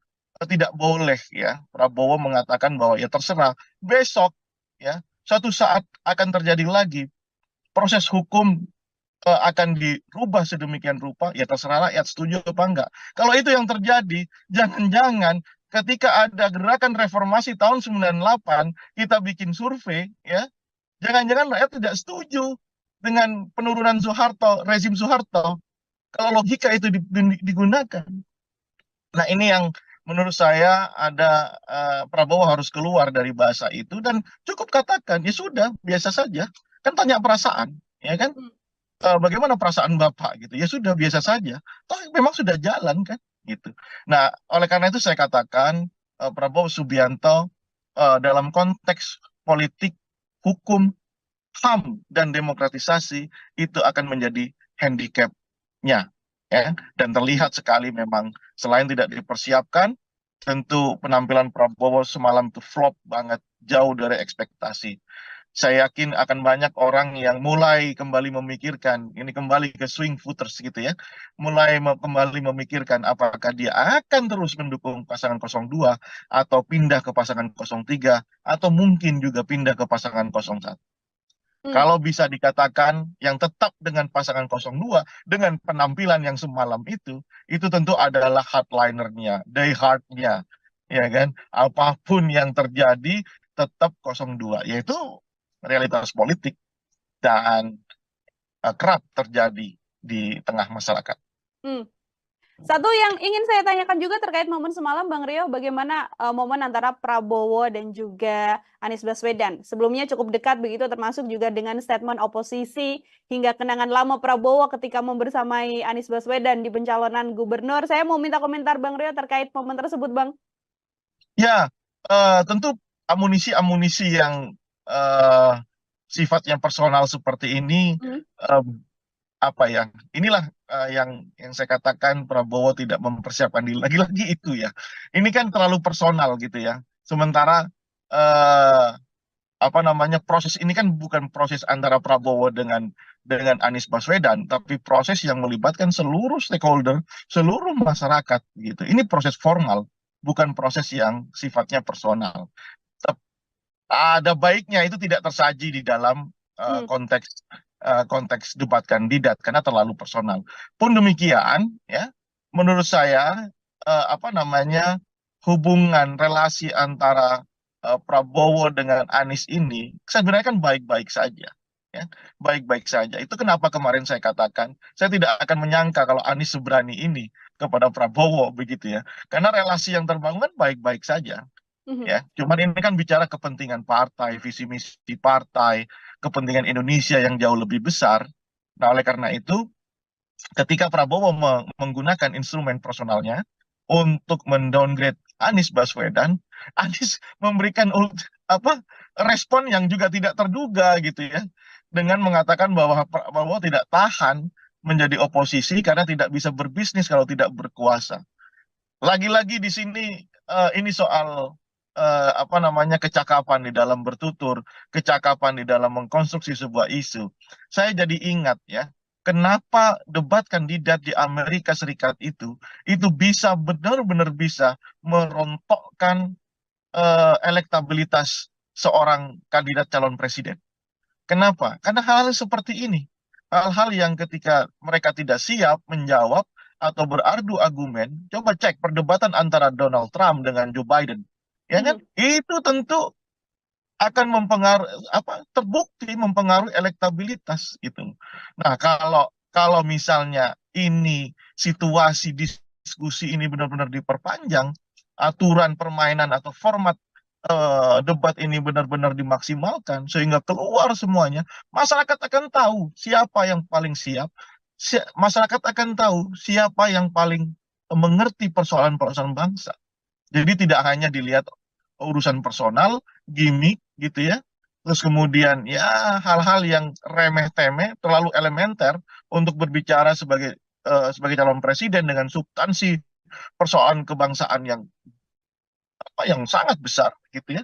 tidak boleh ya Prabowo mengatakan bahwa ya terserah, besok ya suatu saat akan terjadi lagi proses hukum akan dirubah sedemikian rupa, ya terserah rakyat setuju apa enggak. Kalau itu yang terjadi, jangan-jangan ketika ada gerakan reformasi tahun 98, kita bikin survei, ya, jangan-jangan rakyat tidak setuju dengan penurunan Soeharto, rezim Soeharto, kalau logika itu digunakan. Nah, ini yang menurut saya ada Prabowo harus keluar dari bahasa itu dan cukup katakan, ya sudah, biasa saja. Kan tanya perasaan, ya kan? Bagaimana perasaan Bapak gitu? Ya sudah, biasa saja. Toh memang sudah jalan kan gitu. Nah, oleh karena itu saya katakan Prabowo Subianto dalam konteks politik, hukum, HAM, dan demokratisasi itu akan menjadi handicap-nya, ya. Dan terlihat sekali memang selain tidak dipersiapkan, tentu penampilan Prabowo semalam itu flop banget, jauh dari ekspektasi. Saya yakin akan banyak orang yang mulai kembali memikirkan, ini kembali ke swing voters gitu ya, mulai kembali memikirkan apakah dia akan terus mendukung pasangan 02 atau pindah ke pasangan 03 atau mungkin juga pindah ke pasangan 01. Hmm. Kalau bisa dikatakan yang tetap dengan pasangan 02 dengan penampilan yang semalam itu tentu adalah hardlinernya, die hardnya ya kan? Apapun yang terjadi tetap 02, yaitu realitas politik dan kerap terjadi di tengah masyarakat. Hmm. Satu yang ingin saya tanyakan juga terkait momen semalam, Bang Rio, bagaimana momen antara Prabowo dan juga Anies Baswedan? Sebelumnya cukup dekat begitu, termasuk juga dengan statement oposisi hingga kenangan lama Prabowo ketika membersamai Anies Baswedan di pencalonan gubernur. Saya mau minta komentar Bang Rio terkait momen tersebut, Bang. Ya, tentu amunisi-amunisi yang eh, sifatnya personal seperti ini, Hmm. eh, apa ya? Inilah yang saya katakan Prabowo tidak mempersiapkan diri. Lagi-lagi itu ya. Ini kan terlalu personal gitu ya. Sementara eh, apa namanya, proses ini kan bukan proses antara Prabowo dengan Anies Baswedan, tapi proses yang melibatkan seluruh stakeholder, seluruh masyarakat gitu. Ini proses formal, bukan proses yang sifatnya personal. Ada baiknya itu tidak tersaji di dalam Hmm. konteks debat kandidat karena terlalu personal. Pun demikian, ya, menurut saya apa namanya, hubungan relasi antara Prabowo dengan Anies ini sebenarnya kan baik-baik saja. Ya, baik-baik saja. Itu kenapa kemarin saya katakan saya tidak akan menyangka kalau Anies seberani ini kepada Prabowo begitu ya. Karena relasi yang terbangun kan baik-baik saja. Mhm. Ya, cuman ini kan bicara kepentingan partai, visi misi partai, kepentingan Indonesia yang jauh lebih besar. Nah, oleh karena itu, ketika Prabowo menggunakan instrumen personalnya untuk mendowngrade Anies Baswedan, Anies memberikan respon yang juga tidak terduga gitu ya, dengan mengatakan bahwa Prabowo tidak tahan menjadi oposisi karena tidak bisa berbisnis kalau tidak berkuasa. Lagi-lagi di sini ini soal apa namanya, kecakapan di dalam bertutur, kecakapan di dalam mengkonstruksi sebuah isu. Saya jadi ingat ya, kenapa debat kandidat di Amerika Serikat itu bisa benar-benar bisa merontokkan elektabilitas seorang kandidat calon presiden. Kenapa? Karena hal-hal seperti ini. Hal-hal yang ketika mereka tidak siap menjawab atau berargu argumen, coba cek perdebatan antara Donald Trump dengan Joe Biden. Ya kan? Mhm. Itu tentu akan terbukti mempengaruhi elektabilitas gitu. Nah, kalau kalau misalnya ini situasi diskusi ini benar-benar diperpanjang, aturan permainan atau format debat ini benar-benar dimaksimalkan sehingga keluar semuanya, masyarakat akan tahu siapa yang paling siap, masyarakat akan tahu siapa yang paling mengerti persoalan-persoalan bangsa. Jadi tidak hanya dilihat urusan personal, gimmick gitu ya. Terus kemudian ya hal-hal yang remeh-temeh, terlalu elementer untuk berbicara sebagai calon presiden dengan substansi persoalan kebangsaan yang sangat besar gitu ya.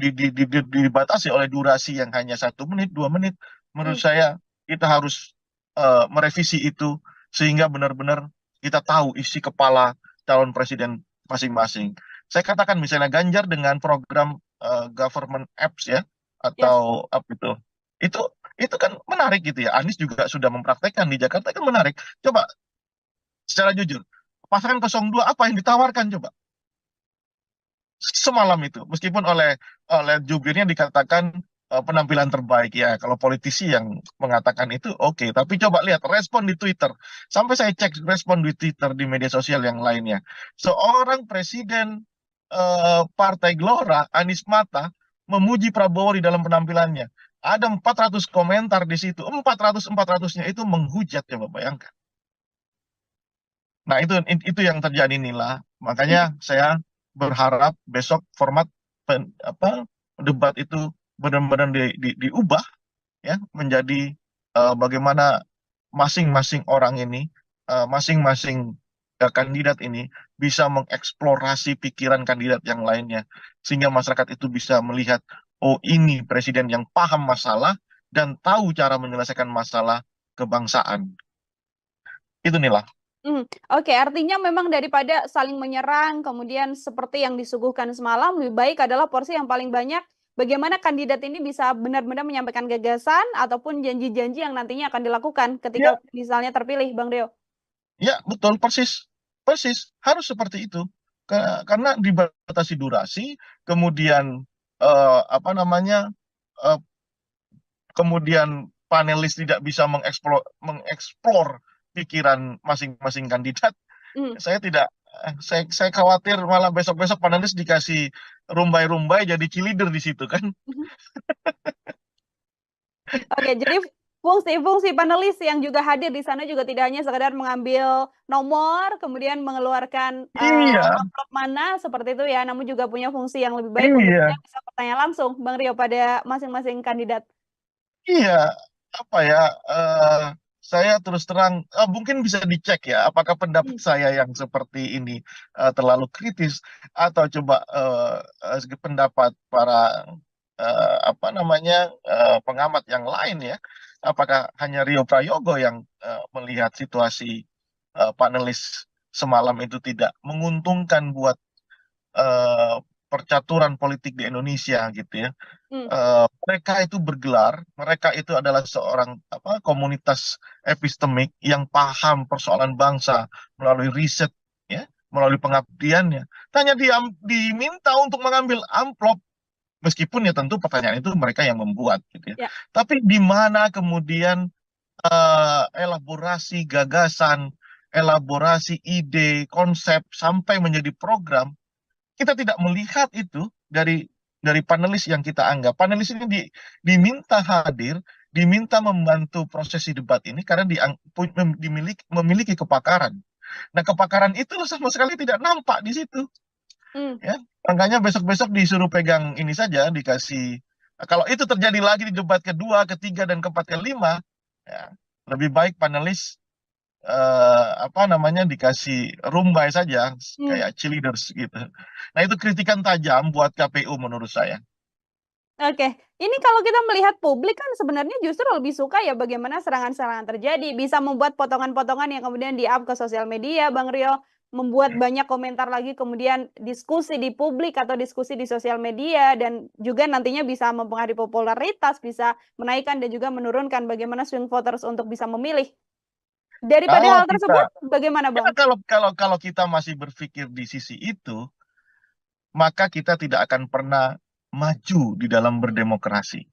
Dibatasi oleh durasi yang hanya 1 menit, 2 menit. Menurut Hmm. saya kita harus merevisi itu sehingga benar-benar kita tahu isi kepala calon presiden masing-masing. Saya katakan misalnya Ganjar dengan program government apps ya, Yes. atau apa itu itu kan menarik gitu ya. Anies juga sudah mempraktekkan di Jakarta, kan menarik. Coba secara jujur, pasangan 02 apa yang ditawarkan coba semalam itu, meskipun oleh jubirnya dikatakan penampilan terbaik ya, kalau politisi yang mengatakan itu oke, tapi coba lihat respon di Twitter, sampai saya cek respon di Twitter di media sosial yang lainnya, seorang presiden Partai Gelora Anies Mata memuji Prabowo di dalam penampilannya, ada 400 komentar di situ, 400-400-nya itu menghujat, coba bayangkan. Nah, itu yang terjadi Nila. Makanya saya berharap besok format debat itu benar-benar diubah ya menjadi bagaimana masing-masing orang ini, masing-masing kandidat ini bisa mengeksplorasi pikiran kandidat yang lainnya sehingga masyarakat itu bisa melihat, oh ini presiden yang paham masalah dan tahu cara menyelesaikan masalah kebangsaan. Itu Nila. Oke, artinya memang daripada saling menyerang, kemudian seperti yang disuguhkan semalam, lebih baik adalah porsi yang paling banyak bagaimana kandidat ini bisa benar-benar menyampaikan gagasan ataupun janji-janji yang nantinya akan dilakukan Ya, ketika misalnya terpilih, Bang Deo. ya, betul, persis. Persis, harus seperti itu. Karena dibatasi durasi, kemudian apa namanya, eh, kemudian panelis tidak bisa mengeksplor pikiran masing-masing kandidat. Hmm. Saya tidak, saya khawatir malah besok-besok panelis dikasih rumbai-rumbai jadi cheerleader di situ kan. Oke, jadi fungsi-fungsi panelis yang juga hadir di sana juga tidak hanya sekedar mengambil nomor, kemudian mengeluarkan Iya, amplop mana seperti itu ya, namun juga punya fungsi yang lebih baik untuk iya, kita bisa bertanya langsung, Bang Rio, pada masing-masing kandidat. iya. Apa ya? eh, saya terus terang, mungkin bisa dicek ya, apakah pendapat Hmm. saya yang seperti ini terlalu kritis, atau coba pendapat para apa namanya, pengamat yang lain ya. Apakah hanya Rio Prayogo yang melihat situasi panelis semalam itu tidak menguntungkan buat eh, percaturan politik di Indonesia gitu ya. Hmm. Mereka itu bergelar, mereka itu adalah seorang komunitas epistemik yang paham persoalan bangsa melalui riset, ya, melalui pengabdiannya. Tanya dia diminta untuk mengambil amplop, meskipun ya tentu pertanyaan itu mereka yang membuat gitu ya. Ya. Tapi di mana kemudian elaborasi gagasan, elaborasi ide, konsep sampai menjadi program, kita tidak melihat itu dari panelis yang kita anggap. Panelis ini diminta hadir, diminta membantu prosesi debat ini karena memiliki kepakaran. Nah, kepakaran itu sama sekali tidak nampak di situ. Hmm. Ya, makanya besok-besok disuruh pegang ini saja, dikasih. Kalau itu terjadi lagi di debat kedua, ketiga, dan keempat, kelima, ya, lebih baik panelis apa namanya, dikasih rumbai saja Hmm. kayak cheerleaders gitu. Nah, itu kritikan tajam buat KPU menurut saya. Oke, ini kalau kita melihat publik kan sebenarnya justru lebih suka ya bagaimana serangan-serangan terjadi, bisa membuat potongan-potongan yang kemudian di-up ke sosial media, Bang Rio, membuat banyak komentar lagi, kemudian diskusi di publik atau diskusi di sosial media, dan juga nantinya bisa mempengaruhi popularitas, bisa menaikkan dan juga menurunkan bagaimana swing voters untuk bisa memilih. Daripada Kalau hal kita tersebut, bagaimana, ya, Bang? kalau kita masih berpikir di sisi itu, maka kita tidak akan pernah maju di dalam berdemokrasi.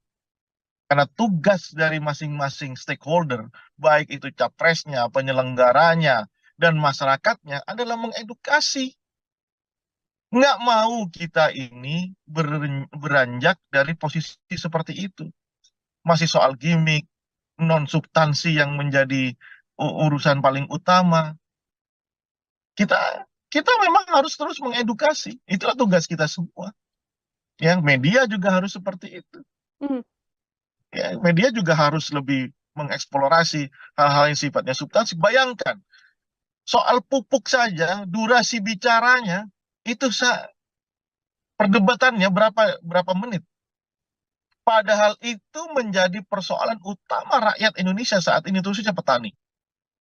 Karena tugas dari masing-masing stakeholder, baik itu capresnya, penyelenggaranya, dan masyarakatnya adalah mengedukasi. Nggak mau kita ini beranjak dari posisi seperti itu. Masih soal gimmick, non substansi yang menjadi urusan paling utama. Kita kita memang harus terus mengedukasi. Itulah tugas kita semua. Ya, media juga harus seperti itu. Hmm. Ya, media juga harus lebih mengeksplorasi hal-hal yang sifatnya substansi. Bayangkan, soal pupuk saja, durasi bicaranya itu perdebatannya berapa menit. Padahal itu menjadi persoalan utama rakyat Indonesia saat ini, khususnya petani.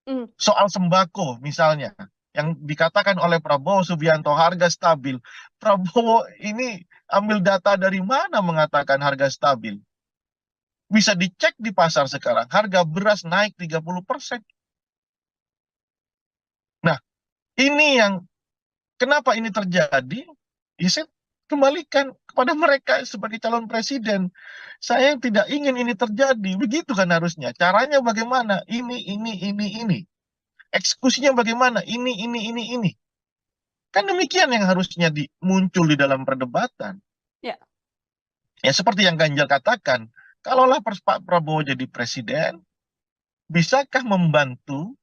Hmm. Soal sembako misalnya, yang dikatakan oleh Prabowo Subianto harga stabil. Prabowo ini ambil data dari mana mengatakan harga stabil? Bisa dicek di pasar sekarang, harga beras naik 30%. Nah, ini yang kenapa ini terjadi? Ya, saya kembalikan kepada mereka sebagai calon presiden. Saya tidak ingin ini terjadi. Begitu kan harusnya. Caranya bagaimana? Ini. Eksekusinya bagaimana? Ini. Kan demikian yang harusnya muncul di dalam perdebatan. Ya. Ya, seperti yang Ganjar katakan, kalaulah Pak Prabowo jadi presiden, bisakah membantu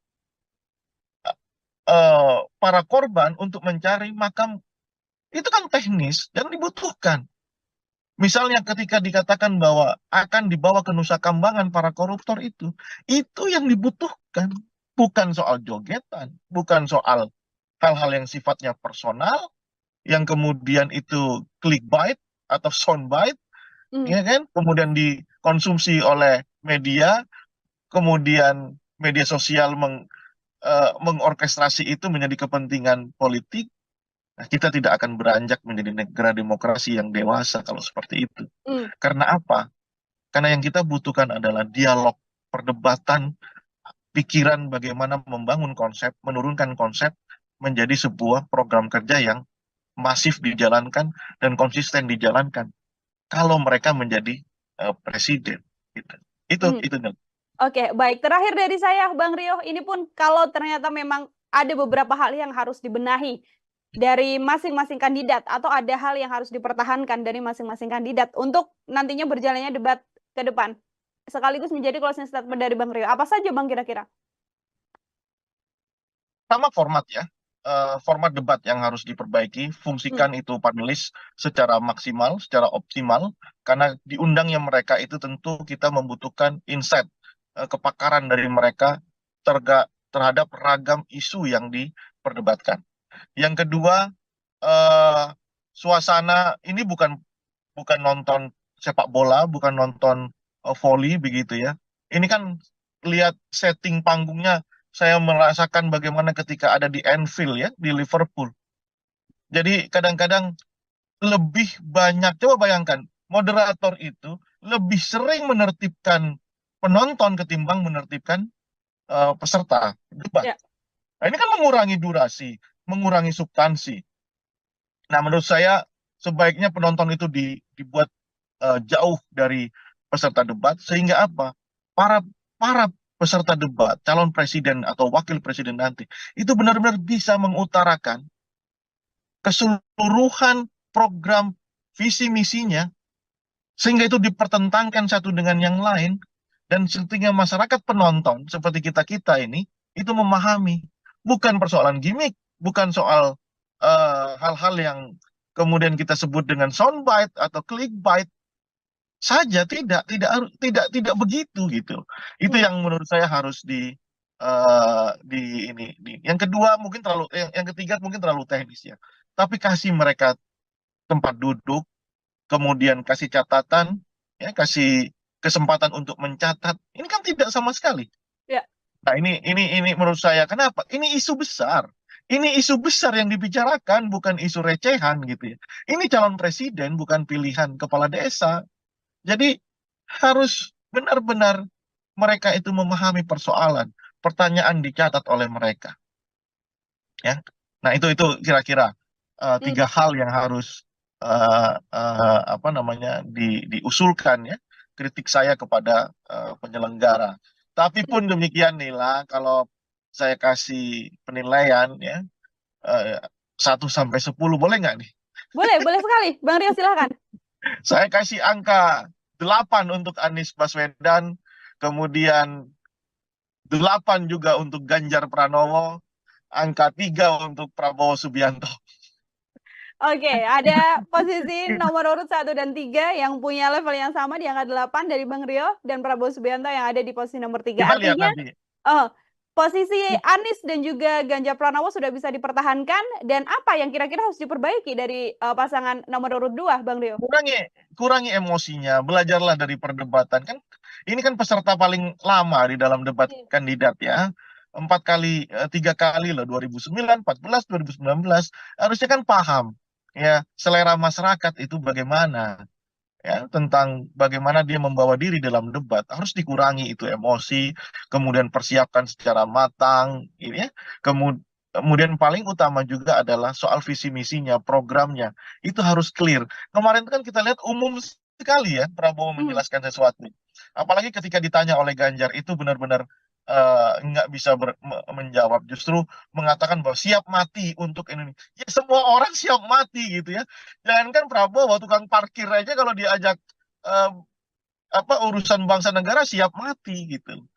para korban untuk mencari makam? Itu kan teknis dan dibutuhkan. Misalnya ketika dikatakan bahwa akan dibawa ke Nusa Kambangan para koruptor itu yang dibutuhkan. Bukan soal jogetan, bukan soal hal-hal yang sifatnya personal, yang kemudian itu clickbait atau soundbite, ya kan? Kemudian dikonsumsi oleh media, kemudian media sosial mengorkestrasi itu menjadi kepentingan politik. Nah, kita tidak akan beranjak menjadi negara demokrasi yang dewasa kalau seperti itu. Karena apa? Karena yang kita butuhkan adalah dialog, perdebatan, pikiran bagaimana membangun konsep, menurunkan konsep menjadi sebuah program kerja yang masif dijalankan dan konsisten dijalankan kalau mereka menjadi presiden gitu. Itu Nel. Oke, baik. Terakhir dari saya, Bang Rio, ini pun kalau ternyata memang ada beberapa hal yang harus dibenahi dari masing-masing kandidat atau ada hal yang harus dipertahankan dari masing-masing kandidat untuk nantinya berjalannya debat ke depan. Sekaligus menjadi closing statement dari Bang Rio. Apa saja, Bang, kira-kira? Sama format ya, format debat yang harus diperbaiki, fungsikan itu panelis secara maksimal, secara optimal, karena diundangnya mereka itu tentu kita membutuhkan insight, kepakaran dari mereka terhadap ragam isu yang diperdebatkan. Yang kedua, suasana ini bukan nonton sepak bola, bukan nonton volley begitu ya. Ini kan lihat setting panggungnya, saya merasakan bagaimana ketika ada di Anfield ya, di Liverpool. Jadi kadang-kadang lebih banyak, coba bayangkan, moderator itu lebih sering menertibkan penonton ketimbang menertibkan peserta debat. Ya. Nah, ini kan mengurangi durasi, mengurangi substansi. Nah, menurut saya sebaiknya penonton itu dibuat jauh dari peserta debat sehingga apa? Para peserta debat, calon presiden atau wakil presiden nanti itu benar-benar bisa mengutarakan keseluruhan program visi misinya sehingga itu dipertentangkan satu dengan yang lain dan sehingga masyarakat penonton seperti kita-kita ini itu memahami, bukan persoalan gimmick, bukan soal hal-hal yang kemudian kita sebut dengan soundbite atau clickbait saja, tidak begitu gitu. Itu yang menurut saya harus yang kedua mungkin yang ketiga mungkin terlalu teknis ya. Tapi kasih mereka tempat duduk, kemudian kasih catatan, ya kasih kesempatan untuk mencatat. Ini kan tidak sama sekali. Ya. Nah, ini menurut saya kenapa? Ini isu besar. Ini isu besar yang dibicarakan, bukan isu recehan gitu ya. Ini calon presiden, bukan pilihan kepala desa. Jadi harus benar-benar mereka itu memahami persoalan, pertanyaan dicatat oleh mereka. Ya. Nah, itu kira-kira tiga hal yang harus apa namanya diusulkan ya, kritik saya kepada penyelenggara. Tapi pun demikian Nila, kalau saya kasih penilaian ya 1 sampai 10 boleh nggak nih? Boleh sekali. Bang Rio, silakan. Saya kasih angka 8 untuk Anies Baswedan, kemudian 8 juga untuk Ganjar Pranowo, angka 3 untuk Prabowo Subianto. Oke, ada posisi nomor urut 1 dan 3 yang punya level yang sama di angka 8 dari Bang Rio dan Prabowo Subianto yang ada di posisi nomor 3. Kita lihat Artinya, nanti. posisi Anies dan juga Ganjar Pranowo sudah bisa dipertahankan, dan apa yang kira-kira harus diperbaiki dari pasangan nomor urut 2, Bang Rio? Kurangi emosinya, belajarlah dari perdebatan. Kan ini kan peserta paling lama di dalam debat kandidat ya. 3 kali loh, 2009, 14, 2019. Harusnya kan paham ya selera masyarakat itu bagaimana ya, tentang bagaimana dia membawa diri dalam debat. Harus dikurangi itu emosi, kemudian persiapkan secara matang ini ya. Kemudian paling utama juga adalah soal visi misinya, programnya itu harus clear. Kemarin kan kita lihat umum sekali ya Prabowo menjelaskan sesuatu. Apalagi ketika ditanya oleh Ganjar itu benar-benar nggak bisa menjawab, justru mengatakan bahwa siap mati untuk Indonesia. Ya semua orang siap mati gitu ya. Jangankan Prabowo, tukang parkir aja kalau diajak urusan bangsa negara siap mati gitu.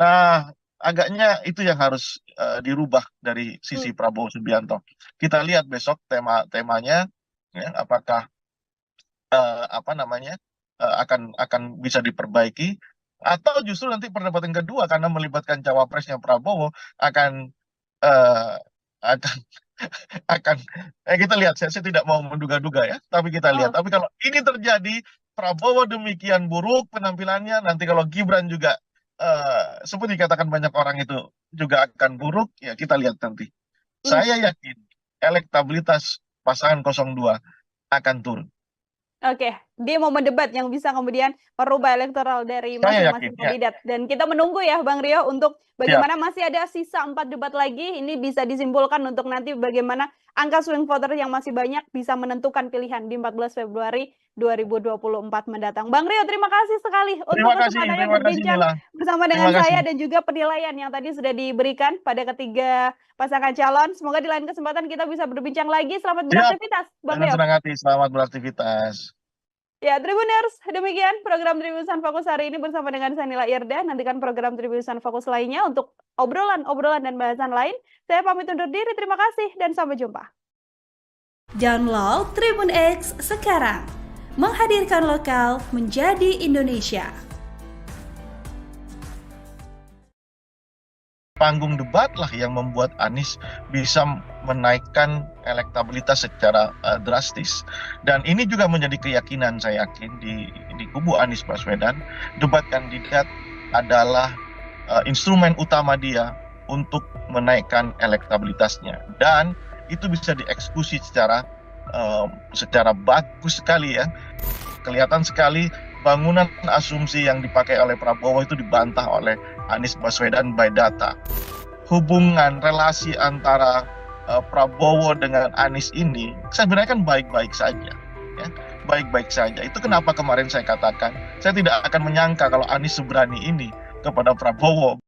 Nah, agaknya itu yang harus dirubah dari sisi Prabowo Subianto. Kita lihat besok temanya ya, apakah akan bisa diperbaiki atau justru nanti perdebatan kedua karena melibatkan cawapresnya Prabowo akan kita lihat. Saya tidak mau menduga-duga ya, tapi kita lihat. Tapi kalau ini terjadi, Prabowo demikian buruk penampilannya, nanti kalau Gibran juga seperti dikatakan banyak orang itu juga akan buruk, ya kita lihat nanti. Saya yakin elektabilitas pasangan 02 akan turun. Oke, di momen debat yang bisa kemudian merubah elektoral dari Saya masing-masing yakin, ya. kandidat. Dan kita menunggu ya Bang Rio untuk Siap. bagaimana masih ada sisa 4 debat lagi. Ini bisa disimpulkan untuk nanti bagaimana angka swing voter yang masih banyak bisa menentukan pilihan di 14 Februari 2024 mendatang. Bang Rio, terima kasih sekali untuk Terima kasih kesempatannya berbincang Nila. bersama Terima dengan saya kasih. dan juga penilaian yang tadi sudah diberikan pada ketiga pasangan calon. Semoga di lain kesempatan kita bisa berbincang lagi. Selamat Siap. beraktivitas, Bang Dengan Rio. senang hati, selamat beraktivitas. Ya, Tribuners, demikian program Tribusan Fokus hari ini bersama dengan saya Nila Irda. Nantikan program Tribusan Fokus lainnya untuk obrolan-obrolan dan bahasan lain. Saya pamit undur diri, terima kasih dan sampai jumpa. Download Tribun X sekarang. Menghadirkan lokal menjadi Indonesia. Panggung debat lah yang membuat Anies bisa menaikkan elektabilitas secara drastis. Dan ini juga menjadi keyakinan saya yakin di kubu Anies Baswedan, debat kandidat adalah instrumen utama dia untuk menaikkan elektabilitasnya. Dan itu bisa dieksekusi secara bagus sekali ya. Kelihatan sekali bangunan asumsi yang dipakai oleh Prabowo itu dibantah oleh Anies Baswedan by data. Hubungan relasi antara Prabowo dengan Anies ini sebenarnya kan baik-baik saja, ya, baik-baik saja. Itu kenapa kemarin saya katakan saya tidak akan menyangka kalau Anies seberani ini kepada Prabowo.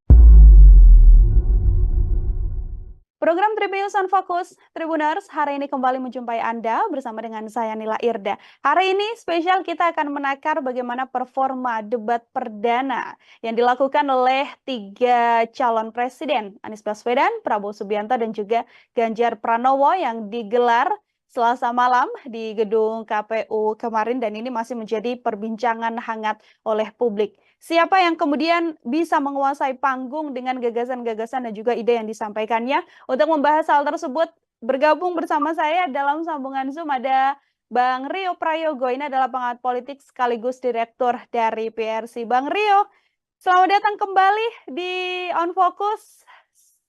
Program Tribun Fokus Tribuners hari ini kembali menjumpai Anda bersama dengan saya Nila Irda. Hari ini spesial kita akan menakar bagaimana performa debat perdana yang dilakukan oleh 3 calon presiden, Anies Baswedan, Prabowo Subianto, dan juga Ganjar Pranowo yang digelar Selasa malam di gedung KPU kemarin, dan ini masih menjadi perbincangan hangat oleh publik. Siapa yang kemudian bisa menguasai panggung dengan gagasan-gagasan dan juga ide yang disampaikannya? Untuk membahas hal tersebut, bergabung bersama saya dalam sambungan Zoom ada Bang Rio Prayogo. Ini adalah pengamat politik sekaligus direktur dari PRC. Bang Rio, selamat datang kembali di On Focus.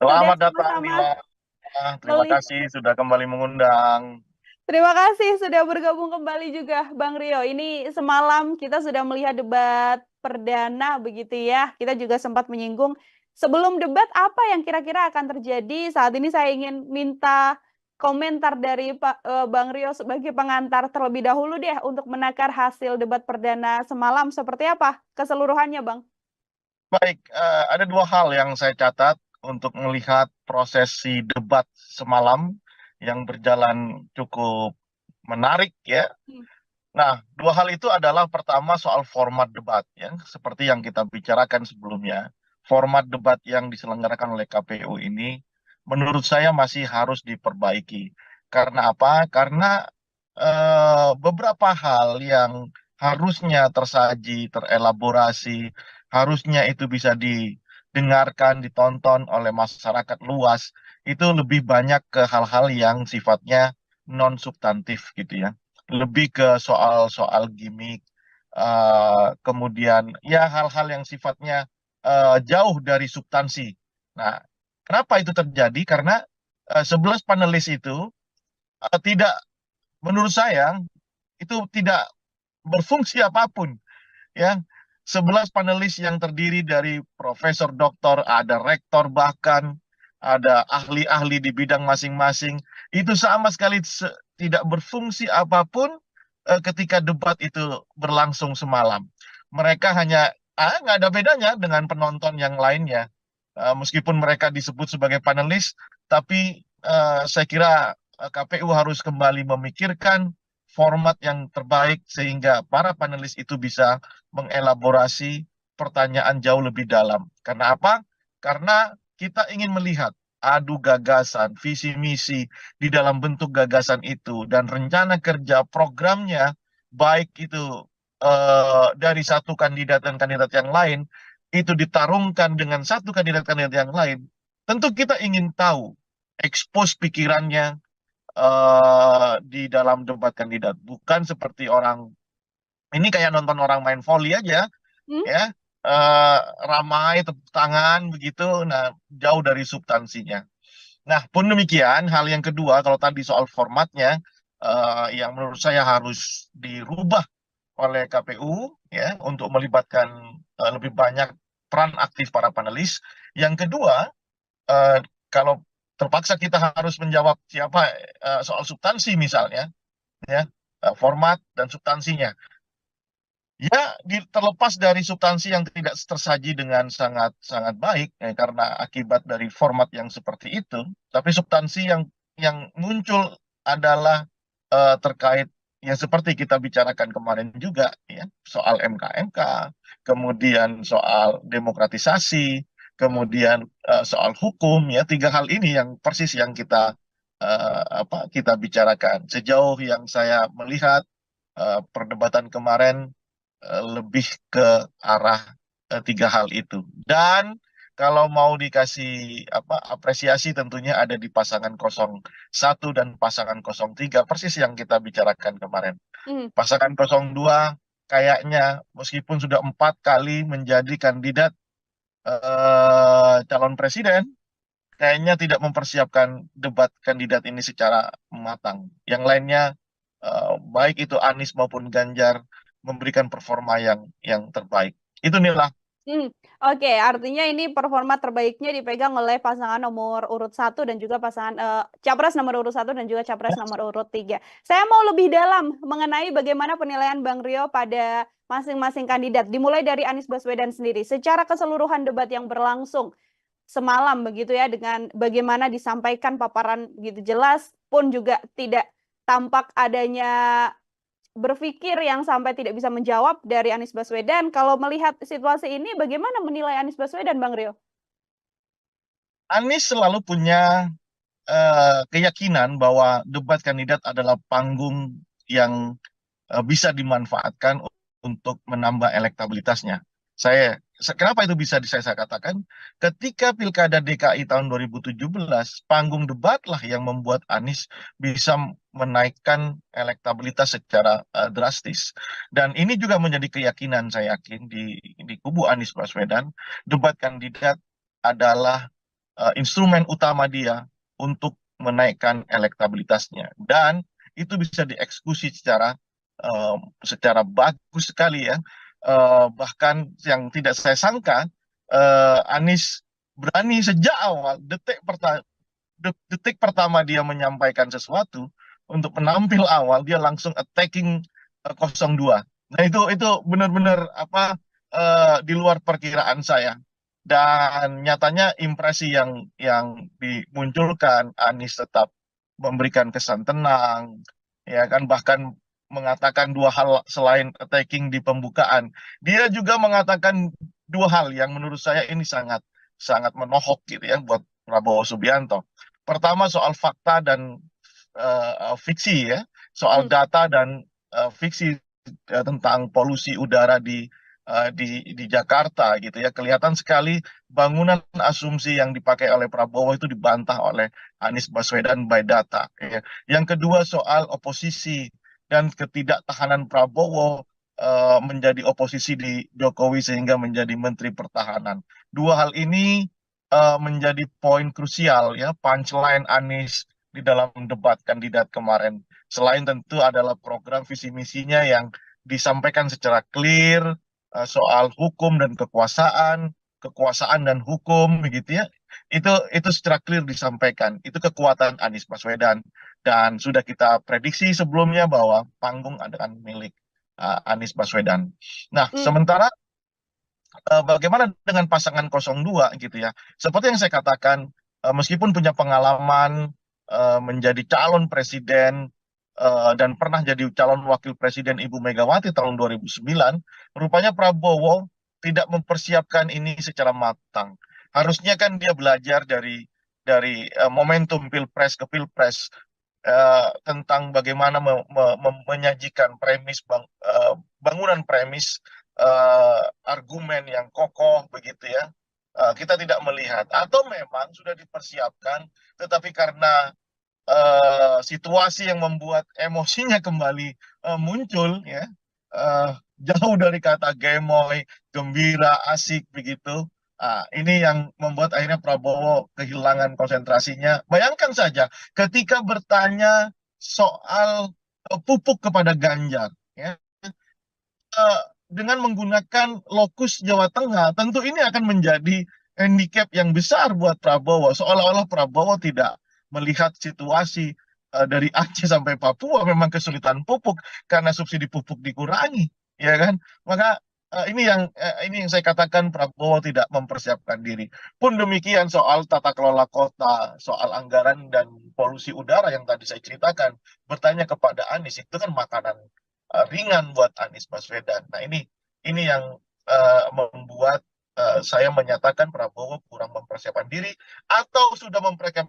Selamat datang, Nila. Terima kasih sudah kembali mengundang. Terima kasih sudah bergabung kembali juga Bang Rio. Ini semalam kita sudah melihat debat perdana begitu ya. Kita juga sempat menyinggung sebelum debat apa yang kira-kira akan terjadi. Saat ini saya ingin minta komentar dari Bang Rio sebagai pengantar terlebih dahulu deh untuk menakar hasil debat perdana semalam. Seperti apa keseluruhannya, Bang? Baik, ada 2 hal yang saya catat untuk melihat prosesi debat semalam yang berjalan cukup menarik ya. Nah, 2 hal itu adalah pertama soal format debat ya, seperti yang kita bicarakan sebelumnya. Format debat yang diselenggarakan oleh KPU ini menurut saya masih harus diperbaiki. Karena apa? Karena beberapa hal yang harusnya tersaji, terelaborasi, harusnya itu bisa didengarkan, ditonton oleh masyarakat luas, itu lebih banyak ke hal-hal yang sifatnya non substantif gitu ya, lebih ke soal-soal gimmick, kemudian ya hal-hal yang sifatnya jauh dari substansi. Nah, kenapa itu terjadi? Karena 11 panelis itu tidak, menurut saya itu tidak berfungsi apapun ya. 11 panelis yang terdiri dari profesor, doktor, ada rektor, bahkan ada ahli-ahli di bidang masing-masing, itu sama sekali tidak berfungsi apapun ketika debat itu berlangsung semalam. Mereka hanya nggak ada bedanya dengan penonton yang lainnya. Meskipun mereka disebut sebagai panelis, tapi saya kira KPU harus kembali memikirkan format yang terbaik sehingga para panelis itu bisa mengelaborasi pertanyaan jauh lebih dalam. Karena apa? Karena kita ingin melihat adu gagasan, visi misi di dalam bentuk gagasan itu, dan rencana kerja programnya, baik itu dari satu kandidat dan kandidat yang lain, itu ditarungkan dengan satu kandidat-kandidat yang lain. Tentu kita ingin tahu, expose pikirannya di dalam debat kandidat, bukan seperti orang ini kayak nonton orang main volley aja ya, ramai tepuk tangan begitu, nah jauh dari substansinya. Nah, pun demikian hal yang kedua, kalau tadi soal formatnya yang menurut saya harus dirubah oleh KPU ya untuk melibatkan lebih banyak peran aktif para panelis. Yang kedua, kalau terpaksa kita harus menjawab soal substansi misalnya, ya format dan substansinya. Ya, terlepas dari substansi yang tidak tersaji dengan sangat sangat baik karena akibat dari format yang seperti itu, tapi substansi yang muncul adalah terkait yang seperti kita bicarakan kemarin juga ya, soal MK-MK, kemudian soal demokratisasi, kemudian soal hukum ya, tiga hal ini yang persis yang kita bicarakan. Sejauh yang saya melihat perdebatan kemarin lebih ke arah tiga hal itu. Dan kalau mau dikasih apresiasi tentunya ada di pasangan 01 dan pasangan 03 persis yang kita bicarakan kemarin. Pasangan 02 kayaknya meskipun sudah 4 kali menjadi kandidat calon presiden, kayaknya tidak mempersiapkan debat kandidat ini secara matang. Yang lainnya baik itu Anies maupun Ganjar memberikan performa yang terbaik. Itu Nila. Oke, artinya ini performa terbaiknya dipegang oleh pasangan nomor urut 1 dan juga pasangan capres nomor urut 1 dan juga capres nomor urut 3. Saya mau lebih dalam mengenai bagaimana penilaian Bang Rio pada masing-masing kandidat. Dimulai dari Anies Baswedan sendiri. Secara keseluruhan debat yang berlangsung semalam begitu ya, dengan bagaimana disampaikan paparan gitu jelas pun juga tidak tampak adanya berpikir yang sampai tidak bisa menjawab dari Anies Baswedan. Kalau melihat situasi ini, bagaimana menilai Anies Baswedan, Bang Rio? Anies selalu punya keyakinan bahwa debat kandidat adalah panggung yang bisa dimanfaatkan untuk menambah elektabilitasnya. Kenapa itu bisa saya katakan? Ketika Pilkada DKI tahun 2017, panggung debatlah yang membuat Anies bisa menaikkan elektabilitas secara drastis. Dan ini juga menjadi keyakinan saya yakin di kubu Anies Baswedan, debat kandidat adalah instrumen utama dia untuk menaikkan elektabilitasnya. Dan itu bisa dieksekusi secara bagus sekali ya. Bahkan yang tidak saya sangka Anies berani sejak awal detik pertama dia menyampaikan sesuatu untuk penampil awal dia langsung attacking 02. Nah itu benar-benar di luar perkiraan saya. Dan nyatanya impresi yang dimunculkan, Anies tetap memberikan kesan tenang, ya kan, bahkan mengatakan dua hal selain attacking di pembukaan. Dia juga mengatakan dua hal yang menurut saya ini sangat sangat menohok gitu ya buat Prabowo Subianto. Pertama soal fakta dan fiksi ya, soal data dan fiksi tentang polusi udara di Jakarta gitu ya. Kelihatan sekali bangunan asumsi yang dipakai oleh Prabowo itu dibantah oleh Anies Baswedan by data ya. Yang kedua soal oposisi dan ketidaktahanan Prabowo menjadi oposisi di Jokowi sehingga menjadi Menteri Pertahanan. Dua hal ini menjadi poin krusial ya, punchline Anies di dalam debat kandidat kemarin. Selain tentu adalah program visi misinya yang disampaikan secara clear, soal hukum dan kekuasaan dan hukum begitu ya. Itu secara clear disampaikan. Itu kekuatan Anies Baswedan dan sudah kita prediksi sebelumnya bahwa panggung adalah milik Anies Baswedan. Nah, sementara bagaimana dengan pasangan 02 gitu ya. Seperti yang saya katakan, meskipun punya pengalaman menjadi calon presiden dan pernah jadi calon wakil presiden Ibu Megawati tahun 2009, rupanya Prabowo tidak mempersiapkan ini secara matang. Harusnya kan dia belajar dari momentum pilpres ke pilpres tentang bagaimana menyajikan bangunan premis argumen yang kokoh begitu ya. Kita tidak melihat atau memang sudah dipersiapkan tetapi karena situasi yang membuat emosinya kembali muncul ya, jauh dari kata gemoy, gembira, asik begitu. Ini yang membuat akhirnya Prabowo kehilangan konsentrasinya. Bayangkan saja ketika bertanya soal pupuk kepada Ganjar, ya, dengan menggunakan lokus Jawa Tengah, tentu ini akan menjadi handicap yang besar buat Prabowo. Seolah-olah Prabowo tidak melihat situasi dari Aceh sampai Papua memang kesulitan pupuk karena subsidi pupuk dikurangi, ya kan? Maka ini yang saya katakan Prabowo tidak mempersiapkan diri. Pun demikian soal tata kelola kota, soal anggaran dan polusi udara yang tadi saya ceritakan, bertanya kepada Anies itu kan makanan ringan buat Anies Baswedan. Nah ini yang membuat saya menyatakan Prabowo kurang mempersiapkan diri atau sudah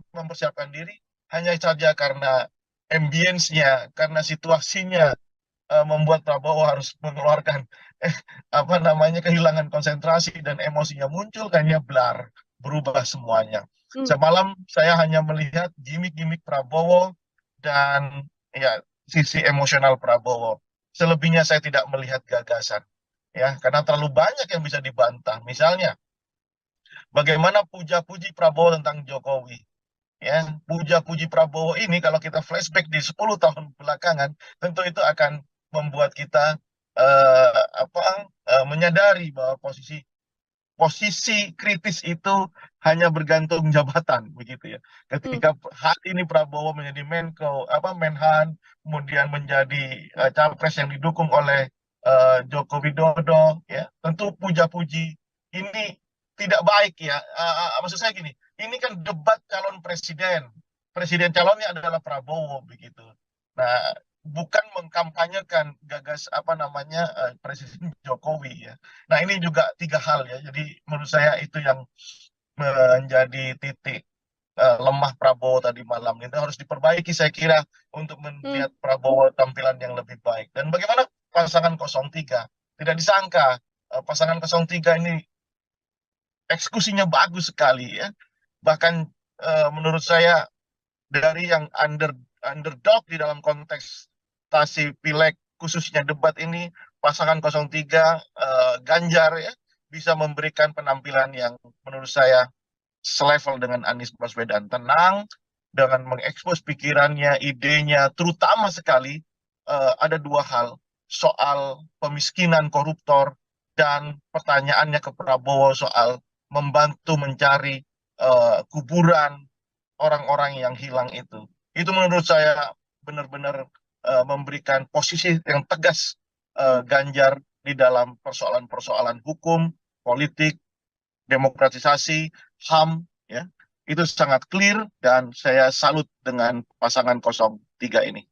mempersiapkan diri hanya saja karena ambience-nya, karena situasinya membuat Prabowo harus mengeluarkan apa namanya kehilangan konsentrasi dan emosinya muncul kayaknya berubah semuanya. Semalam saya hanya melihat gimmick-gimmick Prabowo dan ya sisi emosional Prabowo. Selebihnya saya tidak melihat gagasan, ya karena terlalu banyak yang bisa dibantah. Misalnya bagaimana puja-puji Prabowo tentang Jokowi, ya puja-puji Prabowo ini kalau kita flashback di 10 tahun belakangan tentu itu akan membuat kita menyadari bahwa posisi kritis itu hanya bergantung jabatan begitu ya. Ketika hari ini Prabowo menjadi Menhan, kemudian menjadi capres yang didukung oleh Joko Widodo, ya tentu puja-puji ini tidak baik ya. Maksud saya gini, ini kan debat calon presiden calonnya adalah Prabowo begitu. Nah, bukan mengkampanyekan Presiden Jokowi ya. Nah ini juga tiga hal ya. Jadi menurut saya itu yang menjadi titik lemah Prabowo tadi malam. Itu harus diperbaiki saya kira untuk melihat Prabowo tampilan yang lebih baik. Dan bagaimana pasangan 03? Tidak disangka pasangan 03 ini eksekusinya bagus sekali ya. Bahkan menurut saya dari yang underdog di dalam kontestasi pileg khususnya debat ini pasangan 03 Ganjar ya bisa memberikan penampilan yang menurut saya selevel dengan Anies Baswedan, tenang dengan mengekspos pikirannya, idenya, terutama sekali ada dua hal soal pemiskinan koruptor dan pertanyaannya ke Prabowo soal membantu mencari kuburan orang-orang yang hilang itu. Itu menurut saya benar-benar memberikan posisi yang tegas Ganjar di dalam persoalan-persoalan hukum, politik, demokratisasi, HAM, ya. Itu sangat clear dan saya salut dengan pasangan 03 ini.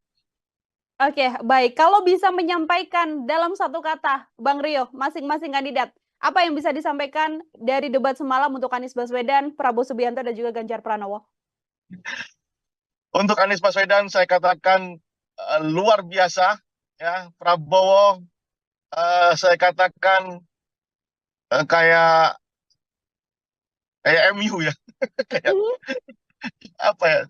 Oke, baik. Kalau bisa menyampaikan dalam satu kata, Bang Rio, masing-masing kandidat, apa yang bisa disampaikan dari debat semalam untuk Anies Baswedan, Prabowo Subianto, dan juga Ganjar Pranowo? Untuk Anies Baswedan saya katakan luar biasa, ya. Prabowo saya katakan kayak MU ya, kayak apa ya?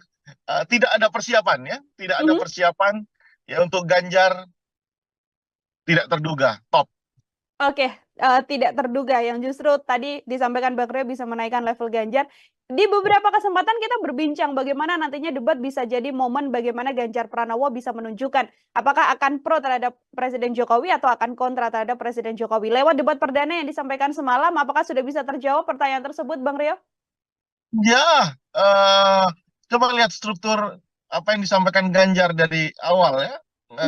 Tidak ada persiapan ya, tidak ada persiapan ya. Untuk Ganjar tidak terduga, top. Oke, tidak terduga yang justru tadi disampaikan Bang Rio bisa menaikkan level Ganjar. Di beberapa kesempatan kita berbincang bagaimana nantinya debat bisa jadi momen bagaimana Ganjar Pranowo bisa menunjukkan apakah akan pro terhadap Presiden Jokowi atau akan kontra terhadap Presiden Jokowi. Lewat debat perdana yang disampaikan semalam, apakah sudah bisa terjawab pertanyaan tersebut, Bang Rio? Ya, coba lihat struktur apa yang disampaikan Ganjar dari awal ya,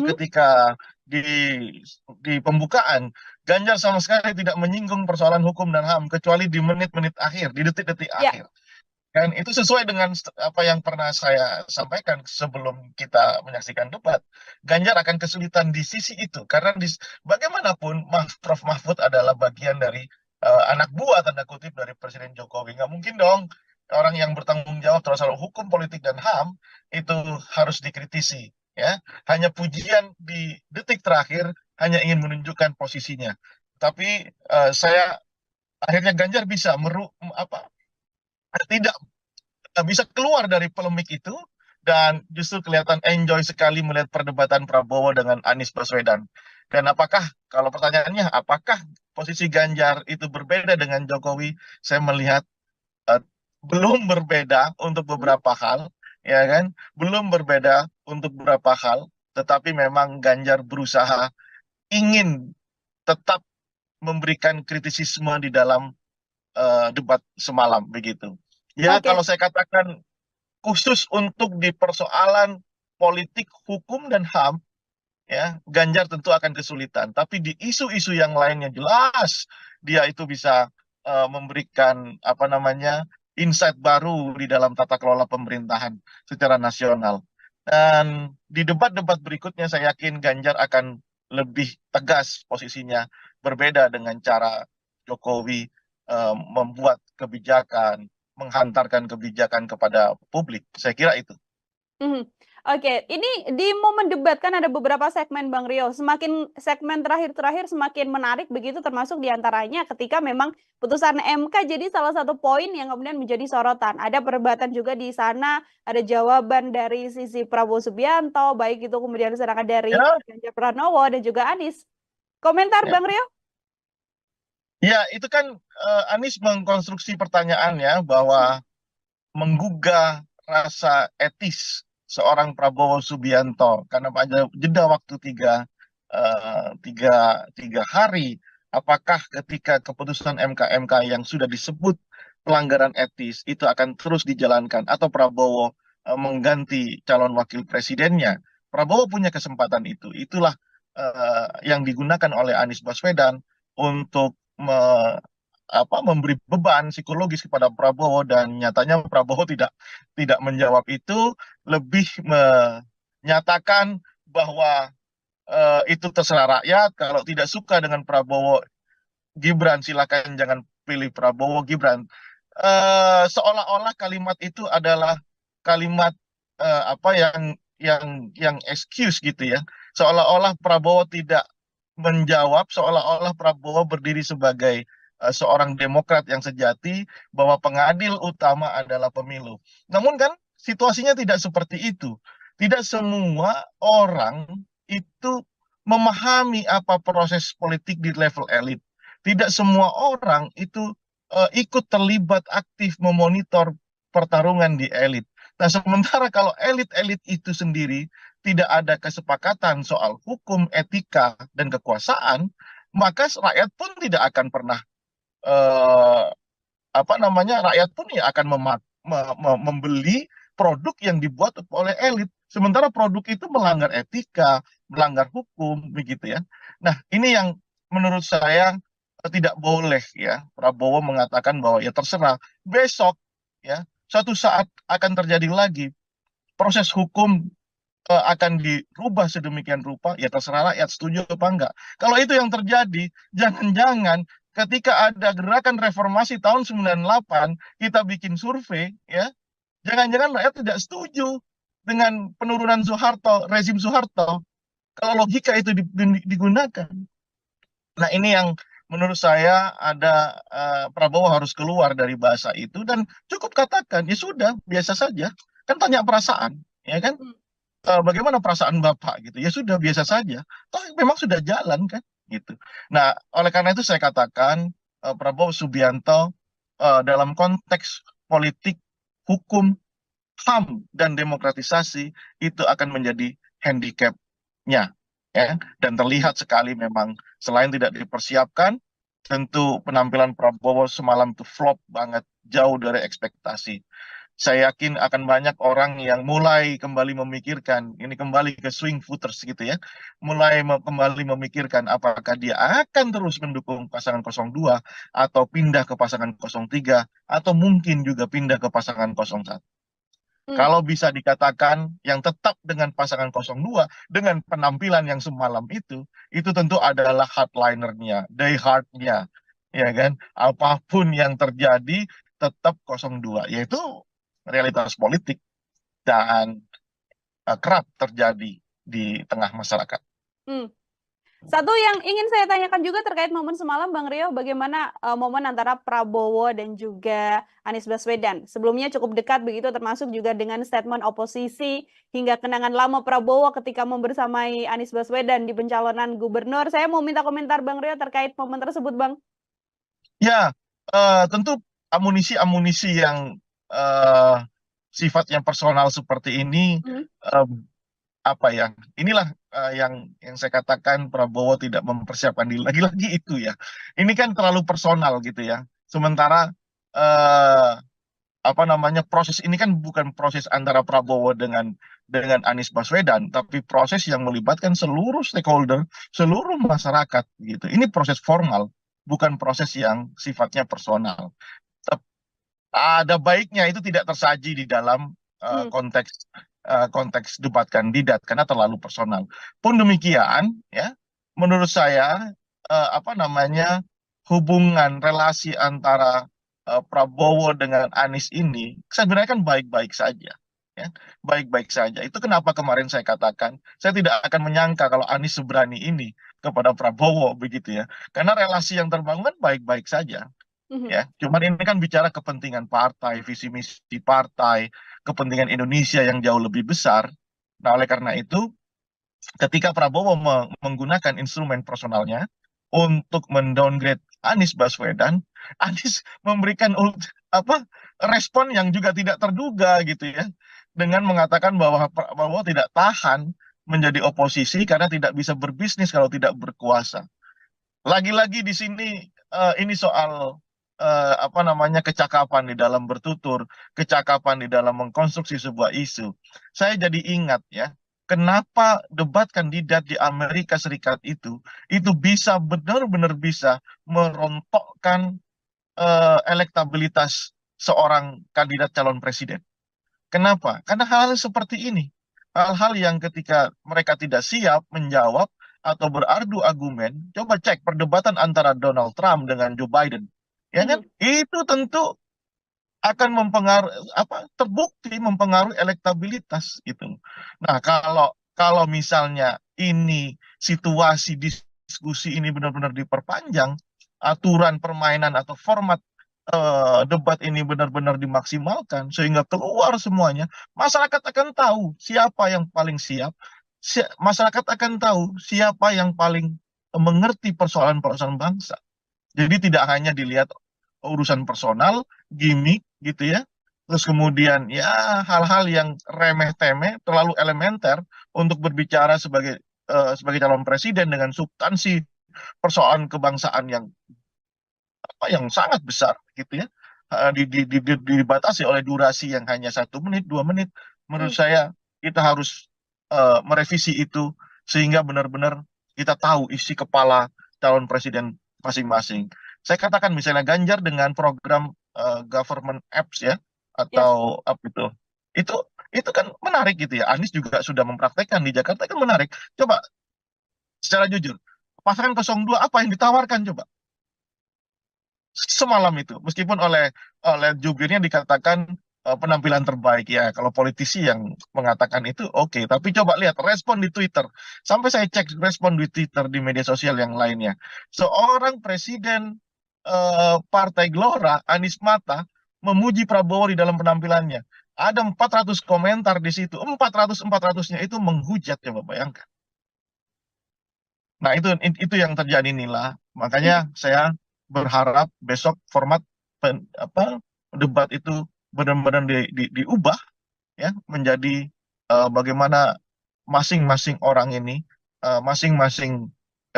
ketika di pembukaan, Ganjar sama sekali tidak menyinggung persoalan hukum dan HAM kecuali di menit-menit akhir, di detik-detik akhir. Dan itu sesuai dengan apa yang pernah saya sampaikan sebelum kita menyaksikan debat. Ganjar akan kesulitan di sisi itu karena bagaimanapun Prof. Mahfud adalah bagian dari anak buah tanda kutip dari Presiden Jokowi. Nggak mungkin dong orang yang bertanggung jawab terhadap soal hukum, politik, dan HAM itu harus dikritisi. Ya, hanya pujian di detik terakhir hanya ingin menunjukkan posisinya. Tapi saya akhirnya Ganjar bisa tidak bisa keluar dari polemik itu dan justru kelihatan enjoy sekali melihat perdebatan Prabowo dengan Anies Baswedan. Dan kalau pertanyaannya apakah posisi Ganjar itu berbeda dengan Jokowi, saya melihat belum berbeda untuk beberapa hal, ya kan? Belum berbeda untuk beberapa hal, tetapi memang Ganjar berusaha ingin tetap memberikan kritisisme di dalam debat semalam begitu. Ya, Oke. kalau saya katakan khusus untuk di persoalan politik, hukum dan HAM, ya Ganjar tentu akan kesulitan. Tapi di isu-isu yang lainnya jelas dia itu bisa memberikan apa namanya insight baru di dalam tata kelola pemerintahan secara nasional. Dan di debat-debat berikutnya saya yakin Ganjar akan lebih tegas posisinya, berbeda dengan cara Jokowi membuat kebijakan, menghantarkan kebijakan kepada publik. Saya kira itu. Mhm. Oke, ini di momen debat kan ada beberapa segmen Bang Rio. Semakin segmen terakhir-terakhir semakin menarik begitu, termasuk diantaranya ketika memang putusan MK jadi salah satu poin yang kemudian menjadi sorotan. Ada perdebatan juga di sana, ada jawaban dari sisi Prabowo Subianto, baik itu kemudian serangan dari Ya, Ganjar Pranowo dan juga Anies. Komentar ya. Bang Rio? Ya, itu kan Anies mengkonstruksi pertanyaannya bahwa menggugah rasa etis seorang Prabowo Subianto karena pada jeda waktu tiga hari, apakah ketika keputusan MK yang sudah disebut pelanggaran etis itu akan terus dijalankan atau Prabowo mengganti calon wakil presidennya? Prabowo punya kesempatan itu. Itulah yang digunakan oleh Anies Baswedan untuk memberi beban psikologis kepada Prabowo, dan nyatanya Prabowo tidak menjawab itu, lebih menyatakan bahwa itu terserah rakyat, kalau tidak suka dengan Prabowo Gibran silakan jangan pilih Prabowo Gibran. Seolah-olah kalimat itu adalah kalimat apa yang excuse gitu ya. Seolah-olah Prabowo tidak menjawab, seolah-olah Prabowo berdiri sebagai seorang demokrat yang sejati, bahwa pengadil utama adalah pemilu. Namun kan situasinya tidak seperti itu. Tidak semua orang itu memahami apa proses politik di level elit. Tidak semua orang itu ikut terlibat aktif memonitor pertarungan di elit. Nah, sementara kalau elit-elit itu sendiri tidak ada kesepakatan soal hukum, etika, dan kekuasaan, maka rakyat pun tidak akan pernah eh, rakyat pun ya akan membeli produk yang dibuat oleh elit. Sementara produk itu melanggar etika, melanggar hukum, begitu ya. Nah, ini yang menurut saya tidak boleh ya Prabowo mengatakan bahwa ya terserah, besok ya suatu saat akan terjadi lagi proses hukum akan dirubah sedemikian rupa, ya terserah rakyat setuju apa enggak. Kalau itu yang terjadi, jangan-jangan ketika ada gerakan reformasi tahun 98, kita bikin survei, ya, jangan-jangan rakyat tidak setuju dengan penurunan Soeharto, rezim Soeharto, kalau logika itu digunakan. Nah, ini yang menurut saya ada Prabowo harus keluar dari bahasa itu dan cukup katakan, ya sudah, biasa saja. Kan tanya perasaan, ya kan? Bagaimana perasaan Bapak gitu? Ya sudah, biasa saja. Toh memang sudah jalan kan gitu. Nah, oleh karena itu saya katakan Prabowo Subianto dalam konteks politik, hukum, HAM dan demokratisasi itu akan menjadi handicap-nya ya. Dan terlihat sekali memang selain tidak dipersiapkan, tentu penampilan Prabowo semalam itu flop banget, jauh dari ekspektasi. Saya yakin akan banyak orang yang mulai kembali memikirkan, ini kembali ke swing voters gitu ya, mulai kembali memikirkan apakah dia akan terus mendukung pasangan 02 atau pindah ke pasangan 03 atau mungkin juga pindah ke pasangan 01. Kalau bisa dikatakan yang tetap dengan pasangan 02 dengan penampilan yang semalam itu tentu adalah hardlinernya, die hardnya, ya kan? Apapun yang terjadi tetap 02, yaitu realitas politik dan kerap terjadi di tengah masyarakat. Satu yang ingin saya tanyakan juga terkait momen semalam, Bang Rio, bagaimana momen antara Prabowo dan juga Anies Baswedan? Sebelumnya cukup dekat begitu, termasuk juga dengan statement oposisi hingga kenangan lama Prabowo ketika membersamai Anies Baswedan di pencalonan gubernur. Saya mau minta komentar Bang Rio terkait momen tersebut, Bang. Ya, tentu amunisi-amunisi yang sifatnya personal seperti ini, inilah yang saya katakan Prabowo tidak mempersiapkan diri lagi-lagi itu ya. Ini kan terlalu personal gitu ya. Sementara eh, apa namanya proses ini kan bukan proses antara Prabowo dengan Anies Baswedan, tapi proses yang melibatkan seluruh stakeholder, seluruh masyarakat gitu. Ini proses formal, bukan proses yang sifatnya personal. Ada baiknya itu tidak tersaji di dalam konteks debat kandidat karena terlalu personal. Pun demikian, ya, menurut saya apa namanya hubungan relasi antara Prabowo dengan Anies ini sebenarnya kan baik-baik saja. Ya, baik-baik saja. Itu kenapa kemarin saya katakan saya tidak akan menyangka kalau Anies seberani ini kepada Prabowo begitu ya. Karena relasi yang terbangun kan baik-baik saja. Ya, cuman ini kan bicara kepentingan partai, visi misi partai, kepentingan Indonesia yang jauh lebih besar. Nah, oleh karena itu, ketika Prabowo menggunakan instrumen personalnya untuk mendowngrade Anies Baswedan, Anies memberikan respon yang juga tidak terduga gitu ya, dengan mengatakan bahwa Prabowo tidak tahan menjadi oposisi karena tidak bisa berbisnis kalau tidak berkuasa. Lagi-lagi di sini ini soal apa namanya kecakapan di dalam bertutur, kecakapan di dalam mengkonstruksi sebuah isu. Saya jadi ingat ya, kenapa debat kandidat di Amerika Serikat itu bisa benar-benar bisa merontokkan elektabilitas seorang kandidat calon presiden. Kenapa? Karena hal-hal seperti ini, hal-hal yang ketika mereka tidak siap menjawab atau berardu argumen, coba cek perdebatan antara Donald Trump dengan Joe Biden, ya kan? Itu tentu akan terbukti mempengaruhi elektabilitas gitu. Nah, kalau misalnya ini situasi diskusi ini benar-benar diperpanjang, aturan permainan atau format debat ini benar-benar dimaksimalkan sehingga keluar semuanya, masyarakat akan tahu siapa yang paling siap, masyarakat akan tahu siapa yang paling mengerti persoalan-persoalan bangsa. Jadi tidak hanya dilihat urusan personal, gimmick gitu ya, terus kemudian ya hal-hal yang remeh-temeh, terlalu elementer untuk berbicara sebagai calon presiden dengan substansi persoalan kebangsaan yang sangat besar gitu ya, dibatasi oleh durasi yang hanya 1 menit 2 menit. Menurut saya kita harus merevisi itu sehingga benar-benar kita tahu isi kepala calon presiden masing-masing. Saya katakan misalnya Ganjar dengan program government apps ya atau apa itu kan menarik gitu ya. Anies juga sudah mempraktekkan di Jakarta kan menarik. Coba secara jujur, pasangan 02 apa yang ditawarkan coba? Semalam itu, meskipun oleh jubirnya dikatakan penampilan terbaik ya, kalau politisi yang mengatakan itu oke. Tapi coba lihat respon di Twitter, sampai saya cek respon di Twitter di media sosial yang lainnya, seorang presiden Partai Gelora Anies Mata memuji Prabowo di dalam penampilannya, ada 400 komentar di situ, 400-400-nya itu menghujat, coba bayangkan. Nah itu yang terjadi Nila, makanya saya berharap besok format debat itu benar-benar diubah ya menjadi bagaimana masing-masing orang ini, masing-masing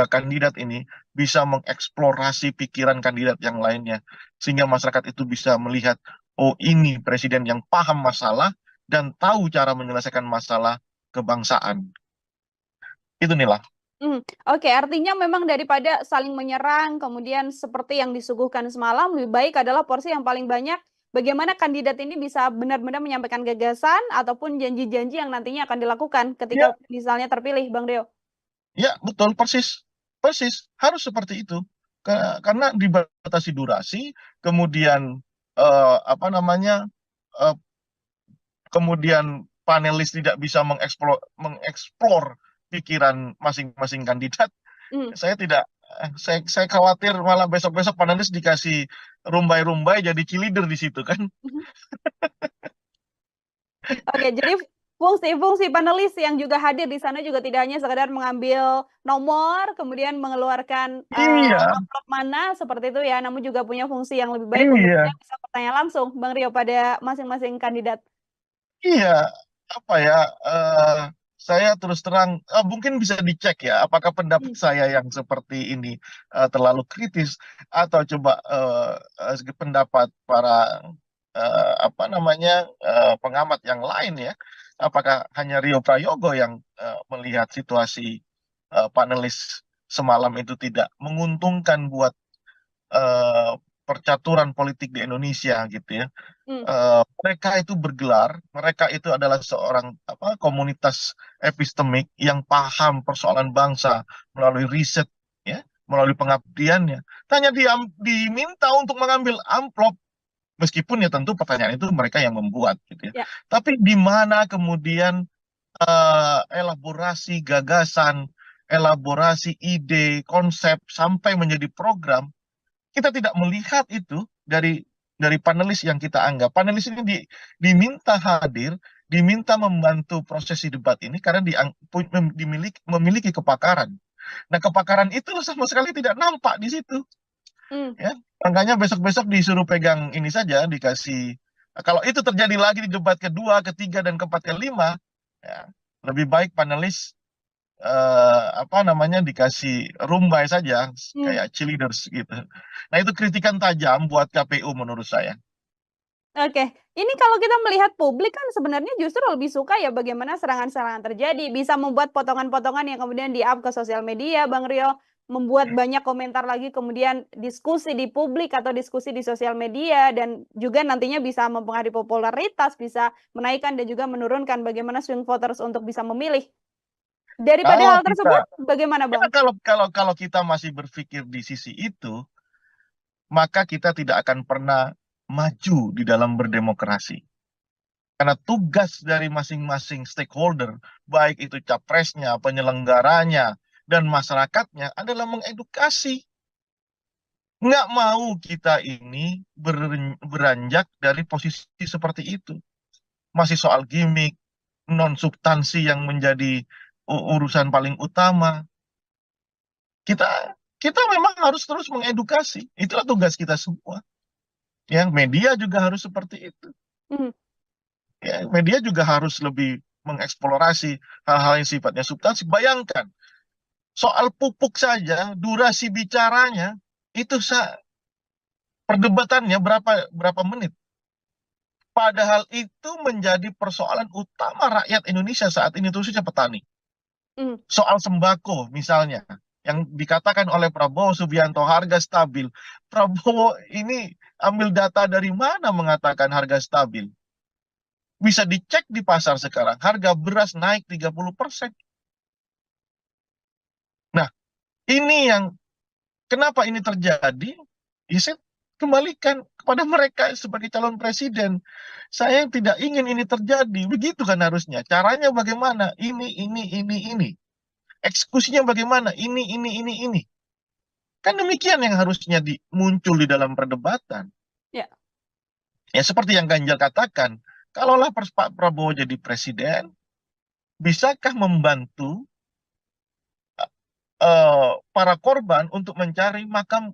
kandidat ini bisa mengeksplorasi pikiran kandidat yang lainnya sehingga masyarakat itu bisa melihat, oh ini presiden yang paham masalah dan tahu cara menyelesaikan masalah kebangsaan. Itu Nila. Oke, artinya memang daripada saling menyerang, kemudian seperti yang disuguhkan semalam, lebih baik adalah porsi yang paling banyak bagaimana kandidat ini bisa benar-benar menyampaikan gagasan ataupun janji-janji yang nantinya akan dilakukan ketika misalnya terpilih, Bang Deo. Ya, betul, persis. Harus seperti itu. Karena dibatasi durasi, kemudian kemudian panelis tidak bisa mengeksplor pikiran masing-masing kandidat. Saya khawatir malah besok-besok panelis dikasih rumbai-rumbai jadi cheerleader di situ kan. Oke, jadi fungsi-fungsi panelis yang juga hadir di sana juga tidak hanya sekedar mengambil nomor, kemudian mengeluarkan amplop mana seperti itu ya, namun juga punya fungsi yang lebih baik untuk bisa bertanya langsung, Bang Rio, pada masing-masing kandidat. Iya, saya terus terang mungkin bisa dicek ya, apakah pendapat saya yang seperti ini terlalu kritis atau coba pendapat para apa namanya pengamat yang lain ya, apakah hanya Rio Prayogo yang melihat situasi panelis semalam itu tidak menguntungkan buat percaturan politik di Indonesia gitu ya. Mereka itu bergelar, mereka itu adalah seorang komunitas epistemik yang paham persoalan bangsa melalui riset, ya, melalui pengabdiannya. Hanya diminta untuk mengambil amplop, meskipun ya tentu pertanyaan itu mereka yang membuat, gitu ya. Ya. Tapi di mana kemudian elaborasi gagasan, elaborasi ide, konsep sampai menjadi program, kita tidak melihat itu dari panelis yang kita anggap. Panelis ini diminta hadir, diminta membantu prosesi debat ini karena memiliki kepakaran. Nah, kepakaran itu sama sekali tidak nampak di situ. Ya, makanya besok-besok disuruh pegang ini saja, dikasih. Kalau itu terjadi lagi di debat kedua, ketiga, dan keempat, kelima, ya, lebih baik panelis dikasih rumbai saja kayak cheerleaders gitu. Nah, itu kritikan tajam buat KPU menurut saya. Oke, ini kalau kita melihat publik kan sebenarnya justru lebih suka ya bagaimana serangan-serangan terjadi, bisa membuat potongan-potongan yang kemudian di-up ke sosial media, Bang Rio, membuat banyak komentar lagi, kemudian diskusi di publik atau diskusi di sosial media, dan juga nantinya bisa mempengaruhi popularitas, bisa menaikkan dan juga menurunkan bagaimana swing voters untuk bisa memilih. Daripada hal tersebut, bagaimana, Bang? Kalau kita masih berpikir di sisi itu, maka kita tidak akan pernah maju di dalam berdemokrasi. Karena tugas dari masing-masing stakeholder, baik itu capresnya, penyelenggaranya, dan masyarakatnya adalah mengedukasi. Nggak mau kita ini beranjak dari posisi seperti itu. Masih soal gimmick, non-substansi yang menjadi urusan paling utama. Kita memang harus terus mengedukasi. Itulah tugas kita semua. Ya, media juga harus seperti itu. Ya, media juga harus lebih mengeksplorasi hal-hal yang sifatnya substansi. Bayangkan, soal pupuk saja, durasi bicaranya itu perdebatannya berapa menit. Padahal itu menjadi persoalan utama rakyat Indonesia saat ini, khususnya petani. Soal sembako misalnya, yang dikatakan oleh Prabowo Subianto harga stabil. Prabowo ini ambil data dari mana mengatakan harga stabil? Bisa dicek di pasar sekarang, harga beras naik 30%. Nah, ini yang kenapa ini terjadi? Ya, saya kembalikan kepada mereka sebagai calon presiden. Saya tidak ingin ini terjadi. Begitu kan harusnya. Caranya bagaimana? Ini. Eksekusinya bagaimana? Ini. Kan demikian yang harusnya muncul di dalam perdebatan. Ya. Ya, seperti yang Ganjar katakan, kalaulah Pak Prabowo jadi presiden, bisakah membantu para korban untuk mencari makam?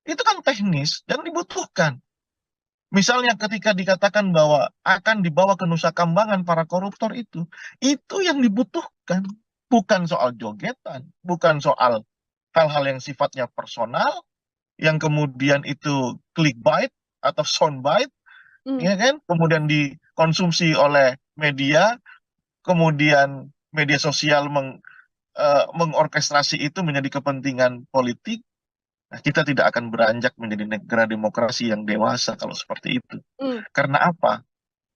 Itu kan teknis dan dibutuhkan. Misalnya ketika dikatakan bahwa akan dibawa ke Nusa Kambangan para koruptor itu yang dibutuhkan. Bukan soal jogetan, bukan soal hal-hal yang sifatnya personal, yang kemudian itu clickbait atau soundbite, ya kan? Kemudian dikonsumsi oleh media, kemudian media sosial mengorkestrasi itu menjadi kepentingan politik. Nah, kita tidak akan beranjak menjadi negara demokrasi yang dewasa kalau seperti itu. Karena apa?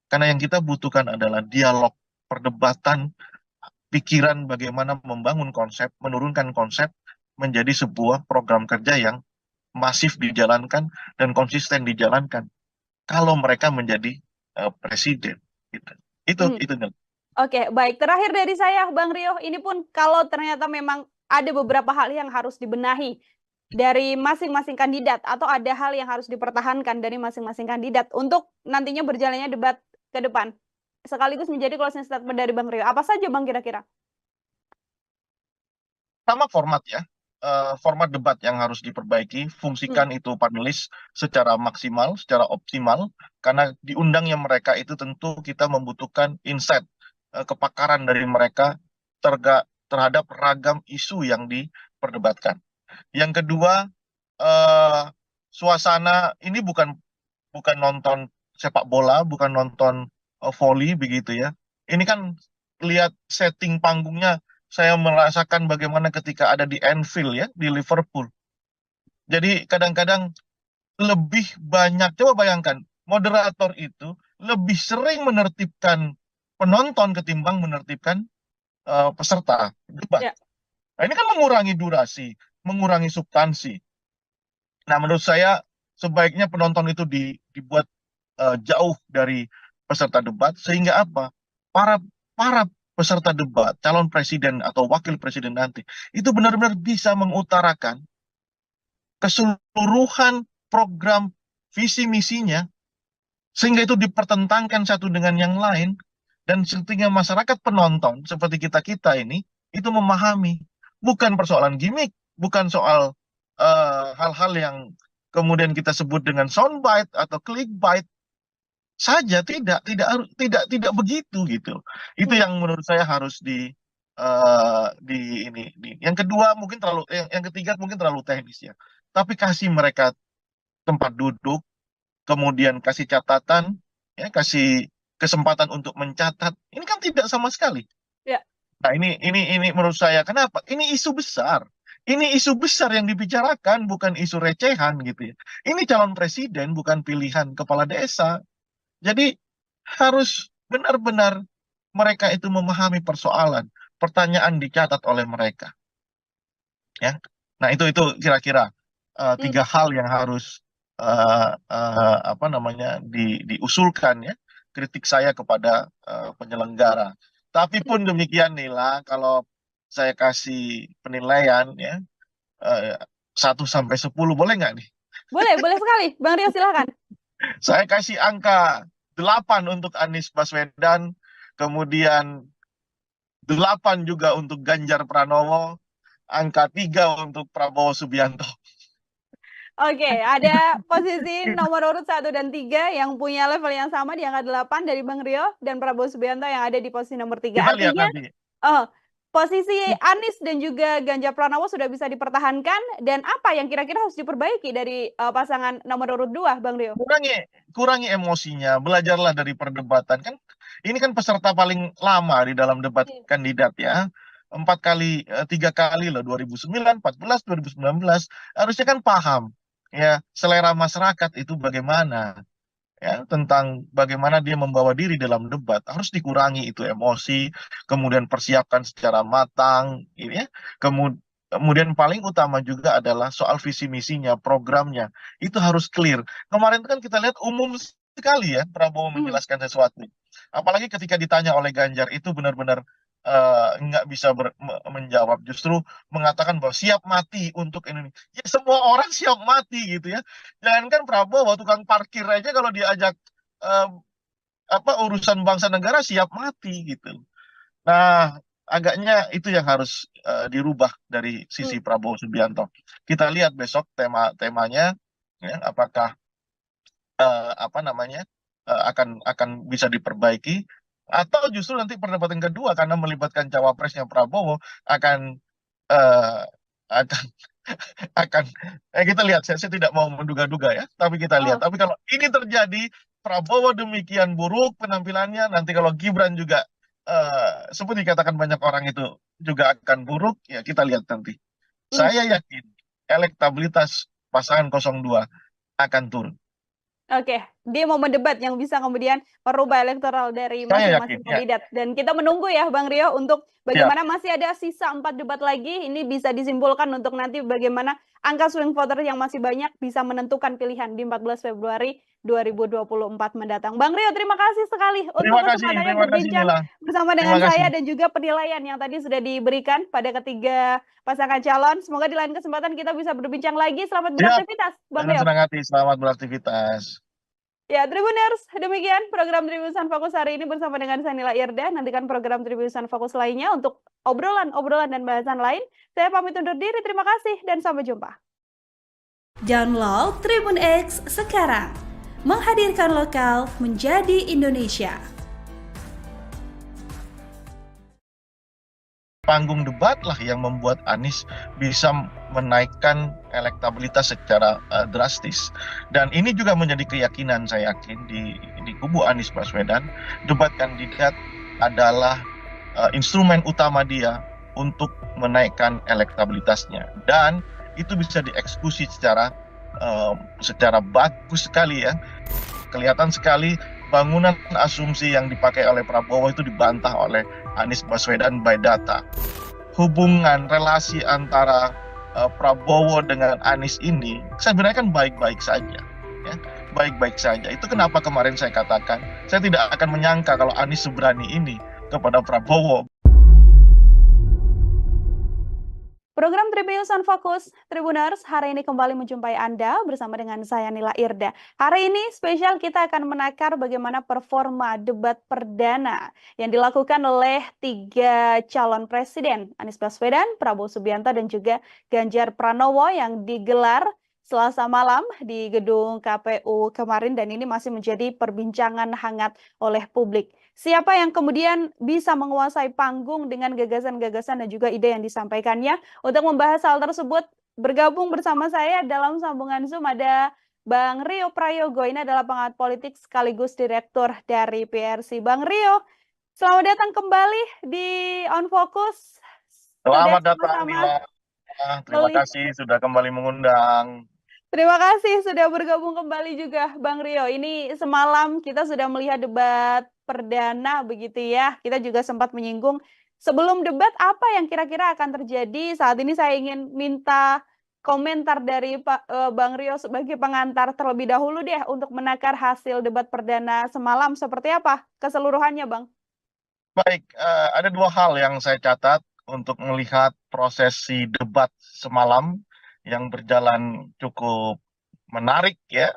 Karena yang kita butuhkan adalah dialog, perdebatan, pikiran bagaimana membangun konsep, menurunkan konsep menjadi sebuah program kerja yang masif dijalankan dan konsisten dijalankan. Kalau mereka menjadi presiden, gitu. Itu. Oke, baik. Terakhir dari saya, Bang Rio, ini pun kalau ternyata memang ada beberapa hal yang harus dibenahi dari masing-masing kandidat atau ada hal yang harus dipertahankan dari masing-masing kandidat untuk nantinya berjalannya debat ke depan, sekaligus menjadi closing statement dari Bang Rio. Apa saja, Bang, kira-kira? Sama format ya. Format debat yang harus diperbaiki, fungsikan itu panelis secara maksimal, secara optimal, karena diundangnya mereka itu tentu kita membutuhkan insight kepakaran dari mereka terhadap ragam isu yang diperdebatkan. Yang kedua, suasana ini bukan nonton sepak bola, bukan nonton voli begitu ya. Ini kan lihat setting panggungnya, saya merasakan bagaimana ketika ada di Anfield ya, di Liverpool. Jadi kadang-kadang lebih banyak, coba bayangkan, moderator itu lebih sering menertibkan penonton ketimbang menertibkan peserta debat. Ya. Nah, ini kan mengurangi durasi, mengurangi substansi. Nah, menurut saya sebaiknya penonton itu dibuat jauh dari peserta debat, sehingga apa? Para peserta debat, calon presiden atau wakil presiden nanti, itu benar-benar bisa mengutarakan keseluruhan program visi misinya, sehingga itu dipertentangkan satu dengan yang lain, dan sehingga masyarakat penonton seperti kita ini itu memahami, bukan persoalan gimmick, bukan soal hal-hal yang kemudian kita sebut dengan soundbite atau clickbait saja, tidak begitu gitu. Itu yang menurut saya harus yang kedua mungkin yang ketiga mungkin terlalu teknis ya. Tapi kasih mereka tempat duduk, kemudian kasih catatan, ya, kasih kesempatan untuk mencatat. Ini kan tidak sama sekali. Ya. Nah, ini menurut saya kenapa? Ini isu besar. Ini isu besar yang dibicarakan, bukan isu recehan gitu ya. Ini calon presiden, bukan pilihan kepala desa. Jadi harus benar-benar mereka itu memahami persoalan, pertanyaan dicatat oleh mereka. Ya. Nah, itu kira-kira tiga hal yang harus diusulkan ya, kritik saya kepada penyelenggara. Tapi pun demikian Nila, kalau saya kasih penilaian ya 1 sampai 10 boleh nggak nih? Boleh sekali, Bang Rio silakan. Saya kasih angka 8 untuk Anies Baswedan, kemudian 8 juga untuk Ganjar Pranowo, angka 3 untuk Prabowo Subianto. Oke, ada posisi nomor urut 1 dan 3 yang punya level yang sama di angka 8 dari Bang Rio, dan Prabowo Subianto yang ada di posisi nomor 3. Kita lihat Artinya, nanti. posisi Anies dan juga Ganjar Pranowo sudah bisa dipertahankan, dan apa yang kira-kira harus diperbaiki dari pasangan nomor urut 2, Bang Rio? Kurangi emosinya, belajarlah dari perdebatan. Kan ini kan peserta paling lama di dalam debat kandidat ya. 3 kali loh, 2009, 14, 2019. Harusnya kan paham ya selera masyarakat itu bagaimana. Ya, tentang bagaimana dia membawa diri dalam debat, harus dikurangi itu emosi, kemudian persiapkan secara matang, ini ya. Kemudian paling utama juga adalah soal visi misinya, programnya, itu harus clear. Kemarin kan kita lihat umum sekali ya Prabowo menjelaskan sesuatu, apalagi ketika ditanya oleh Ganjar itu benar-benar nggak bisa menjawab, justru mengatakan bahwa siap mati untuk Indonesia. Ya semua orang siap mati gitu ya. Jangankan Prabowo, tukang parkir aja kalau diajak urusan bangsa negara siap mati gitu. Nah, agaknya itu yang harus dirubah dari sisi Prabowo Subianto. Kita lihat besok temanya ya, apakah akan bisa diperbaiki, atau justru nanti perdebatan kedua karena melibatkan cawapresnya Prabowo akan kita lihat. Saya tidak mau menduga-duga ya, tapi kita lihat. Tapi kalau ini terjadi, Prabowo demikian buruk penampilannya, nanti kalau Gibran juga seperti dikatakan banyak orang itu juga akan buruk, ya kita lihat nanti. Saya yakin elektabilitas pasangan 02 akan turun. Oke, dia momen debat yang bisa kemudian merubah elektoral dari masing-masing kandidat. Ya. Dan kita menunggu ya Bang Rio untuk bagaimana masih ada sisa 4 debat lagi. Ini bisa disimpulkan untuk nanti bagaimana angka swing voter yang masih banyak bisa menentukan pilihan di 14 Februari 2024 mendatang. Bang Rio, terima kasih sekali untuk kesempatannya berbincang bersama dengan saya dan juga penilaian yang tadi sudah diberikan pada ketiga pasangan calon. Semoga di lain kesempatan kita bisa berbincang lagi. Selamat beraktivitas, Bang Rio. Senang hati, selamat beraktivitas. Ya, Tribuners, demikian program Tribusan Fokus hari ini bersama dengan saya Nila Irda. Nantikan program Tribusan Fokus lainnya untuk obrolan dan bahasan lain. Saya pamit undur diri, terima kasih dan sampai jumpa. Download Tribun X sekarang. Menghadirkan lokal menjadi Indonesia. panggung debat lah yang membuat Anies bisa menaikkan elektabilitas secara drastis. Dan ini juga menjadi keyakinan saya yakin di kubu Anies Baswedan, debat kandidat adalah instrumen utama dia untuk menaikkan elektabilitasnya, dan itu bisa dieksekusi secara bagus sekali ya. Kelihatan sekali bangunan asumsi yang dipakai oleh Prabowo itu dibantah oleh Anies Baswedan by data. Hubungan relasi antara Prabowo dengan Anies ini sebenarnya kan baik-baik saja, ya, baik-baik saja. Itu kenapa kemarin saya katakan saya tidak akan menyangka kalau Anies seberani ini kepada Prabowo. Program Tribunnews on Fokus, Tribuners, hari ini kembali menjumpai Anda bersama dengan saya Nila Irda. Hari ini spesial kita akan menakar bagaimana performa debat perdana yang dilakukan oleh 3 calon presiden, Anies Baswedan, Prabowo Subianto, dan juga Ganjar Pranowo yang digelar Selasa malam di gedung KPU kemarin, dan ini masih menjadi perbincangan hangat oleh publik. Siapa yang kemudian bisa menguasai panggung dengan gagasan-gagasan dan juga ide yang disampaikannya? Untuk membahas hal tersebut, bergabung bersama saya dalam sambungan Zoom ada Bang Rio Prayogo. Ini adalah pengamat politik sekaligus direktur dari PRC. Bang Rio, selamat datang kembali di On Focus. Selamat datang, Nila. Terima kasih sudah kembali mengundang. Terima kasih sudah bergabung kembali juga Bang Rio. Ini semalam kita sudah melihat debat perdana begitu ya. Kita juga sempat menyinggung sebelum debat apa yang kira-kira akan terjadi. Saat ini saya ingin minta komentar dari Bang Rio sebagai pengantar terlebih dahulu deh untuk menakar hasil debat perdana semalam. Seperti apa keseluruhannya, Bang? Baik, ada 2 hal yang saya catat untuk melihat prosesi debat semalam yang berjalan cukup menarik ya.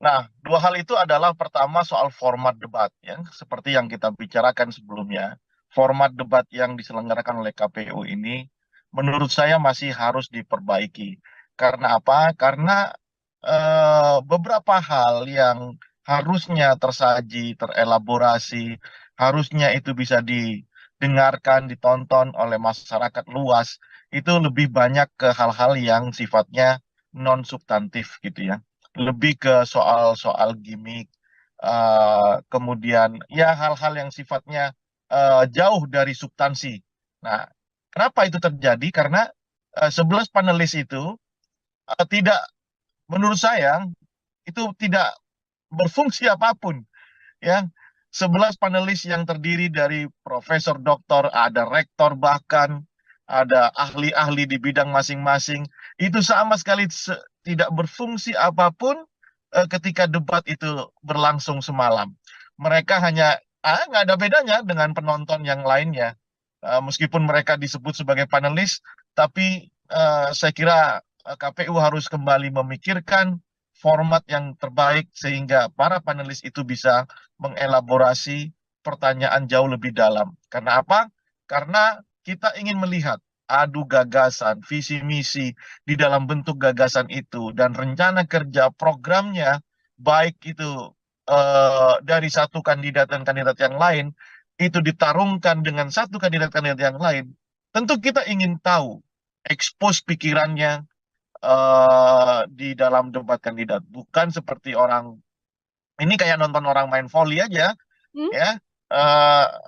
Nah, 2 hal itu adalah pertama soal format debat ya, seperti yang kita bicarakan sebelumnya. Format debat yang diselenggarakan oleh KPU ini menurut saya masih harus diperbaiki. Karena apa? Karena beberapa hal yang harusnya tersaji, terelaborasi, harusnya itu bisa didengarkan, ditonton oleh masyarakat luas, itu lebih banyak ke hal-hal yang sifatnya non substantif gitu ya, lebih ke soal-soal gimmick, kemudian ya hal-hal yang sifatnya jauh dari substansi. Nah, kenapa itu terjadi? Karena 11 panelis itu tidak, menurut saya itu tidak berfungsi apapun ya. 11 panelis yang terdiri dari profesor, doktor, ada rektor, bahkan ada ahli-ahli di bidang masing-masing, itu sama sekali tidak berfungsi apapun ketika debat itu berlangsung semalam. Mereka hanya nggak ada bedanya dengan penonton yang lainnya. Meskipun mereka disebut sebagai panelis, tapi saya kira KPU harus kembali memikirkan format yang terbaik sehingga para panelis itu bisa mengelaborasi pertanyaan jauh lebih dalam. Karena apa? Karena kita ingin melihat adu gagasan, visi misi di dalam bentuk gagasan itu, dan rencana kerja programnya, baik itu dari satu kandidat dan kandidat yang lain, itu ditarungkan dengan satu kandidat-kandidat yang lain. Tentu kita ingin tahu, expose pikirannya di dalam debat kandidat, bukan seperti orang ini kayak nonton orang main volley aja ya,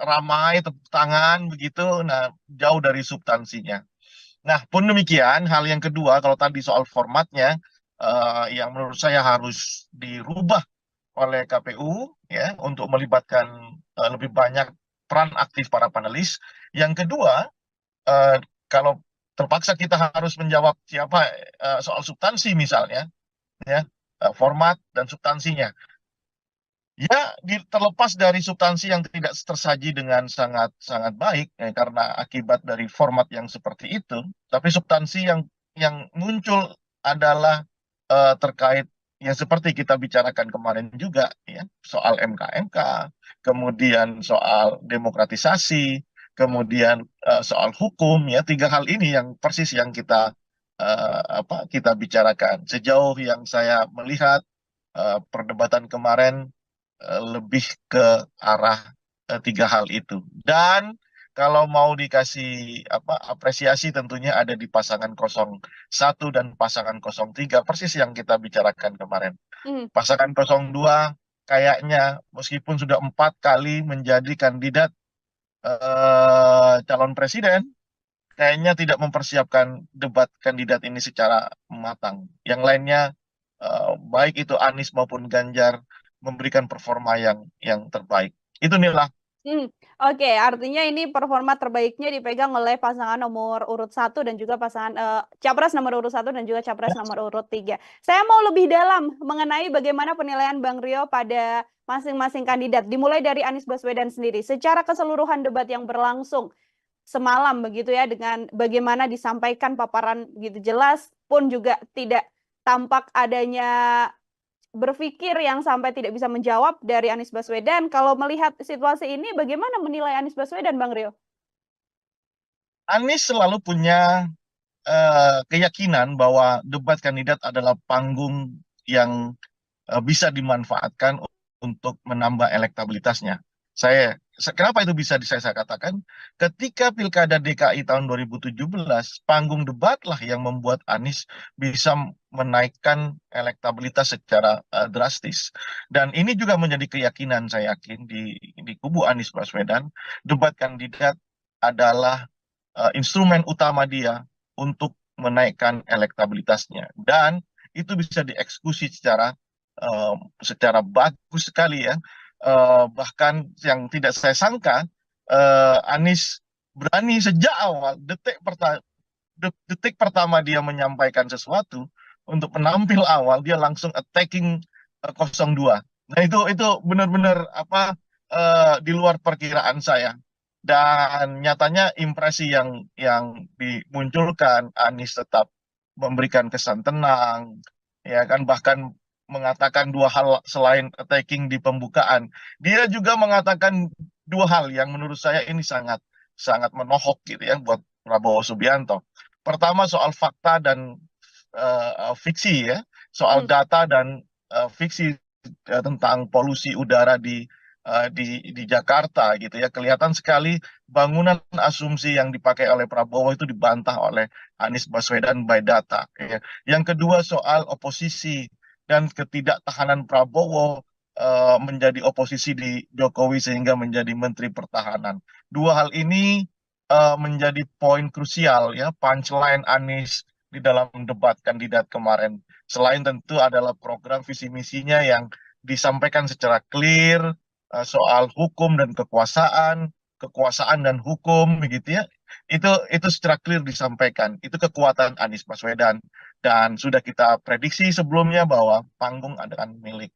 ramai tepuk tangan begitu, nah jauh dari substansinya. Nah, pun demikian hal yang kedua, kalau tadi soal formatnya yang menurut saya harus dirubah oleh KPU ya untuk melibatkan lebih banyak peran aktif para panelis. Yang kedua, kalau terpaksa kita harus menjawab siapa soal substansi misalnya ya, format dan substansinya. Ya, terlepas dari substansi yang tidak tersaji dengan sangat sangat baik ya, karena akibat dari format yang seperti itu, tapi substansi yang muncul adalah terkait yang seperti kita bicarakan kemarin juga ya, soal MK, kemudian soal demokratisasi, kemudian soal hukum ya. 3 hal ini yang persis yang kita kita bicarakan. Sejauh yang saya melihat perdebatan kemarin lebih ke arah 3 hal itu. Dan kalau mau dikasih apresiasi tentunya ada di pasangan 01 dan pasangan 03, persis yang kita bicarakan kemarin. Hmm. Pasangan 02 kayaknya meskipun sudah 4 kali menjadi kandidat calon presiden, kayaknya tidak mempersiapkan debat kandidat ini secara matang. Yang lainnya baik itu Anies maupun Ganjar memberikan performa yang terbaik. Itu Nila. Oke, artinya ini performa terbaiknya dipegang oleh pasangan nomor urut 1 dan juga pasangan capres nomor urut 1 dan juga capres nomor urut 3. Saya mau lebih dalam mengenai bagaimana penilaian Bang Rio pada masing-masing kandidat, dimulai dari Anies Baswedan sendiri. Secara keseluruhan debat yang berlangsung semalam begitu ya, dengan bagaimana disampaikan paparan begitu jelas pun juga tidak tampak adanya berpikir yang sampai tidak bisa menjawab dari Anies Baswedan. Kalau melihat situasi ini, bagaimana menilai Anies Baswedan, Bang Rio? Anies selalu punya keyakinan bahwa debat kandidat adalah panggung yang bisa dimanfaatkan untuk menambah elektabilitasnya. Kenapa itu bisa saya katakan? Ketika Pilkada DKI tahun 2017, panggung debatlah yang membuat Anies bisa menaikkan elektabilitas secara drastis. Dan ini juga menjadi keyakinan saya yakin di kubu Anies Baswedan, debat kandidat adalah instrumen utama dia untuk menaikkan elektabilitasnya. Dan itu bisa dieksekusi secara bagus sekali ya. Bahkan yang tidak saya sangka, Anies berani sejak awal detik pertama dia menyampaikan sesuatu untuk menampil awal dia langsung attacking 02. Nah itu benar-benar di luar perkiraan saya. Dan nyatanya impresi yang dimunculkan, Anies tetap memberikan kesan tenang, ya kan, bahkan mengatakan dua hal selain attacking di pembukaan. Dia juga mengatakan dua hal yang menurut saya ini sangat sangat menohok gitu ya buat Prabowo Subianto. Pertama soal fakta dan fiksi ya, soal data dan fiksi tentang polusi udara di Jakarta gitu ya. Kelihatan sekali bangunan asumsi yang dipakai oleh Prabowo itu dibantah oleh Anies Baswedan by data. Ya. Yang kedua soal oposisi dan ketidaktahanan Prabowo menjadi oposisi di Jokowi sehingga menjadi Menteri Pertahanan. Dua hal ini menjadi poin krusial ya, punchline Anies di dalam debat kandidat kemarin. Selain tentu adalah program visi misinya yang disampaikan secara clear, soal hukum dan kekuasaan dan hukum begitu ya. Itu secara clear disampaikan. Itu kekuatan Anies Baswedan dan sudah kita prediksi sebelumnya bahwa panggung akan milik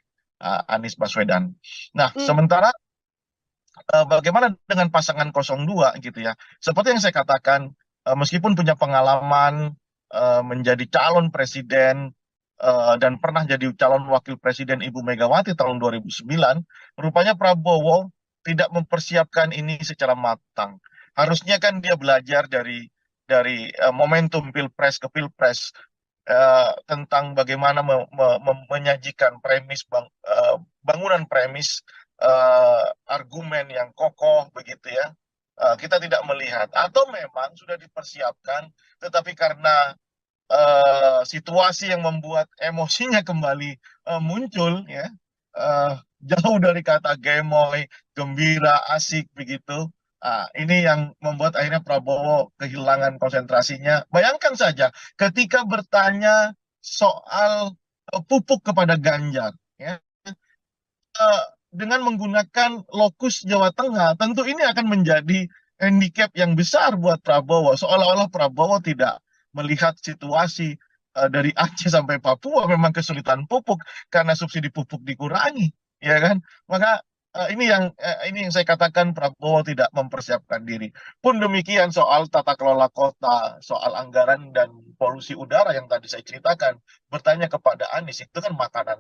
Anies Baswedan. Nah, sementara bagaimana dengan pasangan 02 gitu ya. Seperti yang saya katakan, meskipun punya pengalaman menjadi calon presiden dan pernah jadi calon wakil presiden Ibu Megawati tahun 2009, rupanya Prabowo tidak mempersiapkan ini secara matang. Harusnya kan dia belajar dari momentum pilpres ke pilpres tentang bagaimana menyajikan bangunan premis argumen yang kokoh begitu ya. Kita tidak melihat atau memang sudah dipersiapkan tetapi karena situasi yang membuat emosinya kembali muncul ya, jauh dari kata gemoy, gembira, asik begitu. Ini yang membuat akhirnya Prabowo kehilangan konsentrasinya. Bayangkan saja ketika bertanya soal pupuk kepada Ganjar ya, dengan menggunakan lokus Jawa Tengah, tentu ini akan menjadi handicap yang besar buat Prabowo. Seolah-olah Prabowo tidak melihat situasi dari Aceh sampai Papua memang kesulitan pupuk karena subsidi pupuk dikurangi, ya kan? Maka ini yang saya katakan Prabowo tidak mempersiapkan diri. Pun demikian soal tata kelola kota, soal anggaran dan polusi udara yang tadi saya ceritakan, bertanya kepada Anies itu kan makanan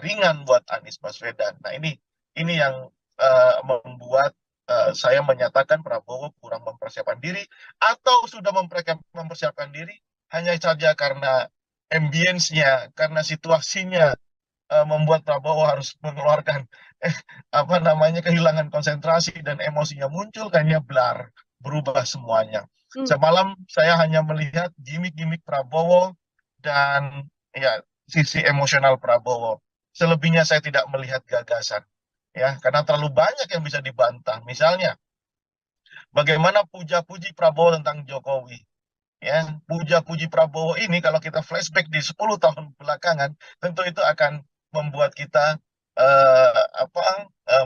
ringan buat Anies Baswedan. Nah ini yang membuat saya menyatakan Prabowo kurang mempersiapkan diri atau sudah mempersiapkan diri hanya saja karena ambience-nya, karena situasinya membuat Prabowo harus mengeluarkan apa namanya kehilangan konsentrasi dan emosinya muncul, kayaknya berubah semuanya. Hmm. Semalam saya hanya melihat gimmick-gimmick Prabowo dan ya sisi emosional Prabowo. Selebihnya saya tidak melihat gagasan, ya, karena terlalu banyak yang bisa dibantah. Misalnya, bagaimana puja-puji Prabowo tentang Jokowi. Ya, puja-puji Prabowo ini kalau kita flashback di 10 tahun belakangan, tentu itu akan membuat kita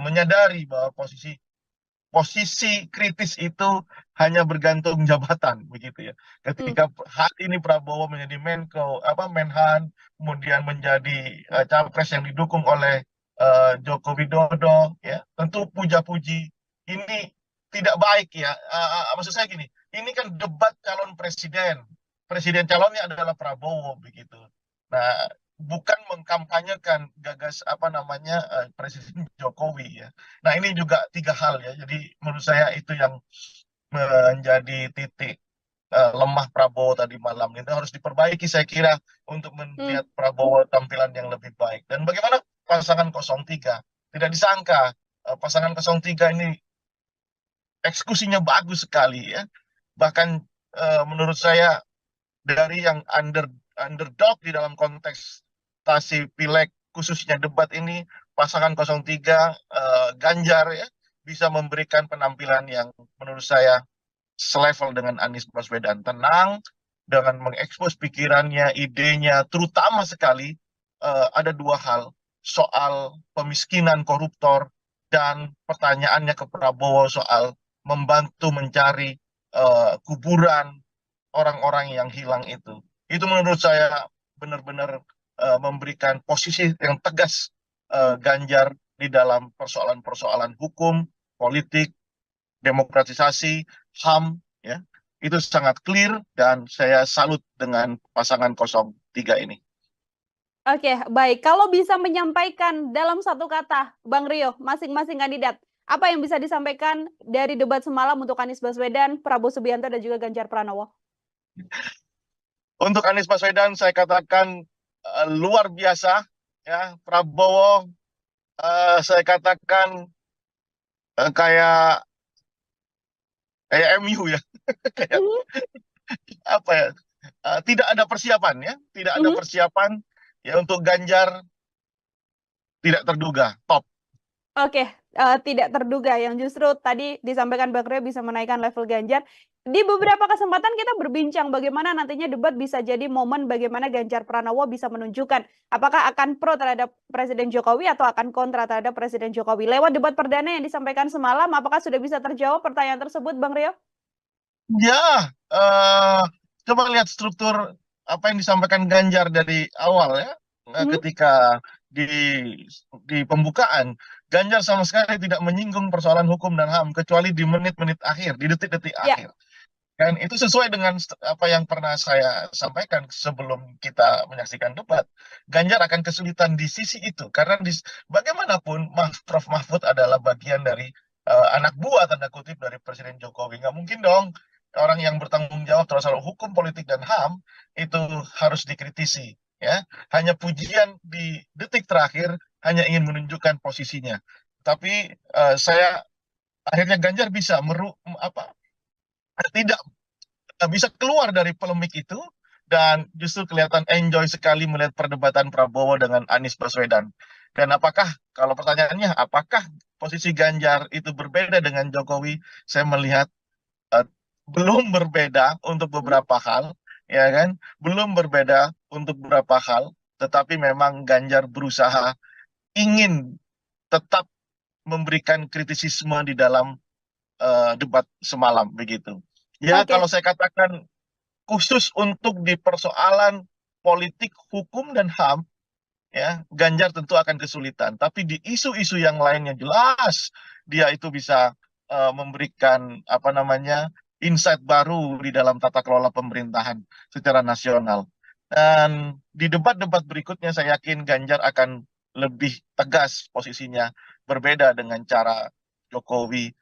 menyadari bahwa posisi kritis itu hanya bergantung jabatan, begitu ya. Ketika hari ini Prabowo menjadi Menhan, kemudian menjadi capres yang didukung oleh Joko Widodo, ya, tentu puja-puji ini tidak baik ya. Maksud saya gini, ini kan debat calon presiden, presiden calonnya adalah Prabowo, begitu. Nah, bukan mengkampanyekan Presiden Jokowi ya. Nah, ini juga tiga hal ya. Jadi menurut saya itu yang menjadi titik lemah Prabowo tadi malam. Itu harus diperbaiki saya kira untuk melihat Prabowo tampilan yang lebih baik. Dan bagaimana pasangan 03? Tidak disangka pasangan 03 ini eksekusinya bagus sekali ya. Bahkan menurut saya dari yang underdog di dalam kontestasi pileg khususnya debat ini, pasangan 03 Ganjar ya bisa memberikan penampilan yang menurut saya selevel dengan Anies Baswedan, tenang dengan mengekspos pikirannya, idenya, terutama sekali ada dua hal, soal pemiskinan koruptor dan pertanyaannya ke Prabowo soal membantu mencari kuburan orang-orang yang hilang itu. Itu menurut saya benar-benar memberikan posisi yang tegas Ganjar di dalam persoalan-persoalan hukum, politik, demokratisasi, HAM, ya. Itu sangat clear dan saya salut dengan pasangan 03 ini. Oke, baik. Kalau bisa menyampaikan dalam satu kata, Bang Rio, masing-masing kandidat, apa yang bisa disampaikan dari debat semalam untuk Anies Baswedan, Prabowo Subianto, dan juga Ganjar Pranowo? Untuk Anies Baswedan saya katakan luar biasa, ya. Prabowo saya katakan kayak MU ya, kayak apa ya? Tidak ada persiapan ya, tidak ada persiapan ya. Untuk Ganjar tidak terduga, top. Oke, tidak terduga yang justru tadi disampaikan Bang Rio bisa menaikkan level Ganjar. Di beberapa kesempatan kita berbincang bagaimana nantinya debat bisa jadi momen bagaimana Ganjar Pranowo bisa menunjukkan apakah akan pro terhadap Presiden Jokowi atau akan kontra terhadap Presiden Jokowi. Lewat debat perdana yang disampaikan semalam, apakah sudah bisa terjawab pertanyaan tersebut, Bang Rio? Ya, coba lihat struktur apa yang disampaikan Ganjar dari awal ya, ketika di pembukaan, Ganjar sama sekali tidak menyinggung persoalan hukum dan HAM kecuali di menit-menit akhir, di detik-detik akhir. Dan itu sesuai dengan apa yang pernah saya sampaikan sebelum kita menyaksikan debat. Ganjar akan kesulitan di sisi itu karena bagaimanapun Prof Mahfud adalah bagian dari anak buah tanda kutip dari Presiden Jokowi. Nggak mungkin dong orang yang bertanggung jawab terhadap soal hukum, politik dan HAM itu harus dikritisi. Ya, hanya pujian di detik terakhir hanya ingin menunjukkan posisinya. Tapi saya akhirnya Ganjar bisa tidak bisa keluar dari polemik itu dan justru kelihatan enjoy sekali melihat perdebatan Prabowo dengan Anies Baswedan. Dan kalau pertanyaannya, apakah posisi Ganjar itu berbeda dengan Jokowi? Saya melihat belum berbeda untuk beberapa hal, ya kan? Belum berbeda untuk beberapa hal, tetapi memang Ganjar berusaha ingin tetap memberikan kritisisme di dalam debat semalam, begitu. Ya, kalau saya katakan khusus untuk di persoalan politik, hukum, dan HAM, ya, Ganjar tentu akan kesulitan. Tapi di isu-isu yang lainnya jelas dia itu bisa memberikan insight baru di dalam tata kelola pemerintahan secara nasional. Dan di debat-debat berikutnya saya yakin Ganjar akan lebih tegas posisinya, berbeda dengan cara Jokowi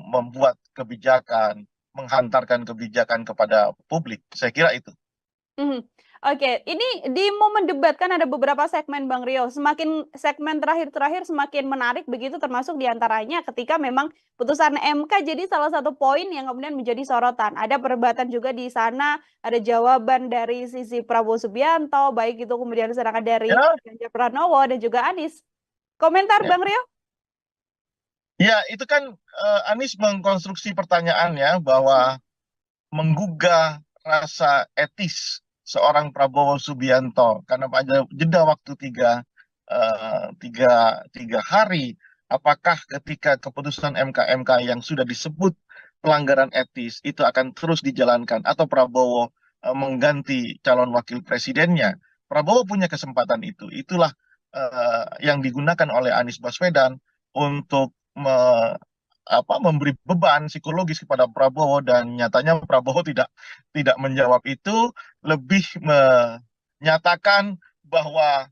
membuat kebijakan, menghantarkan kebijakan kepada publik. Saya kira itu. Oke, ini di momen debat kan ada beberapa segmen Bang Rio, semakin segmen terakhir-terakhir semakin menarik begitu termasuk diantaranya ketika memang putusan MK jadi salah satu poin yang kemudian menjadi sorotan. Ada perdebatan juga di sana, ada jawaban dari sisi Prabowo Subianto, baik itu kemudian serangan dari Ya, Ganjar Pranowo dan juga Anies. Komentar ya. Bang Rio? Ya, itu kan Anies mengkonstruksi pertanyaannya bahwa menggugah rasa etis seorang Prabowo Subianto karena pada jeda waktu tiga hari, apakah ketika keputusan MK yang sudah disebut pelanggaran etis itu akan terus dijalankan atau Prabowo mengganti calon wakil presidennya? Prabowo punya kesempatan itu. Itulah yang digunakan oleh Anies Baswedan untuk memberi beban psikologis kepada Prabowo, dan nyatanya Prabowo tidak menjawab itu, lebih menyatakan bahwa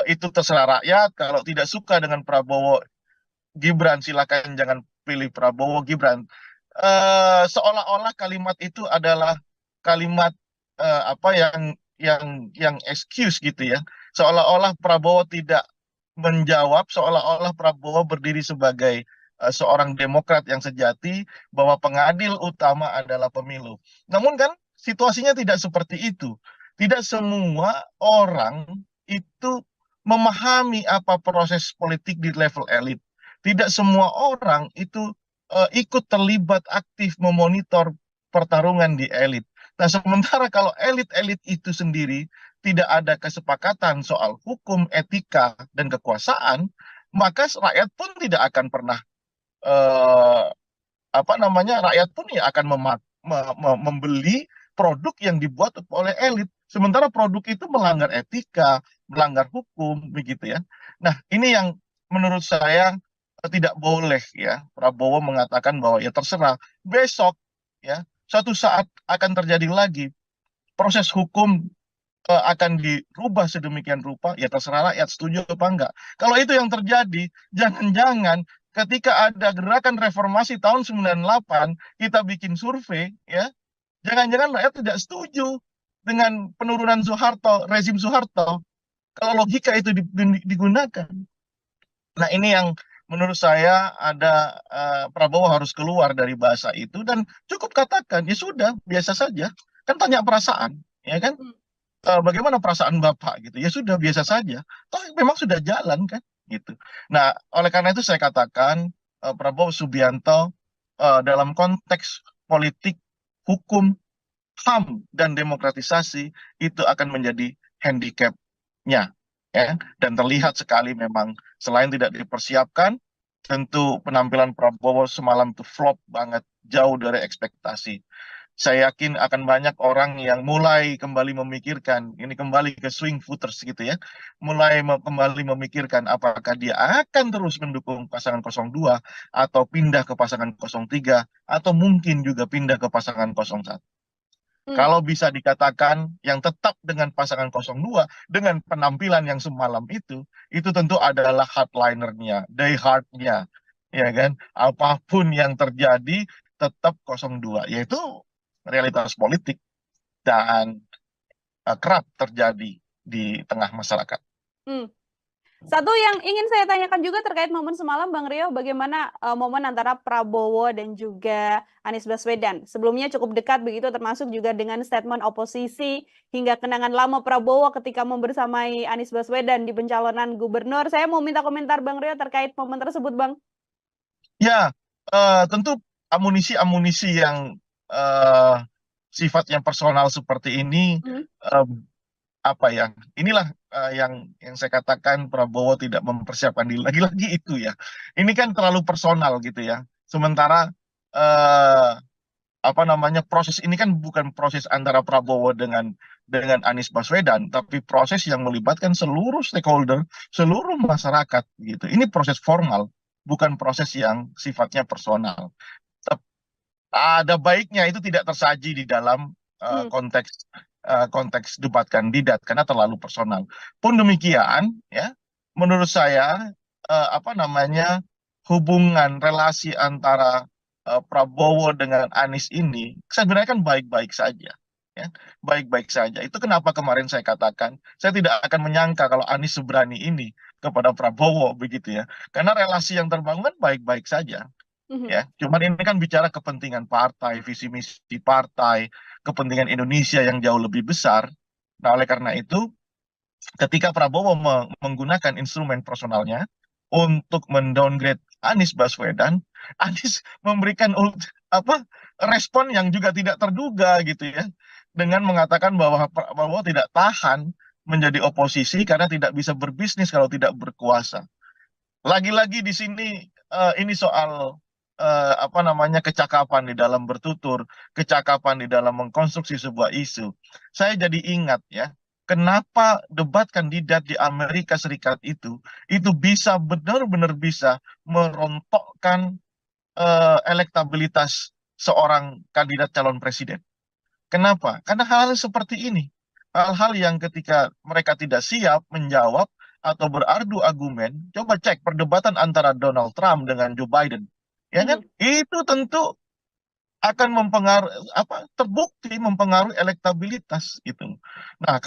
itu terserah rakyat. Kalau tidak suka dengan Prabowo Gibran, silakan jangan pilih Prabowo Gibran. Seolah-olah kalimat itu adalah kalimat apa yang excuse gitu ya. Seolah-olah Prabowo tidak menjawab, seolah-olah Prabowo berdiri sebagai seorang demokrat yang sejati, bahwa pengadil utama adalah pemilu. Namun kan situasinya tidak seperti itu. Tidak semua orang itu memahami apa proses politik di level elit. Tidak semua orang itu ikut terlibat aktif memonitor pertarungan di elit. Nah, sementara kalau elit-elit itu sendiri tidak ada kesepakatan soal hukum, etika, dan kekuasaan, maka rakyat pun tidak akan pernah eh, rakyat pun ya akan membeli produk yang dibuat oleh elit. Sementara produk itu melanggar etika, melanggar hukum, begitu ya. Nah, ini yang menurut saya tidak boleh ya Prabowo mengatakan bahwa ya terserah, besok ya suatu saat akan terjadi lagi proses hukum akan dirubah sedemikian rupa, ya terserah rakyat setuju apa enggak. Kalau itu yang terjadi, jangan-jangan ketika ada gerakan reformasi tahun 98, kita bikin survei, ya, jangan-jangan rakyat tidak setuju dengan penurunan Soeharto, rezim Soeharto. Kalau logika itu digunakan. Nah, ini yang menurut saya ada Prabowo harus keluar dari bahasa itu dan cukup katakan, ya sudah, biasa saja. Kan tanya perasaan, ya kan? Bagaimana perasaan Bapak gitu. Ya sudah, biasa saja. Toh memang sudah jalan kan gitu. Nah, oleh karena itu saya katakan Prabowo Subianto dalam konteks politik, hukum, HAM, dan demokratisasi itu akan menjadi handicap-nya ya. Dan terlihat sekali memang selain tidak dipersiapkan, tentu penampilan Prabowo semalam itu flop banget, jauh dari ekspektasi. Saya yakin akan banyak orang yang mulai kembali memikirkan, ini kembali ke swing voters gitu ya, mulai kembali memikirkan apakah dia akan terus mendukung pasangan 02 atau pindah ke pasangan 03 atau mungkin juga pindah ke pasangan 01. Kalau bisa dikatakan yang tetap dengan pasangan 02 dengan penampilan yang semalam itu tentu adalah hardlinernya, die hardnya, ya kan? Apapun yang terjadi tetap 02, yaitu realitas politik dan kerap terjadi di tengah masyarakat. Satu yang ingin saya tanyakan juga terkait momen semalam, Bang Rio, bagaimana momen antara Prabowo dan juga Anies Baswedan? Sebelumnya cukup dekat begitu, termasuk juga dengan statement oposisi hingga kenangan lama Prabowo ketika membersamai Anies Baswedan di pencalonan gubernur. Saya mau minta komentar Bang Rio terkait momen tersebut, Bang. Ya, tentu amunisi-amunisi yang sifatnya personal seperti ini, inilah yang saya katakan Prabowo tidak mempersiapkan diri. Lagi-lagi itu ya, ini kan terlalu personal gitu ya. Sementara proses ini kan bukan proses antara Prabowo dengan Anies Baswedan, tapi proses yang melibatkan seluruh stakeholder, seluruh masyarakat gitu. Ini proses formal, bukan proses yang sifatnya personal. Ada baiknya itu tidak tersaji di dalam konteks debat kandidat karena terlalu personal. Pun demikian, ya, menurut saya hubungan relasi antara Prabowo dengan Anies ini sebenarnya kan baik-baik saja. Ya. ya, baik-baik saja. Itu kenapa kemarin saya katakan, saya tidak akan menyangka kalau Anies seberani ini kepada Prabowo begitu ya. Karena relasi yang terbangun kan baik-baik saja. Mhm. Ya, cuman ini kan bicara kepentingan partai, visi misi partai, kepentingan Indonesia yang jauh lebih besar. Nah, oleh karena itu, ketika Prabowo menggunakan instrumen personalnya untuk mendowngrade Anies Baswedan, Anies memberikan respon yang juga tidak terduga gitu ya, dengan mengatakan bahwa Prabowo tidak tahan menjadi oposisi karena tidak bisa berbisnis kalau tidak berkuasa. Lagi-lagi di sini ini soal kecakapan di dalam bertutur, kecakapan di dalam mengkonstruksi sebuah isu. Saya jadi ingat ya, kenapa debat kandidat di Amerika Serikat itu bisa benar-benar bisa merontokkan elektabilitas seorang kandidat calon presiden. Kenapa? Karena hal-hal seperti ini. Hal-hal yang ketika mereka tidak siap menjawab atau berargu argumen, coba cek perdebatan antara Donald Trump dengan Joe Biden. Ya kan? Mhm. Itu tentu akan terbukti mempengaruhi elektabilitas itu. Nah,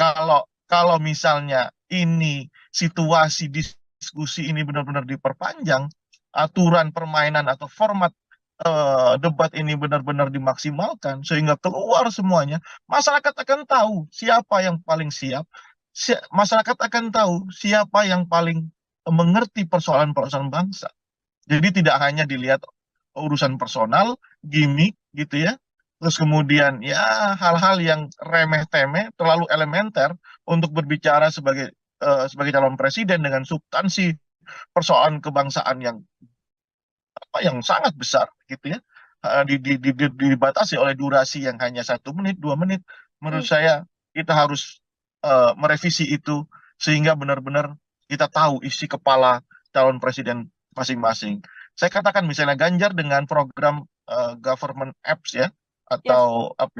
kalau misalnya ini situasi diskusi ini benar-benar diperpanjang, aturan permainan atau format debat ini benar-benar dimaksimalkan sehingga keluar semuanya, masyarakat akan tahu siapa yang paling siap, masyarakat akan tahu siapa yang paling mengerti persoalan-persoalan bangsa. Jadi tidak hanya dilihat urusan personal, gimmick gitu ya. Terus kemudian ya hal-hal yang remeh-temeh, terlalu elementer untuk berbicara sebagai calon presiden dengan substansi persoalan kebangsaan yang sangat besar gitu ya. Dibatasi oleh durasi yang hanya 1 menit, 2 menit. Menurut Mhm. saya kita harus merevisi itu sehingga benar-benar kita tahu isi kepala calon presiden masing-masing. Saya katakan misalnya Ganjar dengan program government apps ya, Yes. atau apa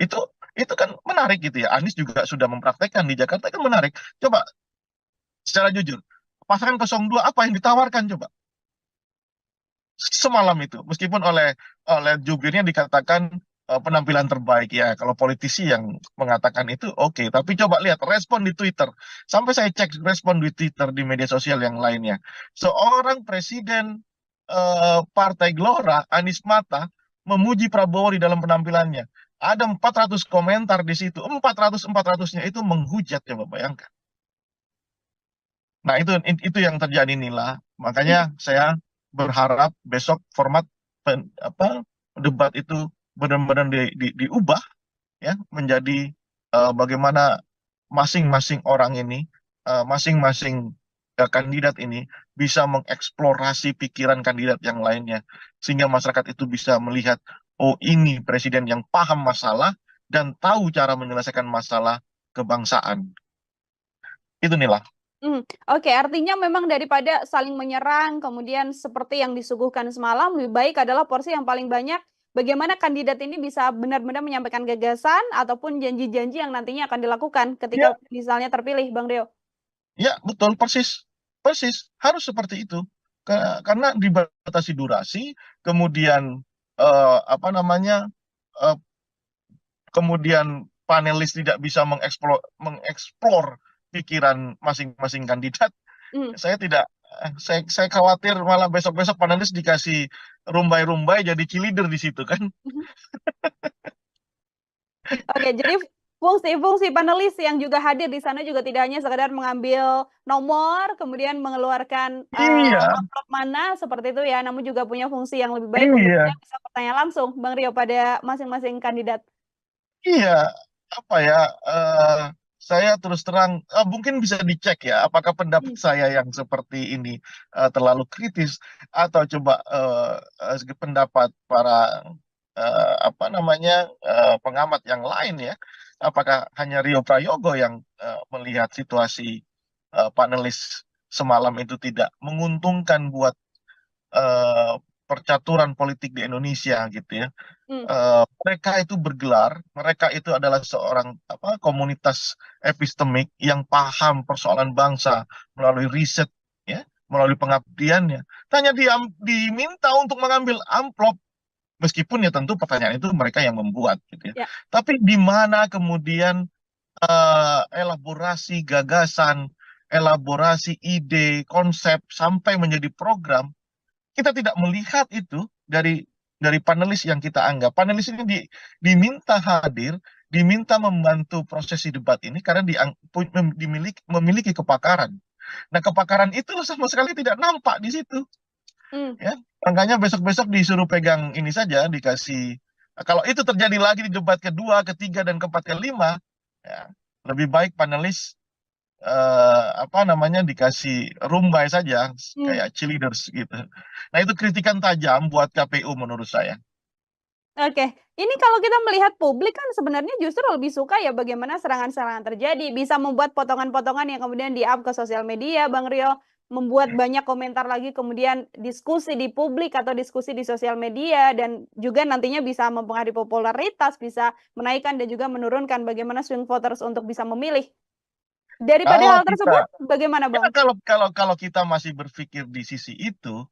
itu itu kan menarik gitu ya. Anies juga sudah mempraktekkan di Jakarta, kan menarik. Coba secara jujur, pasangan 02 apa yang ditawarkan coba semalam itu, meskipun oleh jubirnya dikatakan penampilan terbaik ya. Kalau politisi yang mengatakan itu oke, tapi coba lihat respon di Twitter. Sampai saya cek respon di Twitter, di media sosial yang lainnya. Seorang presiden Partai Gelora, Anies Mata, memuji Prabowo di dalam penampilannya. Ada 400 komentar di situ. 400-400-nya itu menghujat, coba bayangkan. Nah, itu yang terjadi Nila. Makanya saya berharap besok format debat itu benar-benar diubah ya menjadi bagaimana masing-masing orang ini, masing-masing kandidat ini bisa mengeksplorasi pikiran kandidat yang lainnya sehingga masyarakat itu bisa melihat, oh ini presiden yang paham masalah dan tahu cara menyelesaikan masalah kebangsaan. Itu Nila. Oke, artinya memang daripada saling menyerang, kemudian seperti yang disuguhkan semalam, lebih baik adalah porsi yang paling banyak bagaimana kandidat ini bisa benar-benar menyampaikan gagasan ataupun janji-janji yang nantinya akan dilakukan Ya, ketika misalnya terpilih, Bang Deo. ya, betul, persis. Persis, harus seperti itu. Karena dibatasi durasi, kemudian eh, apa namanya, eh, kemudian panelis tidak bisa mengeksplor pikiran masing-masing kandidat. Mhm. Saya tidak, saya khawatir malah besok-besok panelis dikasih rumbai-rumbai jadi cheerleader di situ kan. Mhm. Oke, jadi fungsi-fungsi panelis yang juga hadir di sana juga tidak hanya sekedar mengambil nomor, kemudian mengeluarkan Iya, amplop mana seperti itu ya, namun juga punya fungsi yang lebih baik untuk iya, dia bisa bertanya langsung, Bang Rio, pada masing-masing kandidat. iya. Apa ya? eh, saya terus terang, mungkin bisa dicek ya, apakah pendapat Mhm. saya yang seperti ini terlalu kritis atau coba pendapat para pengamat yang lain ya. Apakah hanya Rio Prayogo yang melihat situasi panelis semalam itu tidak menguntungkan buat eh, percaturan politik di Indonesia gitu ya. Mhm. Mereka itu bergelar, mereka itu adalah seorang komunitas epistemik yang paham persoalan bangsa melalui riset ya, melalui pengabdiannya. Hanya diminta untuk mengambil amplop Meskipun ya tentu pertanyaan itu mereka yang membuat gitu ya. Ya. Tapi di mana kemudian elaborasi gagasan, elaborasi ide, konsep sampai menjadi program, kita tidak melihat itu dari panelis yang kita anggap. Panelis ini diminta hadir, diminta membantu prosesi debat ini karena memiliki kepakaran. Nah, kepakaran itu sama sekali tidak nampak di situ. Ya, makanya besok-besok disuruh pegang ini saja, dikasih. Kalau itu terjadi lagi di debat kedua, ketiga, dan keempat, kelima, ya, lebih baik panelis dikasih rumbai saja, kayak cheerleaders gitu. Nah, itu kritikan tajam buat KPU menurut saya. Oke, ini kalau kita melihat publik kan sebenarnya justru lebih suka ya bagaimana serangan-serangan terjadi, bisa membuat potongan-potongan yang kemudian di-up ke sosial media, Bang Rio, membuat banyak komentar lagi, kemudian diskusi di publik atau diskusi di sosial media, dan juga nantinya bisa mempengaruhi popularitas, bisa menaikkan dan juga menurunkan bagaimana swing voters untuk bisa memilih. Daripada hal tersebut, bagaimana Bang? Kalau kita masih berpikir di sisi itu,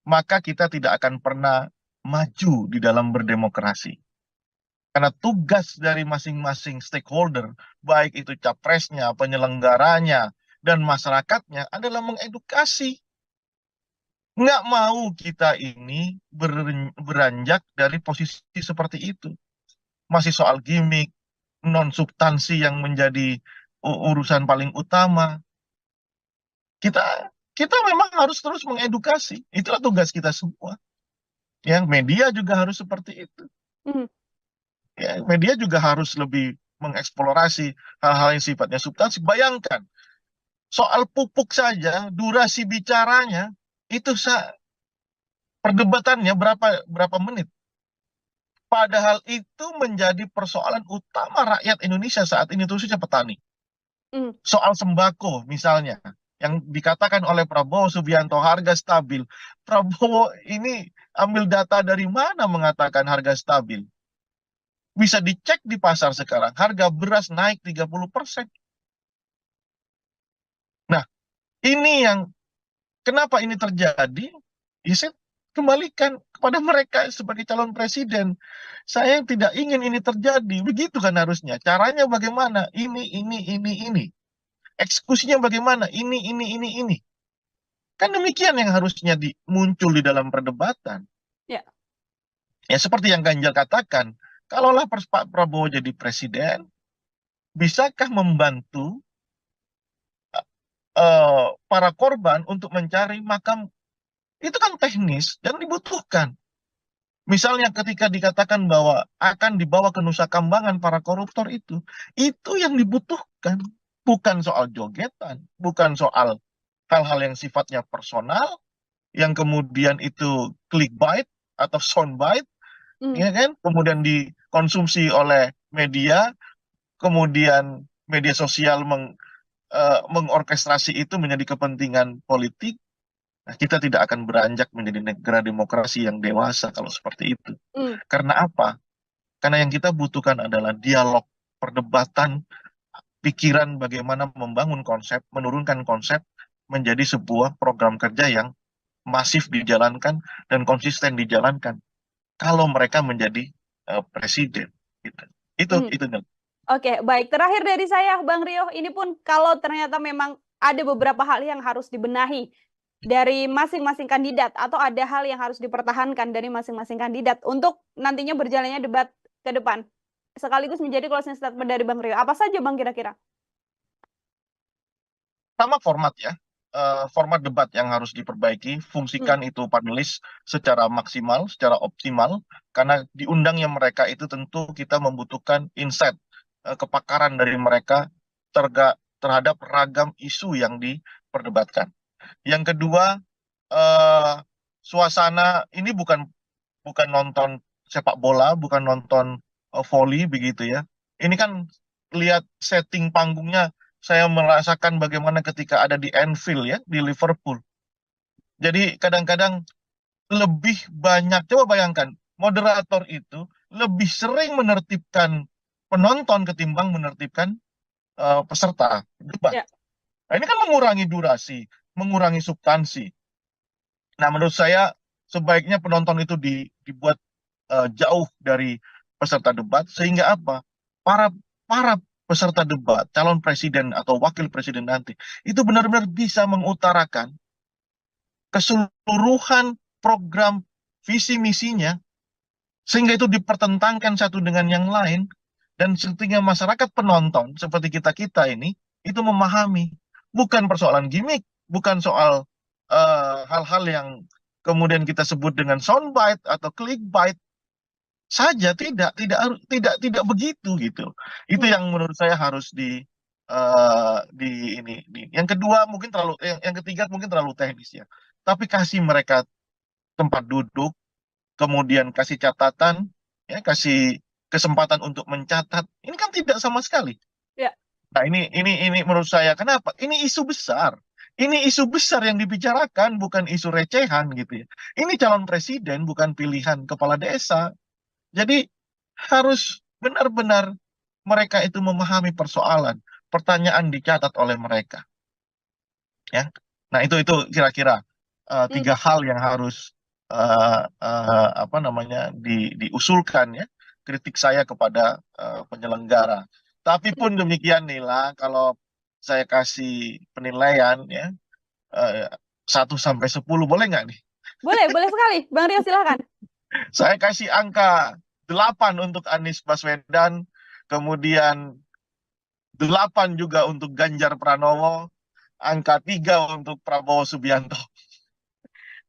maka kita tidak akan pernah maju di dalam berdemokrasi. Karena tugas dari masing-masing stakeholder, baik itu capresnya, penyelenggaranya, dan masyarakatnya adalah mengedukasi. Nggak mau kita ini beranjak dari posisi seperti itu. Masih soal gimmick, non-substansi yang menjadi urusan paling utama. Kita memang harus terus mengedukasi. Itulah tugas kita semua. Ya, media juga harus seperti itu. Ya, media juga harus lebih mengeksplorasi hal-hal yang sifatnya substansi. Bayangkan, soal pupuk saja, durasi bicaranya itu perdebatannya berapa menit. Padahal itu menjadi persoalan utama rakyat Indonesia saat ini, khususnya petani. Soal sembako misalnya, yang dikatakan oleh Prabowo Subianto harga stabil. Prabowo ini ambil data dari mana mengatakan harga stabil? Bisa dicek di pasar sekarang, harga beras naik 30%. Nah, ini kenapa ini terjadi? Ya, saya kembalikan kepada mereka sebagai calon presiden. Saya tidak ingin ini terjadi. Begitu kan harusnya. Caranya bagaimana? Ini. Eksekusinya bagaimana? Ini. Kan demikian yang harusnya muncul di dalam perdebatan. Ya. Ya, seperti yang Ganjar katakan, kalaulah Pak Prabowo jadi presiden, bisakah membantu para korban untuk mencari makam? Itu kan teknis dan dibutuhkan. Misalnya ketika dikatakan bahwa akan dibawa ke Nusa Kambangan para koruptor itu yang dibutuhkan. Bukan soal jogetan, bukan soal hal-hal yang sifatnya personal, yang kemudian itu clickbait atau soundbite, ya kan? Kemudian dikonsumsi oleh media, kemudian media sosial mengorkestrasi itu menjadi kepentingan politik. Nah, kita tidak akan beranjak menjadi negara demokrasi yang dewasa kalau seperti itu. Karena apa? Karena yang kita butuhkan adalah dialog, perdebatan, pikiran bagaimana membangun konsep, menurunkan konsep menjadi sebuah program kerja yang masif dijalankan dan konsisten dijalankan. Kalau mereka menjadi presiden, gitu. Itu. Oke, baik. Terakhir dari saya, Bang Rio, ini pun kalau ternyata memang ada beberapa hal yang harus dibenahi dari masing-masing kandidat, atau ada hal yang harus dipertahankan dari masing-masing kandidat untuk nantinya berjalannya debat ke depan, sekaligus menjadi closing statement dari Bang Rio. Apa saja Bang kira-kira? Sama format ya, format debat yang harus diperbaiki, fungsikan itu panelis secara maksimal, secara optimal, karena diundangnya mereka itu tentu kita membutuhkan insight, kepakaran dari mereka terhadap ragam isu yang diperdebatkan. Yang kedua, suasana ini bukan nonton sepak bola, bukan nonton volley begitu ya. Ini kan lihat setting panggungnya, saya merasakan bagaimana ketika ada di Anfield ya, di Liverpool. Jadi kadang-kadang lebih banyak, coba bayangkan, moderator itu lebih sering menertibkan penonton ketimbang menertibkan peserta debat. Ya. Nah, ini kan mengurangi durasi, mengurangi substansi. Nah, menurut saya sebaiknya penonton itu dibuat jauh dari peserta debat, sehingga apa? Para para peserta debat, calon presiden atau wakil presiden nanti itu benar-benar bisa mengutarakan keseluruhan program visi misinya, sehingga itu dipertentangkan satu dengan yang lain, dan sehingga masyarakat penonton seperti kita ini itu memahami, bukan persoalan gimmick, bukan soal hal-hal yang kemudian kita sebut dengan soundbite atau clickbait saja, tidak begitu gitu. Itu yang menurut saya harus yang kedua mungkin yang ketiga mungkin terlalu teknis ya. Tapi kasih mereka tempat duduk, kemudian kasih catatan, ya, kasih kesempatan untuk mencatat. Ini kan tidak sama sekali. Ya. Nah, ini menurut saya kenapa? Ini isu besar. Ini isu besar yang dibicarakan, bukan isu recehan gitu ya. Ini calon presiden, bukan pilihan kepala desa. Jadi harus benar-benar mereka itu memahami persoalan, pertanyaan dicatat oleh mereka. Ya. Nah, itu kira-kira tiga hal yang harus diusulkan ya, kritik saya kepada penyelenggara. Tapi pun demikian Nila, kalau saya kasih penilaian ya 1 sampai 10 boleh nggak nih? Boleh sekali, Bang Rio silakan. Saya kasih angka 8 untuk Anies Baswedan, kemudian 8 juga untuk Ganjar Pranowo, angka 3 untuk Prabowo Subianto.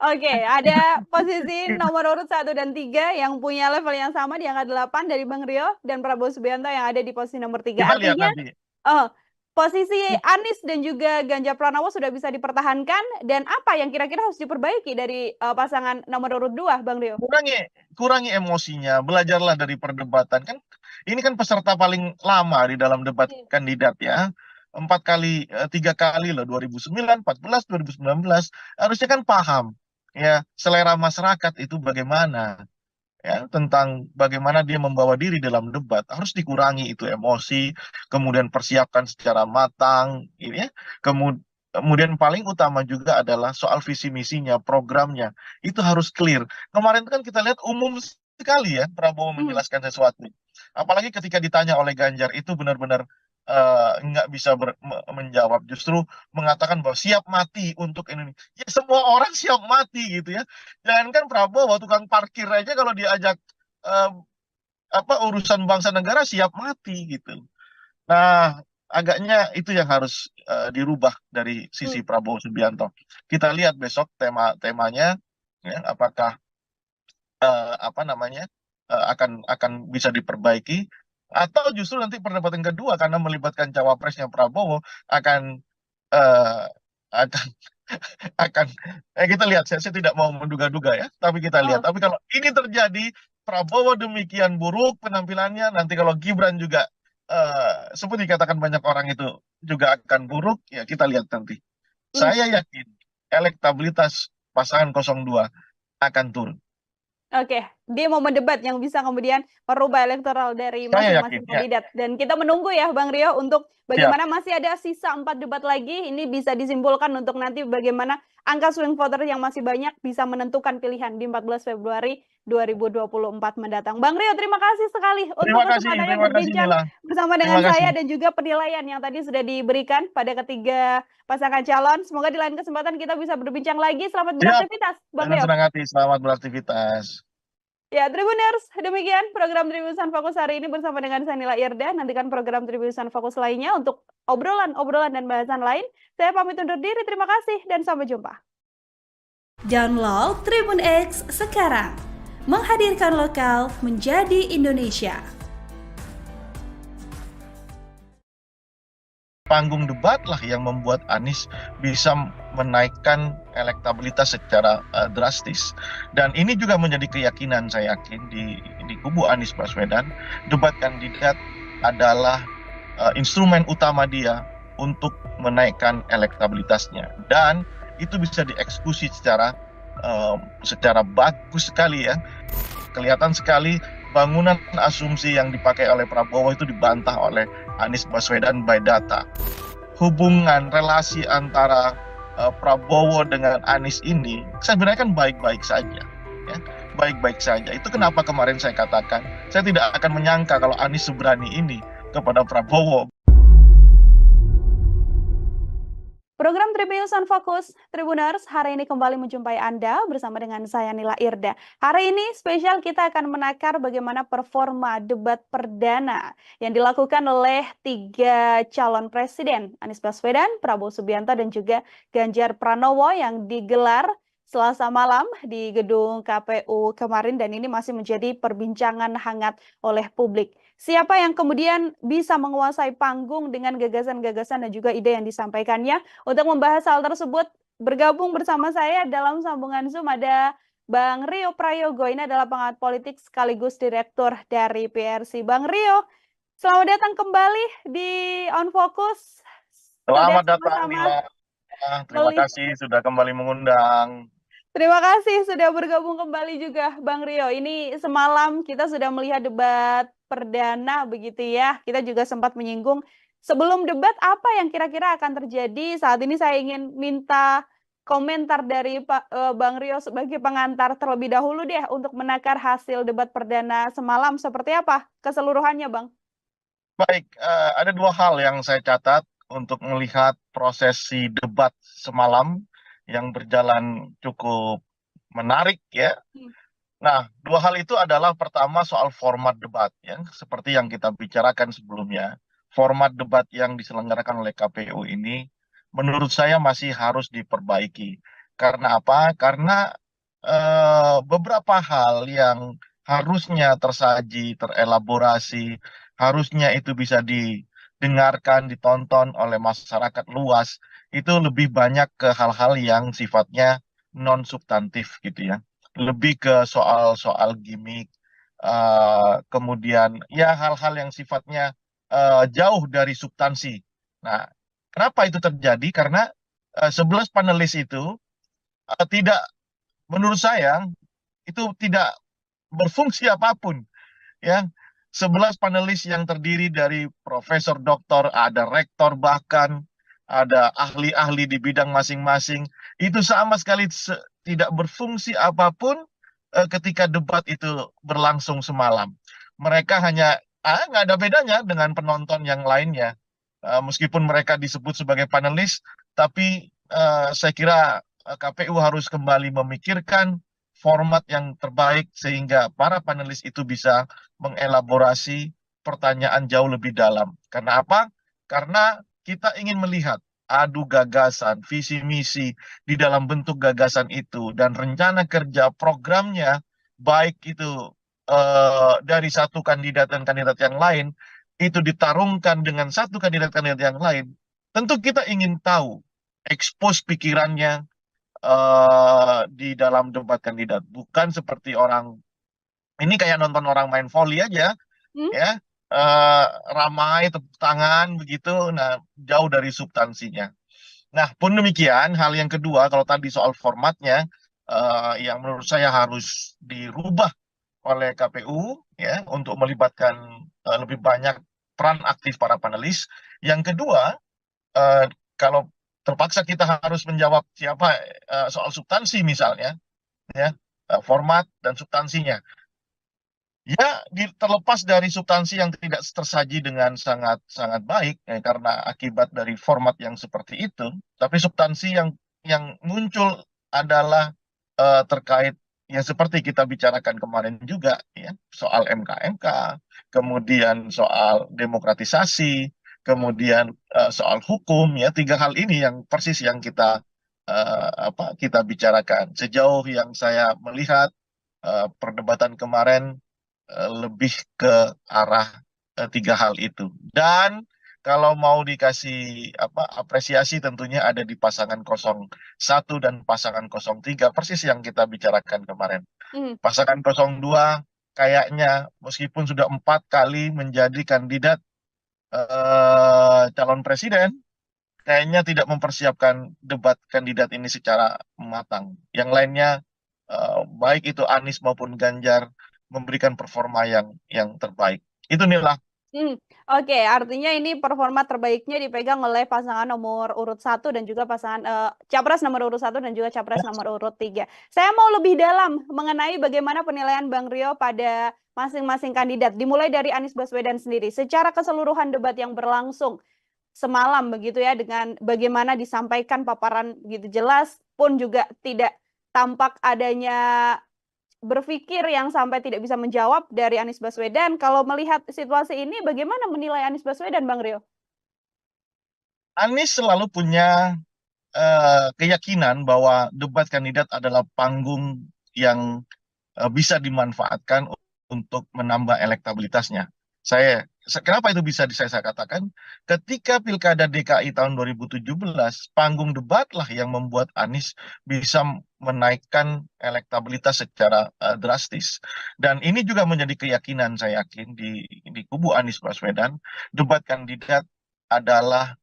Oke, ada posisi nomor urut 1 dan 3 yang punya level yang sama di angka 8 dari Bang Rio, dan Prabowo Subianto yang ada di posisi nomor 3. Kita lihat Artinya, nanti. posisi Anies dan juga Ganjar Pranowo sudah bisa dipertahankan, dan apa yang kira-kira harus diperbaiki dari pasangan nomor urut 2, Bang Rio? Kurangi emosinya, belajarlah dari perdebatan. Kan ini kan peserta paling lama di dalam debat kandidat ya. 3 kali loh, 2009, 14, 2019. Harusnya kan paham ya selera masyarakat itu bagaimana, ya, tentang bagaimana dia membawa diri dalam debat. Harus dikurangi itu emosi, kemudian persiapkan secara matang ini ya. Kemudian paling utama juga adalah soal visi misinya, programnya itu harus clear. Kemarin kan kita lihat umum sekali ya Prabowo menjelaskan sesuatu, apalagi ketika ditanya oleh Ganjar itu benar-benar nggak bisa menjawab, justru mengatakan bahwa siap mati untuk Indonesia. Ya, semua orang siap mati gitu ya. Jangankan Prabowo, tukang parkir aja kalau diajak urusan bangsa negara siap mati gitu. Nah, agaknya itu yang harus dirubah dari sisi Prabowo Subianto. Kita lihat besok temanya ya, apakah akan bisa diperbaiki, atau justru nanti perdebatan kedua karena melibatkan cawapresnya Prabowo akan kita lihat. Saya tidak mau menduga-duga ya, tapi kita lihat. Tapi kalau ini terjadi, Prabowo demikian buruk penampilannya, nanti kalau Gibran juga seperti dikatakan banyak orang itu juga akan buruk, ya kita lihat nanti. Saya yakin elektabilitas pasangan 02 akan turun. Oke, dia momen debat yang bisa kemudian merubah elektoral dari masing-masing kandidat. Ya. Dan kita menunggu ya Bang Rio untuk bagaimana masih ada sisa 4 debat lagi. Ini bisa disimpulkan untuk nanti bagaimana angka swing voter yang masih banyak bisa menentukan pilihan di 14 Februari 2024 mendatang. Bang Rio, terima kasih sekali untuk kesempatannya berbincang bersama dengan saya dan juga penilaian yang tadi sudah diberikan pada ketiga pasangan calon. Semoga di lain kesempatan kita bisa berbincang lagi. Selamat beraktivitas, Bang Rio. Senang hati, selamat beraktivitas. Ya, Tribuners, demikian program Tribusan Fokus hari ini bersama dengan saya Nila Irda. Nantikan program Tribusan Fokus lainnya untuk obrolan dan bahasan lain. Saya pamit undur diri, terima kasih dan sampai jumpa. Download Tribun X sekarang. Menghadirkan lokal menjadi Indonesia. Panggung debat lah yang membuat Anies bisa menaikkan elektabilitas secara drastis. Dan ini juga menjadi keyakinan saya yakin di kubu Anies Baswedan, debat kandidat adalah instrumen utama dia untuk menaikkan elektabilitasnya. Dan itu bisa dieksekusi secara bagus sekali ya. Kelihatan sekali bangunan asumsi yang dipakai oleh Prabowo itu dibantah oleh Anies Baswedan by data. Hubungan relasi antara Prabowo dengan Anies ini sebenarnya kan baik-baik saja ya. baik-baik saja. Itu kenapa kemarin saya katakan, saya tidak akan menyangka kalau Anies seberani ini kepada Prabowo. Program Tribunnews on Fokus, Tribuners, hari ini kembali menjumpai Anda bersama dengan saya Nila Irda. Hari ini spesial kita akan menakar bagaimana performa debat perdana yang dilakukan oleh 3 calon presiden, Anies Baswedan, Prabowo Subianto, dan juga Ganjar Pranowo yang digelar Selasa malam di gedung KPU kemarin, dan ini masih menjadi perbincangan hangat oleh publik. Siapa yang kemudian bisa menguasai panggung dengan gagasan-gagasan dan juga ide yang disampaikannya? Untuk membahas hal tersebut, bergabung bersama saya dalam sambungan Zoom ada Bang Rio Prayogo. Ini adalah pengamat politik sekaligus direktur dari PRC. Bang Rio, selamat datang kembali di On Focus. Selamat datang, Nila. Terima kasih sudah kembali mengundang. Terima kasih sudah bergabung kembali juga Bang Rio. Ini semalam kita sudah melihat debat perdana begitu ya. Kita juga sempat menyinggung sebelum debat apa yang kira-kira akan terjadi. Saat ini saya ingin minta komentar dari Bang Rio sebagai pengantar terlebih dahulu deh untuk menakar hasil debat perdana semalam. Seperti apa keseluruhannya, Bang? Baik, ada 2 hal yang saya catat untuk melihat prosesi debat semalam yang berjalan cukup menarik ya. Nah, 2 hal itu adalah pertama soal format debat ya, seperti yang kita bicarakan sebelumnya. Format debat yang diselenggarakan oleh KPU ini menurut saya masih harus diperbaiki. Karena apa? Karena beberapa hal yang harusnya tersaji, terelaborasi, harusnya itu bisa didengarkan, ditonton oleh masyarakat luas, itu lebih banyak ke hal-hal yang sifatnya non substantif gitu ya, lebih ke soal-soal gimmick, kemudian ya hal-hal yang sifatnya jauh dari substansi. Nah, kenapa itu terjadi? Karena 11 panelis itu tidak, menurut saya itu tidak berfungsi apapun ya. 11 panelis yang terdiri dari profesor, doktor, ada rektor, bahkan ada ahli-ahli di bidang masing-masing, itu sama sekali tidak berfungsi apapun ketika debat itu berlangsung semalam. Mereka hanya nggak ada bedanya dengan penonton yang lainnya. Meskipun mereka disebut sebagai panelis, tapi saya kira KPU harus kembali memikirkan format yang terbaik sehingga para panelis itu bisa mengelaborasi pertanyaan jauh lebih dalam. Karena apa? Karena kita ingin melihat adu gagasan, visi misi di dalam bentuk gagasan itu, dan rencana kerja programnya, baik itu dari satu kandidat dan kandidat yang lain, itu ditarungkan dengan satu kandidat-kandidat yang lain. Tentu kita ingin tahu, expose pikirannya di dalam debat kandidat. Bukan seperti orang, ini kayak nonton orang main volley aja, ya, ramai tepuk tangan begitu, nah jauh dari substansinya. Nah, pun demikian, hal yang kedua, kalau tadi soal formatnya, yang menurut saya harus dirubah oleh KPU ya untuk melibatkan lebih banyak peran aktif para panelis. Yang kedua, kalau terpaksa kita harus menjawab siapa soal substansi misalnya, ya, format dan substansinya. Ya, terlepas dari substansi yang tidak tersaji dengan sangat sangat baik ya, karena akibat dari format yang seperti itu, tapi substansi yang muncul adalah terkait yang seperti kita bicarakan kemarin juga ya, soal MK-MK, kemudian soal demokratisasi, kemudian soal hukum ya, 3 hal ini yang persis yang kita kita bicarakan. Sejauh yang saya melihat perdebatan kemarin lebih ke arah 3 hal itu. Dan kalau mau dikasih apresiasi tentunya ada di pasangan 01 dan pasangan 03, persis yang kita bicarakan kemarin. Pasangan 02 kayaknya meskipun sudah 4 kali menjadi kandidat calon presiden, kayaknya tidak mempersiapkan debat kandidat ini secara matang. Yang lainnya baik itu Anies maupun Ganjar memberikan performa yang terbaik. Itu inilah Oke, artinya ini performa terbaiknya dipegang oleh pasangan nomor urut 1 dan juga pasangan capres nomor urut 1 dan juga capres nomor urut 3. Saya mau lebih dalam mengenai bagaimana penilaian Bang Rio pada masing-masing kandidat, dimulai dari Anies Baswedan sendiri. Secara keseluruhan debat yang berlangsung semalam begitu ya, dengan bagaimana disampaikan paparan begitu jelas pun juga tidak tampak adanya berpikir yang sampai tidak bisa menjawab dari Anies Baswedan. Kalau melihat situasi ini, bagaimana menilai Anies Baswedan, Bang Rio? Anies selalu punya keyakinan bahwa debat kandidat adalah panggung yang bisa dimanfaatkan untuk menambah elektabilitasnya. Kenapa itu bisa saya katakan? Ketika Pilkada DKI tahun 2017, panggung debatlah yang membuat Anies bisa menaikkan elektabilitas secara drastis. Dan ini juga menjadi keyakinan saya yakin di kubu Anies Baswedan, debat kandidat adalah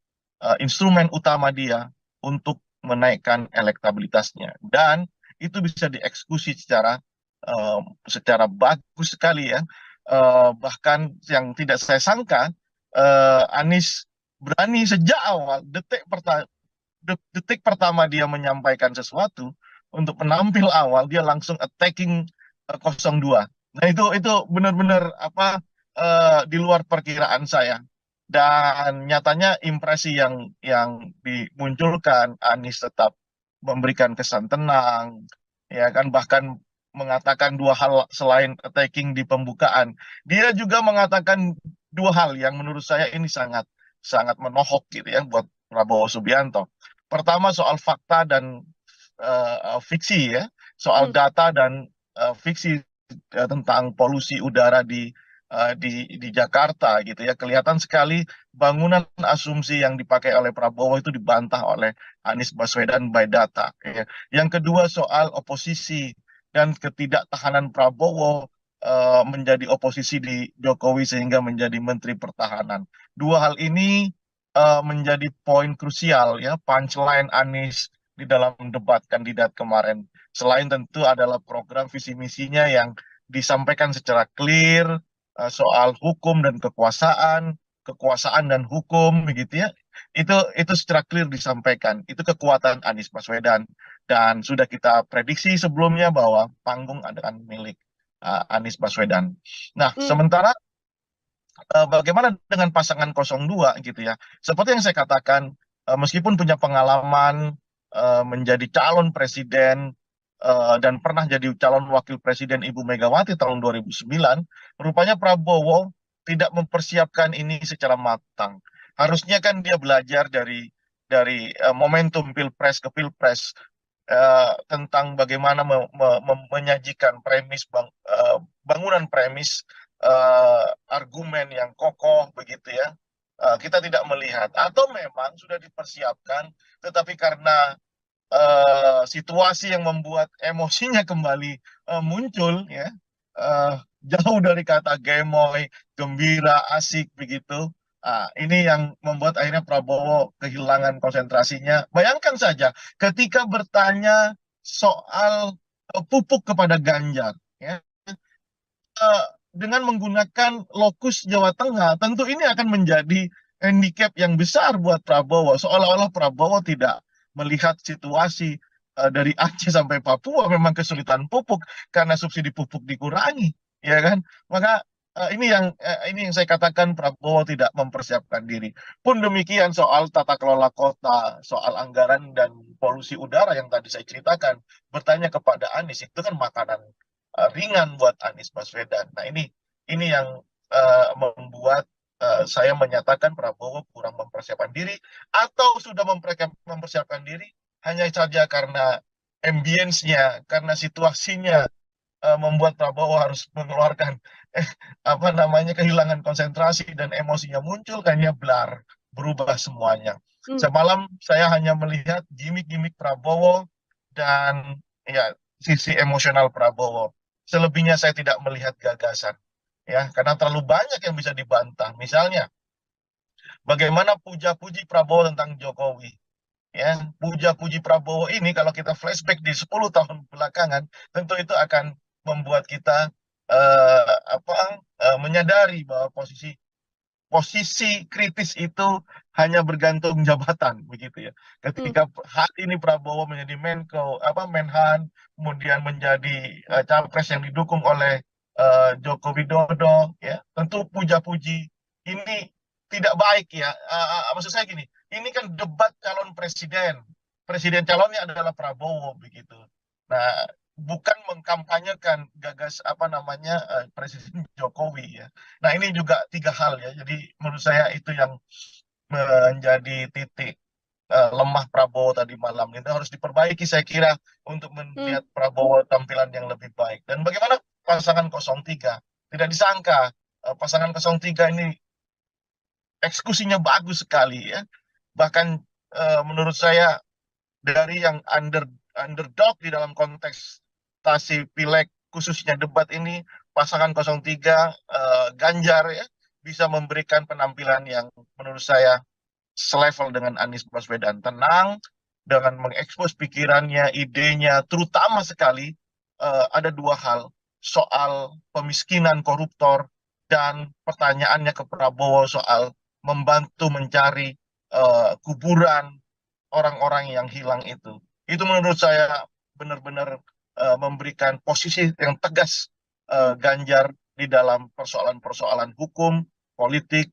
instrumen utama dia untuk menaikkan elektabilitasnya. Dan itu bisa dieksekusi secara bagus sekali ya. Bahkan yang tidak saya sangka, Anies berani sejak awal detik pertama dia menyampaikan sesuatu untuk penampil awal dia langsung attacking 02. Nah itu benar-benar di luar perkiraan saya. Dan nyatanya impresi yang dimunculkan, Anies tetap memberikan kesan tenang, ya kan, bahkan mengatakan dua hal selain attacking di pembukaan. Dia juga mengatakan dua hal yang menurut saya ini sangat sangat menohok gitu ya buat Prabowo Subianto. Pertama soal fakta dan fiksi ya, soal Hmm. data dan fiksi tentang polusi udara di Jakarta gitu ya. Kelihatan sekali bangunan asumsi yang dipakai oleh Prabowo itu dibantah oleh Anies Baswedan by data. Ya. Yang kedua soal oposisi dan ketidaktahanan Prabowo menjadi oposisi di Jokowi sehingga menjadi Menteri Pertahanan. Dua hal ini menjadi poin krusial ya, punchline Anies di dalam debat kandidat kemarin. Selain tentu adalah program visi misinya yang disampaikan secara clear, soal hukum dan kekuasaan dan hukum begitu ya. Itu secara clear disampaikan. Itu kekuatan Anies Baswedan dan sudah kita prediksi sebelumnya bahwa panggung akan milik Anies Baswedan. Nah, Hmm. sementara bagaimana dengan pasangan 02 gitu ya. Seperti yang saya katakan, meskipun punya pengalaman menjadi calon presiden dan pernah jadi calon wakil presiden Ibu Megawati tahun 2009, rupanya Prabowo tidak mempersiapkan ini secara matang. Harusnya kan dia belajar dari momentum pilpres ke pilpres tentang bagaimana menyajikan bangunan premis argumen yang kokoh begitu ya. Kita tidak melihat atau memang sudah dipersiapkan tetapi karena situasi yang membuat emosinya kembali muncul ya, eh, jauh dari kata gemoy, gembira, asik begitu. Ini yang membuat akhirnya Prabowo kehilangan konsentrasinya. Bayangkan saja ketika bertanya soal pupuk kepada Ganjar, ya, eh, dengan menggunakan lokus Jawa Tengah, tentu ini akan menjadi handicap yang besar buat Prabowo. Seolah-olah Prabowo tidak melihat situasi dari Aceh sampai Papua memang kesulitan pupuk karena subsidi pupuk dikurangi, ya kan? Maka ini yang saya katakan Prabowo tidak mempersiapkan diri. Pun demikian soal tata kelola kota, soal anggaran dan polusi udara yang tadi saya ceritakan, bertanya kepada Anies itu kan makanan ringan buat Anies Baswedan. Nah ini yang membuat saya menyatakan Prabowo kurang mempersiapkan diri atau sudah mempersiapkan diri hanya saja karena ambience-nya, karena situasinya membuat Prabowo harus mengeluarkan kehilangan konsentrasi dan emosinya muncul kayaknya berubah semuanya. Hmm. Semalam saya hanya melihat gimmick-gimmick Prabowo dan ya sisi emosional Prabowo. Selebihnya saya tidak melihat gagasan ya karena terlalu banyak yang bisa dibantah. Misalnya bagaimana puja-puji Prabowo tentang Jokowi. Ya, puja-puji Prabowo ini kalau kita flashback di 10 tahun belakangan, tentu itu akan membuat kita menyadari bahwa posisi posisi kritis itu hanya bergantung jabatan begitu ya. Ketika hari ini Prabowo menjadi Menko, Menhan, kemudian menjadi capres yang didukung oleh Joko Widodo, ya tentu puja-puji ini tidak baik ya. Maksud saya gini, ini kan debat calon presiden, presiden calonnya adalah Prabowo begitu. Nah, bukan mengkampanyekan Presiden Jokowi ya. Nah, ini juga tiga hal ya. Jadi menurut saya itu yang menjadi titik lemah Prabowo tadi malam. Itu harus diperbaiki saya kira untuk melihat Prabowo tampilan yang lebih baik. Dan bagaimana pasangan 03? Tidak disangka pasangan 03 ini eksekusinya bagus sekali ya. Bahkan menurut saya dari yang underdog di dalam kontestasi pileg khususnya debat ini, pasangan 03 Ganjar ya bisa memberikan penampilan yang menurut saya selevel dengan Anies Baswedan, tenang dengan mengekspos pikirannya, idenya, terutama sekali ada dua hal, soal pemiskinan koruptor dan pertanyaannya ke Prabowo soal membantu mencari kuburan orang-orang yang hilang itu. Itu menurut saya benar-benar memberikan posisi yang tegas Ganjar di dalam persoalan-persoalan hukum, politik,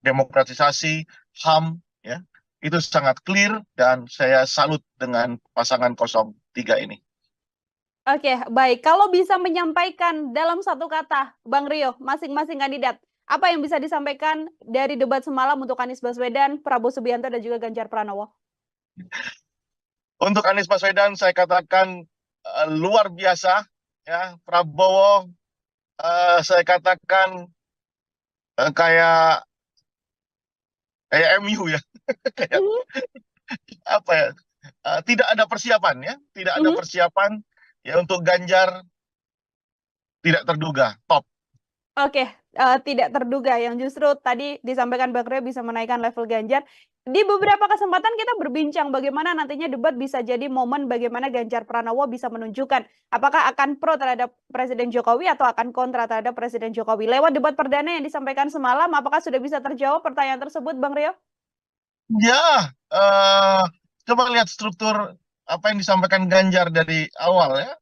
demokratisasi, HAM, ya. Itu sangat clear dan saya salut dengan pasangan 03 ini. Oke, baik. Kalau bisa menyampaikan dalam satu kata, Bang Rio, masing-masing kandidat, apa yang bisa disampaikan dari debat semalam untuk Anies Baswedan, Prabowo Subianto, dan juga Ganjar Pranowo? Untuk Anies Baswedan saya katakan luar biasa, ya. Prabowo saya katakan kayak MU ya, kayak apa ya? Tidak ada persiapan ya, tidak ada persiapan ya. Untuk Ganjar tidak terduga, top. Oke, tidak terduga yang justru tadi disampaikan Bang Rio bisa menaikkan level Ganjar. Di beberapa kesempatan kita berbincang bagaimana nantinya debat bisa jadi momen bagaimana Ganjar Pranowo bisa menunjukkan apakah akan pro terhadap Presiden Jokowi atau akan kontra terhadap Presiden Jokowi. Lewat debat perdana yang disampaikan semalam, apakah sudah bisa terjawab pertanyaan tersebut, Bang Rio? Ya, coba lihat struktur apa yang disampaikan Ganjar dari awal ya,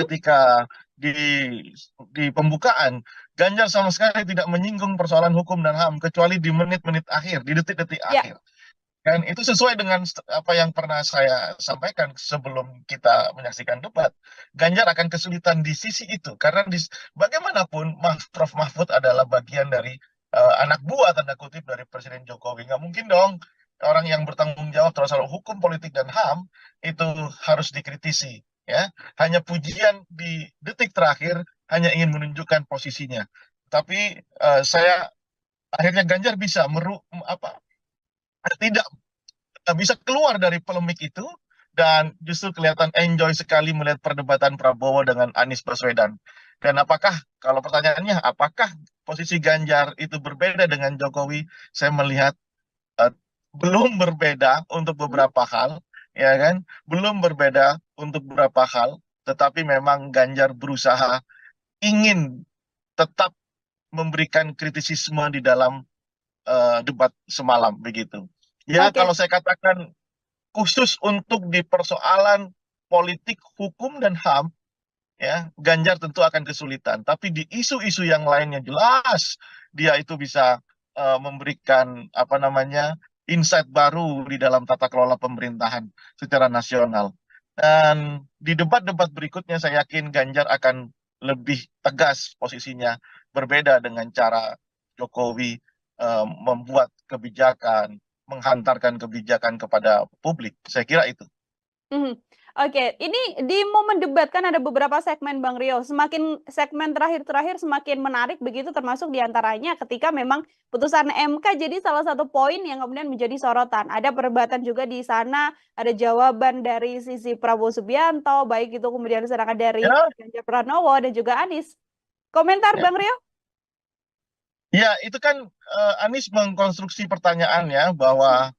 ketika di pembukaan, Ganjar sama sekali tidak menyinggung persoalan hukum dan HAM kecuali di menit-menit akhir, di detik-detik akhir. Dan itu sesuai dengan apa yang pernah saya sampaikan sebelum kita menyaksikan debat. Ganjar akan kesulitan di sisi itu karena bagaimanapun Prof. Mahfud adalah bagian dari anak buah tanda kutip dari Presiden Jokowi. Nggak mungkin dong orang yang bertanggung jawab terhadap soal hukum, politik, dan HAM itu harus dikritisi. Ya, hanya pujian di detik terakhir hanya ingin menunjukkan posisinya. Tapi saya akhirnya Ganjar bisa tidak bisa keluar dari polemik itu dan justru kelihatan enjoy sekali melihat perdebatan Prabowo dengan Anies Baswedan. Dan kalau pertanyaannya apakah posisi Ganjar itu berbeda dengan Jokowi, saya melihat belum berbeda untuk beberapa hal, ya kan? Belum berbeda untuk beberapa hal, tetapi memang Ganjar berusaha ingin tetap memberikan kritisisme di dalam debat semalam begitu. Ya, kalau saya katakan khusus untuk di persoalan politik, hukum, dan HAM, ya, Ganjar tentu akan kesulitan. Tapi di isu-isu yang lainnya jelas dia itu bisa memberikan insight baru di dalam tata kelola pemerintahan secara nasional. Dan di debat-debat berikutnya saya yakin Ganjar akan lebih tegas posisinya, berbeda dengan cara Jokowi membuat kebijakan, menghantarkan kebijakan kepada publik. Saya kira itu. Oke, ini di momen debat kan ada beberapa segmen Bang Rio. Semakin segmen terakhir-terakhir semakin menarik begitu, termasuk diantaranya ketika memang putusan MK jadi salah satu poin yang kemudian menjadi sorotan. Ada perdebatan juga di sana, ada jawaban dari sisi Prabowo Subianto, baik itu kemudian serangan dari Ganjar Pranowo dan juga Anies. Komentar Bang Rio? Ya, itu kan Anies mengkonstruksi pertanyaannya bahwa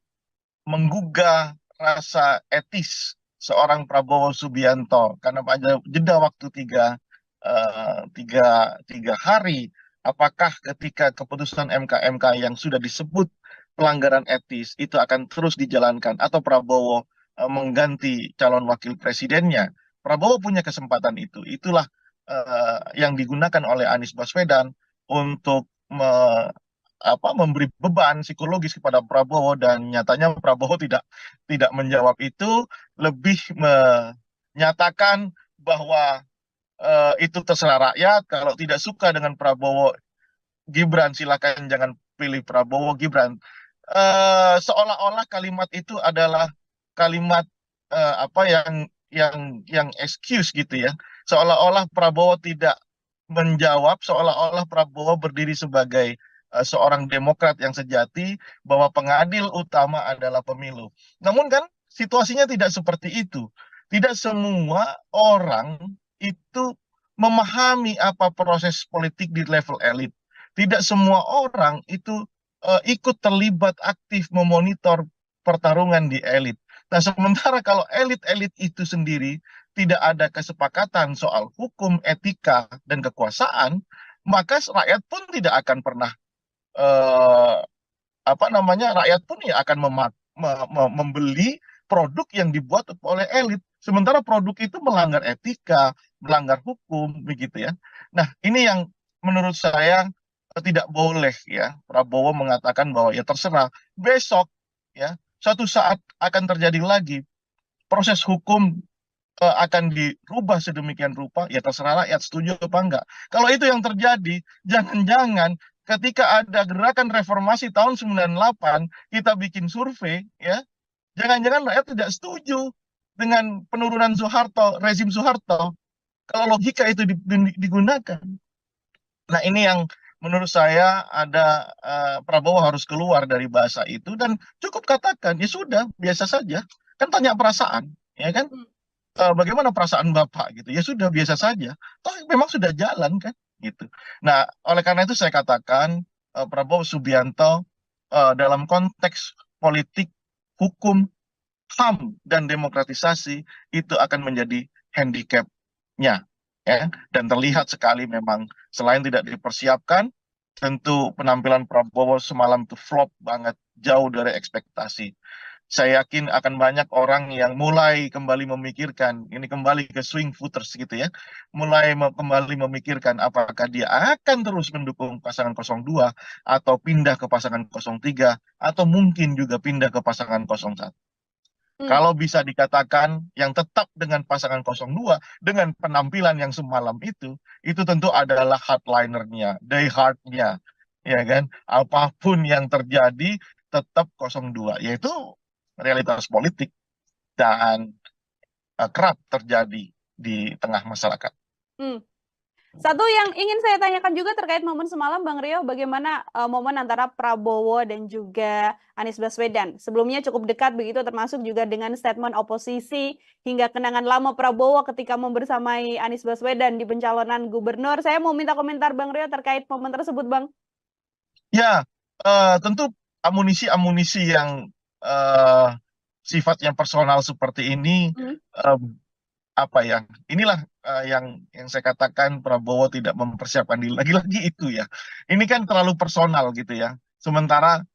menggugah rasa etis seorang Prabowo Subianto karena pada jeda waktu tiga hari apakah ketika keputusan MK-MK yang sudah disebut pelanggaran etis itu akan terus dijalankan atau Prabowo mengganti calon wakil presidennya. Prabowo punya kesempatan itu. Itulah yang digunakan oleh Anies Baswedan untuk memberi beban psikologis kepada Prabowo, dan nyatanya Prabowo tidak menjawab itu, lebih menyatakan bahwa itu terserah rakyat. Kalau tidak suka dengan Prabowo Gibran, silakan jangan pilih Prabowo Gibran. Seolah-olah kalimat itu adalah kalimat apa yang excuse gitu ya. Seolah-olah Prabowo tidak menjawab, seolah-olah Prabowo berdiri sebagai seorang demokrat yang sejati, bahwa pengadil utama adalah pemilu. Namun kan situasinya tidak seperti itu. Tidak semua orang itu memahami apa proses politik di level elit. Tidak semua orang itu ikut terlibat aktif memonitor pertarungan di elit. Nah, sementara kalau elit-elit itu sendiri tidak ada kesepakatan soal hukum, etika, dan kekuasaan, maka rakyat pun tidak akan pernah eh, rakyat pun ya akan membeli produk yang dibuat oleh elit. Sementara produk itu melanggar etika, melanggar hukum, begitu ya. Nah, ini yang menurut saya tidak boleh ya Prabowo mengatakan bahwa ya terserah, besok ya suatu saat akan terjadi lagi proses hukum akan dirubah sedemikian rupa, ya terserah rakyat setuju apa enggak. Kalau itu yang terjadi, jangan-jangan ketika ada gerakan reformasi tahun 98, kita bikin survei ya, jangan-jangan rakyat tidak setuju dengan penurunan Soeharto, rezim Soeharto, kalau logika itu digunakan. Nah, ini yang menurut saya ada Prabowo harus keluar dari bahasa itu dan cukup katakan ya sudah, biasa saja. Kan tanya perasaan, ya kan? Bagaimana perasaan Bapak gitu? Ya sudah, biasa saja. Toh memang sudah jalan kan gitu. Nah, oleh karena itu saya katakan Prabowo Subianto dalam konteks politik, hukum, HAM, dan demokratisasi itu akan menjadi handicap-nya ya. Dan terlihat sekali memang selain tidak dipersiapkan, tentu penampilan Prabowo semalam itu flop banget, jauh dari ekspektasi. Saya yakin akan banyak orang yang mulai kembali memikirkan, ini kembali ke swing voters gitu ya, mulai kembali memikirkan apakah dia akan terus mendukung pasangan 02 atau pindah ke pasangan 03 atau mungkin juga pindah ke pasangan 01. Kalau bisa dikatakan yang tetap dengan pasangan 02 dengan penampilan yang semalam itu tentu adalah hardlinernya, diehardnya, ya kan? Apapun yang terjadi tetap 02, yaitu realitas politik dan kerap terjadi di tengah masyarakat. Satu yang ingin saya tanyakan juga terkait momen semalam, Bang Rio, bagaimana momen antara Prabowo dan juga Anies Baswedan? Sebelumnya cukup dekat begitu, termasuk juga dengan statement oposisi hingga kenangan lama Prabowo ketika membersamai Anies Baswedan di pencalonan gubernur. Saya mau minta komentar Bang Rio terkait momen tersebut, Bang. Ya, tentu amunisi-amunisi yang sifatnya personal seperti ini, inilah yang saya katakan Prabowo tidak mempersiapkan diri. Lagi-lagi itu ya, ini kan terlalu personal gitu ya. Sementara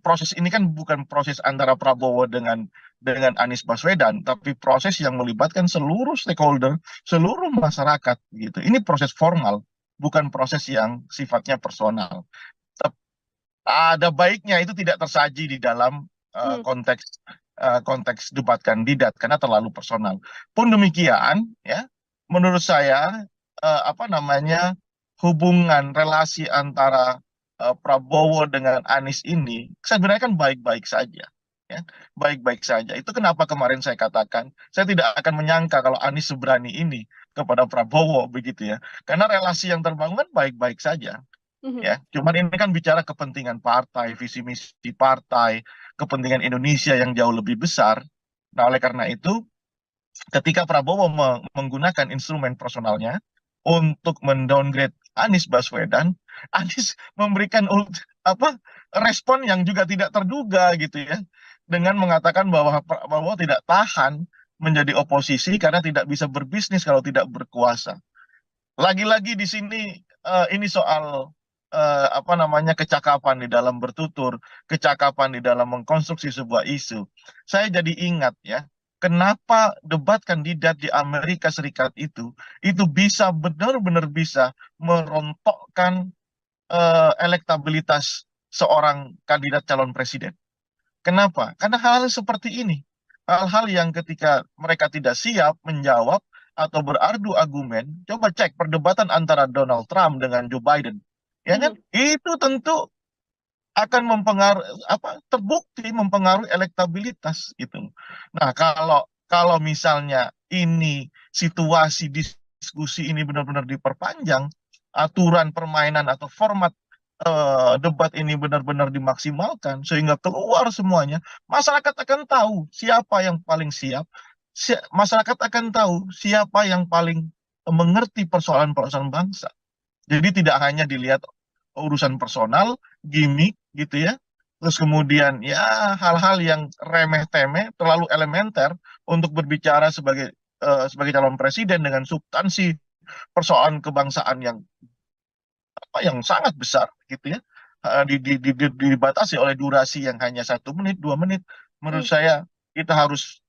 proses ini kan bukan proses antara Prabowo dengan Anies Baswedan, tapi proses yang melibatkan seluruh stakeholder, seluruh masyarakat gitu. Ini proses formal, bukan proses yang sifatnya personal. Ada baiknya itu tidak tersaji di dalam konteks debat kandidat karena terlalu personal. Pun demikian ya, menurut saya hubungan relasi antara Prabowo dengan Anies ini sebenarnya kan baik-baik saja ya, baik-baik saja. Itu kenapa kemarin saya katakan saya tidak akan menyangka kalau Anies seberani ini kepada Prabowo begitu ya, karena relasi yang terbangun kan baik-baik saja. Ya, cuman ini kan bicara kepentingan partai, visi misi partai, kepentingan Indonesia yang jauh lebih besar. Nah, oleh karena itu, ketika Prabowo menggunakan instrumen personalnya untuk mendowngrade Anies Baswedan, Anies memberikan respon yang juga tidak terduga gitu ya, dengan mengatakan bahwa Prabowo tidak tahan menjadi oposisi karena tidak bisa berbisnis kalau tidak berkuasa. Lagi-lagi di sini ini soal apa namanya kecakapan di dalam bertutur, kecakapan di dalam mengkonstruksi sebuah isu. Saya jadi ingat ya, kenapa debat kandidat di Amerika Serikat itu bisa benar-benar bisa merontokkan elektabilitas seorang kandidat calon presiden. Kenapa? Karena hal-hal seperti ini. Hal-hal yang ketika mereka tidak siap menjawab atau berargu argumen, coba cek perdebatan antara Donald Trump dengan Joe Biden. Ya kan? Itu tentu akan terbukti mempengaruhi elektabilitas gitu. Nah, kalau misalnya ini situasi diskusi ini benar-benar diperpanjang, aturan permainan atau format debat ini benar-benar dimaksimalkan sehingga keluar semuanya, masyarakat akan tahu siapa yang paling siap, masyarakat akan tahu siapa yang paling mengerti persoalan-persoalan bangsa. Jadi tidak hanya dilihat urusan personal, gimmick gitu ya. Terus kemudian ya hal-hal yang remeh-temeh, terlalu elementer untuk berbicara sebagai calon presiden dengan substansi persoalan kebangsaan yang sangat besar gitu ya. Dibatasi oleh durasi yang hanya 1 menit, 2 menit. Menurut saya kita harus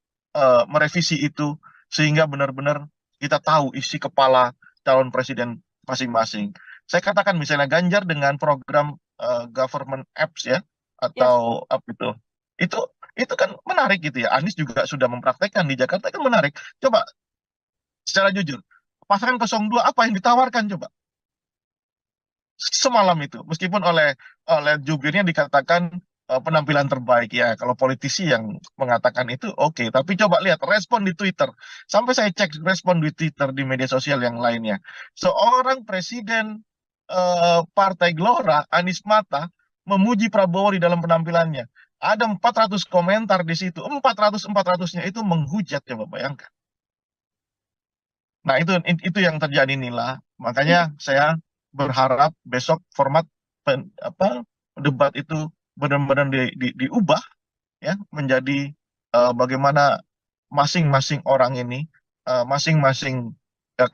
merevisi itu sehingga benar-benar kita tahu isi kepala calon presiden masing-masing. Saya katakan misalnya Ganjar dengan program government apps ya atau apa itu kan menarik gitu ya. Anies juga sudah mempraktekkan di Jakarta kan menarik. Coba secara jujur, pasangan 02 apa yang ditawarkan coba? Semalam itu, meskipun oleh jubirnya dikatakan penampilan terbaik ya, kalau politisi yang mengatakan itu oke. Tapi coba lihat respon di Twitter, sampai saya cek respon di Twitter di media sosial yang lainnya, seorang presiden Partai Gelora Anies Mata memuji Prabowo di dalam penampilannya, ada 400 komentar di situ, 400-400-nya itu menghujat, coba bayangkan. Nah itu yang terjadi Nila, makanya saya berharap besok format debat itu benar-benar diubah ya menjadi bagaimana masing-masing orang ini, masing-masing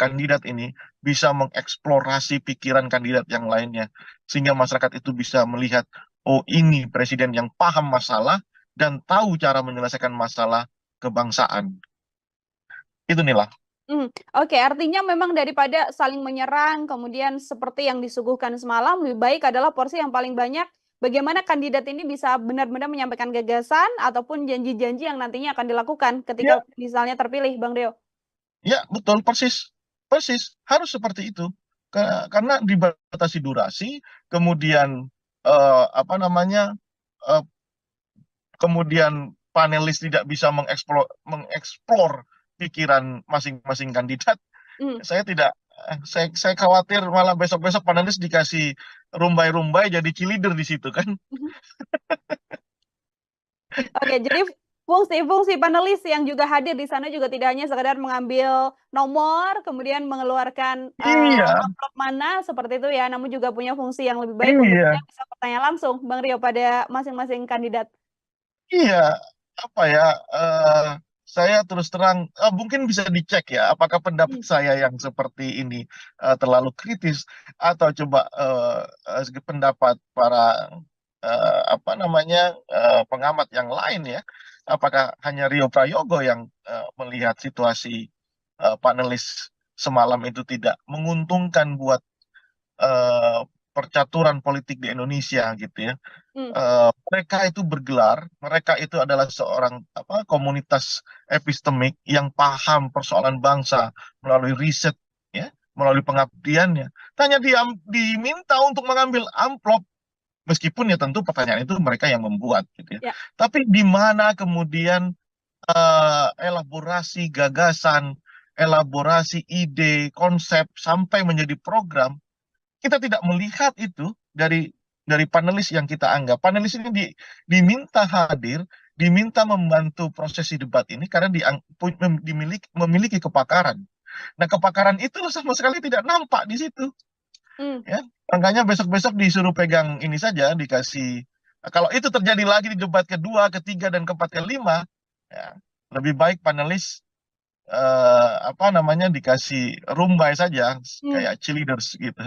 kandidat ini bisa mengeksplorasi pikiran kandidat yang lainnya sehingga masyarakat itu bisa melihat, oh ini presiden yang paham masalah dan tahu cara menyelesaikan masalah kebangsaan. Itu Nila. Oke, artinya memang daripada saling menyerang, kemudian seperti yang disuguhkan semalam, lebih baik adalah porsi yang paling banyak bagaimana kandidat ini bisa benar-benar menyampaikan gagasan ataupun janji-janji yang nantinya akan dilakukan ketika misalnya terpilih, Bang Deo. Ya, betul, persis. Harus seperti itu. Karena dibatasi durasi, kemudian kemudian panelis tidak bisa mengeksplor pikiran masing-masing kandidat. Saya khawatir malah besok-besok panelis dikasih rumbai-rumbai jadi cheerleader di situ kan. Oke, jadi fungsi-fungsi panelis yang juga hadir di sana juga tidak hanya sekedar mengambil nomor, kemudian mengeluarkan amplop mana seperti itu ya, namun juga punya fungsi yang lebih baik untuk bisa bertanya langsung, Bang Rio, pada masing-masing kandidat. Iya, saya terus terang mungkin bisa dicek ya apakah pendapat saya yang seperti ini terlalu kritis atau coba pendapat para pengamat yang lain ya, apakah hanya Rio Prayogo yang melihat situasi panelis semalam itu tidak menguntungkan buat percaturan politik di Indonesia gitu ya. Mereka itu bergelar, mereka itu adalah seorang komunitas epistemik yang paham persoalan bangsa melalui riset ya, melalui pengabdiannya. Hanya diminta untuk mengambil amplop, meskipun ya tentu pertanyaan itu mereka yang membuat gitu ya. Tapi di mana kemudian elaborasi gagasan, elaborasi ide, konsep sampai menjadi program, kita tidak melihat itu dari panelis yang kita anggap. Panelis ini diminta hadir, diminta membantu prosesi debat ini karena memiliki kepakaran. Nah, kepakaran itu sama sekali tidak nampak di situ. Ya, makanya besok-besok disuruh pegang ini saja, dikasih. Kalau itu terjadi lagi di debat kedua, ketiga, dan keempat, kelima, ya, lebih baik panelis apa namanya dikasih rumbai saja Hmm. kayak cheerleaders gitu.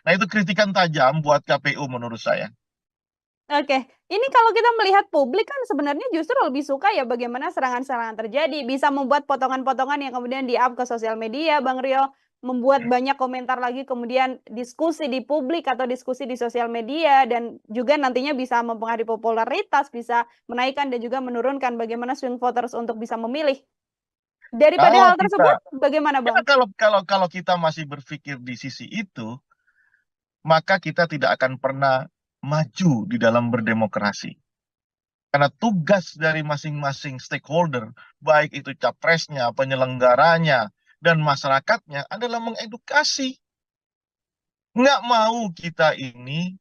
Nah, itu kritikan tajam buat KPU menurut saya. Oke, ini kalau kita melihat publik kan sebenarnya justru lebih suka ya bagaimana serangan-serangan terjadi, bisa membuat potongan-potongan yang kemudian di-up ke sosial media, Bang Rio, membuat banyak komentar lagi, kemudian diskusi di publik atau diskusi di sosial media, dan juga nantinya bisa mempengaruhi popularitas, bisa menaikkan dan juga menurunkan bagaimana swing voters untuk bisa memilih. Daripada Kalau hal tersebut, kita bagaimana, ya Bang? kalau kita masih berpikir di sisi itu, maka kita tidak akan pernah maju di dalam berdemokrasi. Karena tugas dari masing-masing stakeholder, baik itu capresnya, penyelenggaranya, dan masyarakatnya adalah mengedukasi. Nggak mau kita ini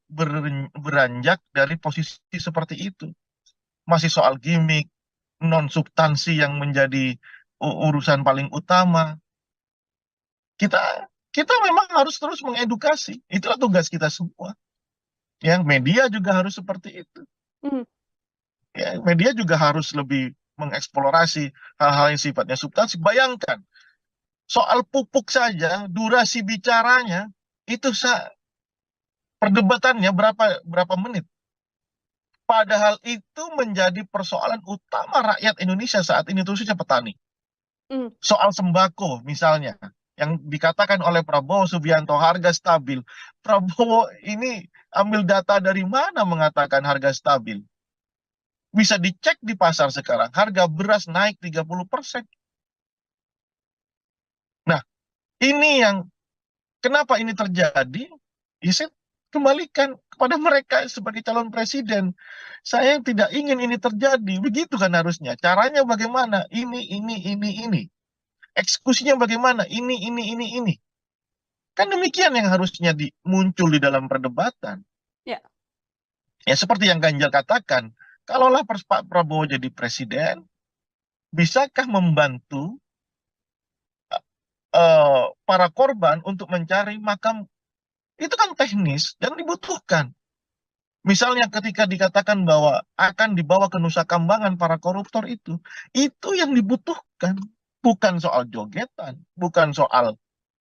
beranjak dari posisi seperti itu. Masih soal gimmick, non substansi yang menjadi urusan paling utama. Kita kita memang harus terus mengedukasi. Itulah tugas kita semua. Ya, media juga harus seperti itu. Mhm. Ya, media juga harus lebih mengeksplorasi hal-hal yang sifatnya substansi. Bayangkan, soal pupuk saja, durasi bicaranya itu perdebatannya berapa menit. Padahal itu menjadi persoalan utama rakyat Indonesia saat ini, khususnya petani. Mhm. Soal sembako misalnya, yang dikatakan oleh Prabowo Subianto harga stabil. Prabowo ini ambil data dari mana mengatakan harga stabil? Bisa dicek di pasar sekarang, harga beras naik 30%. Nah, ini yang kenapa ini terjadi? Ya, saya kembalikan kepada mereka sebagai calon presiden. Saya tidak ingin ini terjadi. Begitu kan harusnya. Caranya bagaimana? Ini. Eksekusinya bagaimana? Ini. Kan demikian yang harusnya muncul di dalam perdebatan. Ya. Ya seperti yang Ganjar katakan, kalaulah Pak Prabowo jadi presiden, bisakah membantu para korban untuk mencari makam? Itu kan teknis dan dibutuhkan. Misalnya ketika dikatakan bahwa akan dibawa ke Nusa Kambangan para koruptor itu yang dibutuhkan. Bukan soal jogetan, bukan soal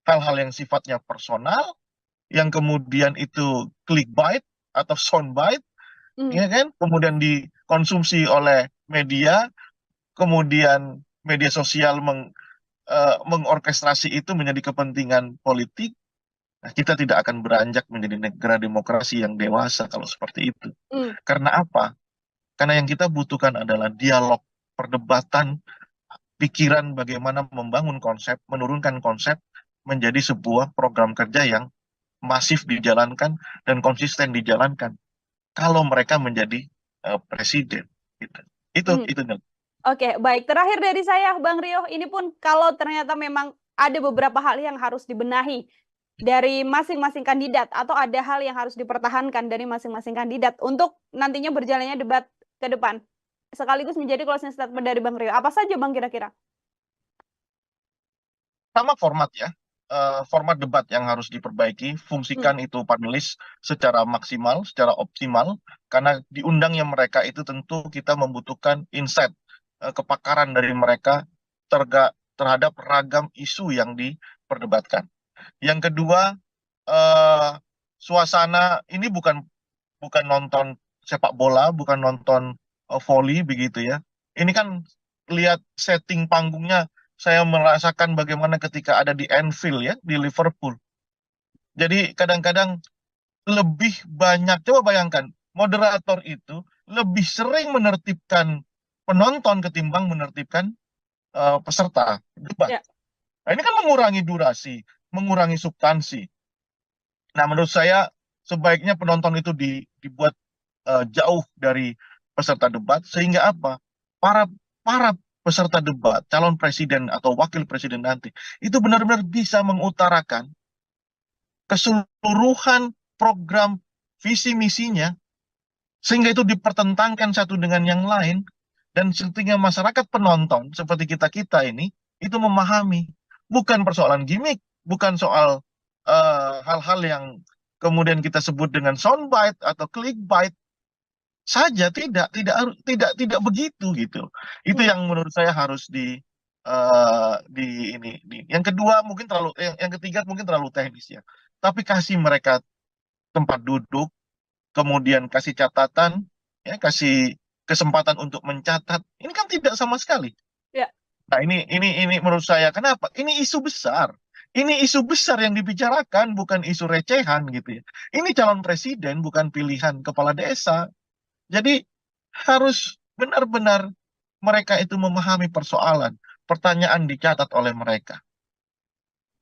hal-hal yang sifatnya personal, yang kemudian itu clickbait atau soundbite, ya kan? Kemudian dikonsumsi oleh media, kemudian media sosial mengorkestrasi itu menjadi kepentingan politik. Nah, kita tidak akan beranjak menjadi negara demokrasi yang dewasa kalau seperti itu. Karena apa? Karena yang kita butuhkan adalah dialog, perdebatan, pikiran bagaimana membangun konsep, menurunkan konsep menjadi sebuah program kerja yang masif dijalankan dan konsisten dijalankan. Kalau mereka menjadi presiden, gitu. Itu. Oke, baik. Terakhir dari saya, Bang Rio, ini pun kalau ternyata memang ada beberapa hal yang harus dibenahi dari masing-masing kandidat, atau ada hal yang harus dipertahankan dari masing-masing kandidat untuk nantinya berjalannya debat ke depan, sekaligus menjadi closing statement dari Bang Rio. Apa saja, Bang, kira-kira? Sama format ya, format debat yang harus diperbaiki, fungsikan itu panelis secara maksimal, secara optimal, karena diundangnya mereka itu tentu kita membutuhkan insight, kepakaran dari mereka terhadap ragam isu yang diperdebatkan. Yang kedua, suasana ini bukan nonton sepak bola, bukan nonton volley begitu ya. Ini kan lihat setting panggungnya, saya merasakan bagaimana ketika ada di Anfield ya, di Liverpool. Jadi kadang-kadang lebih banyak, coba bayangkan, moderator itu lebih sering menertibkan penonton ketimbang menertibkan peserta debat. Ya. Nah, ini kan mengurangi durasi, mengurangi substansi. Nah, menurut saya sebaiknya penonton itu dibuat jauh dari peserta debat, sehingga apa? Para peserta debat, calon presiden atau wakil presiden nanti, itu benar-benar bisa mengutarakan keseluruhan program visi misinya, sehingga itu dipertentangkan satu dengan yang lain, dan sehingga masyarakat penonton seperti kita ini itu memahami, bukan persoalan gimmick, bukan soal hal-hal yang kemudian kita sebut dengan soundbite atau clickbait saja, tidak begitu gitu. Itu yang menurut saya harus Yang kedua mungkin yang ketiga mungkin terlalu teknis ya. Tapi kasih mereka tempat duduk, kemudian kasih catatan, ya kasih kesempatan untuk mencatat. Ini kan tidak sama sekali. Ya. Nah, ini menurut saya kenapa? Ini isu besar. Ini isu besar yang dibicarakan, bukan isu recehan gitu ya. Ini calon presiden, bukan pilihan kepala desa. Jadi harus benar-benar mereka itu memahami persoalan, pertanyaan dicatat oleh mereka.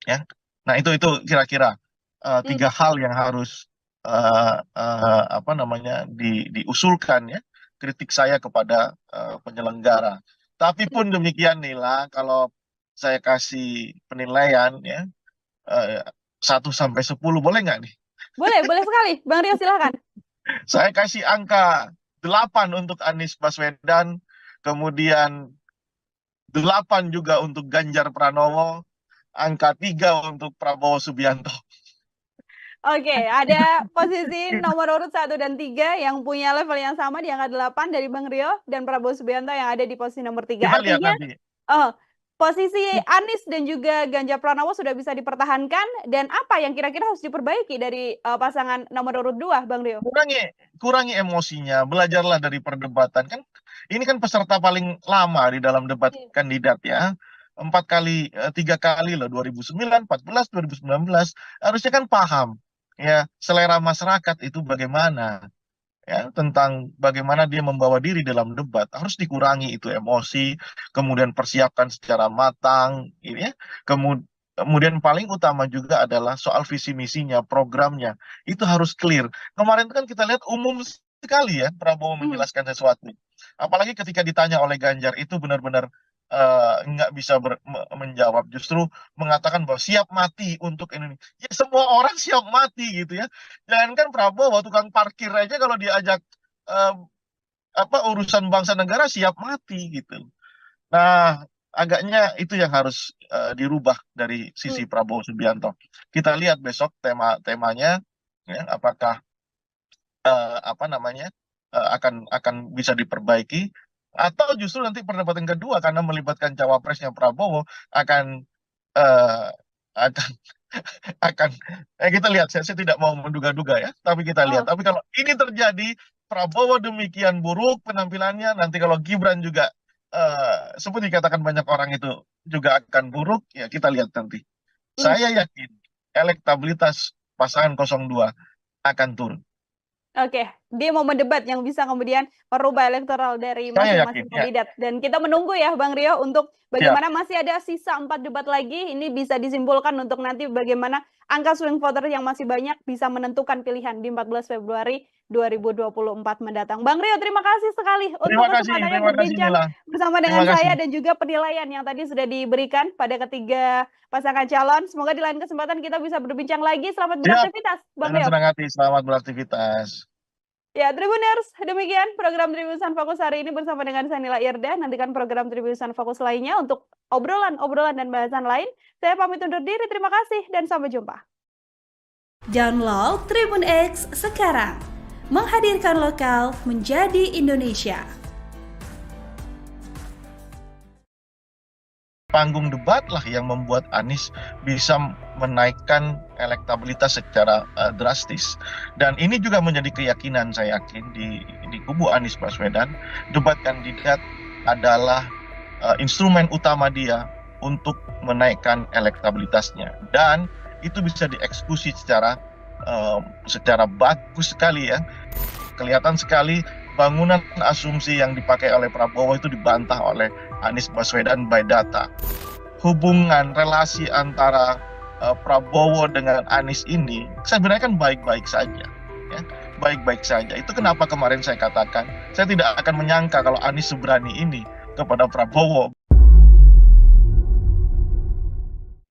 Ya, nah itu kira-kira tiga hal yang harus apa namanya diusulkan ya kritik saya kepada penyelenggara. Tapi pun demikian Nila, kalau saya kasih penilaian ya 1 sampai 10 boleh nggak nih? Boleh sekali. Bang Rio silakan. Saya kasih angka 8 untuk Anies Baswedan, kemudian 8 juga untuk Ganjar Pranowo, angka 3 untuk Prabowo Subianto. Oke, ada posisi nomor urut 1 dan 3 yang punya level yang sama di angka 8 dari Bang Rio dan Prabowo Subianto yang ada di posisi nomor 3. Kita lihat Artinya, nanti. posisi Anies dan juga Ganjar Pranowo sudah bisa dipertahankan, dan apa yang kira-kira harus diperbaiki dari pasangan nomor urut 2, Bang Rio? Kurangi emosinya, belajarlah dari perdebatan. Kan ini kan peserta paling lama di dalam debat kandidat ya. 3 kali loh, 2009, 14, 2019. Harusnya kan paham ya selera masyarakat itu bagaimana ya, tentang bagaimana dia membawa diri dalam debat. Harus dikurangi itu emosi, kemudian persiapkan secara matang ini ya. Kemudian paling utama juga adalah soal visi misinya, programnya. Itu harus clear. Kemarin kan kita lihat umum sekali ya Prabowo menjelaskan sesuatu. Apalagi ketika ditanya oleh Ganjar itu benar-benar nggak bisa menjawab, justru mengatakan bahwa siap mati untuk Indonesia. Ya semua orang siap mati gitu ya. Jangankan Prabowo, tukang parkir aja kalau diajak urusan bangsa negara siap mati gitu. Nah, agaknya itu yang harus dirubah dari sisi Prabowo Subianto. Kita lihat besok temanya ya, apakah akan bisa diperbaiki, atau justru nanti perdebatan kedua karena melibatkan cawapresnya Prabowo akan eh, akan akan kita lihat. Saya tidak mau menduga-duga ya, tapi kita lihat. Tapi kalau ini terjadi, Prabowo demikian buruk penampilannya, nanti kalau Gibran juga seperti dikatakan banyak orang itu juga akan buruk, ya kita lihat nanti. Saya yakin elektabilitas pasangan 02 akan turun. Oke, dia mau mendebat yang bisa kemudian merubah elektoral dari masing-masing kandidat. Dan kita menunggu ya Bang Rio untuk bagaimana masih ada sisa 4 debat lagi. Ini bisa disimpulkan untuk nanti bagaimana angka swing voter yang masih banyak bisa menentukan pilihan di 14 Februari 2024 mendatang. Bang Rio, terima kasih sekali untuk kesempatannya berbincang bersama dengan saya dan juga penilaian yang tadi sudah diberikan pada ketiga pasangan calon. Semoga di lain kesempatan kita bisa berbincang lagi. Selamat beraktivitas, Bang Rio. Senang hati, selamat beraktivitas. Ya, Tribuners, demikian program Tribusan Fokus hari ini bersama dengan saya Nila Irda. Nantikan program Tribusan Fokus lainnya untuk obrolan dan bahasan lain. Saya pamit undur diri, terima kasih dan sampai jumpa. Download Tribun X sekarang. Menghadirkan lokal menjadi Indonesia. Panggung debat lah yang membuat Anies bisa menaikkan elektabilitas secara drastis. Dan ini juga menjadi keyakinan saya yakin di kubu Anies Baswedan, debat kandidat adalah instrumen utama dia untuk menaikkan elektabilitasnya. Dan itu bisa dieksekusi secara bagus sekali ya. Kelihatan sekali bangunan asumsi yang dipakai oleh Prabowo itu dibantah oleh Anies Baswedan by data. Hubungan relasi antara Prabowo dengan Anies ini sebenarnya kan baik-baik saja, ya, baik-baik saja. Itu kenapa kemarin saya katakan saya tidak akan menyangka kalau Anies seberani ini kepada Prabowo.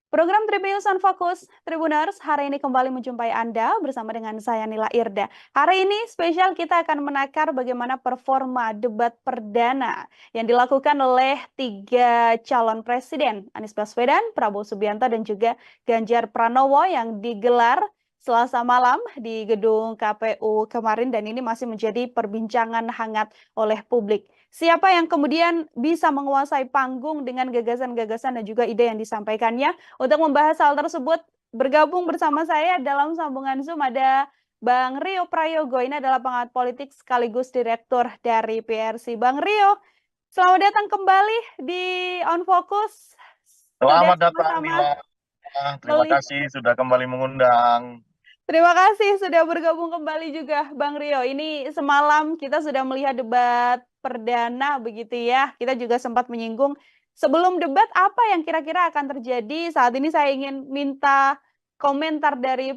Program Tribusan Fokus Tribuners hari ini kembali menjumpai Anda bersama dengan saya Nila Irda. Hari ini spesial kita akan menakar bagaimana performa debat perdana yang dilakukan oleh 3 calon presiden, Anies Baswedan, Prabowo Subianto dan juga Ganjar Pranowo yang digelar Selasa malam di gedung KPU kemarin, dan ini masih menjadi perbincangan hangat oleh publik. siapa yang kemudian bisa menguasai panggung dengan gagasan-gagasan dan juga ide yang disampaikannya. Untuk membahas hal tersebut, bergabung bersama saya dalam sambungan Zoom ada Bang Rio Prayogo. Ini adalah pengamat politik sekaligus direktur dari PRC. Bang Rio, selamat datang kembali di On Focus. Sudah Selamat datang, sama-sama Nila. Terima melihat. kasih sudah kembali mengundang. Terima kasih sudah bergabung kembali juga Bang Rio. Ini semalam kita sudah melihat debat perdana begitu ya. Kita juga sempat menyinggung sebelum debat apa yang kira-kira akan terjadi. Saat ini saya ingin minta komentar dari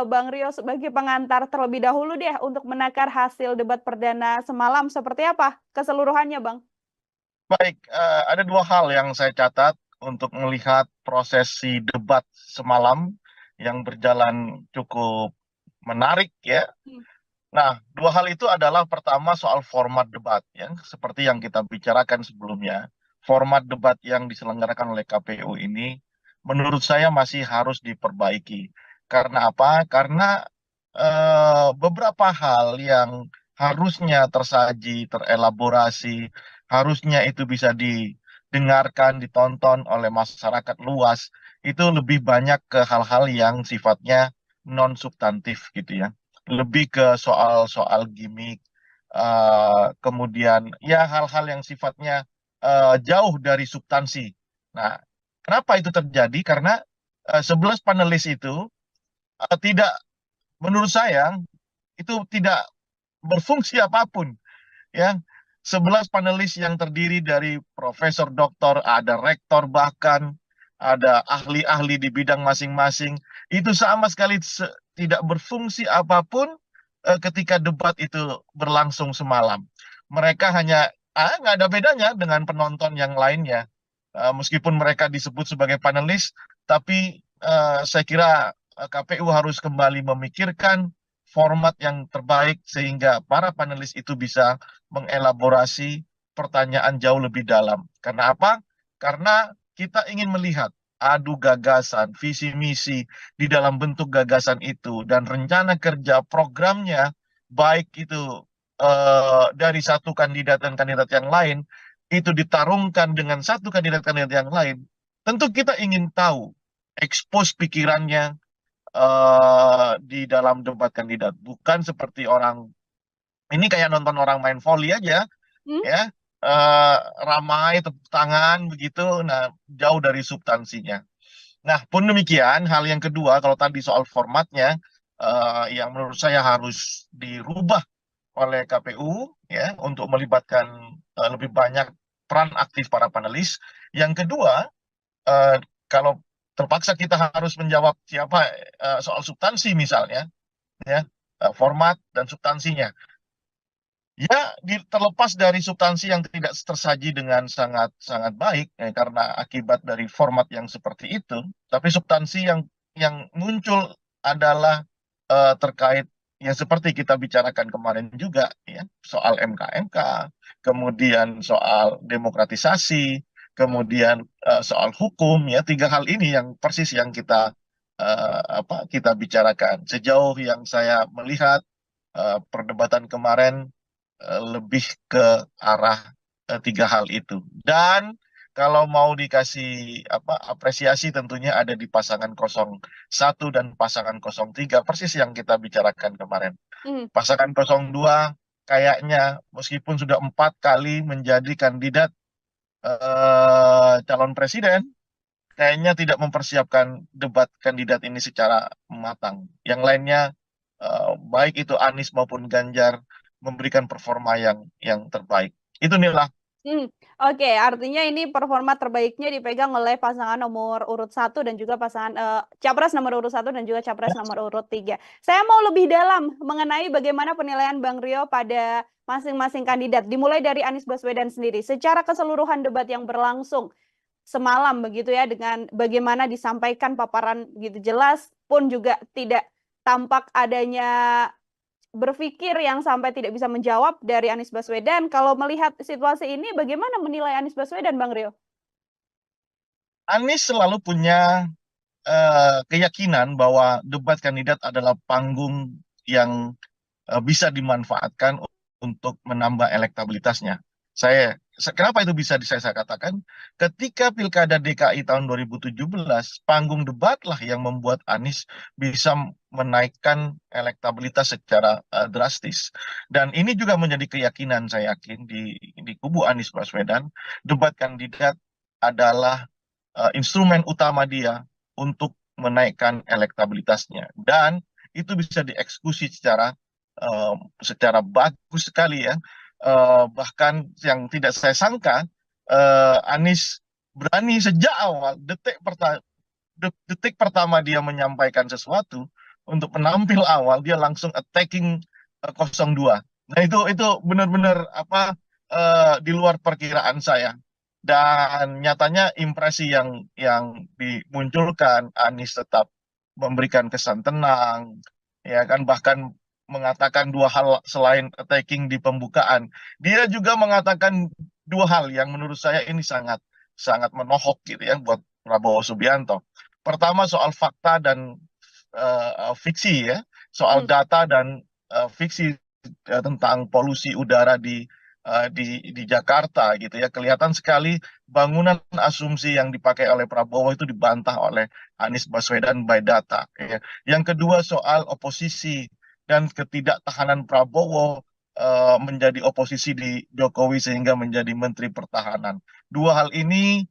Bang Rio sebagai pengantar terlebih dahulu deh untuk menakar hasil debat perdana semalam seperti apa keseluruhannya, Bang? Baik, ada dua hal yang saya catat untuk melihat prosesi debat semalam yang berjalan cukup menarik ya. Nah, dua hal itu adalah pertama soal format debat ya, seperti yang kita bicarakan sebelumnya. Format debat yang diselenggarakan oleh KPU ini menurut saya masih harus diperbaiki. Karena apa? Karena beberapa hal yang harusnya tersaji, terelaborasi, harusnya itu bisa didengarkan, ditonton oleh masyarakat luas, itu lebih banyak ke hal-hal yang sifatnya non substantif gitu ya, lebih ke soal-soal gimmick, kemudian ya hal-hal yang sifatnya jauh dari substansi. Nah, kenapa itu terjadi? Karena 11 panelis itu tidak, menurut saya, itu tidak berfungsi apapun ya. 11 panelis yang terdiri dari profesor, doktor, ada rektor, bahkan ada ahli-ahli di bidang masing-masing, itu sama sekali tidak berfungsi apapun ketika debat itu berlangsung semalam. Mereka hanya nggak ada bedanya dengan penonton yang lainnya. Meskipun mereka disebut sebagai panelis, tapi saya kira KPU harus kembali memikirkan format yang terbaik sehingga para panelis itu bisa mengelaborasi pertanyaan jauh lebih dalam. Karena apa? Karena kita ingin melihat adu gagasan, visi misi di dalam bentuk gagasan itu dan rencana kerja programnya, baik itu dari satu kandidat dan kandidat yang lain, itu ditarungkan dengan satu kandidat-kandidat yang lain. Tentu kita ingin tahu expose pikirannya di dalam debat kandidat, bukan seperti orang ini kayak nonton orang main volley aja ya, ramai tepuk tangan begitu, nah jauh dari substansinya. Nah, pun demikian hal yang kedua, kalau tadi soal formatnya yang menurut saya harus dirubah oleh KPU ya untuk melibatkan lebih banyak peran aktif para panelis. Yang kedua, kalau terpaksa kita harus menjawab siapa soal substansi misalnya ya, format dan substansinya. Ya, terlepas dari substansi yang tidak tersaji dengan sangat sangat baik karena akibat dari format yang seperti itu, tapi substansi yang muncul adalah terkait yang seperti kita bicarakan kemarin juga ya, soal MK-MK, kemudian soal demokratisasi, kemudian soal hukum ya, tiga hal ini yang persis yang kita kita bicarakan. Sejauh yang saya melihat perdebatan kemarin lebih ke arah tiga hal itu. Dan kalau mau dikasih apresiasi tentunya ada di pasangan 01 dan pasangan 03, persis yang kita bicarakan kemarin. Pasangan 02 kayaknya meskipun sudah 4 kali menjadi kandidat calon presiden, kayaknya tidak mempersiapkan debat kandidat ini secara matang. Yang lainnya baik itu Anies maupun Ganjar memberikan performa yang terbaik. Itu Nila. Oke, artinya ini performa terbaiknya dipegang oleh pasangan nomor urut 1 dan juga pasangan capres nomor urut 1 dan juga capres nomor urut 3. Saya mau lebih dalam mengenai bagaimana penilaian Bang Rio pada masing-masing kandidat, dimulai dari Anies Baswedan sendiri. Secara keseluruhan debat yang berlangsung semalam begitu ya, dengan bagaimana disampaikan paparan gitu jelas pun juga tidak tampak adanya berpikir yang sampai tidak bisa menjawab dari Anies Baswedan. Kalau melihat situasi ini, bagaimana menilai Anies Baswedan, Bang Rio? Anies selalu punya keyakinan bahwa debat kandidat adalah panggung yang bisa dimanfaatkan untuk menambah elektabilitasnya. Kenapa itu bisa saya katakan? Ketika Pilkada DKI tahun 2017, panggung debat lah yang membuat Anies bisa menaikkan elektabilitas secara drastis. Dan ini juga menjadi keyakinan saya yakin di kubu Anies Baswedan, debat kandidat adalah instrumen utama dia untuk menaikkan elektabilitasnya. Dan itu bisa dieksekusi secara bagus sekali ya. Bahkan yang tidak saya sangka, Anies berani sejak awal detik pertama dia menyampaikan sesuatu untuk penampil awal dia langsung attacking 02. Nah itu benar-benar di luar perkiraan saya. Dan nyatanya impresi yang dimunculkan, Anies tetap memberikan kesan tenang, ya kan, bahkan mengatakan dua hal selain attacking di pembukaan. Dia juga mengatakan dua hal yang menurut saya ini sangat sangat menohok gitu ya buat Prabowo Subianto. Pertama soal fakta dan fiksi ya, soal data dan fiksi tentang polusi udara di Jakarta gitu ya. Kelihatan sekali bangunan asumsi yang dipakai oleh Prabowo itu dibantah oleh Anies Baswedan by data ya. Yang kedua soal oposisi dan ketidaktahanan Prabowo menjadi oposisi di Jokowi sehingga menjadi Menteri Pertahanan. Dua hal ini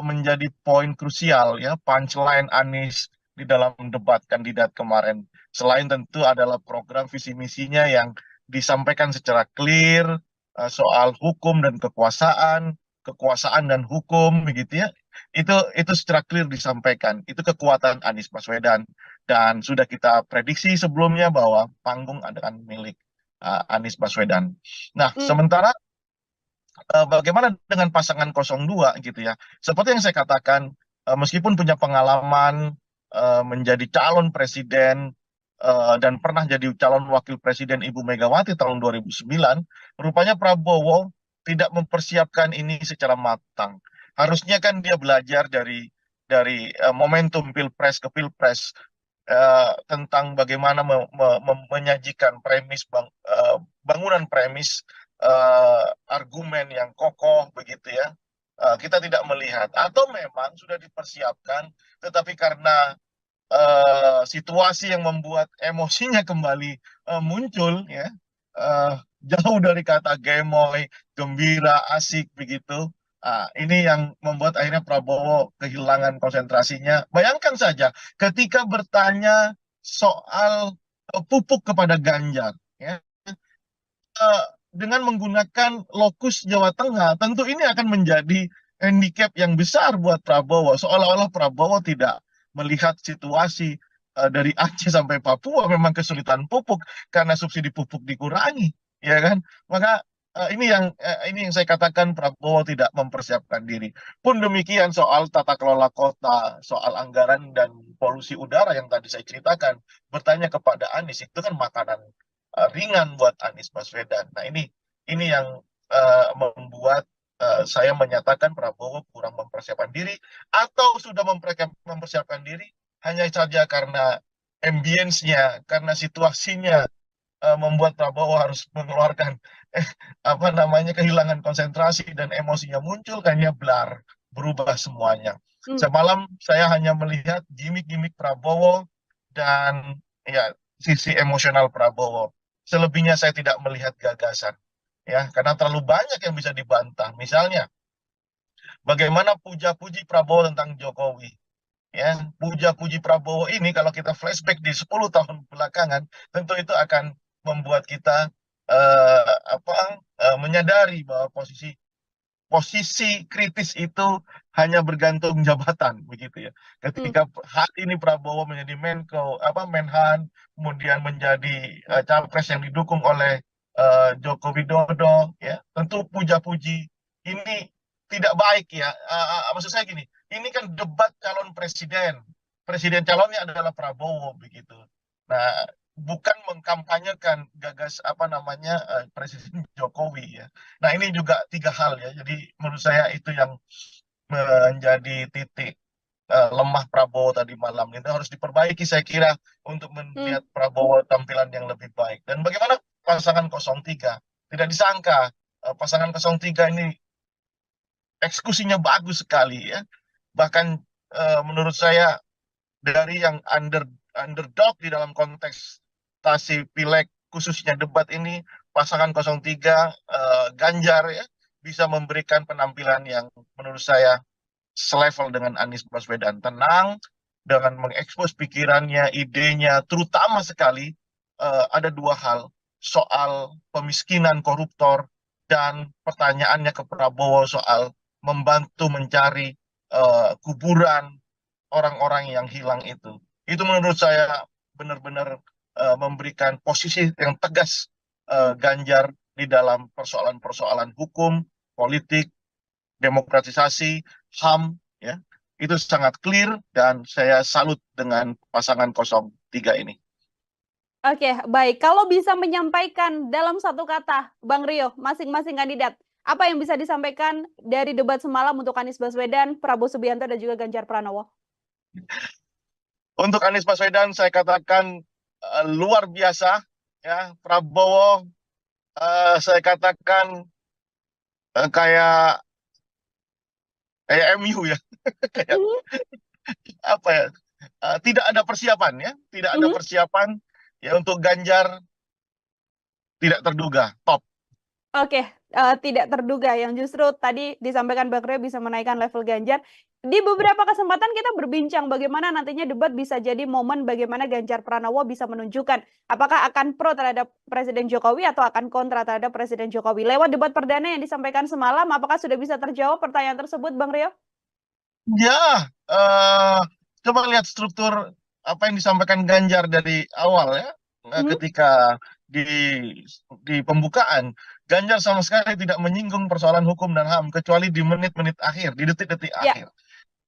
menjadi poin krusial ya, punchline Anies di dalam debat kandidat kemarin. Selain tentu adalah program visi misinya yang disampaikan secara clear, soal hukum dan kekuasaan dan hukum begitu ya. Itu secara clear disampaikan. Itu kekuatan Anies Baswedan dan sudah kita prediksi sebelumnya bahwa panggung akan milik Anies Baswedan. Nah, sementara bagaimana dengan pasangan 02 gitu ya. Seperti yang saya katakan, meskipun punya pengalaman menjadi calon presiden dan pernah jadi calon wakil presiden Ibu Megawati tahun 2009, rupanya Prabowo tidak mempersiapkan ini secara matang. Harusnya kan dia belajar dari momentum pilpres ke pilpres tentang bagaimana menyajikan bangunan premis argumen yang kokoh begitu ya. Kita tidak melihat atau memang sudah dipersiapkan tetapi karena situasi yang membuat emosinya kembali muncul ya, jauh dari kata gemoy, gembira, asik begitu. Ini yang membuat akhirnya Prabowo kehilangan konsentrasinya. Bayangkan saja ketika bertanya soal pupuk kepada Ganjar ya, dengan menggunakan lokus Jawa Tengah, tentu ini akan menjadi handicap yang besar buat Prabowo. Seolah-olah Prabowo tidak melihat situasi dari Aceh sampai Papua memang kesulitan pupuk karena subsidi pupuk dikurangi, ya kan? Maka ini yang saya katakan Prabowo tidak mempersiapkan diri. Pun demikian soal tata kelola kota, soal anggaran dan polusi udara yang tadi saya ceritakan, bertanya kepada Anies itu kan makanan ringan buat Anies Baswedan. Nah ini yang membuat saya menyatakan Prabowo kurang mempersiapkan diri atau sudah mempersiapkan diri hanya saja karena ambience-nya, karena situasinya membuat Prabowo harus mengeluarkan kehilangan konsentrasi dan emosinya muncul kayaknya berubah semuanya. Semalam saya hanya melihat gimmick-gimmick Prabowo dan ya sisi emosional Prabowo. Selebihnya saya tidak melihat gagasan ya karena terlalu banyak yang bisa dibantah. Misalnya bagaimana puja-puji Prabowo tentang Jokowi. Ya, puja-puji Prabowo ini kalau kita flashback di 10 tahun belakangan, tentu itu akan membuat kita menyadari bahwa posisi kritis itu hanya bergantung jabatan begitu ya. Ketika hari ini Prabowo menjadi Menhan, kemudian menjadi capres yang didukung oleh Joko Widodo, ya tentu puja-puji ini tidak baik ya. Maksud saya gini, ini kan debat calon presiden calonnya adalah Prabowo begitu. Nah, bukan mengkampanyekan Presiden Jokowi ya. Nah ini juga tiga hal ya. Jadi menurut saya itu yang menjadi titik lemah Prabowo tadi malam. Itu harus diperbaiki saya kira untuk melihat Prabowo tampilan yang lebih baik. Dan bagaimana pasangan 03? Tidak disangka pasangan 03 ini eksekusinya bagus sekali ya. Bahkan menurut saya dari yang underdog di dalam kontestasi pileg khususnya debat ini, pasangan 03 Ganjar ya bisa memberikan penampilan yang menurut saya selevel dengan Anies Baswedan, tenang dengan mengekspos pikirannya, idenya, terutama sekali ada dua hal, soal pemiskinan koruptor dan pertanyaannya ke Prabowo soal membantu mencari kuburan orang-orang yang hilang itu. Itu menurut saya benar-benar memberikan posisi yang tegas Ganjar di dalam persoalan-persoalan hukum, politik, demokratisasi, HAM, ya. Itu sangat clear dan saya salut dengan pasangan 03 ini. Oke, baik. Kalau bisa menyampaikan dalam satu kata, Bang Rio, masing-masing kandidat, apa yang bisa disampaikan dari debat semalam untuk Anies Baswedan, Prabowo Subianto, dan juga Ganjar Pranowo? Untuk Anies Baswedan saya katakan luar biasa, ya. Prabowo saya katakan kayak MU ya, kayak apa ya? Tidak ada persiapan ya, tidak ada persiapan ya. Untuk Ganjar tidak terduga, top. Oke, tidak terduga yang justru tadi disampaikan Bang Rio bisa menaikkan level Ganjar. Di beberapa kesempatan kita berbincang bagaimana nantinya debat bisa jadi momen bagaimana Ganjar Pranowo bisa menunjukkan apakah akan pro terhadap Presiden Jokowi atau akan kontra terhadap Presiden Jokowi. Lewat debat perdana yang disampaikan semalam, apakah sudah bisa terjawab pertanyaan tersebut, Bang Rio? Ya, coba lihat struktur apa yang disampaikan Ganjar dari awal ya, ketika di pembukaan, Ganjar sama sekali tidak menyinggung persoalan hukum dan HAM kecuali di menit-menit akhir, di detik-detik Ya. akhir.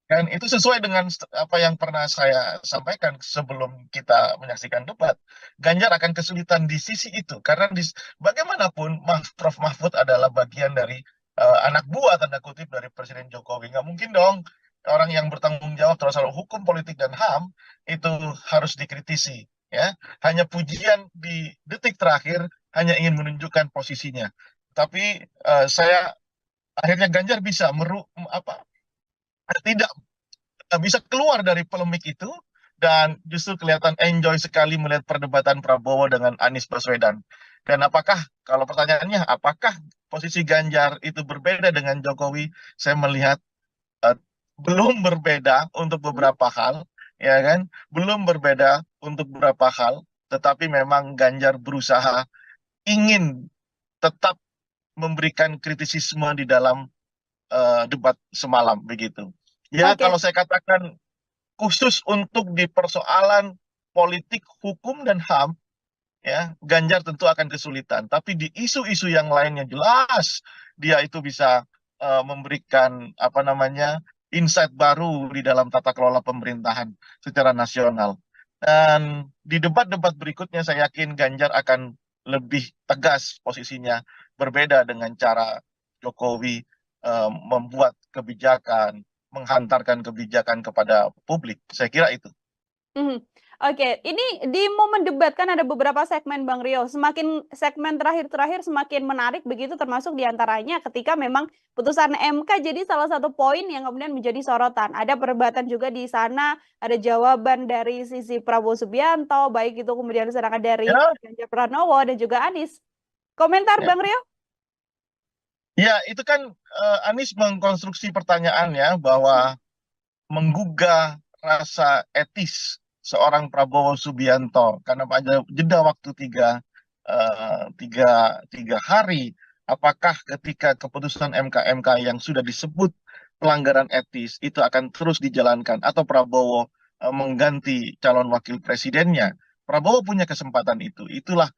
Dan itu sesuai dengan apa yang pernah saya sampaikan sebelum kita menyaksikan debat. Ganjar akan kesulitan di sisi itu karena bagaimanapun Prof Mahfud adalah bagian dari anak buah tanda kutip dari Presiden Jokowi. Nggak mungkin dong orang yang bertanggung jawab terhadap soal hukum, politik dan HAM itu harus dikritisi. Ya, hanya pujian di detik terakhir hanya ingin menunjukkan posisinya. Tapi saya akhirnya Ganjar bisa tidak bisa keluar dari polemik itu dan justru kelihatan enjoy sekali melihat perdebatan Prabowo dengan Anies Baswedan. Dan kalau pertanyaannya apakah posisi Ganjar itu berbeda dengan Jokowi, saya melihat belum berbeda untuk beberapa hal, ya kan? Belum berbeda untuk beberapa hal, tetapi memang Ganjar berusaha ingin tetap memberikan kritisisme di dalam debat semalam begitu. Ya, kalau saya katakan khusus untuk di persoalan politik, hukum dan HAM, ya Ganjar tentu akan kesulitan. Tapi di isu-isu yang lainnya jelas dia itu bisa memberikan insight baru di dalam tata kelola pemerintahan secara nasional. Dan di debat-debat berikutnya saya yakin Ganjar akan lebih tegas posisinya, berbeda dengan cara Jokowi membuat kebijakan, menghantarkan kebijakan kepada publik. Saya kira itu. Oke, ini di momen debat kan ada beberapa segmen Bang Rio. Semakin segmen terakhir semakin menarik begitu, termasuk diantaranya ketika memang putusan MK jadi salah satu poin yang kemudian menjadi sorotan. Ada perdebatan juga di sana, ada jawaban dari sisi Prabowo Subianto, baik itu kemudian serangan dari Ganjar Pranowo dan juga Anies. Komentar Bang Rio? Ya, itu kan Anies mengkonstruksi pertanyaannya bahwa menggugah rasa etis seorang Prabowo Subianto karena pada jeda waktu tiga hari, apakah ketika keputusan MK yang sudah disebut pelanggaran etis itu akan terus dijalankan atau Prabowo mengganti calon wakil presidennya? Prabowo punya kesempatan itu. Itulah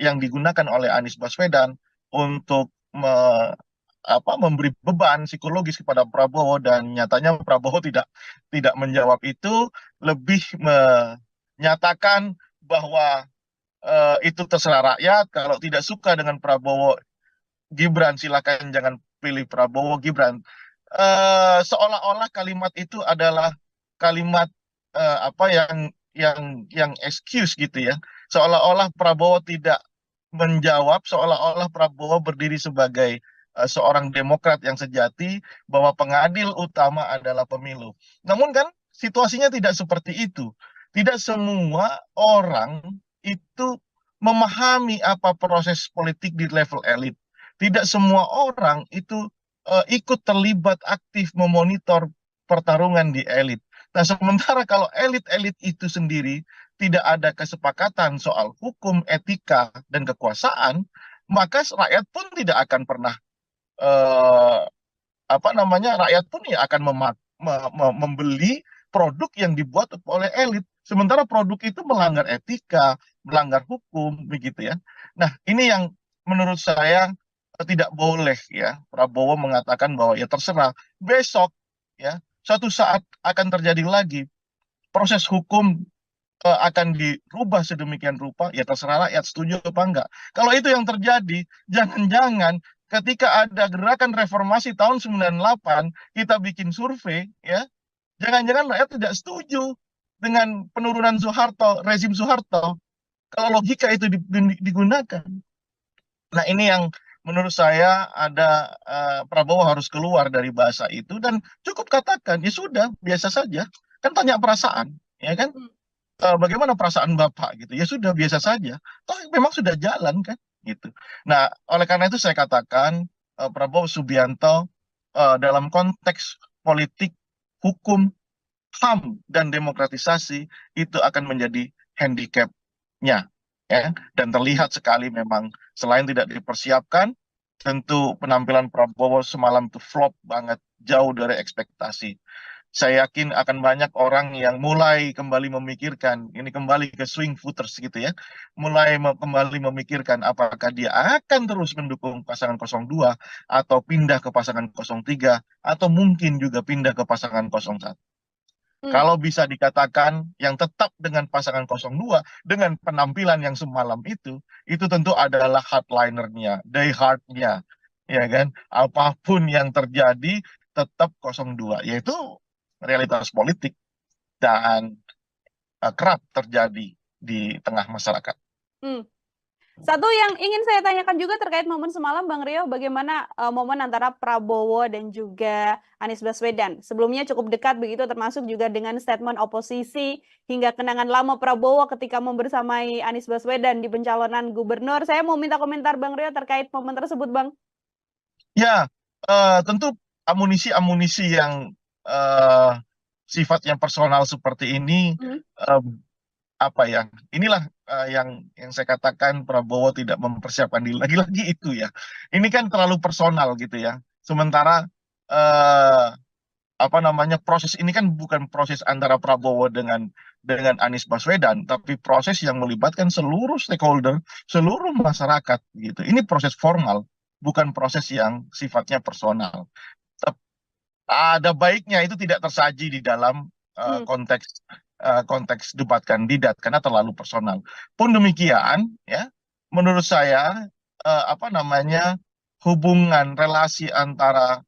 yang digunakan oleh Anies Baswedan untuk memberi beban psikologis kepada Prabowo, dan nyatanya Prabowo tidak menjawab itu, lebih menyatakan bahwa itu terserah rakyat, kalau tidak suka dengan Prabowo Gibran silakan jangan pilih Prabowo Gibran. Seolah-olah kalimat itu adalah kalimat yang excuse gitu ya, seolah-olah Prabowo tidak menjawab seolah-olah Prabowo berdiri sebagai seorang demokrat yang sejati, bahwa pengadil utama adalah pemilu. Namun kan situasinya tidak seperti itu. Tidak semua orang itu memahami apa proses politik di level elit. Tidak semua orang itu ikut terlibat aktif memonitor pertarungan di elit. Nah, sementara kalau elit-elit itu sendiri tidak ada kesepakatan soal hukum, etika, dan kekuasaan, maka rakyat pun tidak akan pernah eh, rakyat pun ya akan membeli produk yang dibuat oleh elit. Sementara produk itu melanggar etika, melanggar hukum, begitu ya. Nah, ini yang menurut saya tidak boleh ya Prabowo mengatakan bahwa ya terserah besok ya suatu saat akan terjadi lagi proses hukum akan dirubah sedemikian rupa, ya terserah rakyat setuju apa enggak. Kalau itu yang terjadi, jangan-jangan ketika ada gerakan reformasi tahun 98, kita bikin survei, ya, jangan-jangan rakyat tidak setuju dengan penurunan Soeharto, rezim Soeharto. Kalau logika itu digunakan. Nah, ini yang menurut saya ada Prabowo harus keluar dari bahasa itu dan cukup katakan, ya sudah, biasa saja. Kan tanya perasaan, ya kan? Bagaimana perasaan Bapak gitu. Ya sudah biasa saja. Toh memang sudah jalan kan gitu. Nah, oleh karena itu saya katakan Prabowo Subianto dalam konteks politik, hukum, HAM dan demokratisasi itu akan menjadi handicap-nya ya. Dan terlihat sekali memang selain tidak dipersiapkan, tentu penampilan Prabowo semalam itu flop banget, jauh dari ekspektasi. Saya yakin akan banyak orang yang mulai kembali memikirkan, ini kembali ke swing voters gitu ya, mulai kembali memikirkan apakah dia akan terus mendukung pasangan 02 atau pindah ke pasangan 03 atau mungkin juga pindah ke pasangan 01. Kalau bisa dikatakan yang tetap dengan pasangan 02 dengan penampilan yang semalam itu tentu adalah hardlinernya, diehardnya, ya kan? Apapun yang terjadi tetap 02, yaitu realitas politik dan kerap terjadi di tengah masyarakat. Satu yang ingin saya tanyakan juga terkait momen semalam, Bang Rio, bagaimana momen antara Prabowo dan juga Anies Baswedan? Sebelumnya cukup dekat begitu, termasuk juga dengan statement oposisi hingga kenangan lama Prabowo ketika membersamai Anies Baswedan di pencalonan gubernur. Saya mau minta komentar Bang Rio terkait momen tersebut, Bang. Ya, tentu amunisi-amunisi yang sifatnya personal seperti ini, inilah yang saya katakan Prabowo tidak mempersiapkan diri. Lagi-lagi itu ya, ini kan terlalu personal gitu ya. Sementara proses ini kan bukan proses antara Prabowo dengan Anies Baswedan, tapi proses yang melibatkan seluruh stakeholder, seluruh masyarakat gitu. Ini proses formal, bukan proses yang sifatnya personal. Ada baiknya itu tidak tersaji di dalam konteks debat kandidat karena terlalu personal. Pun demikian, ya, menurut saya hubungan relasi antara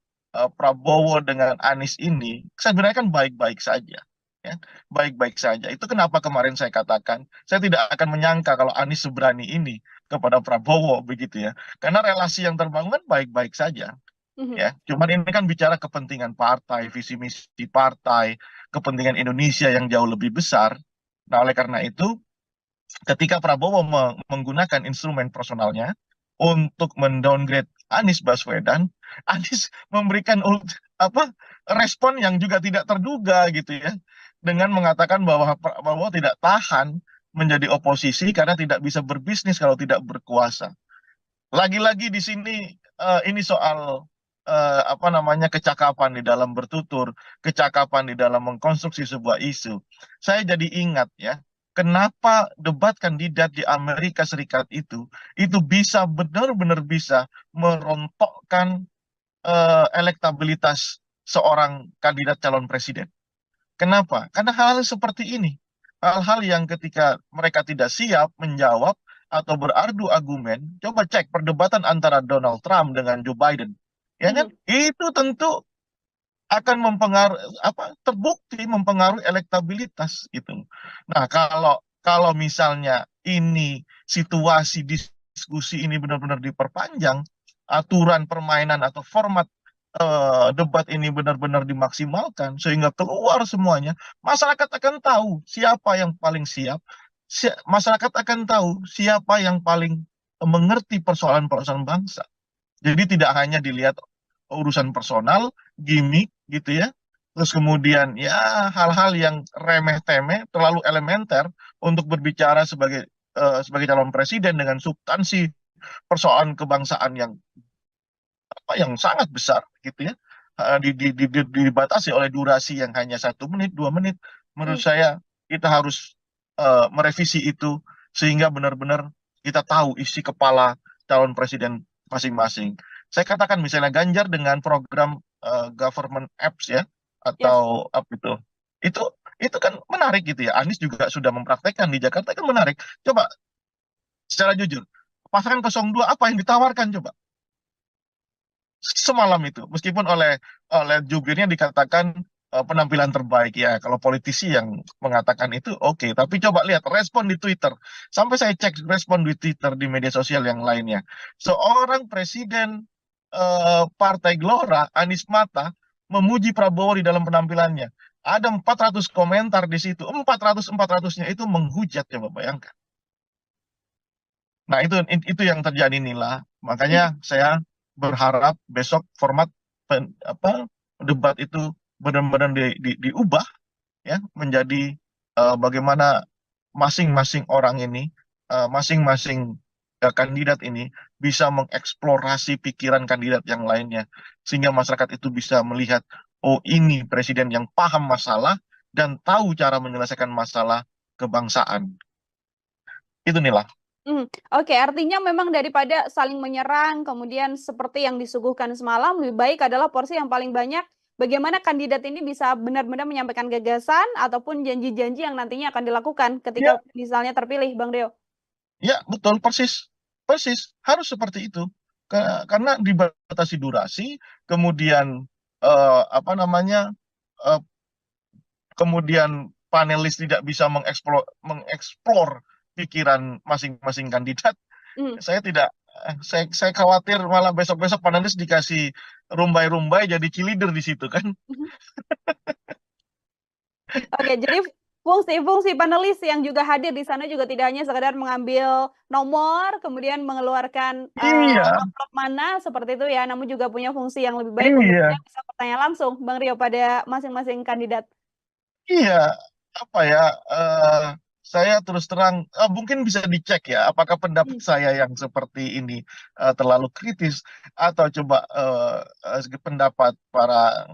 Prabowo dengan Anies ini sebenarnya kan baik-baik saja, ya, baik-baik saja. Itu kenapa kemarin saya katakan saya tidak akan menyangka kalau Anies seberani ini kepada Prabowo begitu ya, karena relasi yang terbangun kan baik-baik saja. Ya, cuman ini kan bicara kepentingan partai, visi misi partai, kepentingan Indonesia yang jauh lebih besar. Nah, oleh karena itu, ketika Prabowo menggunakan instrumen personalnya untuk mendowngrade Anies Baswedan, Anies memberikan respon yang juga tidak terduga gitu ya, dengan mengatakan bahwa Prabowo tidak tahan menjadi oposisi karena tidak bisa berbisnis kalau tidak berkuasa. Lagi-lagi di sini ini soal kecakapan di dalam bertutur, kecakapan di dalam mengkonstruksi sebuah isu. Saya jadi ingat ya, kenapa debat kandidat di Amerika Serikat itu bisa benar-benar bisa merontokkan elektabilitas seorang kandidat calon presiden. Kenapa? Karena hal-hal seperti ini, hal-hal yang ketika mereka tidak siap menjawab atau berargu argumen, coba cek perdebatan antara Donald Trump dengan Joe Biden. Ya kan? Itu tentu akan terbukti mempengaruhi elektabilitas gitu. Nah, kalau misalnya ini situasi diskusi ini benar-benar diperpanjang, aturan permainan atau format debat ini benar-benar dimaksimalkan sehingga keluar semuanya, masyarakat akan tahu siapa yang paling siap, masyarakat akan tahu siapa yang paling mengerti persoalan-persoalan bangsa. Jadi tidak hanya dilihat urusan personal, gimmick gitu ya. Terus kemudian ya hal-hal yang remeh-temeh, terlalu elementer untuk berbicara sebagai calon presiden dengan substansi persoalan kebangsaan yang sangat besar gitu ya. Dibatasi oleh durasi yang hanya 1 menit, 2 menit. Menurut saya kita harus merevisi itu sehingga benar-benar kita tahu isi kepala calon presiden masing-masing. Saya katakan misalnya Ganjar dengan program government apps ya atau apa itu kan menarik gitu ya. Anies juga sudah mempraktekkan di Jakarta, kan menarik. Coba secara jujur, pasangan 02 apa yang ditawarkan coba semalam itu, meskipun oleh jubirnya dikatakan penampilan terbaik ya. Kalau politisi yang mengatakan itu oke, tapi coba lihat respon di Twitter. Sampai saya cek respon di Twitter di media sosial yang lainnya. Seorang presiden Partai Gelora, Anies Mata, memuji Prabowo di dalam penampilannya. Ada 400 komentar di situ. 400-400-nya itu menghujat, coba bayangkan. Nah, itu yang terjadi Nila. Makanya saya berharap besok format debat itu benar-benar diubah ya menjadi bagaimana masing-masing orang ini, masing-masing kandidat ini bisa mengeksplorasi pikiran kandidat yang lainnya sehingga masyarakat itu bisa melihat, oh ini presiden yang paham masalah dan tahu cara menyelesaikan masalah kebangsaan. Itu Nila. Oke, artinya memang daripada saling menyerang, kemudian seperti yang disuguhkan semalam, lebih baik adalah porsi yang paling banyak bagaimana kandidat ini bisa benar-benar menyampaikan gagasan ataupun janji-janji yang nantinya akan dilakukan ketika misalnya terpilih, Bang Deo. Ya, betul, persis. Harus seperti itu. Karena dibatasi durasi, kemudian kemudian panelis tidak bisa mengeksplor pikiran masing-masing kandidat. Saya khawatir malah besok-besok panelis dikasih rumbai-rumbai jadi cheerleader di situ kan. Oke, jadi fungsi-fungsi panelis yang juga hadir di sana juga tidak hanya sekedar mengambil nomor, kemudian mengeluarkan amplop mana seperti itu ya, namun juga punya fungsi yang lebih baik untuk bisa bertanya langsung, Bang Rio, pada masing-masing kandidat. Iya, saya terus terang mungkin bisa dicek ya apakah pendapat saya yang seperti ini terlalu kritis atau coba pendapat para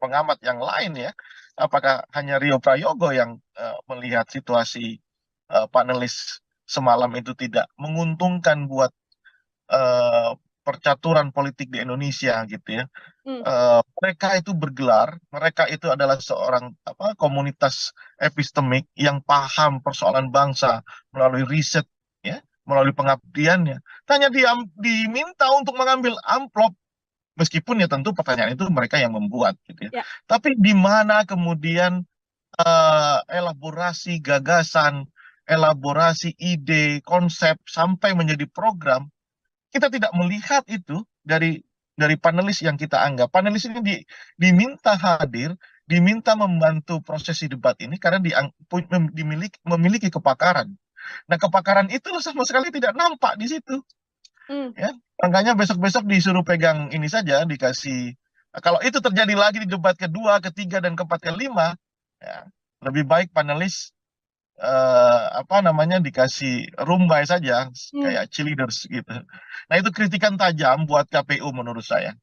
pengamat yang lain ya, apakah hanya Rio Prayogo yang melihat situasi panelis semalam itu tidak menguntungkan buat percaturan politik di Indonesia gitu ya. Mereka itu bergelar, mereka itu adalah seorang komunitas epistemik yang paham persoalan bangsa melalui riset ya, melalui pengabdiannya. Hanya diminta untuk mengambil amplop, meskipun ya tentu pertanyaan itu mereka yang membuat gitu ya. Tapi di mana kemudian elaborasi gagasan, elaborasi ide, konsep sampai menjadi program, kita tidak melihat itu dari panelis yang kita anggap. Panelis ini diminta hadir, diminta membantu prosesi debat ini karena memiliki kepakaran. Nah, kepakaran itu sama sekali tidak nampak di situ. Ya, makanya besok-besok disuruh pegang ini saja, dikasih. Kalau itu terjadi lagi di debat kedua, ketiga, dan keempat, kelima, ya, lebih baik panelis dikasih rumbai saja kayak cheerleaders gitu. Nah, itu kritikan tajam buat KPU menurut saya.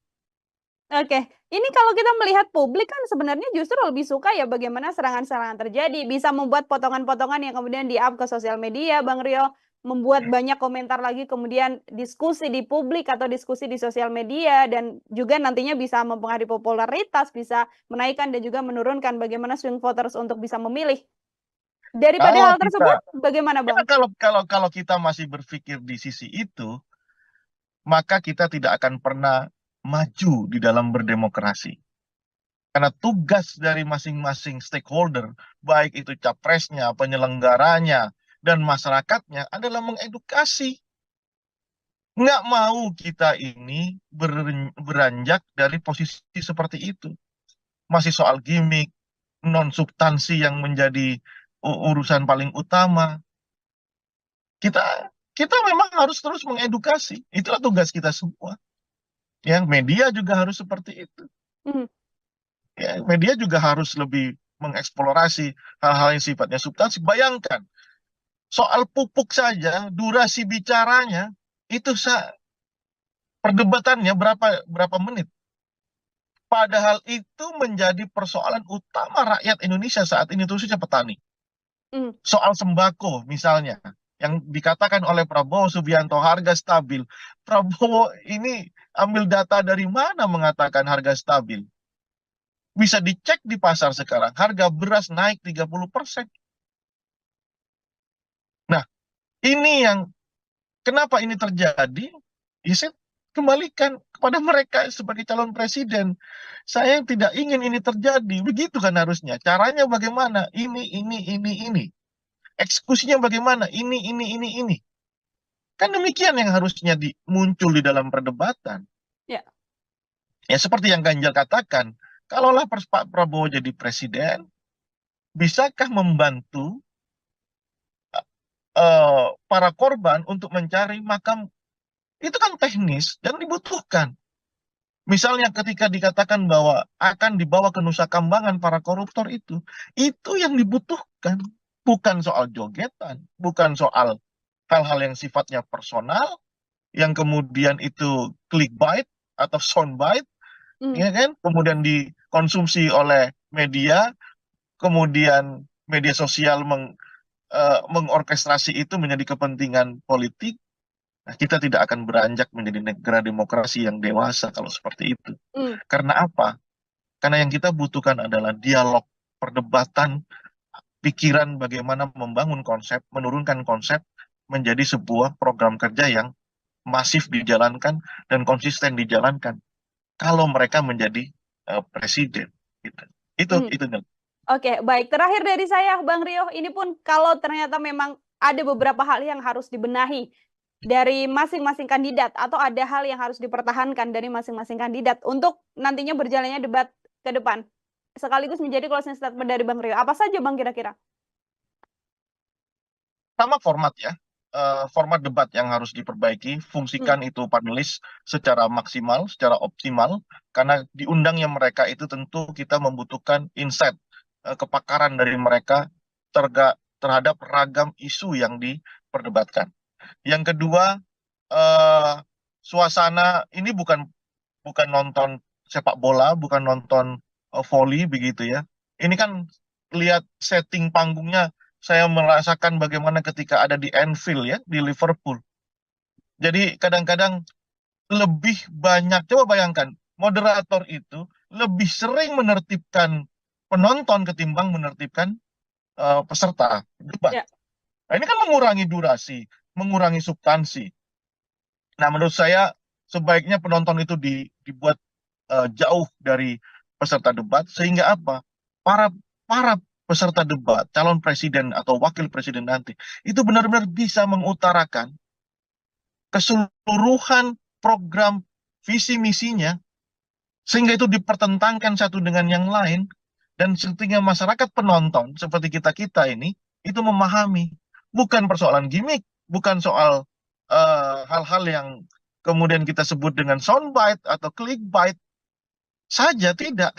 Oke, ini kalau kita melihat publik kan sebenarnya justru lebih suka ya bagaimana serangan-serangan terjadi, bisa membuat potongan-potongan yang kemudian di-up ke sosial media, Bang Rio, membuat banyak komentar lagi, kemudian diskusi di publik atau diskusi di sosial media, dan juga nantinya bisa mempengaruhi popularitas, bisa menaikkan dan juga menurunkan bagaimana swing voters untuk bisa memilih. Daripada hal tersebut, bagaimana Bang? Kalau kita masih berpikir di sisi itu, maka kita tidak akan pernah maju di dalam berdemokrasi. Karena tugas dari masing-masing stakeholder, baik itu capresnya, penyelenggaranya, dan masyarakatnya adalah mengedukasi. Nggak mau kita ini beranjak dari posisi seperti itu. Masih soal gimmick, non substansi yang menjadi urusan paling utama. Kita kita memang harus terus mengedukasi. Itulah tugas kita semua. Ya, media juga harus seperti itu. Hmm. Ya, media juga harus lebih mengeksplorasi hal-hal yang sifatnya substansi. Bayangkan, soal pupuk saja, durasi bicaranya itu perdebatannya berapa menit. Padahal itu menjadi persoalan utama rakyat Indonesia saat ini, khususnya petani. Hmm. Soal sembako misalnya, yang dikatakan oleh Prabowo Subianto harga stabil. Prabowo ini ambil data dari mana mengatakan harga stabil? Bisa dicek di pasar sekarang, harga beras naik 30%. Nah, ini yang kenapa ini terjadi? Ya, saya kembalikan kepada mereka sebagai calon presiden. Saya tidak ingin ini terjadi. Begitu kan harusnya. Caranya bagaimana? Ini. Eksekusinya bagaimana? Ini. Kan demikian yang harusnya muncul di dalam perdebatan. Ya. Ya seperti yang Ganjar katakan, kalaulah Pak Prabowo jadi presiden, bisakah membantu para korban untuk mencari makam? Itu kan teknis dan dibutuhkan. Misalnya ketika dikatakan bahwa akan dibawa ke Nusa Kambangan para koruptor itu yang dibutuhkan. Bukan soal jogetan, bukan soal hal-hal yang sifatnya personal, yang kemudian itu clickbait atau soundbite, ya kan? Kemudian dikonsumsi oleh media, kemudian media sosial mengorkestrasi itu menjadi kepentingan politik. Nah, kita tidak akan beranjak menjadi negara demokrasi yang dewasa kalau seperti itu. Karena apa? Karena yang kita butuhkan adalah dialog, perdebatan, pikiran bagaimana membangun konsep, menurunkan konsep menjadi sebuah program kerja yang masif dijalankan dan konsisten dijalankan. Kalau mereka menjadi presiden, gitu. Itu. Oke, baik. Terakhir dari saya, Bang Rio, ini pun kalau ternyata memang ada beberapa hal yang harus dibenahi dari masing-masing kandidat atau ada hal yang harus dipertahankan dari masing-masing kandidat untuk nantinya berjalannya debat ke depan. Sekaligus menjadi closing statement dari Bang Rio. Apa saja, Bang, kira-kira? Sama format ya. Format debat yang harus diperbaiki, fungsikan itu panelis secara maksimal, secara optimal, karena diundangnya mereka itu tentu kita membutuhkan insight, kepakaran dari mereka terhadap ragam isu yang diperdebatkan. Yang kedua, suasana ini bukan nonton sepak bola, bukan nonton volley begitu ya. Ini kan lihat setting panggungnya, saya merasakan bagaimana ketika ada di Anfield ya, di Liverpool. Jadi kadang-kadang lebih banyak, coba bayangkan, moderator itu lebih sering menertibkan penonton ketimbang menertibkan peserta debat. Nah, ini kan mengurangi durasi, mengurangi substansi. Nah, menurut saya sebaiknya penonton itu dibuat jauh dari peserta debat, sehingga apa? Para peserta debat, calon presiden atau wakil presiden nanti, itu benar-benar bisa mengutarakan keseluruhan program visi misinya, sehingga itu dipertentangkan satu dengan yang lain, dan sehingga masyarakat penonton seperti kita ini itu memahami, bukan persoalan gimmick, bukan soal hal-hal yang kemudian kita sebut dengan soundbite atau clickbait saja, tidak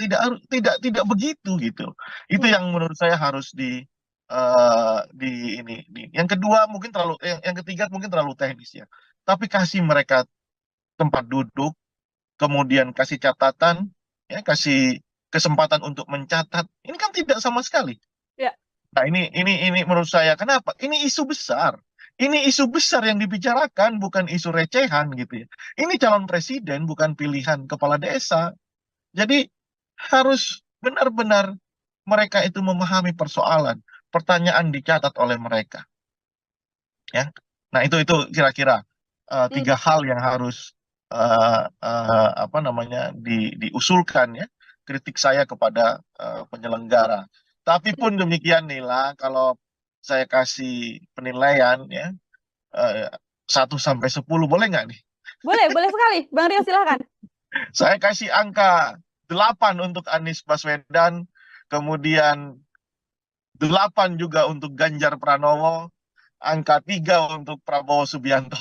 begitu gitu. Itu yang menurut saya harus yang kedua mungkin yang ketiga mungkin terlalu teknis ya. Tapi kasih mereka tempat duduk, kemudian kasih catatan, ya, kasih kesempatan untuk mencatat. Ini kan tidak sama sekali. Ya. Nah, ini menurut saya kenapa? Ini isu besar. Ini isu besar yang dibicarakan, bukan isu recehan gitu ya. Ini calon presiden, bukan pilihan kepala desa. Jadi harus benar-benar mereka itu memahami persoalan, pertanyaan dicatat oleh mereka. Ya. Nah, itu kira-kira tiga hal yang harus diusulkan ya, kritik saya kepada penyelenggara. Tapi pun demikian Nila, kalau saya kasih penilaian ya, 1 sampai 10 boleh nggak nih? Boleh sekali. Bang Rio silakan. Saya kasih angka 8 untuk Anies Baswedan, kemudian 8 juga untuk Ganjar Pranowo, angka 3 untuk Prabowo Subianto.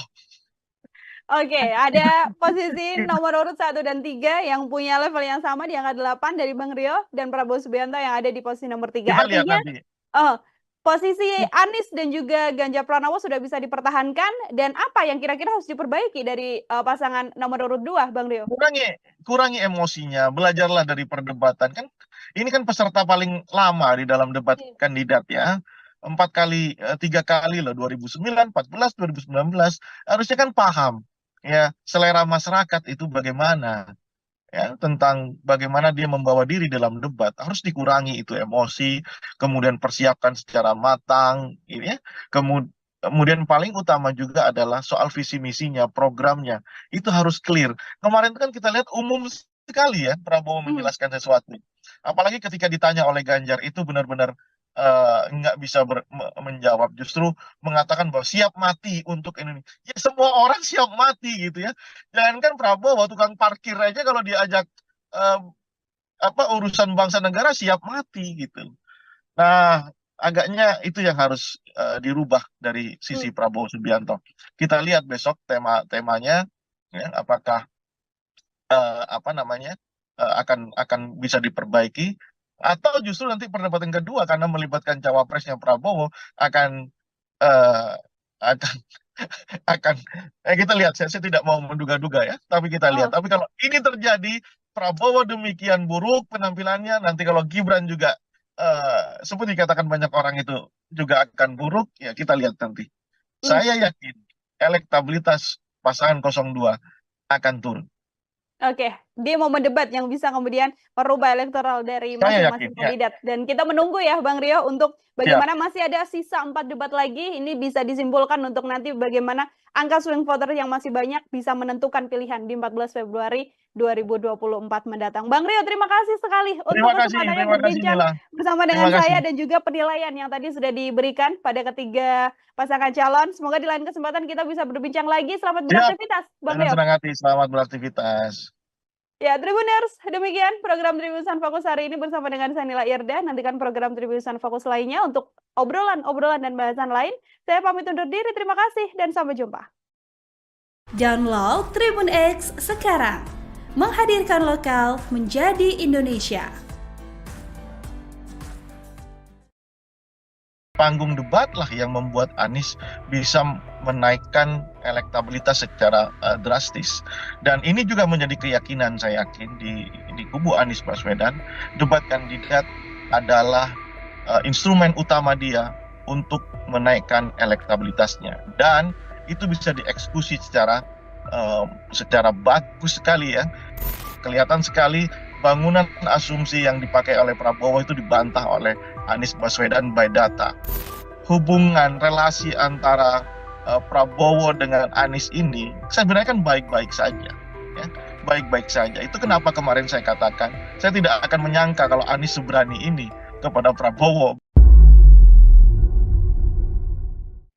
Oke, ada posisi nomor urut 1 dan 3 yang punya level yang sama di angka 8 dari Bang Rio dan Prabowo Subianto yang ada di posisi nomor 3. Kita lihat Artinya, nanti. posisi Anies dan juga Ganjar Pranowo sudah bisa dipertahankan, dan apa yang kira-kira harus diperbaiki dari pasangan nomor urut 2, Bang Rio? Kurangi emosinya, belajarlah dari perdebatan. Kan ini kan peserta paling lama di dalam debat kandidat ya. 3 kali loh, 2009, 14, 2019. Harusnya kan paham ya selera masyarakat itu bagaimana, ya tentang bagaimana dia membawa diri dalam debat. Harus dikurangi itu emosi, kemudian persiapkan secara matang ini ya. Kemudian paling utama juga adalah soal visi misinya, programnya itu harus clear. Kemarin kan kita lihat umum sekali ya Prabowo menjelaskan sesuatu, apalagi ketika ditanya oleh Ganjar itu benar-benar nggak bisa menjawab, justru mengatakan bahwa siap mati untuk Indonesia. Ya semua orang siap mati gitu ya. Jangankan Prabowo, tukang parkir aja kalau diajak eh, urusan bangsa negara siap mati gitu. Nah, agaknya itu yang harus dirubah dari sisi Prabowo Subianto. Kita lihat besok temanya ya, apakah akan bisa diperbaiki, atau justru nanti perdebatan kedua karena melibatkan cawapresnya Prabowo akan eh, akan akan kita lihat. Saya tidak mau menduga-duga ya, tapi kita lihat. Tapi kalau ini terjadi, Prabowo demikian buruk penampilannya, nanti kalau Gibran juga seperti dikatakan banyak orang itu juga akan buruk, ya kita lihat nanti. Saya yakin elektabilitas pasangan 02 akan turun. Oke, di momen debat yang bisa kemudian merubah elektoral dari Saya masing-masing yakin, ya. kandidat. Dan kita menunggu ya Bang Rio untuk bagaimana masih ada sisa 4 debat lagi. Ini bisa disimpulkan untuk nanti bagaimana angka swing voter yang masih banyak bisa menentukan pilihan di 14 Februari 2024 mendatang. Bang Rio, terima kasih sekali untuk kesempatannya berbincang bersama dengan saya dan juga penilaian yang tadi sudah diberikan pada ketiga pasangan calon. Semoga di lain kesempatan kita bisa berbincang lagi. Selamat beraktivitas, Bang Rio. Senang hati, selamat beraktivitas. Ya, Tribuners, demikian program Tribusan Fokus hari ini bersama dengan saya Nila Irda. Nantikan program Tribusan Fokus lainnya untuk obrolan dan bahasan lain. Saya pamit undur diri, terima kasih dan sampai jumpa. Download Tribun X sekarang. Menghadirkan lokal menjadi Indonesia. Panggung debat lah yang membuat Anies bisa menaikkan elektabilitas secara drastis. Dan ini juga menjadi keyakinan saya yakin di kubu Anies Baswedan, debat kandidat adalah instrumen utama dia untuk menaikkan elektabilitasnya. Dan itu bisa dieksekusi secara bagus sekali ya. Kelihatan sekali bangunan asumsi yang dipakai oleh Prabowo itu dibantah oleh Anies Baswedan by data. Hubungan relasi antara Prabowo dengan Anies ini sebenarnya kan baik-baik saja, ya. Baik-baik saja. Itu kenapa kemarin saya katakan saya tidak akan menyangka kalau Anies seberani ini kepada Prabowo.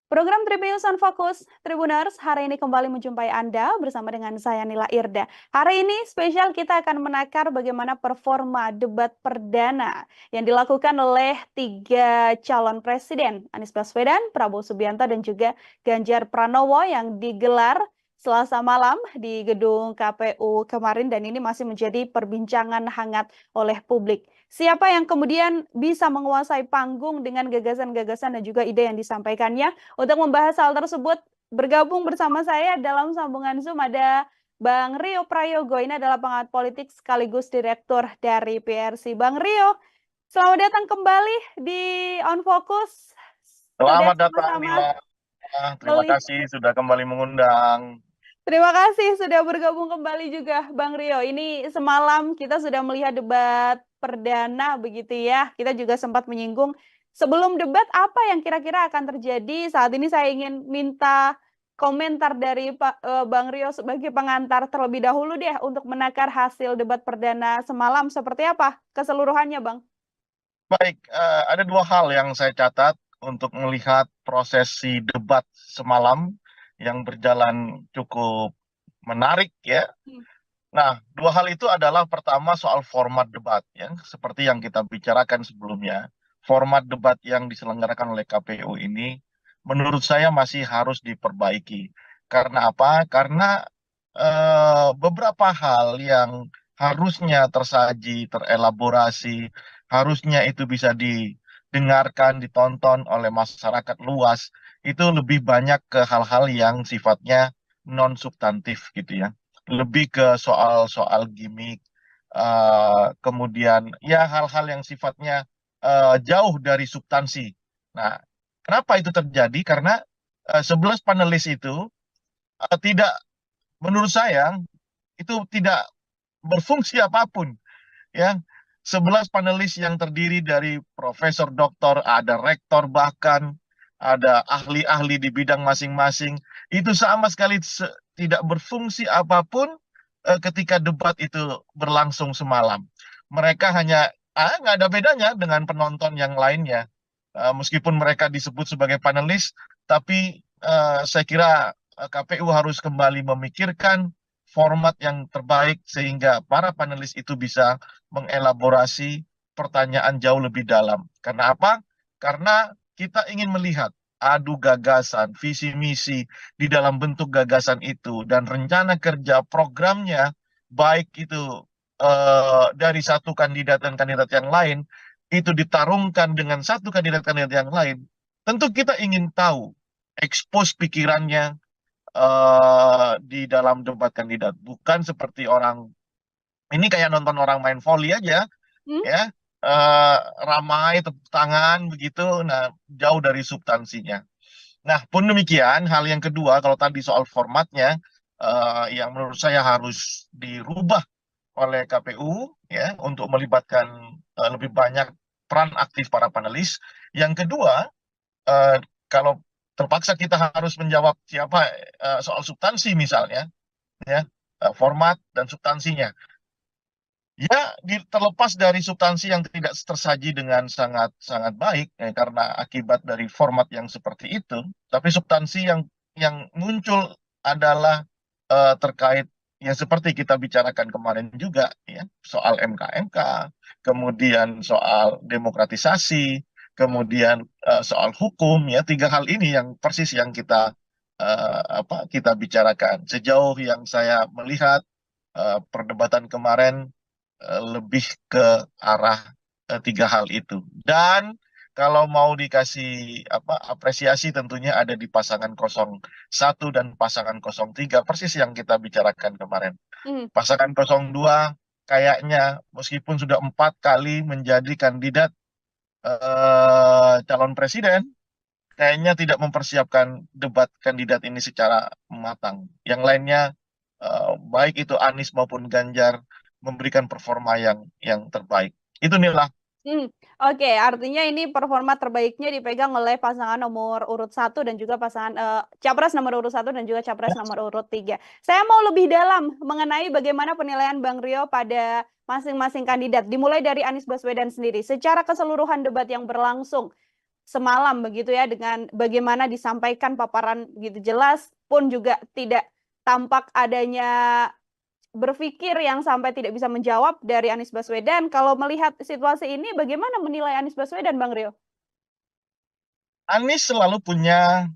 Program Tribusan Fokus Tribuners hari ini kembali menjumpai Anda bersama dengan saya Nila Irda. Hari ini spesial kita akan menakar bagaimana performa debat perdana yang dilakukan oleh 3 calon presiden, Anies Baswedan, Prabowo Subianto, dan juga Ganjar Pranowo yang digelar Selasa malam di gedung KPU kemarin, dan ini masih menjadi perbincangan hangat oleh publik. Siapa yang kemudian bisa menguasai panggung dengan gagasan-gagasan dan juga ide yang disampaikannya? Untuk membahas hal tersebut, bergabung bersama saya dalam sambungan Zoom ada Bang Rio Prayogo. Ini adalah pengamat politik sekaligus direktur dari PRC. Bang Rio, selamat datang kembali di On Focus. Selamat datang, Nila. Terima kasih sudah kembali mengundang. Terima kasih sudah bergabung kembali juga Bang Rio. Ini semalam kita sudah melihat debat perdana begitu ya. Kita juga sempat menyinggung sebelum debat apa yang kira-kira akan terjadi. Saat ini saya ingin minta komentar dari Bang Rio sebagai pengantar terlebih dahulu deh untuk menakar hasil debat perdana semalam seperti apa keseluruhannya, Bang? Baik, ada 2 hal yang saya catat untuk melihat prosesi debat semalam yang berjalan cukup menarik ya. Hmm. Nah, dua hal itu adalah pertama soal format debat ya, seperti yang kita bicarakan sebelumnya. Format debat yang diselenggarakan oleh KPU ini menurut saya masih harus diperbaiki. Karena apa? Karena beberapa hal yang harusnya tersaji, terelaborasi, harusnya itu bisa didengarkan, ditonton oleh masyarakat luas, itu lebih banyak ke hal-hal yang sifatnya non substantif gitu ya, lebih ke soal-soal gimmick, kemudian ya hal-hal yang sifatnya jauh dari substansi. Nah, kenapa itu terjadi? Karena 11 panelis itu tidak, menurut saya, itu tidak berfungsi apapun ya. 11 panelis yang terdiri dari profesor, doktor, ada rektor bahkan, ada ahli-ahli di bidang masing-masing, itu sama sekali tidak berfungsi apapun ketika debat itu berlangsung semalam. Mereka hanya nggak ada bedanya dengan penonton yang lainnya. Meskipun mereka disebut sebagai panelis, tapi saya kira KPU harus kembali memikirkan format yang terbaik sehingga para panelis itu bisa mengelaborasi pertanyaan jauh lebih dalam. Karena apa? Karena kita ingin melihat adu gagasan, visi misi di dalam bentuk gagasan itu dan rencana kerja programnya, baik itu dari satu kandidat dan kandidat yang lain itu ditarungkan dengan satu kandidat-kandidat yang lain. Tentu kita ingin tahu expose pikirannya di dalam debat kandidat, bukan seperti orang ini kayak nonton orang main volley aja Hmm? ya, ramai tepuk tangan begitu, nah jauh dari substansinya. Nah, pun demikian hal yang kedua kalau tadi soal formatnya yang menurut saya harus dirubah oleh KPU ya untuk melibatkan lebih banyak peran aktif para panelis. Yang kedua, eh, kalau terpaksa kita harus menjawab siapa soal substansi misalnya ya, format dan substansinya. Ya, terlepas dari substansi yang tidak tersaji dengan sangat sangat baik ya, karena akibat dari format yang seperti itu, tapi substansi yang muncul adalah terkait yang seperti kita bicarakan kemarin juga ya, soal MK-MK, kemudian soal demokratisasi, kemudian soal hukum ya, tiga hal ini yang persis yang kita kita bicarakan. Sejauh yang saya melihat perdebatan kemarin lebih ke arah tiga hal itu. Dan kalau mau dikasih apresiasi tentunya ada di pasangan 01 dan pasangan 03 persis yang kita bicarakan kemarin. Hmm. Pasangan 02 kayaknya meskipun sudah 4 kali menjadi kandidat calon presiden, kayaknya tidak mempersiapkan debat kandidat ini secara matang. Yang lainnya baik itu Anies maupun Ganjar memberikan performa yang terbaik. Itu Nila. Oke, artinya ini performa terbaiknya dipegang oleh pasangan nomor urut 1 dan juga pasangan capres nomor urut 1 dan juga capres nomor urut 3. Saya mau lebih dalam mengenai bagaimana penilaian Bang Rio pada masing-masing kandidat. Dimulai dari Anies Baswedan sendiri. Secara keseluruhan debat yang berlangsung semalam begitu ya, dengan bagaimana disampaikan paparan begitu jelas pun juga tidak tampak adanya berpikir yang sampai tidak bisa menjawab dari Anies Baswedan. Kalau melihat situasi ini, bagaimana menilai Anies Baswedan, Bang Rio? Anies selalu punya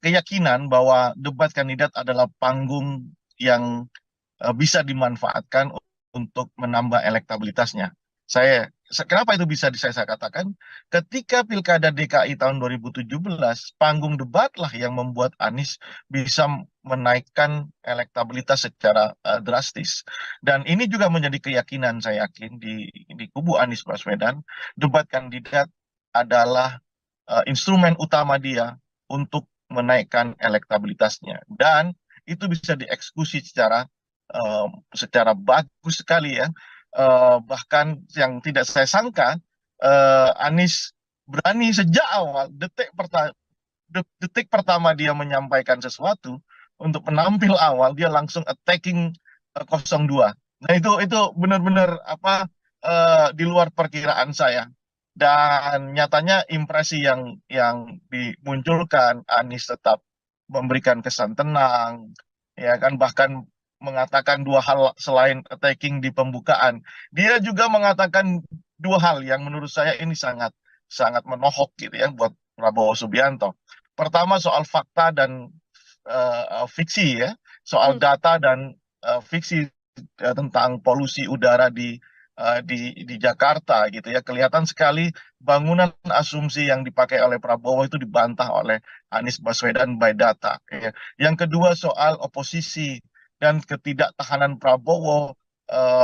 keyakinan bahwa debat kandidat adalah panggung yang bisa dimanfaatkan untuk menambah elektabilitasnya. Kenapa itu bisa saya katakan? Ketika Pilkada DKI tahun 2017, panggung debatlah yang membuat Anies bisa menaikkan elektabilitas secara drastis. Dan ini juga menjadi keyakinan saya yakin di kubu Anies Baswedan, debat kandidat adalah instrumen utama dia untuk menaikkan elektabilitasnya. Dan itu bisa dieksekusi secara bagus sekali ya. Bahkan yang tidak saya sangka, Anies berani sejak awal detik pertama dia menyampaikan sesuatu untuk penampil awal dia langsung attacking 02. Nah itu benar-benar di luar perkiraan saya. Dan nyatanya impresi yang dimunculkan, Anies tetap memberikan kesan tenang, ya kan, bahkan mengatakan dua hal selain attacking di pembukaan. Dia juga mengatakan dua hal yang menurut saya ini sangat sangat menohok gitu ya buat Prabowo Subianto. Pertama soal fakta dan fiksi ya, soal data dan fiksi tentang polusi udara di Jakarta gitu ya. Kelihatan sekali bangunan asumsi yang dipakai oleh Prabowo itu dibantah oleh Anies Baswedan by data. Ya. Yang kedua soal oposisi dan ketidaktahanan Prabowo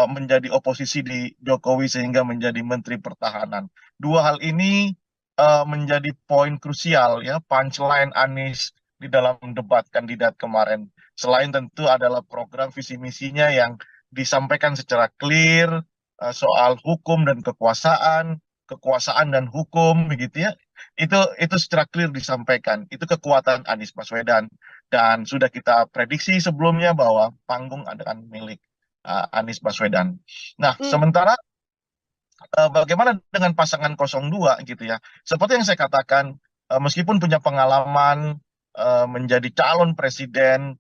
menjadi oposisi di Jokowi sehingga menjadi Menteri Pertahanan. Dua hal ini menjadi poin krusial ya, punchline Anies di dalam debat kandidat kemarin. Selain tentu adalah program visi misinya yang disampaikan secara clear, soal hukum dan kekuasaan, kekuasaan dan hukum begitu ya. Itu secara clear disampaikan. Itu kekuatan Anies Baswedan dan sudah kita prediksi sebelumnya bahwa panggung akan milik Anies Baswedan. Nah, sementara bagaimana dengan pasangan 02 gitu ya. Seperti yang saya katakan, meskipun punya pengalaman menjadi calon presiden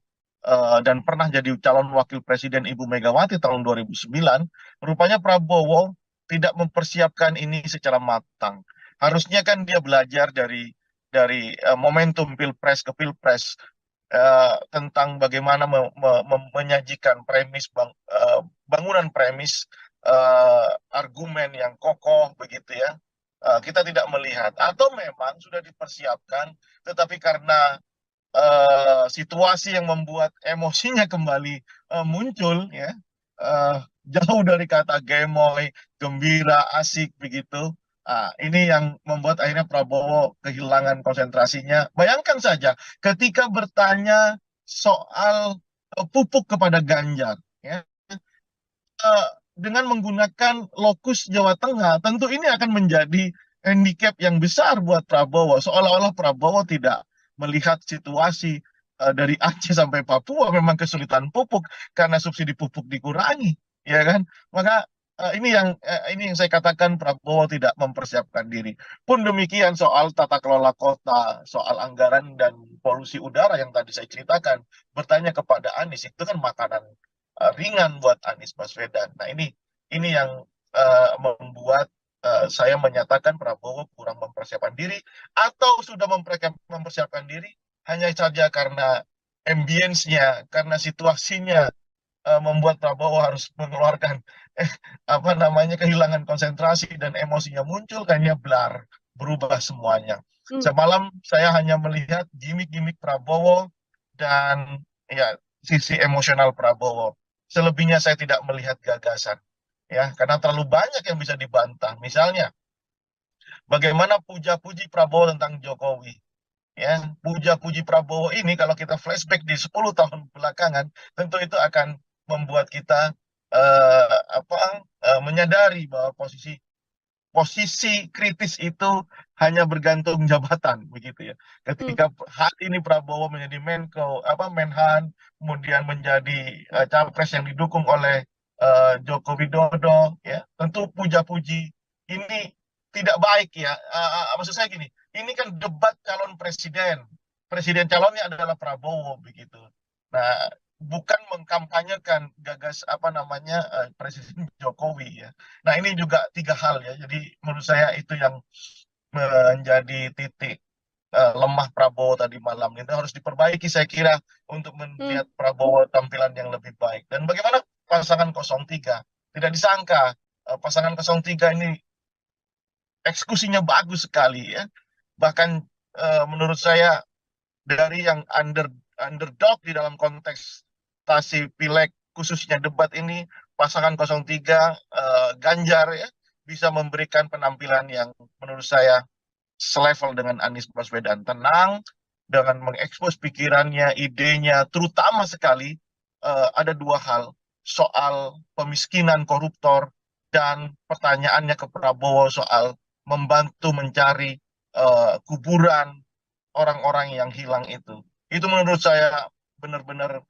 dan pernah jadi calon wakil presiden Ibu Megawati tahun 2009, rupanya Prabowo tidak mempersiapkan ini secara matang. Harusnya kan dia belajar dari momentum pilpres ke pilpres tentang bagaimana menyajikan bangunan premis argumen yang kokoh begitu ya. Kita tidak melihat atau memang sudah dipersiapkan tetapi karena situasi yang membuat emosinya kembali muncul ya, jauh dari kata gemoy, gembira, asik begitu. Ini yang membuat akhirnya Prabowo kehilangan konsentrasinya. Bayangkan saja ketika bertanya soal pupuk kepada Ganjar ya, dengan menggunakan lokus Jawa Tengah, tentu ini akan menjadi handicap yang besar buat Prabowo. Seolah-olah Prabowo tidak melihat situasi dari Aceh sampai Papua memang kesulitan pupuk karena subsidi pupuk dikurangi, ya kan? Maka ini yang saya katakan Prabowo tidak mempersiapkan diri. Pun demikian soal tata kelola kota, soal anggaran dan polusi udara yang tadi saya ceritakan, bertanya kepada Anies itu kan makanan ringan buat Anies Baswedan. Nah ini yang membuat saya menyatakan Prabowo kurang mempersiapkan diri atau sudah mempersiapkan diri hanya saja karena ambience-nya, karena situasinya membuat Prabowo harus mengeluarkan kehilangan konsentrasi dan emosinya muncul kayaknya berubah semuanya. Semalam saya hanya melihat gimmick-gimmick Prabowo dan ya sisi emosional Prabowo. Selebihnya saya tidak melihat gagasan ya karena terlalu banyak yang bisa dibantah. Misalnya bagaimana puja-puji Prabowo tentang Jokowi ya, puja-puji Prabowo ini kalau kita flashback di 10 tahun belakangan tentu itu akan membuat kita menyadari bahwa posisi kritis itu hanya bergantung jabatan begitu ya. Ketika hari ini Prabowo menjadi Menhan, kemudian menjadi capres yang didukung oleh Joko Widodo, ya tentu puja-puji ini tidak baik ya. Maksud saya gini, ini kan debat calon presiden calonnya adalah Prabowo begitu. Nah, bukan mengkampanyekan Presiden Jokowi ya. Nah ini juga tiga hal ya. Jadi menurut saya itu yang menjadi titik lemah Prabowo tadi malam. Itu harus diperbaiki saya kira untuk melihat Prabowo tampilan yang lebih baik. Dan bagaimana pasangan 03? Tidak disangka pasangan 03 ini eksekusinya bagus sekali ya. Bahkan menurut saya dari yang underdog di dalam kontestasi pileg khususnya debat ini, pasangan 03 Ganjar ya bisa memberikan penampilan yang menurut saya selevel dengan Anies Baswedan, tenang dengan mengekspos pikirannya, idenya, terutama sekali ada dua hal soal pemiskinan koruptor dan pertanyaannya ke Prabowo soal membantu mencari kuburan orang-orang yang hilang itu. Itu menurut saya benar-benar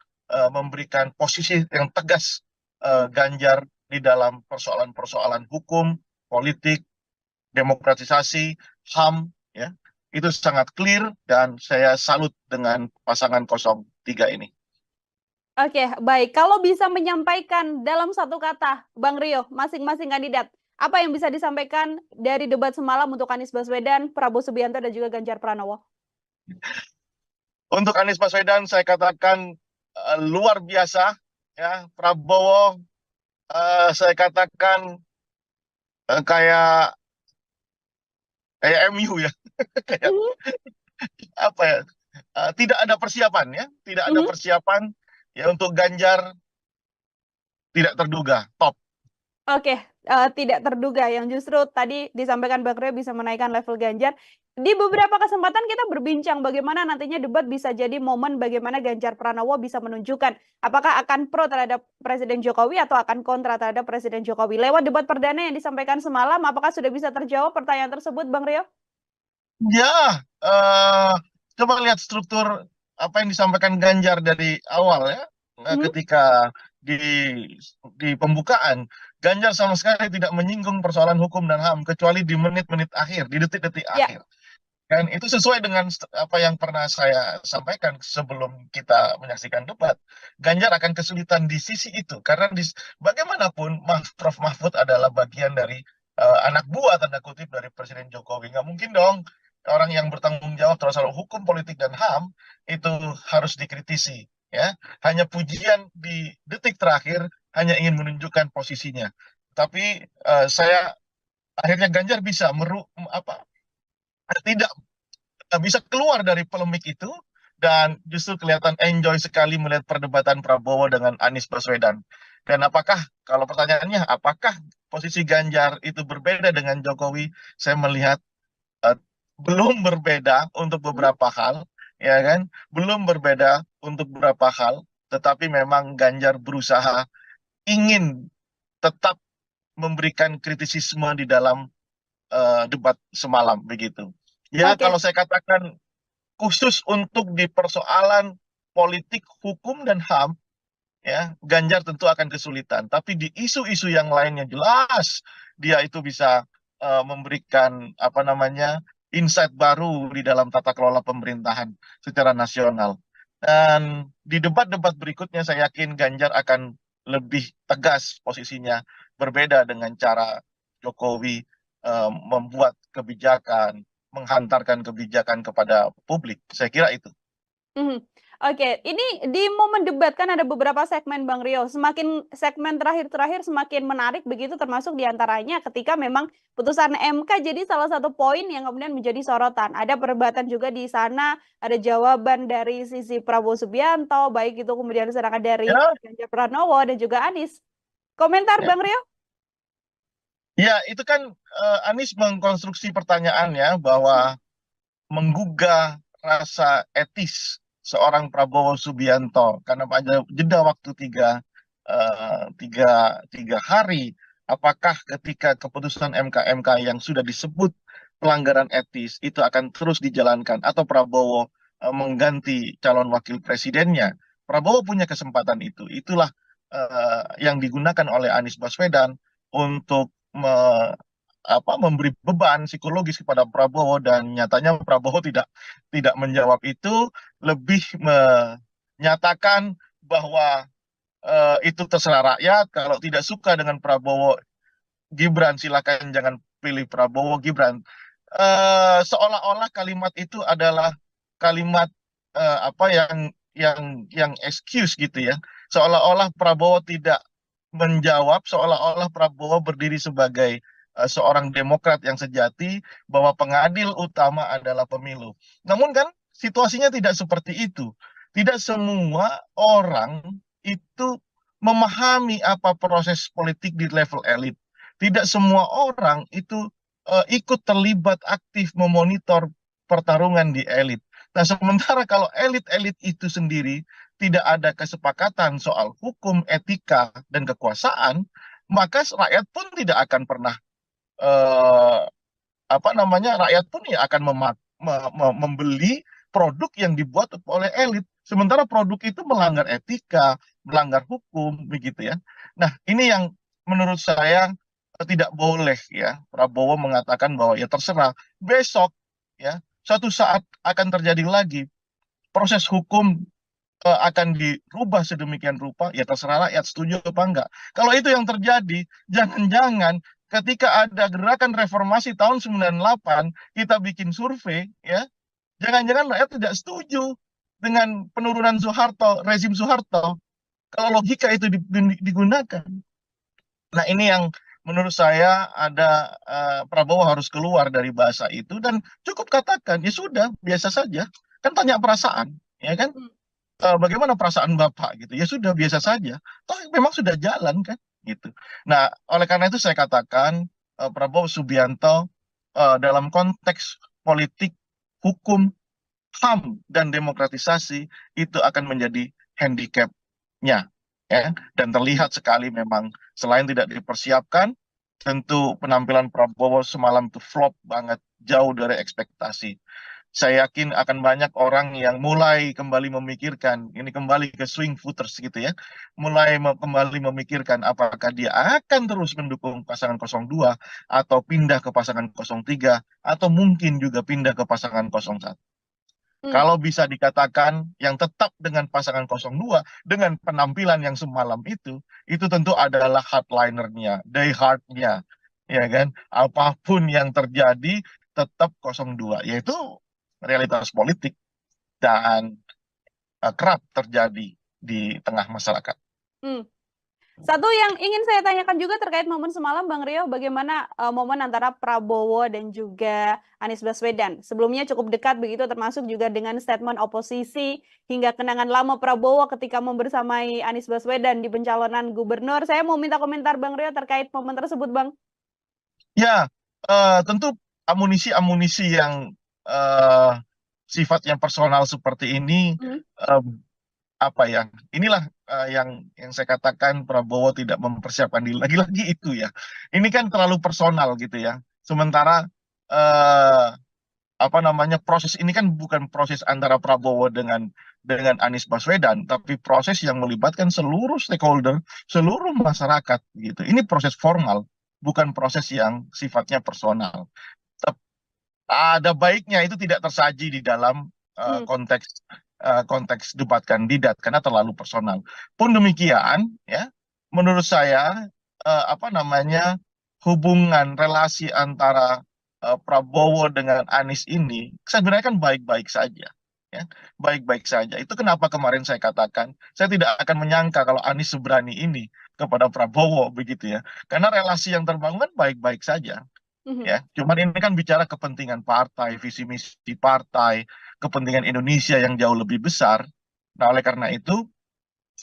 memberikan posisi yang tegas Ganjar di dalam persoalan-persoalan hukum, politik, demokratisasi, HAM, ya, itu sangat clear dan saya salut dengan pasangan 03 ini. Oke, baik. Kalau bisa menyampaikan dalam satu kata, Bang Rio, masing-masing kandidat, apa yang bisa disampaikan dari debat semalam untuk Anies Baswedan, Prabowo Subianto, dan juga Ganjar Pranowo? Untuk Anies Baswedan saya katakan luar biasa, ya. Prabowo saya katakan kayak MU ya, kayak apa ya? Tidak ada persiapan ya, tidak ada Mhm. persiapan ya. Untuk Ganjar tidak terduga, top. Oke, tidak terduga yang justru tadi disampaikan Bang Rio bisa menaikkan level Ganjar. Di beberapa kesempatan kita berbincang bagaimana nantinya debat bisa jadi momen bagaimana Ganjar Pranowo bisa menunjukkan apakah akan pro terhadap Presiden Jokowi atau akan kontra terhadap Presiden Jokowi. Lewat debat perdana yang disampaikan semalam, apakah sudah bisa terjawab pertanyaan tersebut, Bang Rio? Ya, coba lihat struktur apa yang disampaikan Ganjar dari awal ya. Mhm. Ketika di pembukaan, Ganjar sama sekali tidak menyinggung persoalan hukum dan HAM kecuali di menit-menit akhir, di detik-detik Ya. akhir. Dan itu sesuai dengan apa yang pernah saya sampaikan sebelum kita menyaksikan debat. Ganjar akan kesulitan di sisi itu karena bagaimanapun Prof. Mahfud adalah bagian dari anak buah tanda kutip dari Presiden Jokowi. Nggak mungkin dong orang yang bertanggung jawab terhadap soal hukum, politik, dan HAM itu harus dikritisi. Ya, hanya pujian di detik terakhir hanya ingin menunjukkan posisinya. Tapi saya akhirnya Ganjar bisa tidak bisa keluar dari polemik itu dan justru kelihatan enjoy sekali melihat perdebatan Prabowo dengan Anies Baswedan. Dan kalau pertanyaannya, apakah posisi Ganjar itu berbeda dengan Jokowi? Saya melihat eh, belum berbeda untuk Mhm. beberapa hal, ya kan? Belum berbeda untuk beberapa hal, tetapi memang Ganjar berusaha ingin tetap memberikan kritisisme di dalam debat semalam begitu. Ya, Oke. kalau saya katakan khusus untuk di persoalan politik, hukum, dan HAM, ya, Ganjar tentu akan kesulitan. Tapi di isu-isu yang lainnya jelas dia itu bisa memberikan apa namanya insight baru di dalam tata kelola pemerintahan secara nasional. Dan di debat-debat berikutnya saya yakin Ganjar akan lebih tegas posisinya, berbeda dengan cara Jokowi membuat kebijakan, menghantarkan kebijakan kepada publik. Saya kira itu. Mhm. Oke, ini di momen debat kan ada beberapa segmen Bang Rio. Semakin segmen terakhir-terakhir semakin menarik begitu termasuk diantaranya ketika memang putusan MK jadi salah satu poin yang kemudian menjadi sorotan. Ada perdebatan juga di sana, ada jawaban dari sisi Prabowo Subianto, baik itu kemudian serangan dari Ya, Ganjar Pranowo dan juga Anies. Komentar ya. Bang Rio? Ya, itu kan Anies mengkonstruksi pertanyaannya bahwa menggugah rasa etis seorang Prabowo Subianto karena pada jeda waktu tiga hari, apakah ketika keputusan MK yang sudah disebut pelanggaran etis itu akan terus dijalankan atau Prabowo mengganti calon wakil presidennya? Prabowo punya kesempatan itu. Itulah yang digunakan oleh Anies Baswedan untuk memberi beban psikologis kepada Prabowo dan nyatanya Prabowo tidak menjawab itu, lebih menyatakan bahwa itu terserah rakyat. Kalau tidak suka dengan Prabowo Gibran, silakan jangan pilih Prabowo Gibran. Seolah-olah kalimat itu adalah kalimat apa yang excuse gitu ya. Seolah-olah Prabowo tidak menjawab, seolah-olah Prabowo berdiri sebagai seorang demokrat yang sejati bahwa pengadil utama adalah pemilu. Namun kan situasinya tidak seperti itu. Tidak semua orang itu memahami apa proses politik di level elit. Tidak semua orang itu ikut terlibat aktif memonitor pertarungan di elit. Nah, sementara kalau elit-elit itu sendiri tidak ada kesepakatan soal hukum, etika, dan kekuasaan, maka rakyat pun tidak akan pernah eh, rakyat pun ya akan membeli produk yang dibuat oleh elit. Sementara produk itu melanggar etika, melanggar hukum, begitu ya. Nah, ini yang menurut saya tidak boleh ya Prabowo mengatakan bahwa ya terserah besok ya suatu saat akan terjadi lagi proses hukum akan dirubah sedemikian rupa, ya terserah rakyat setuju apa enggak. Kalau itu yang terjadi, jangan-jangan ketika ada gerakan reformasi tahun 98, kita bikin survei, ya, jangan-jangan rakyat tidak setuju dengan penurunan Soeharto, rezim Soeharto. Kalau logika itu digunakan. Nah, ini yang menurut saya ada Prabowo harus keluar dari bahasa itu dan cukup katakan, ya sudah, biasa saja. Kan tanya perasaan, ya kan? Bagaimana perasaan Bapak gitu. Ya sudah biasa saja. Toh memang sudah jalan kan gitu. Nah, oleh karena itu saya katakan Prabowo Subianto dalam konteks politik, hukum, HAM dan demokratisasi itu akan menjadi handicap-nya ya. Dan terlihat sekali memang selain tidak dipersiapkan, tentu penampilan Prabowo semalam itu flop banget, jauh dari ekspektasi. Saya yakin akan banyak orang yang mulai kembali memikirkan, ini kembali ke swing voters gitu ya, mulai kembali memikirkan apakah dia akan terus mendukung pasangan 02 atau pindah ke pasangan 03 atau mungkin juga pindah ke pasangan 01. Kalau bisa dikatakan yang tetap dengan pasangan 02 dengan penampilan yang semalam itu tentu adalah hardlinernya, die hardnya, ya kan? Apapun yang terjadi tetap 02, yaitu realitas politik dan kerap terjadi di tengah masyarakat. Satu yang ingin saya tanyakan juga terkait momen semalam, Bang Rio, bagaimana momen antara Prabowo dan juga Anies Baswedan? Sebelumnya cukup dekat begitu, termasuk juga dengan statement oposisi hingga kenangan lama Prabowo ketika membersamai Anies Baswedan di pencalonan gubernur. Saya mau minta komentar Bang Rio terkait momen tersebut, Bang. Ya, tentu amunisi-amunisi yang sifatnya personal seperti ini, apa ya? Inilah yang saya katakan Prabowo tidak mempersiapkan diri. Lagi-lagi itu ya. Ini kan terlalu personal gitu ya. Sementara apa namanya proses ini kan bukan proses antara Prabowo dengan Anies Baswedan, tapi proses yang melibatkan seluruh stakeholder, seluruh masyarakat gitu. Ini proses formal, bukan proses yang sifatnya personal. Ada baiknya itu tidak tersaji di dalam konteks debat kandidat karena terlalu personal. Pun demikian, ya, menurut saya apa namanya hubungan relasi antara Prabowo dengan Anies ini sebenarnya kan baik-baik saja. Ya, baik-baik saja. Itu kenapa kemarin saya katakan saya tidak akan menyangka kalau Anies seberani ini kepada Prabowo begitu ya. Karena relasi yang terbangun kan baik-baik saja. Ya, cuman ini kan bicara kepentingan partai, visi misi partai, kepentingan Indonesia yang jauh lebih besar. Nah, oleh karena itu,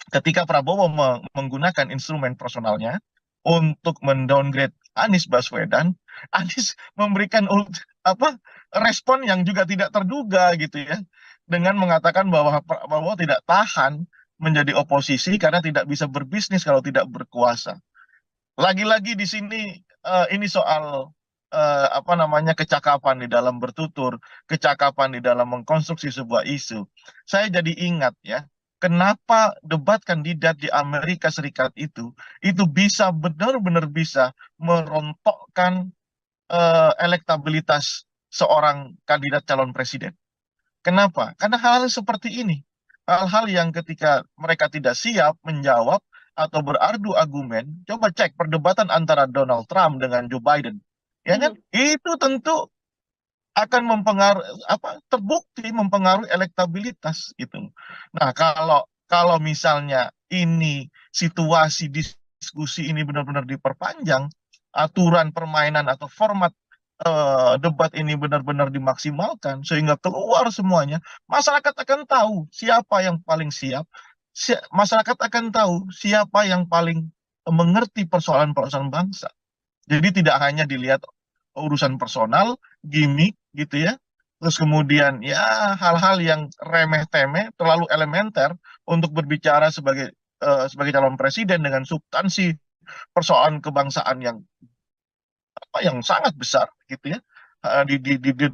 ketika Prabowo menggunakan instrumen personalnya untuk mendowngrade Anies Baswedan, Anies memberikan respon yang juga tidak terduga gitu ya, dengan mengatakan bahwa Prabowo tidak tahan menjadi oposisi karena tidak bisa berbisnis kalau tidak berkuasa. Lagi-lagi di sini ini soal apa namanya kecakapan di dalam bertutur, kecakapan di dalam mengkonstruksi sebuah isu. Saya jadi ingat ya, kenapa debat kandidat di Amerika Serikat itu bisa benar-benar bisa merontokkan elektabilitas seorang kandidat calon presiden. Kenapa? Karena hal-hal seperti ini, hal-hal yang ketika mereka tidak siap menjawab atau berardu argumen, coba cek perdebatan antara Donald Trump dengan Joe Biden. Ya kan? Itu tentu akan terbukti mempengaruhi elektabilitas gitu. Nah, kalau misalnya ini situasi diskusi ini benar-benar diperpanjang, aturan permainan atau format debat ini benar-benar dimaksimalkan sehingga keluar semuanya, masyarakat akan tahu siapa yang paling siap, masyarakat akan tahu siapa yang paling mengerti persoalan-persoalan bangsa. Jadi tidak hanya dilihat urusan personal, gimmick gitu ya. Terus kemudian ya hal-hal yang remeh-temeh, terlalu elementer untuk berbicara sebagai calon presiden dengan substansi persoalan kebangsaan yang sangat besar gitu ya.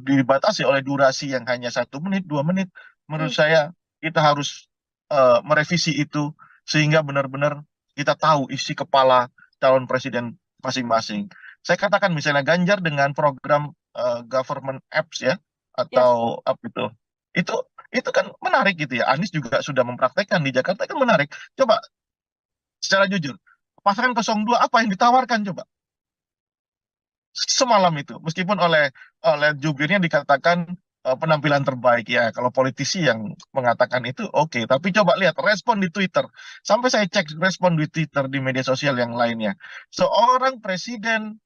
Dibatasi oleh durasi yang hanya 1 menit, 2 menit. Menurut saya kita harus merevisi itu sehingga benar-benar kita tahu isi kepala calon presiden masing-masing. Saya katakan misalnya Ganjar dengan program government apps ya, Yes. atau apa itu kan menarik gitu ya. Anies juga sudah mempraktekkan di Jakarta, kan menarik. Coba secara jujur, pasangan 02 apa yang ditawarkan coba semalam itu, meskipun oleh jubirnya dikatakan penampilan terbaik ya. Kalau politisi yang mengatakan itu oke, tapi coba lihat respon di Twitter. Sampai saya cek respon di Twitter, di media sosial yang lainnya. Seorang presiden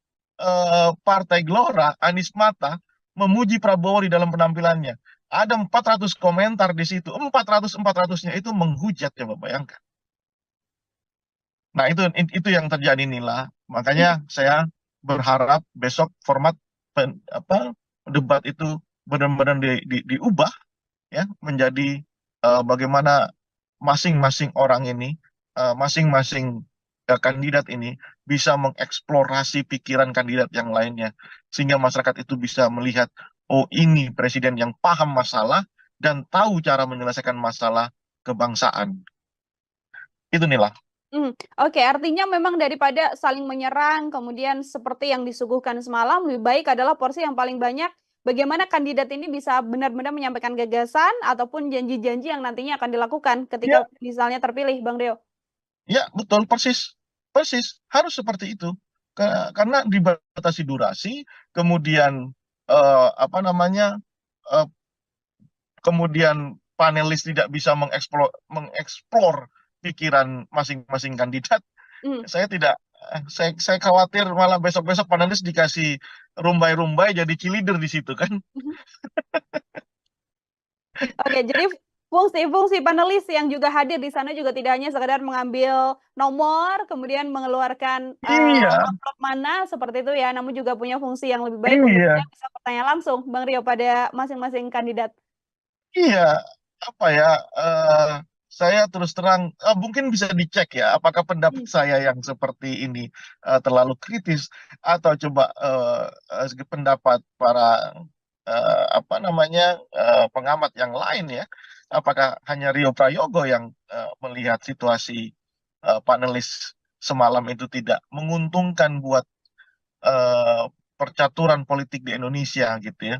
Partai Gelora, Anies Mata, memuji Prabowo di dalam penampilannya. Ada 400 komentar di situ. 400-400-nya itu menghujat, coba bayangkan. Nah, itu yang terjadi Nila. Makanya saya berharap besok format debat itu benar-benar diubah ya, menjadi bagaimana masing-masing orang ini, masing-masing kandidat ini bisa mengeksplorasi pikiran kandidat yang lainnya, sehingga masyarakat itu bisa melihat, oh ini presiden yang paham masalah dan tahu cara menyelesaikan masalah kebangsaan. Itu Nila. Oke, artinya memang daripada saling menyerang, kemudian seperti yang disuguhkan semalam, lebih baik adalah porsi yang paling banyak bagaimana kandidat ini bisa benar-benar menyampaikan gagasan ataupun janji-janji yang nantinya akan dilakukan ketika misalnya terpilih, Bang Deo. Ya, betul, persis. Persis, harus seperti itu. Karena dibatasi durasi, kemudian kemudian panelis tidak bisa mengeksplor pikiran masing-masing kandidat. Saya khawatir malah besok-besok panelis dikasih rumbai-rumbai jadi cheerleader di situ kan. Oke, jadi fungsi-fungsi panelis yang juga hadir di sana juga tidak hanya sekedar mengambil nomor, kemudian mengeluarkan amplop mana seperti itu ya, namun juga punya fungsi yang lebih baik untuk bisa bertanya langsung, Bang Rio, pada masing-masing kandidat. Iya, saya terus terang, mungkin bisa dicek ya, apakah pendapat saya yang seperti ini terlalu kritis, atau coba pendapat para pengamat yang lain ya, apakah hanya Rio Prayogo yang melihat situasi panelis semalam itu tidak menguntungkan buat percaturan politik di Indonesia gitu ya.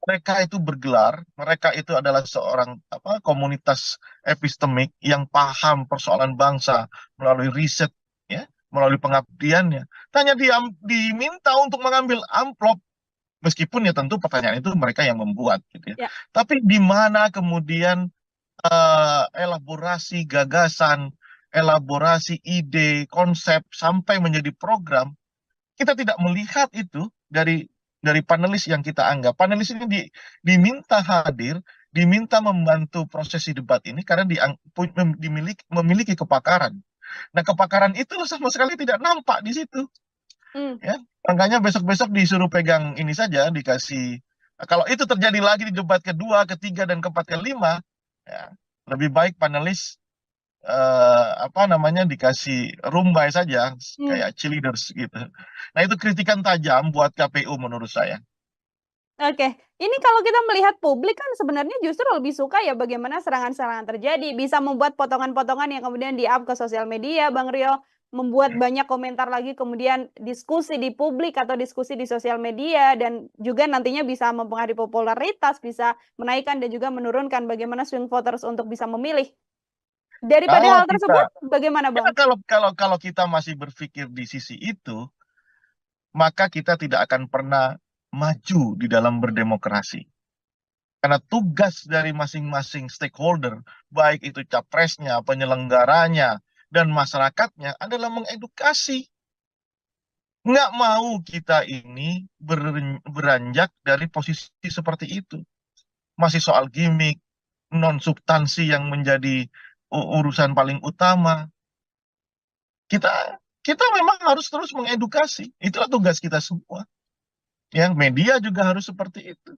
Mereka itu bergelar, mereka itu adalah seorang komunitas epistemik yang paham persoalan bangsa melalui riset ya, melalui pengabdiannya. Hanya diminta untuk mengambil amplop, meskipun ya tentu pertanyaan itu mereka yang membuat gitu ya. Tapi di mana kemudian elaborasi gagasan, elaborasi ide, konsep sampai menjadi program, kita tidak melihat itu dari panelis yang kita anggap. Panelis ini diminta hadir, diminta membantu prosesi debat ini karena memiliki kepakaran. Nah, kepakaran itu sama sekali tidak nampak di situ. Ya, makanya besok-besok disuruh pegang ini saja, dikasih. Kalau itu terjadi lagi di debat kedua, ketiga, dan keempat, kelima, ya, lebih baik panelis dikasih rumbai saja kayak cheerleaders gitu. Nah, itu kritikan tajam buat KPU menurut saya. Oke, ini kalau kita melihat publik kan sebenarnya justru lebih suka ya bagaimana serangan-serangan terjadi, bisa membuat potongan-potongan yang kemudian di-up ke sosial media, Bang Rio, membuat banyak komentar lagi, kemudian diskusi di publik atau diskusi di sosial media, dan juga nantinya bisa mempengaruhi popularitas, bisa menaikkan dan juga menurunkan bagaimana swing voters untuk bisa memilih. Daripada hal tersebut, bagaimana Bang? Kalau kita masih berpikir di sisi itu, maka kita tidak akan pernah maju di dalam berdemokrasi. Karena tugas dari masing-masing stakeholder, baik itu capresnya, penyelenggaranya, dan masyarakatnya adalah mengedukasi. Nggak mau kita ini beranjak dari posisi seperti itu. Masih soal gimmick, non-substansi yang menjadi urusan paling utama. Kita memang harus terus mengedukasi. Itulah tugas kita semua. Ya, media juga harus seperti itu.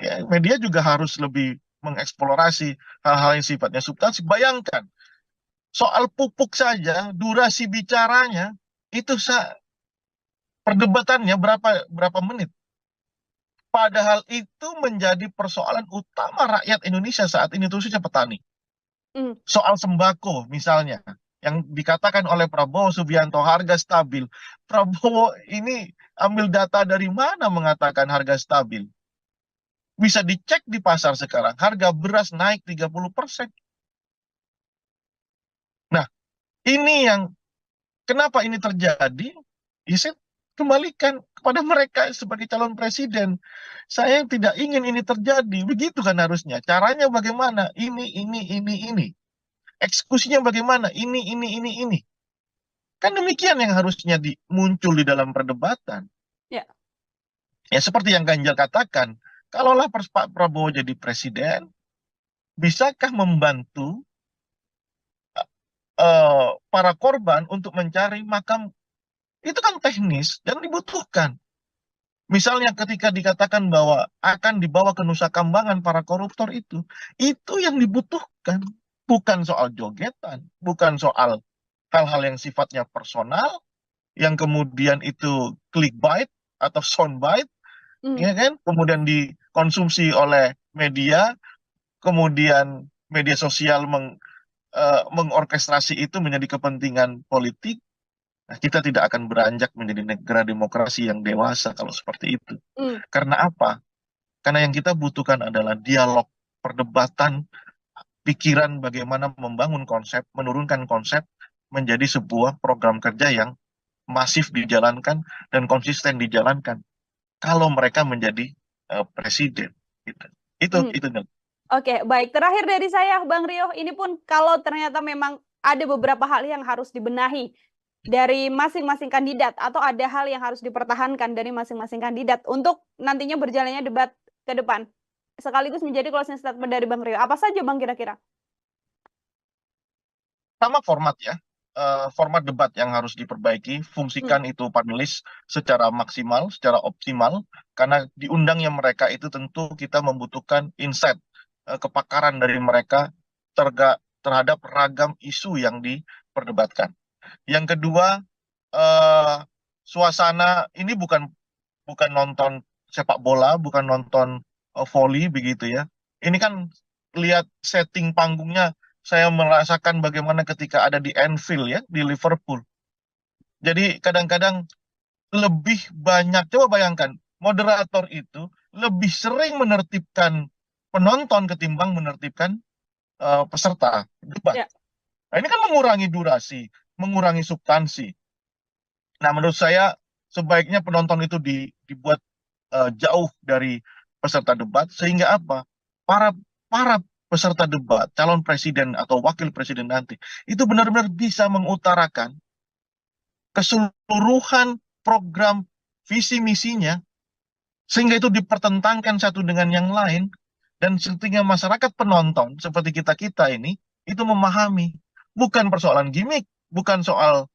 Ya, media juga harus lebih mengeksplorasi hal-hal yang sifatnya substansi. Bayangkan, soal pupuk saja, durasi bicaranya, itu perdebatannya berapa menit. Padahal itu menjadi persoalan utama rakyat Indonesia saat ini, khususnya petani. Soal sembako misalnya. yang dikatakan oleh Prabowo Subianto harga stabil. Prabowo ini ambil data dari mana mengatakan harga stabil? Bisa dicek di pasar sekarang, harga beras naik 30%. Nah, ini yang kenapa ini terjadi? Ya, saya kembalikan kepada mereka sebagai calon presiden. Saya tidak ingin ini terjadi. Begitu kan harusnya. Caranya bagaimana? Ini. Eksekusinya bagaimana? Ini. Kan demikian yang harusnya muncul di dalam perdebatan. Ya. Ya seperti yang Ganjar katakan, kalaulah Pak Prabowo jadi presiden, bisakah membantu para korban untuk mencari makam? Itu kan teknis dan dibutuhkan. Misalnya ketika dikatakan bahwa akan dibawa ke Nusa Kambangan para koruptor itu yang dibutuhkan. Bukan soal jogetan, bukan soal hal-hal yang sifatnya personal, yang kemudian itu clickbait atau soundbite, ya kan? Kemudian dikonsumsi oleh media, kemudian media sosial mengorkestrasi itu menjadi kepentingan politik. Nah, kita tidak akan beranjak menjadi negara demokrasi yang dewasa kalau seperti itu. Karena apa? Karena yang kita butuhkan adalah dialog, perdebatan, pikiran bagaimana membangun konsep, menurunkan konsep menjadi sebuah program kerja yang masif dijalankan dan konsisten dijalankan. Kalau mereka menjadi presiden, gitu. Itu. Oke, baik. Terakhir dari saya, Bang Rio, ini pun kalau ternyata memang ada beberapa hal yang harus dibenahi dari masing-masing kandidat atau ada hal yang harus dipertahankan dari masing-masing kandidat untuk nantinya berjalannya debat ke depan. Sekaligus menjadi closing statement dari Bang Rio. Apa saja, Bang, kira-kira? Sama format ya. Format debat yang harus diperbaiki, fungsikan itu panelis secara maksimal, secara optimal, karena diundangnya mereka itu tentu kita membutuhkan insight, kepakaran dari mereka terhadap ragam isu yang diperdebatkan. Yang kedua, suasana ini bukan nonton sepak bola, bukan nonton volley begitu ya. Ini kan lihat setting panggungnya, saya merasakan bagaimana ketika ada di Anfield ya, di Liverpool. Jadi kadang-kadang lebih banyak, coba bayangkan, moderator itu lebih sering menertibkan penonton ketimbang menertibkan peserta debat. Nah, ini kan mengurangi durasi, mengurangi substansi. Nah, menurut saya sebaiknya penonton itu dibuat jauh dari peserta debat, sehingga apa? Para peserta debat, calon presiden atau wakil presiden nanti, itu benar-benar bisa mengutarakan keseluruhan program visi misinya, sehingga itu dipertentangkan satu dengan yang lain, dan sehingga masyarakat penonton seperti kita ini itu memahami, bukan persoalan gimmick, bukan soal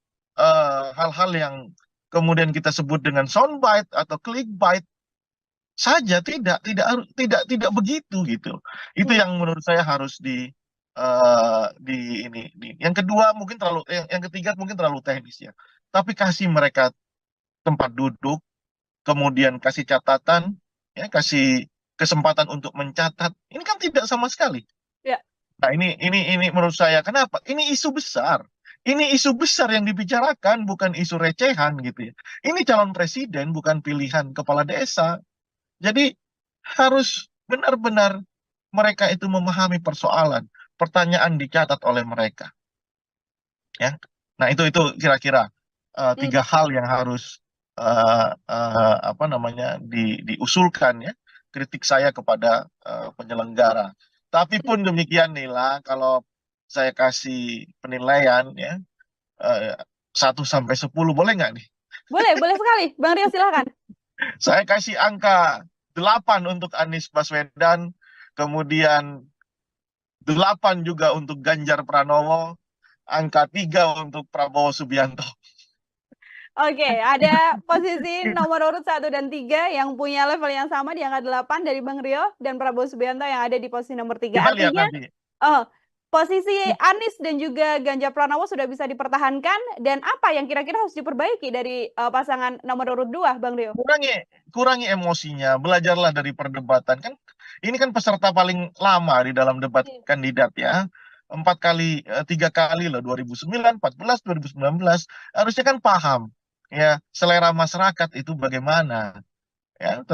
hal-hal yang kemudian kita sebut dengan soundbite atau clickbait saja, tidak begitu gitu. Itu yang menurut saya harus yang kedua mungkin yang ketiga mungkin terlalu teknis ya. Tapi kasih mereka tempat duduk, kemudian kasih catatan, ya, kasih kesempatan untuk mencatat. Ini kan tidak sama sekali. Ya. Nah, ini menurut saya kenapa? Ini isu besar. Ini isu besar yang dibicarakan, bukan isu recehan gitu ya. Ini calon presiden, bukan pilihan kepala desa. Jadi harus benar-benar mereka itu memahami persoalan, pertanyaan dicatat oleh mereka. Ya. Nah, itu kira-kira 3 hal yang harus diusulkan ya, kritik saya kepada penyelenggara. Tapi pun demikian Nila, kalau saya kasih penilaian ya 1 sampai 10 boleh nggak nih? Boleh sekali. Bang Rio silakan. Saya kasih angka 8 untuk Anies Baswedan, kemudian 8 juga untuk Ganjar Pranowo, angka 3 untuk Prabowo Subianto. Oke, ada posisi nomor urut 1 dan 3 yang punya level yang sama di angka 8 dari Bang Rio dan Prabowo Subianto yang ada di posisi nomor 3. Kita lihat Artinya, nanti. posisi Anies dan juga Ganjar Pranowo sudah bisa dipertahankan, dan apa yang kira-kira harus diperbaiki dari pasangan nomor urut 2, Bang Rio? Kurangi emosinya, belajarlah dari perdebatan. Kan ini kan peserta paling lama di dalam debat kandidat ya. tiga kali loh, 2009, 14, 2019, harusnya kan paham ya selera masyarakat itu bagaimana ya.